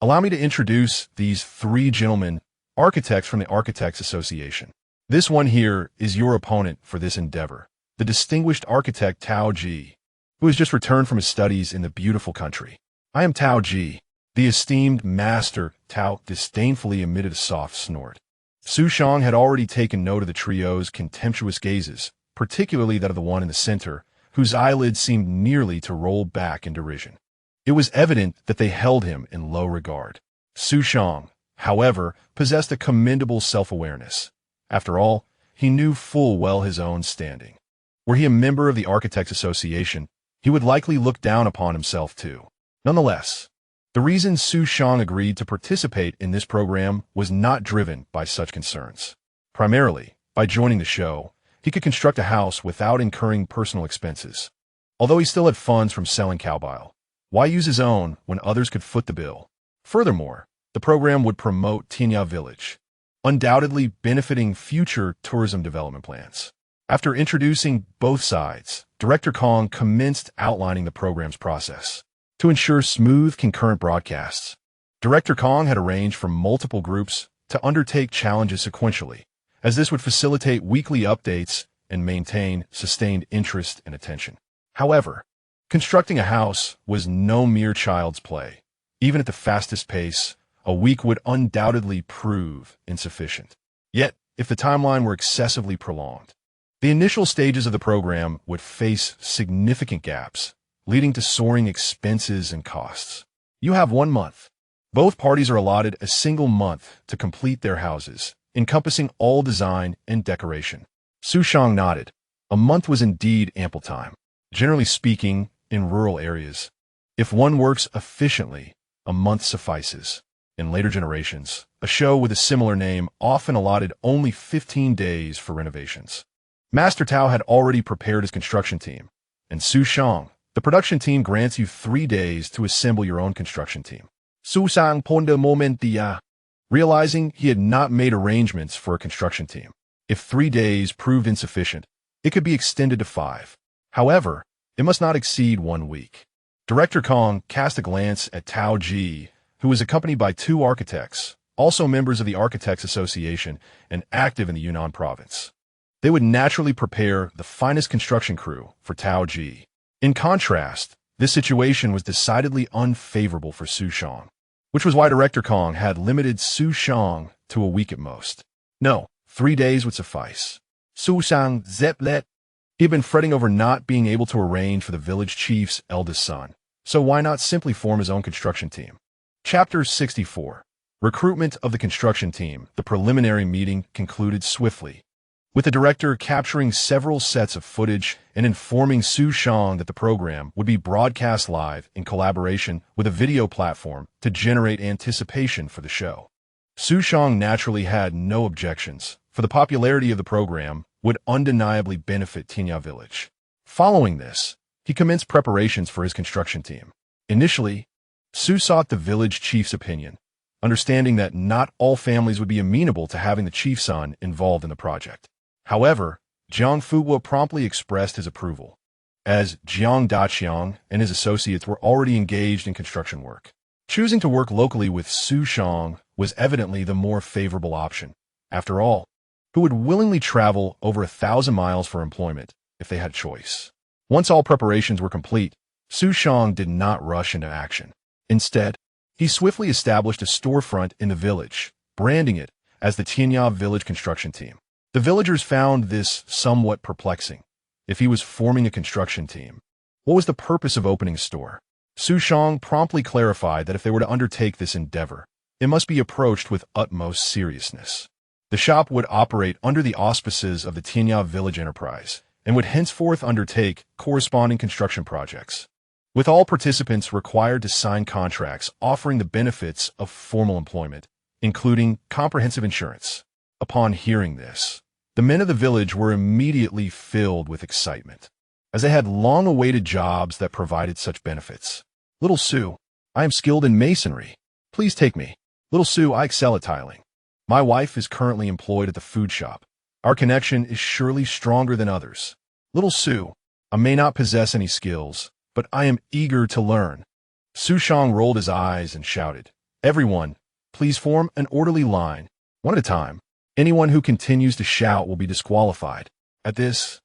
Allow me to introduce these 3 gentlemen, architects from the Architects Association. This one here is your opponent for this endeavor, the distinguished architect Tao Ji, who has just returned from his studies in the beautiful country. I am Tao Ji. The esteemed master Tao disdainfully emitted a soft snort. Xu Shang had already taken note of the trio's contemptuous gazes, particularly that of the one in the center, whose eyelids seemed nearly to roll back in derision. It was evident that they held him in low regard. Xu Shang, however, possessed a commendable self-awareness. After all, he knew full well his own standing. Were he a member of the Architects Association, he would likely look down upon himself too. Nonetheless, the reason Xu Shang agreed to participate in this program was not driven by such concerns. Primarily, by joining the show, he could construct a house without incurring personal expenses. Although he still had funds from selling cow bile, why use his own when others could foot the bill? Furthermore, the program would promote Tianya Village, undoubtedly benefiting future tourism development plans. After introducing both sides, Director Kong commenced outlining the program's process. to ensure smooth concurrent broadcasts. Director Kong had arranged for multiple groups to undertake challenges sequentially, as this would facilitate weekly updates and maintain sustained interest and attention. However, constructing a house was no mere child's play. Even at the fastest pace, a week would undoubtedly prove insufficient. Yet, if the timeline were excessively prolonged, the initial stages of the program would face significant gaps, leading to soaring expenses and costs. You have 1 month. Both parties are allotted a single month to complete their houses, encompassing all design and decoration. Xu Shang nodded. A month was indeed ample time. Generally speaking, in rural areas, if one works efficiently, a month suffices. In later generations, a show with a similar name often allotted only 15 days for renovations. Master Tao had already prepared his construction team, and Xu Shang, the production team, grants you 3 days to assemble your own construction team. Xu Shang pondered a moment, realizing he had not made arrangements for a construction team. If 3 days proved insufficient, it could be extended to 5. However, it must not exceed 1 week. Director Kong cast a glance at Tao Ji, who was accompanied by 2 architects, also members of the Architects Association and active in the Yunnan province. They would naturally prepare the finest construction crew for Tao Ji. In contrast, this situation was decidedly unfavorable for Xu Shang, which was why Director Kong had limited Xu Shang to a week at most. No, 3 days would suffice. Xu Shang zeplet. He had been fretting over not being able to arrange for the village chief's eldest son, so why not simply form his own construction team? Chapter 64. Recruitment of the construction team. The preliminary meeting concluded swiftly, with the director capturing several sets of footage and informing Xu Shang that the program would be broadcast live in collaboration with a video platform to generate anticipation for the show. Xu Shang naturally had no objections, for the popularity of the program would undeniably benefit Tianya Village. Following this, he commenced preparations for his construction team. Initially, Xu sought the village chief's opinion, understanding that not all families would be amenable to having the chief's son involved in the project. However, Jiang Fuguo promptly expressed his approval, as Jiang Daqiang and his associates were already engaged in construction work. Choosing to work locally with Xu Shang was evidently the more favorable option. After all, who would willingly travel over 1,000 miles for employment if they had choice? Once all preparations were complete, Xu Shang did not rush into action. Instead, he swiftly established a storefront in the village, branding it as the Tianya Village construction team. The villagers found this somewhat perplexing. If he was forming a construction team, what was the purpose of opening a store? Xu Shang promptly clarified that if they were to undertake this endeavor, it must be approached with utmost seriousness. The shop would operate under the auspices of the Tianya Village enterprise and would henceforth undertake corresponding construction projects, with all participants required to sign contracts offering the benefits of formal employment, including comprehensive insurance. Upon hearing this, the men of the village were immediately filled with excitement, as they had long awaited jobs that provided such benefits. Little Xu, I am skilled in masonry. Please take me. Little Xu, I excel at tiling. My wife is currently employed at the food shop. Our connection is surely stronger than others. Little Xu, I may not possess any skills, but I am eager to learn. Xu Shang rolled his eyes and shouted, Everyone, please form an orderly line, one at a time. Anyone who continues to shout will be disqualified. At this,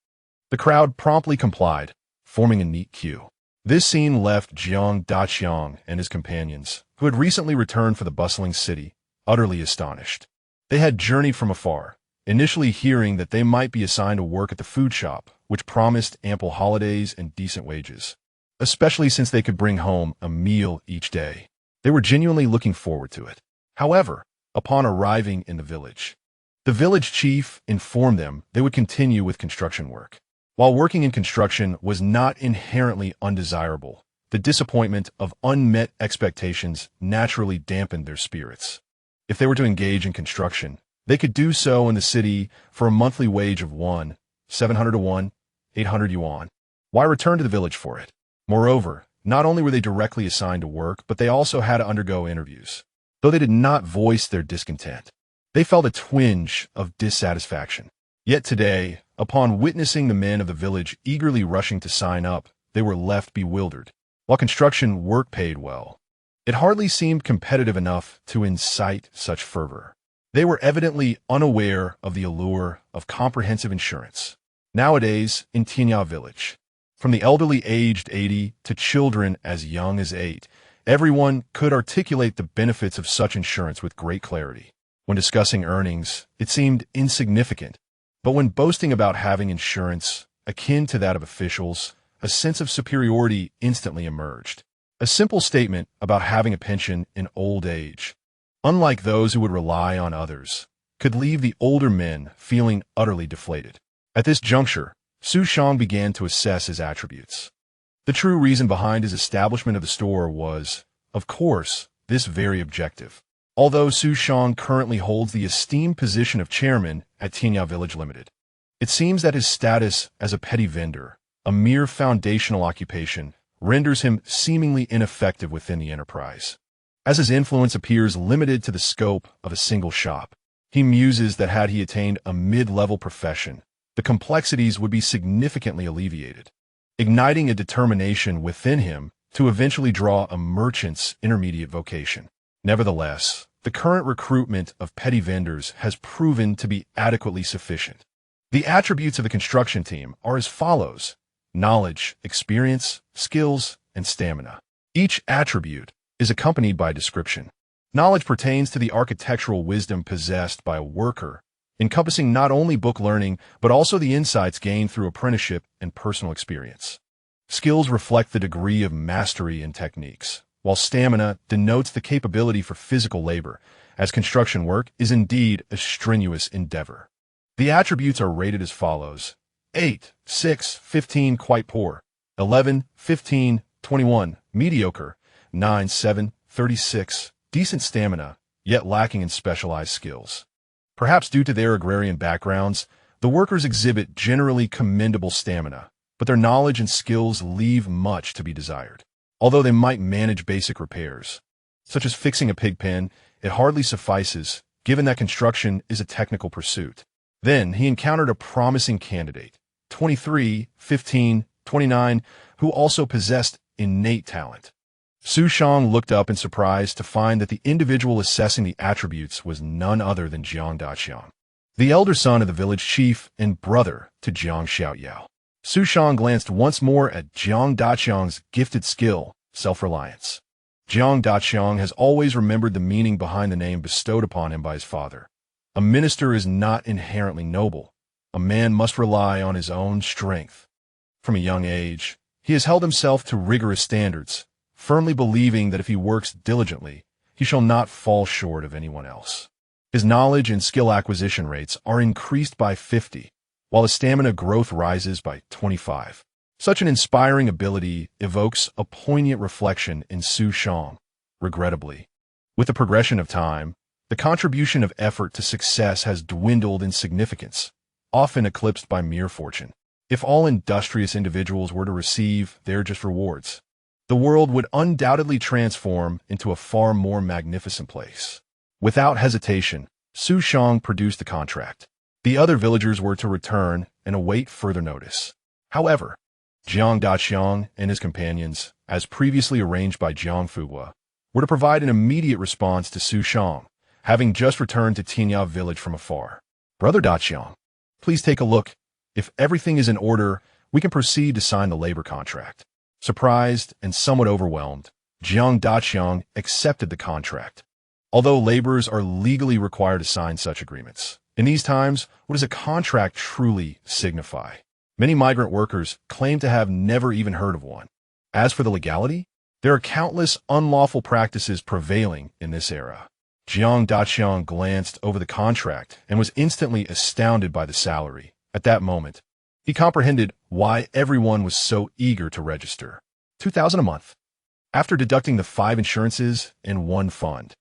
the crowd promptly complied, forming a neat queue. This scene left Jiang Daqiang and his companions, who had recently returned for the bustling city, utterly astonished. They had journeyed from afar, initially hearing that they might be assigned to work at the food shop, which promised ample holidays and decent wages, especially since they could bring home a meal each day. They were genuinely looking forward to it. However, upon arriving in the village chief informed them they would continue with construction work. While working in construction was not inherently undesirable, the disappointment of unmet expectations naturally dampened their spirits. If they were to engage in construction, they could do so in the city for a monthly wage of 700 to 800 yuan. Why return to the village for it? Moreover, not only were they directly assigned to work, but they also had to undergo interviews. Though they did not voice their discontent, they felt a twinge of dissatisfaction. Yet today, upon witnessing the men of the village eagerly rushing to sign up, they were left bewildered. While construction work paid well, it hardly seemed competitive enough to incite such fervor. They were evidently unaware of the allure of comprehensive insurance. Nowadays, in Tianya Village, from the elderly aged 80 to children as young as 8, everyone could articulate the benefits of such insurance with great clarity. When discussing earnings, it seemed insignificant, but when boasting about having insurance akin to that of officials, a sense of superiority instantly emerged. A simple statement about having a pension in old age, unlike those who would rely on others, could leave the older men feeling utterly deflated. At this juncture, Xu Shang began to assess his attributes. The true reason behind his establishment of the store was, of course, this very objective. Although Xu Shang currently holds the esteemed position of chairman at Tianya Village Limited, it seems that his status as a petty vendor, a mere foundational occupation, renders him seemingly ineffective within the enterprise. As his influence appears limited to the scope of a single shop, he muses that had he attained a mid-level profession, the complexities would be significantly alleviated, igniting a determination within him to eventually draw a merchant's intermediate vocation. Nevertheless, the current recruitment of petty vendors has proven to be adequately sufficient. The attributes of the construction team are as follows: knowledge, experience, skills, and stamina. Each attribute is accompanied by a description. Knowledge pertains to the architectural wisdom possessed by a worker, encompassing not only book learning, but also the insights gained through apprenticeship and personal experience. Skills reflect the degree of mastery in techniques, while stamina denotes the capability for physical labor, as construction work is indeed a strenuous endeavor. The attributes are rated as follows: 8, 6, 15, quite poor; 11, 15, 21, mediocre; 9, 7, 36, decent stamina, yet lacking in specialized skills. Perhaps due to their agrarian backgrounds, the workers exhibit generally commendable stamina, but their knowledge and skills leave much to be desired. Although they might manage basic repairs, such as fixing a pig pen, it hardly suffices, given that construction is a technical pursuit. Then he encountered a promising candidate, 23, 15, 29, who also possessed innate talent. Xu Shang looked up in surprise to find that the individual assessing the attributes was none other than Jiang Daqiang, the elder son of the village chief and brother to Jiang Xiaoyao. Xu Shang glanced once more at Jiang Daqiang's gifted skill, self-reliance. Jiang Daqiang has always remembered the meaning behind the name bestowed upon him by his father. A minister is not inherently noble. A man must rely on his own strength. From a young age, he has held himself to rigorous standards, firmly believing that if he works diligently, he shall not fall short of anyone else. His knowledge and skill acquisition rates are increased by 50, while his stamina growth rises by 25. Such an inspiring ability evokes a poignant reflection in Xu Shang. Regrettably, with the progression of time, the contribution of effort to success has dwindled in significance, often eclipsed by mere fortune. If all industrious individuals were to receive their just rewards, the world would undoubtedly transform into a far more magnificent place. Without hesitation, Xu Shang produced the contract. The other villagers were to return and await further notice. However, Jiang Daqiang and his companions, as previously arranged by Jiang Fuhua, were to provide an immediate response to Xu Shang, having just returned to Tianya Village from afar. "Brother Daqiang, please take a look. If everything is in order, we can proceed to sign the labor contract." Surprised and somewhat overwhelmed, Jiang Daqiang accepted the contract. Although laborers are legally required to sign such agreements, in these times, what does a contract truly signify? Many migrant workers claim to have never even heard of one. As for the legality, there are countless unlawful practices prevailing in this era. Jiang Daqiang glanced over the contract and was instantly astounded by the salary. At that moment, he comprehended why everyone was so eager to register. 2,000 a month. After deducting the 5 insurances in one fund,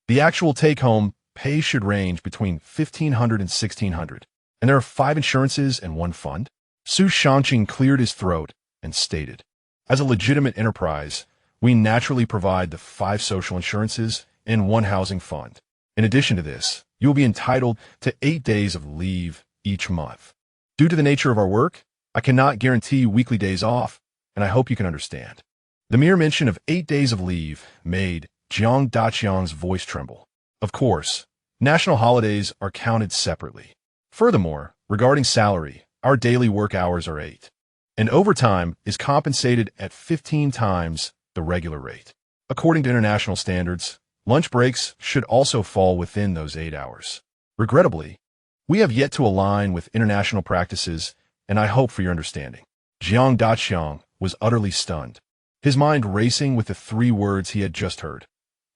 the actual take-home pay should range between 1,500 and 1,600. And there are 5 insurances in one fund? Xu Shangqing cleared his throat and stated, "As a legitimate enterprise, we naturally provide the 5 social insurances and 1 housing fund. In addition to this, you will be entitled to 8 days of leave each month. Due to the nature of our work, I cannot guarantee weekly days off, and I hope you can understand." The mere mention of 8 days of leave made Jiang Daqiang's voice tremble. Of course, national holidays are counted separately. Furthermore, regarding salary, our daily work hours are 8. And overtime is compensated at 15 times the regular rate. According to international standards, lunch breaks should also fall within those 8 hours. Regrettably, we have yet to align with international practices, and I hope for your understanding. Jiang Daqiang was utterly stunned, his mind racing with the 3 words he had just heard.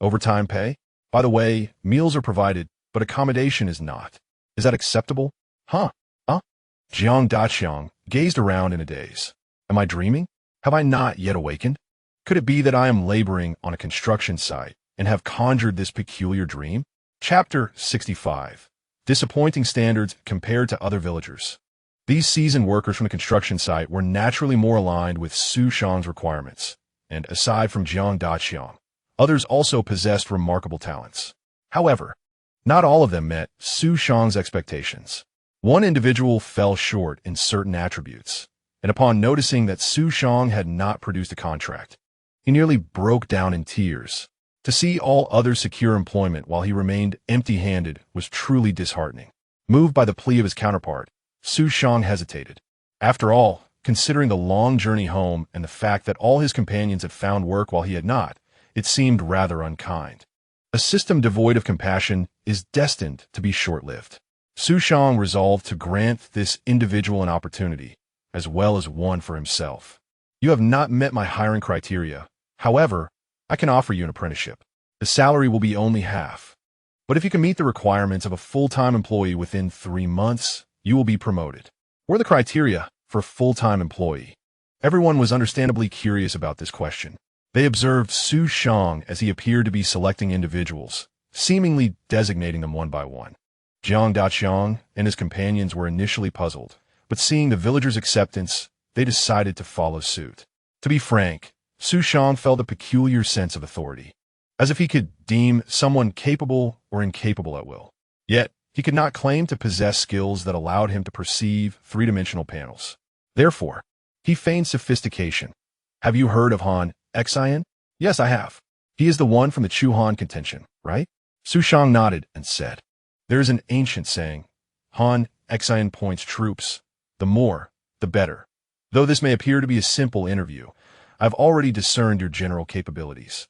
Overtime pay? By the way, meals are provided, but accommodation is not. Is that acceptable? Huh? Jiang Daqiang gazed around in a daze. Am I dreaming? Have I not yet awakened? Could it be that I am laboring on a construction site and have conjured this peculiar dream? Chapter 65. Disappointing standards compared to other villagers. These seasoned workers from the construction site were naturally more aligned with Xu Shang's requirements, and aside from Jiang Daqiang, others also possessed remarkable talents. However, not all of them met Xu Shang's expectations. One individual fell short in certain attributes, and upon noticing that Xu Shang had not produced a contract, he nearly broke down in tears. To see all others secure employment while he remained empty-handed was truly disheartening. Moved by the plea of his counterpart, Xu Shang hesitated. After all, considering the long journey home and the fact that all his companions had found work while he had not, it seemed rather unkind. A system devoid of compassion is destined to be short-lived. Xu Shang resolved to grant this individual an opportunity, as well as one for himself. You have not met my hiring criteria. However, I can offer you an apprenticeship. The salary will be only half. But if you can meet the requirements of a full-time employee within 3 months, you will be promoted. What are the criteria for a full-time employee? Everyone was understandably curious about this question. They observed Xu Shang as he appeared to be selecting individuals, seemingly designating them one by one. Jiang Daqiang and his companions were initially puzzled, but seeing the villagers' acceptance, they decided to follow suit. To be frank, Xu Shang felt a peculiar sense of authority, as if he could deem someone capable or incapable at will. Yet, he could not claim to possess skills that allowed him to perceive 3-dimensional panels. Therefore, he feigned sophistication. Have you heard of Han Xian? Yes, I have. He is the one from the Chu Han contention, right? Xu Shang nodded and said, there is an ancient saying, Han Xian points troops, the more, the better. Though this may appear to be a simple interview, I've already discerned your general capabilities.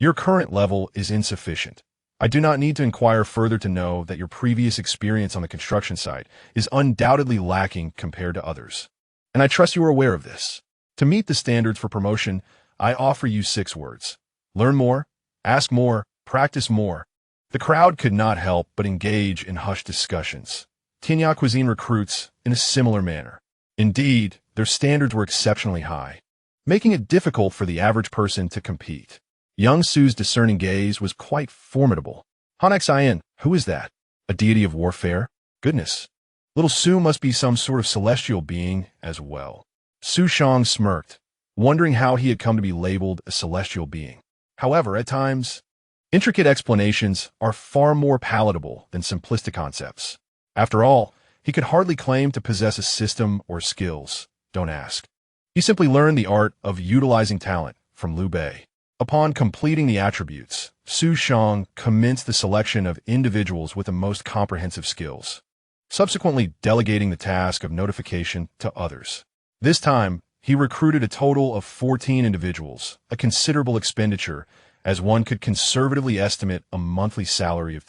Your current level is insufficient. I do not need to inquire further to know that your previous experience on the construction site is undoubtedly lacking compared to others. And I trust you are aware of this. To meet the standards for promotion, I offer you 6 words. Learn more, ask more, practice more. The crowd could not help but engage in hushed discussions. Tianya cuisine recruits in a similar manner. Indeed, their standards were exceptionally high, making it difficult for the average person to compete. Young Su's discerning gaze was quite formidable. Han Xian, who is that? A deity of warfare? Goodness. Little Su must be some sort of celestial being as well. Xu Shang smirked, wondering how he had come to be labeled a celestial being. However, at times, intricate explanations are far more palatable than simplistic concepts. After all, he could hardly claim to possess a system or skills. Don't ask. He simply learned the art of utilizing talent from Liu Bei. Upon completing the attributes, Xu Shang commenced the selection of individuals with the most comprehensive skills, subsequently delegating the task of notification to others. This time, he recruited a total of 14 individuals, a considerable expenditure, as one could conservatively estimate a monthly salary of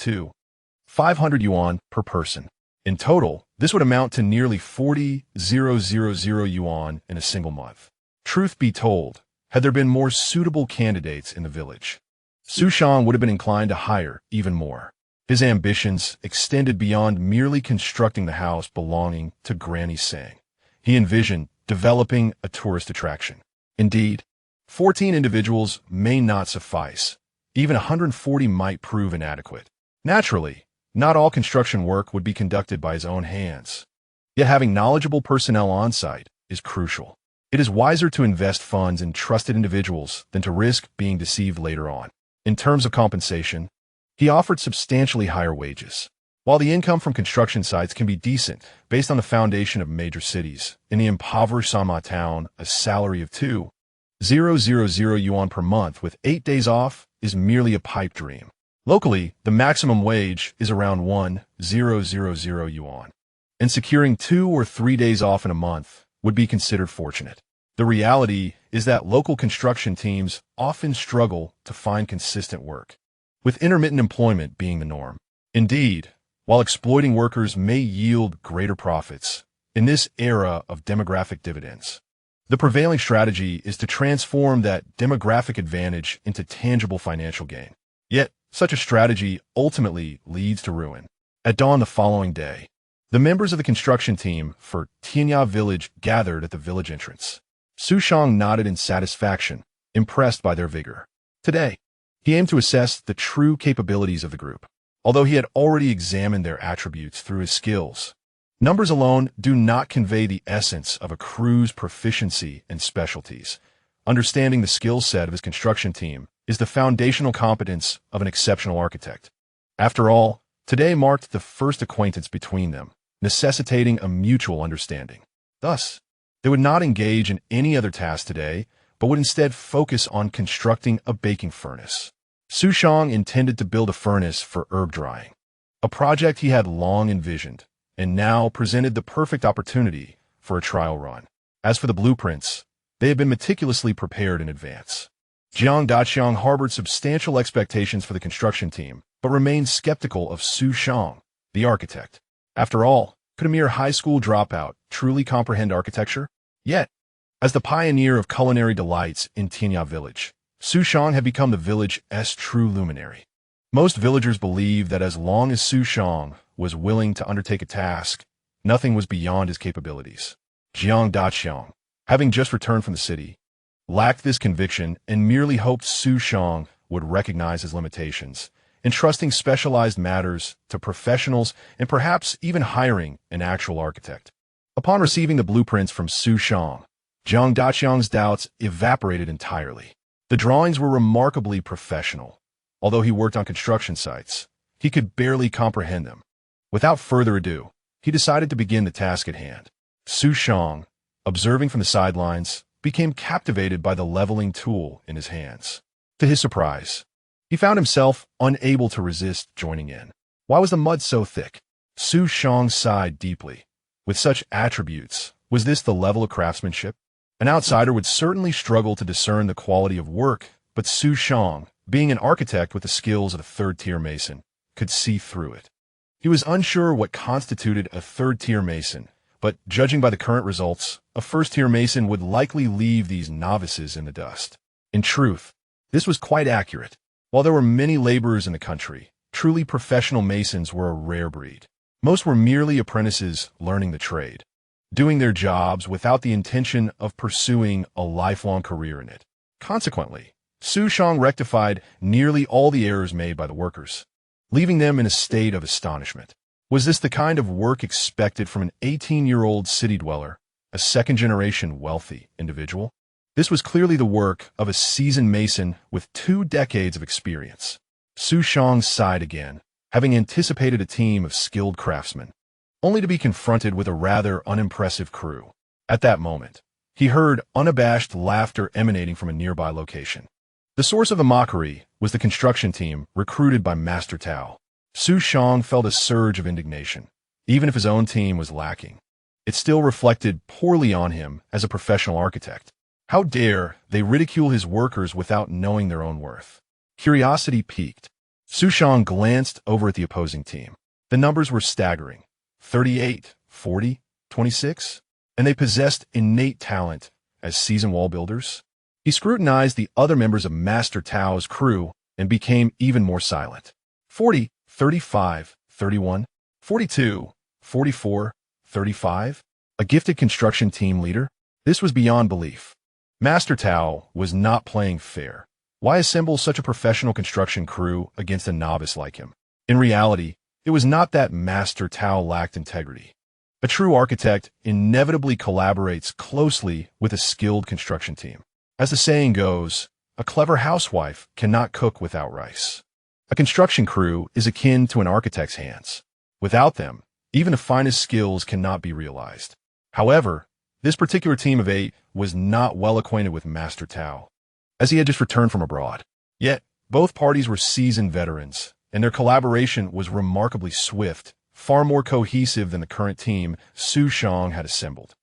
500 yuan per person. In total, this would amount to nearly 40,000 yuan in a single month. Truth be told, had there been more suitable candidates in the village, Xu Shang would have been inclined to hire even more. His ambitions extended beyond merely constructing the house belonging to Granny Sang. He envisioned developing a tourist attraction. Indeed, 14 individuals may not suffice. Even 140 might prove inadequate. Naturally, not all construction work would be conducted by his own hands. Yet having knowledgeable personnel on site is crucial. It is wiser to invest funds in trusted individuals than to risk being deceived later on. In terms of compensation, he offered substantially higher wages. While the income from construction sites can be decent based on the foundation of major cities, in the impoverished Sama town, a salary of 0.000 yuan per month with 8 days off is merely a pipe dream. Locally, the maximum wage is around 1,000 yuan, and securing 2 or 3 days off in a month would be considered fortunate. The reality is that local construction teams often struggle to find consistent work, with intermittent employment being the norm. Indeed, while exploiting workers may yield greater profits in this era of demographic dividends, the prevailing strategy is to transform that demographic advantage into tangible financial gain. Yet, such a strategy ultimately leads to ruin. At dawn the following day, the members of the construction team for Tianya Village gathered at the village entrance. Xu Shang nodded in satisfaction, impressed by their vigor. Today, he aimed to assess the true capabilities of the group. Although he had already examined their attributes through his skills, numbers alone do not convey the essence of a crew's proficiency and specialties. Understanding the skill set of his construction team is the foundational competence of an exceptional architect. After all, today marked the first acquaintance between them, necessitating a mutual understanding. Thus, they would not engage in any other task today, but would instead focus on constructing a baking furnace. Xu Shang intended to build a furnace for herb drying, a project he had long envisioned, and now presented the perfect opportunity for a trial run. As for the blueprints, they had been meticulously prepared in advance. Jiang Daqiang harbored substantial expectations for the construction team, but remained skeptical of Xu Shang, the architect. After all, could a mere high school dropout truly comprehend architecture? Yet, as the pioneer of culinary delights in Tianya Village, Xu Shang had become the village's true luminary. Most villagers believed that as long as Xu Shang was willing to undertake a task, nothing was beyond his capabilities. Jiang Daqiang, having just returned from the city, lacked this conviction and merely hoped Xu Shang would recognize his limitations, entrusting specialized matters to professionals and perhaps even hiring an actual architect. Upon receiving the blueprints from Xu Shang, Jiang Daqiang's doubts evaporated entirely. The drawings were remarkably professional. Although he worked on construction sites, he could barely comprehend them. Without further ado, he decided to begin the task at hand. Xu Shang, observing from the sidelines, became captivated by the leveling tool in his hands. To his surprise, he found himself unable to resist joining in. Why was the mud so thick? Xu Shang sighed deeply. With such attributes, was this the level of craftsmanship? An outsider would certainly struggle to discern the quality of work, but Xu Shang, being an architect with the skills of a third-tier mason, could see through it. He was unsure what constituted a third-tier mason, but judging by the current results, a first-tier mason would likely leave these novices in the dust. In truth, this was quite accurate. While there were many laborers in the country, truly professional masons were a rare breed. Most were merely apprentices learning the trade, doing their jobs without the intention of pursuing a lifelong career in it. Consequently, Xu Shang rectified nearly all the errors made by the workers, leaving them in a state of astonishment. Was this the kind of work expected from an 18-year-old city dweller, a second-generation wealthy individual? This was clearly the work of a seasoned mason with 2 decades of experience. Xu Shang sighed again, having anticipated a team of skilled craftsmen, only to be confronted with a rather unimpressive crew. At that moment, he heard unabashed laughter emanating from a nearby location. The source of the mockery was the construction team recruited by Master Tao. Xu Shang felt a surge of indignation. Even if his own team was lacking, it still reflected poorly on him as a professional architect. How dare they ridicule his workers without knowing their own worth? Curiosity piqued. Xu Shang glanced over at the opposing team. The numbers were staggering. 38, 40, 26, and they possessed innate talent as seasoned wall builders. He scrutinized the other members of Master Tao's crew and became even more silent. 40, 35, 31, 42, 44, 35? A gifted construction team leader? This was beyond belief. Master Tao was not playing fair. Why assemble such a professional construction crew against a novice like him? In reality, it was not that Master Tao lacked integrity. A true architect inevitably collaborates closely with a skilled construction team. As the saying goes, a clever housewife cannot cook without rice. A construction crew is akin to an architect's hands. Without them, even the finest skills cannot be realized. However, This particular team of 8 was not well acquainted with Master Tao, as he had just returned from abroad. Yet, both parties were seasoned veterans, and their collaboration was remarkably swift, far more cohesive than the current team Xu Shang had assembled.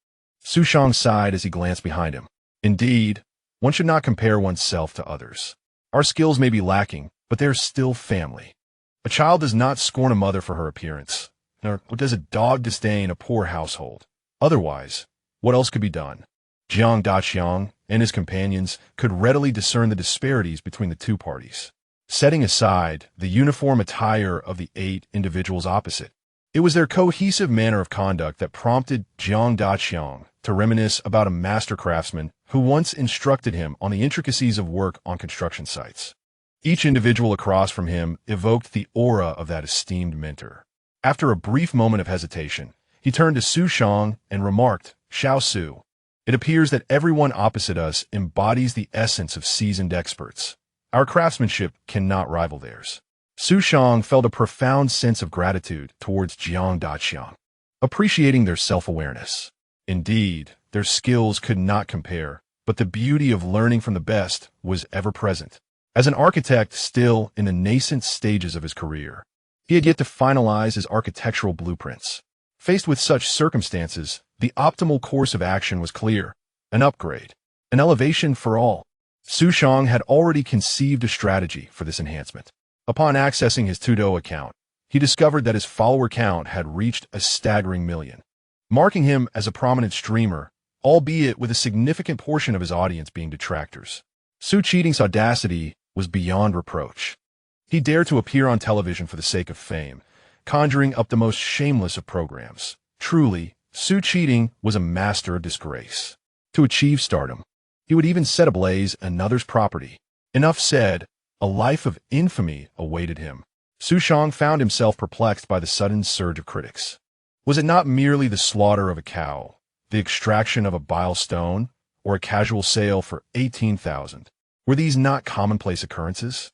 Xu Shang sighed as he glanced behind him. Indeed, one should not compare oneself to others. Our skills may be lacking, but they are still family. A child does not scorn a mother for her appearance, nor does a dog disdain a poor household. Otherwise, what else could be done? Jiang Daqiang and his companions could readily discern the disparities between the two parties. Setting aside the uniform attire of the 8 individuals opposite, it was their cohesive manner of conduct that prompted Jiang Daqiang to reminisce about a master craftsman who once instructed him on the intricacies of work on construction sites. Each individual across from him evoked the aura of that esteemed mentor. After a brief moment of hesitation, he turned to Xu Shang and remarked, "Xiao Su, it appears that everyone opposite us embodies the essence of seasoned experts. Our craftsmanship cannot rival theirs." Xu Shang felt a profound sense of gratitude towards Jiang Daqiang, appreciating their self-awareness. Indeed, their skills could not compare, but the beauty of learning from the best was ever present. As an architect still in the nascent stages of his career, he had yet to finalize his architectural blueprints. Faced with such circumstances, the optimal course of action was clear: an upgrade, an elevation for all. Xu Shang had already conceived a strategy for this enhancement. Upon accessing his Tudo account, he discovered that his follower count had reached a staggering 1,000,000, marking him as a prominent streamer, albeit with a significant portion of his audience being detractors. Xu Cheating's audacity was beyond reproach. He dared to appear on television for the sake of fame, conjuring up the most shameless of programs. Truly, Xu Cheating was a master of disgrace. To achieve stardom, he would even set ablaze another's property. Enough said, a life of infamy awaited him. Xu Shang found himself perplexed by the sudden surge of critics. Was it not merely the slaughter of a cow, the extraction of a bile stone, or a casual sale for 18,000? Were these not commonplace occurrences?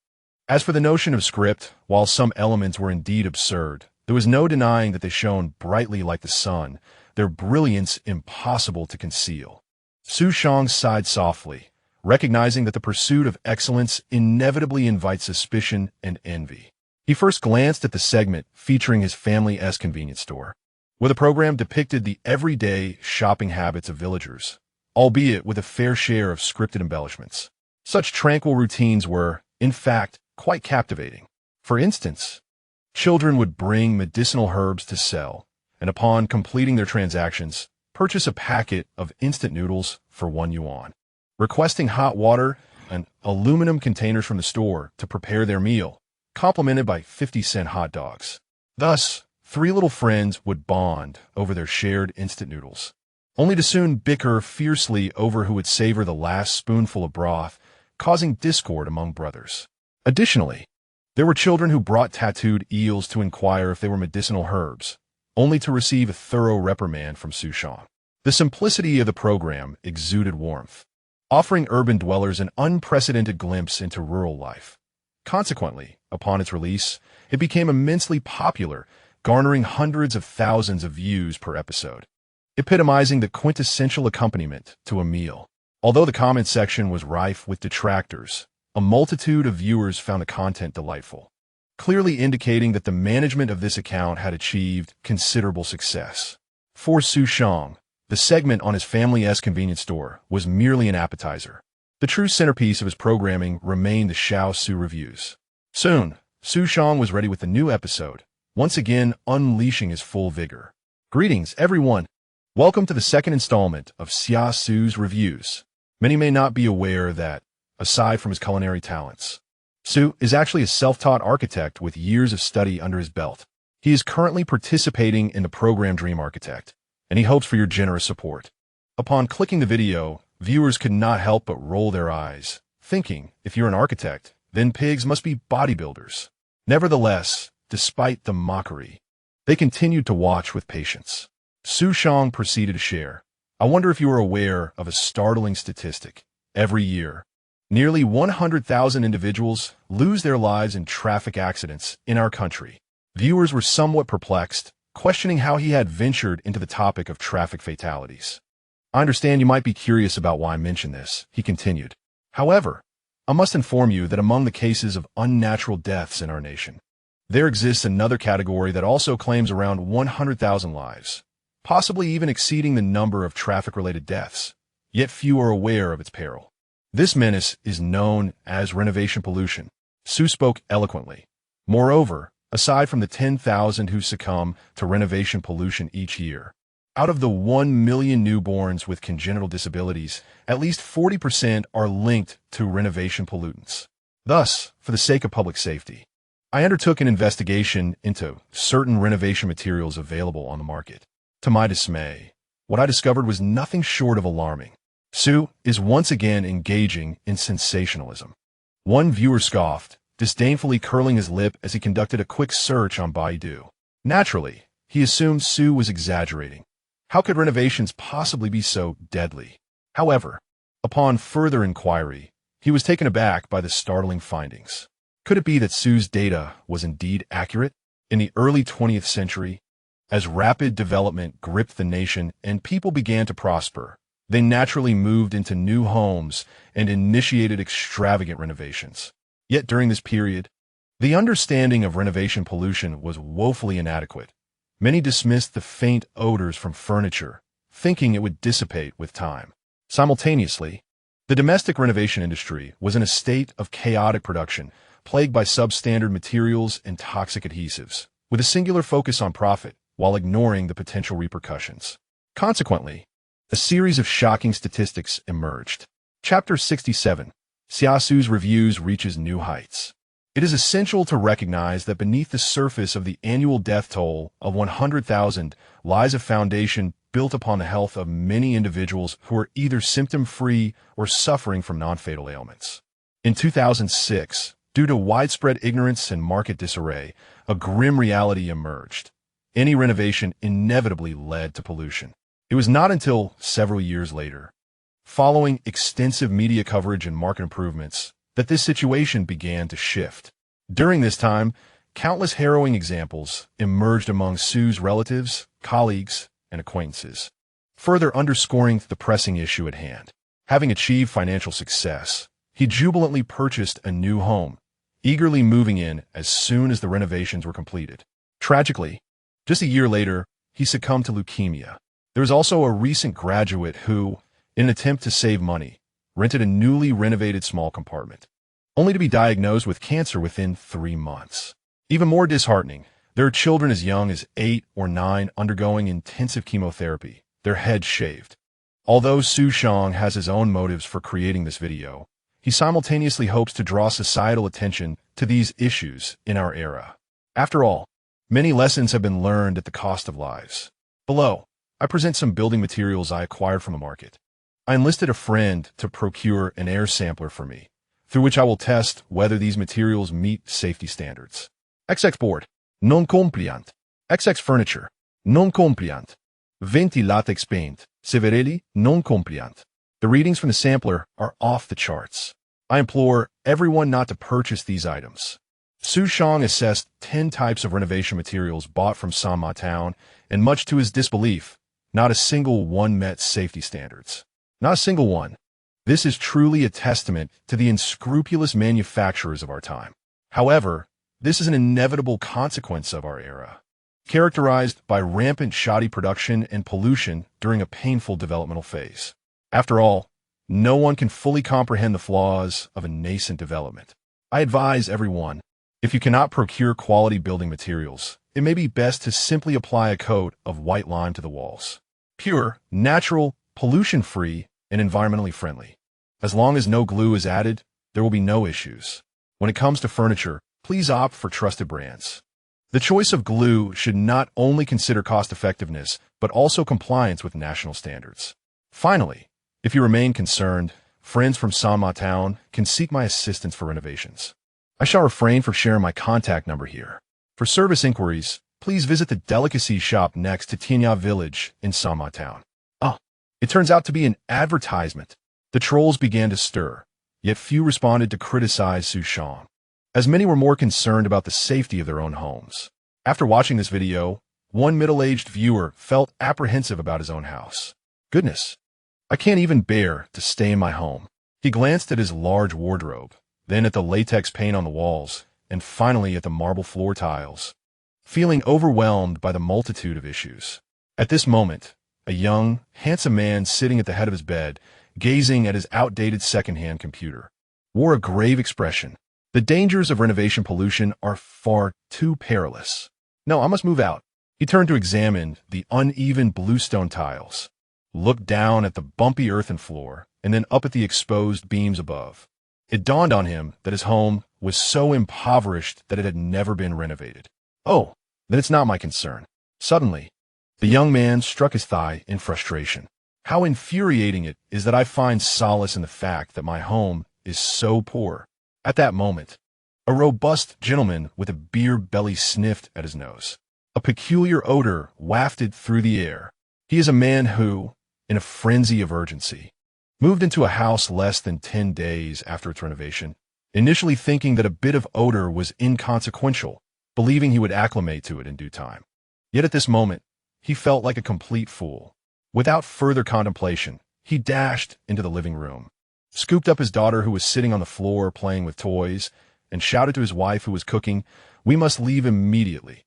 As for the notion of script, while some elements were indeed absurd, there was no denying that they shone brightly like the sun, their brilliance impossible to conceal. Xu Shang sighed softly, recognizing that the pursuit of excellence inevitably invites suspicion and envy. He first glanced at the segment featuring his family's convenience store, where the program depicted the everyday shopping habits of villagers, albeit with a fair share of scripted embellishments. Such tranquil routines were, in fact, quite captivating. For instance, children would bring medicinal herbs to sell, and upon completing their transactions, purchase a packet of instant noodles for 1 yuan, requesting hot water and aluminum containers from the store to prepare their meal, complemented by 50-cent hot dogs. Thus, 3 little friends would bond over their shared instant noodles, only to soon bicker fiercely over who would savor the last spoonful of broth, causing discord among brothers. Additionally, there were children who brought tattooed eels to inquire if they were medicinal herbs, only to receive a thorough reprimand from Xu Shang. The simplicity of the program exuded warmth, offering urban dwellers an unprecedented glimpse into rural life. Consequently, upon its release, it became immensely popular, garnering hundreds of thousands of views per episode, epitomizing the quintessential accompaniment to a meal. Although the comment section was rife with detractors, a multitude of viewers found the content delightful, clearly indicating that the management of this account had achieved considerable success. For Xu Shang, the segment on his family's convenience store was merely an appetizer. The true centerpiece of his programming remained the Xiao Su reviews. Soon, Xu Shang was ready with the new episode, once again unleashing his full vigor. Greetings, everyone! Welcome to the second installment of Xiao Su's reviews. Many may not be aware that, aside from his culinary talents, Xu is actually a self-taught architect with years of study under his belt. He is currently participating in the program Dream Architect, and he hopes for your generous support. Upon clicking the video, viewers could not help but roll their eyes, thinking, if you're an architect, then pigs must be bodybuilders. Nevertheless, despite the mockery, they continued to watch with patience. Xu Shang proceeded to share, I wonder if you are aware of a startling statistic. Every year, nearly 100,000 individuals lose their lives in traffic accidents in our country. Viewers were somewhat perplexed, questioning how he had ventured into the topic of traffic fatalities. I understand you might be curious about why I mention this, he continued. However, I must inform you that among the cases of unnatural deaths in our nation, there exists another category that also claims around 100,000 lives, possibly even exceeding the number of traffic-related deaths, yet few are aware of its peril. This menace is known as renovation pollution. Xu spoke eloquently. Moreover, aside from the 10,000 who succumb to renovation pollution each year, out of the 1 million newborns with congenital disabilities, at least 40% are linked to renovation pollutants. Thus, for the sake of public safety, I undertook an investigation into certain renovation materials available on the market. To my dismay, what I discovered was nothing short of alarming. Xu is once again engaging in sensationalism. One viewer scoffed, disdainfully curling his lip as he conducted a quick search on Baidu. Naturally, he assumed Xu was exaggerating. How could renovations possibly be so deadly? However, upon further inquiry, he was taken aback by the startling findings. Could it be that Xu's data was indeed accurate? In the early 20th century, as rapid development gripped the nation and people began to prosper, they naturally moved into new homes and initiated extravagant renovations. Yet during this period, the understanding of renovation pollution was woefully inadequate. Many dismissed the faint odors from furniture, thinking it would dissipate with time. Simultaneously, the domestic renovation industry was in a state of chaotic production, plagued by substandard materials and toxic adhesives, with a singular focus on profit while ignoring the potential repercussions. Consequently, a series of shocking statistics emerged. Chapter 67. Xiaosu's Reviews Reaches New Heights. It is essential to recognize that beneath the surface of the annual death toll of 100,000 lies a foundation built upon the health of many individuals who are either symptom-free or suffering from non-fatal ailments. In 2006, due to widespread ignorance and market disarray, a grim reality emerged. Any renovation inevitably led to pollution. It was not until several years later, following extensive media coverage and market improvements, that this situation began to shift. During this time, countless harrowing examples emerged among Xu's relatives, colleagues, and acquaintances, further underscoring the pressing issue at hand. Having achieved financial success, he jubilantly purchased a new home, eagerly moving in as soon as the renovations were completed. Tragically, just a year later, he succumbed to leukemia. There was also a recent graduate who, in an attempt to save money, rented a newly renovated small compartment, only to be diagnosed with cancer within 3 months. Even more disheartening, there are children as young as 8 or 9 undergoing intensive chemotherapy, their heads shaved. Although Xu Shang has his own motives for creating this video, he simultaneously hopes to draw societal attention to these issues in our era. After all, many lessons have been learned at the cost of lives. Below, I present some building materials I acquired from the market. I enlisted a friend to procure an air sampler for me, through which I will test whether these materials meet safety standards. XX board, non compliant. XX furniture, non compliant. Venti latex paint, Severelli, non compliant. The readings from the sampler are off the charts. I implore everyone not to purchase these items. Xu Shang assessed 10 types of renovation materials bought from Sanma Town, and much to his disbelief, not a single one met safety standards. Not a single one. This is truly a testament to the unscrupulous manufacturers of our time. However, this is an inevitable consequence of our era, characterized by rampant shoddy production and pollution during a painful developmental phase. After all, no one can fully comprehend the flaws of a nascent development. I advise everyone, if you cannot procure quality building materials, it may be best to simply apply a coat of white lime to the walls. Pure, natural, pollution-free, and environmentally friendly. As long as no glue is added, there will be no issues. When it comes to furniture, please opt for trusted brands. The choice of glue should not only consider cost-effectiveness, but also compliance with national standards. Finally, if you remain concerned, friends from Sanma Town can seek my assistance for renovations. I shall refrain from sharing my contact number here. For service inquiries, please visit the delicacy shop next to Tianya Village in Sanma Town. It turns out to be an advertisement. The trolls began to stir, yet few responded to criticize Xu Shang, as many were more concerned about the safety of their own homes. After watching this video, one middle-aged viewer felt apprehensive about his own house. Goodness, I can't even bear to stay in my home. He glanced at his large wardrobe, then at the latex paint on the walls, and finally at the marble floor tiles, feeling overwhelmed by the multitude of issues. At this moment, a young, handsome man sitting at the head of his bed, gazing at his outdated second-hand computer, wore a grave expression. The dangers of renovation pollution are far too perilous. No, I must move out. He turned to examine the uneven bluestone tiles, looked down at the bumpy earthen floor, and then up at the exposed beams above. It dawned on him that his home was so impoverished that it had never been renovated. Oh, then it's not my concern. Suddenly, the young man struck his thigh in frustration. How infuriating it is that I find solace in the fact that my home is so poor. At that moment, a robust gentleman with a beer belly sniffed at his nose. A peculiar odor wafted through the air. He is a man who, in a frenzy of urgency, moved into a house less than 10 days after its renovation, initially thinking that a bit of odor was inconsequential, believing he would acclimate to it in due time. Yet at this moment, he felt like a complete fool. Without further contemplation, he dashed into the living room, scooped up his daughter who was sitting on the floor playing with toys, and shouted to his wife who was cooking, "We must leave immediately.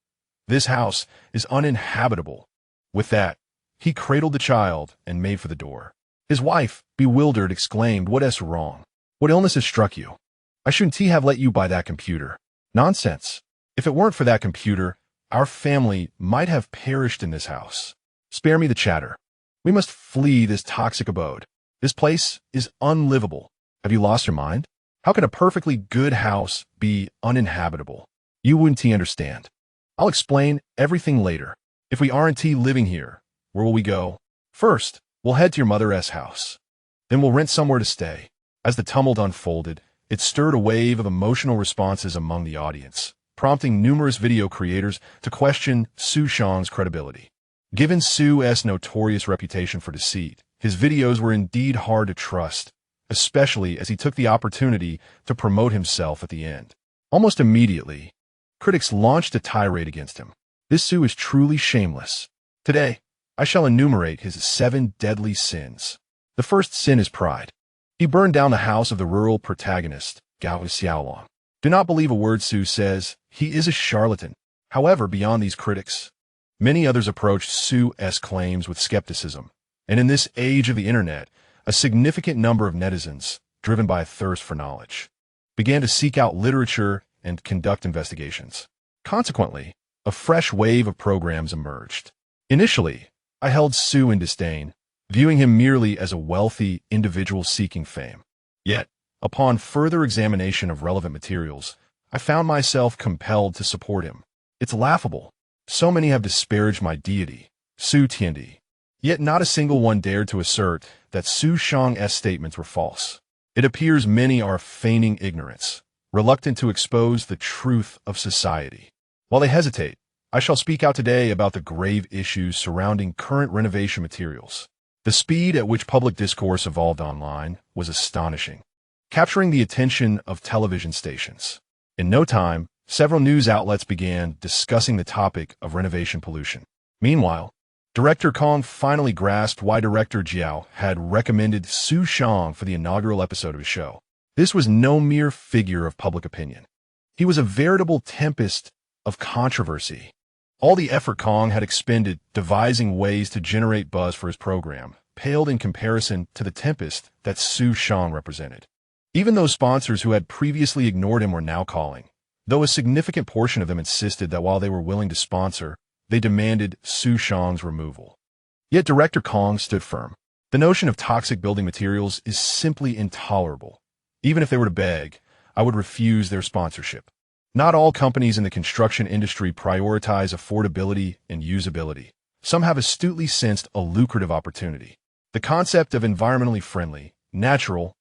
This house is uninhabitable." With that, he cradled the child and made for the door. His wife, bewildered, exclaimed, "What's wrong? What illness has struck you? I shouldn't have let you buy that computer." "Nonsense. If it weren't for that computer, our family might have perished in this house. Spare me the chatter. We must flee this toxic abode. This place is unlivable. Have you lost your mind? How can a perfectly good house be uninhabitable? You wouldn't understand. I'll explain everything later. If we aren't living here, where will we go? First, we'll head to your mother's house. Then we'll rent somewhere to stay." As the tumult unfolded, it stirred a wave of emotional responses among the audience, prompting numerous video creators to question Xu Shang's credibility. Given Xu's notorious reputation for deceit, his videos were indeed hard to trust, especially as he took the opportunity to promote himself at the end. Almost immediately, critics launched a tirade against him. This Xu is truly shameless. Today, I shall enumerate his 7 deadly sins. The first sin is pride. He burned down the house of the rural protagonist, Gao Xiaolong. Do not believe a word Xu says. He is a charlatan. However, beyond these critics, many others approached Xu's claims with skepticism. And in this age of the internet, a significant number of netizens, driven by a thirst for knowledge, began to seek out literature and conduct investigations. Consequently, a fresh wave of programs emerged. Initially, I held Xu in disdain, viewing him merely as a wealthy individual seeking fame. Yet, upon further examination of relevant materials, I found myself compelled to support him. It's laughable. So many have disparaged my deity, Xu Tiandi. Yet not a single one dared to assert that Xu Shang's statements were false. It appears many are feigning ignorance, reluctant to expose the truth of society. While they hesitate, I shall speak out today about the grave issues surrounding current renovation materials. The speed at which public discourse evolved online was astonishing, capturing the attention of television stations. In no time, several news outlets began discussing the topic of renovation pollution. Meanwhile, Director Kong finally grasped why Director Jiao had recommended Xu Shang for the inaugural episode of his show. This was no mere figure of public opinion. He was a veritable tempest of controversy. All the effort Kong had expended devising ways to generate buzz for his program paled in comparison to the tempest that Xu Shang represented. Even those sponsors who had previously ignored him were now calling, though a significant portion of them insisted that while they were willing to sponsor, they demanded Xu Shang's removal. Yet Director Kong stood firm. The notion of toxic building materials is simply intolerable. Even if they were to beg, I would refuse their sponsorship. Not all companies in the construction industry prioritize affordability and usability. Some have astutely sensed a lucrative opportunity. The concept of environmentally friendly, natural,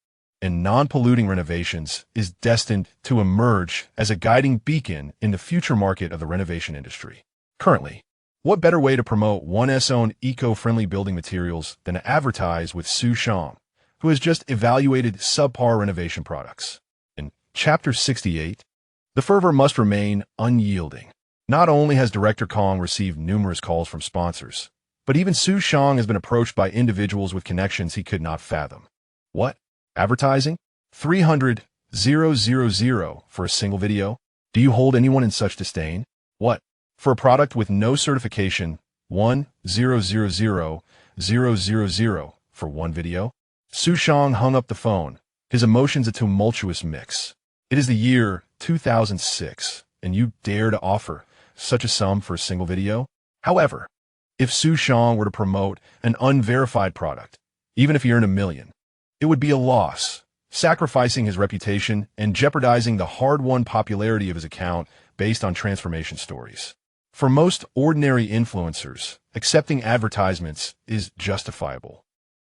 and non-polluting renovations is destined to emerge as a guiding beacon in the future market of the renovation industry. Currently, what better way to promote one's own eco-friendly building materials than to advertise with Xu Shang, who has just evaluated subpar renovation products? In Chapter 68, the fervor must remain unyielding. Not only has Director Kong received numerous calls from sponsors, But even Xu Shang has been approached by individuals with connections he could not fathom. What? Advertising? 300,000 for a single video? Do you hold anyone in such disdain? What? For a product with no certification, 1,000,000 for one video? Xu Shang hung up the phone, his emotions a tumultuous mix. It is the year 2006, and you dare to offer such a sum for a single video? However, if Xu Shang were to promote an unverified product, even if he earned $1 million, it would be a loss, sacrificing his reputation and jeopardizing the hard-won popularity of his account based on transformation stories. For most ordinary influencers, accepting advertisements is justifiable,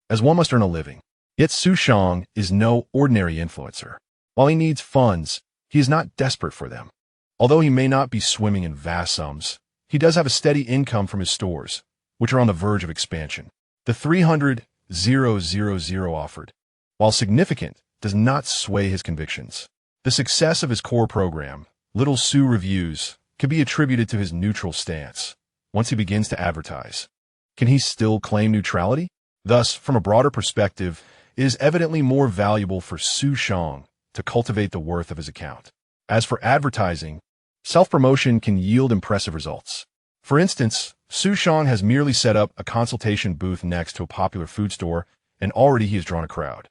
as one must earn a living. Yet Xu Shang is no ordinary influencer. While he needs funds, he is not desperate for them. Although he may not be swimming in vast sums, he does have a steady income from his stores, which are on the verge of expansion. The 300,000 offered, while significant, does not sway his convictions. The success of his core program, Little Xu Reviews, can be attributed to his neutral stance. Once he begins to advertise, can he still claim neutrality? Thus, from a broader perspective, it is evidently more valuable for Xu Shang to cultivate the worth of his account. As for advertising, self-promotion can yield impressive results. For instance, Xu Shang has merely set up a consultation booth next to a popular food store, and already he has drawn a crowd.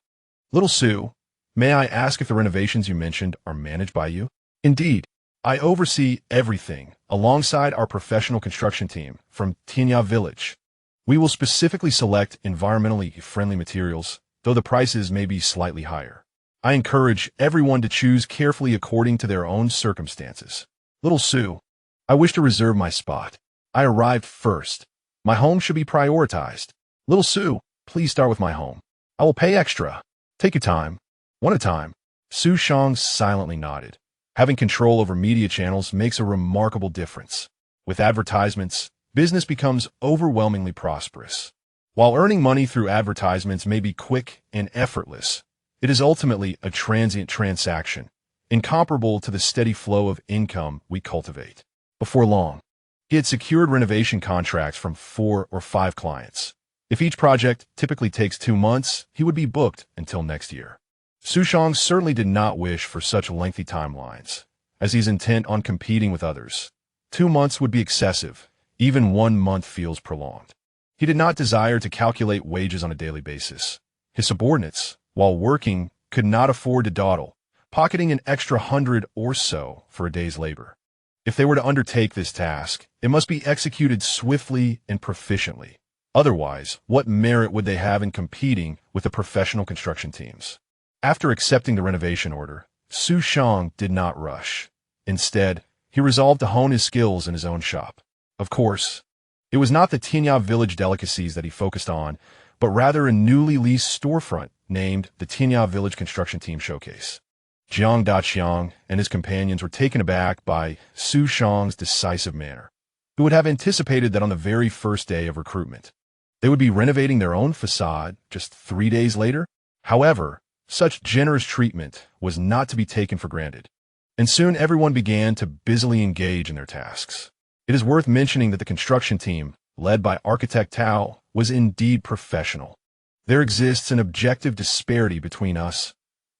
Little Xu, may I ask if the renovations you mentioned are managed by you? Indeed, I oversee everything alongside our professional construction team from Tianya Village. We will specifically select environmentally friendly materials, though the prices may be slightly higher. I encourage everyone to choose carefully according to their own circumstances. Little Xu, I wish to reserve my spot. I arrived first. My home should be prioritized. Little Xu, please start with my home. I will pay extra. Take your time. One at a time. Xu Shang silently nodded. Having control over media channels makes a remarkable difference. With advertisements, business becomes overwhelmingly prosperous. While earning money through advertisements may be quick and effortless, it is ultimately a transient transaction, incomparable to the steady flow of income we cultivate. Before long, he had secured renovation contracts from 4 or 5 clients. If each project typically takes 2 months, he would be booked until next year. Xu Shang certainly did not wish for such lengthy timelines, as he is intent on competing with others. 2 months would be excessive. Even 1 month feels prolonged. He did not desire to calculate wages on a daily basis. His subordinates, while working, could not afford to dawdle, pocketing an extra 100 or so for a day's labor. If they were to undertake this task, it must be executed swiftly and proficiently. Otherwise, what merit would they have in competing with the professional construction teams? After accepting the renovation order, Xu Shang did not rush. Instead, he resolved to hone his skills in his own shop. Of course, it was not the Tianya Village delicacies that he focused on, but rather a newly leased storefront named the Tianya Village Construction Team Showcase. Jiang Daqiang and his companions were taken aback by Xu Shang's decisive manner. Who would have anticipated that on the very first day of recruitment, they would be renovating their own facade just 3 days later? However, such generous treatment was not to be taken for granted, and soon everyone began to busily engage in their tasks. It is worth mentioning that the construction team, led by architect Tao, was indeed professional. There exists an objective disparity between us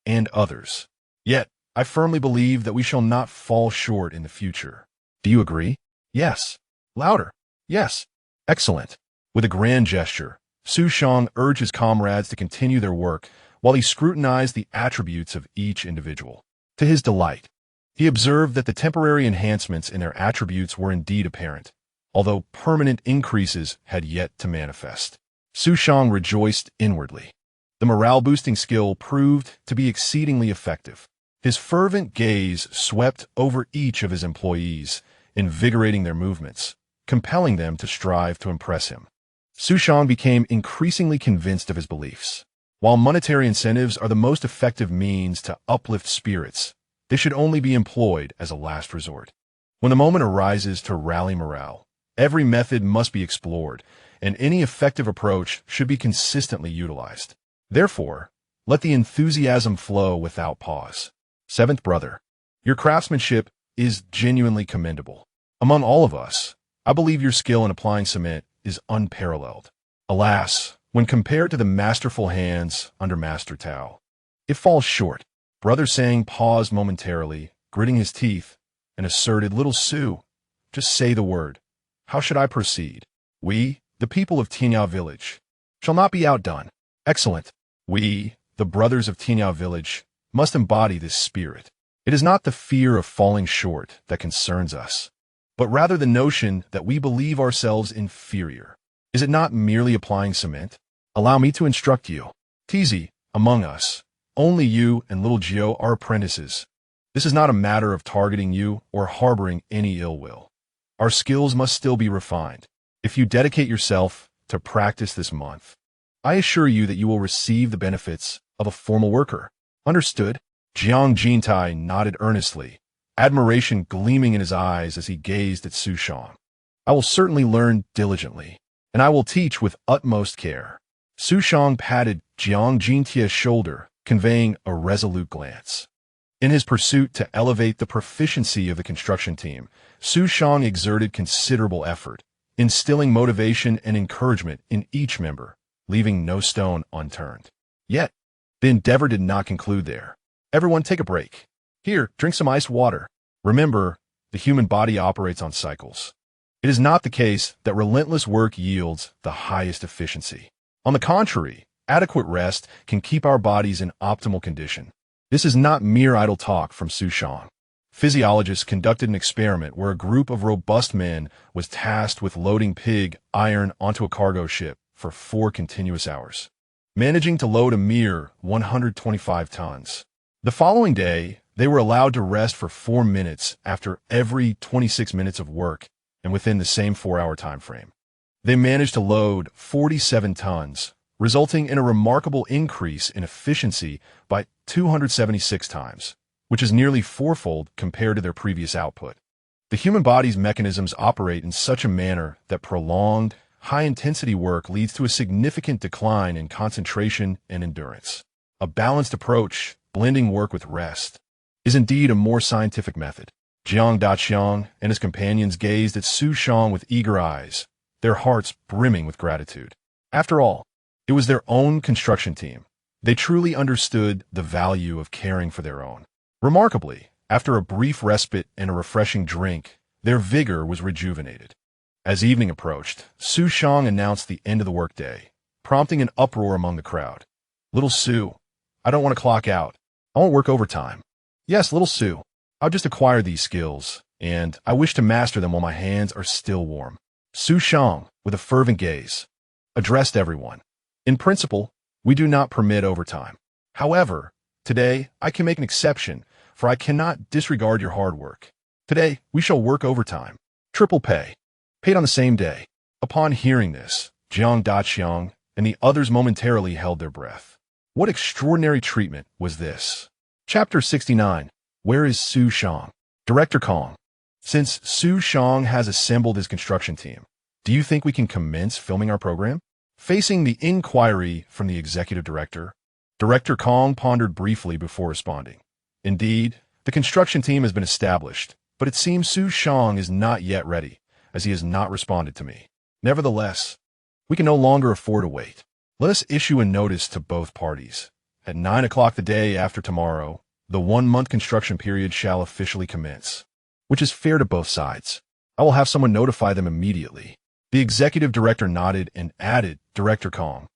and others. Yet, I firmly believe that we shall not fall short in the future. Do you agree? Yes. Louder. Yes. Excellent. With a grand gesture, Xu Shang urged his comrades to continue their work while he scrutinized the attributes of each individual. To his delight, he observed that the temporary enhancements in their attributes were indeed apparent, although permanent increases had yet to manifest. Xu Shang rejoiced inwardly. The morale-boosting skill proved to be exceedingly effective. His fervent gaze swept over each of his employees, invigorating their movements, compelling them to strive to impress him. Xu Shang became increasingly convinced of his beliefs. While monetary incentives are the most effective means to uplift spirits, they should only be employed as a last resort. When the moment arises to rally morale, every method must be explored, and any effective approach should be consistently utilized. Therefore, let the enthusiasm flow without pause. Seventh brother, your craftsmanship is genuinely commendable. Among all of us, I believe your skill in applying cement is unparalleled. Alas, when compared to the masterful hands under Master Tao, it falls short. Brother Sang paused momentarily, gritting his teeth, and asserted, "Little Xu, just say the word. How should I proceed? We, the people of Tianya Village, shall not be outdone." Excellent. We, the brothers of Tianya Village, must embody this spirit. It is not the fear of falling short that concerns us, but rather the notion that we believe ourselves inferior. Is it not merely applying cement? Allow me to instruct you. TZ, among us, only you and little Gio are apprentices. This is not a matter of targeting you or harboring any ill will. Our skills must still be refined. If you dedicate yourself to practice this month, I assure you that you will receive the benefits of a formal worker. Understood? Jiang Jintai nodded earnestly, admiration gleaming in his eyes as he gazed at Xu Shang. I will certainly learn diligently, and I will teach with utmost care. Xu Shang patted Jiang Jintia's shoulder, conveying a resolute glance. In his pursuit to elevate the proficiency of the construction team, Xu Shang exerted considerable effort, instilling motivation and encouragement in each member, leaving no stone unturned. Yet, the endeavor did not conclude there. Everyone take a break. Here, drink some iced water. Remember, the human body operates on cycles. It is not the case that relentless work yields the highest efficiency. On the contrary, adequate rest can keep our bodies in optimal condition. This is not mere idle talk from Xu Shang. Physiologists conducted an experiment where a group of robust men was tasked with loading pig iron onto a cargo ship for 4 continuous hours, managing to load a mere 125 tons. The following day, they were allowed to rest for 4 minutes after every 26 minutes of work and within the same 4-hour time frame. They managed to load 47 tons, resulting in a remarkable increase in efficiency by 276 times, which is nearly 4-fold compared to their previous output. The human body's mechanisms operate in such a manner that prolonged, high-intensity work leads to a significant decline in concentration and endurance. A balanced approach, blending work with rest, is indeed a more scientific method. Jiang Daqiang and his companions gazed at Xu Shang with eager eyes, their hearts brimming with gratitude. After all, it was their own construction team. They truly understood the value of caring for their own. Remarkably, after a brief respite and a refreshing drink, their vigor was rejuvenated. As evening approached, Xu Shang announced the end of the workday, prompting an uproar among the crowd. "Little Xu, I don't want to clock out. I want to work overtime." "Yes, little Xu, I'll just acquire these skills, and I wish to master them while my hands are still warm." Xu Shang, with a fervent gaze, addressed everyone. "In principle, we do not permit overtime. However, today I can make an exception, for I cannot disregard your hard work. Today we shall work overtime. Triple pay. Paid on the same day." Upon hearing this, Jiang Daqiang and the others momentarily held their breath. What extraordinary treatment was this? Chapter 69. Where is Xu Shang? Director Kong. Since Xu Shang has assembled his construction team, do you think we can commence filming our program? Facing the inquiry from the executive director, Director Kong pondered briefly before responding. Indeed, the construction team has been established, but it seems Xu Shang is not yet ready, as he has not responded to me. Nevertheless, we can no longer afford to wait. Let us issue a notice to both parties. At 9 o'clock the day after tomorrow, the 1-month construction period shall officially commence, which is fair to both sides. I will have someone notify them immediately. The executive director nodded and added, Director Kong,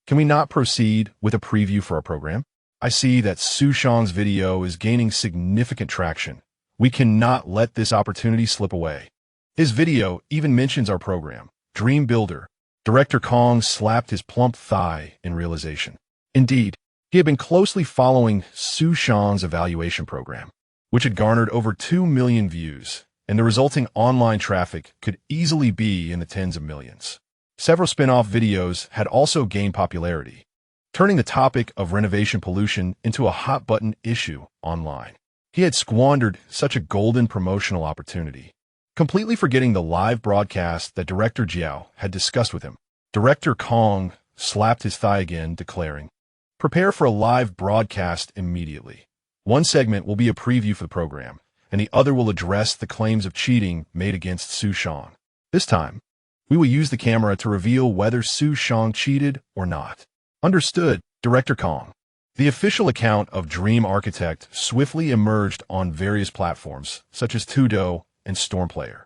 can we not proceed with a preview for our program? I see that Xu Shang's video is gaining significant traction. We cannot let this opportunity slip away. His video even mentions our program, Dream Builder. Director Kong slapped his plump thigh in realization. Indeed, he had been closely following Xu Shang's evaluation program, which had garnered over 2 million views, and the resulting online traffic could easily be in the tens of millions. Several spin-off videos had also gained popularity, turning the topic of renovation pollution into a hot-button issue online. He had squandered such a golden promotional opportunity, completely forgetting the live broadcast that Director Jiao had discussed with him. Director Kong slapped his thigh again, declaring, prepare for a live broadcast immediately. One segment will be a preview for the program, and the other will address the claims of cheating made against Xu Shang. This time, We will use the camera to reveal whether Xu Shang cheated or not. Understood, Director Kong. The official account of Dream Architect swiftly emerged on various platforms, such as Tudo and Stormplayer,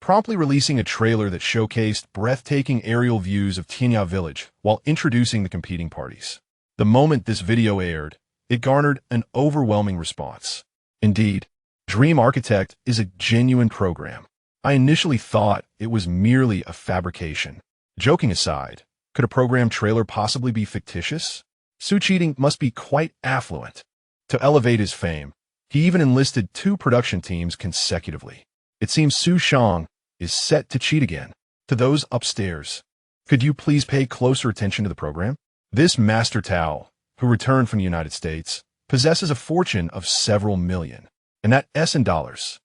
promptly releasing a trailer that showcased breathtaking aerial views of Tianya Village while introducing the competing parties. The moment this video aired, it garnered an overwhelming response. Indeed, Dream Architect is a genuine program. I initially thought it was merely a fabrication. Joking aside, could a program trailer possibly be fictitious? Xu Cheating must be quite affluent. To elevate his fame, he even enlisted 2 production teams consecutively. It seems Xu Shang is set to cheat again. To those upstairs, could you please pay closer attention to the program? This Master Tao, who returned from the United States, possesses a fortune of several million, and that's in dollars.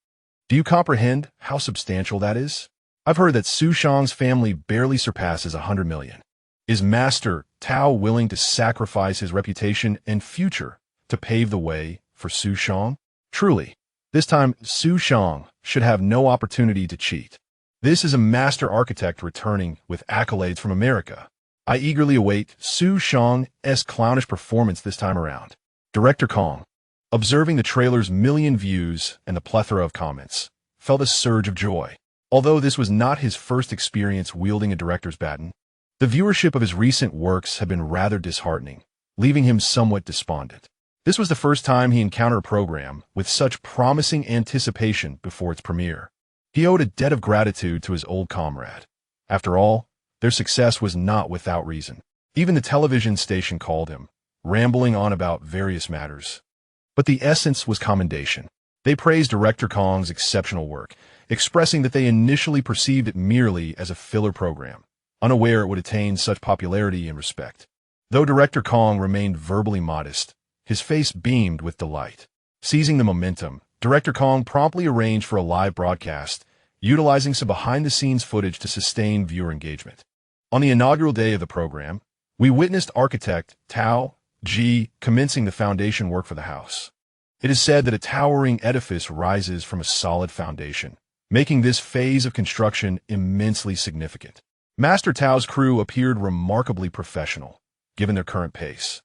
Do you comprehend how substantial that is? I've heard that Xu Shang's family barely surpasses 100 million. Is Master Tao willing to sacrifice his reputation and future to pave the way for Xu Shang? Truly, this time Xu Shang should have no opportunity to cheat. This is a master architect returning with accolades from America. I eagerly await Xu Shang's clownish performance this time around. Director Kong, observing the trailer's million views and the plethora of comments, felt a surge of joy. Although this was not his first experience wielding a director's baton, the viewership of his recent works had been rather disheartening, leaving him somewhat despondent. This was the first time he encountered a program with such promising anticipation before its premiere. He owed a debt of gratitude to his old comrade. After all, their success was not without reason. Even the television station called him, rambling on about various matters. But the essence was commendation. They praised Director Kong's exceptional work, expressing that they initially perceived it merely as a filler program, unaware it would attain such popularity and respect. Though Director Kong remained verbally modest, his face beamed with delight. Seizing the momentum, Director Kong promptly arranged for a live broadcast, utilizing some behind-the-scenes footage to sustain viewer engagement. On the inaugural day of the program, we witnessed architect Tao Ji commencing the foundation work for the house. It is said that a towering edifice rises from a solid foundation, making this phase of construction immensely significant. Master Tao's crew appeared remarkably professional, given their current pace.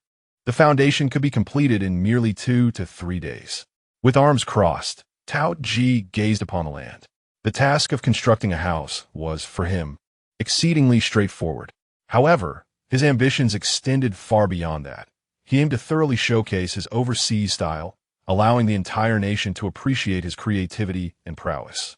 The foundation could be completed in merely 2 to 3 days. With arms crossed, Tao Ji gazed upon the land. The task of constructing a house was, for him, exceedingly straightforward. However, his ambitions extended far beyond that. He aimed to thoroughly showcase his overseas style, allowing the entire nation to appreciate his creativity and prowess.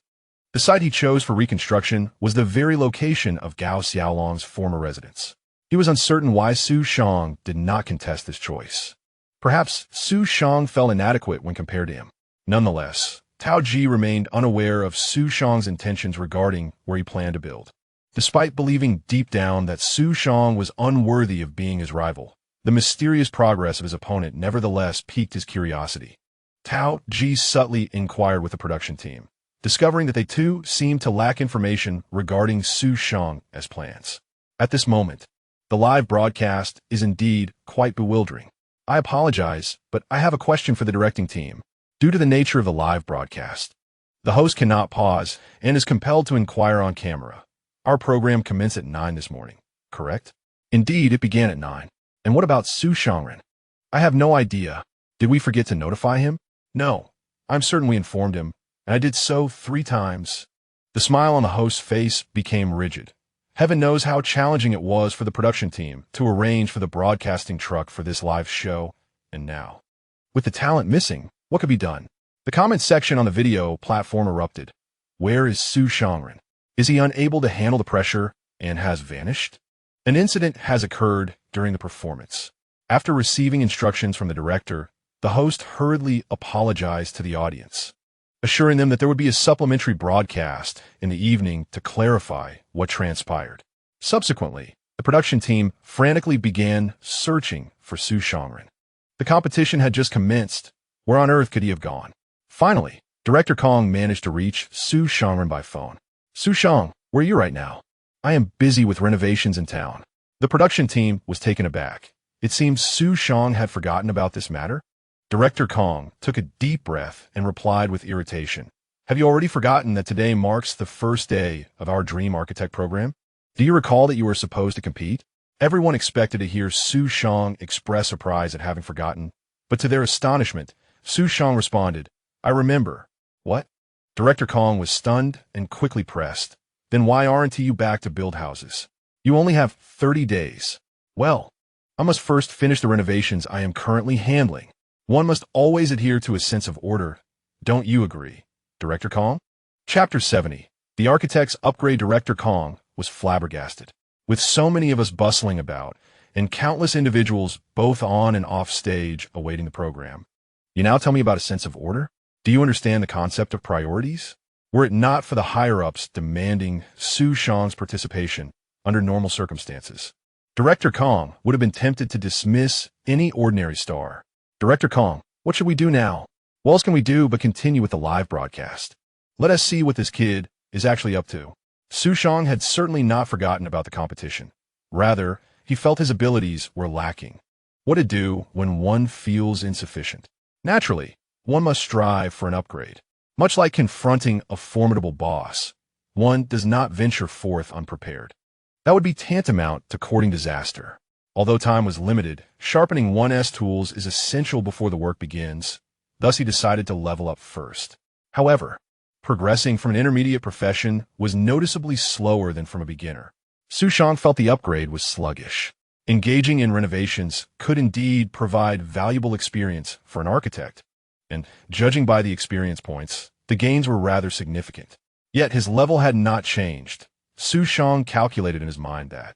The site he chose for reconstruction was the very location of Gao Xiaolong's former residence. He was uncertain why Xu Shang did not contest this choice. Perhaps Xu Shang felt inadequate when compared to him. Nonetheless, Tao Ji remained unaware of Xu Shang's intentions regarding where he planned to build. Despite believing deep down that Xu Shang was unworthy of being his rival, the mysterious progress of his opponent nevertheless piqued his curiosity. Tao Ji subtly inquired with the production team, discovering that they too seemed to lack information regarding Xu Shang's plans. At this moment, the live broadcast is indeed quite bewildering. I apologize, but I have a question for the directing team. Due to the nature of the live broadcast, the host cannot pause and is compelled to inquire on camera. Our program commenced at 9 this morning, correct? Indeed, it began at 9. And what about Xu Shangren? I have no idea. Did we forget to notify him? No. I'm certain we informed him, and I did so 3 times. The smile on the host's face became rigid. Heaven knows how challenging it was for the production team to arrange for the broadcasting truck for this live show, and now, with the talent missing, what could be done? The comment section on the video platform erupted. Where is Xu Shangren? Is he unable to handle the pressure and has vanished? An incident has occurred during the performance. After receiving instructions from the director, the host hurriedly apologized to the audience, assuring them that there would be a supplementary broadcast in the evening to clarify what transpired. Subsequently, the production team frantically began searching for Xu Shangren. The competition had just commenced. Where on earth could he have gone? Finally, Director Kong managed to reach Xu Shangren by phone. Xu Shang, where are you right now? I am busy with renovations in town. The production team was taken aback. It seems Xu Shang had forgotten about this matter. Director Kong took a deep breath and replied with irritation. Have you already forgotten that today marks the first day of our Dream Architect program? Do you recall that you were supposed to compete? Everyone expected to hear Xu Shang express surprise at having forgotten, but to their astonishment, Xu Shang responded, I remember. What? Director Kong was stunned and quickly pressed. Then why aren't you back to build houses? You only have 30 days. Well, I must first finish the renovations I am currently handling. One must always adhere to a sense of order. Don't you agree, Director Kong? Chapter 70. The architect's upgrade. Director Kong was flabbergasted. With so many of us bustling about, and countless individuals both on and off stage awaiting the program. You now tell me about a sense of order? Do you understand the concept of priorities? Were it not for the higher-ups demanding Xu Shang's participation under normal circumstances, Director Kong would have been tempted to dismiss any ordinary star. Director Kong, what should we do now? What else can we do but continue with the live broadcast? Let us see what this kid is actually up to. Xu Shang had certainly not forgotten about the competition. Rather, he felt his abilities were lacking. What to do when one feels insufficient? Naturally, one must strive for an upgrade. Much like confronting a formidable boss, one does not venture forth unprepared. That would be tantamount to courting disaster. Although time was limited, sharpening one's tools is essential before the work begins. Thus he decided to level up first. However, progressing from an intermediate profession was noticeably slower than from a beginner. Xu Shang felt the upgrade was sluggish. Engaging in renovations could indeed provide valuable experience for an architect, and judging by the experience points, the gains were rather significant. Yet his level had not changed. Xu Shang calculated in his mind that,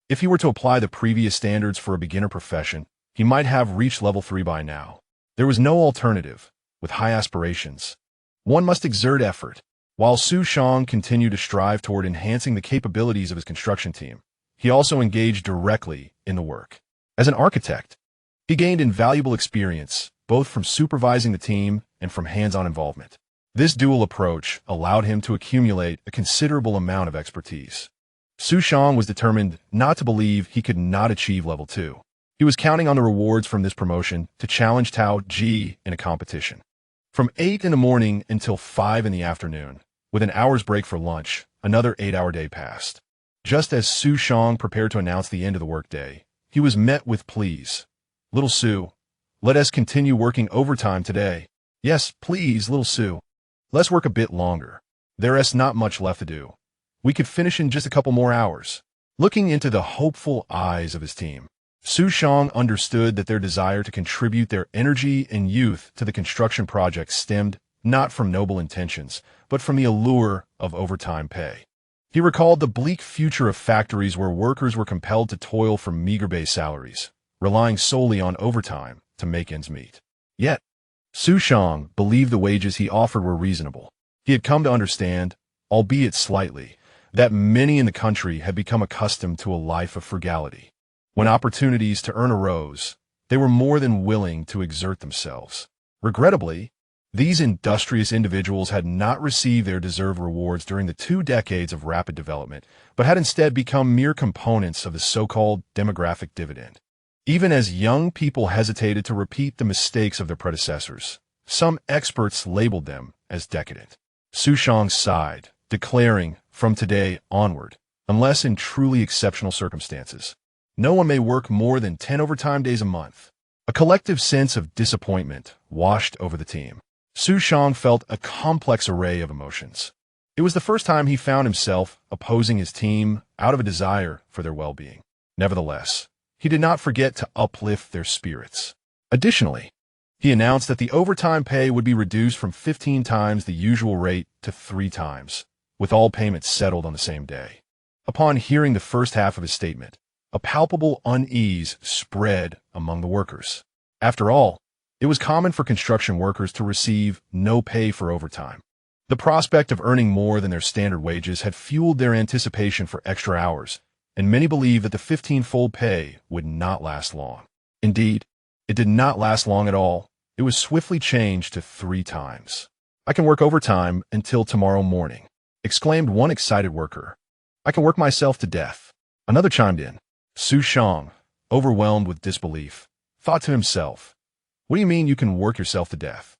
if he were to apply the previous standards for a beginner profession, he might have reached level 3 by now. There was no alternative. With high aspirations, one must exert effort. While Xu Shang continued to strive toward enhancing the capabilities of his construction team, he also engaged directly in the work. As an architect, he gained invaluable experience, both from supervising the team and from hands-on involvement. This dual approach allowed him to accumulate a considerable amount of expertise. Xu Shang was determined not to believe he could not achieve level 2. He was counting on the rewards from this promotion to challenge Tao Ji in a competition. From 8 in the morning until 5 in the afternoon, with an hour's break for lunch, another 8-hour day passed. Just as Xu Shang prepared to announce the end of the workday, he was met with pleas. Little Xu, let us continue working overtime today. Yes, please, little Xu. Let's work a bit longer. There's not much left to do. We could finish in just a couple more hours. Looking into the hopeful eyes of his team, Xu Shang understood that their desire to contribute their energy and youth to the construction project stemmed not from noble intentions, but from the allure of overtime pay. He recalled the bleak future of factories where workers were compelled to toil for meager base salaries, relying solely on overtime to make ends meet. Yet, Xu Shang believed the wages he offered were reasonable. He had come to understand, albeit slightly, that many in the country had become accustomed to a life of frugality. When opportunities to earn arose, they were more than willing to exert themselves. Regrettably, these industrious individuals had not received their deserved rewards during the 2 decades of rapid development, but had instead become mere components of the so-called demographic dividend. Even as young people hesitated to repeat the mistakes of their predecessors, some experts labeled them as decadent. Xu Shang sighed, declaring, from today onward, unless in truly exceptional circumstances, no one may work more than 10 overtime days a month. A collective sense of disappointment washed over the team. Xu Shang felt a complex array of emotions. It was the first time he found himself opposing his team out of a desire for their well-being. Nevertheless, he did not forget to uplift their spirits. Additionally, he announced that the overtime pay would be reduced from 15 times the usual rate to 3 times, with all payments settled on the same day. Upon hearing the first half of his statement, a palpable unease spread among the workers. After all, it was common for construction workers to receive no pay for overtime. The prospect of earning more than their standard wages had fueled their anticipation for extra hours, and many believed that the 15-fold pay would not last long. Indeed, it did not last long at all. It was swiftly changed to 3 times. "I can work overtime until tomorrow morning," exclaimed one excited worker. "I can work myself to death." Another chimed in. Xu Shang, overwhelmed with disbelief, thought to himself, "What do you mean you can work yourself to death?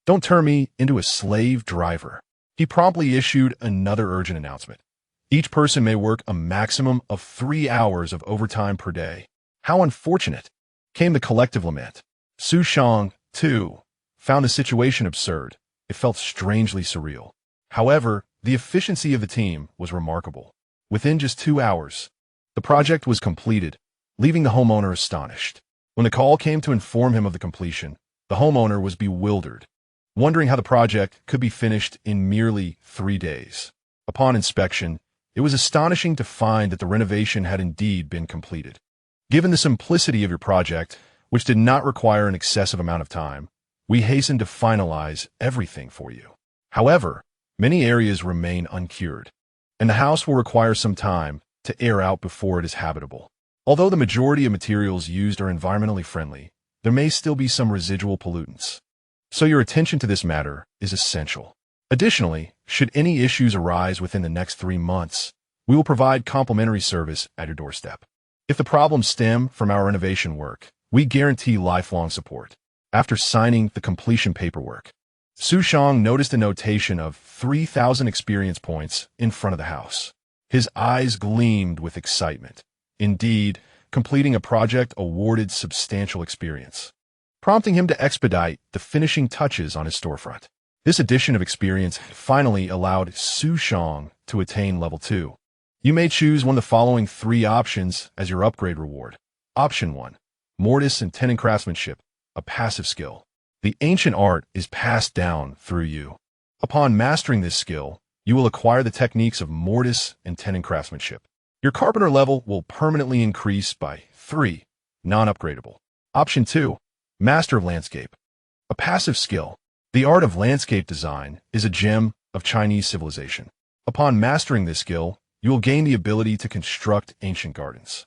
Don't turn me into a slave driver." He promptly issued another urgent announcement. Each person may work a maximum of 3 hours of overtime per day. How unfortunate, came the collective lament. Xu Shang, too, found the situation absurd. It felt strangely surreal. However, the efficiency of the team was remarkable. Within just 2 hours, the project was completed, leaving the homeowner astonished. When the call came to inform him of the completion, the homeowner was bewildered, wondering how the project could be finished in merely 3 days. Upon inspection, it was astonishing to find that the renovation had indeed been completed. Given the simplicity of your project, which did not require an excessive amount of time, we hastened to finalize everything for you. However, many areas remain uncured, and the house will require some time to air out before it is habitable. Although the majority of materials used are environmentally friendly, there may still be some residual pollutants. So your attention to this matter is essential. Additionally, should any issues arise within the next 3 months, we will provide complimentary service at your doorstep. If the problems stem from our renovation work, we guarantee lifelong support. After signing the completion paperwork, Xu Shang noticed a notation of 3,000 experience points in front of the house. His eyes gleamed with excitement. Indeed, completing a project awarded substantial experience, prompting him to expedite the finishing touches on his storefront. This addition of experience finally allowed Xu Shang to attain level 2. You may choose one of the following 3 options as your upgrade reward. Option 1. Mortise and tenon craftsmanship, a passive skill. The ancient art is passed down through you. Upon mastering this skill, you will acquire the techniques of mortise and tenon craftsmanship. Your carpenter level will permanently increase by 3, non-upgradable. Option 2. Master of landscape, a passive skill. The art of landscape design is a gem of Chinese civilization. Upon mastering this skill, you will gain the ability to construct ancient gardens.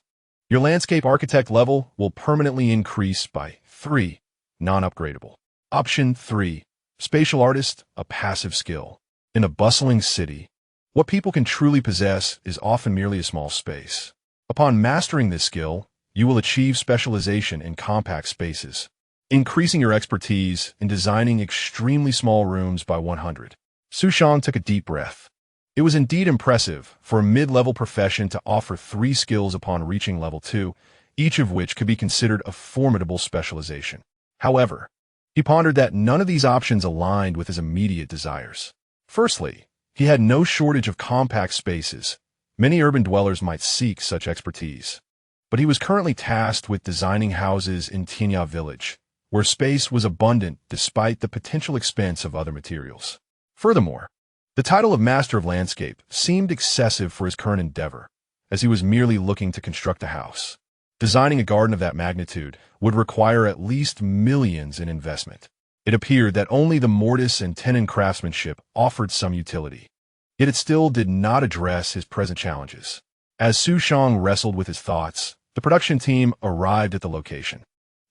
Your landscape architect level will permanently increase by 3, non-upgradable. Option 3. Spatial artist, a passive skill. In a bustling city, what people can truly possess is often merely a small space. Upon mastering this skill, you will achieve specialization in compact spaces, increasing your expertise in designing extremely small rooms by 100. Xu Shang took a deep breath. It was indeed impressive for a mid-level profession to offer 3 skills upon reaching level 2, each of which could be considered a formidable specialization. However, he pondered that none of these options aligned with his immediate desires. Firstly, he had no shortage of compact spaces. Many urban dwellers might seek such expertise. But he was currently tasked with designing houses in Tianya Village, where space was abundant despite the potential expense of other materials. Furthermore, the title of Master of Landscape seemed excessive for his current endeavor, as he was merely looking to construct a house. Designing a garden of that magnitude would require at least millions in investment. It appeared that only the mortise and tenon craftsmanship offered some utility. Yet it still did not address his present challenges. As Xu Shang wrestled with his thoughts, the production team arrived at the location.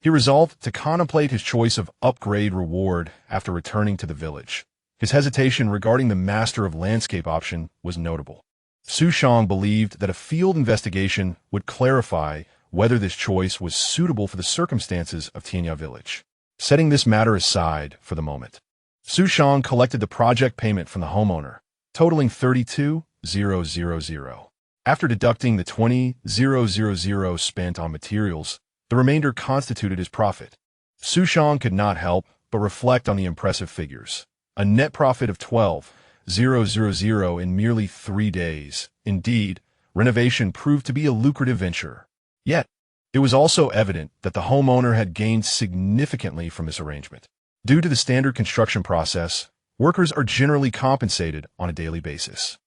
He resolved to contemplate his choice of upgrade reward after returning to the village. His hesitation regarding the Master of Landscape option was notable. Xu Shang believed that a field investigation would clarify whether this choice was suitable for the circumstances of Tianya Village. Setting this matter aside for the moment, Xu Shang collected the project payment from the homeowner, totaling 32,000. After deducting the 20,000 spent on materials, the remainder constituted his profit. Xu Shang could not help but reflect on the impressive figures. A net profit of 12,000 in merely 3 days. Indeed, renovation proved to be a lucrative venture. Yet, it was also evident that the homeowner had gained significantly from this arrangement. Due to the standard construction process, workers are generally compensated on a daily basis.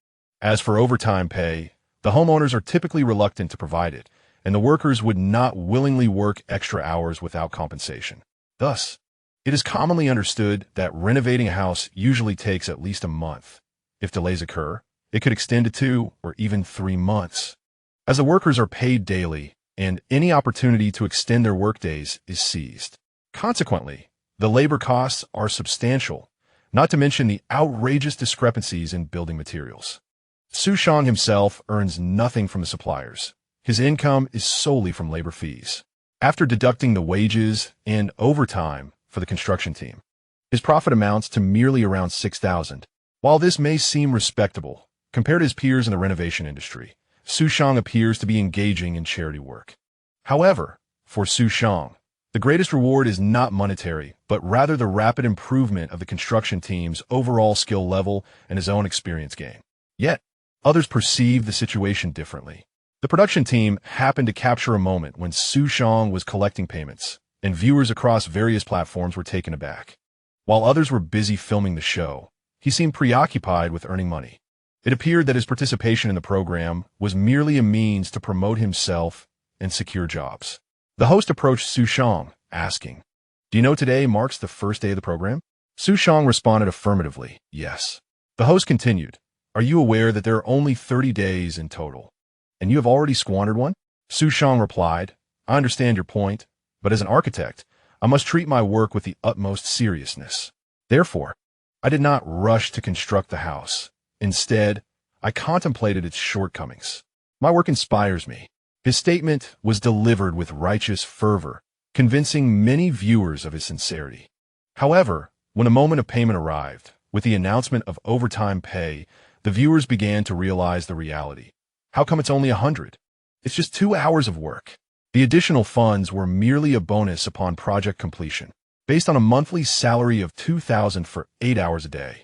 As for overtime pay, the homeowners are typically reluctant to provide it, and the workers would not willingly work extra hours without compensation. Thus, it is commonly understood that renovating a house usually takes at least a month. If delays occur, it could extend to 2 or even 3 months. As the workers are paid daily, and any opportunity to extend their workdays is seized. Consequently, the labor costs are substantial, not to mention the outrageous discrepancies in building materials. Xu Shang himself earns nothing from the suppliers. His income is solely from labor fees. After deducting the wages and overtime for the construction team, his profit amounts to merely around 6,000. While this may seem respectable, Compared to his peers in the renovation industry, Xu Shang appears to be engaging in charity work. However, for Xu Shang, the greatest reward is not monetary, but rather the rapid improvement of the construction team's overall skill level and his own experience gain. Yet, others perceive the situation differently. The production team happened to capture a moment when Xu Shang was collecting payments, and viewers across various platforms were taken aback. While others were busy filming the show, he seemed preoccupied with earning money. It appeared that his participation in the program was merely a means to promote himself and secure jobs. The host approached Xu Shang, asking, "Do you know today marks the first day of the program?" Xu Shang responded affirmatively, "Yes." The host continued, "Are you aware that there are only 30 days in total, and you have already squandered one?" Xu Shang replied, "I understand your point, but as an architect, I must treat my work with the utmost seriousness. Therefore, I did not rush to construct the house. Instead, I contemplated its shortcomings. My work inspires me." His statement was delivered with righteous fervor, convincing many viewers of his sincerity. However, when a moment of payment arrived, with the announcement of overtime pay, the viewers began to realize the reality. How come it's only 100? It's just 2 hours of work. The additional funds were merely a bonus upon project completion, based on a monthly salary of 2,000 for 8 hours a day.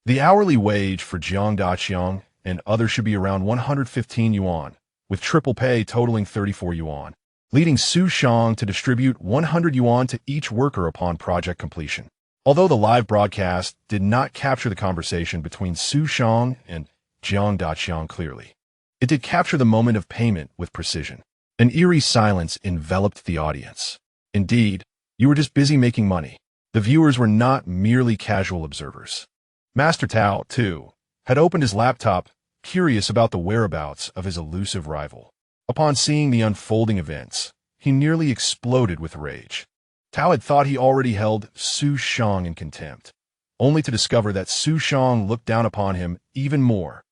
The hourly wage for Jiang Daqiang and others should be around 115 yuan, with triple pay totaling 34 yuan, leading Xu Shang to distribute 100 yuan to each worker upon project completion. Although the live broadcast did not capture the conversation between Xu Shang and Jiang Daqiang clearly, it did capture the moment of payment with precision. An eerie silence enveloped the audience. Indeed, you were just busy making money. The viewers were not merely casual observers. Master Tao, too, had opened his laptop, curious about the whereabouts of his elusive rival. Upon seeing the unfolding events, he nearly exploded with rage. Tao had thought he already held Xu Shang in contempt, only to discover that Xu Shang looked down upon him even more.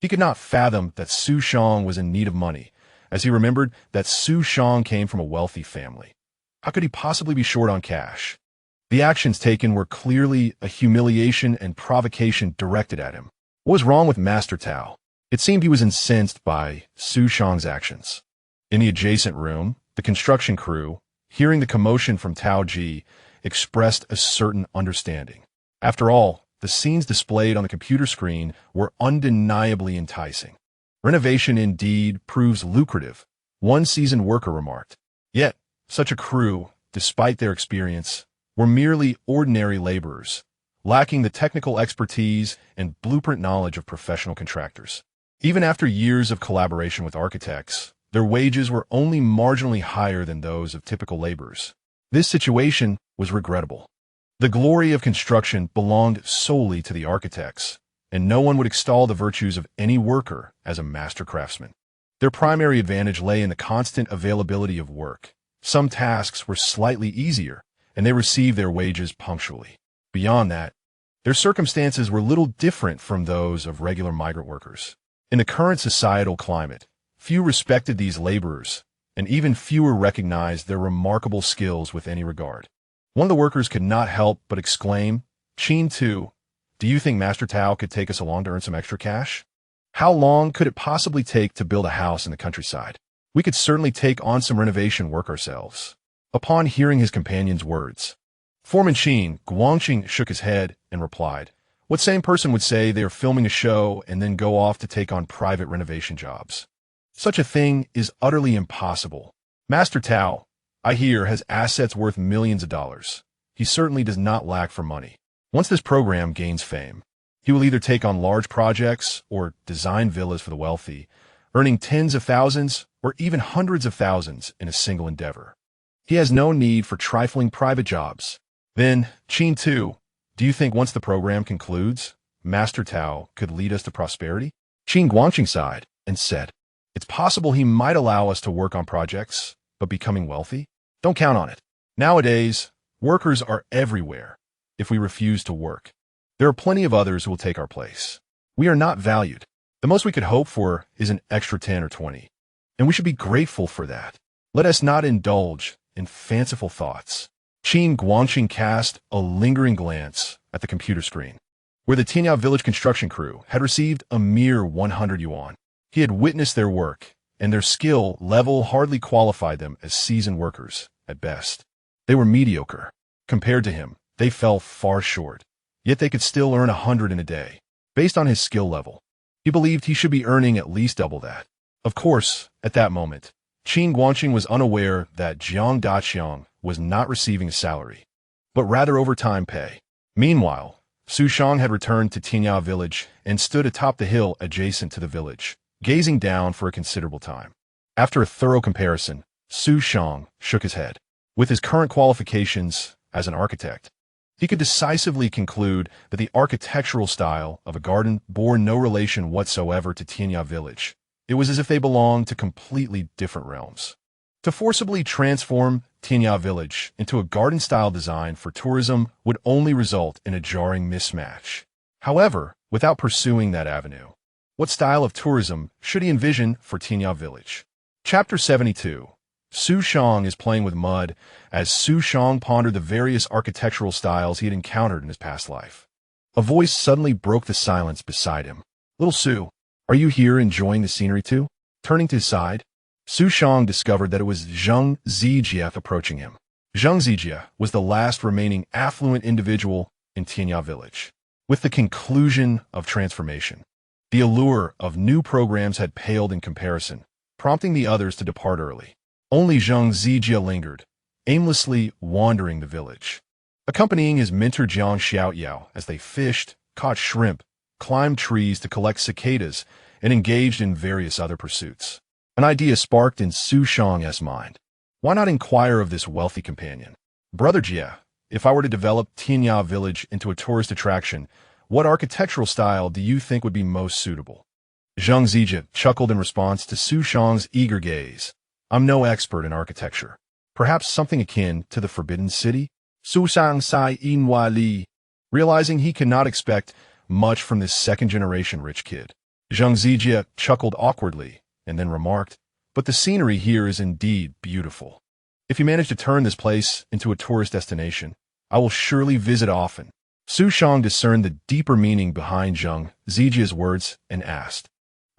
He could not fathom that Xu Shang was in need of money, as he remembered that Xu Shang came from a wealthy family. How could he possibly be short on cash? The actions taken were clearly a humiliation and provocation directed at him. What was wrong with Master Tao? It seemed he was incensed by Xu Shang's actions. In the adjacent room, the construction crew, hearing the commotion from Tao Ji, expressed a certain understanding. After all, the scenes displayed on the computer screen were undeniably enticing. Renovation indeed proves lucrative, one seasoned worker remarked. Yet, such a crew, despite their experience, were merely ordinary laborers, lacking the technical expertise and blueprint knowledge of professional contractors. Even after years of collaboration with architects, their wages were only marginally higher than those of typical laborers. This situation was regrettable. The glory of construction belonged solely to the architects, and no one would extol the virtues of any worker as a master craftsman. Their primary advantage lay in the constant availability of work. Some tasks were slightly easier, and they received their wages punctually. Beyond that, their circumstances were little different from those of regular migrant workers. In the current societal climate, few respected these laborers, and even fewer recognized their remarkable skills with any regard. One of the workers could not help but exclaim, "Qin Tu, do you think Master Tao could take us along to earn some extra cash? How long could it possibly take to build a house in the countryside? We could certainly take on some renovation work ourselves." Upon hearing his companion's words, Foreman Qin Guangqing shook his head and replied, "What sane person would say they are filming a show and then go off to take on private renovation jobs? Such a thing is utterly impossible. Master Tao, I hear, has assets worth millions of dollars. He certainly does not lack for money. Once this program gains fame, he will either take on large projects or design villas for the wealthy, earning tens of thousands or even hundreds of thousands in a single endeavor. He has no need for trifling private jobs." Then, Qin Tu, do you think once the program concludes, Master Tao could lead us to prosperity? Qin Guangqing sighed and said, "It's possible he might allow us to work on projects, but becoming wealthy? Don't count on it. Nowadays, workers are everywhere. If we refuse to work, there are plenty of others who will take our place. We are not valued. The most we could hope for is an extra 10 or 20, and we should be grateful for that. Let us not indulge in fanciful thoughts." Qin Guangqing cast a lingering glance at the computer screen. where the Tianya Village construction crew had received a mere 100 yuan. He had witnessed their work, and their skill level hardly qualified them as seasoned workers, at best. They were mediocre. Compared to him, they fell far short. Yet they could still earn 100 in a day. Based on his skill level, he believed he should be earning at least double that. Of course, at that moment, Qin Guangqing was unaware that Jiang Daqiang was not receiving a salary, but rather overtime pay. Meanwhile, Xu Shang had returned to Tianya Village and stood atop the hill adjacent to the village, gazing down for a considerable time. After a thorough comparison, Xu Shang shook his head. With his current qualifications as an architect, he could decisively conclude that the architectural style of a garden bore no relation whatsoever to Tianya Village. It was as if they belonged to completely different realms. To forcibly transform Tianya Village into a garden-style design for tourism would only result in a jarring mismatch. However, without pursuing that avenue, what style of tourism should he envision for Tianya Village? Chapter 72. Xu Shang is playing with mud as Xu Shang pondered the various architectural styles he had encountered in his past life. A voice suddenly broke the silence beside him. "Little Xu, are you here enjoying the scenery too?" Turning to his side, Xu Shang discovered that it was Zheng Zijie approaching him. Zheng Zijie was the last remaining affluent individual in Tianya Village. With the conclusion of transformation, the allure of new programs had paled in comparison, prompting the others to depart early. Only Zheng Zijie lingered, aimlessly wandering the village, accompanying his mentor Jiang Xiaoyao as they fished, caught shrimp, climbed trees to collect cicadas, and engaged in various other pursuits. An idea sparked in Xu Shang's mind. Why not inquire of this wealthy companion? "Brother Jie, if I were to develop Tianya Village into a tourist attraction, what architectural style do you think would be most suitable?" Zheng Zijie chuckled in response to Xu Shang's eager gaze. "I'm no expert in architecture. Perhaps something akin to the Forbidden City?" Xu Shang sighed inwardly, realizing he could not expect much from this second-generation rich kid. Zheng Zijie chuckled awkwardly and then remarked, "But the scenery here is indeed beautiful. If you manage to turn this place into a tourist destination, I will surely visit often." Xu Shang discerned the deeper meaning behind Zheng Zijie's words and asked,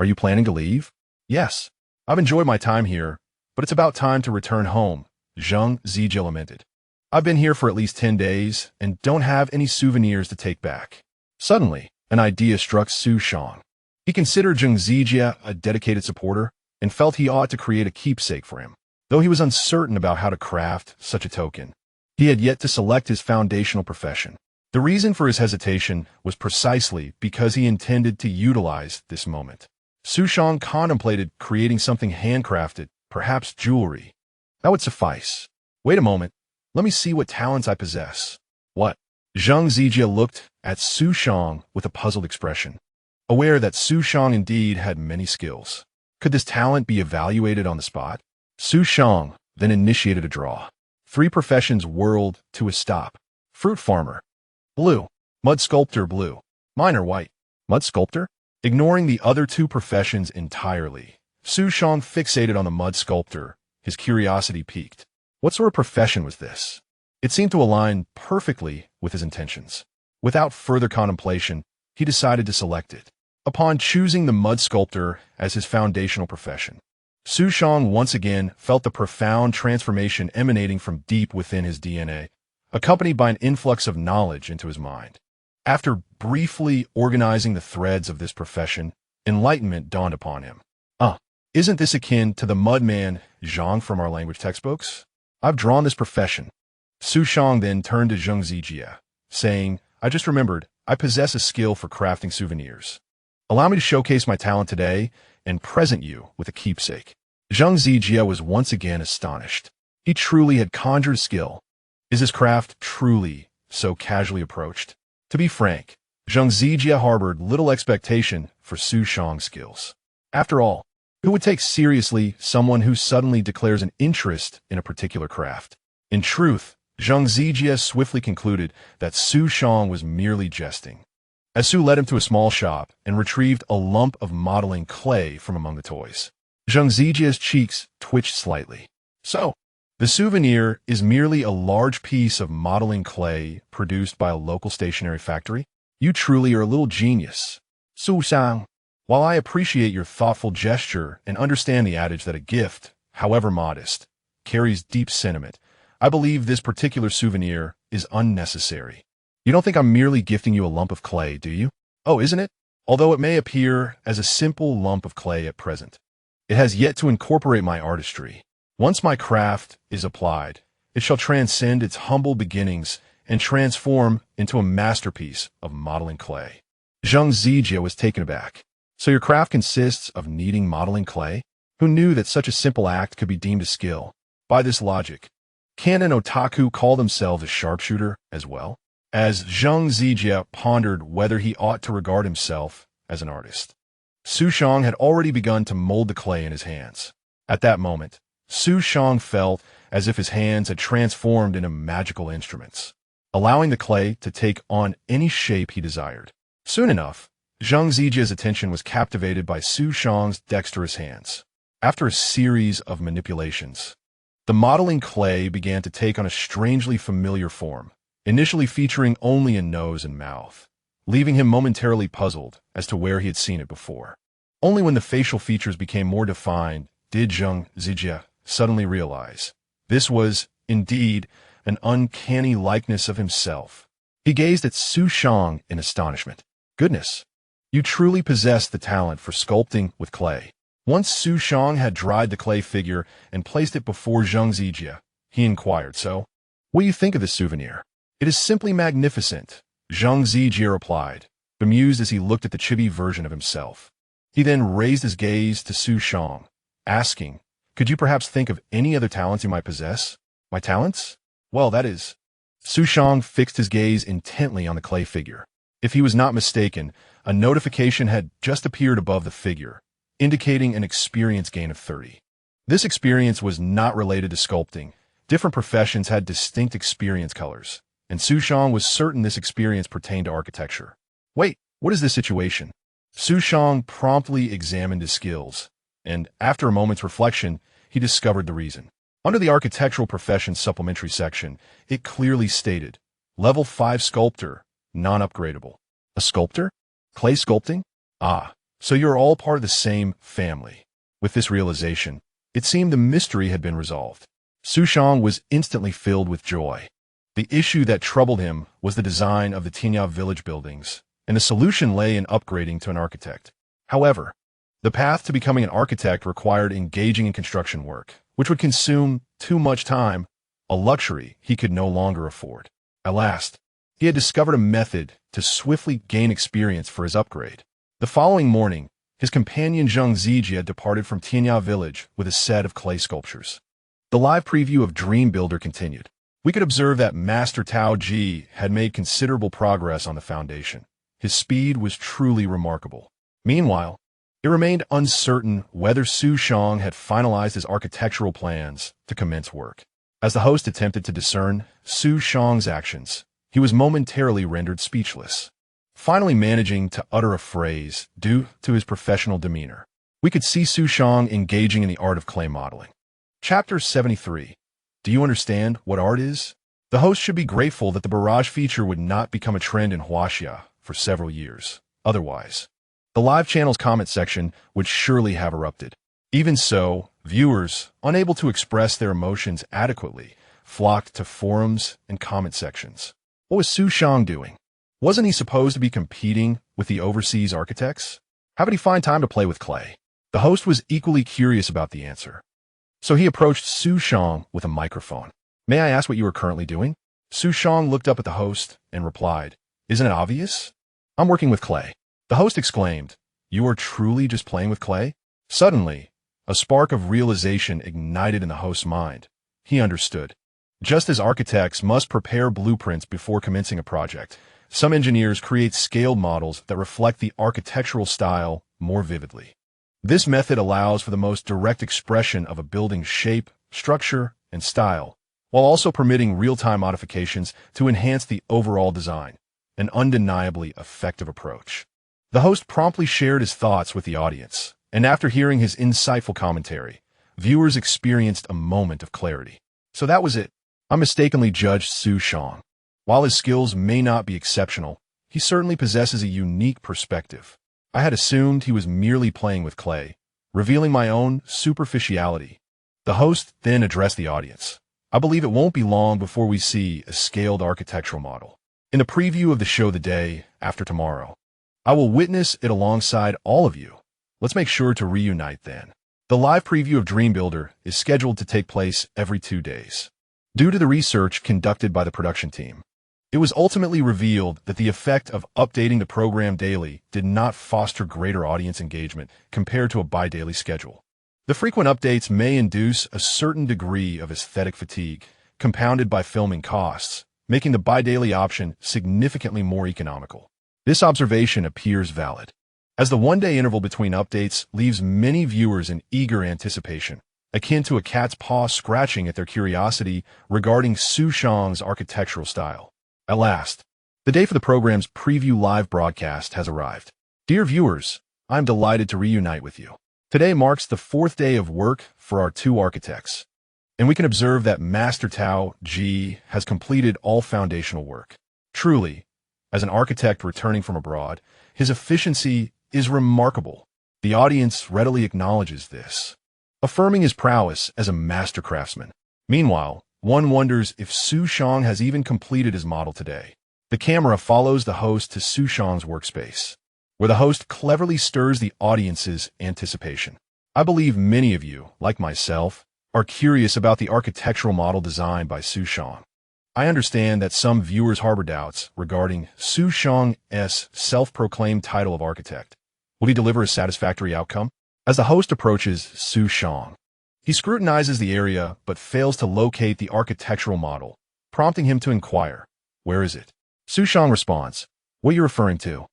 "Are you planning to leave?" "Yes. I've enjoyed my time here, but it's about time to return home," Zheng Zijie lamented. "I've been here for at least 10 days and don't have any souvenirs to take back." Suddenly, an idea struck Xu Shang. He considered Zheng Zijie a dedicated supporter and felt he ought to create a keepsake for him. Though he was uncertain about how to craft such a token, he had yet to select his foundational profession. The reason for his hesitation was precisely because he intended to utilize this moment. Xu Shang contemplated creating something handcrafted, perhaps jewelry. That would suffice. "Wait a moment. Let me see what talents I possess." "What?" Zheng Zijie looked at Xu Shang with a puzzled expression, aware that Xu Shang indeed had many skills. Could this talent be evaluated on the spot? Xu Shang then initiated a draw. 3 professions whirled to a stop. Fruit farmer. Blue. Mud sculptor, blue. Miner, white. Mud sculptor? Ignoring the other 2 professions entirely, Xu Shang fixated on the mud sculptor, his curiosity piqued. What sort of profession was this? It seemed to align perfectly with his intentions. Without further contemplation, he decided to select it. Upon choosing the mud sculptor as his foundational profession, Xu Shang once again felt the profound transformation emanating from deep within his DNA, accompanied by an influx of knowledge into his mind. After briefly organizing the threads of this profession, enlightenment dawned upon him. Isn't this akin to the mudman Zhang from our language textbooks? I've drawn this profession." Xu Shang then turned to Zheng Zijie, saying, "I just remembered, I possess a skill for crafting souvenirs. Allow me to showcase my talent today and present you with a keepsake." Zheng Zijie was once again astonished. He truly had conjured skill. Is his craft truly so casually approached? To be frank, Zheng Zijie harbored little expectation for Xu Shang's skills. After all, who would take seriously someone who suddenly declares an interest in a particular craft? In truth, Zheng Zijie swiftly concluded that Xu Shang was merely jesting. As Xu led him to a small shop and retrieved a lump of modeling clay from among the toys, Zheng Zijie's cheeks twitched slightly. "So, the souvenir is merely a large piece of modeling clay produced by a local stationery factory?" You truly are a little genius. Xu Shang. While I appreciate your thoughtful gesture and understand the adage that a gift, however modest, carries deep sentiment, I believe this particular souvenir is unnecessary. You don't think I'm merely gifting you a lump of clay, do you? Oh, isn't it? Although it may appear as a simple lump of clay at present, it has yet to incorporate my artistry. Once my craft is applied, it shall transcend its humble beginnings and transform into a masterpiece of modeling clay. Zhang Zijie was taken aback. So your craft consists of kneading modeling clay? Who knew that such a simple act could be deemed a skill? By this logic, can an otaku call themselves a sharpshooter as well? As Zhang Zijie pondered whether he ought to regard himself as an artist, Xu Shang had already begun to mold the clay in his hands. At that moment, Xu Shang felt as if his hands had transformed into magical instruments, allowing the clay to take on any shape he desired. Soon enough, Zhang Zijie's attention was captivated by Xu Shang's dexterous hands. After a series of manipulations, the modeling clay began to take on a strangely familiar form, initially featuring only a nose and mouth, leaving him momentarily puzzled as to where he had seen it before. Only when the facial features became more defined did Zhang Zijie suddenly realize this was, indeed, an uncanny likeness of himself. He gazed at Xu Shang in astonishment. Goodness, you truly possess the talent for sculpting with clay. Once Xu Shang had dried the clay figure and placed it before Zhang Zijie, he inquired, "So, what do you think of this souvenir?" "It is simply magnificent," Zhang Zijie replied, bemused as he looked at the chibi version of himself. He then raised his gaze to Xu Shang, asking, "Could you perhaps think of any other talents you might possess?" "My talents? Well, that is..." Xu Shang fixed his gaze intently on the clay figure. If he was not mistaken, a notification had just appeared above the figure, indicating an experience gain of 30. This experience was not related to sculpting. Different professions had distinct experience colors, and Xu Shang was certain this experience pertained to architecture. Wait, what is this situation? Xu Shang promptly examined his skills, and after a moment's reflection, he discovered the reason. Under the architectural professions supplementary section, it clearly stated, Level 5 Sculptor, non-upgradable. A sculptor? Clay sculpting? Ah, so you're all part of the same family. With this realization, it seemed the mystery had been resolved. Xu Shang was instantly filled with joy. The issue that troubled him was the design of the Tianya Village buildings, and the solution lay in upgrading to an architect. However, the path to becoming an architect required engaging in construction work, which would consume too much time, a luxury he could no longer afford. At last, he had discovered a method to swiftly gain experience for his upgrade. The following morning, his companion Zhang Zijie had departed from Tianya Village with a set of clay sculptures. The live preview of Dream Builder continued. We could observe that Master Tao Ji had made considerable progress on the foundation. His speed was truly remarkable. Meanwhile, it remained uncertain whether Xu Shang had finalized his architectural plans to commence work. As the host attempted to discern Xu Shang's actions, he was momentarily rendered speechless, finally managing to utter a phrase due to his professional demeanor. We could see Xu Shang engaging in the art of clay modeling. Chapter 73. Do you understand what art is? The host should be grateful that the barrage feature would not become a trend in Huaxia for several years. Otherwise, the live channel's comment section would surely have erupted. Even so, viewers, unable to express their emotions adequately, flocked to forums and comment sections. What was Xu Shang doing? Wasn't he supposed to be competing with the overseas architects? How did he find time to play with clay? The host was equally curious about the answer. So he approached Xu Shang with a microphone. May I ask what you are currently doing? Xu Shang looked up at the host and replied, Isn't it obvious? I'm working with clay. The host exclaimed, You are truly just playing with clay? Suddenly, a spark of realization ignited in the host's mind. He understood. Just as architects must prepare blueprints before commencing a project, some engineers create scaled models that reflect the architectural style more vividly. This method allows for the most direct expression of a building's shape, structure, and style, while also permitting real-time modifications to enhance the overall design, an undeniably effective approach. The host promptly shared his thoughts with the audience, and after hearing his insightful commentary, viewers experienced a moment of clarity. So that was it. I mistakenly judged Xu Shang. While his skills may not be exceptional, he certainly possesses a unique perspective. I had assumed he was merely playing with clay, revealing my own superficiality. The host then addressed the audience. I believe it won't be long before we see a scaled architectural model. In the preview of the show the day after tomorrow, I will witness it alongside all of you. Let's make sure to reunite then. The live preview of Dream Builder is scheduled to take place every 2 days. Due to the research conducted by the production team, it was ultimately revealed that the effect of updating the program daily did not foster greater audience engagement compared to a bi-daily schedule. The frequent updates may induce a certain degree of aesthetic fatigue, compounded by filming costs, making the bi-daily option significantly more economical. This observation appears valid, as the one-day interval between updates leaves many viewers in eager anticipation, akin to a cat's paw scratching at their curiosity regarding Xu Shang's architectural style. At last, the day for the program's preview live broadcast has arrived. Dear viewers, I'm delighted to reunite with you. Today marks the 4th day of work for our 2 architects, and we can observe that Master Tao Ji has completed all foundational work. Truly, as an architect returning from abroad, his efficiency is remarkable. The audience readily acknowledges this, affirming his prowess as a master craftsman. Meanwhile, one wonders if Xu Shang has even completed his model today. The camera follows the host to Xu Shang's workspace, where the host cleverly stirs the audience's anticipation. I believe many of you, like myself, are curious about the architectural model designed by Xu Shang. I understand that some viewers harbor doubts regarding Xu Shang's self-proclaimed title of architect. Will he deliver a satisfactory outcome? As the host approaches Xu Shang, he scrutinizes the area but fails to locate the architectural model, prompting him to inquire, "Where is it?" Xu Shang responds, "What are you referring to?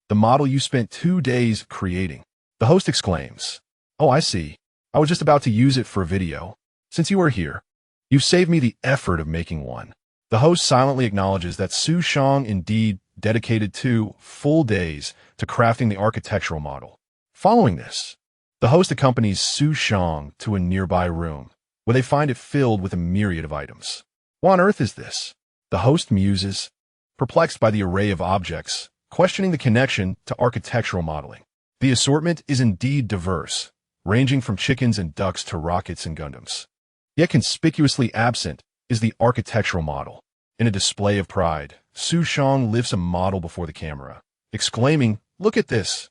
The model you spent 2 days creating." The host exclaims, "Oh, I see. I was just about to use it for a video. Since you are here, you've saved me the effort of making one." The host silently acknowledges that Xu Shang indeed dedicated 2 full days to crafting the architectural model. Following this, the host accompanies Xu Shang to a nearby room, where they find it filled with a myriad of items. What on earth is this? The host muses, perplexed by the array of objects, questioning the connection to architectural modeling. The assortment is indeed diverse, ranging from chickens and ducks to rockets and Gundams. Yet conspicuously absent is the architectural model. In a display of pride, Xu Shang lifts a model before the camera, exclaiming, "Look at this!"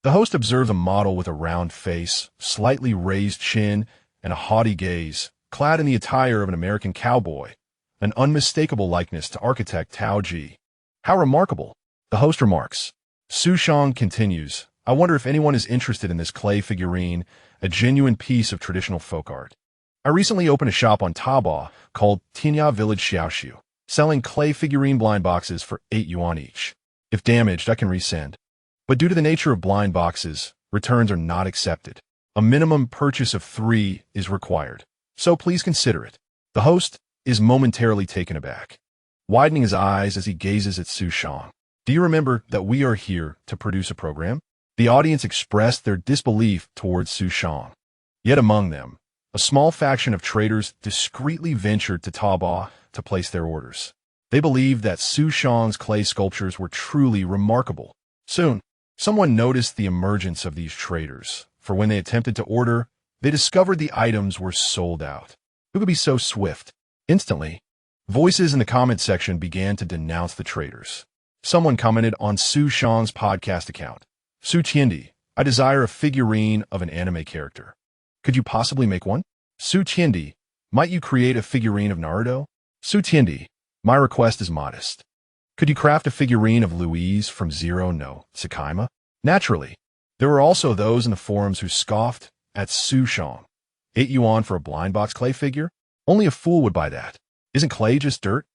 The host observes a model with a round face, slightly raised chin, and a haughty gaze, clad in the attire of an American cowboy, an unmistakable likeness to architect Tao Ji. "How remarkable!" The host remarks. Xu Shang continues, "I wonder if anyone is interested in this clay figurine, a genuine piece of traditional folk art. I recently opened a shop on Taobao called Tianya Village Xiaoxiu, selling clay figurine blind boxes for 8 yuan each. If damaged, I can resend. But due to the nature of blind boxes, returns are not accepted. A minimum purchase of 3 is required, so please consider it." The host is momentarily taken aback, widening his eyes as he gazes at Xu Shang. "Do you remember that we are here to produce a program?" The audience expressed their disbelief towards Xu Shang. Yet among them, a small faction of traders discreetly ventured to Taobao to place their orders. They believed that Xu Shang's clay sculptures were truly remarkable. Soon, someone noticed the emergence of these traders, for when they attempted to order, they discovered the items were sold out. Who could be so swift? Instantly, voices in the comment section began to denounce the traders. Someone commented on Xu Shang's podcast account, "Su Qiandi, I desire a figurine of an anime character. Could you possibly make one?" "Su Qiandi, might you create a figurine of Naruto?" "Su Qiandi, my request is modest. Could you craft a figurine of Louise from Zero no Tsukaima?" Naturally, there were also those in the forums who scoffed at Xu Shang. 8 yuan for a blind box clay figure? Only a fool would buy that. Isn't clay just dirt?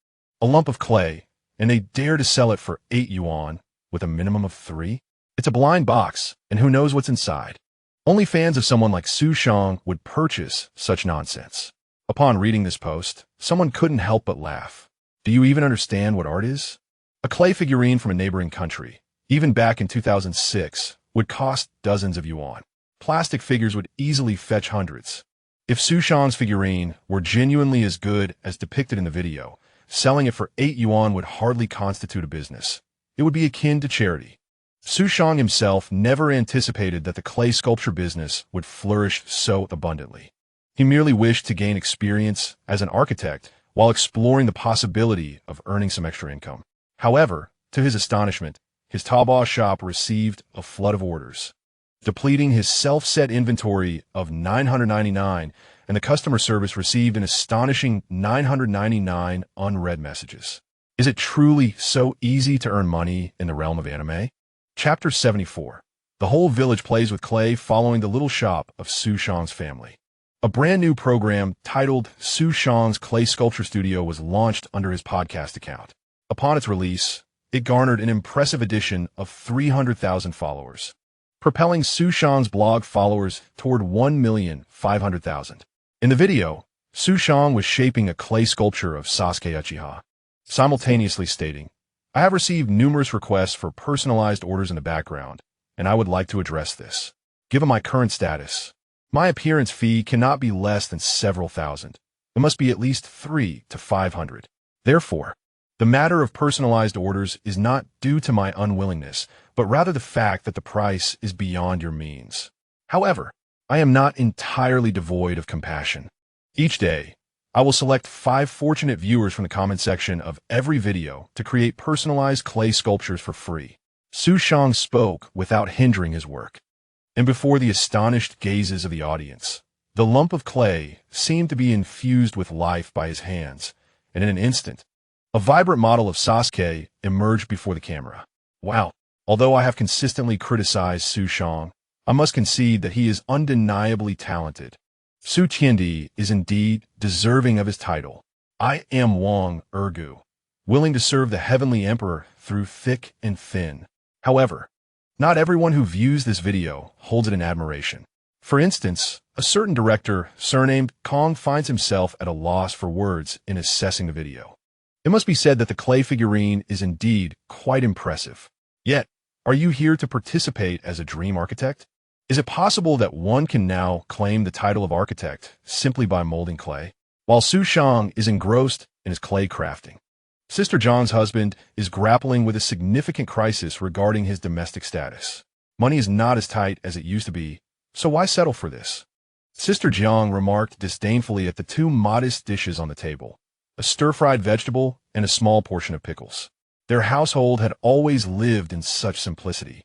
A lump of clay, and they dare to sell it for 8 yuan with a minimum of 3? It's a blind box, and who knows what's inside? Only fans of someone like Xu Shang would purchase such nonsense. Upon reading this post, someone couldn't help but laugh. Do you even understand what art is? A clay figurine from a neighboring country, even back in 2006, would cost dozens of yuan. Plastic figures would easily fetch hundreds. If Xu Shang's figurine were genuinely as good as depicted in the video, selling it for 8 yuan would hardly constitute a business. it would be akin to charity. Xu Shang himself never anticipated that the clay sculpture business would flourish so abundantly. He merely wished to gain experience as an architect while exploring the possibility of earning some extra income. However, to his astonishment, his Taobao shop received a flood of orders, depleting his self-set inventory of 999, and the customer service received an astonishing 999 unread messages. Is it truly so easy to earn money in the realm of anime? Chapter 74. The whole village plays with clay following the little shop of Xu Shang's family. A brand new program titled Xu Shang's Clay Sculpture Studio was launched under his podcast account. Upon its release, it garnered an impressive addition of 300,000 followers, propelling Xu Shang's blog followers toward 1,500,000. In the video, Xu Shang was shaping a clay sculpture of Sasuke Uchiha, simultaneously stating, "I have received numerous requests for personalized orders in the background, and I would like to address this. Given my current status, my appearance fee cannot be less than several thousand. It must be at least 300 to 500. Therefore, the matter of personalized orders is not due to my unwillingness, but rather the fact that the price is beyond your means. However, I am not entirely devoid of compassion. Each day, I will select 5 fortunate viewers from the comment section of every video to create personalized clay sculptures for free." Xu Shang spoke without hindering his work, and before the astonished gazes of the audience, the lump of clay seemed to be infused with life by his hands, and in an instant, a vibrant model of Sasuke emerged before the camera. Wow! Although I have consistently criticized Xu Shang, I must concede that he is undeniably talented. Xu Qiandi is indeed deserving of his title. I am Wang Ergu, willing to serve the heavenly emperor through thick and thin. However, not everyone who views this video holds it in admiration. For instance, a certain director, surnamed Kong, finds himself at a loss for words in assessing the video. It must be said that the clay figurine is indeed quite impressive. Yet, are you here to participate as a dream architect? Is it possible that one can now claim the title of architect simply by molding clay? While Xu Shang is engrossed in his clay crafting, Sister Zhang's husband is grappling with a significant crisis regarding his domestic status. Money is not as tight as it used to be, so why settle for this? Sister Zhang remarked disdainfully at the 2 modest dishes on the table, a stir-fried vegetable and a small portion of pickles. Their household had always lived in such simplicity.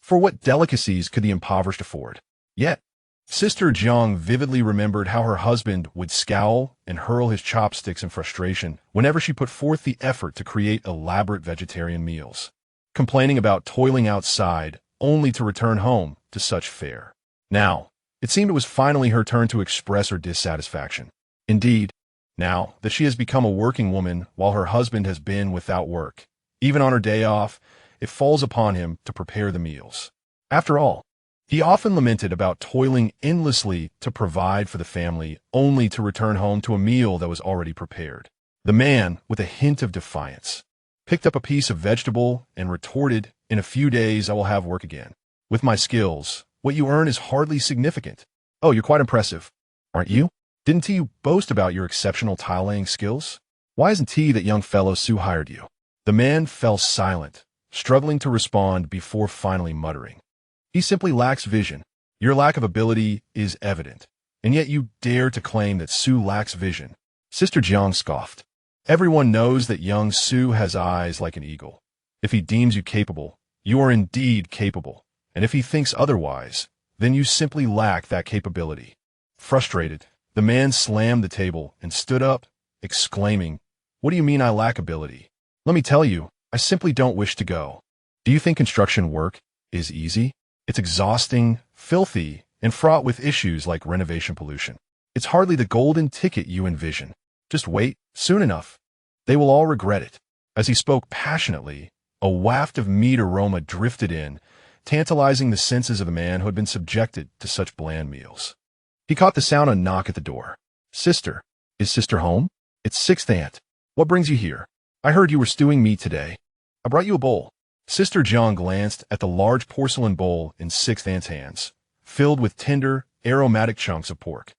For what delicacies could the impoverished afford? Yet, Sister Zhang vividly remembered how her husband would scowl and hurl his chopsticks in frustration whenever she put forth the effort to create elaborate vegetarian meals, complaining about toiling outside only to return home to such fare. Now, it seemed it was finally her turn to express her dissatisfaction. Indeed, now that she has become a working woman while her husband has been without work, even on her day off, it falls upon him to prepare the meals. After all, he often lamented about toiling endlessly to provide for the family, only to return home to a meal that was already prepared. The man, with a hint of defiance, picked up a piece of vegetable and retorted, "In a few days I will have work again. With my skills, what you earn is hardly significant." "Oh, you're quite impressive, aren't you? Didn't you boast about your exceptional tile-laying skills? Why isn't that young fellow Sue hired you?" The man fell silent, struggling to respond before finally muttering, "He simply lacks vision. Your lack of ability is evident, and yet you dare to claim that Sue lacks vision." Sister Jiang scoffed. "Everyone knows that young Sue has eyes like an eagle. If he deems you capable, you are indeed capable, and if he thinks otherwise, then you simply lack that capability." Frustrated, the man slammed the table and stood up, exclaiming, "What do you mean I lack ability? Let me tell you, I simply don't wish to go. Do you think construction work is easy? It's exhausting, filthy, and fraught with issues like renovation pollution. It's hardly the golden ticket you envision. Just wait, soon enough. They will all regret it." As he spoke passionately, a waft of meat aroma drifted in, tantalizing the senses of the man who had been subjected to such bland meals. He caught the sound of a knock at the door. "Sister, is Sister home? It's Sixth Aunt. What brings you here? I heard you were stewing meat today. I brought you a bowl." Sister Jiang glanced at the large porcelain bowl in Sixth Aunt's hands, filled with tender, aromatic chunks of pork.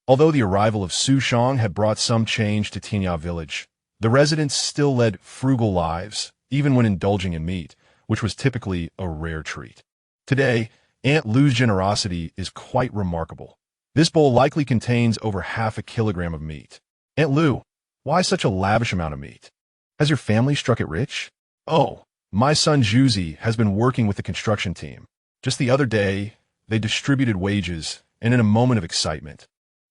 Although the arrival of Xu Shang had brought some change to Tianya Village, the residents still led frugal lives, even when indulging in meat, which was typically a rare treat. Today, Aunt Lu's generosity is quite remarkable. This bowl likely contains over half a kilogram of meat. Aunt Lu, why such a lavish amount of meat? Has your family struck it rich? Oh, my son Juzi has been working with the construction team. Just the other day, they distributed wages, and in a moment of excitement,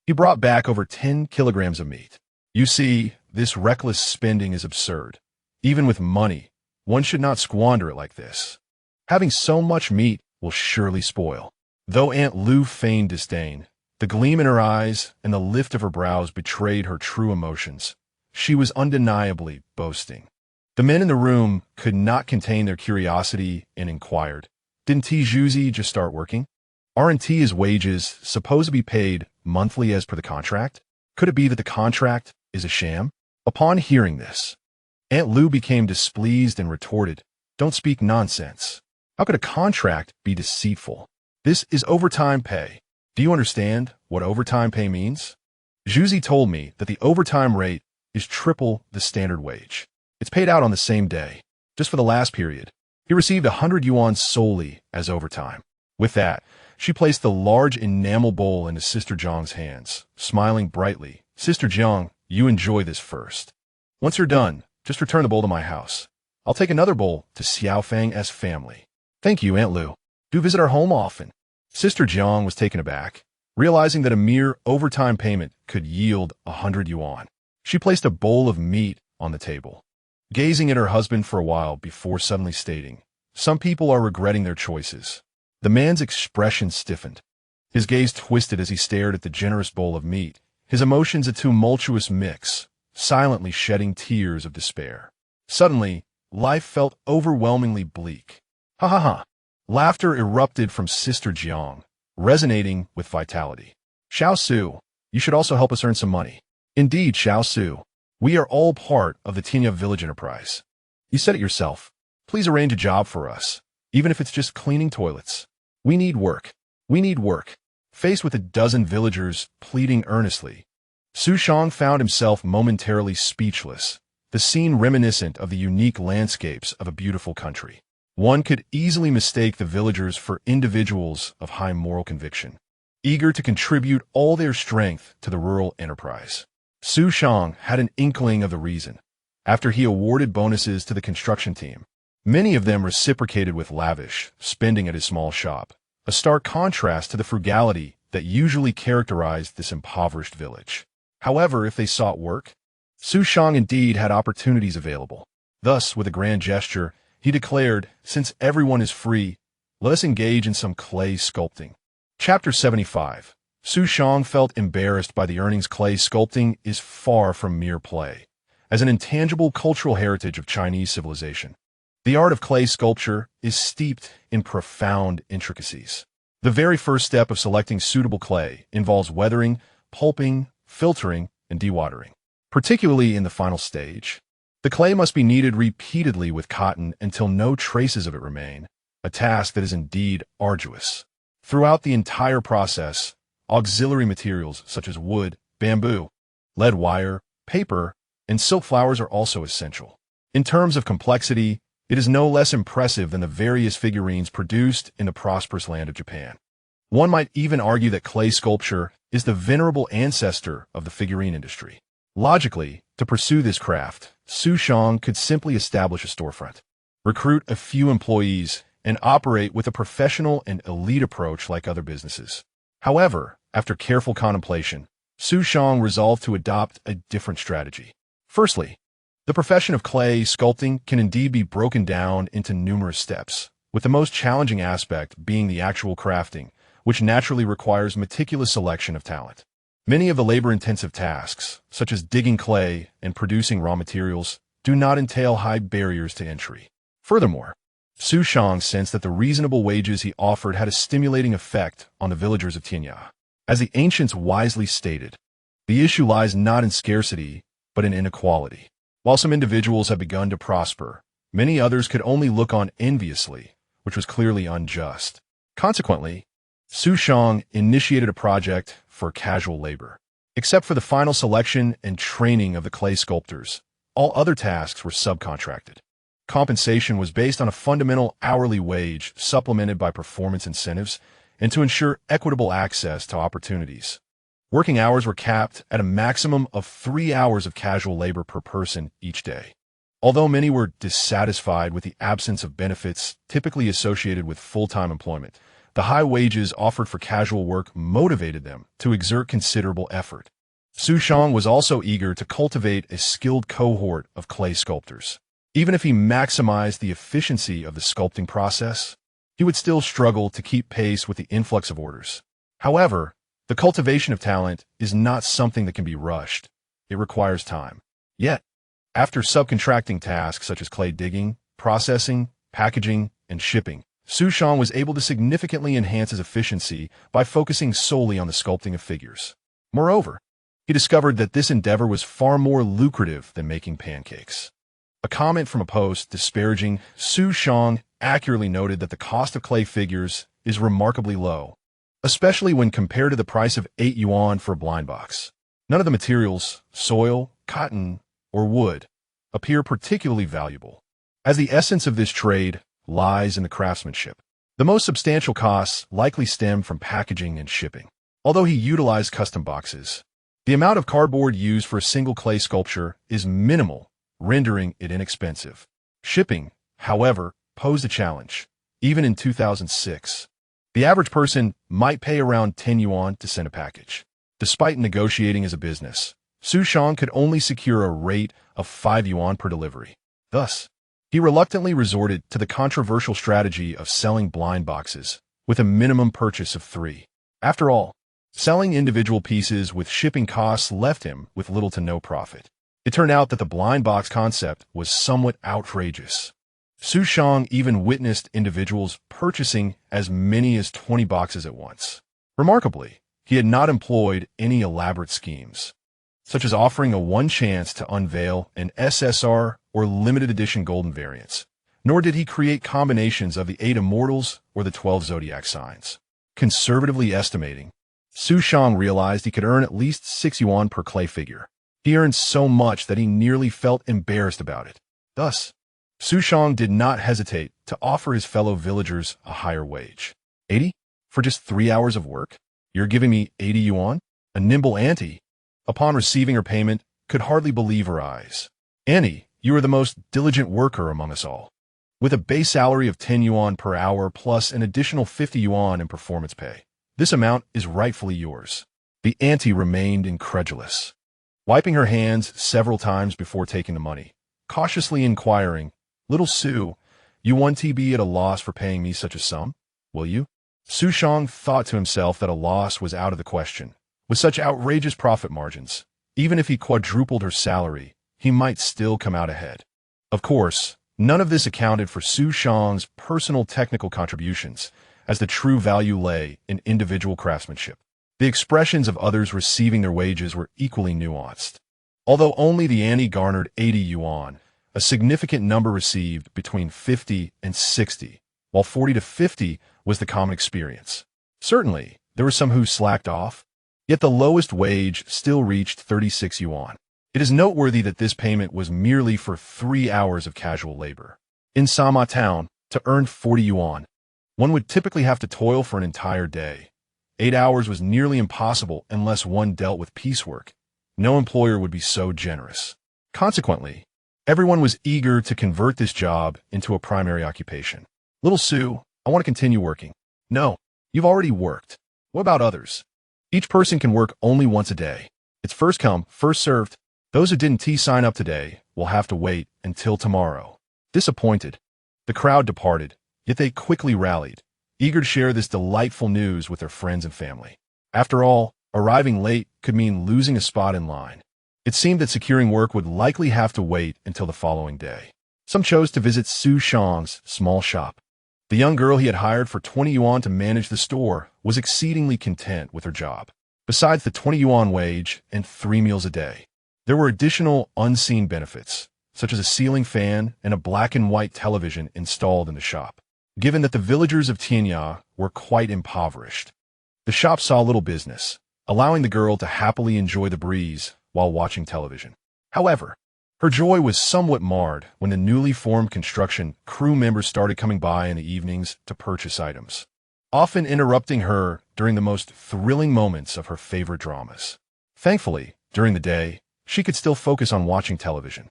he brought back over 10 kilograms of meat. You see, this reckless spending is absurd. Even with money, one should not squander it like this. Having so much meat will surely spoil. Though Aunt Lu feigned disdain, the gleam in her eyes and the lift of her brows betrayed her true emotions. She was undeniably boasting. The men in the room could not contain their curiosity and inquired, "Didn't Juzi just start working? Aren't his wages supposed to be paid monthly as per the contract? Could it be that the contract is a sham?" Upon hearing this, Aunt Lu became displeased and retorted, "Don't speak nonsense. How could a contract be deceitful? This is overtime pay. Do you understand what overtime pay means?" Juzi told me that the overtime rate is triple the standard wage. It's paid out on the same day. Just for the last period, he received 100 yuan solely as overtime. With that, she placed the large enamel bowl into Sister Zhang's hands, smiling brightly. "Sister Zhang, you enjoy this first. Once you're done, just return the bowl to my house. I'll take another bowl to Xiaofang's family." "Thank you, Aunt Lu. Do visit our home often." Sister Zhang was taken aback, realizing that a mere overtime payment could yield 100 yuan. She placed a bowl of meat on the table, gazing at her husband for a while before suddenly stating, "Some people are regretting their choices." The man's expression stiffened. His gaze twisted as he stared at the generous bowl of meat, his emotions a tumultuous mix, silently shedding tears of despair. Suddenly, life felt overwhelmingly bleak. "Ha ha ha!" Laughter erupted from Sister Jiang, resonating with vitality. "Xiao Su, you should also help us earn some money." "Indeed, Xiao Su. We are all part of the Tianya Village enterprise. You said it yourself. Please arrange a job for us, even if it's just cleaning toilets. We need work. We need work." Faced with a dozen villagers pleading earnestly, Xu Shang found himself momentarily speechless, the scene reminiscent of the unique landscapes of a beautiful country. One could easily mistake the villagers for individuals of high moral conviction, eager to contribute all their strength to the rural enterprise. Xu Shang had an inkling of the reason. After he awarded bonuses to the construction team, many of them reciprocated with lavish spending at his small shop, a stark contrast to the frugality that usually characterized this impoverished village. However, if they sought work, Xu Shang indeed had opportunities available. Thus, with a grand gesture, he declared, "Since everyone is free, let us engage in some clay sculpting." Chapter 75. Xu Shang felt embarrassed by the earnings. Clay sculpting is far from mere play. As an intangible cultural heritage of Chinese civilization, the art of clay sculpture is steeped in profound intricacies. The very first step of selecting suitable clay involves weathering, pulping, filtering, and dewatering. Particularly in the final stage, the clay must be kneaded repeatedly with cotton until no traces of it remain, a task that is indeed arduous. Throughout the entire process, auxiliary materials such as wood, bamboo, lead wire, paper, and silk flowers are also essential. In terms of complexity, it is no less impressive than the various figurines produced in the prosperous land of Japan. One might even argue that clay sculpture is the venerable ancestor of the figurine industry. Logically, to pursue this craft, Xu Shang could simply establish a storefront, recruit a few employees, and operate with a professional and elite approach like other businesses. However, after careful contemplation, Xu Shang resolved to adopt a different strategy. Firstly, the profession of clay sculpting can indeed be broken down into numerous steps, with the most challenging aspect being the actual crafting, which naturally requires meticulous selection of talent. Many of the labor-intensive tasks, such as digging clay and producing raw materials, do not entail high barriers to entry. Furthermore, Xu Shang sensed that the reasonable wages he offered had a stimulating effect on the villagers of Tianya. As the ancients wisely stated, the issue lies not in scarcity, but in inequality. While some individuals have begun to prosper, many others could only look on enviously, which was clearly unjust. Consequently, Xu Shang initiated a project for casual labor. Except for the final selection and training of the clay sculptors, all other tasks were subcontracted. Compensation was based on a fundamental hourly wage supplemented by performance incentives and to ensure equitable access to opportunities. Working hours were capped at a maximum of 3 hours of casual labor per person each day. Although many were dissatisfied with the absence of benefits typically associated with full-time employment, the high wages offered for casual work motivated them to exert considerable effort. Xu Shang was also eager to cultivate a skilled cohort of clay sculptors. Even if he maximized the efficiency of the sculpting process, he would still struggle to keep pace with the influx of orders. However, the cultivation of talent is not something that can be rushed. It requires time. Yet, after subcontracting tasks such as clay digging, processing, packaging, and shipping, Xu Shang was able to significantly enhance his efficiency by focusing solely on the sculpting of figures. Moreover, he discovered that this endeavor was far more lucrative than making pancakes. A comment from a post disparaging Xu Shang accurately noted that the cost of clay figures is remarkably low, especially when compared to the price of 8 yuan for a blind box. None of the materials, soil, cotton, or wood, appear particularly valuable, as the essence of this trade lies in the craftsmanship. The most substantial costs likely stem from packaging and shipping. Although he utilized custom boxes, the amount of cardboard used for a single clay sculpture is minimal, rendering it inexpensive. Shipping, however, posed a challenge. Even in 2006, the average person might pay around 10 yuan to send a package. Despite negotiating as a business, Xu Shang could only secure a rate of 5 yuan per delivery. Thus, he reluctantly resorted to the controversial strategy of selling blind boxes with a minimum purchase of 3. After all, selling individual pieces with shipping costs left him with little to no profit. It turned out that the blind box concept was somewhat outrageous. Xu Shang even witnessed individuals purchasing as many as 20 boxes at once. Remarkably, he had not employed any elaborate schemes, such as offering a one chance to unveil an SSR or limited edition golden variants, nor did he create combinations of the 8 immortals or the 12 zodiac signs. Conservatively estimating, Xu Shang realized he could earn at least 6 yuan per clay figure. He earned so much that he nearly felt embarrassed about it. Thus, Xu Shang did not hesitate to offer his fellow villagers a higher wage. 80? For just 3 hours of work? You're giving me 80 yuan? A nimble auntie, upon receiving her payment, could hardly believe her eyes. Annie, you are the most diligent worker among us all. With a base salary of 10 yuan per hour plus an additional 50 yuan in performance pay, this amount is rightfully yours. The auntie remained incredulous, wiping her hands several times before taking the money, cautiously inquiring, "Little Xu, you won't be at a loss for paying me such a sum, will you?" Xu Shang thought to himself that a loss was out of the question. With such outrageous profit margins, even if he quadrupled her salary, he might still come out ahead. Of course, none of this accounted for Xu Shang's personal technical contributions, as the true value lay in individual craftsmanship. The expressions of others receiving their wages were equally nuanced. Although only the auntie garnered 80 yuan, a significant number received between 50 and 60, while 40 to 50 was the common experience. Certainly, there were some who slacked off, yet the lowest wage still reached 36 yuan. It is noteworthy that this payment was merely for 3 hours of casual labor. In Sama town, to earn 40 yuan, one would typically have to toil for an entire day. 8 hours was nearly impossible unless one dealt with piecework. No employer would be so generous. Consequently, everyone was eager to convert this job into a primary occupation. "Little Xu, I want to continue working." "No, you've already worked. What about others? Each person can work only once a day. It's first come, first served. Those who didn't sign up today will have to wait until tomorrow." Disappointed, the crowd departed, yet they quickly rallied, eager to share this delightful news with their friends and family. After all, arriving late could mean losing a spot in line. It seemed that securing work would likely have to wait until the following day. Some chose to visit Xu Shang's small shop. The young girl he had hired for 20 yuan to manage the store was exceedingly content with her job. Besides the 20 yuan wage and 3 meals a day, there were additional unseen benefits, such as a ceiling fan and a black and white television installed in the shop. Given that the villagers of Tianya were quite impoverished, the shop saw little business, allowing the girl to happily enjoy the breeze while watching television. However, Her joy was somewhat marred when the newly formed construction crew members started coming by in the evenings to purchase items, often interrupting her during the most thrilling moments of her favorite dramas. Thankfully, during the day, she could still focus on watching television.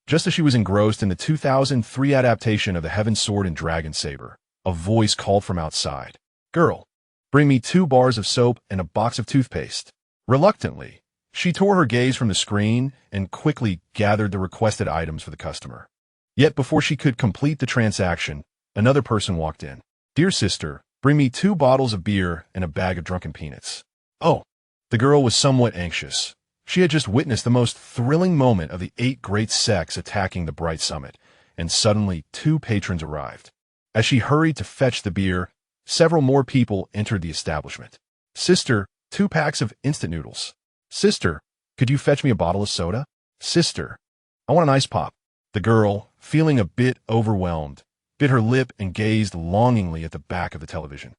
Just as she was engrossed in the 2003 adaptation of The Heaven's Sword and Dragon Saber, a voice called from outside. "Girl, bring me 2 bars of soap and a box of toothpaste." Reluctantly, she tore her gaze from the screen and quickly gathered the requested items for the customer. Yet before she could complete the transaction, another person walked in. "Dear sister, bring me 2 bottles of beer and a bag of drunken peanuts." Oh, the girl was somewhat anxious. She had just witnessed the most thrilling moment of the 8 great sects attacking the Bright Summit, and suddenly 2 patrons arrived. As she hurried to fetch the beer, several more people entered the establishment. "Sister, 2 packs of instant noodles." "Sister, could you fetch me a bottle of soda?" "Sister, I want an ice pop." The girl, feeling a bit overwhelmed, bit her lip and gazed longingly at the back of the television.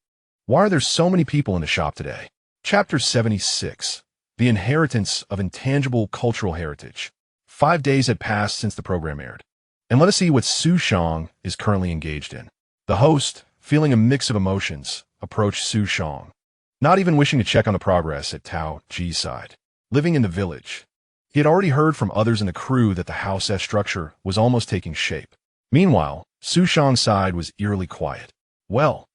Why are there so many people in the shop today? Chapter 76. The Inheritance of Intangible Cultural Heritage. 5 days had passed since the program aired, and let us see what Xu Shang is currently engaged in. The host, feeling a mix of emotions, approached Xu Shang, not even wishing to check on the progress at Tao Ji's side. Living in the village, he had already heard from others in the crew that the house S structure was almost taking shape. Meanwhile, Xu Shang's side was eerily quiet. Well,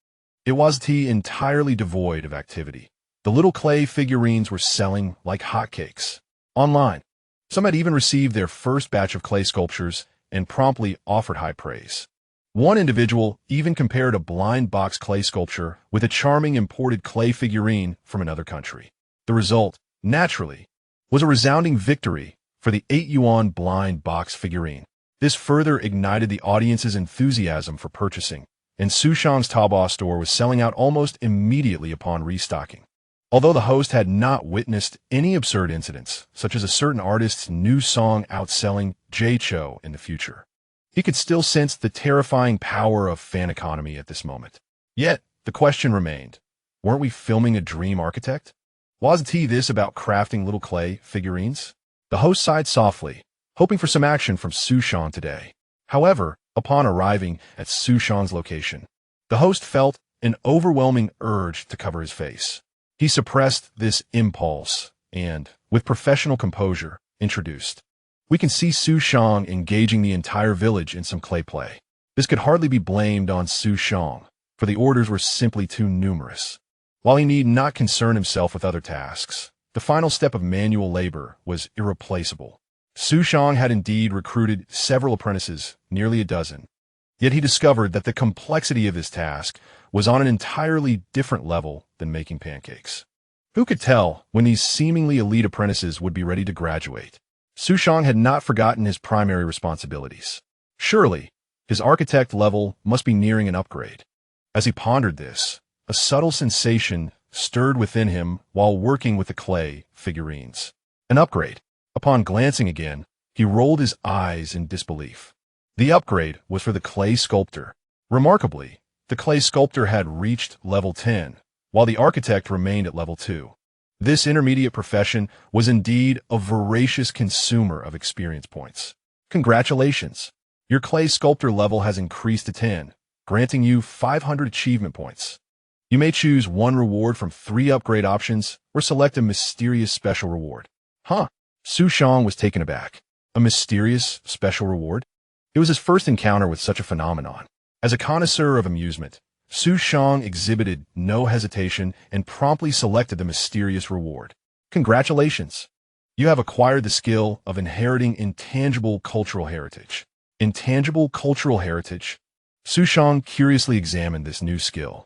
it was entirely devoid of activity. The little clay figurines were selling like hotcakes. Online, some had even received their first batch of clay sculptures and promptly offered high praise. One individual even compared a blind box clay sculpture with a charming imported clay figurine from another country. The result, naturally, was a resounding victory for the 8 yuan blind box figurine. This further ignited the audience's enthusiasm for purchasing, and Xu Shang's Taobao store was selling out almost immediately upon restocking. Although the host had not witnessed any absurd incidents, such as a certain artist's new song outselling J-Cho in the future, he could still sense the terrifying power of fan economy at this moment. Yet, the question remained, weren't we filming a dream architect? Wasn't this about crafting little clay figurines? The host sighed softly, hoping for some action from Xu Shang today. However, upon arriving at Xu Shang's location, the host felt an overwhelming urge to cover his face. He suppressed this impulse and, with professional composure, introduced. We can see Xu Shang engaging the entire village in some clay play. This could hardly be blamed on Xu Shang, for the orders were simply too numerous. While he need not concern himself with other tasks, the final step of manual labor was irreplaceable. Xu Shang had indeed recruited several apprentices, nearly a dozen. Yet he discovered that the complexity of his task was on an entirely different level than making pancakes. Who could tell when these seemingly elite apprentices would be ready to graduate? Xu Shang had not forgotten his primary responsibilities. Surely, his architect level must be nearing an upgrade. As he pondered this, a subtle sensation stirred within him while working with the clay figurines. An upgrade. Upon glancing again, he rolled his eyes in disbelief. The upgrade was for the clay sculptor. Remarkably, the clay sculptor had reached level 10, while the architect remained at level 2. This intermediate profession was indeed a voracious consumer of experience points. Congratulations! Your clay sculptor level has increased to 10, granting you 500 achievement points. You may choose one reward from 3 upgrade options or select a mysterious special reward. Huh? Xu Shang was taken aback. A mysterious special reward? It was his first encounter with such a phenomenon. As a connoisseur of amusement, Xu Shang exhibited no hesitation and promptly selected the mysterious reward. Congratulations! You have acquired the skill of inheriting intangible cultural heritage. Intangible cultural heritage? Xu Shang curiously examined this new skill.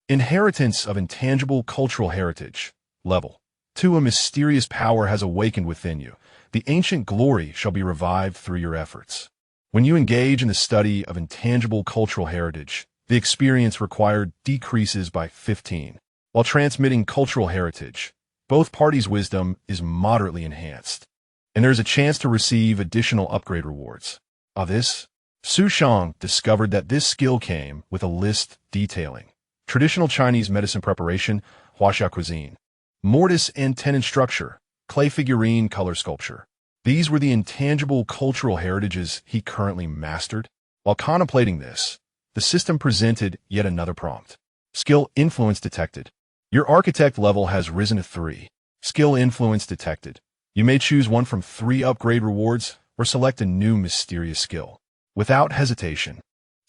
Inheritance of intangible cultural heritage. Level 2. A mysterious power has awakened within you. The ancient glory shall be revived through your efforts. When you engage in the study of intangible cultural heritage, the experience required decreases by 15. While transmitting cultural heritage, both parties' wisdom is moderately enhanced, and there is a chance to receive additional upgrade rewards. Xu Shang discovered that this skill came with a list detailing traditional Chinese medicine preparation, huaxia cuisine, mortise and tenon structure, clay figurine color sculpture, These were the intangible cultural heritages he currently mastered. While contemplating this, the system presented yet another prompt. Skill influence detected. Your architect level has risen to 3. Skill influence detected. You may choose one from 3 upgrade rewards or select a new mysterious skill. Without hesitation,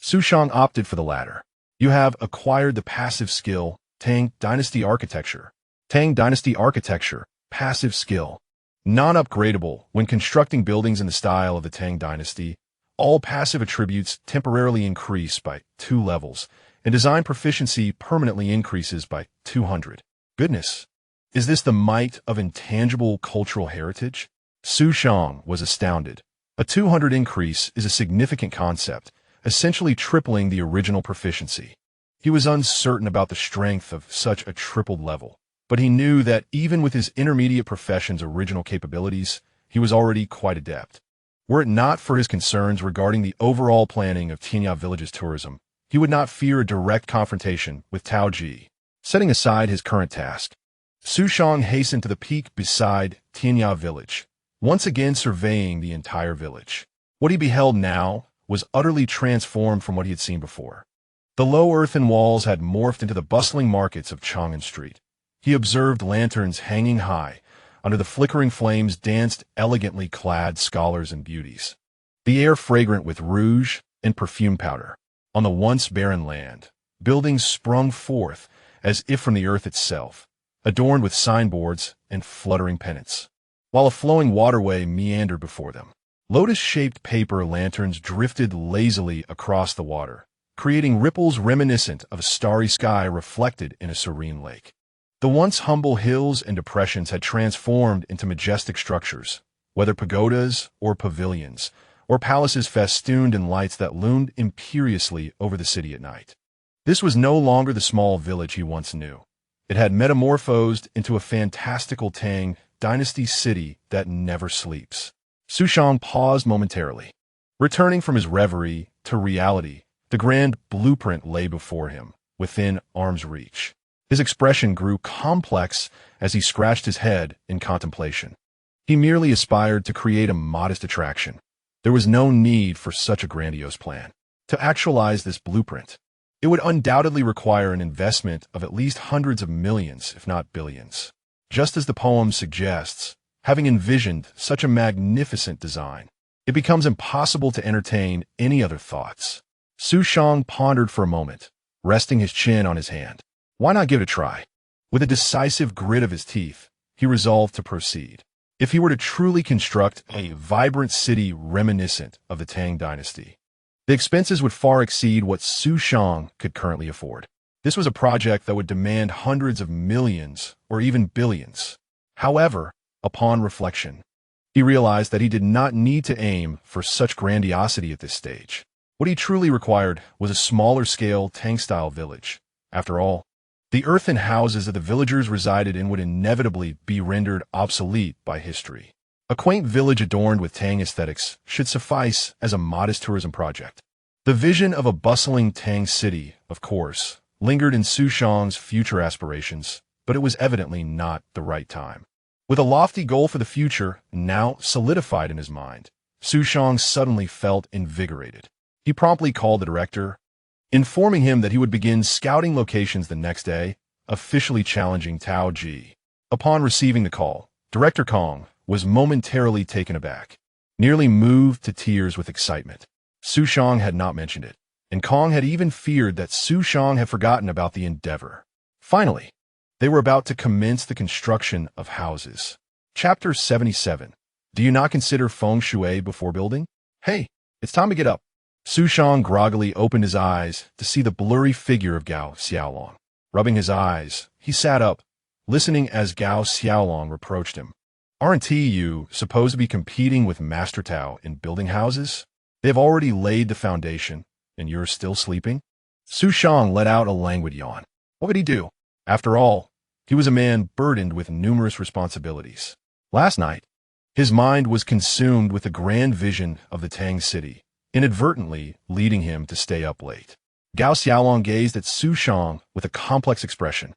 Xu Shang opted for the latter. You have acquired the passive skill, Tang Dynasty Architecture. Tang Dynasty Architecture, passive skill. Non-upgradable when constructing buildings in the style of the Tang Dynasty. All passive attributes temporarily increase by 2 levels, and design proficiency permanently increases by 200. Goodness! Is this the might of intangible cultural heritage? Xu Shang was astounded. A 200 increase is a significant concept, essentially tripling the original proficiency. He was uncertain about the strength of such a tripled level, but he knew that even with his intermediate profession's original capabilities, he was already quite adept. Were it not for his concerns regarding the overall planning of Tianya Village's tourism, he would not fear a direct confrontation with Tao Ji. Setting aside his current task, Xu Shang hastened to the peak beside Tianya Village, once again surveying the entire village. What he beheld now was utterly transformed from what he had seen before. The low earthen walls had morphed into the bustling markets of Chang'an Street. He observed lanterns hanging high. Under the flickering flames danced elegantly clad scholars and beauties. The air fragrant with rouge and perfume powder. On the once barren land, buildings sprung forth as if from the earth itself, adorned with signboards and fluttering pennants, while a flowing waterway meandered before them. Lotus-shaped paper lanterns drifted lazily across the water, creating ripples reminiscent of a starry sky reflected in a serene lake. The once humble hills and depressions had transformed into majestic structures, whether pagodas or pavilions, or palaces festooned in lights that loomed imperiously over the city at night. This was no longer the small village he once knew. It had metamorphosed into a fantastical Tang Dynasty city that never sleeps. Xu Shang paused momentarily. Returning from his reverie to reality, the grand blueprint lay before him, within arm's reach. His expression grew complex as he scratched his head in contemplation. He merely aspired to create a modest attraction. There was no need for such a grandiose plan. To actualize this blueprint, it would undoubtedly require an investment of at least hundreds of millions, if not billions. Just as the poem suggests, having envisioned such a magnificent design, it becomes impossible to entertain any other thoughts. Xu Shang pondered for a moment, resting his chin on his hand. Why not give it a try? With a decisive grit of his teeth, he resolved to proceed. If he were to truly construct a vibrant city reminiscent of the Tang Dynasty, the expenses would far exceed what Xu Shang could currently afford. This was a project that would demand hundreds of millions or even billions. However, upon reflection, he realized that he did not need to aim for such grandiosity at this stage. What he truly required was a smaller-scale Tang-style village. After all, the earthen houses that the villagers resided in would inevitably be rendered obsolete by history. A quaint village adorned with Tang aesthetics should suffice as a modest tourism project. The vision of a bustling Tang city, of course, lingered in Xu Shang's future aspirations, but it was evidently not the right time. With a lofty goal for the future now solidified in his mind, Xu Shang suddenly felt invigorated. He promptly called the director, informing him that he would begin scouting locations the next day, officially challenging Tao Ji. Upon receiving the call, Director Kong was momentarily taken aback, nearly moved to tears with excitement. Xu Shang had not mentioned it, and Kong had even feared that Xu Shang had forgotten about the endeavor. Finally, they were about to commence the construction of houses. Chapter 77. Do you not consider feng shui before building? Hey, it's time to get up. Xu Shang groggily opened his eyes to see the blurry figure of Gao Xiaolong. Rubbing his eyes, he sat up, listening as Gao Xiaolong reproached him. Aren't you supposed to be competing with Master Tao in building houses? They have already laid the foundation, and you're still sleeping? Xu Shang let out a languid yawn. What would he do? After all, he was a man burdened with numerous responsibilities. Last night, his mind was consumed with the grand vision of the Tang city, inadvertently leading him to stay up late. Gao Xiaolong gazed at Xu Shang with a complex expression.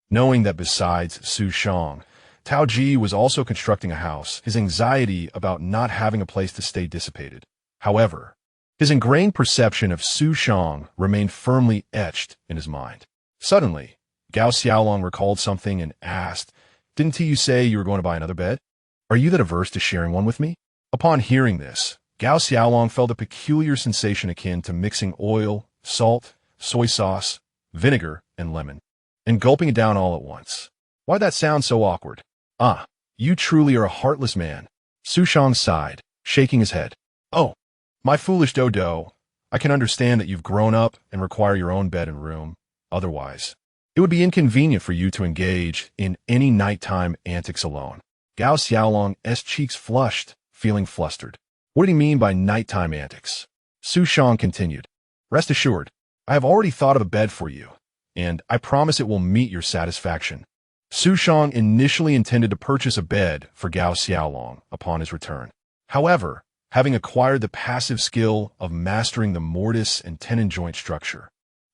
Knowing that besides Xu Shang, Tao Ji was also constructing a house, his anxiety about not having a place to stay dissipated. However, his ingrained perception of Xu Shang remained firmly etched in his mind. Suddenly, Gao Xiaolong recalled something and asked, "Didn't you say you were going to buy another bed? Are you that averse to sharing one with me?" Upon hearing this, Gao Xiaolong felt a peculiar sensation akin to mixing oil, salt, soy sauce, vinegar, and lemon, and gulping it down all at once. Why'd that sound so awkward? Ah, you truly are a heartless man. Xu Shang sighed, shaking his head. Oh, my foolish dodo, I can understand that you've grown up and require your own bed and room. Otherwise, it would be inconvenient for you to engage in any nighttime antics alone. Gao Xiaolong's cheeks flushed, feeling flustered. What did he mean by nighttime antics? Xu Shang continued. Rest assured, I have already thought of a bed for you, and I promise it will meet your satisfaction. Xu Shang initially intended to purchase a bed for Gao Xiaolong upon his return. However, having acquired the passive skill of mastering the mortise and tenon joint structure,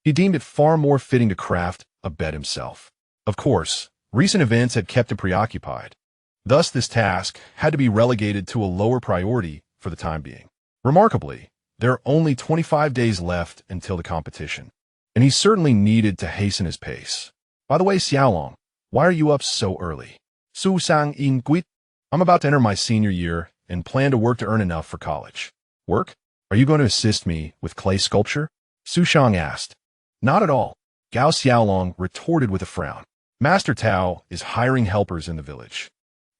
he deemed it far more fitting to craft a bed himself. Of course, recent events had kept him preoccupied. Thus, this task had to be relegated to a lower priority for the time being. Remarkably, there are only 25 days left until the competition, and he certainly needed to hasten his pace. By the way, Xiaolong, why are you up so early? Xu Shang in Guit. I'm about to enter my senior year and plan to work to earn enough for college. Work? Are you going to assist me with clay sculpture? Xu Shang asked. Not at all. Gao Xiaolong retorted with a frown. Master Tao is hiring helpers in the village,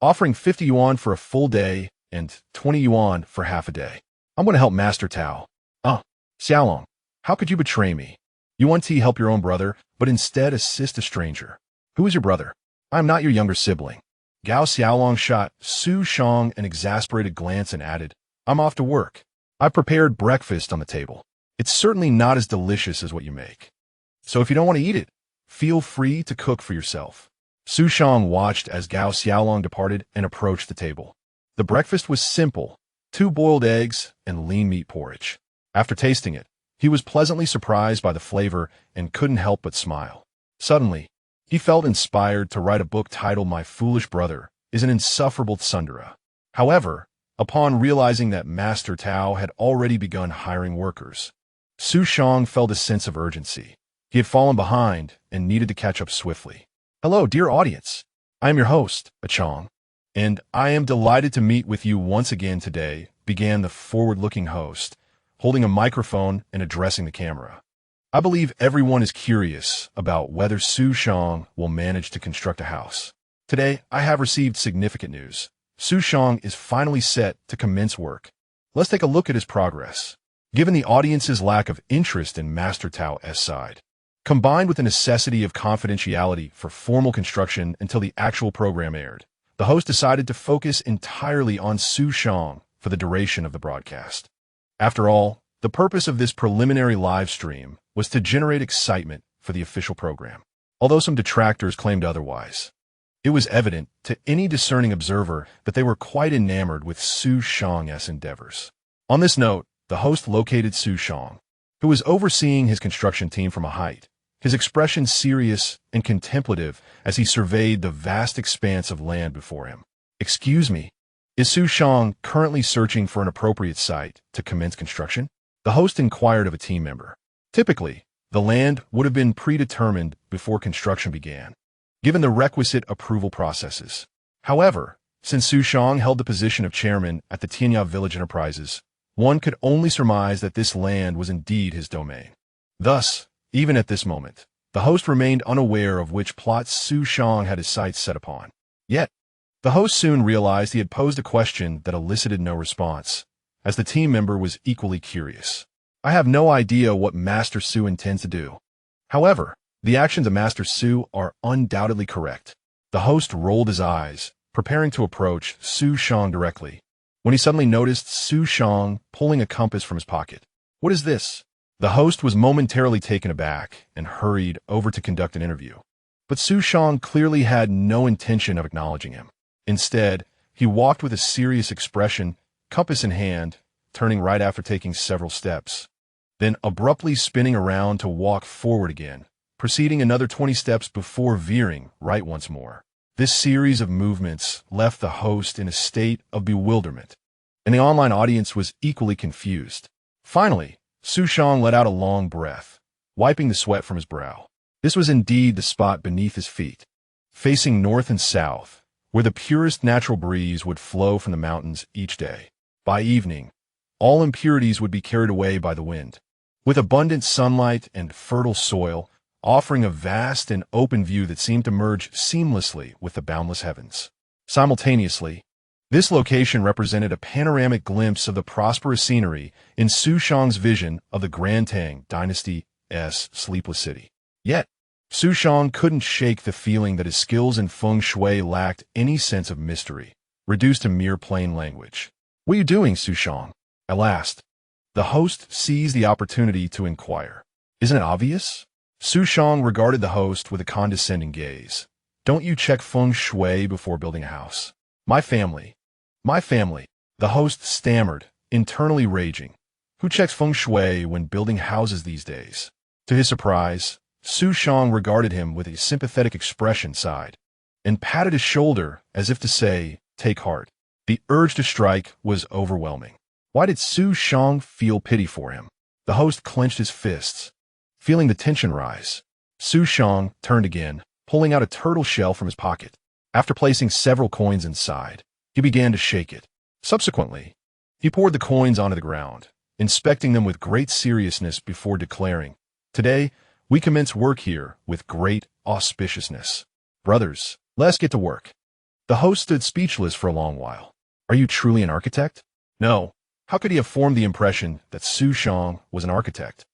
offering 50 yuan for a full day and 20 yuan for half a day. I'm going to help Master Tao. Xiaolong, how could you betray me? You want to help your own brother, but instead assist a stranger. Who is your brother? I am not your younger sibling. Gao Xiaolong shot Xu Shang an exasperated glance and added, I'm off to work. I've prepared breakfast on the table. It's certainly not as delicious as what you make. So if you don't want to eat it, feel free to cook for yourself. Xu Shang watched as Gao Xiaolong departed and approached the table. The breakfast was simple, 2 boiled eggs and lean meat porridge. After tasting it, he was pleasantly surprised by the flavor and couldn't help but smile. Suddenly, he felt inspired to write a book titled My Foolish Brother is an Insufferable Tsundere. However, upon realizing that Master Tao had already begun hiring workers, Xu Shang felt a sense of urgency. He had fallen behind and needed to catch up swiftly. Hello, dear audience. I am your host, Achong, and I am delighted to meet with you once again today, began the forward-looking host, holding a microphone and addressing the camera. I believe everyone is curious about whether Xu Shang will manage to construct a house. Today, I have received significant news. Xu Shang is finally set to commence work. Let's take a look at his progress. Given the audience's lack of interest in Master Tao's side, combined with the necessity of confidentiality for formal construction until the actual program aired, the host decided to focus entirely on Xu Shang for the duration of the broadcast. After all, the purpose of this preliminary live stream was to generate excitement for the official program, although some detractors claimed otherwise. It was evident to any discerning observer that they were quite enamored with Xu Shang's endeavors. On this note, the host located Xu Shang, who was overseeing his construction team from a height, his expression serious and contemplative as he surveyed the vast expanse of land before him. Excuse me, is Xu Shang currently searching for an appropriate site to commence construction? The host inquired of a team member. Typically, the land would have been predetermined before construction began, given the requisite approval processes. However, since Xu Shang held the position of chairman at the Tianya Village Enterprises, one could only surmise that this land was indeed his domain. Thus, even at this moment, the host remained unaware of which plots Xu Shang had his sights set upon. Yet, the host soon realized he had posed a question that elicited no response, as the team member was equally curious. I have no idea what Master Xu intends to do. However, the actions of Master Xu are undoubtedly correct. The host rolled his eyes, preparing to approach Xu Shang directly, when he suddenly noticed Xu Shang pulling a compass from his pocket. What is this? The host was momentarily taken aback and hurried over to conduct an interview. But Xu Shang clearly had no intention of acknowledging him. Instead, he walked with a serious expression, compass in hand, turning right after taking several steps, then abruptly spinning around to walk forward again, proceeding another 20 steps before veering right once more. This series of movements left the host in a state of bewilderment, and the online audience was equally confused. Finally, Xu Shang let out a long breath, wiping the sweat from his brow. This was indeed the spot beneath his feet, facing north and south, where the purest natural breeze would flow from the mountains each day. By evening, all impurities would be carried away by the wind, with abundant sunlight and fertile soil, offering a vast and open view that seemed to merge seamlessly with the boundless heavens. Simultaneously, this location represented a panoramic glimpse of the prosperous scenery in Xu Shang's vision of the Grand Tang Dynasty's sleepless city. Yet, Xu Shang couldn't shake the feeling that his skills in feng shui lacked any sense of mystery, reduced to mere plain language. "What are you doing, Xu Shang?" At last, the host seized the opportunity to inquire. "Isn't it obvious?" Xu Shang regarded the host with a condescending gaze. "Don't you check feng shui before building a house?" My family, the host stammered, internally raging. Who checks feng shui when building houses these days? To his surprise, Xu Shang regarded him with a sympathetic expression, sighed, and patted his shoulder as if to say, "Take heart." The urge to strike was overwhelming. Why did Xu Shang feel pity for him? The host clenched his fists, feeling the tension rise. Xu Shang turned again, pulling out a turtle shell from his pocket. After placing several coins inside, he began to shake it. Subsequently, he poured the coins onto the ground, inspecting them with great seriousness before declaring, "Today, we commence work here with great auspiciousness. Brothers, let's get to work." The host stood speechless for a long while. "Are you truly an architect?" No. How could he have formed the impression that Xu Shang was an architect?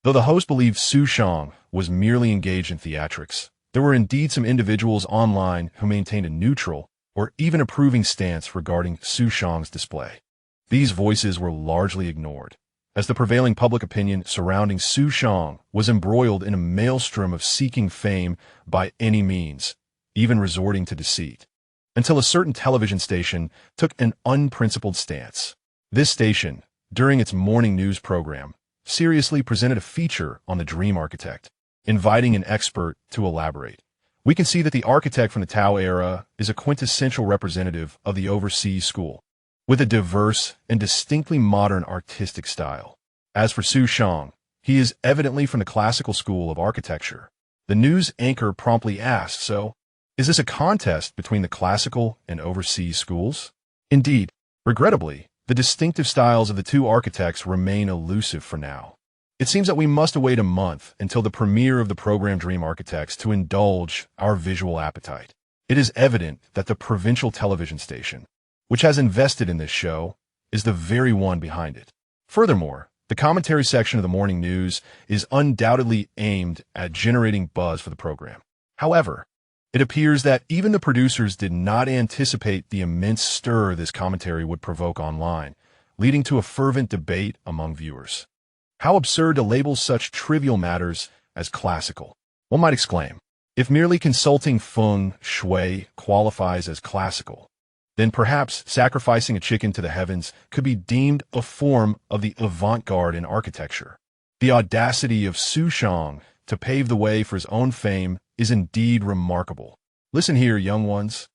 Though the host believed Xu Shang was merely engaged in theatrics, there were indeed some individuals online who maintained a neutral or even approving stance regarding Xu Shang's display. These voices were largely ignored, as the prevailing public opinion surrounding Xu Shang was embroiled in a maelstrom of seeking fame by any means, even resorting to deceit, until a certain television station took an unprincipled stance. This station, during its morning news program, seriously presented a feature on the dream architect, inviting an expert to elaborate. We can see that the architect from the Tao era is a quintessential representative of the overseas school, with a diverse and distinctly modern artistic style. As for Xu Shang, he is evidently from the classical school of architecture. The news anchor promptly asked, "So, is this a contest between the classical and overseas schools?" Indeed, regrettably, the distinctive styles of the two architects remain elusive for now. It seems that we must await a month until the premiere of the program Dream Architects to indulge our visual appetite. It is evident that the provincial television station, which has invested in this show, is the very one behind it. Furthermore, the commentary section of the morning news is undoubtedly aimed at generating buzz for the program. However, it appears that even the producers did not anticipate the immense stir this commentary would provoke online, leading to a fervent debate among viewers. How absurd to label such trivial matters as classical. One might exclaim, if merely consulting feng shui qualifies as classical, then perhaps sacrificing a chicken to the heavens could be deemed a form of the avant-garde in architecture. The audacity of Xu Shang to pave the way for his own fame is indeed remarkable. Listen here, young ones.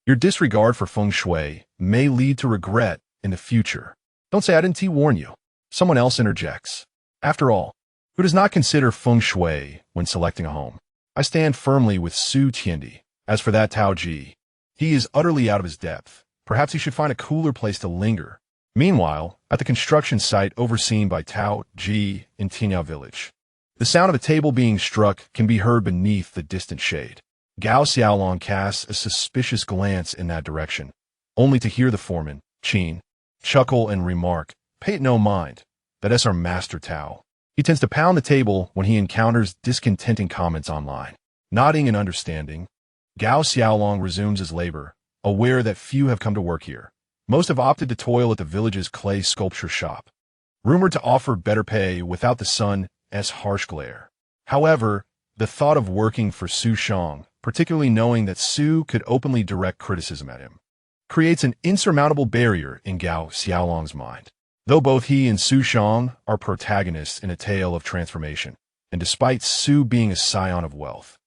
Your disregard for feng shui may lead to regret in the future. Don't say I didn't warn you. Someone else interjects. After all, who does not consider feng shui when selecting a home? I stand firmly with Su Tiandi. As for that Tao Ji, he is utterly out of his depth. Perhaps he should find a cooler place to linger. Meanwhile, at the construction site overseen by Tao Ji in Tianya Village, the sound of a table being struck can be heard beneath the distant shade. Gao Xiaolong casts a suspicious glance in that direction, only to hear the foreman, Qin, chuckle and remark, "Pay it no mind. That's our master Tao." He tends to pound the table when he encounters discontenting comments online. Nodding in understanding, Gao Xiaolong resumes his labor, aware that few have come to work here. Most have opted to toil at the village's clay sculpture shop, rumored to offer better pay without the sun's harsh glare. However, the thought of working for Xu Shang, particularly knowing that Xu could openly direct criticism at him, creates an insurmountable barrier in Gao Xiaolong's mind. Though both he and Xu Shang are protagonists in a tale of transformation, and despite Xu being a scion of wealth,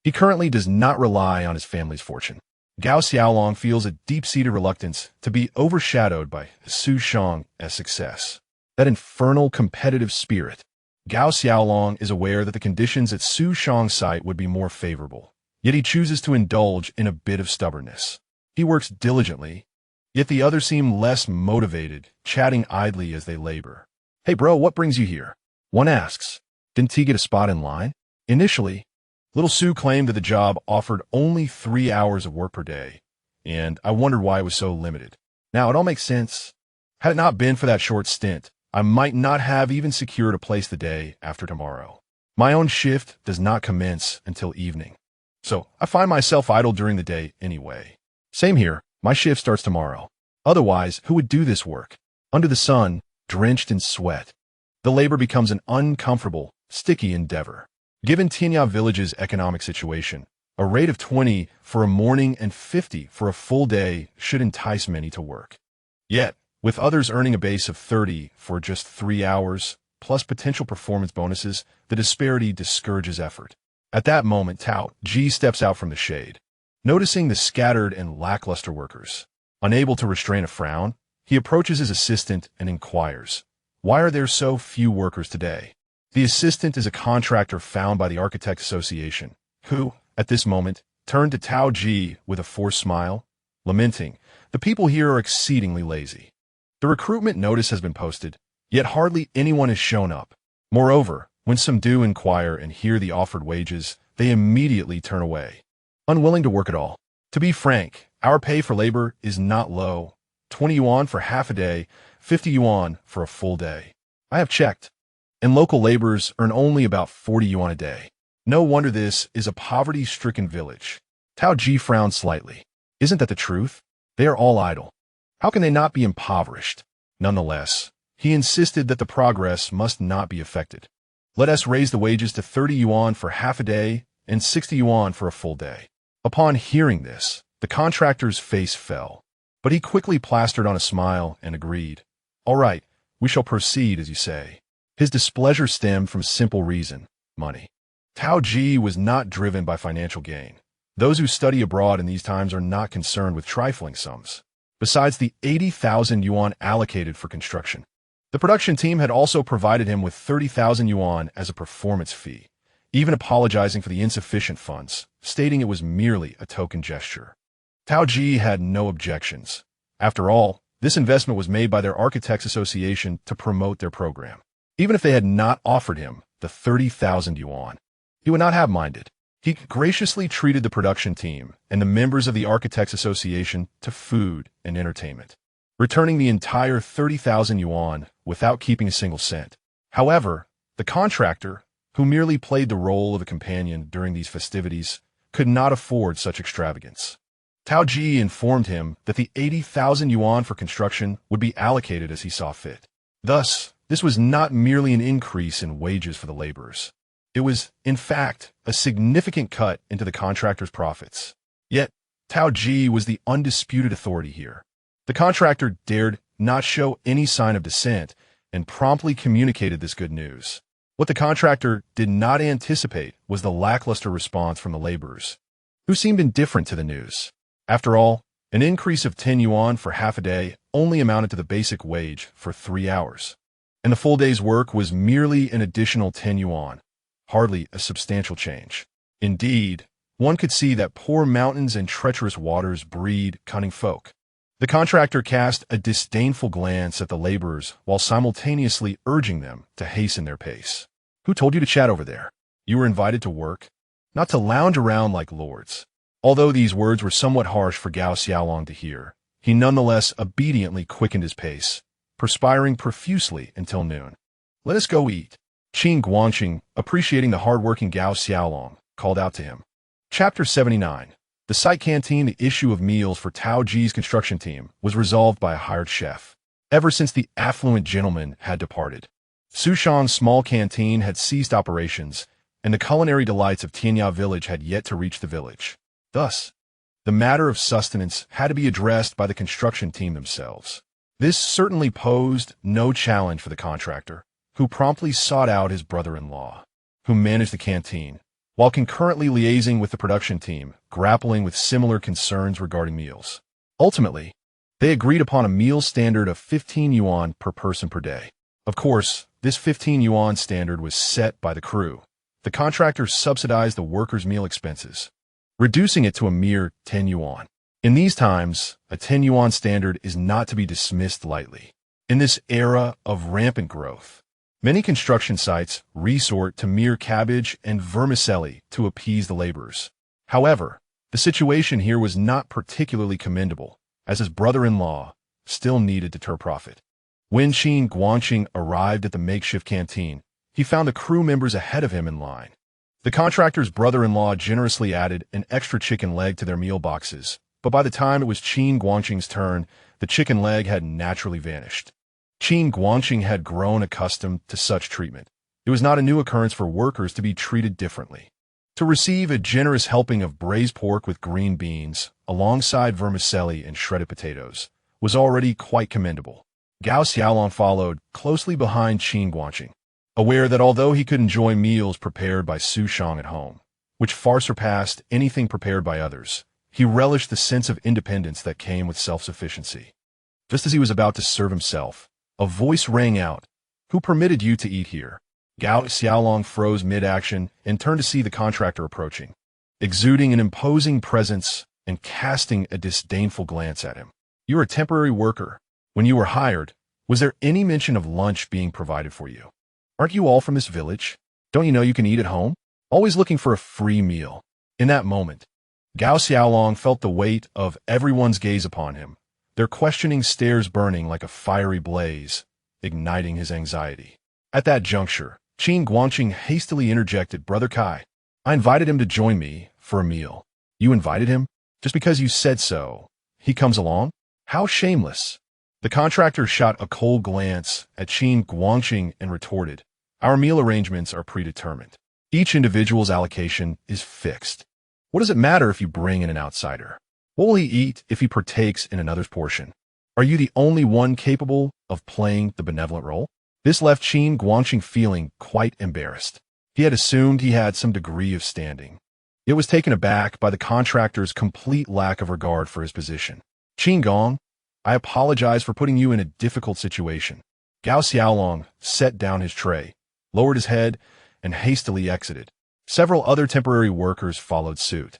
he currently does not rely on his family's fortune. Gao Xiaolong feels a deep-seated reluctance to be overshadowed by Xu Shang's success. That infernal competitive spirit. Gao Xiaolong is aware that the conditions at Xu Shang's site would be more favorable, yet he chooses to indulge in a bit of stubbornness. He works diligently, yet the others seem less motivated, chatting idly as they labor. "Hey bro, what brings you here?" one asks. "Didn't he get a spot in line?" Initially, little Sue claimed that the job offered only 3 hours of work per day, and I wondered why it was so limited. Now, it all makes sense. Had it not been for that short stint, I might not have even secured a place the day after tomorrow. My own shift does not commence until evening, so I find myself idle during the day anyway. Same here, my shift starts tomorrow. Otherwise, who would do this work? Under the sun, drenched in sweat. The labor becomes an uncomfortable, sticky endeavor. Given Tianya Village's economic situation, a rate of 20 for a morning and 50 for a full day should entice many to work. Yet, with others earning a base of 30 for just 3 hours, plus potential performance bonuses, the disparity discourages effort. At that moment, Tao Ji steps out from the shade. Noticing the scattered and lackluster workers, unable to restrain a frown, he approaches his assistant and inquires, "Why are there so few workers today?" The assistant is a contractor found by the Architects Association, who, at this moment, turned to Tao Ji with a forced smile, lamenting, "The people here are exceedingly lazy." The recruitment notice has been posted, yet hardly anyone has shown up. Moreover, when some do inquire and hear the offered wages, they immediately turn away, unwilling to work at all. To be frank, our pay for labor is not low. 20 yuan for half a day, 50 yuan for a full day. I have checked, and local laborers earn only about 40 yuan a day. No wonder this is a poverty-stricken village. Tao Ji frowned slightly. Isn't that the truth? They are all idle. How can they not be impoverished? Nonetheless, he insisted that the progress must not be affected. Let us raise the wages to 30 yuan for half a day and 60 yuan for a full day. Upon hearing this, the contractor's face fell, but he quickly plastered on a smile and agreed. "All right, we shall proceed as you say." His displeasure stemmed from a simple reason: money. Tao Ji was not driven by financial gain. Those who study abroad in these times are not concerned with trifling sums. Besides the 80,000 yuan allocated for construction, the production team had also provided him with 30,000 yuan as a performance fee, even apologizing for the insufficient funds, stating it was merely a token gesture. Tao Ji had no objections. After all, this investment was made by their Architects Association to promote their program. Even if they had not offered him the 30,000 yuan, he would not have minded. He graciously treated the production team and the members of the Architects Association to food and entertainment, returning the entire 30,000 yuan without keeping a single cent. However, the contractor, who merely played the role of a companion during these festivities, could not afford such extravagance. Tao Ji informed him that the 80,000 yuan for construction would be allocated as he saw fit. Thus, this was not merely an increase in wages for the laborers. It was, in fact, a significant cut into the contractor's profits. Yet, Tao Ji was the undisputed authority here. The contractor dared not show any sign of dissent and promptly communicated this good news. What the contractor did not anticipate was the lackluster response from the laborers, who seemed indifferent to the news. After all, an increase of 10 yuan for half a day only amounted to the basic wage for 3 hours, and the full day's work was merely an additional 10 yuan, hardly a substantial change. Indeed, one could see that poor mountains and treacherous waters breed cunning folk. The contractor cast a disdainful glance at the laborers while simultaneously urging them to hasten their pace. "Who told you to chat over there? You were invited to work, not to lounge around like lords." Although these words were somewhat harsh for Gao Xiaolong to hear, he nonetheless obediently quickened his pace, perspiring profusely until noon. "Let us go eat." Qing Guangqing, appreciating the hard-working Gao Xiaolong, called out to him. Chapter 79. The site canteen. The issue of meals for Tao Ji's construction team was resolved by a hired chef. Ever since the affluent gentleman had departed, Xu Shang's small canteen had ceased operations, and the culinary delights of Tianya Village had yet to reach the village. Thus, the matter of sustenance had to be addressed by the construction team themselves. This certainly posed no challenge for the contractor, who promptly sought out his brother-in-law, who managed the canteen, while concurrently liaising with the production team, grappling with similar concerns regarding meals. Ultimately, they agreed upon a meal standard of 15 yuan per person per day. Of course, this 15 yuan standard was set by the crew. The contractors subsidized the workers' meal expenses, reducing it to a mere 10 yuan. In these times, a 10 yuan standard is not to be dismissed lightly. In this era of rampant growth, many construction sites resort to mere cabbage and vermicelli to appease the laborers. However, the situation here was not particularly commendable, as his brother-in-law still needed to turn profit. When Qin Guangqing arrived at the makeshift canteen, he found the crew members ahead of him in line. The contractor's brother-in-law generously added an extra chicken leg to their meal boxes, but by the time it was Qin Guangqing's turn, the chicken leg had naturally vanished. Qin Guangqing had grown accustomed to such treatment. It was not a new occurrence for workers to be treated differently. To receive a generous helping of braised pork with green beans, alongside vermicelli and shredded potatoes, was already quite commendable. Gao Xiaolong followed closely behind Qin Guangqing, aware that although he could enjoy meals prepared by Xu Shang at home, which far surpassed anything prepared by others, he relished the sense of independence that came with self-sufficiency. Just as he was about to serve himself, a voice rang out, "Who permitted you to eat here?" Gao Xiaolong froze mid-action and turned to see the contractor approaching, exuding an imposing presence and casting a disdainful glance at him. "You're a temporary worker. When you were hired, was there any mention of lunch being provided for you? Aren't you all from this village? Don't you know you can eat at home? Always looking for a free meal." In that moment, Gao Xiaolong felt the weight of everyone's gaze upon him, their questioning stares burning like a fiery blaze, igniting his anxiety. At that juncture, Qin Guangqing hastily interjected, "Brother Kai, I invited him to join me for a meal." "You invited him? Just because you said so, he comes along? How shameless." The contractor shot a cold glance at Qin Guangqing and retorted, "Our meal arrangements are predetermined. Each individual's allocation is fixed. What does it matter if you bring in an outsider? What will he eat if he partakes in another's portion? Are you the only one capable of playing the benevolent role?" This left Qin Guangqing feeling quite embarrassed. He had assumed he had some degree of standing. It was taken aback by the contractor's complete lack of regard for his position. "Qin Gong, I apologize for putting you in a difficult situation." Gao Xiaolong set down his tray, lowered his head, and hastily exited. Several other temporary workers followed suit,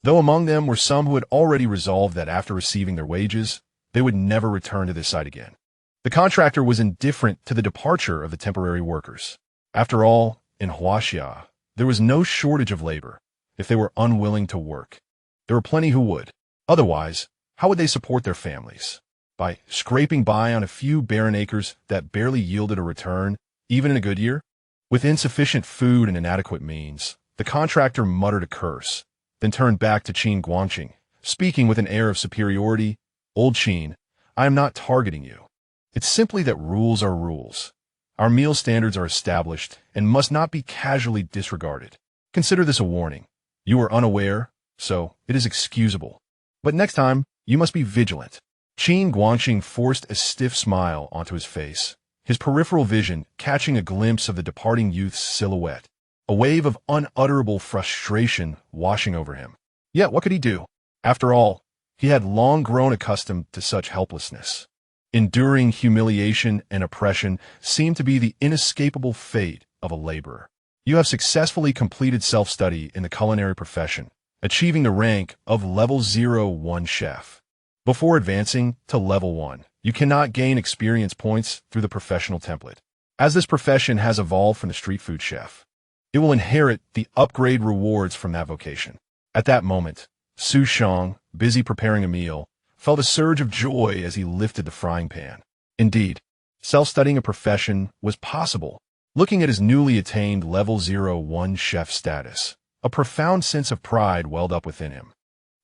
though among them were some who had already resolved that after receiving their wages, they would never return to this site again. The contractor was indifferent to the departure of the temporary workers. After all, in Huaxia, there was no shortage of labor if they were unwilling to work. There were plenty who would. Otherwise, how would they support their families? By scraping by on a few barren acres that barely yielded a return, even in a good year? With insufficient food and inadequate means, the contractor muttered a curse, then turned back to Qin Guangqing, speaking with an air of superiority. "Old Qin, I am not targeting you. It's simply that rules are rules. Our meal standards are established and must not be casually disregarded. Consider this a warning. You are unaware, so it is excusable. But next time, you must be vigilant." Qin Guangqing forced a stiff smile onto his face, his peripheral vision catching a glimpse of the departing youth's silhouette, a wave of unutterable frustration washing over him. Yet what could he do? After all, he had long grown accustomed to such helplessness. Enduring humiliation and oppression seemed to be the inescapable fate of a laborer. You have successfully completed self-study in the culinary profession, achieving the rank of Level 01 chef. Before advancing to Level 1, you cannot gain experience points through the professional template. As this profession has evolved from the street food chef, it will inherit the upgrade rewards from that vocation. At that moment, Xu Shang, busy preparing a meal, felt a surge of joy as he lifted the frying pan. Indeed, self-studying a profession was possible. Looking at his newly attained Level 01 chef status, a profound sense of pride welled up within him.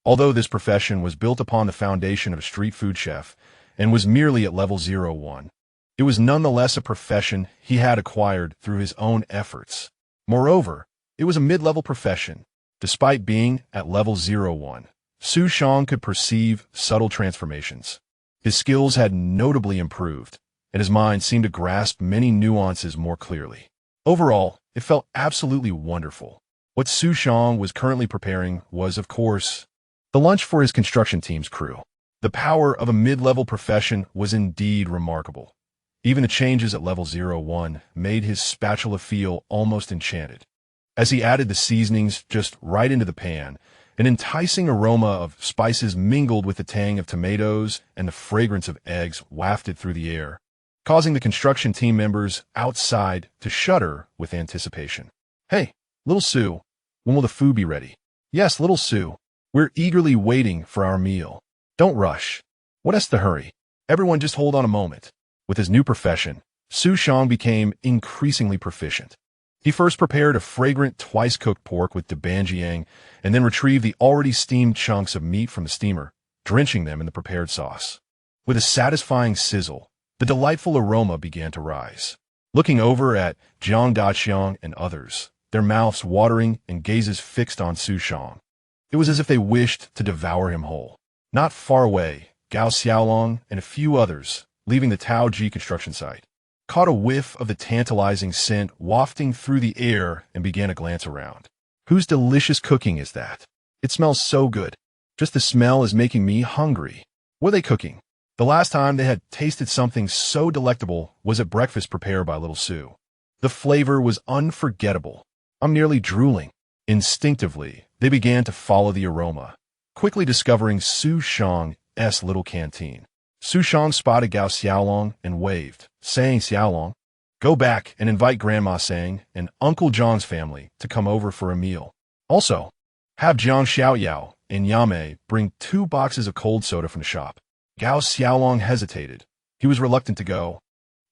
Although this profession was built upon the foundation of a street food chef and was merely at Level 01, it was nonetheless a profession he had acquired through his own efforts. Moreover, it was a mid-level profession. Despite being at Level 01, Xu Shang could perceive subtle transformations. His skills had notably improved, and his mind seemed to grasp many nuances more clearly. Overall, it felt absolutely wonderful. What Xu Shang was currently preparing was, of course, the lunch for his construction team's crew. The power of a mid-level profession was indeed remarkable. Even the changes at level 01 made his spatula feel almost enchanted. As he added the seasonings just right into the pan, an enticing aroma of spices mingled with the tang of tomatoes and the fragrance of eggs wafted through the air, causing the construction team members outside to shudder with anticipation. "Hey, little Sue, when will the food be ready?" "Yes, little Sue, we're eagerly waiting for our meal." "Don't rush. What has to hurry? Everyone just hold on a moment." With his new profession, Xu Shang became increasingly proficient. He first prepared a fragrant twice-cooked pork with debanjiang and then retrieved the already steamed chunks of meat from the steamer, drenching them in the prepared sauce. With a satisfying sizzle, the delightful aroma began to rise. Looking over at Jiang Daqiang and others, their mouths watering and gazes fixed on Xu Shang, it was as if they wished to devour him whole. Not far away, Gao Xiaolong and a few others, leaving the Taoji construction site, caught a whiff of the tantalizing scent wafting through the air and began to glance around. Whose delicious cooking is that? It smells so good. Just the smell is making me hungry. What are they cooking? The last time they had tasted something so delectable was at breakfast prepared by little Sue. The flavor was unforgettable. I'm nearly drooling. Instinctively, they began to follow the aroma, quickly discovering Xu Shang's little canteen. Xu Shang spotted Gao Xiaolong and waved, saying, "Xiaolong, go back and invite Grandma Sang and Uncle Zhang's family to come over for a meal. Also, have Jiang Xiaoyao and Yame bring 2 boxes of cold soda from the shop." Gao Xiaolong hesitated. He was reluctant to go.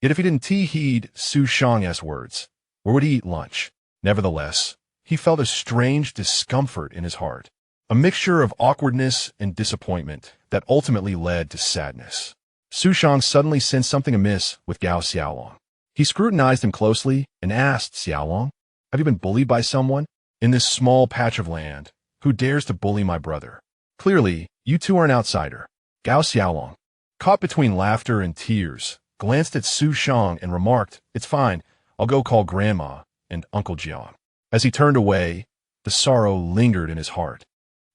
Yet if he didn't heed Xu Shang's words, where would he eat lunch? Nevertheless, he felt a strange discomfort in his heart, a mixture of awkwardness and disappointment that ultimately led to sadness. Xu Shang suddenly sensed something amiss with Gao Xiaolong. He scrutinized him closely and asked, "Xiaolong, have you been bullied by someone in this small patch of land? Who dares to bully my brother? Clearly, you two are an outsider." Gao Xiaolong, caught between laughter and tears, glanced at Xu Shang and remarked, "It's fine, I'll go call Grandma and Uncle Jiang." As he turned away, the sorrow lingered in his heart,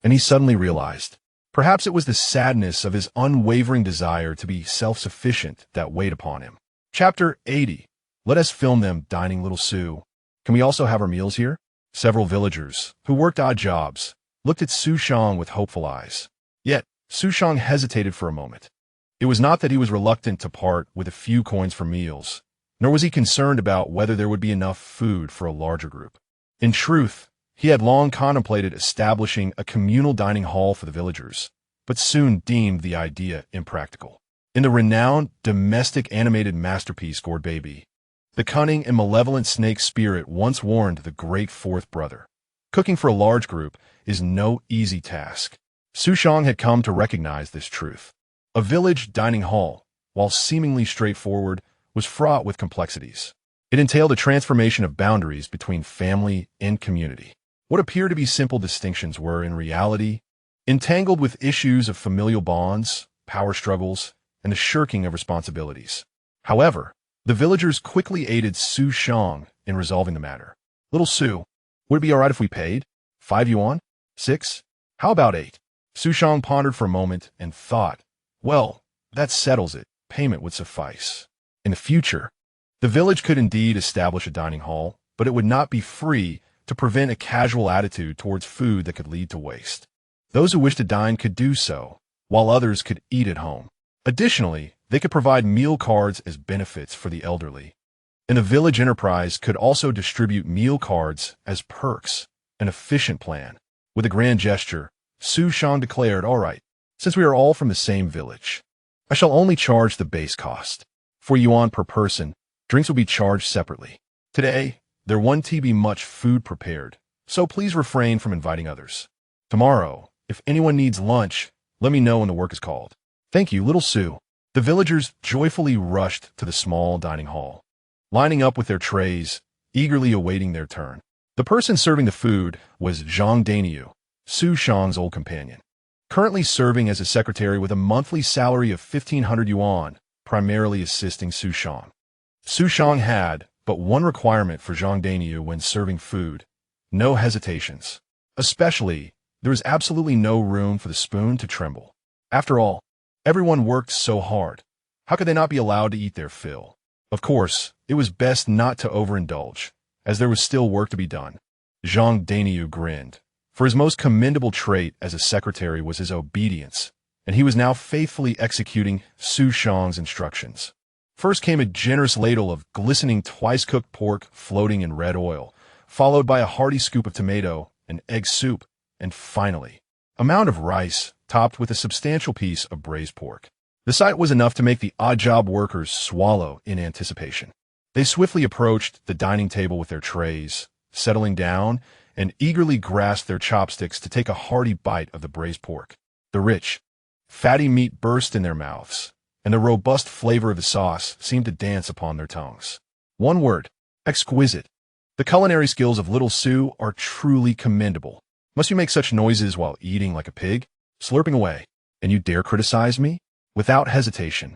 and he suddenly realized, perhaps it was the sadness of his unwavering desire to be self-sufficient that weighed upon him. Chapter 80. Let us film them dining little Sue. Can we also have our meals here? Several villagers, who worked odd jobs, looked at Xu Shang with hopeful eyes. Yet, Xu Shang hesitated for a moment. It was not that he was reluctant to part with a few coins for meals, nor was he concerned about whether there would be enough food for a larger group. In truth, he had long contemplated establishing a communal dining hall for the villagers, but soon deemed the idea impractical. In the renowned domestic animated masterpiece Gourmet Baby, the cunning and malevolent snake spirit once warned the great fourth brother, cooking for a large group is no easy task. Xu Shang had come to recognize this truth. A village dining hall, while seemingly straightforward, was fraught with complexities. It entailed a transformation of boundaries between family and community. What appeared to be simple distinctions were, in reality, entangled with issues of familial bonds, power struggles, and the shirking of responsibilities. However, the villagers quickly aided Xu Shang in resolving the matter. "Little Sue, would it be all right if we paid? 5 yuan? 6? How about 8? Xu Shang pondered for a moment and thought, "Well, that settles it. Payment would suffice." In the future, the village could indeed establish a dining hall, but it would not be free to prevent a casual attitude towards food that could lead to waste. Those who wished to dine could do so, while others could eat at home. Additionally, they could provide meal cards as benefits for the elderly. And the village enterprise could also distribute meal cards as perks, an efficient plan. With a grand gesture, Xu Shang declared, "All right, since we are all from the same village, I shall only charge the base cost. 4 yuan per person, drinks will be charged separately. Today, there won't be much food prepared, so please refrain from inviting others. Tomorrow, if anyone needs lunch, let me know when the work is called." "Thank you, little Sue." The villagers joyfully rushed to the small dining hall, lining up with their trays, eagerly awaiting their turn. The person serving the food was Zhang Daniu, Xu Shang's old companion, currently serving as a secretary with a monthly salary of 1,500 yuan, primarily assisting Xu Shang. Xu Shang had but one requirement for Zhang Daniu when serving food, No hesitations. Especially, there was absolutely no room for the spoon to tremble. After all, everyone worked so hard. How could they not be allowed to eat their fill? Of course, it was best not to overindulge, as there was still work to be done. Zhang Dainiu grinned, for his most commendable trait as a secretary was his obedience, and he was now faithfully executing Xu Shang's instructions. First came a generous ladle of glistening twice-cooked pork floating in red oil, followed by a hearty scoop of tomato and egg soup, and finally, a mound of rice topped with a substantial piece of braised pork. The sight was enough to make the odd-job workers swallow in anticipation. They swiftly approached the dining table with their trays, settling down, and eagerly grasped their chopsticks to take a hearty bite of the braised pork. The rich, fatty meat burst in their mouths, and the robust flavor of the sauce seemed to dance upon their tongues. One word: exquisite. The culinary skills of little Xu are truly commendable. Must you make such noises while eating like a pig, slurping away, and you dare criticize me? Without hesitation,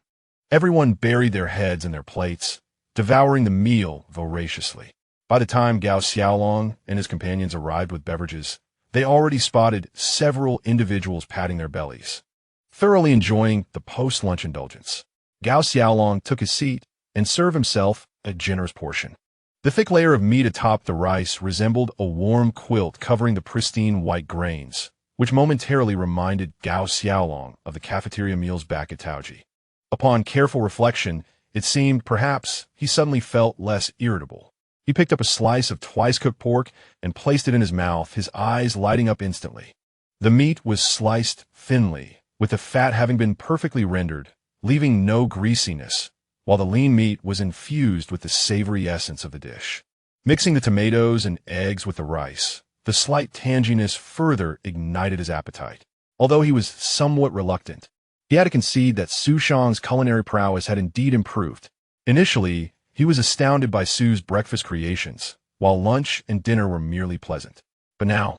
everyone buried their heads in their plates, devouring the meal voraciously. By the time Gao Xiaolong and his companions arrived with beverages, they already spotted several individuals patting their bellies, thoroughly enjoying the post-lunch indulgence. Gao Xiaolong took his seat and served himself a generous portion. The thick layer of meat atop the rice resembled a warm quilt covering the pristine white grains, which momentarily reminded Gao Xiaolong of the cafeteria meals back at Taoji. Upon careful reflection, it seemed perhaps he suddenly felt less irritable. He picked up a slice of twice-cooked pork and placed it in his mouth, his eyes lighting up instantly. The meat was sliced thinly, with the fat having been perfectly rendered, leaving no greasiness, while the lean meat was infused with the savory essence of the dish. Mixing the tomatoes and eggs with the rice, the slight tanginess further ignited his appetite. Although he was somewhat reluctant, he had to concede that Xu Shang's culinary prowess had indeed improved. Initially, he was astounded by Xu's breakfast creations, while lunch and dinner were merely pleasant. But now,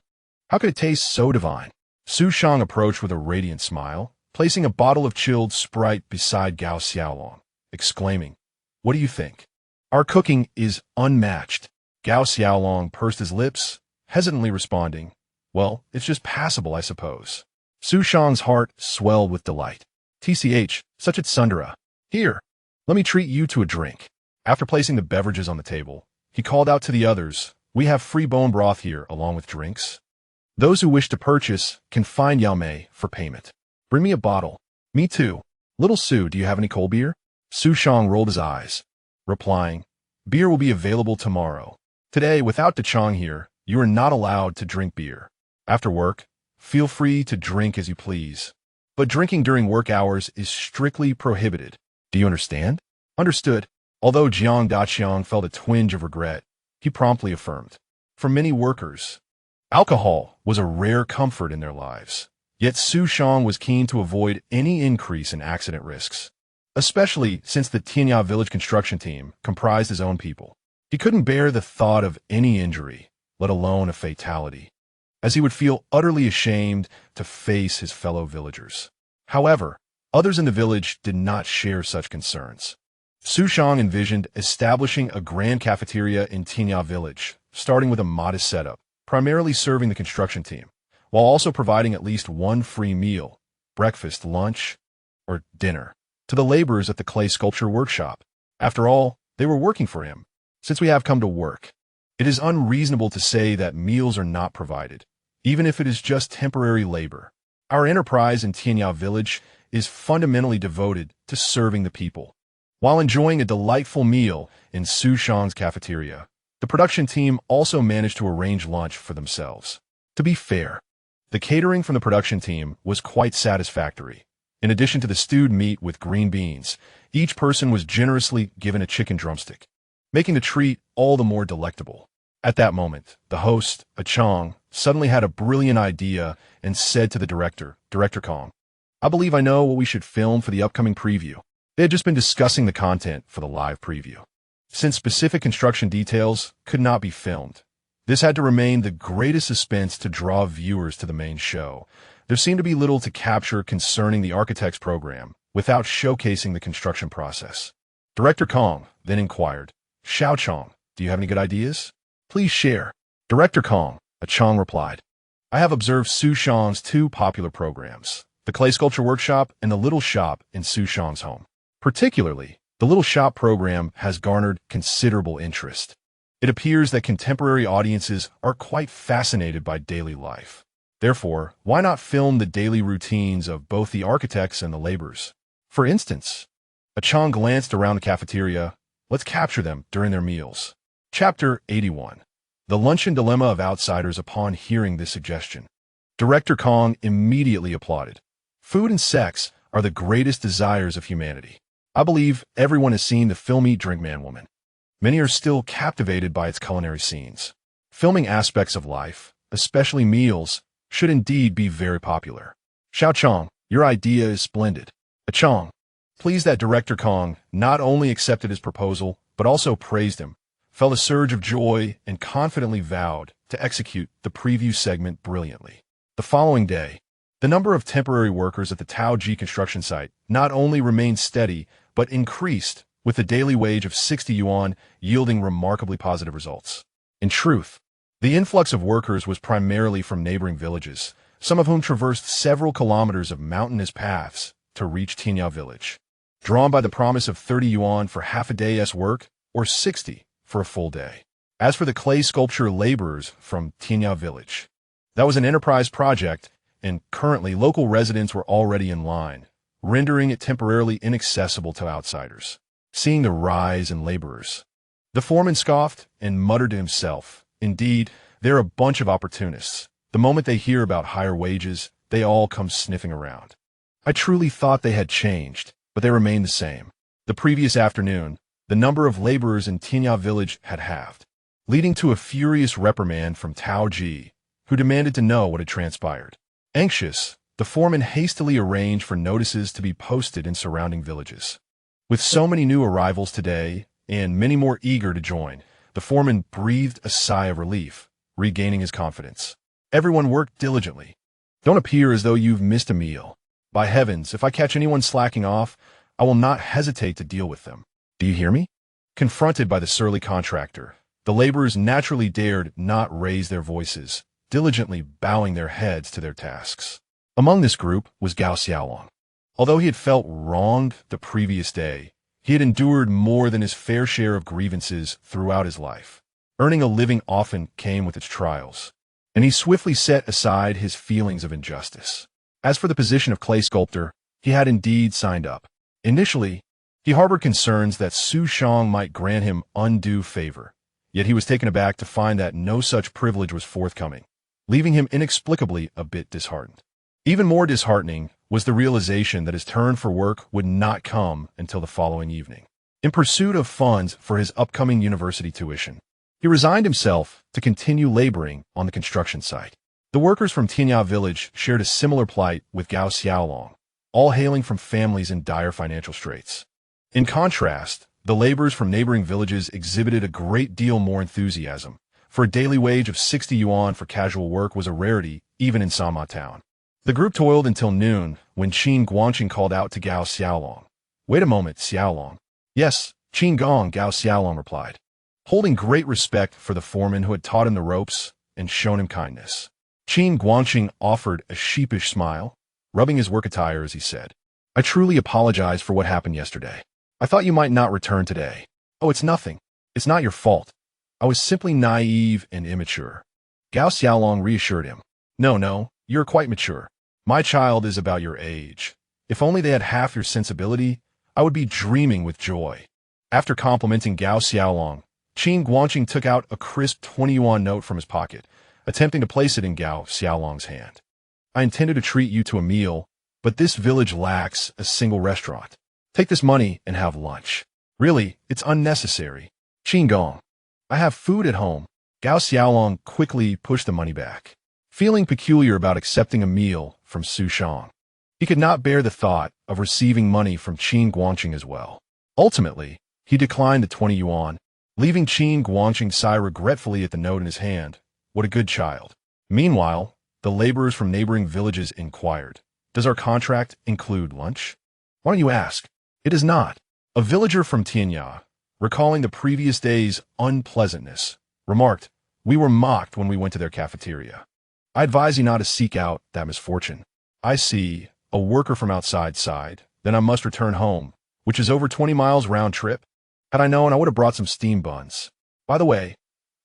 how could it taste so divine? Xu Shang approached with a radiant smile, placing a bottle of chilled Sprite beside Gao Xiaolong, exclaiming, "What do you think? Our cooking is unmatched." Gao Xiaolong pursed his lips, hesitantly responding, "Well, it's just passable, I suppose." Xu Shang's heart swelled with delight. "TCH, such a tsundere. Here, let me treat you to a drink." After placing the beverages on the table, he called out to the others, "We have free bone broth here along with drinks. Those who wish to purchase can find Yao Mei for payment. Bring me a bottle." "Me too. Little Xu, do you have any cold beer?" Xu Shang rolled his eyes, replying, "Beer will be available tomorrow. Today, without Dechang here, you are not allowed to drink beer. After work, feel free to drink as you please. But drinking during work hours is strictly prohibited. Do you understand?" "Understood." Although Jiang Daqiang felt a twinge of regret, he promptly affirmed. For many workers, alcohol was a rare comfort in their lives. Yet Xu Shang was keen to avoid any increase in accident risks, especially since the Tianya Village construction team comprised his own people. He couldn't bear the thought of any injury, let alone a fatality, as he would feel utterly ashamed to face his fellow villagers. However, others in the village did not share such concerns. Xu Shang envisioned establishing a grand cafeteria in Tianya Village, starting with a modest setup, primarily serving the construction team, while also providing at least one free meal, breakfast, lunch, or dinner, to the laborers at the clay sculpture workshop. After all, they were working for him. Since we have come to work, it is unreasonable to say that meals are not provided, even if it is just temporary labor. Our enterprise in Tianya Village is fundamentally devoted to serving the people. While enjoying a delightful meal in Xu Shang's cafeteria, the production team also managed to arrange lunch for themselves. To be fair, the catering from the production team was quite satisfactory. In addition to the stewed meat with green beans, each person was generously given a chicken drumstick, making the treat all the more delectable. At that moment, the host, a Chong, suddenly had a brilliant idea and said to the director, "Director Kong, I believe I know what we should film for the upcoming preview." They had just been discussing the content for the live preview. Since specific construction details could not be filmed, this had to remain the greatest suspense to draw viewers to the main show. There seemed to be little to capture concerning the architect's program without showcasing the construction process. Director Kong then inquired, "Xiao Chong, do you have any good ideas? Please share." Director Kong, a Chang replied. I have observed Xu Shang's two popular programs, the clay sculpture workshop and the little shop in Xu Shang's home. Particularly, the little shop program has garnered considerable interest. It appears that contemporary audiences are quite fascinated by daily life. Therefore, why not film the daily routines of both the architects and the laborers? For instance, a Chang glanced around the cafeteria. Let's capture them during their meals. Chapter 81. The Luncheon Dilemma of Outsiders. Upon hearing this suggestion, Director Kong immediately applauded. Food and sex are the greatest desires of humanity. I believe everyone has seen the film Eat, Drink, Man, Woman. Many are still captivated by its culinary scenes. Filming aspects of life, especially meals, should indeed be very popular. Xiao Chong, your idea is splendid. A Chong, pleased that Director Kong not only accepted his proposal, but also praised him, felt a surge of joy and confidently vowed to execute the preview segment brilliantly. The following day, the number of temporary workers at the Taoji construction site not only remained steady, but increased, with a daily wage of 60 yuan yielding remarkably positive results. In truth, the influx of workers was primarily from neighboring villages, some of whom traversed several kilometers of mountainous paths to reach Tianya Village. Drawn by the promise of 30 yuan for half a day's work, or 60 for a full day. As for the clay sculpture laborers from Tianya Village, that was an enterprise project, and currently local residents were already in line, rendering it temporarily inaccessible to outsiders. Seeing the rise in laborers, the foreman scoffed and muttered to himself, indeed, they're a bunch of opportunists. The moment they hear about higher wages, they all come sniffing around. I truly thought they had changed, but they remained the same. The previous afternoon, the number of laborers in Tianya Village had halved, leading to a furious reprimand from Tao Ji, who demanded to know what had transpired. Anxious, the foreman hastily arranged for notices to be posted in surrounding villages. With so many new arrivals today, and many more eager to join, the foreman breathed a sigh of relief, regaining his confidence. Everyone worked diligently. Don't appear as though you've missed a meal. By heavens, if I catch anyone slacking off, I will not hesitate to deal with them. Do you hear me? Confronted by the surly contractor, the laborers naturally dared not raise their voices, diligently bowing their heads to their tasks. Among this group was Gao Xiaolong. Although he had felt wronged the previous day, he had endured more than his fair share of grievances throughout his life. Earning a living often came with its trials, and he swiftly set aside his feelings of injustice. As for the position of clay sculptor, he had indeed signed up. Initially, he harbored concerns that Xu Shang might grant him undue favor, yet he was taken aback to find that no such privilege was forthcoming, leaving him inexplicably a bit disheartened. Even more disheartening was the realization that his turn for work would not come until the following evening. In pursuit of funds for his upcoming university tuition, he resigned himself to continue laboring on the construction site. The workers from Tianya Village shared a similar plight with Gao Xiaolong, all hailing from families in dire financial straits. In contrast, the laborers from neighboring villages exhibited a great deal more enthusiasm, for a daily wage of 60 yuan for casual work was a rarity even in Sanma town. The group toiled until noon when Qin Guangqing called out to Gao Xiaolong. Wait a moment, Xiaolong. Yes, Qin Gong, Gao Xiaolong replied, holding great respect for the foreman who had taught him the ropes and shown him kindness. Qin Guangqing offered a sheepish smile, rubbing his work attire as he said, I truly apologize for what happened yesterday. I thought you might not return today. Oh, it's nothing. It's not your fault. I was simply naive and immature. Gao Xiaolong reassured him. No, you're quite mature. My child is about your age. If only they had half your sensibility, I would be dreaming with joy. After complimenting Gao Xiaolong, Qin Guangqing took out a crisp 20 yuan note from his pocket, attempting to place it in Gao Xiaolong's hand. I intended to treat you to a meal, but this village lacks a single restaurant. Take this money and have lunch. Really, it's unnecessary. Qin Gong, I have food at home. Gao Xiaolong quickly pushed the money back, feeling peculiar about accepting a meal from Xu Shang. He could not bear the thought of receiving money from Qin Guangqing as well. Ultimately, he declined the 20 yuan, leaving Qin Guangqing sigh regretfully at the note in his hand. What a good child. Meanwhile, the laborers from neighboring villages inquired, does our contract include lunch? Why don't you ask? It does not. A villager from Tianya, recalling the previous day's unpleasantness, remarked, We were mocked when we went to their cafeteria. I advise you not to seek out that misfortune. I see, a worker from outside sighed. Then I must return home, which is over 20 miles round trip. Had I known, I would have brought some steam buns. By the way,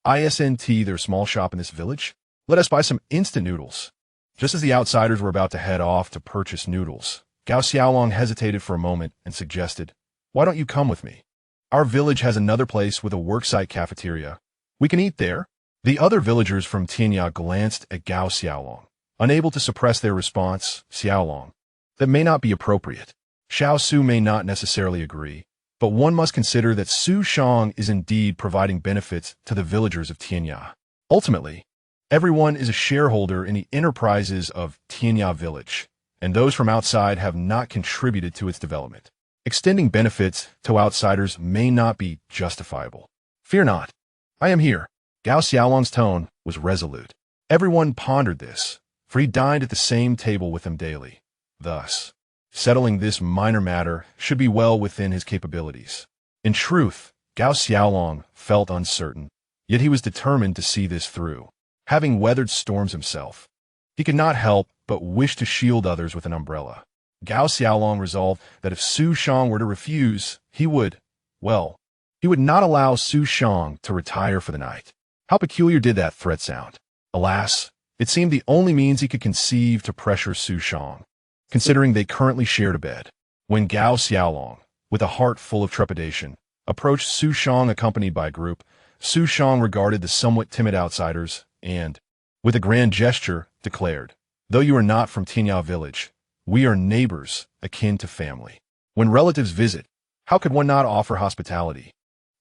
ISNT, their small shop in this village? Let us buy some instant noodles. Just as the outsiders were about to head off to purchase noodles, Gao Xiaolong hesitated for a moment and suggested, "Why don't you come with me? Our village has another place with a worksite cafeteria. We can eat there." The other villagers from Tianya glanced at Gao Xiaolong, unable to suppress their response. "Xiaolong, that may not be appropriate. Xiao Su may not necessarily agree, but one must consider that Xu Shang is indeed providing benefits to the villagers of Tianya. Ultimately, everyone is a shareholder in the enterprises of Tianya Village, and those from outside have not contributed to its development. Extending benefits to outsiders may not be justifiable. Fear not. I am here." Gao Xiaolong's tone was resolute. Everyone pondered this, for he dined at the same table with them daily. Thus, settling this minor matter should be well within his capabilities. In truth, Gao Xiaolong felt uncertain, yet he was determined to see this through. Having weathered storms himself, he could not help but wish to shield others with an umbrella. Gao Xiaolong resolved that if Xu Shang were to refuse, he would not allow Xu Shang to retire for the night. How peculiar did that threat sound? Alas, it seemed the only means he could conceive to pressure Xu Shang, considering they currently shared a bed. When Gao Xiaolong, with a heart full of trepidation, approached Xu Shang accompanied by a group, Xu Shang regarded the somewhat timid outsiders and, with a grand gesture, declared, "Though you are not from Tianya Village, we are neighbors akin to family. When relatives visit, how could one not offer hospitality?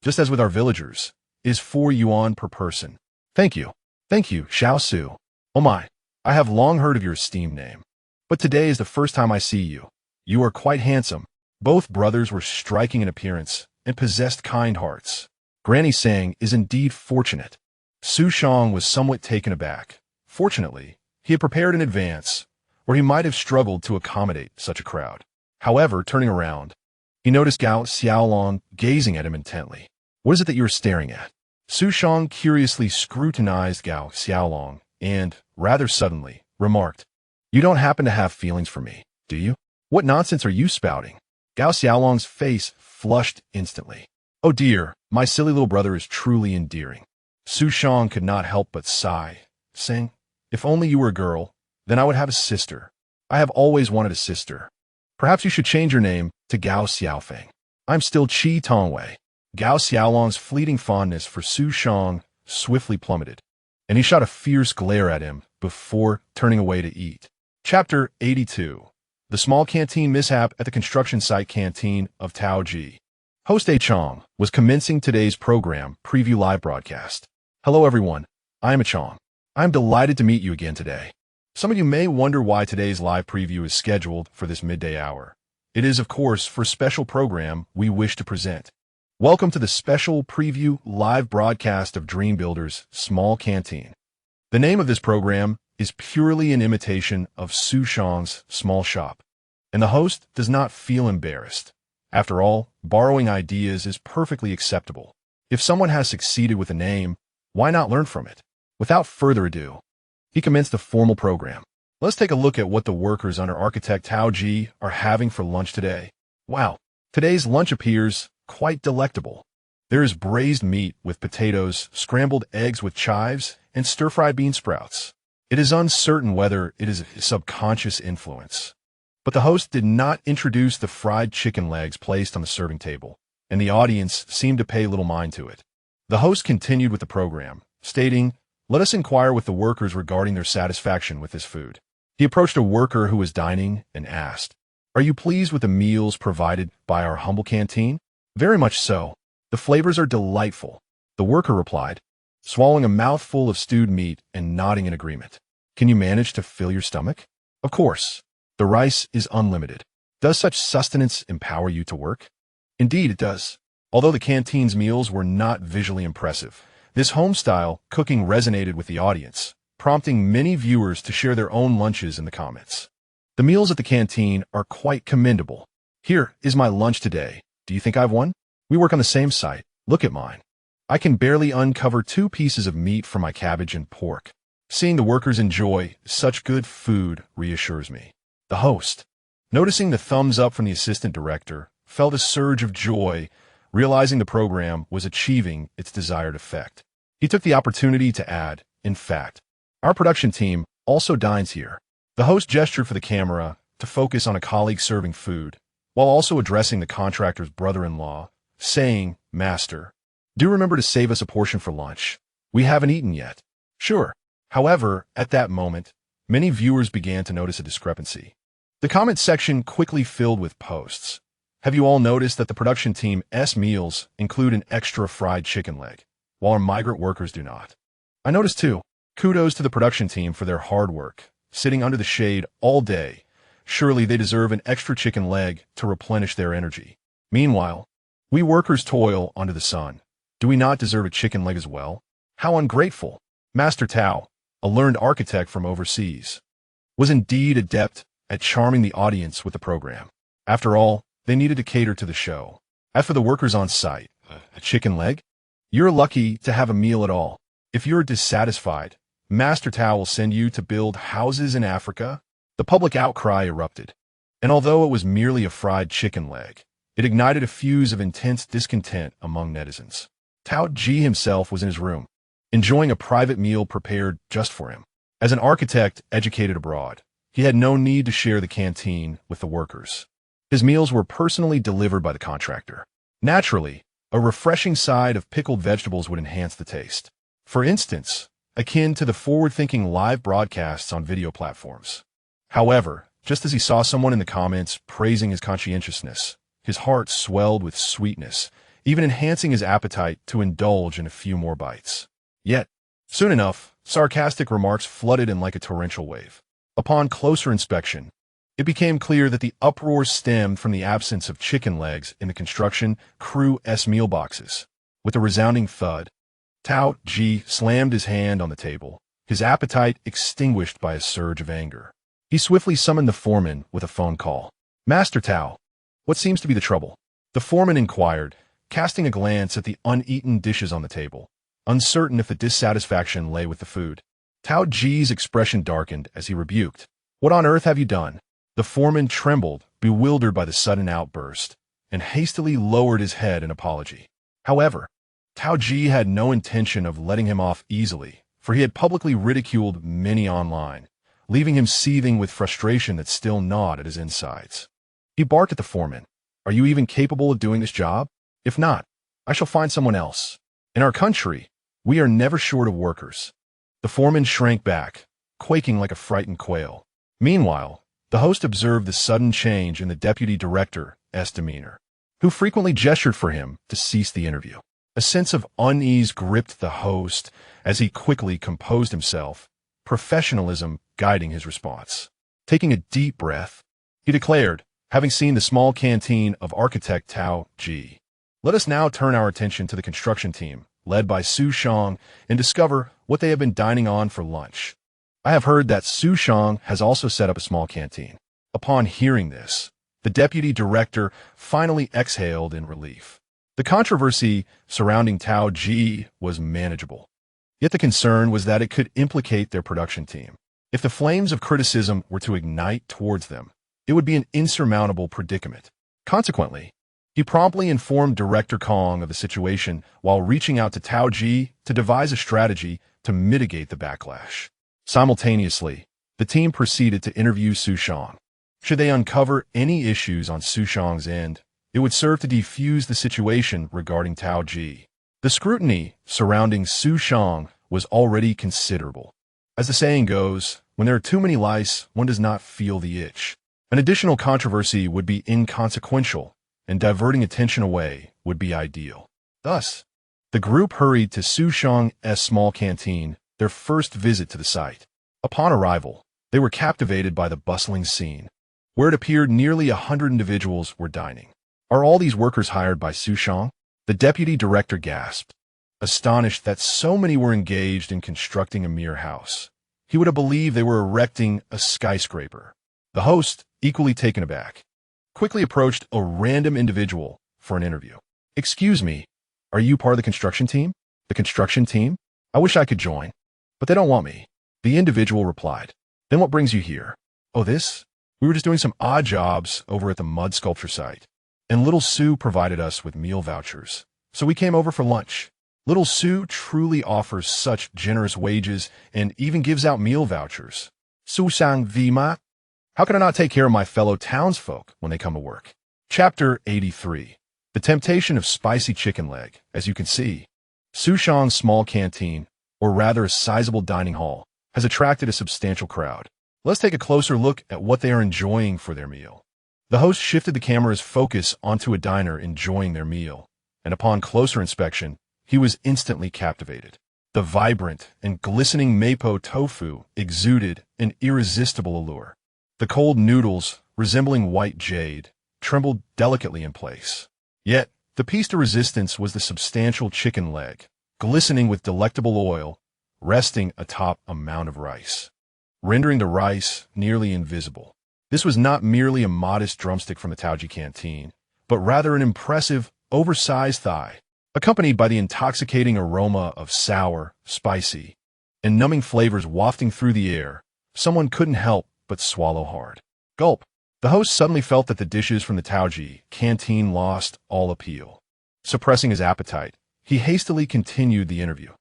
Just as with our villagers, it is 4 yuan per person. Thank you, Xiao Su. Oh my, I have long heard of your esteemed name. But today is the first time I see you. You are quite handsome." Both brothers were striking in appearance and possessed kind hearts. Granny Sang is indeed fortunate. Xu Shang was somewhat taken aback. Fortunately, he had prepared in advance, or he might have struggled to accommodate such a crowd. However, turning around, he noticed Gao Xiaolong gazing at him intently. "What is it that you are staring at?" Xu Shang curiously scrutinized Gao Xiaolong and, rather suddenly, remarked, "You don't happen to have feelings for me, do you? What nonsense are you spouting?" Gao Xiaolong's face flushed instantly. "Oh dear, my silly little brother is truly endearing." Xu Shang could not help but sigh, saying, "If only you were a girl, then I would have a sister. I have always wanted a sister. Perhaps you should change your name to Gao Xiaofeng. I'm still Qi Tongwei." Gao Xiaolong's fleeting fondness for Xu Shang swiftly plummeted, and he shot a fierce glare at him before turning away to eat. Chapter 82. The Small Canteen Mishap at the Construction Site Canteen of Taoji. Host A Chong was commencing today's program preview live broadcast. Hello everyone, I am A Chong. I am delighted to meet you again today. Some of you may wonder why today's live preview is scheduled for this midday hour. It is, of course, for a special program we wish to present. Welcome to the special preview live broadcast of Dream Builder's Small Canteen. The name of this program is purely an imitation of Xu Shang's small shop, and the host does not feel embarrassed. After all, borrowing ideas is perfectly acceptable. If someone has succeeded with a name, why not learn from it? Without further ado, he commenced the formal program. Let's take a look at what the workers under architect Tao Ji are having for lunch today. Wow, today's lunch appears quite delectable. There is braised meat with potatoes, scrambled eggs with chives, and stir-fried bean sprouts. It is uncertain whether it is a subconscious influence, but the host did not introduce the fried chicken legs placed on the serving table, and the audience seemed to pay little mind to it. The host continued with the program, stating, "Let us inquire with the workers regarding their satisfaction with this food." He approached a worker who was dining and asked, "Are you pleased with the meals provided by our humble canteen?" "Very much so. The flavors are delightful," the worker replied, swallowing a mouthful of stewed meat and nodding in agreement. "Can you manage to fill your stomach?" "Of course. The rice is unlimited." "Does such sustenance empower you to work?" "Indeed it does." Although the canteen's meals were not visually impressive, this home-style cooking resonated with the audience, prompting many viewers to share their own lunches in the comments. "The meals at the canteen are quite commendable. Here is my lunch today. Do you think I've won? We work on the same site. Look at mine. I can barely uncover 2 pieces of meat from my cabbage and pork. Seeing the workers enjoy such good food reassures me. The host, noticing the thumbs up from the assistant director, felt a surge of joy, realizing the program was achieving its desired effect. He took the opportunity to add, in fact, our production team also dines here. The host gestured for the camera to focus on a colleague serving food, while also addressing the contractor's brother-in-law, saying, "Master, do remember to save us a portion for lunch. We haven't eaten yet." Sure. However, at that moment, many viewers began to notice a discrepancy. The comment section quickly filled with posts. Have you all noticed that the production team's meals include an extra fried chicken leg, while our migrant workers do not? I noticed too. Kudos to the production team for their hard work, sitting under the shade all day. Surely they deserve an extra chicken leg to replenish their energy. Meanwhile, we workers toil under the sun. Do we not deserve a chicken leg as well? How ungrateful. Master Tao, a learned architect from overseas, was indeed adept at charming the audience with the program. After all, they needed to cater to the show. As for the workers on site, a chicken leg? You're lucky to have a meal at all. If you're dissatisfied, Master Tao will send you to build houses in Africa. The public outcry erupted, and although it was merely a fried chicken leg, it ignited a fuse of intense discontent among netizens. Tao Ji himself was in his room, enjoying a private meal prepared just for him. As an architect educated abroad, he had no need to share the canteen with the workers. His meals were personally delivered by the contractor. Naturally, a refreshing side of pickled vegetables would enhance the taste. For instance, akin to the forward-thinking live broadcasts on video platforms. However, just as he saw someone in the comments praising his conscientiousness, his heart swelled with sweetness, even enhancing his appetite to indulge in a few more bites. Yet, soon enough, sarcastic remarks flooded in like a torrential wave. Upon closer inspection, it became clear that the uproar stemmed from the absence of chicken legs in the construction crew's meal boxes. With a resounding thud, Tao Ji slammed his hand on the table, his appetite extinguished by a surge of anger. He swiftly summoned the foreman with a phone call. "Master Tao, what seems to be the trouble?" The foreman inquired, casting a glance at the uneaten dishes on the table, uncertain if the dissatisfaction lay with the food. Tao Ji's expression darkened as he rebuked, "What on earth have you done?" The foreman trembled, bewildered by the sudden outburst, and hastily lowered his head in apology. However, Tao Ji had no intention of letting him off easily, for he had publicly ridiculed many online, leaving him seething with frustration that still gnawed at his insides. He barked at the foreman, "Are you even capable of doing this job? If not, I shall find someone else. In our country, we are never short of workers." The foreman shrank back, quaking like a frightened quail. Meanwhile, the host observed the sudden change in the deputy director's demeanor, who frequently gestured for him to cease the interview. A sense of unease gripped the host as he quickly composed himself, professionalism guiding his response. Taking a deep breath, he declared, having seen the small canteen of architect Tao Ji, "Let us now turn our attention to the construction team, led by Xu Shang, and discover what they have been dining on for lunch. I have heard that Xu Shang has also set up a small canteen." Upon hearing this, the deputy director finally exhaled in relief. The controversy surrounding Tao Ji was manageable. Yet the concern was that it could implicate their production team. If the flames of criticism were to ignite towards them, it would be an insurmountable predicament. Consequently, he promptly informed Director Kong of the situation while reaching out to Tao Ji to devise a strategy to mitigate the backlash. Simultaneously, the team proceeded to interview Xu Shang. Should they uncover any issues on Xu Shang's end, it would serve to defuse the situation regarding Tao Ji. The scrutiny surrounding Xu Shang was already considerable. As the saying goes, when there are too many lice, one does not feel the itch. An additional controversy would be inconsequential, and diverting attention away would be ideal. Thus, the group hurried to Xu Shang's small canteen, their first visit to the site. Upon arrival, they were captivated by the bustling scene, where it appeared nearly 100 individuals were dining. "Are all these workers hired by Xu Shang?" The deputy director gasped, astonished that so many were engaged in constructing a mere house. He would have believed they were erecting a skyscraper. The host, equally taken aback, quickly approached a random individual for an interview. "Excuse me, are you part of the construction team?" The construction team? I wish I could join, but they don't want me. The individual replied. Then what brings you here? Oh, this? We were just doing some odd jobs over at the mud sculpture site, and little Sue provided us with meal vouchers. So we came over for lunch. Little Sue truly offers such generous wages and even gives out meal vouchers. Xu Shang Vima. How can I not take care of my fellow townsfolk when they come to work? Chapter 83. The temptation of spicy chicken leg. As you can see, Xu Shang's small canteen, or rather a sizable dining hall, has attracted a substantial crowd. Let's take a closer look at what they are enjoying for their meal. The host shifted the camera's focus onto a diner enjoying their meal, and upon closer inspection, he was instantly captivated. The vibrant and glistening mapo tofu exuded an irresistible allure. The cold noodles, resembling white jade, trembled delicately in place. Yet, the piece de resistance was the substantial chicken leg, glistening with delectable oil, resting atop a mound of rice, rendering the rice nearly invisible. This was not merely a modest drumstick from the Taoji canteen, but rather an impressive, oversized thigh, accompanied by the intoxicating aroma of sour, spicy, and numbing flavors wafting through the air. Someone couldn't help but swallow hard. Gulp. The host suddenly felt that the dishes from the Taoji canteen lost all appeal. Suppressing his appetite, he hastily continued the interview.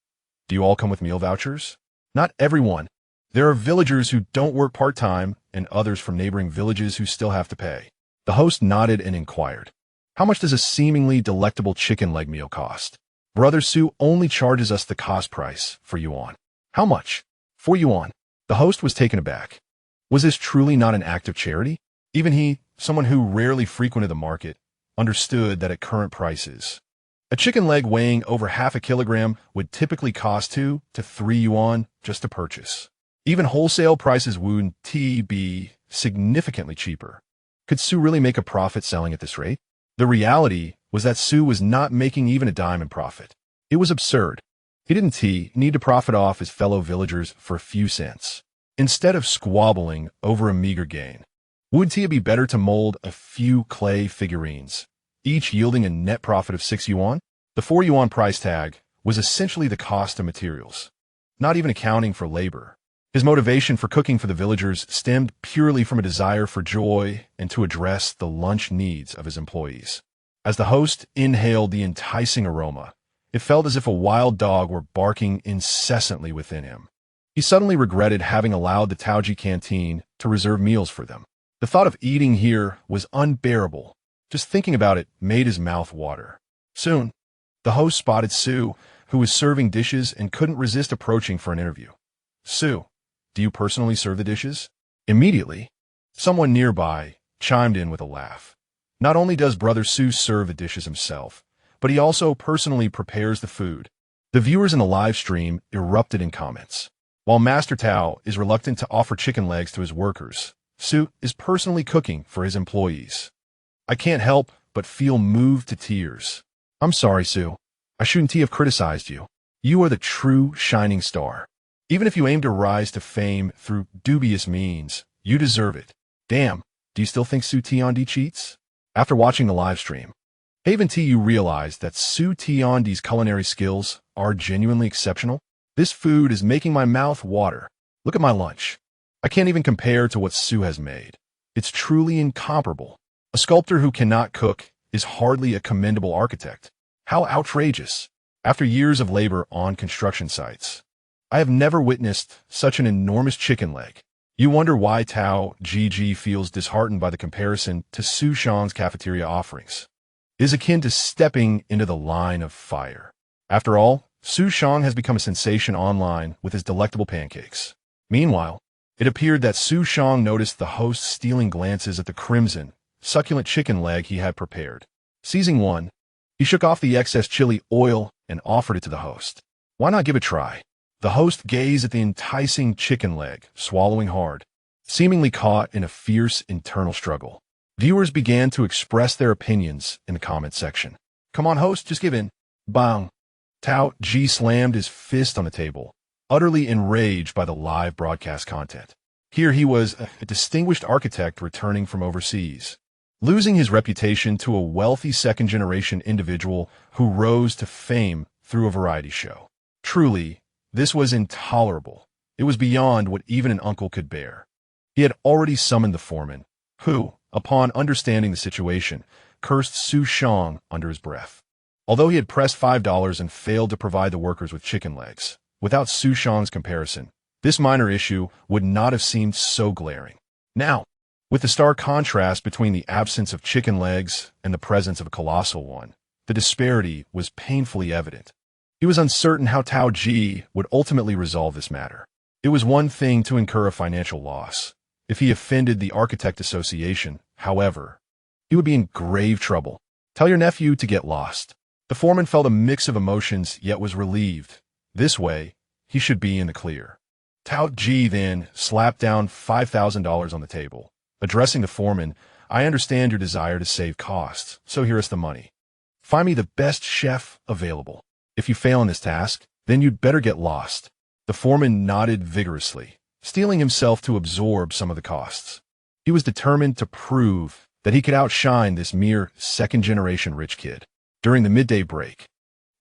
Do you all come with meal vouchers? Not everyone. There are villagers who don't work part-time and others from neighboring villages who still have to pay. The host nodded and inquired. How much does a seemingly delectable chicken leg meal cost? Brother Sue only charges us the cost price for yuan. How much? 4 yuan. The host was taken aback. Was this truly not an act of charity? Even he, someone who rarely frequented the market, understood that at current prices, a chicken leg weighing over half a kilogram would typically cost 2 to 3 yuan just to purchase. Even wholesale prices would be significantly cheaper. Could Sue really make a profit selling at this rate? The reality was that Sue was not making even a dime in profit. It was absurd. He didn't need to profit off his fellow villagers for a few cents. Instead of squabbling over a meager gain, would it be better to mold a few clay figurines, each yielding a net profit of 6 yuan? The 4 yuan price tag was essentially the cost of materials, not even accounting for labor. His motivation for cooking for the villagers stemmed purely from a desire for joy and to address the lunch needs of his employees. As the host inhaled the enticing aroma, it felt as if a wild dog were barking incessantly within him. He suddenly regretted having allowed the Taoji canteen to reserve meals for them. The thought of eating here was unbearable. Just thinking about it made his mouth water. Soon, the host spotted Sue, who was serving dishes and couldn't resist approaching for an interview. Sue, do you personally serve the dishes? Immediately, someone nearby chimed in with a laugh. Not only does Brother Sue serve the dishes himself, but he also personally prepares the food. The viewers in the live stream erupted in comments. While Master Tao is reluctant to offer chicken legs to his workers, Sue is personally cooking for his employees. I can't help but feel moved to tears. I'm sorry, Sue. I shouldn't have criticized you. You are the true shining star. Even if you aim to rise to fame through dubious means, you deserve it. Damn, do you still think Su Tiandi cheats? After watching the live stream, haven't you realized that Su Tiandi's culinary skills are genuinely exceptional? This food is making my mouth water. Look at my lunch. I can't even compare to what Sue has made. It's truly incomparable. A sculptor who cannot cook is hardly a commendable architect. How outrageous. After years of labor on construction sites, I have never witnessed such an enormous chicken leg. You wonder why Tao Gigi feels disheartened by the comparison to Xu Shang's cafeteria offerings. It is akin to stepping into the line of fire. After all, Xu Shang has become a sensation online with his delectable pancakes. Meanwhile, it appeared that Xu Shang noticed the host stealing glances at the crimson, succulent chicken leg he had prepared. Seizing one, he shook off the excess chili oil and offered it to the host. Why not give it a try? The host gazed at the enticing chicken leg, swallowing hard, seemingly caught in a fierce internal struggle. Viewers began to express their opinions in the comment section. Come on, host, just give in. Bang. Tao Ji slammed his fist on the table, utterly enraged by the live broadcast content. Here he was, a distinguished architect returning from overseas, losing his reputation to a wealthy second-generation individual who rose to fame through a variety show. Truly, this was intolerable. It was beyond what even an uncle could bear. He had already summoned the foreman, who, upon understanding the situation, cursed Xu Shang under his breath. Although he had pressed $5 and failed to provide the workers with chicken legs, without Xu Shang's comparison, this minor issue would not have seemed so glaring. Now, with the stark contrast between the absence of chicken legs and the presence of a colossal one, the disparity was painfully evident. He was uncertain how Tao Ji would ultimately resolve this matter. It was one thing to incur a financial loss. If he offended the Architect Association, however, he would be in grave trouble. Tell your nephew to get lost. The foreman felt a mix of emotions yet was relieved. This way, he should be in the clear. Tao Ji then slapped down $5,000 on the table. Addressing the foreman, I understand your desire to save costs, so here is the money. Find me the best chef available. If you fail in this task, then you'd better get lost. The foreman nodded vigorously, steeling himself to absorb some of the costs. He was determined to prove that he could outshine this mere second-generation rich kid. During the midday break,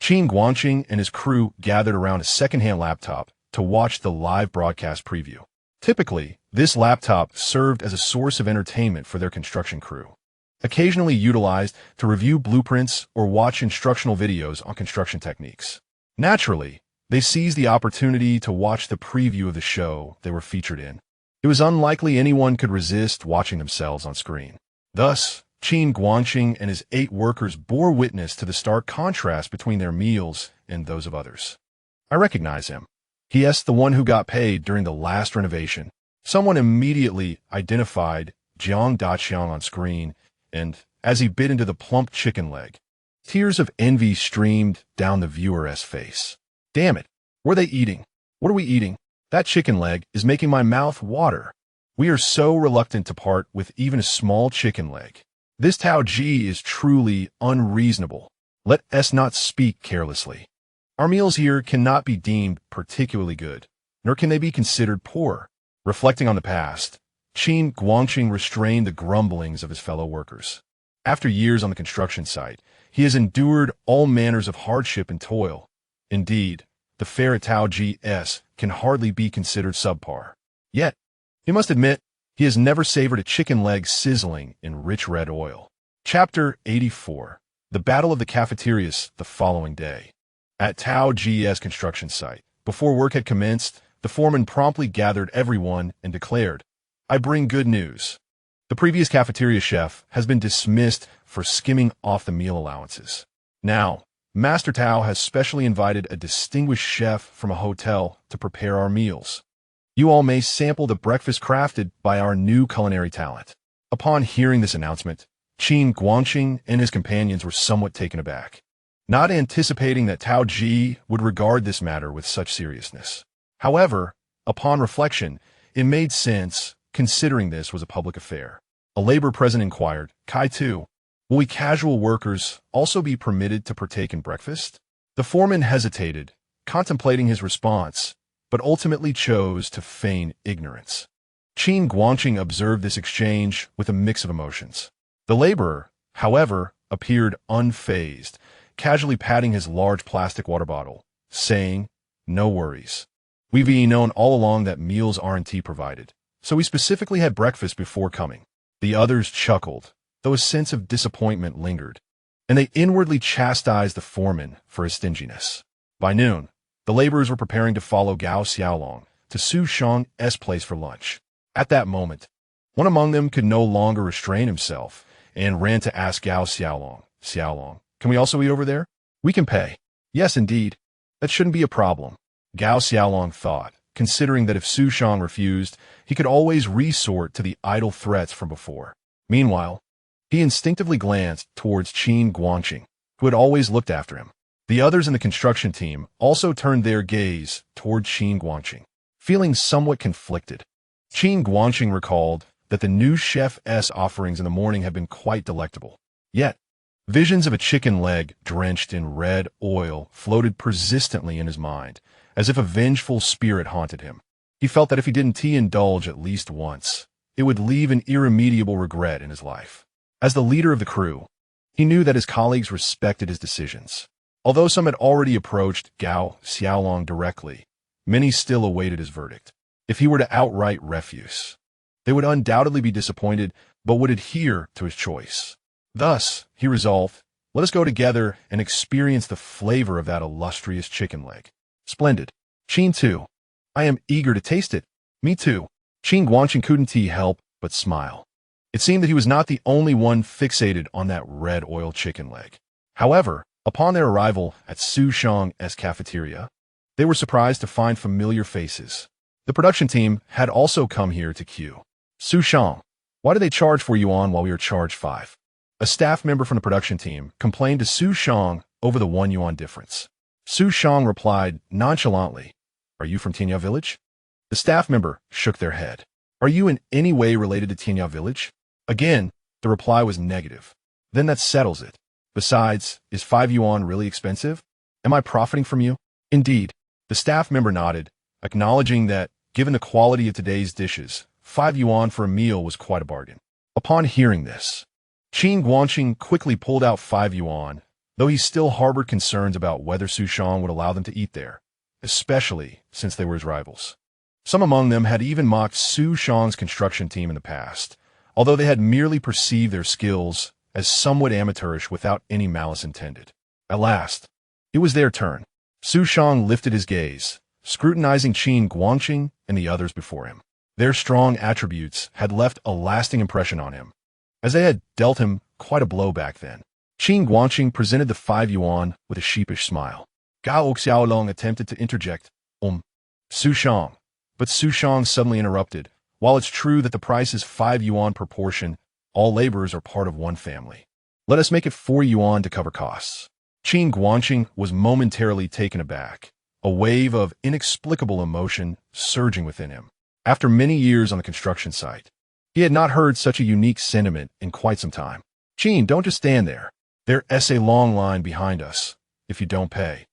Qin Guangqing and his crew gathered around a second-hand laptop to watch the live broadcast preview. Typically, this laptop served as a source of entertainment for their construction crew, occasionally utilized to review blueprints or watch instructional videos on construction techniques. Naturally, they seized the opportunity to watch the preview of the show they were featured in. It was unlikely anyone could resist watching themselves on screen. Thus, Qin Guangqing and his 8 workers bore witness to the stark contrast between their meals and those of others. I recognize him. He is the one who got paid during the last renovation. Someone immediately identified Jiang Daqiang on screen, and as he bit into the plump chicken leg, tears of envy streamed down the viewer's face. Damn it, what are they eating? What are we eating? That chicken leg is making my mouth water. We are so reluctant to part with even a small chicken leg. This Tao Ji is truly unreasonable. Let us not speak carelessly. Our meals here cannot be deemed particularly good, nor can they be considered poor. Reflecting on the past, Qin Guangqing restrained the grumblings of his fellow workers. After years on the construction site, he has endured all manners of hardship and toil. Indeed, the fare at Tao Ji's can hardly be considered subpar. Yet, he must admit, he has never savored a chicken leg sizzling in rich red oil. Chapter 84. The Battle of the Cafeterias the following day. At Tao Ji's construction site, before work had commenced, the foreman promptly gathered everyone and declared, I bring good news. The previous cafeteria chef has been dismissed for skimming off the meal allowances. Now, Master Tao has specially invited a distinguished chef from a hotel to prepare our meals. You all may sample the breakfast crafted by our new culinary talent. Upon hearing this announcement, Qin Guangqing and his companions were somewhat taken aback, not anticipating that Tao Ji would regard this matter with such seriousness. However, upon reflection, it made sense, considering this was a public affair. A labor present inquired, Kai Tu, will we casual workers also be permitted to partake in breakfast? The foreman hesitated, contemplating his response, but ultimately chose to feign ignorance. Qin Guangqing observed this exchange with a mix of emotions. The laborer, however, appeared unfazed, casually patting his large plastic water bottle, saying, no worries. We've known all along that meals aren't provided, so we specifically had breakfast before coming. The others chuckled, though a sense of disappointment lingered, and they inwardly chastised the foreman for his stinginess. By noon, the laborers were preparing to follow Gao Xiaolong to Xu Shang's place for lunch. At that moment, one among them could no longer restrain himself and ran to ask Gao Xiaolong, Xiaolong, can we also eat over there? We can pay. Yes, indeed. That shouldn't be a problem. Gao Xiaolong thought, considering that if Xu Shang refused, he could always resort to the idle threats from before. Meanwhile, he instinctively glanced towards Qin Guangqing, who had always looked after him. The others in the construction team also turned their gaze toward Qin Guangqing, feeling somewhat conflicted. Qin Guangqing recalled that the new chef's offerings in the morning had been quite delectable. Yet, visions of a chicken leg drenched in red oil floated persistently in his mind, as if a vengeful spirit haunted him. He felt that if he didn't indulge at least once, it would leave an irremediable regret in his life. As the leader of the crew, he knew that his colleagues respected his decisions. Although some had already approached Gao Xiaolong directly, many still awaited his verdict. If he were to outright refuse, they would undoubtedly be disappointed, but would adhere to his choice. Thus, he resolved, let us go together and experience the flavor of that illustrious chicken leg. Splendid. Qin too. I am eager to taste it. Me too. Qin Guanqing couldn't help but smile. It seemed that he was not the only one fixated on that red oil chicken leg. However, upon their arrival at Xu Shang's cafeteria, they were surprised to find familiar faces. The production team had also come here to queue. Xu Shang, why do they charge 4 yuan while we are charged 5? A staff member from the production team complained to Xu Shang over the 1 yuan difference. Xu Shang replied nonchalantly, are you from Tianya Village? The staff member shook their head. Are you in any way related to Tianya Village? Again, the reply was negative. Then that settles it. Besides, is 5 yuan really expensive? Am I profiting from you? Indeed. The staff member nodded, acknowledging that, given the quality of today's dishes, 5 yuan for a meal was quite a bargain. Upon hearing this, Qin Guanqing quickly pulled out 5 yuan, though he still harbored concerns about whether Xu Shang would allow them to eat there, especially since they were his rivals. Some among them had even mocked Xu Shang's construction team in the past, although they had merely perceived their skills as somewhat amateurish without any malice intended. At last, it was their turn. Xu Shang lifted his gaze, scrutinizing Qin Guanqing and the others before him. Their strong attributes had left a lasting impression on him, as they had dealt him quite a blow back then. Qin Guanqing presented the 5 yuan with a sheepish smile. Gao Xiaolong attempted to interject, Xu Shang, but Xu Shang suddenly interrupted. While it's true that the price is 5 yuan per portion, all laborers are part of one family. Let us make it 4 yuan to cover costs. Qin Guanqing was momentarily taken aback, a wave of inexplicable emotion surging within him. After many years on the construction site, he had not heard such a unique sentiment in quite some time. Qin, don't just stand there. There's a long line behind us, if you don't pay.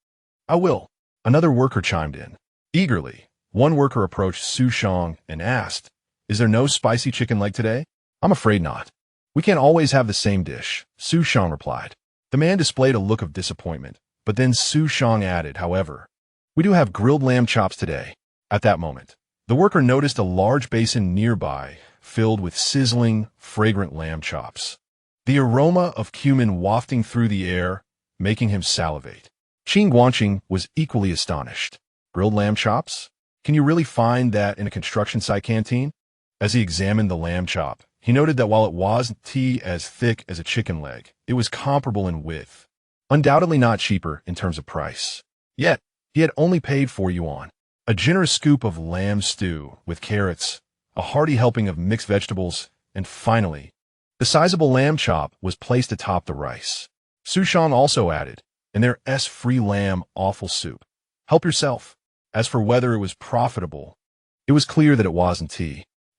I will. Another worker chimed in. Eagerly, one worker approached Xu Shang and asked, is there no spicy chicken leg today? I'm afraid not. We can't always have the same dish, Xu Shang replied. The man displayed a look of disappointment, but then Xu Shang added, however, we do have grilled lamb chops today. At that moment, the worker noticed a large basin nearby, filled with sizzling, fragrant lamb chops. The aroma of cumin wafting through the air, making him salivate. Qin Guanqing was equally astonished. Grilled lamb chops? Can you really find that in a construction site canteen? As he examined the lamb chop, he noted that while it wasn't as thick as a chicken leg, it was comparable in width. Undoubtedly not cheaper in terms of price. Yet, he had only paid 4 yuan. A generous scoop of lamb stew with carrots, a hearty helping of mixed vegetables, and finally, the sizable lamb chop was placed atop the rice. Xu Shang also added, and there's free lamb offal soup. Help yourself. As for whether it was profitable, it was clear that it wasn't.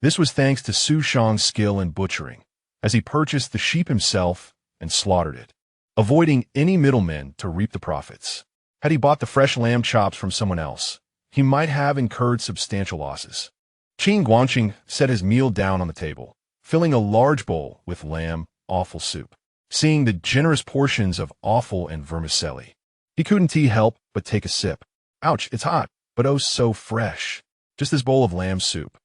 This was thanks to Xu Shang's skill in butchering, as he purchased the sheep himself and slaughtered it, avoiding any middlemen to reap the profits. Had he bought the fresh lamb chops from someone else, he might have incurred substantial losses. Qin Guanqing set his meal down on the table, filling a large bowl with lamb offal soup. Seeing the generous portions of offal and vermicelli, he couldn't help but take a sip. Ouch, it's hot, but oh so fresh. Just this bowl of lamb soup,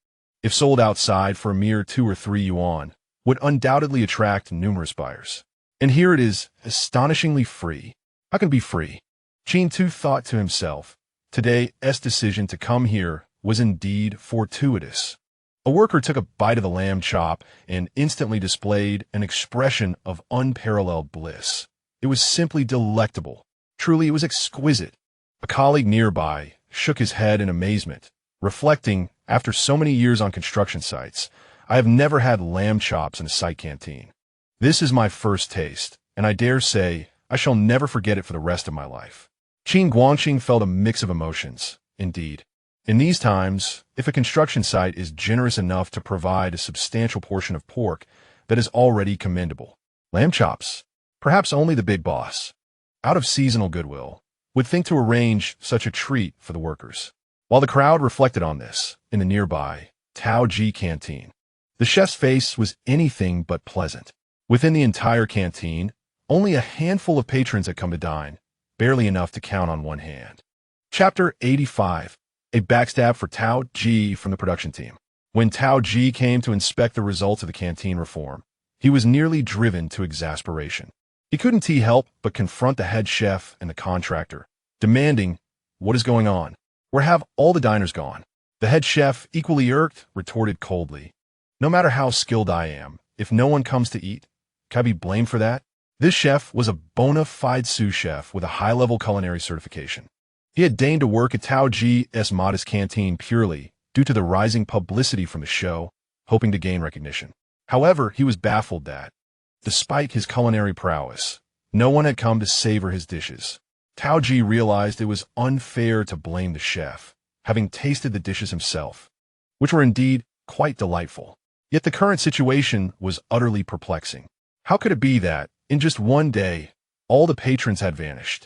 if sold outside for a mere 2 or 3 yuan, would undoubtedly attract numerous buyers. And here it is, astonishingly free. How can it be free? Qin too thought to himself, today's decision to come here was indeed fortuitous. A worker took a bite of the lamb chop and instantly displayed an expression of unparalleled bliss. It was simply delectable. Truly, it was exquisite. A colleague nearby shook his head in amazement, reflecting, after so many years on construction sites, I have never had lamb chops in a site canteen. This is my first taste, and I dare say I shall never forget it for the rest of my life. Qin Guanqing felt a mix of emotions, indeed. In these times, if a construction site is generous enough to provide a substantial portion of pork, that is already commendable. Lamb chops, perhaps only the big boss, out of seasonal goodwill, would think to arrange such a treat for the workers. While the crowd reflected on this, in the nearby Tao Ji canteen, the chef's face was anything but pleasant. Within the entire canteen, only a handful of patrons had come to dine, barely enough to count on one hand. Chapter 85. A backstab for Tao Ji from the production team. When Tao Ji came to inspect the results of the canteen reform, he was nearly driven to exasperation. He couldn't help but confront the head chef and the contractor, demanding, "What is going on? Where have all the diners gone?" The head chef, equally irked, retorted coldly, "No matter how skilled I am, if no one comes to eat, can I be blamed for that?" This chef was a bona fide sous chef with a high-level culinary certification. He had deigned to work at Tao Ji's modest canteen purely due to the rising publicity from the show, hoping to gain recognition. However, he was baffled that, despite his culinary prowess, no one had come to savor his dishes. Tao Ji realized it was unfair to blame the chef, having tasted the dishes himself, which were indeed quite delightful. Yet the current situation was utterly perplexing. How could it be that, in just one day, all the patrons had vanished?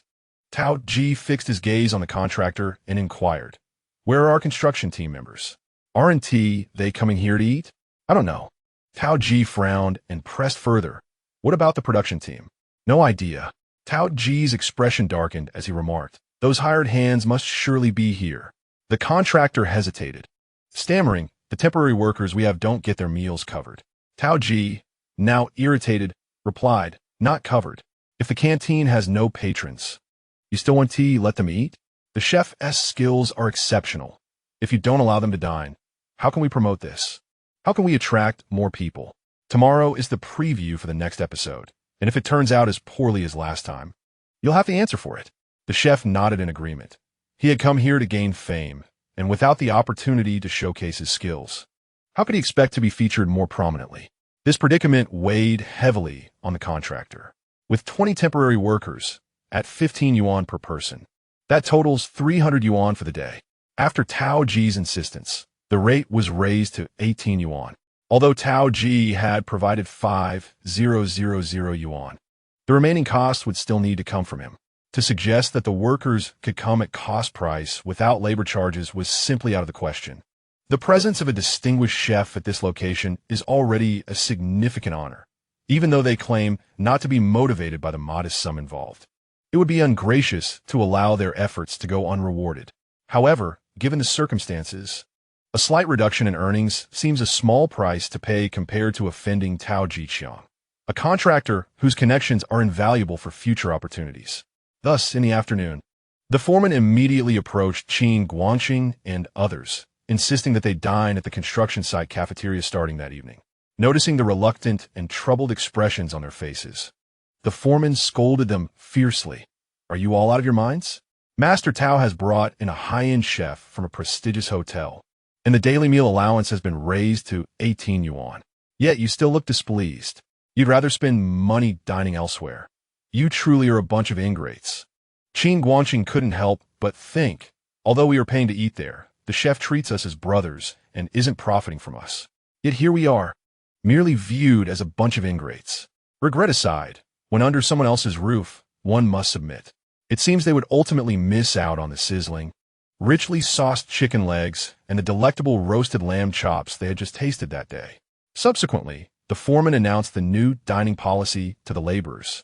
Tao Ji fixed his gaze on the contractor and inquired, "Where are our construction team members? Aren't they coming here to eat?" "I don't know." Tao Ji frowned and pressed further, "What about the production team?" "No idea." Tao Ji's expression darkened as he remarked, "Those hired hands must surely be here." The contractor hesitated, stammering, "The temporary workers we have don't get their meals covered." Tao Ji, now irritated, replied, "Not covered. If the canteen has no patrons, you still want to let them eat? The chef's skills are exceptional. If you don't allow them to dine, how can we promote this? How can we attract more people?" Tomorrow is the preview for the next episode, and if it turns out as poorly as last time, you'll have to answer for it. The chef nodded in agreement. He had come here to gain fame, and without the opportunity to showcase his skills, how could he expect to be featured more prominently? This predicament weighed heavily on the contractor. With 20 temporary workers, at 15 yuan per person, that totals 300 yuan for the day. After Tao Ji's insistence, the rate was raised to 18 yuan. Although Tao Ji had provided 5,000 yuan, the remaining cost would still need to come from him. To suggest that the workers could come at cost price without labor charges was simply out of the question. The presence of a distinguished chef at this location is already a significant honor, even though they claim not to be motivated by the modest sum involved. It would be ungracious to allow their efforts to go unrewarded. However, given the circumstances, a slight reduction in earnings seems a small price to pay compared to offending Tao Jiqiang, a contractor whose connections are invaluable for future opportunities. Thus, in the afternoon, the foreman immediately approached Qin Guangxing and others, insisting that they dine at the construction site cafeteria starting that evening. Noticing the reluctant and troubled expressions on their faces, the foreman scolded them fiercely. "Are you all out of your minds? Master Tao has brought in a high-end chef from a prestigious hotel, and the daily meal allowance has been raised to 18 yuan. Yet you still look displeased. You'd rather spend money dining elsewhere. You truly are a bunch of ingrates." Qin Guangxing couldn't help but think, although we are paying to eat there, the chef treats us as brothers and isn't profiting from us. Yet here we are, merely viewed as a bunch of ingrates. Regret aside, when under someone else's roof, one must submit. It seems they would ultimately miss out on the sizzling, richly sauced chicken legs, and the delectable roasted lamb chops they had just tasted that day. Subsequently, the foreman announced the new dining policy to the laborers.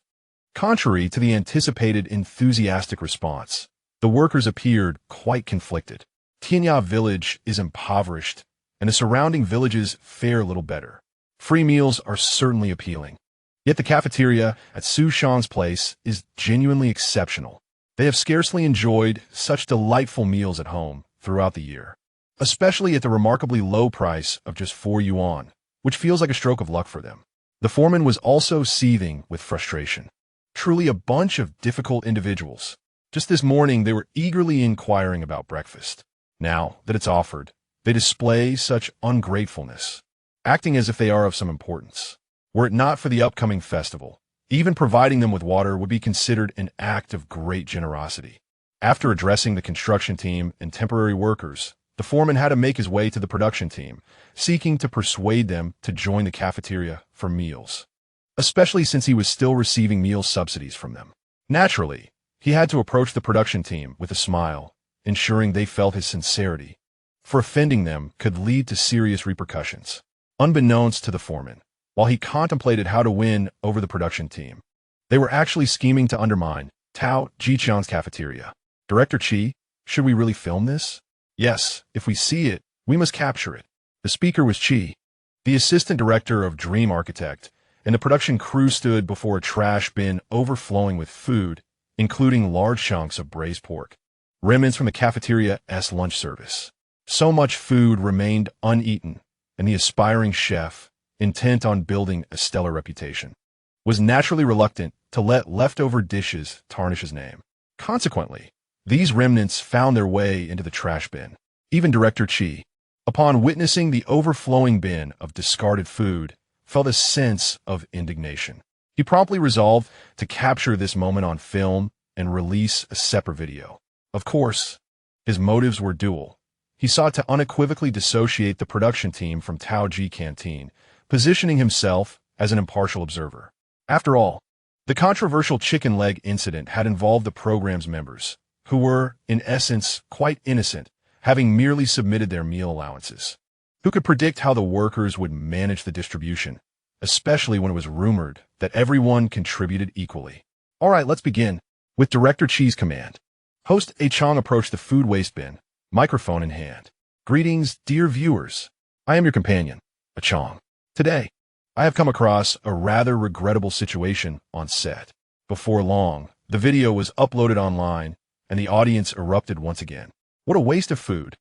Contrary to the anticipated enthusiastic response, the workers appeared quite conflicted. Tianya Village is impoverished, and the surrounding villages fare little better. Free meals are certainly appealing. Yet the cafeteria at Xu Shang's place is genuinely exceptional. They have scarcely enjoyed such delightful meals at home throughout the year, especially at the remarkably low price of just 4 yuan, which feels like a stroke of luck for them. The foreman was also seething with frustration. Truly a bunch of difficult individuals. Just this morning, they were eagerly inquiring about breakfast. Now that it's offered, they display such ungratefulness, acting as if they are of some importance. Were it not for the upcoming festival, even providing them with water would be considered an act of great generosity. After addressing the construction team and temporary workers, the foreman had to make his way to the production team, seeking to persuade them to join the cafeteria for meals, especially since he was still receiving meal subsidies from them. Naturally, he had to approach the production team with a smile, ensuring they felt his sincerity, for offending them could lead to serious repercussions. Unbeknownst to the foreman, while he contemplated how to win over the production team, they were actually scheming to undermine Tao Jichang's cafeteria. Director Chi, should we really film this? Yes, if we see it, we must capture it. The speaker was Chi, the assistant director of Dream Architect, and the production crew stood before a trash bin overflowing with food, including large chunks of braised pork, remnants from the cafeteria's lunch service. So much food remained uneaten, and the aspiring chef, intent on building a stellar reputation, was naturally reluctant to let leftover dishes tarnish his name. Consequently, these remnants found their way into the trash bin. Even Director Chi, upon witnessing the overflowing bin of discarded food, felt a sense of indignation. He promptly resolved to capture this moment on film and release a separate video. Of course, his motives were dual. He sought to unequivocally dissociate the production team from Tao Ji Canteen, positioning himself as an impartial observer. After all, the controversial chicken leg incident had involved the program's members, who were, in essence, quite innocent, having merely submitted their meal allowances. Who could predict how the workers would manage the distribution, especially when it was rumored that everyone contributed equally? All right, let's begin. With Director Chi's command, host A Chong approached the food waste bin, microphone in hand. Greetings, dear viewers. I am your companion, A Chong. Today, I have come across a rather regrettable situation on set. Before long, the video was uploaded online, and the audience erupted once again. What a waste of food.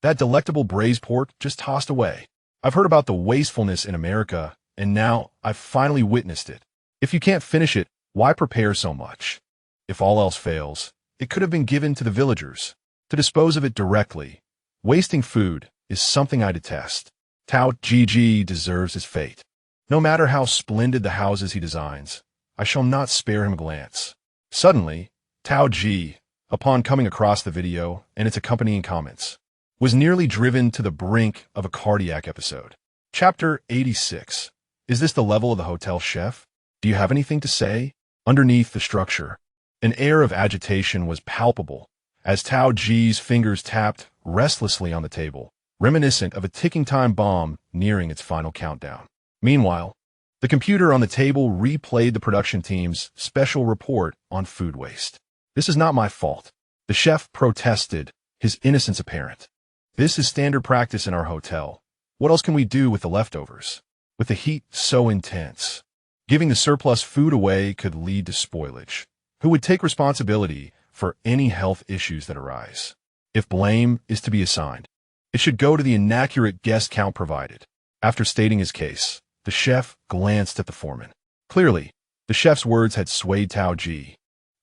That delectable braised pork just tossed away. I've heard about the wastefulness in America, and now I've finally witnessed it. If you can't finish it, why prepare so much? If all else fails, it could have been given to the villagers to dispose of it directly. Wasting food is something I detest. Tao Ji deserves his fate. No matter how splendid the houses he designs, I shall not spare him a glance. Suddenly, Tao Ji, upon coming across the video and its accompanying comments, was nearly driven to the brink of a cardiac episode. Chapter 86. Is this the level of the hotel chef? Do you have anything to say? Underneath the structure, an air of agitation was palpable as Tao Ji's fingers tapped restlessly on the table, reminiscent of a ticking time bomb nearing its final countdown. Meanwhile, the computer on the table replayed the production team's special report on food waste. This is not my fault. The chef protested, his innocence apparent. This is standard practice in our hotel. What else can we do with the leftovers? With the heat so intense, giving the surplus food away could lead to spoilage. Who would take responsibility for any health issues that arise? If blame is to be assigned, it should go to the inaccurate guest count provided. After stating his case, the chef glanced at the foreman. Clearly, the chef's words had swayed Tao Ji.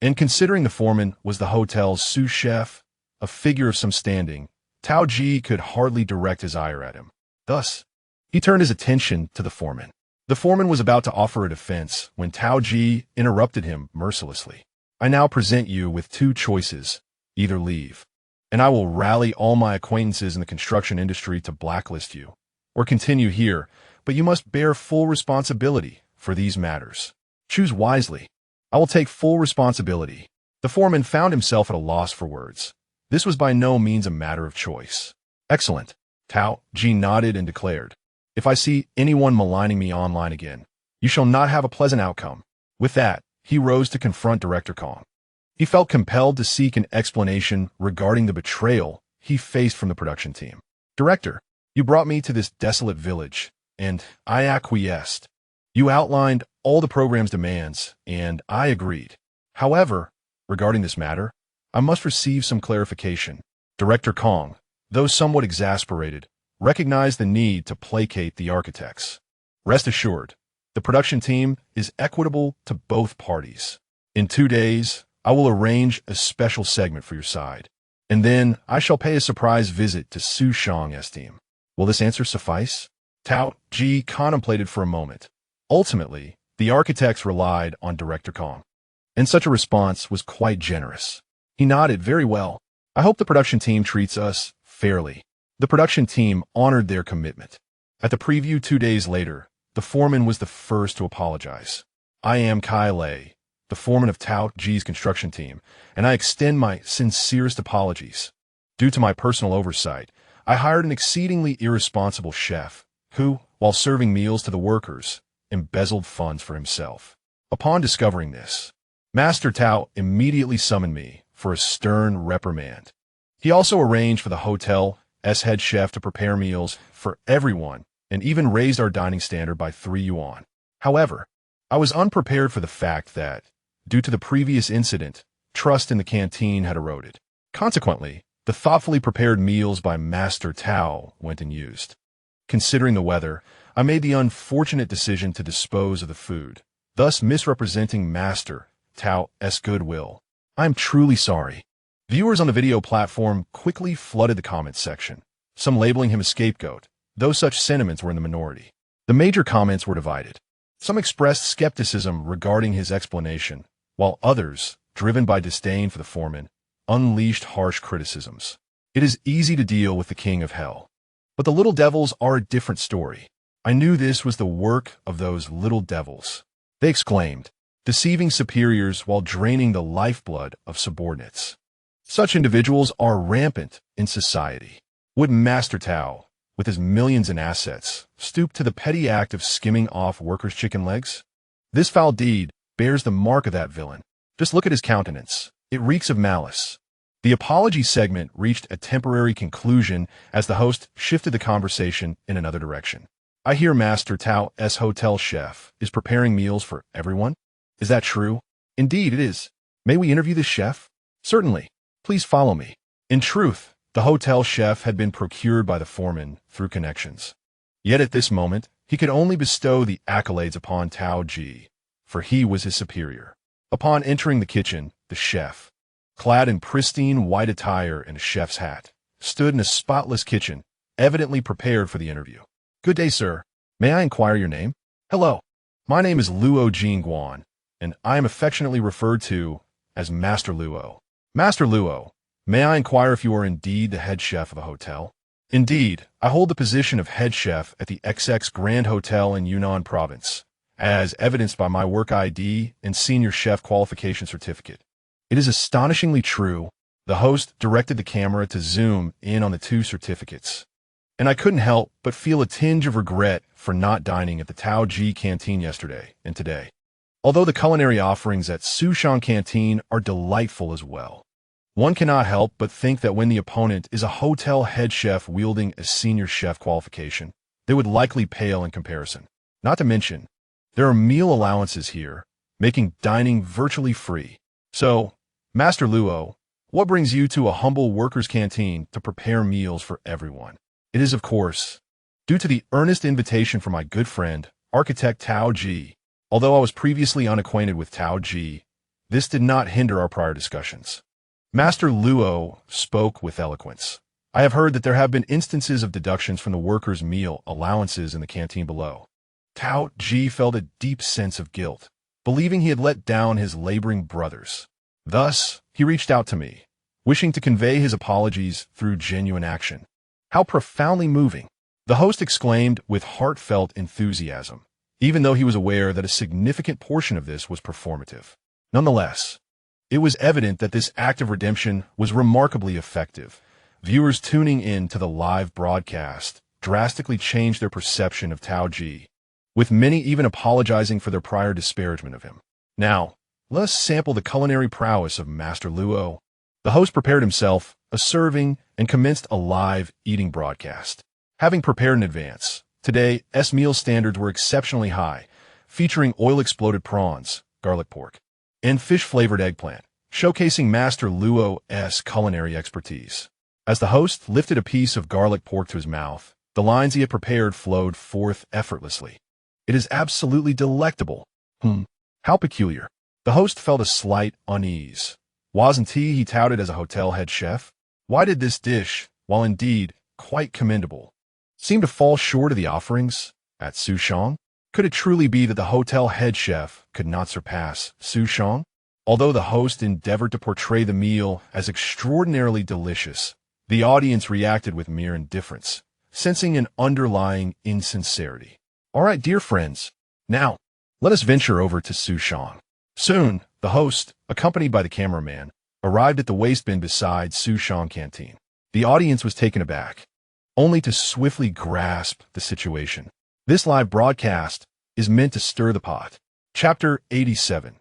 And considering the foreman was the hotel's sous chef, a figure of some standing, Tao Ji could hardly direct his ire at him. Thus, he turned his attention to the foreman. The foreman was about to offer a defense when Tao Ji interrupted him mercilessly. I now present you with two choices. Either leave, and I will rally all my acquaintances in the construction industry to blacklist you, or continue here, but you must bear full responsibility for these matters. Choose wisely. I will take full responsibility. The foreman found himself at a loss for words. This was by no means a matter of choice. Excellent. Tao Ji nodded and declared, if I see anyone maligning me online again, you shall not have a pleasant outcome. With that, he rose to confront Director Kong. He felt compelled to seek an explanation regarding the betrayal he faced from the production team. Director, you brought me to this desolate village, and I acquiesced. You outlined all the program's demands, and I agreed. However, regarding this matter, I must receive some clarification. Director Kong, though somewhat exasperated, recognized the need to placate the architects. Rest assured, the production team is equitable to both parties. In 2 days, I will arrange a special segment for your side, and then I shall pay a surprise visit to Xu Shang's team. Will this answer suffice? Tao Ji contemplated for a moment. Ultimately, the architects relied on Director Kong, and such a response was quite generous. He nodded. Very well. I hope the production team treats us fairly. The production team honored their commitment. At the preview 2 days later, the foreman was the first to apologize. I am Kai Lei, the foreman of Tao Ji's construction team, and I extend my sincerest apologies. Due to my personal oversight, I hired an exceedingly irresponsible chef who, while serving meals to the workers, embezzled funds for himself. Upon discovering this, Master Tao immediately summoned me for a stern reprimand. He also arranged for the hotel's head chef to prepare meals for everyone and even raised our dining standard by 3 yuan. However, I was unprepared for the fact that, due to the previous incident, trust in the canteen had eroded. Consequently, the thoughtfully prepared meals by Master Tao went unused. Considering the weather, I made the unfortunate decision to dispose of the food, thus misrepresenting Master Tao's goodwill. I am truly sorry. Viewers on the video platform quickly flooded the comments section, some labeling him a scapegoat, though such sentiments were in the minority. The major comments were divided. Some expressed skepticism regarding his explanation, while others, driven by disdain for the foreman, unleashed harsh criticisms. It is easy to deal with the king of hell. But the little devils are a different story. I knew this was the work of those little devils. They exclaimed, deceiving superiors while draining the lifeblood of subordinates. Such individuals are rampant in society. Would Master Tao, with his millions in assets, stoop to the petty act of skimming off workers' chicken legs? This foul deed bears the mark of that villain. Just look at his countenance. It reeks of malice. The apology segment reached a temporary conclusion as the host shifted the conversation in another direction. I hear Master Tao's hotel chef is preparing meals for everyone. Is that true? Indeed, it is. May we interview the chef? Certainly. Please follow me. In truth, the hotel chef had been procured by the foreman through connections. Yet at this moment, he could only bestow the accolades upon Tao Ji, for he was his superior. Upon entering the kitchen, the chef, clad in pristine white attire and a chef's hat, stood in a spotless kitchen, evidently prepared for the interview. Good day, sir. May I inquire your name? Hello. My name is Luo Jingguan, and I am affectionately referred to as Master Luo. Master Luo, may I inquire if you are indeed the head chef of the hotel? Indeed, I hold the position of head chef at the XX Grand Hotel in Yunnan Province, as evidenced by my work ID and senior chef qualification certificate. It is astonishingly true. The host directed the camera to zoom in on the two certificates, and I couldn't help but feel a tinge of regret for not dining at the Tao Ji canteen yesterday and today. Although the culinary offerings at Xu Shang canteen are delightful as well, one cannot help but think that when the opponent is a hotel head chef wielding a senior chef qualification, they would likely pale in comparison. Not to mention, there are meal allowances here, making dining virtually free. So, Master Luo, what brings you to a humble workers' canteen to prepare meals for everyone? It is, of course, due to the earnest invitation from my good friend, architect Tao Ji. Although I was previously unacquainted with Tao Ji, this did not hinder our prior discussions. Master Luo spoke with eloquence. I have heard that there have been instances of deductions from the workers' meal allowances in the canteen below. Tao Ji felt a deep sense of guilt, believing he had let down his laboring brothers. Thus, he reached out to me, wishing to convey his apologies through genuine action. How profoundly moving! The host exclaimed with heartfelt enthusiasm, even though he was aware that a significant portion of this was performative. Nonetheless, it was evident that this act of redemption was remarkably effective. Viewers tuning in to the live broadcast drastically changed their perception of Tao Ji, with many even apologizing for their prior disparagement of him. Now, let us sample the culinary prowess of Master Luo. The host prepared himself a serving and commenced a live eating broadcast. Having prepared in advance, today's meal standards were exceptionally high, featuring oil-exploded prawns, garlic pork, and fish-flavored eggplant, showcasing Master Luo's culinary expertise. As the host lifted a piece of garlic pork to his mouth, the lines he had prepared flowed forth effortlessly. It is absolutely delectable. How peculiar. The host felt a slight unease. Wasn't he touted as a hotel head chef? Why did this dish, while indeed quite commendable, seem to fall short of the offerings at Xu Shang? Could it truly be that the hotel head chef could not surpass Xu Shang? Although the host endeavored to portray the meal as extraordinarily delicious, the audience reacted with mere indifference, sensing an underlying insincerity. All right, dear friends, now let us venture over to Xu Shang. Soon, the host, accompanied by the cameraman, arrived at the waste bin beside Xu Shang canteen. The audience was taken aback, only to swiftly grasp the situation. This live broadcast is meant to stir the pot. Chapter 87.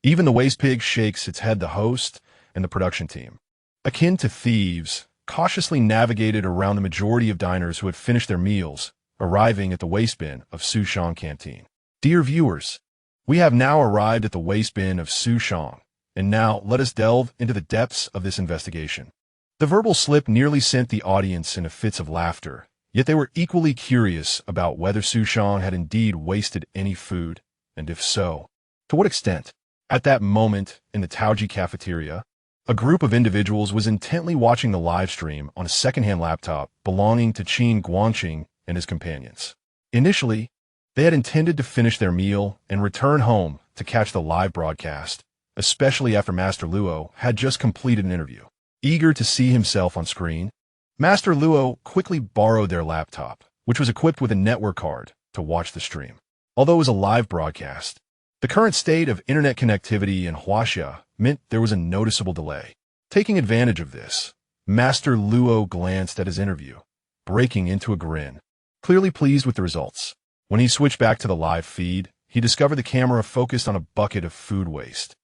Even the waste pig shakes its head. The host and the production team, akin to thieves, cautiously navigated around the majority of diners who had finished their meals, arriving at the waste bin of Xu Shang Canteen. Dear viewers, we have now arrived at the waste bin of Xu Shang, and now let us delve into the depths of this investigation. The verbal slip nearly sent the audience into fits of laughter, yet they were equally curious about whether Xu Shang had indeed wasted any food, and if so, to what extent. At that moment, in the Taoji cafeteria, a group of individuals was intently watching the live stream on a second-hand laptop belonging to Qin Guangqing and his companions. Initially, they had intended to finish their meal and return home to catch the live broadcast, especially after Master Luo had just completed an interview. Eager to see himself on screen, Master Luo quickly borrowed their laptop, which was equipped with a network card, to watch the stream. Although it was a live broadcast, the current state of internet connectivity in Huaxia meant there was a noticeable delay. Taking advantage of this, Master Luo glanced at his interview, breaking into a grin, clearly pleased with the results. When he switched back to the live feed, he discovered the camera focused on a bucket of food waste,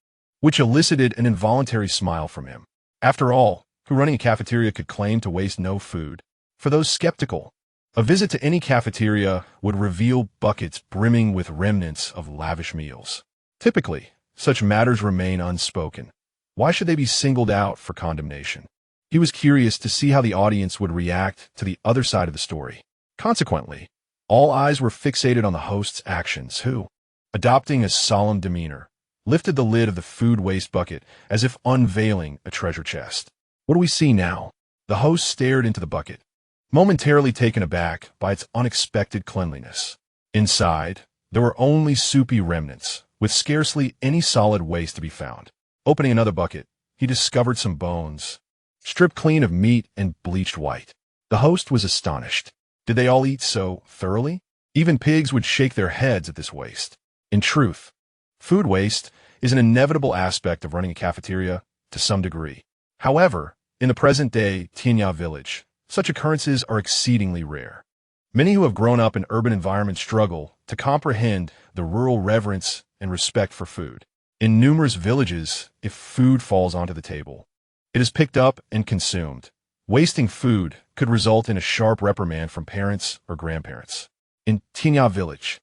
which elicited an involuntary smile from him. After all, who running a cafeteria could claim to waste no food? For those skeptical, a visit to any cafeteria would reveal buckets brimming with remnants of lavish meals. Typically, such matters remain unspoken. Why should they be singled out for condemnation? He was curious to see how the audience would react to the other side of the story. Consequently, all eyes were fixated on the host's actions, who, adopting a solemn demeanor, lifted the lid of the food waste bucket as if unveiling a treasure chest. What do we see now? The host stared into the bucket, momentarily taken aback by its unexpected cleanliness. Inside, there were only soupy remnants, with scarcely any solid waste to be found. Opening another bucket, he discovered some bones, stripped clean of meat and bleached white. The host was astonished. Did they all eat so thoroughly? Even pigs would shake their heads at this waste. In truth, food waste is an inevitable aspect of running a cafeteria to some degree. However, in the present-day Tianya Village, such occurrences are exceedingly rare. Many who have grown up in urban environments struggle to comprehend the rural reverence and respect for food. In numerous villages, if food falls onto the table, it is picked up and consumed. Wasting food could result in a sharp reprimand from parents or grandparents. In Tianya Village,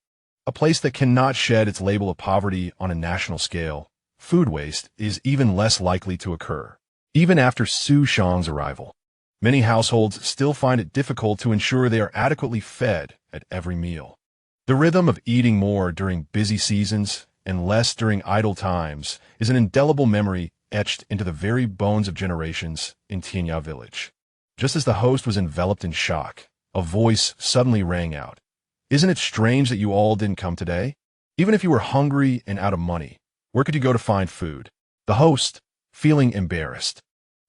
a place that cannot shed its label of poverty on a national scale, food waste is even less likely to occur. Even after Xu Shang's arrival, many households still find it difficult to ensure they are adequately fed at every meal. The rhythm of eating more during busy seasons and less during idle times is an indelible memory etched into the very bones of generations in Tianya Village. Just as the host was enveloped in shock, a voice suddenly rang out. Isn't it strange that you all didn't come today? Even if you were hungry and out of money, where could you go to find food? The host, feeling embarrassed,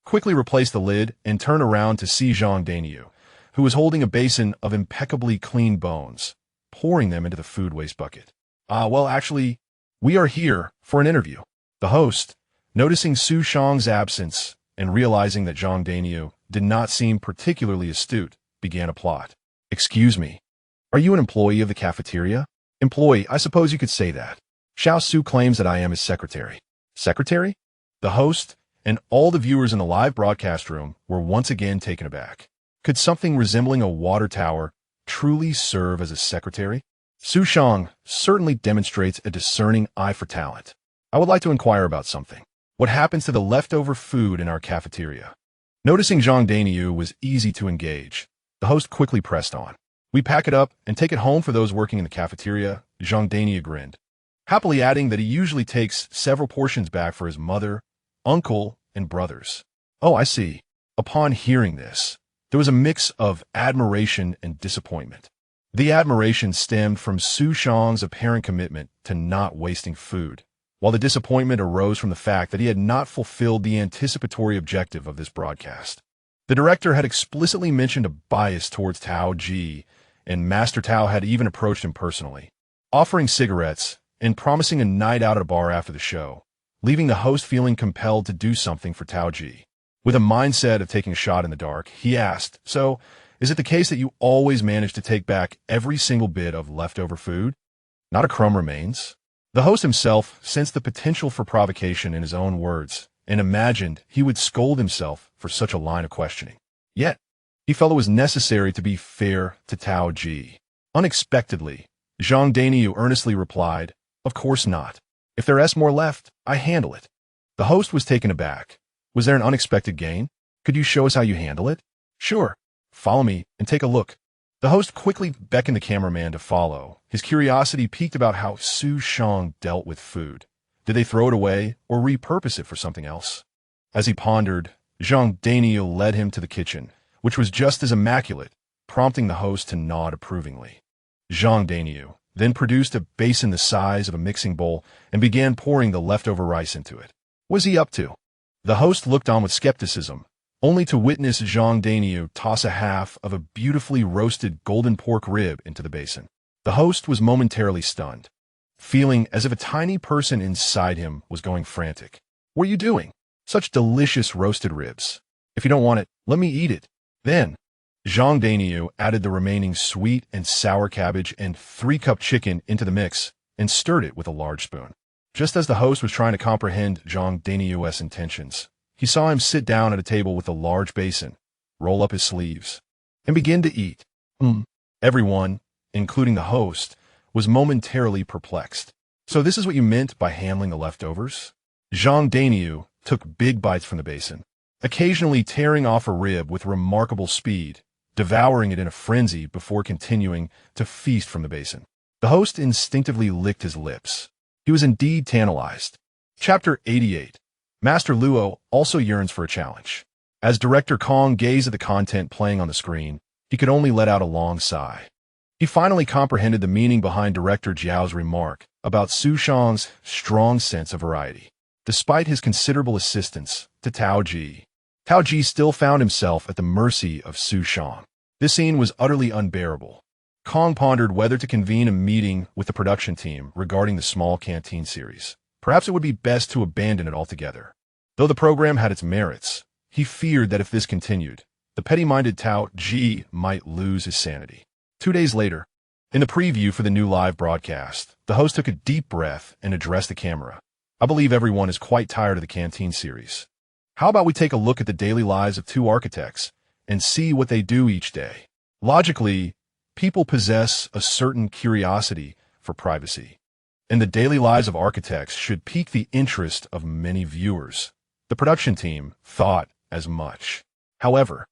quickly replaced the lid and turned around to see Zhang Daniu, who was holding a basin of impeccably clean bones, pouring them into the food waste bucket. Actually, we are here for an interview. The host, noticing Xu Shang's absence and realizing that Zhang Daniu did not seem particularly astute, began a plot. Excuse me. Are you an employee of the cafeteria? Employee, I suppose you could say that. Xiao Su claims that I am his secretary. Secretary? The host and all the viewers in the live broadcast room were once again taken aback. Could something resembling a water tower truly serve as a secretary? Xu Shang certainly demonstrates a discerning eye for talent. I would like to inquire about something. What happens to the leftover food in our cafeteria? Noticing Zhang Daniu was easy to engage, the host quickly pressed on. We pack it up and take it home for those working in the cafeteria, Zhang Daniu grinned, happily adding that he usually takes several portions back for his mother, uncle, and brothers. Oh, I see. Upon hearing this, there was a mix of admiration and disappointment. The admiration stemmed from Xu Shang's apparent commitment to not wasting food, while the disappointment arose from the fact that he had not fulfilled the anticipatory objective of this broadcast. The director had explicitly mentioned a bias towards Tao Ji, and Master Tao had even approached him personally, offering cigarettes and promising a night out at a bar after the show, leaving the host feeling compelled to do something for Tao Ji. With a mindset of taking a shot in the dark, he asked, "So, is it the case that you always manage to take back every single bit of leftover food? Not a crumb remains?" The host himself sensed the potential for provocation in his own words and imagined he would scold himself for such a line of questioning. Yet, he felt it was necessary to be fair to Tao Ji. Unexpectedly, Zhang Daniu earnestly replied, "Of course not. If there's more left, I handle it." The host was taken aback. "Was there an unexpected gain? Could you show us how you handle it?" "Sure. Follow me and take a look." The host quickly beckoned the cameraman to follow. His curiosity piqued about how Xu Shang dealt with food. Did they throw it away or repurpose it for something else? As he pondered, Zhang Daniu led him to the kitchen, which was just as immaculate, prompting the host to nod approvingly. Zhang Daniu then produced a basin the size of a mixing bowl and began pouring the leftover rice into it. What was he up to? The host looked on with skepticism, only to witness Zhang Daniu toss a half of a beautifully roasted golden pork rib into the basin. The host was momentarily stunned, feeling as if a tiny person inside him was going frantic. "What are you doing? Such delicious roasted ribs. If you don't want it, let me eat it." Then, Zhang Daniu added the remaining sweet and sour cabbage and 3-cup chicken into the mix and stirred it with a large spoon. Just as the host was trying to comprehend Zhang Daniu's intentions, he saw him sit down at a table with a large basin, roll up his sleeves, and begin to eat. Everyone, including the host, was momentarily perplexed. "So this is what you meant by handling the leftovers?" Zhang Daniu took big bites from the basin, occasionally tearing off a rib with remarkable speed, devouring it in a frenzy before continuing to feast from the basin. The host instinctively licked his lips. He was indeed tantalized. Chapter 88. Master Luo also yearns for a challenge. As Director Kong gazed at the content playing on the screen, he could only let out a long sigh. He finally comprehended the meaning behind Director Jiao's remark about Xu Shang's strong sense of variety. Despite his considerable assistance to Tao Ji still found himself at the mercy of Xu Shang. This scene was utterly unbearable. Kong pondered whether to convene a meeting with the production team regarding the small canteen series. Perhaps it would be best to abandon it altogether. Though the program had its merits, he feared that if this continued, the petty-minded Tao Ji might lose his sanity. 2 days later, in the preview for the new live broadcast, the host took a deep breath and addressed the camera. "I believe everyone is quite tired of the canteen series. How about we take a look at the daily lives of 2 architects and see what they do each day?" Logically, people possess a certain curiosity for privacy, and the daily lives of architects should pique the interest of many viewers. The production team thought as much. However,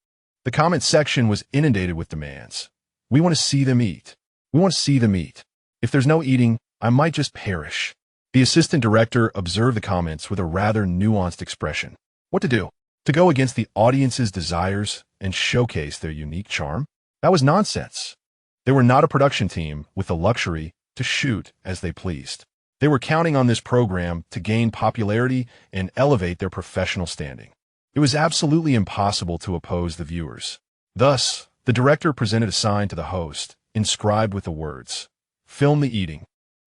the comment section was inundated with demands. "We want to see them eat. We want to see them eat. If there's no eating, I might just perish." The assistant director observed the comments with a rather nuanced expression. What to do? To go against the audience's desires and showcase their unique charm? That was nonsense. They were not a production team with the luxury to shoot as they pleased. They were counting on this program to gain popularity and elevate their professional standing. It was absolutely impossible to oppose the viewers. Thus, the director presented a sign to the host, inscribed with the words, "Film the eating."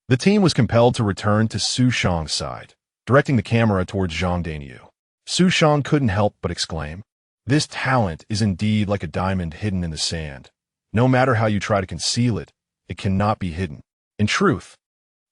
The team was compelled to return to Xu Shang's side, directing the camera towards Zhang Daniu. Xu Shang couldn't help but exclaim, "This talent is indeed like a diamond hidden in the sand. No matter how you try to conceal it, it cannot be hidden." In truth,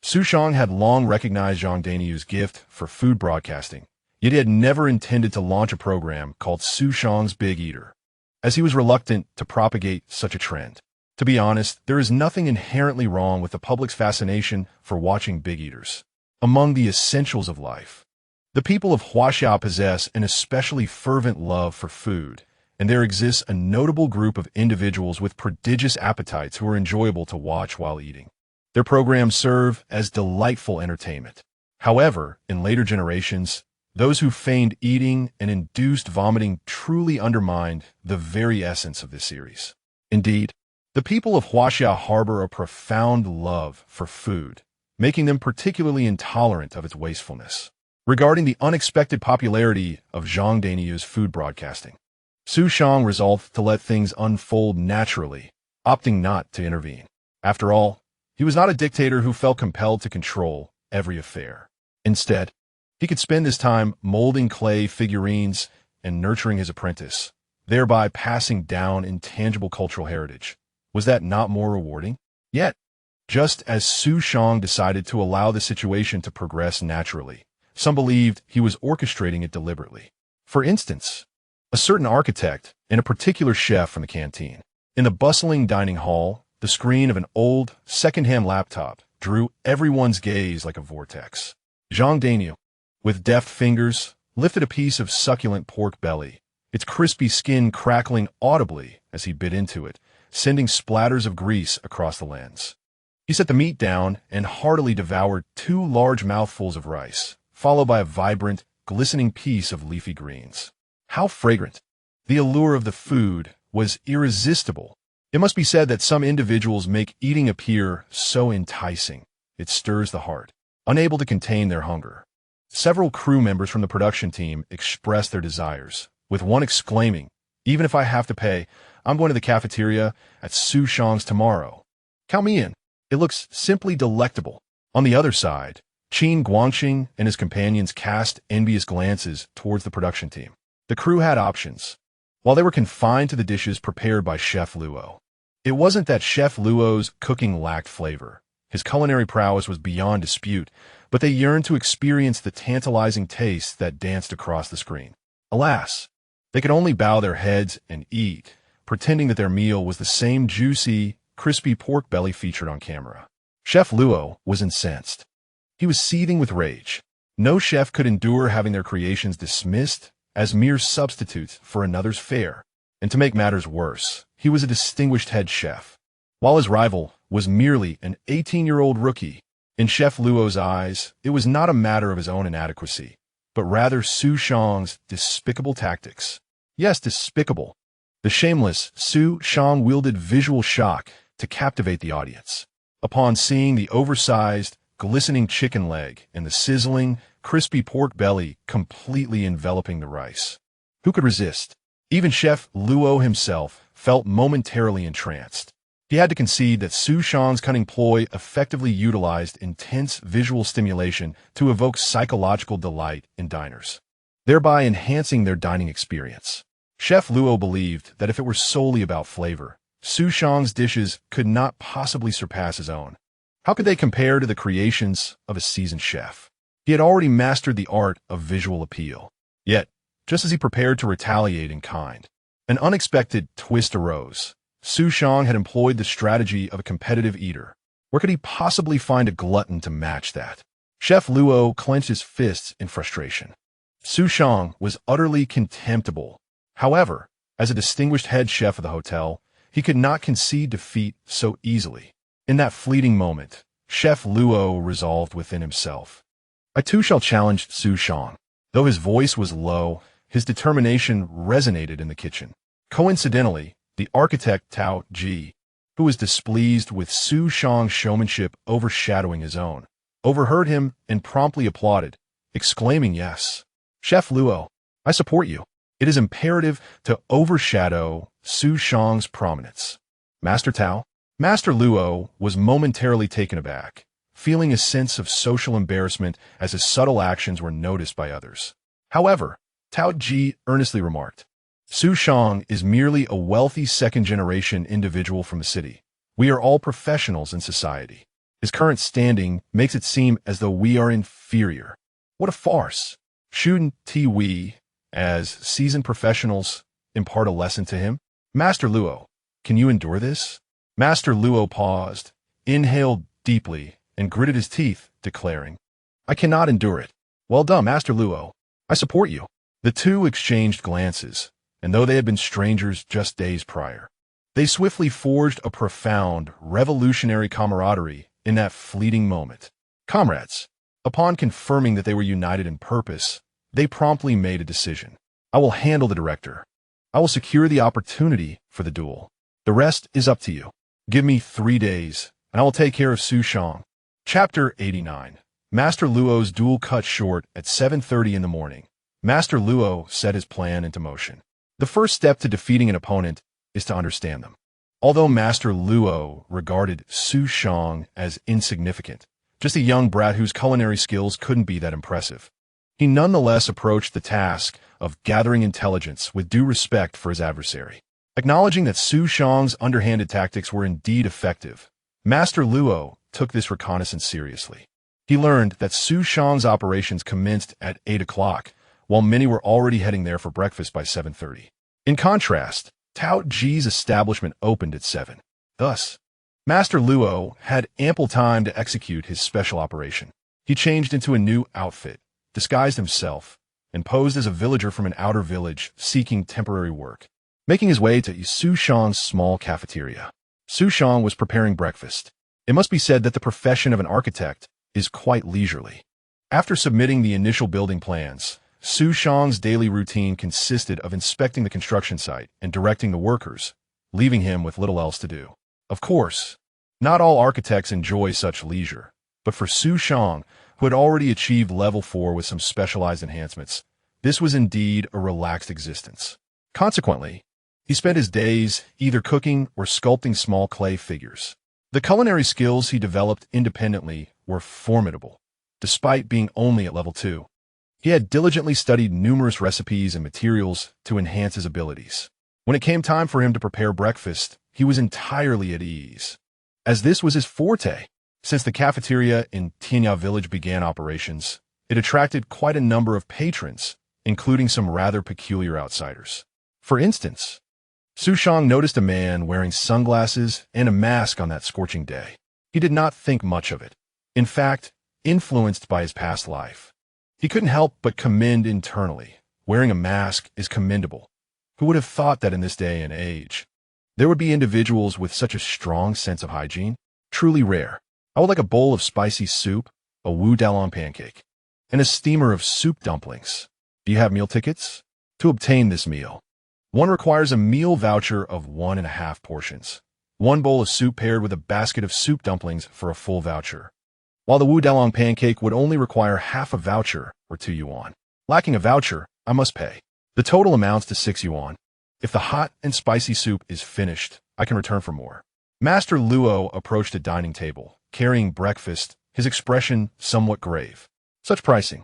Xu Shang had long recognized Zhang Daniu's gift for food broadcasting, yet he had never intended to launch a program called Xu Shang's Big Eater, as he was reluctant to propagate such a trend. To be honest, there is nothing inherently wrong with the public's fascination for watching big eaters. Among the essentials of life, the people of Huaxia possess an especially fervent love for food, and there exists a notable group of individuals with prodigious appetites who are enjoyable to watch while eating. Their programs serve as delightful entertainment. However, in later generations, those who feigned eating and induced vomiting truly undermined the very essence of this series. Indeed, the people of Huaxia harbor a profound love for food, making them particularly intolerant of its wastefulness. Regarding the unexpected popularity of Zhang Daniu's food broadcasting, Xu Shang resolved to let things unfold naturally, opting not to intervene. After all, he was not a dictator who felt compelled to control every affair. Instead, he could spend his time molding clay figurines and nurturing his apprentice, thereby passing down intangible cultural heritage. Was that not more rewarding? Yet, just as Xu Shang decided to allow the situation to progress naturally. Some believed he was orchestrating it deliberately. For instance, a certain architect and a particular chef from the canteen. In the bustling dining hall, the screen of an old, second-hand laptop drew everyone's gaze like a vortex. Zhang Daniu, with deft fingers, lifted a piece of succulent pork belly, its crispy skin crackling audibly as he bit into it, sending splatters of grease across the lens. He set the meat down and heartily devoured 2 large mouthfuls of rice, followed by a vibrant, glistening piece of leafy greens. How fragrant! The allure of the food was irresistible. It must be said that some individuals make eating appear so enticing, it stirs the heart, unable to contain their hunger. Several crew members from the production team expressed their desires, with one exclaiming, "Even if I have to pay, I'm going to the cafeteria at Xu Shang's tomorrow. Count me in. It looks simply delectable." On the other side, Qin Guangxing and his companions cast envious glances towards the production team. The crew had options, while they were confined to the dishes prepared by Chef Luo. It wasn't that Chef Luo's cooking lacked flavor. His culinary prowess was beyond dispute, but they yearned to experience the tantalizing taste that danced across the screen. Alas, they could only bow their heads and eat, pretending that their meal was the same juicy, crispy pork belly featured on camera. Chef Luo was incensed. He was seething with rage. No chef could endure having their creations dismissed as mere substitutes for another's fare. And to make matters worse, he was a distinguished head chef, while his rival was merely an 18-year-old rookie. In Chef Luo's eyes, it was not a matter of his own inadequacy, but rather Xu Shang's despicable tactics. Yes, despicable. The shameless Xu Shang wielded visual shock to captivate the audience. Upon seeing the oversized, glistening chicken leg and the sizzling, crispy pork belly completely enveloping the rice, who could resist? Even Chef Luo himself felt momentarily entranced. He had to concede that Xu Shang's cunning ploy effectively utilized intense visual stimulation to evoke psychological delight in diners, thereby enhancing their dining experience. Chef Luo believed that if it were solely about flavor, Xu Shang's dishes could not possibly surpass his own. How could they compare to the creations of a seasoned chef? He had already mastered the art of visual appeal. Yet, just as he prepared to retaliate in kind, an unexpected twist arose. Xu Shang had employed the strategy of a competitive eater. Where could he possibly find a glutton to match that? Chef Luo clenched his fists in frustration. Xu Shang was utterly contemptible. However, as a distinguished head chef of the hotel, he could not concede defeat so easily. In that fleeting moment, Chef Luo resolved within himself, "I too shall challenge Xu Shang." Though his voice was low, his determination resonated in the kitchen. Coincidentally, the architect Tao Ji, who was displeased with Xu Shang's showmanship overshadowing his own, overheard him and promptly applauded, exclaiming, "Yes, Chef Luo, I support you. It is imperative to overshadow Xu Shang's prominence." Master Tao? Master Luo was momentarily taken aback, feeling a sense of social embarrassment as his subtle actions were noticed by others. However, Tao Ji earnestly remarked, "Xu Shang is merely a wealthy second-generation individual from the city. We are all professionals in society. His current standing makes it seem as though we are inferior. What a farce! Shouldn't we, as seasoned professionals, impart a lesson to him? Master Luo, can you endure this?" Master Luo paused, inhaled deeply, and gritted his teeth, declaring, "I cannot endure it." "Well done, Master Luo. I support you." The two exchanged glances, and though they had been strangers just days prior, they swiftly forged a profound, revolutionary camaraderie in that fleeting moment. Comrades, upon confirming that they were united in purpose, they promptly made a decision. "I will handle the director. I will secure the opportunity for the duel. The rest is up to you. Give me 3 days, and I will take care of Xu Shang." Chapter 89. Master Luo's duel cut short at 7:30 in the morning. Master Luo set his plan into motion. The first step to defeating an opponent is to understand them. Although Master Luo regarded Xu Shang as insignificant, just a young brat whose culinary skills couldn't be that impressive, he nonetheless approached the task of gathering intelligence with due respect for his adversary. Acknowledging that Xu Shang's underhanded tactics were indeed effective, Master Luo took this reconnaissance seriously. He learned that Xu Shang's operations commenced at 8 o'clock, while many were already heading there for breakfast by 7:30. In contrast, Tao Ji's establishment opened at 7. Thus, Master Luo had ample time to execute his special operation. He changed into a new outfit, disguised himself, and posed as a villager from an outer village seeking temporary work. Making his way to Xu Shang's small cafeteria, Xu Shang was preparing breakfast. It must be said that the profession of an architect is quite leisurely. After submitting the initial building plans, Xu Shang's daily routine consisted of inspecting the construction site and directing the workers, leaving him with little else to do. Of course, not all architects enjoy such leisure, but for Xu Shang, who had already achieved level 4 with some specialized enhancements, this was indeed a relaxed existence. Consequently, he spent his days either cooking or sculpting small clay figures. The culinary skills he developed independently were formidable, despite being only at level 2. He had diligently studied numerous recipes and materials to enhance his abilities. When it came time for him to prepare breakfast, he was entirely at ease, as this was his forte. Since the cafeteria in Tianya Village began operations, it attracted quite a number of patrons, including some rather peculiar outsiders. For instance, Xu Shang noticed a man wearing sunglasses and a mask on that scorching day. He did not think much of it. In fact, influenced by his past life, he couldn't help but commend internally. Wearing a mask is commendable. Who would have thought that in this day and age there would be individuals with such a strong sense of hygiene? Truly rare. I would like a bowl of spicy soup, a wu dalong pancake, and a steamer of soup dumplings. Do you have meal tickets? To obtain this meal, one requires a meal voucher of 1.5 portions. One bowl of soup paired with a basket of soup dumplings for a full voucher, while the wu dalong pancake would only require half a voucher or 2 yuan. Lacking a voucher, I must pay. The total amounts to 6 yuan. If the hot and spicy soup is finished, I can return for more. Master Luo approached a dining table, carrying breakfast, his expression somewhat grave. Such pricing.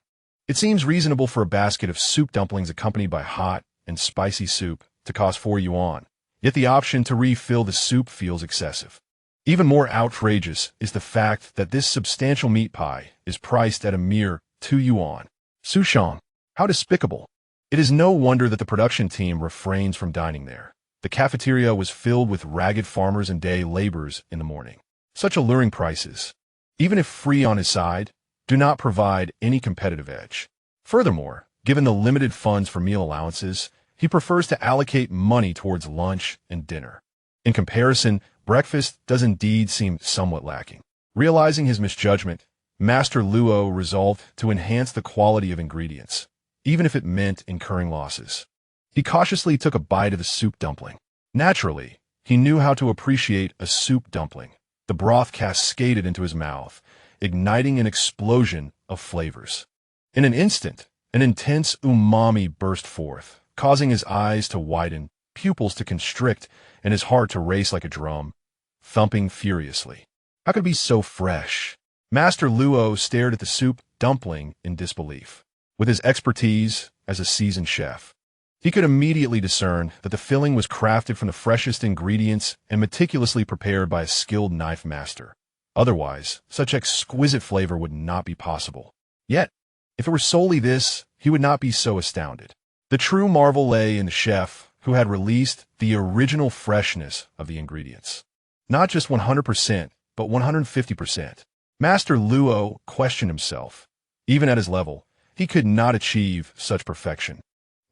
It seems reasonable for a basket of soup dumplings accompanied by hot and spicy soup to cost 4 yuan, yet the option to refill the soup feels excessive. Even more outrageous is the fact that this substantial meat pie is priced at a mere 2 yuan. Xu Shang, how despicable. It is no wonder that the production team refrains from dining there. The cafeteria was filled with ragged farmers and day laborers in the morning. Such alluring prices, even if free on his side, do not provide any competitive edge. Furthermore, given the limited funds for meal allowances, he prefers to allocate money towards lunch and dinner. In comparison, breakfast does indeed seem somewhat lacking. Realizing his misjudgment, Master Luo resolved to enhance the quality of ingredients, even if it meant incurring losses. He cautiously took a bite of the soup dumpling. Naturally, he knew how to appreciate a soup dumpling. The broth cascaded into his mouth, igniting an explosion of flavors. In an instant, an intense umami burst forth, causing his eyes to widen, pupils to constrict, and his heart to race like a drum, thumping furiously. How could it be so fresh? Master Luo stared at the soup dumpling in disbelief. With his expertise as a seasoned chef, he could immediately discern that the filling was crafted from the freshest ingredients and meticulously prepared by a skilled knife master. Otherwise, such exquisite flavor would not be possible. Yet, if it were solely this, he would not be so astounded. The true marvel lay in the chef who had released the original freshness of the ingredients. Not just 100%, but 150%. Master Luo questioned himself. Even at his level, he could not achieve such perfection.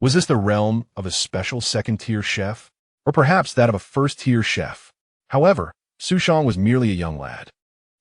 Was this the realm of a special second-tier chef, or perhaps that of a first-tier chef? However, Xu Shang was merely a young lad.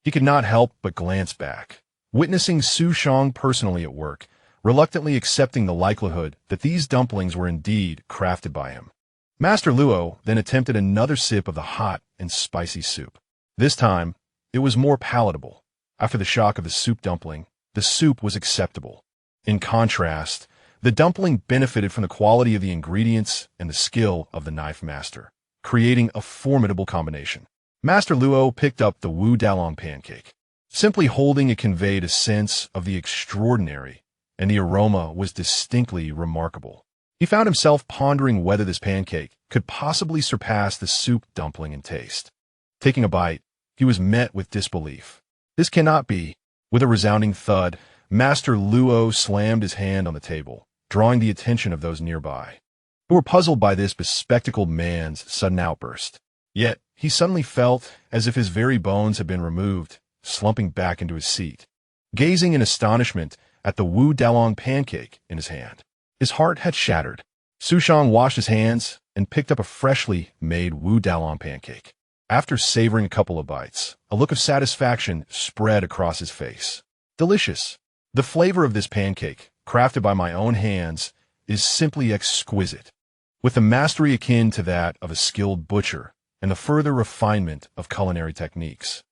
He could not help but glance back, witnessing Xu Shang personally at work, reluctantly accepting the likelihood that these dumplings were indeed crafted by him. Master Luo then attempted another sip of the hot and spicy soup. This time, it was more palatable. After the shock of the soup dumpling, the soup was acceptable. In contrast, the dumpling benefited from the quality of the ingredients and the skill of the knife master, creating a formidable combination. Master Luo picked up the wu dalong pancake. Simply holding it conveyed a sense of the extraordinary, and the aroma was distinctly remarkable. He found himself pondering whether this pancake could possibly surpass the soup dumpling in taste. Taking a bite, he was met with disbelief. This cannot be. With a resounding thud, Master Luo slammed his hand on the table, drawing the attention of those nearby, who were puzzled by this bespectacled man's sudden outburst. Yet, he suddenly felt as if his very bones had been removed, slumping back into his seat, gazing in astonishment at the Wu Dalong pancake in his hand. His heart had shattered. Xu Shang washed his hands and picked up a freshly made Wu Dalong pancake. After savoring a couple of bites, a look of satisfaction spread across his face. Delicious. The flavor of this pancake, crafted by my own hands, is simply exquisite, with a mastery akin to that of a skilled butcher and the further refinement of culinary techniques.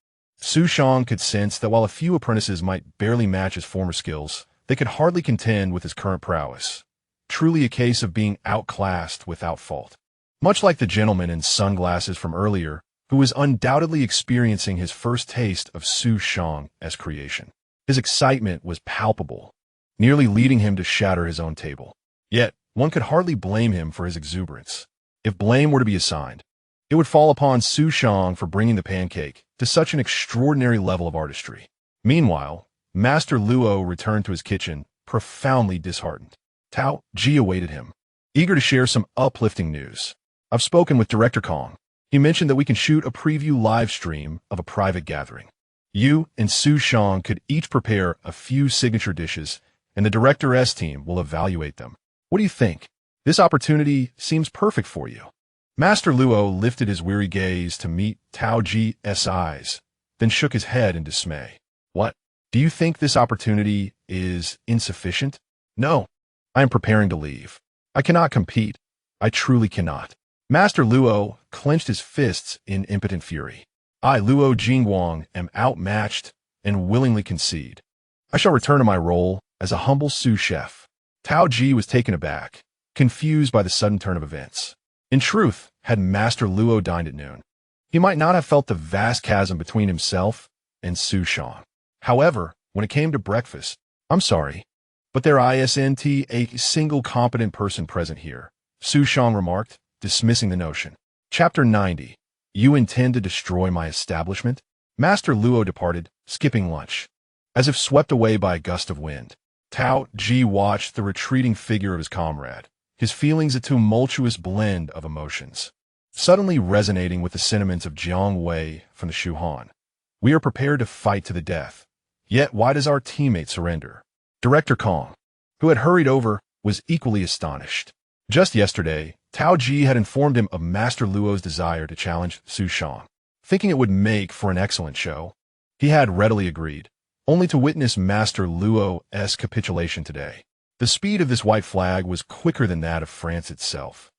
Xu Shang could sense that while a few apprentices might barely match his former skills, they could hardly contend with his current prowess. Truly a case of being outclassed without fault. Much like the gentleman in sunglasses from earlier, who was undoubtedly experiencing his first taste of Xu Shang's creation. His excitement was palpable, nearly leading him to shatter his own table. Yet, one could hardly blame him for his exuberance. If blame were to be assigned, it would fall upon Xu Shang for bringing the pancake to such an extraordinary level of artistry. Meanwhile, Master Luo returned to his kitchen, profoundly disheartened. Tao Ji awaited him, eager to share some uplifting news. I've spoken with Director Kong. He mentioned that we can shoot a preview live stream of a private gathering. You and Xu Shang could each prepare a few signature dishes, and the Director's team will evaluate them. What do you think? This opportunity seems perfect for you. Master Luo lifted his weary gaze to meet Tao Ji's eyes, then shook his head in dismay. What? Do you think this opportunity is insufficient? No. I am preparing to leave. I cannot compete. I truly cannot. Master Luo clenched his fists in impotent fury. I, Luo Jingguang, am outmatched and willingly concede. I shall return to my role as a humble sous chef. Tao Ji was taken aback, confused by the sudden turn of events. In truth, had Master Luo dined at noon, he might not have felt the vast chasm between himself and Xu Shang. However, when it came to breakfast, I'm sorry, but there isn't a single competent person present here, Xu Shang remarked, dismissing the notion. Chapter 90. You intend to destroy my establishment? Master Luo departed, skipping lunch. As if swept away by a gust of wind, Tao Ji watched the retreating figure of his comrade, his feelings a tumultuous blend of emotions, suddenly resonating with the sentiments of Jiang Wei from the Shu Han. We are prepared to fight to the death. Yet why does our teammate surrender? Director Kong, who had hurried over, was equally astonished. Just yesterday, Tao Ji had informed him of Master Luo's desire to challenge Xu Shang. Thinking it would make for an excellent show, he had readily agreed, only to witness Master Luo's capitulation today. The speed of this white flag was quicker than that of France itself.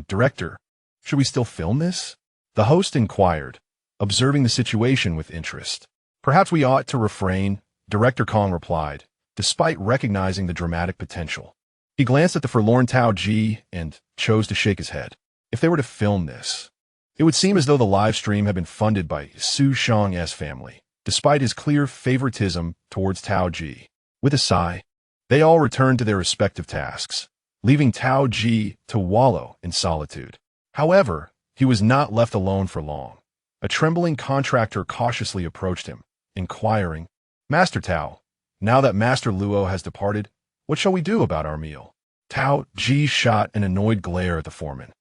Director, should we still film this? The host inquired, observing the situation with interest. Perhaps we ought to refrain, Director Kong replied, despite recognizing the dramatic potential. He glanced at the forlorn Tao Ji and chose to shake his head. If they were to film this, it would seem as though the live stream had been funded by Xu Shang's family, despite his clear favoritism towards Tao Ji. With a sigh, they all returned to their respective tasks, leaving Tao Ji to wallow in solitude. However, he was not left alone for long. A trembling contractor cautiously approached him, inquiring, Master Tao, now that Master Luo has departed, what shall we do about our meal? Tao Ji shot an annoyed glare at the foreman.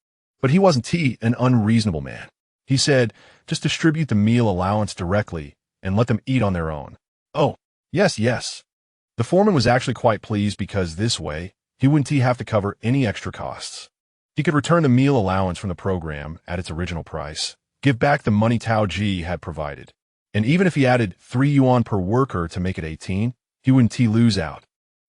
But he wasn't an unreasonable man. He said, just distribute the meal allowance directly and let them eat on their own. Oh, yes. The foreman was actually quite pleased because this way, he wouldn't have to cover any extra costs. He could return the meal allowance from the program at its original price, give back the money Tao Ji had provided, and even if he added 3 yuan per worker to make it 18, he wouldn't lose out.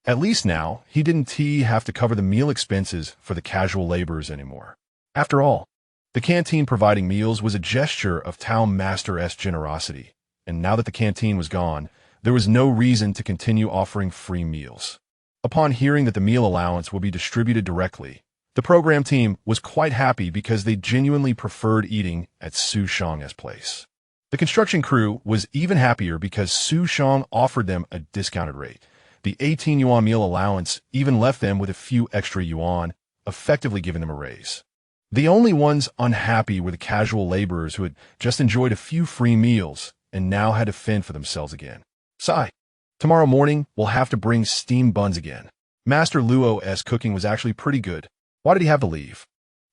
At least now, he didn't have to cover the meal expenses for the casual laborers anymore. After all, the canteen providing meals was a gesture of Tao Master's generosity, and now that the canteen was gone, there was no reason to continue offering free meals. Upon hearing that the meal allowance would be distributed directly, the program team was quite happy because they genuinely preferred eating at Xu Shang's place. The construction crew was even happier because Xu Shang offered them a discounted rate. The 18 yuan meal allowance even left them with a few extra yuan, effectively giving them a raise. The only ones unhappy were the casual laborers who had just enjoyed a few free meals and now had to fend for themselves again. Sigh. Tomorrow morning, we'll have to bring steamed buns again. Master Luo's cooking was actually pretty good. Why did he have to leave?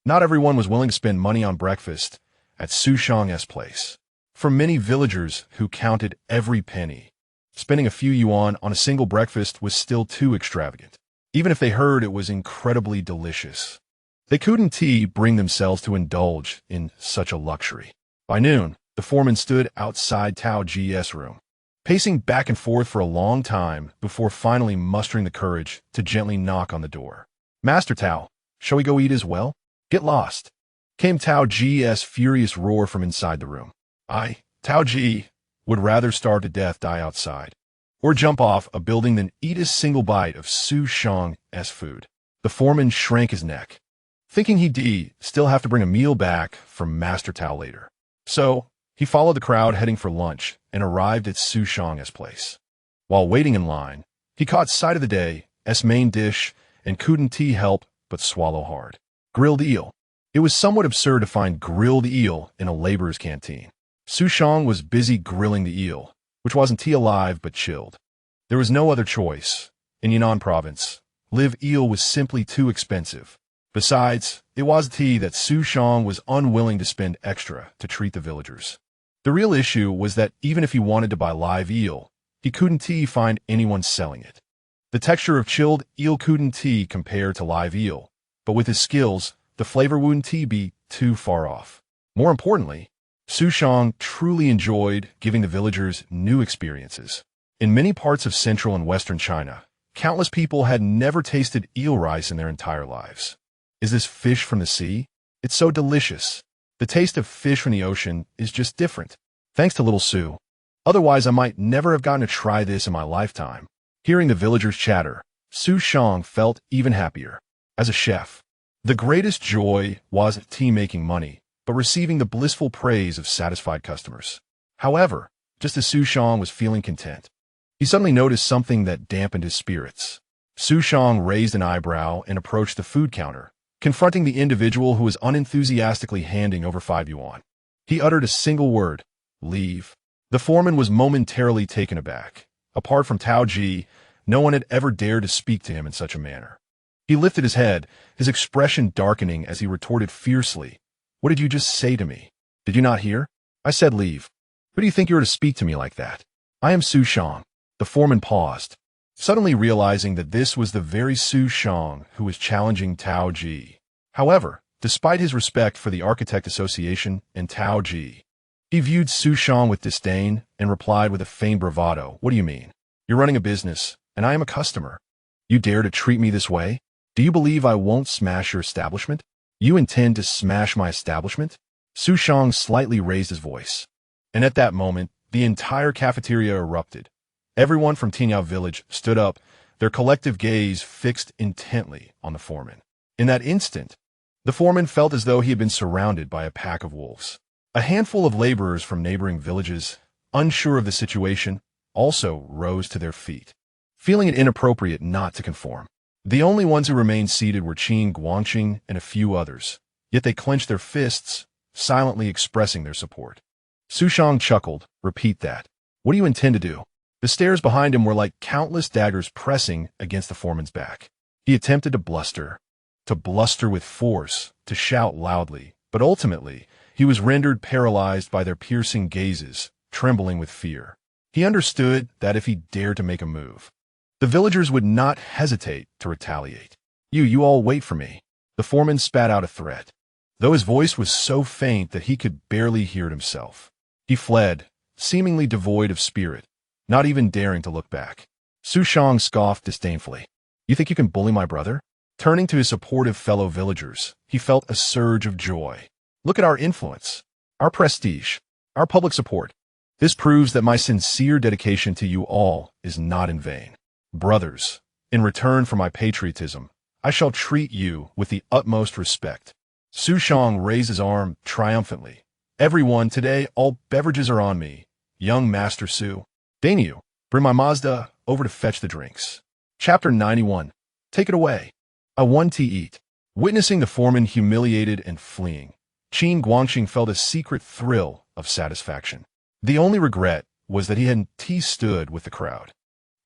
Not everyone was willing to spend money on breakfast at Xu Shang's place. For many villagers who counted every penny, spending a few yuan on a single breakfast was still too extravagant, even if they heard it was incredibly delicious. They couldn't bring themselves to indulge in such a luxury. By noon, the foreman stood outside Tao Ji's room, pacing back and forth for a long time before finally mustering the courage to gently knock on the door. Master Tao, shall we go eat as well? Get lost, came Tao Ji's furious roar from inside the room. Tao Ji, would rather starve to death die outside, or jump off a building than eat a single bite of Xu Shang's food. The foreman shrank his neck, thinking he'd still have to bring a meal back from Master Tao later. So, he followed the crowd heading for lunch and arrived at Xu Shang's place. While waiting in line, he caught sight of the day's main dish and couldn't help but swallow hard. Grilled eel. It was somewhat absurd to find grilled eel in a laborer's canteen. Xu Shang was busy grilling the eel, which wasn't alive but chilled. There was no other choice. In Yunnan province, live eel was simply too expensive. Besides, it was that Xu Shang was unwilling to spend extra to treat the villagers. The real issue was that even if he wanted to buy live eel, he couldn't find anyone selling it. The texture of chilled eel couldn't compare to live eel, but with his skills, the flavor wouldn't be too far off. More importantly, Xu Shang truly enjoyed giving the villagers new experiences. In many parts of central and western China, countless people had never tasted eel rice in their entire lives. Is this fish from the sea? It's so delicious. The taste of fish from the ocean is just different. Thanks to little Xu. Otherwise, I might never have gotten to try this in my lifetime. Hearing the villagers chatter, Xu Shang felt even happier. As a chef, the greatest joy wasn't making money, but receiving the blissful praise of satisfied customers. However, just as Xu Shang was feeling content, he suddenly noticed something that dampened his spirits. Xu Shang raised an eyebrow and approached the food counter, confronting the individual who was unenthusiastically handing over 5 yuan. He uttered a single word, "Leave." The foreman was momentarily taken aback. Apart from Tao Ji, no one had ever dared to speak to him in such a manner. He lifted his head, his expression darkening as he retorted fiercely, "What did you just say to me? Did you not hear? I said leave. Who do you think you are to speak to me like that? I am Xu Shang." The foreman paused, suddenly realizing that this was the very Xu Shang who was challenging Tao Ji. However, despite his respect for the Architect Association and Tao Ji, he viewed Xu Shang with disdain and replied with a feigned bravado, "What do you mean? You're running a business, and I am a customer. You dare to treat me this way? Do you believe I won't smash your establishment? You intend to smash my establishment?" Xu Shang slightly raised his voice, and at that moment, the entire cafeteria erupted. Everyone from Tianya Village stood up, their collective gaze fixed intently on the foreman. In that instant, the foreman felt as though he had been surrounded by a pack of wolves. A handful of laborers from neighboring villages, unsure of the situation, also rose to their feet, feeling it inappropriate not to conform. The only ones who remained seated were Qin Guangqing and a few others, yet they clenched their fists, silently expressing their support. Xu Shang chuckled, "Repeat that. What do you intend to do?" The stares behind him were like countless daggers pressing against the foreman's back. He attempted to bluster with force, to shout loudly, but ultimately, he was rendered paralyzed by their piercing gazes, trembling with fear. He understood that if he dared to make a move, the villagers would not hesitate to retaliate. You all wait for me." The foreman spat out a threat, though his voice was so faint that he could barely hear it himself. He fled, seemingly devoid of spirit, not even daring to look back. Xu Shang scoffed disdainfully. "You think you can bully my brother?" Turning to his supportive fellow villagers, he felt a surge of joy. "Look at our influence, our prestige, our public support. This proves that my sincere dedication to you all is not in vain. Brothers, in return for my patriotism, I shall treat you with the utmost respect." Xu Shang raised his arm triumphantly. "Everyone, today all beverages are on me. Young Master Xu, Dainyu, bring my Mazda over to fetch the drinks." Chapter 91. Take it away. I want to eat. Witnessing the foreman humiliated and fleeing, Qin Guangxing felt a secret thrill of satisfaction. The only regret was that he hadn't stood with the crowd.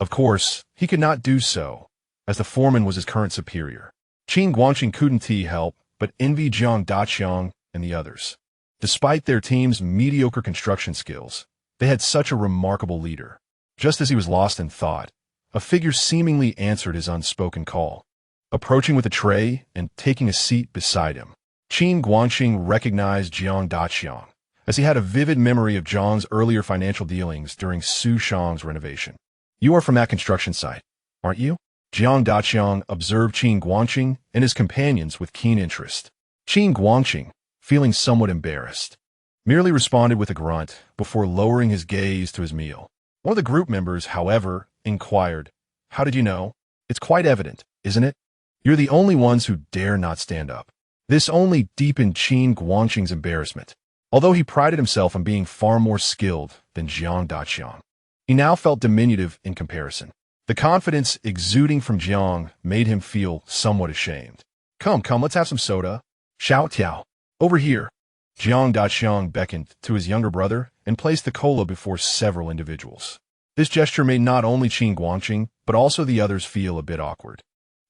Of course, he could not do so, as the foreman was his current superior. Qin Guangxing couldn't help but envy Jiang Daqiang and the others. Despite their team's mediocre construction skills, they had such a remarkable leader. Just as he was lost in thought, a figure seemingly answered his unspoken call. Approaching with a tray and taking a seat beside him, Qin Guangxing recognized Jiang Daqiang, as he had a vivid memory of Jiang's earlier financial dealings during Xu Shang's renovation. "You are from that construction site, aren't you?" Jiang Daqiang observed Qin Guangxing and his companions with keen interest. Qin Guangxing, feeling somewhat embarrassed, merely responded with a grunt before lowering his gaze to his meal. One of the group members, however, inquired, "How did you know? It's quite evident, isn't it? You're the only ones who dare not stand up." This only deepened Qin Guangxing's embarrassment. Although he prided himself on being far more skilled than Jiang Daqiang, he now felt diminutive in comparison. The confidence exuding from Jiang made him feel somewhat ashamed. Come, let's have some soda." "Xiao Tiao, over here." Jiang Daqiang beckoned to his younger brother and placed the cola before several individuals. This gesture made not only Qin Guangxing, but also the others feel a bit awkward.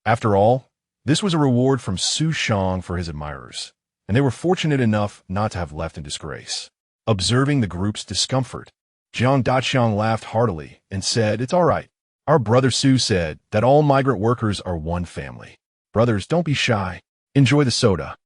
After all, this was a reward from Xu Shang for his admirers, and they were fortunate enough not to have left in disgrace. Observing the group's discomfort, Jiang Daqiang laughed heartily and said, "It's all right. Our brother Xu said that all migrant workers are one family. Brothers, don't be shy. Enjoy the soda."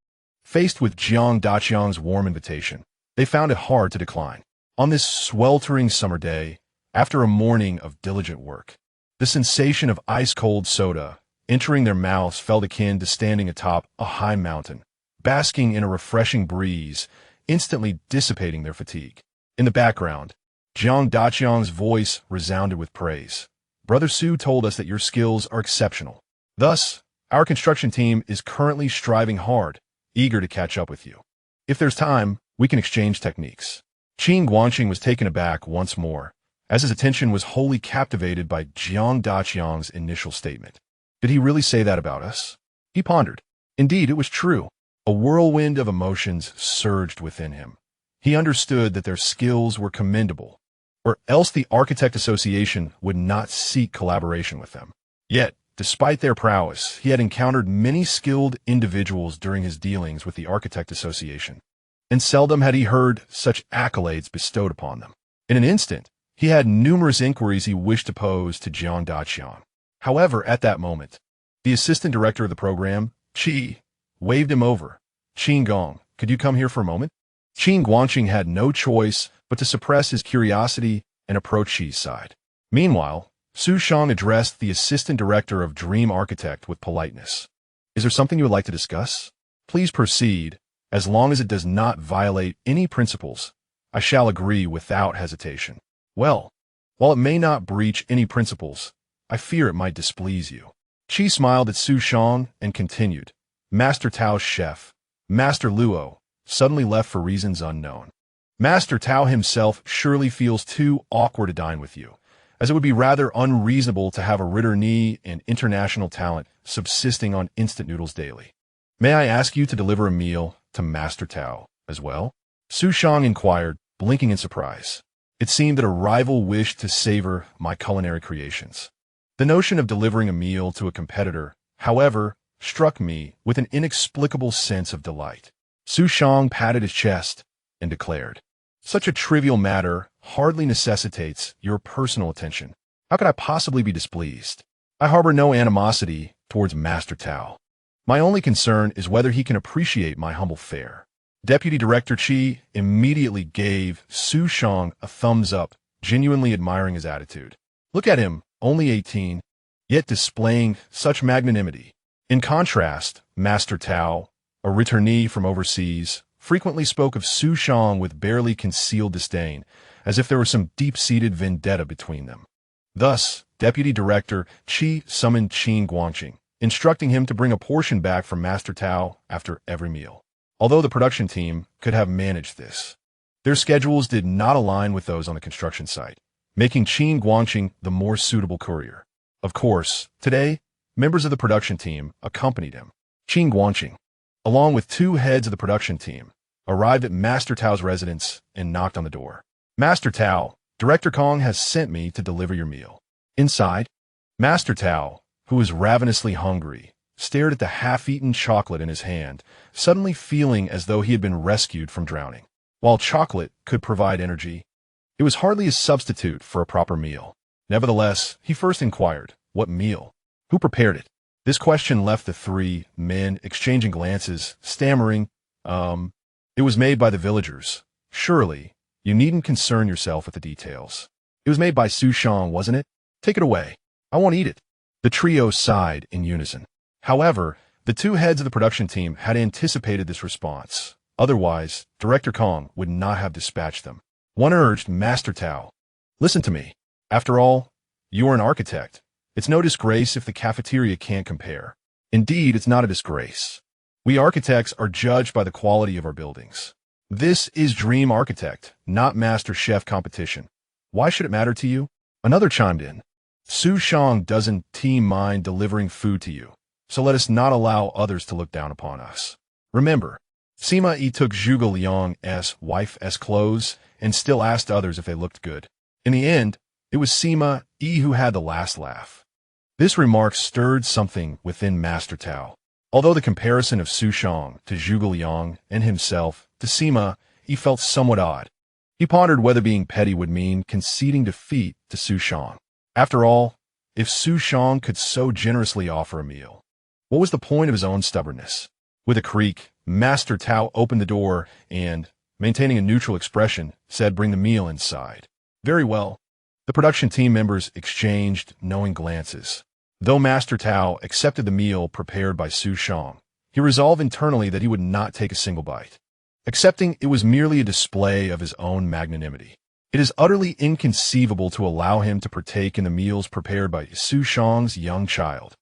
Faced with Jiang Daqiang's warm invitation, they found it hard to decline. On this sweltering summer day, after a morning of diligent work, the sensation of ice-cold soda entering their mouths felt akin to standing atop a high mountain, basking in a refreshing breeze, instantly dissipating their fatigue. In the background, Jiang Daqiang's voice resounded with praise. "Brother Xu told us that your skills are exceptional. Thus, our construction team is currently striving hard, eager to catch up with you. If there's time, we can exchange techniques." Qin Guangxing was taken aback once more, as his attention was wholly captivated by Jiang Daqiang's initial statement. Did he really say that about us? He pondered. Indeed, it was true. A whirlwind of emotions surged within him. He understood that their skills were commendable, or else the Architect Association would not seek collaboration with them. Yet, despite their prowess, he had encountered many skilled individuals during his dealings with the Architect Association, and seldom had he heard such accolades bestowed upon them. In an instant, he had numerous inquiries he wished to pose to Jiang Daqiang. However, at that moment, the assistant director of the program, Qi, waved him over. "Qin Gong, could you come here for a moment?" Qin Guangxing had no choice but to suppress his curiosity and approach Qi's side. Meanwhile, Xu Shang addressed the assistant director of Dream Architect with politeness. "Is there something you would like to discuss? Please proceed. As long as it does not violate any principles, I shall agree without hesitation." "Well, while it may not breach any principles, I fear it might displease you." Qi smiled at Xu Shang and continued. "Master Tao's chef, Master Luo, suddenly left for reasons unknown. Master Tao himself surely feels too awkward to dine with you, as it would be rather unreasonable to have a returnee and international talent subsisting on instant noodles daily. May I ask you to deliver a meal to Master Tao as well?" Xu Shang inquired, blinking in surprise. It seemed that a rival wished to savor my culinary creations. The notion of delivering a meal to a competitor, however, struck me with an inexplicable sense of delight. Xu Shang patted his chest and declared, "Such a trivial matter hardly necessitates your personal attention. How could I possibly be displeased? I harbor no animosity towards Master Tao. My only concern is whether he can appreciate my humble fare." Deputy Director Qi immediately gave Xu Shang a thumbs up, genuinely admiring his attitude. Look at him, only 18, yet displaying such magnanimity. In contrast, Master Tao, a returnee from overseas, frequently spoke of Xu Shang with barely concealed disdain, as if there were some deep-seated vendetta between them. Thus, Deputy Director Qi summoned Qin Guangxing, instructing him to bring a portion back from Master Tao after every meal. Although the production team could have managed this, their schedules did not align with those on the construction site, making Qin Guangxing the more suitable courier. Of course, today, members of the production team accompanied him. Qing Guanqing, along with two heads of the production team, arrived at Master Tao's residence and knocked on the door. Master Tao, Director Kong has sent me to deliver your meal. Inside, Master Tao, who was ravenously hungry, stared at the half-eaten chocolate in his hand, suddenly feeling as though he had been rescued from drowning. While chocolate could provide energy, it was hardly a substitute for a proper meal. Nevertheless, he first inquired, "What meal? Who prepared it?" This question left the three men exchanging glances, stammering, It was made by the villagers. Surely, you needn't concern yourself with the details. It was made by Xu Shang, wasn't it? Take it away. I won't eat it." The trio sighed in unison. However, the two heads of the production team had anticipated this response. Otherwise, Director Kong would not have dispatched them. One urged Master Tao, "Listen to me. After all, you are an architect. It's no disgrace if the cafeteria can't compare. Indeed, it's not a disgrace. We architects are judged by the quality of our buildings. This is Dream Architect, not Master Chef competition. Why should it matter to you?" Another chimed in. "Xu Shang doesn't mind delivering food to you, so let us not allow others to look down upon us. Remember, Sima Yi took Zhuge Liang's wife's clothes and still asked others if they looked good. In the end, it was Sima Yi who had the last laugh." This remark stirred something within Master Tao. Although the comparison of Xu Shang to Zhuge Liang and himself to Sima Yi felt somewhat odd, he pondered whether being petty would mean conceding defeat to Xu Shang. After all, if Xu Shang could so generously offer a meal, what was the point of his own stubbornness? With a creak, Master Tao opened the door and, maintaining a neutral expression, said, "Bring the meal inside." "Very well." The production team members exchanged knowing glances. Though Master Tao accepted the meal prepared by Xu Shang, he resolved internally that he would not take a single bite. Accepting it was merely a display of his own magnanimity. It is utterly inconceivable to allow him to partake in the meals prepared by Xu Shang's young child.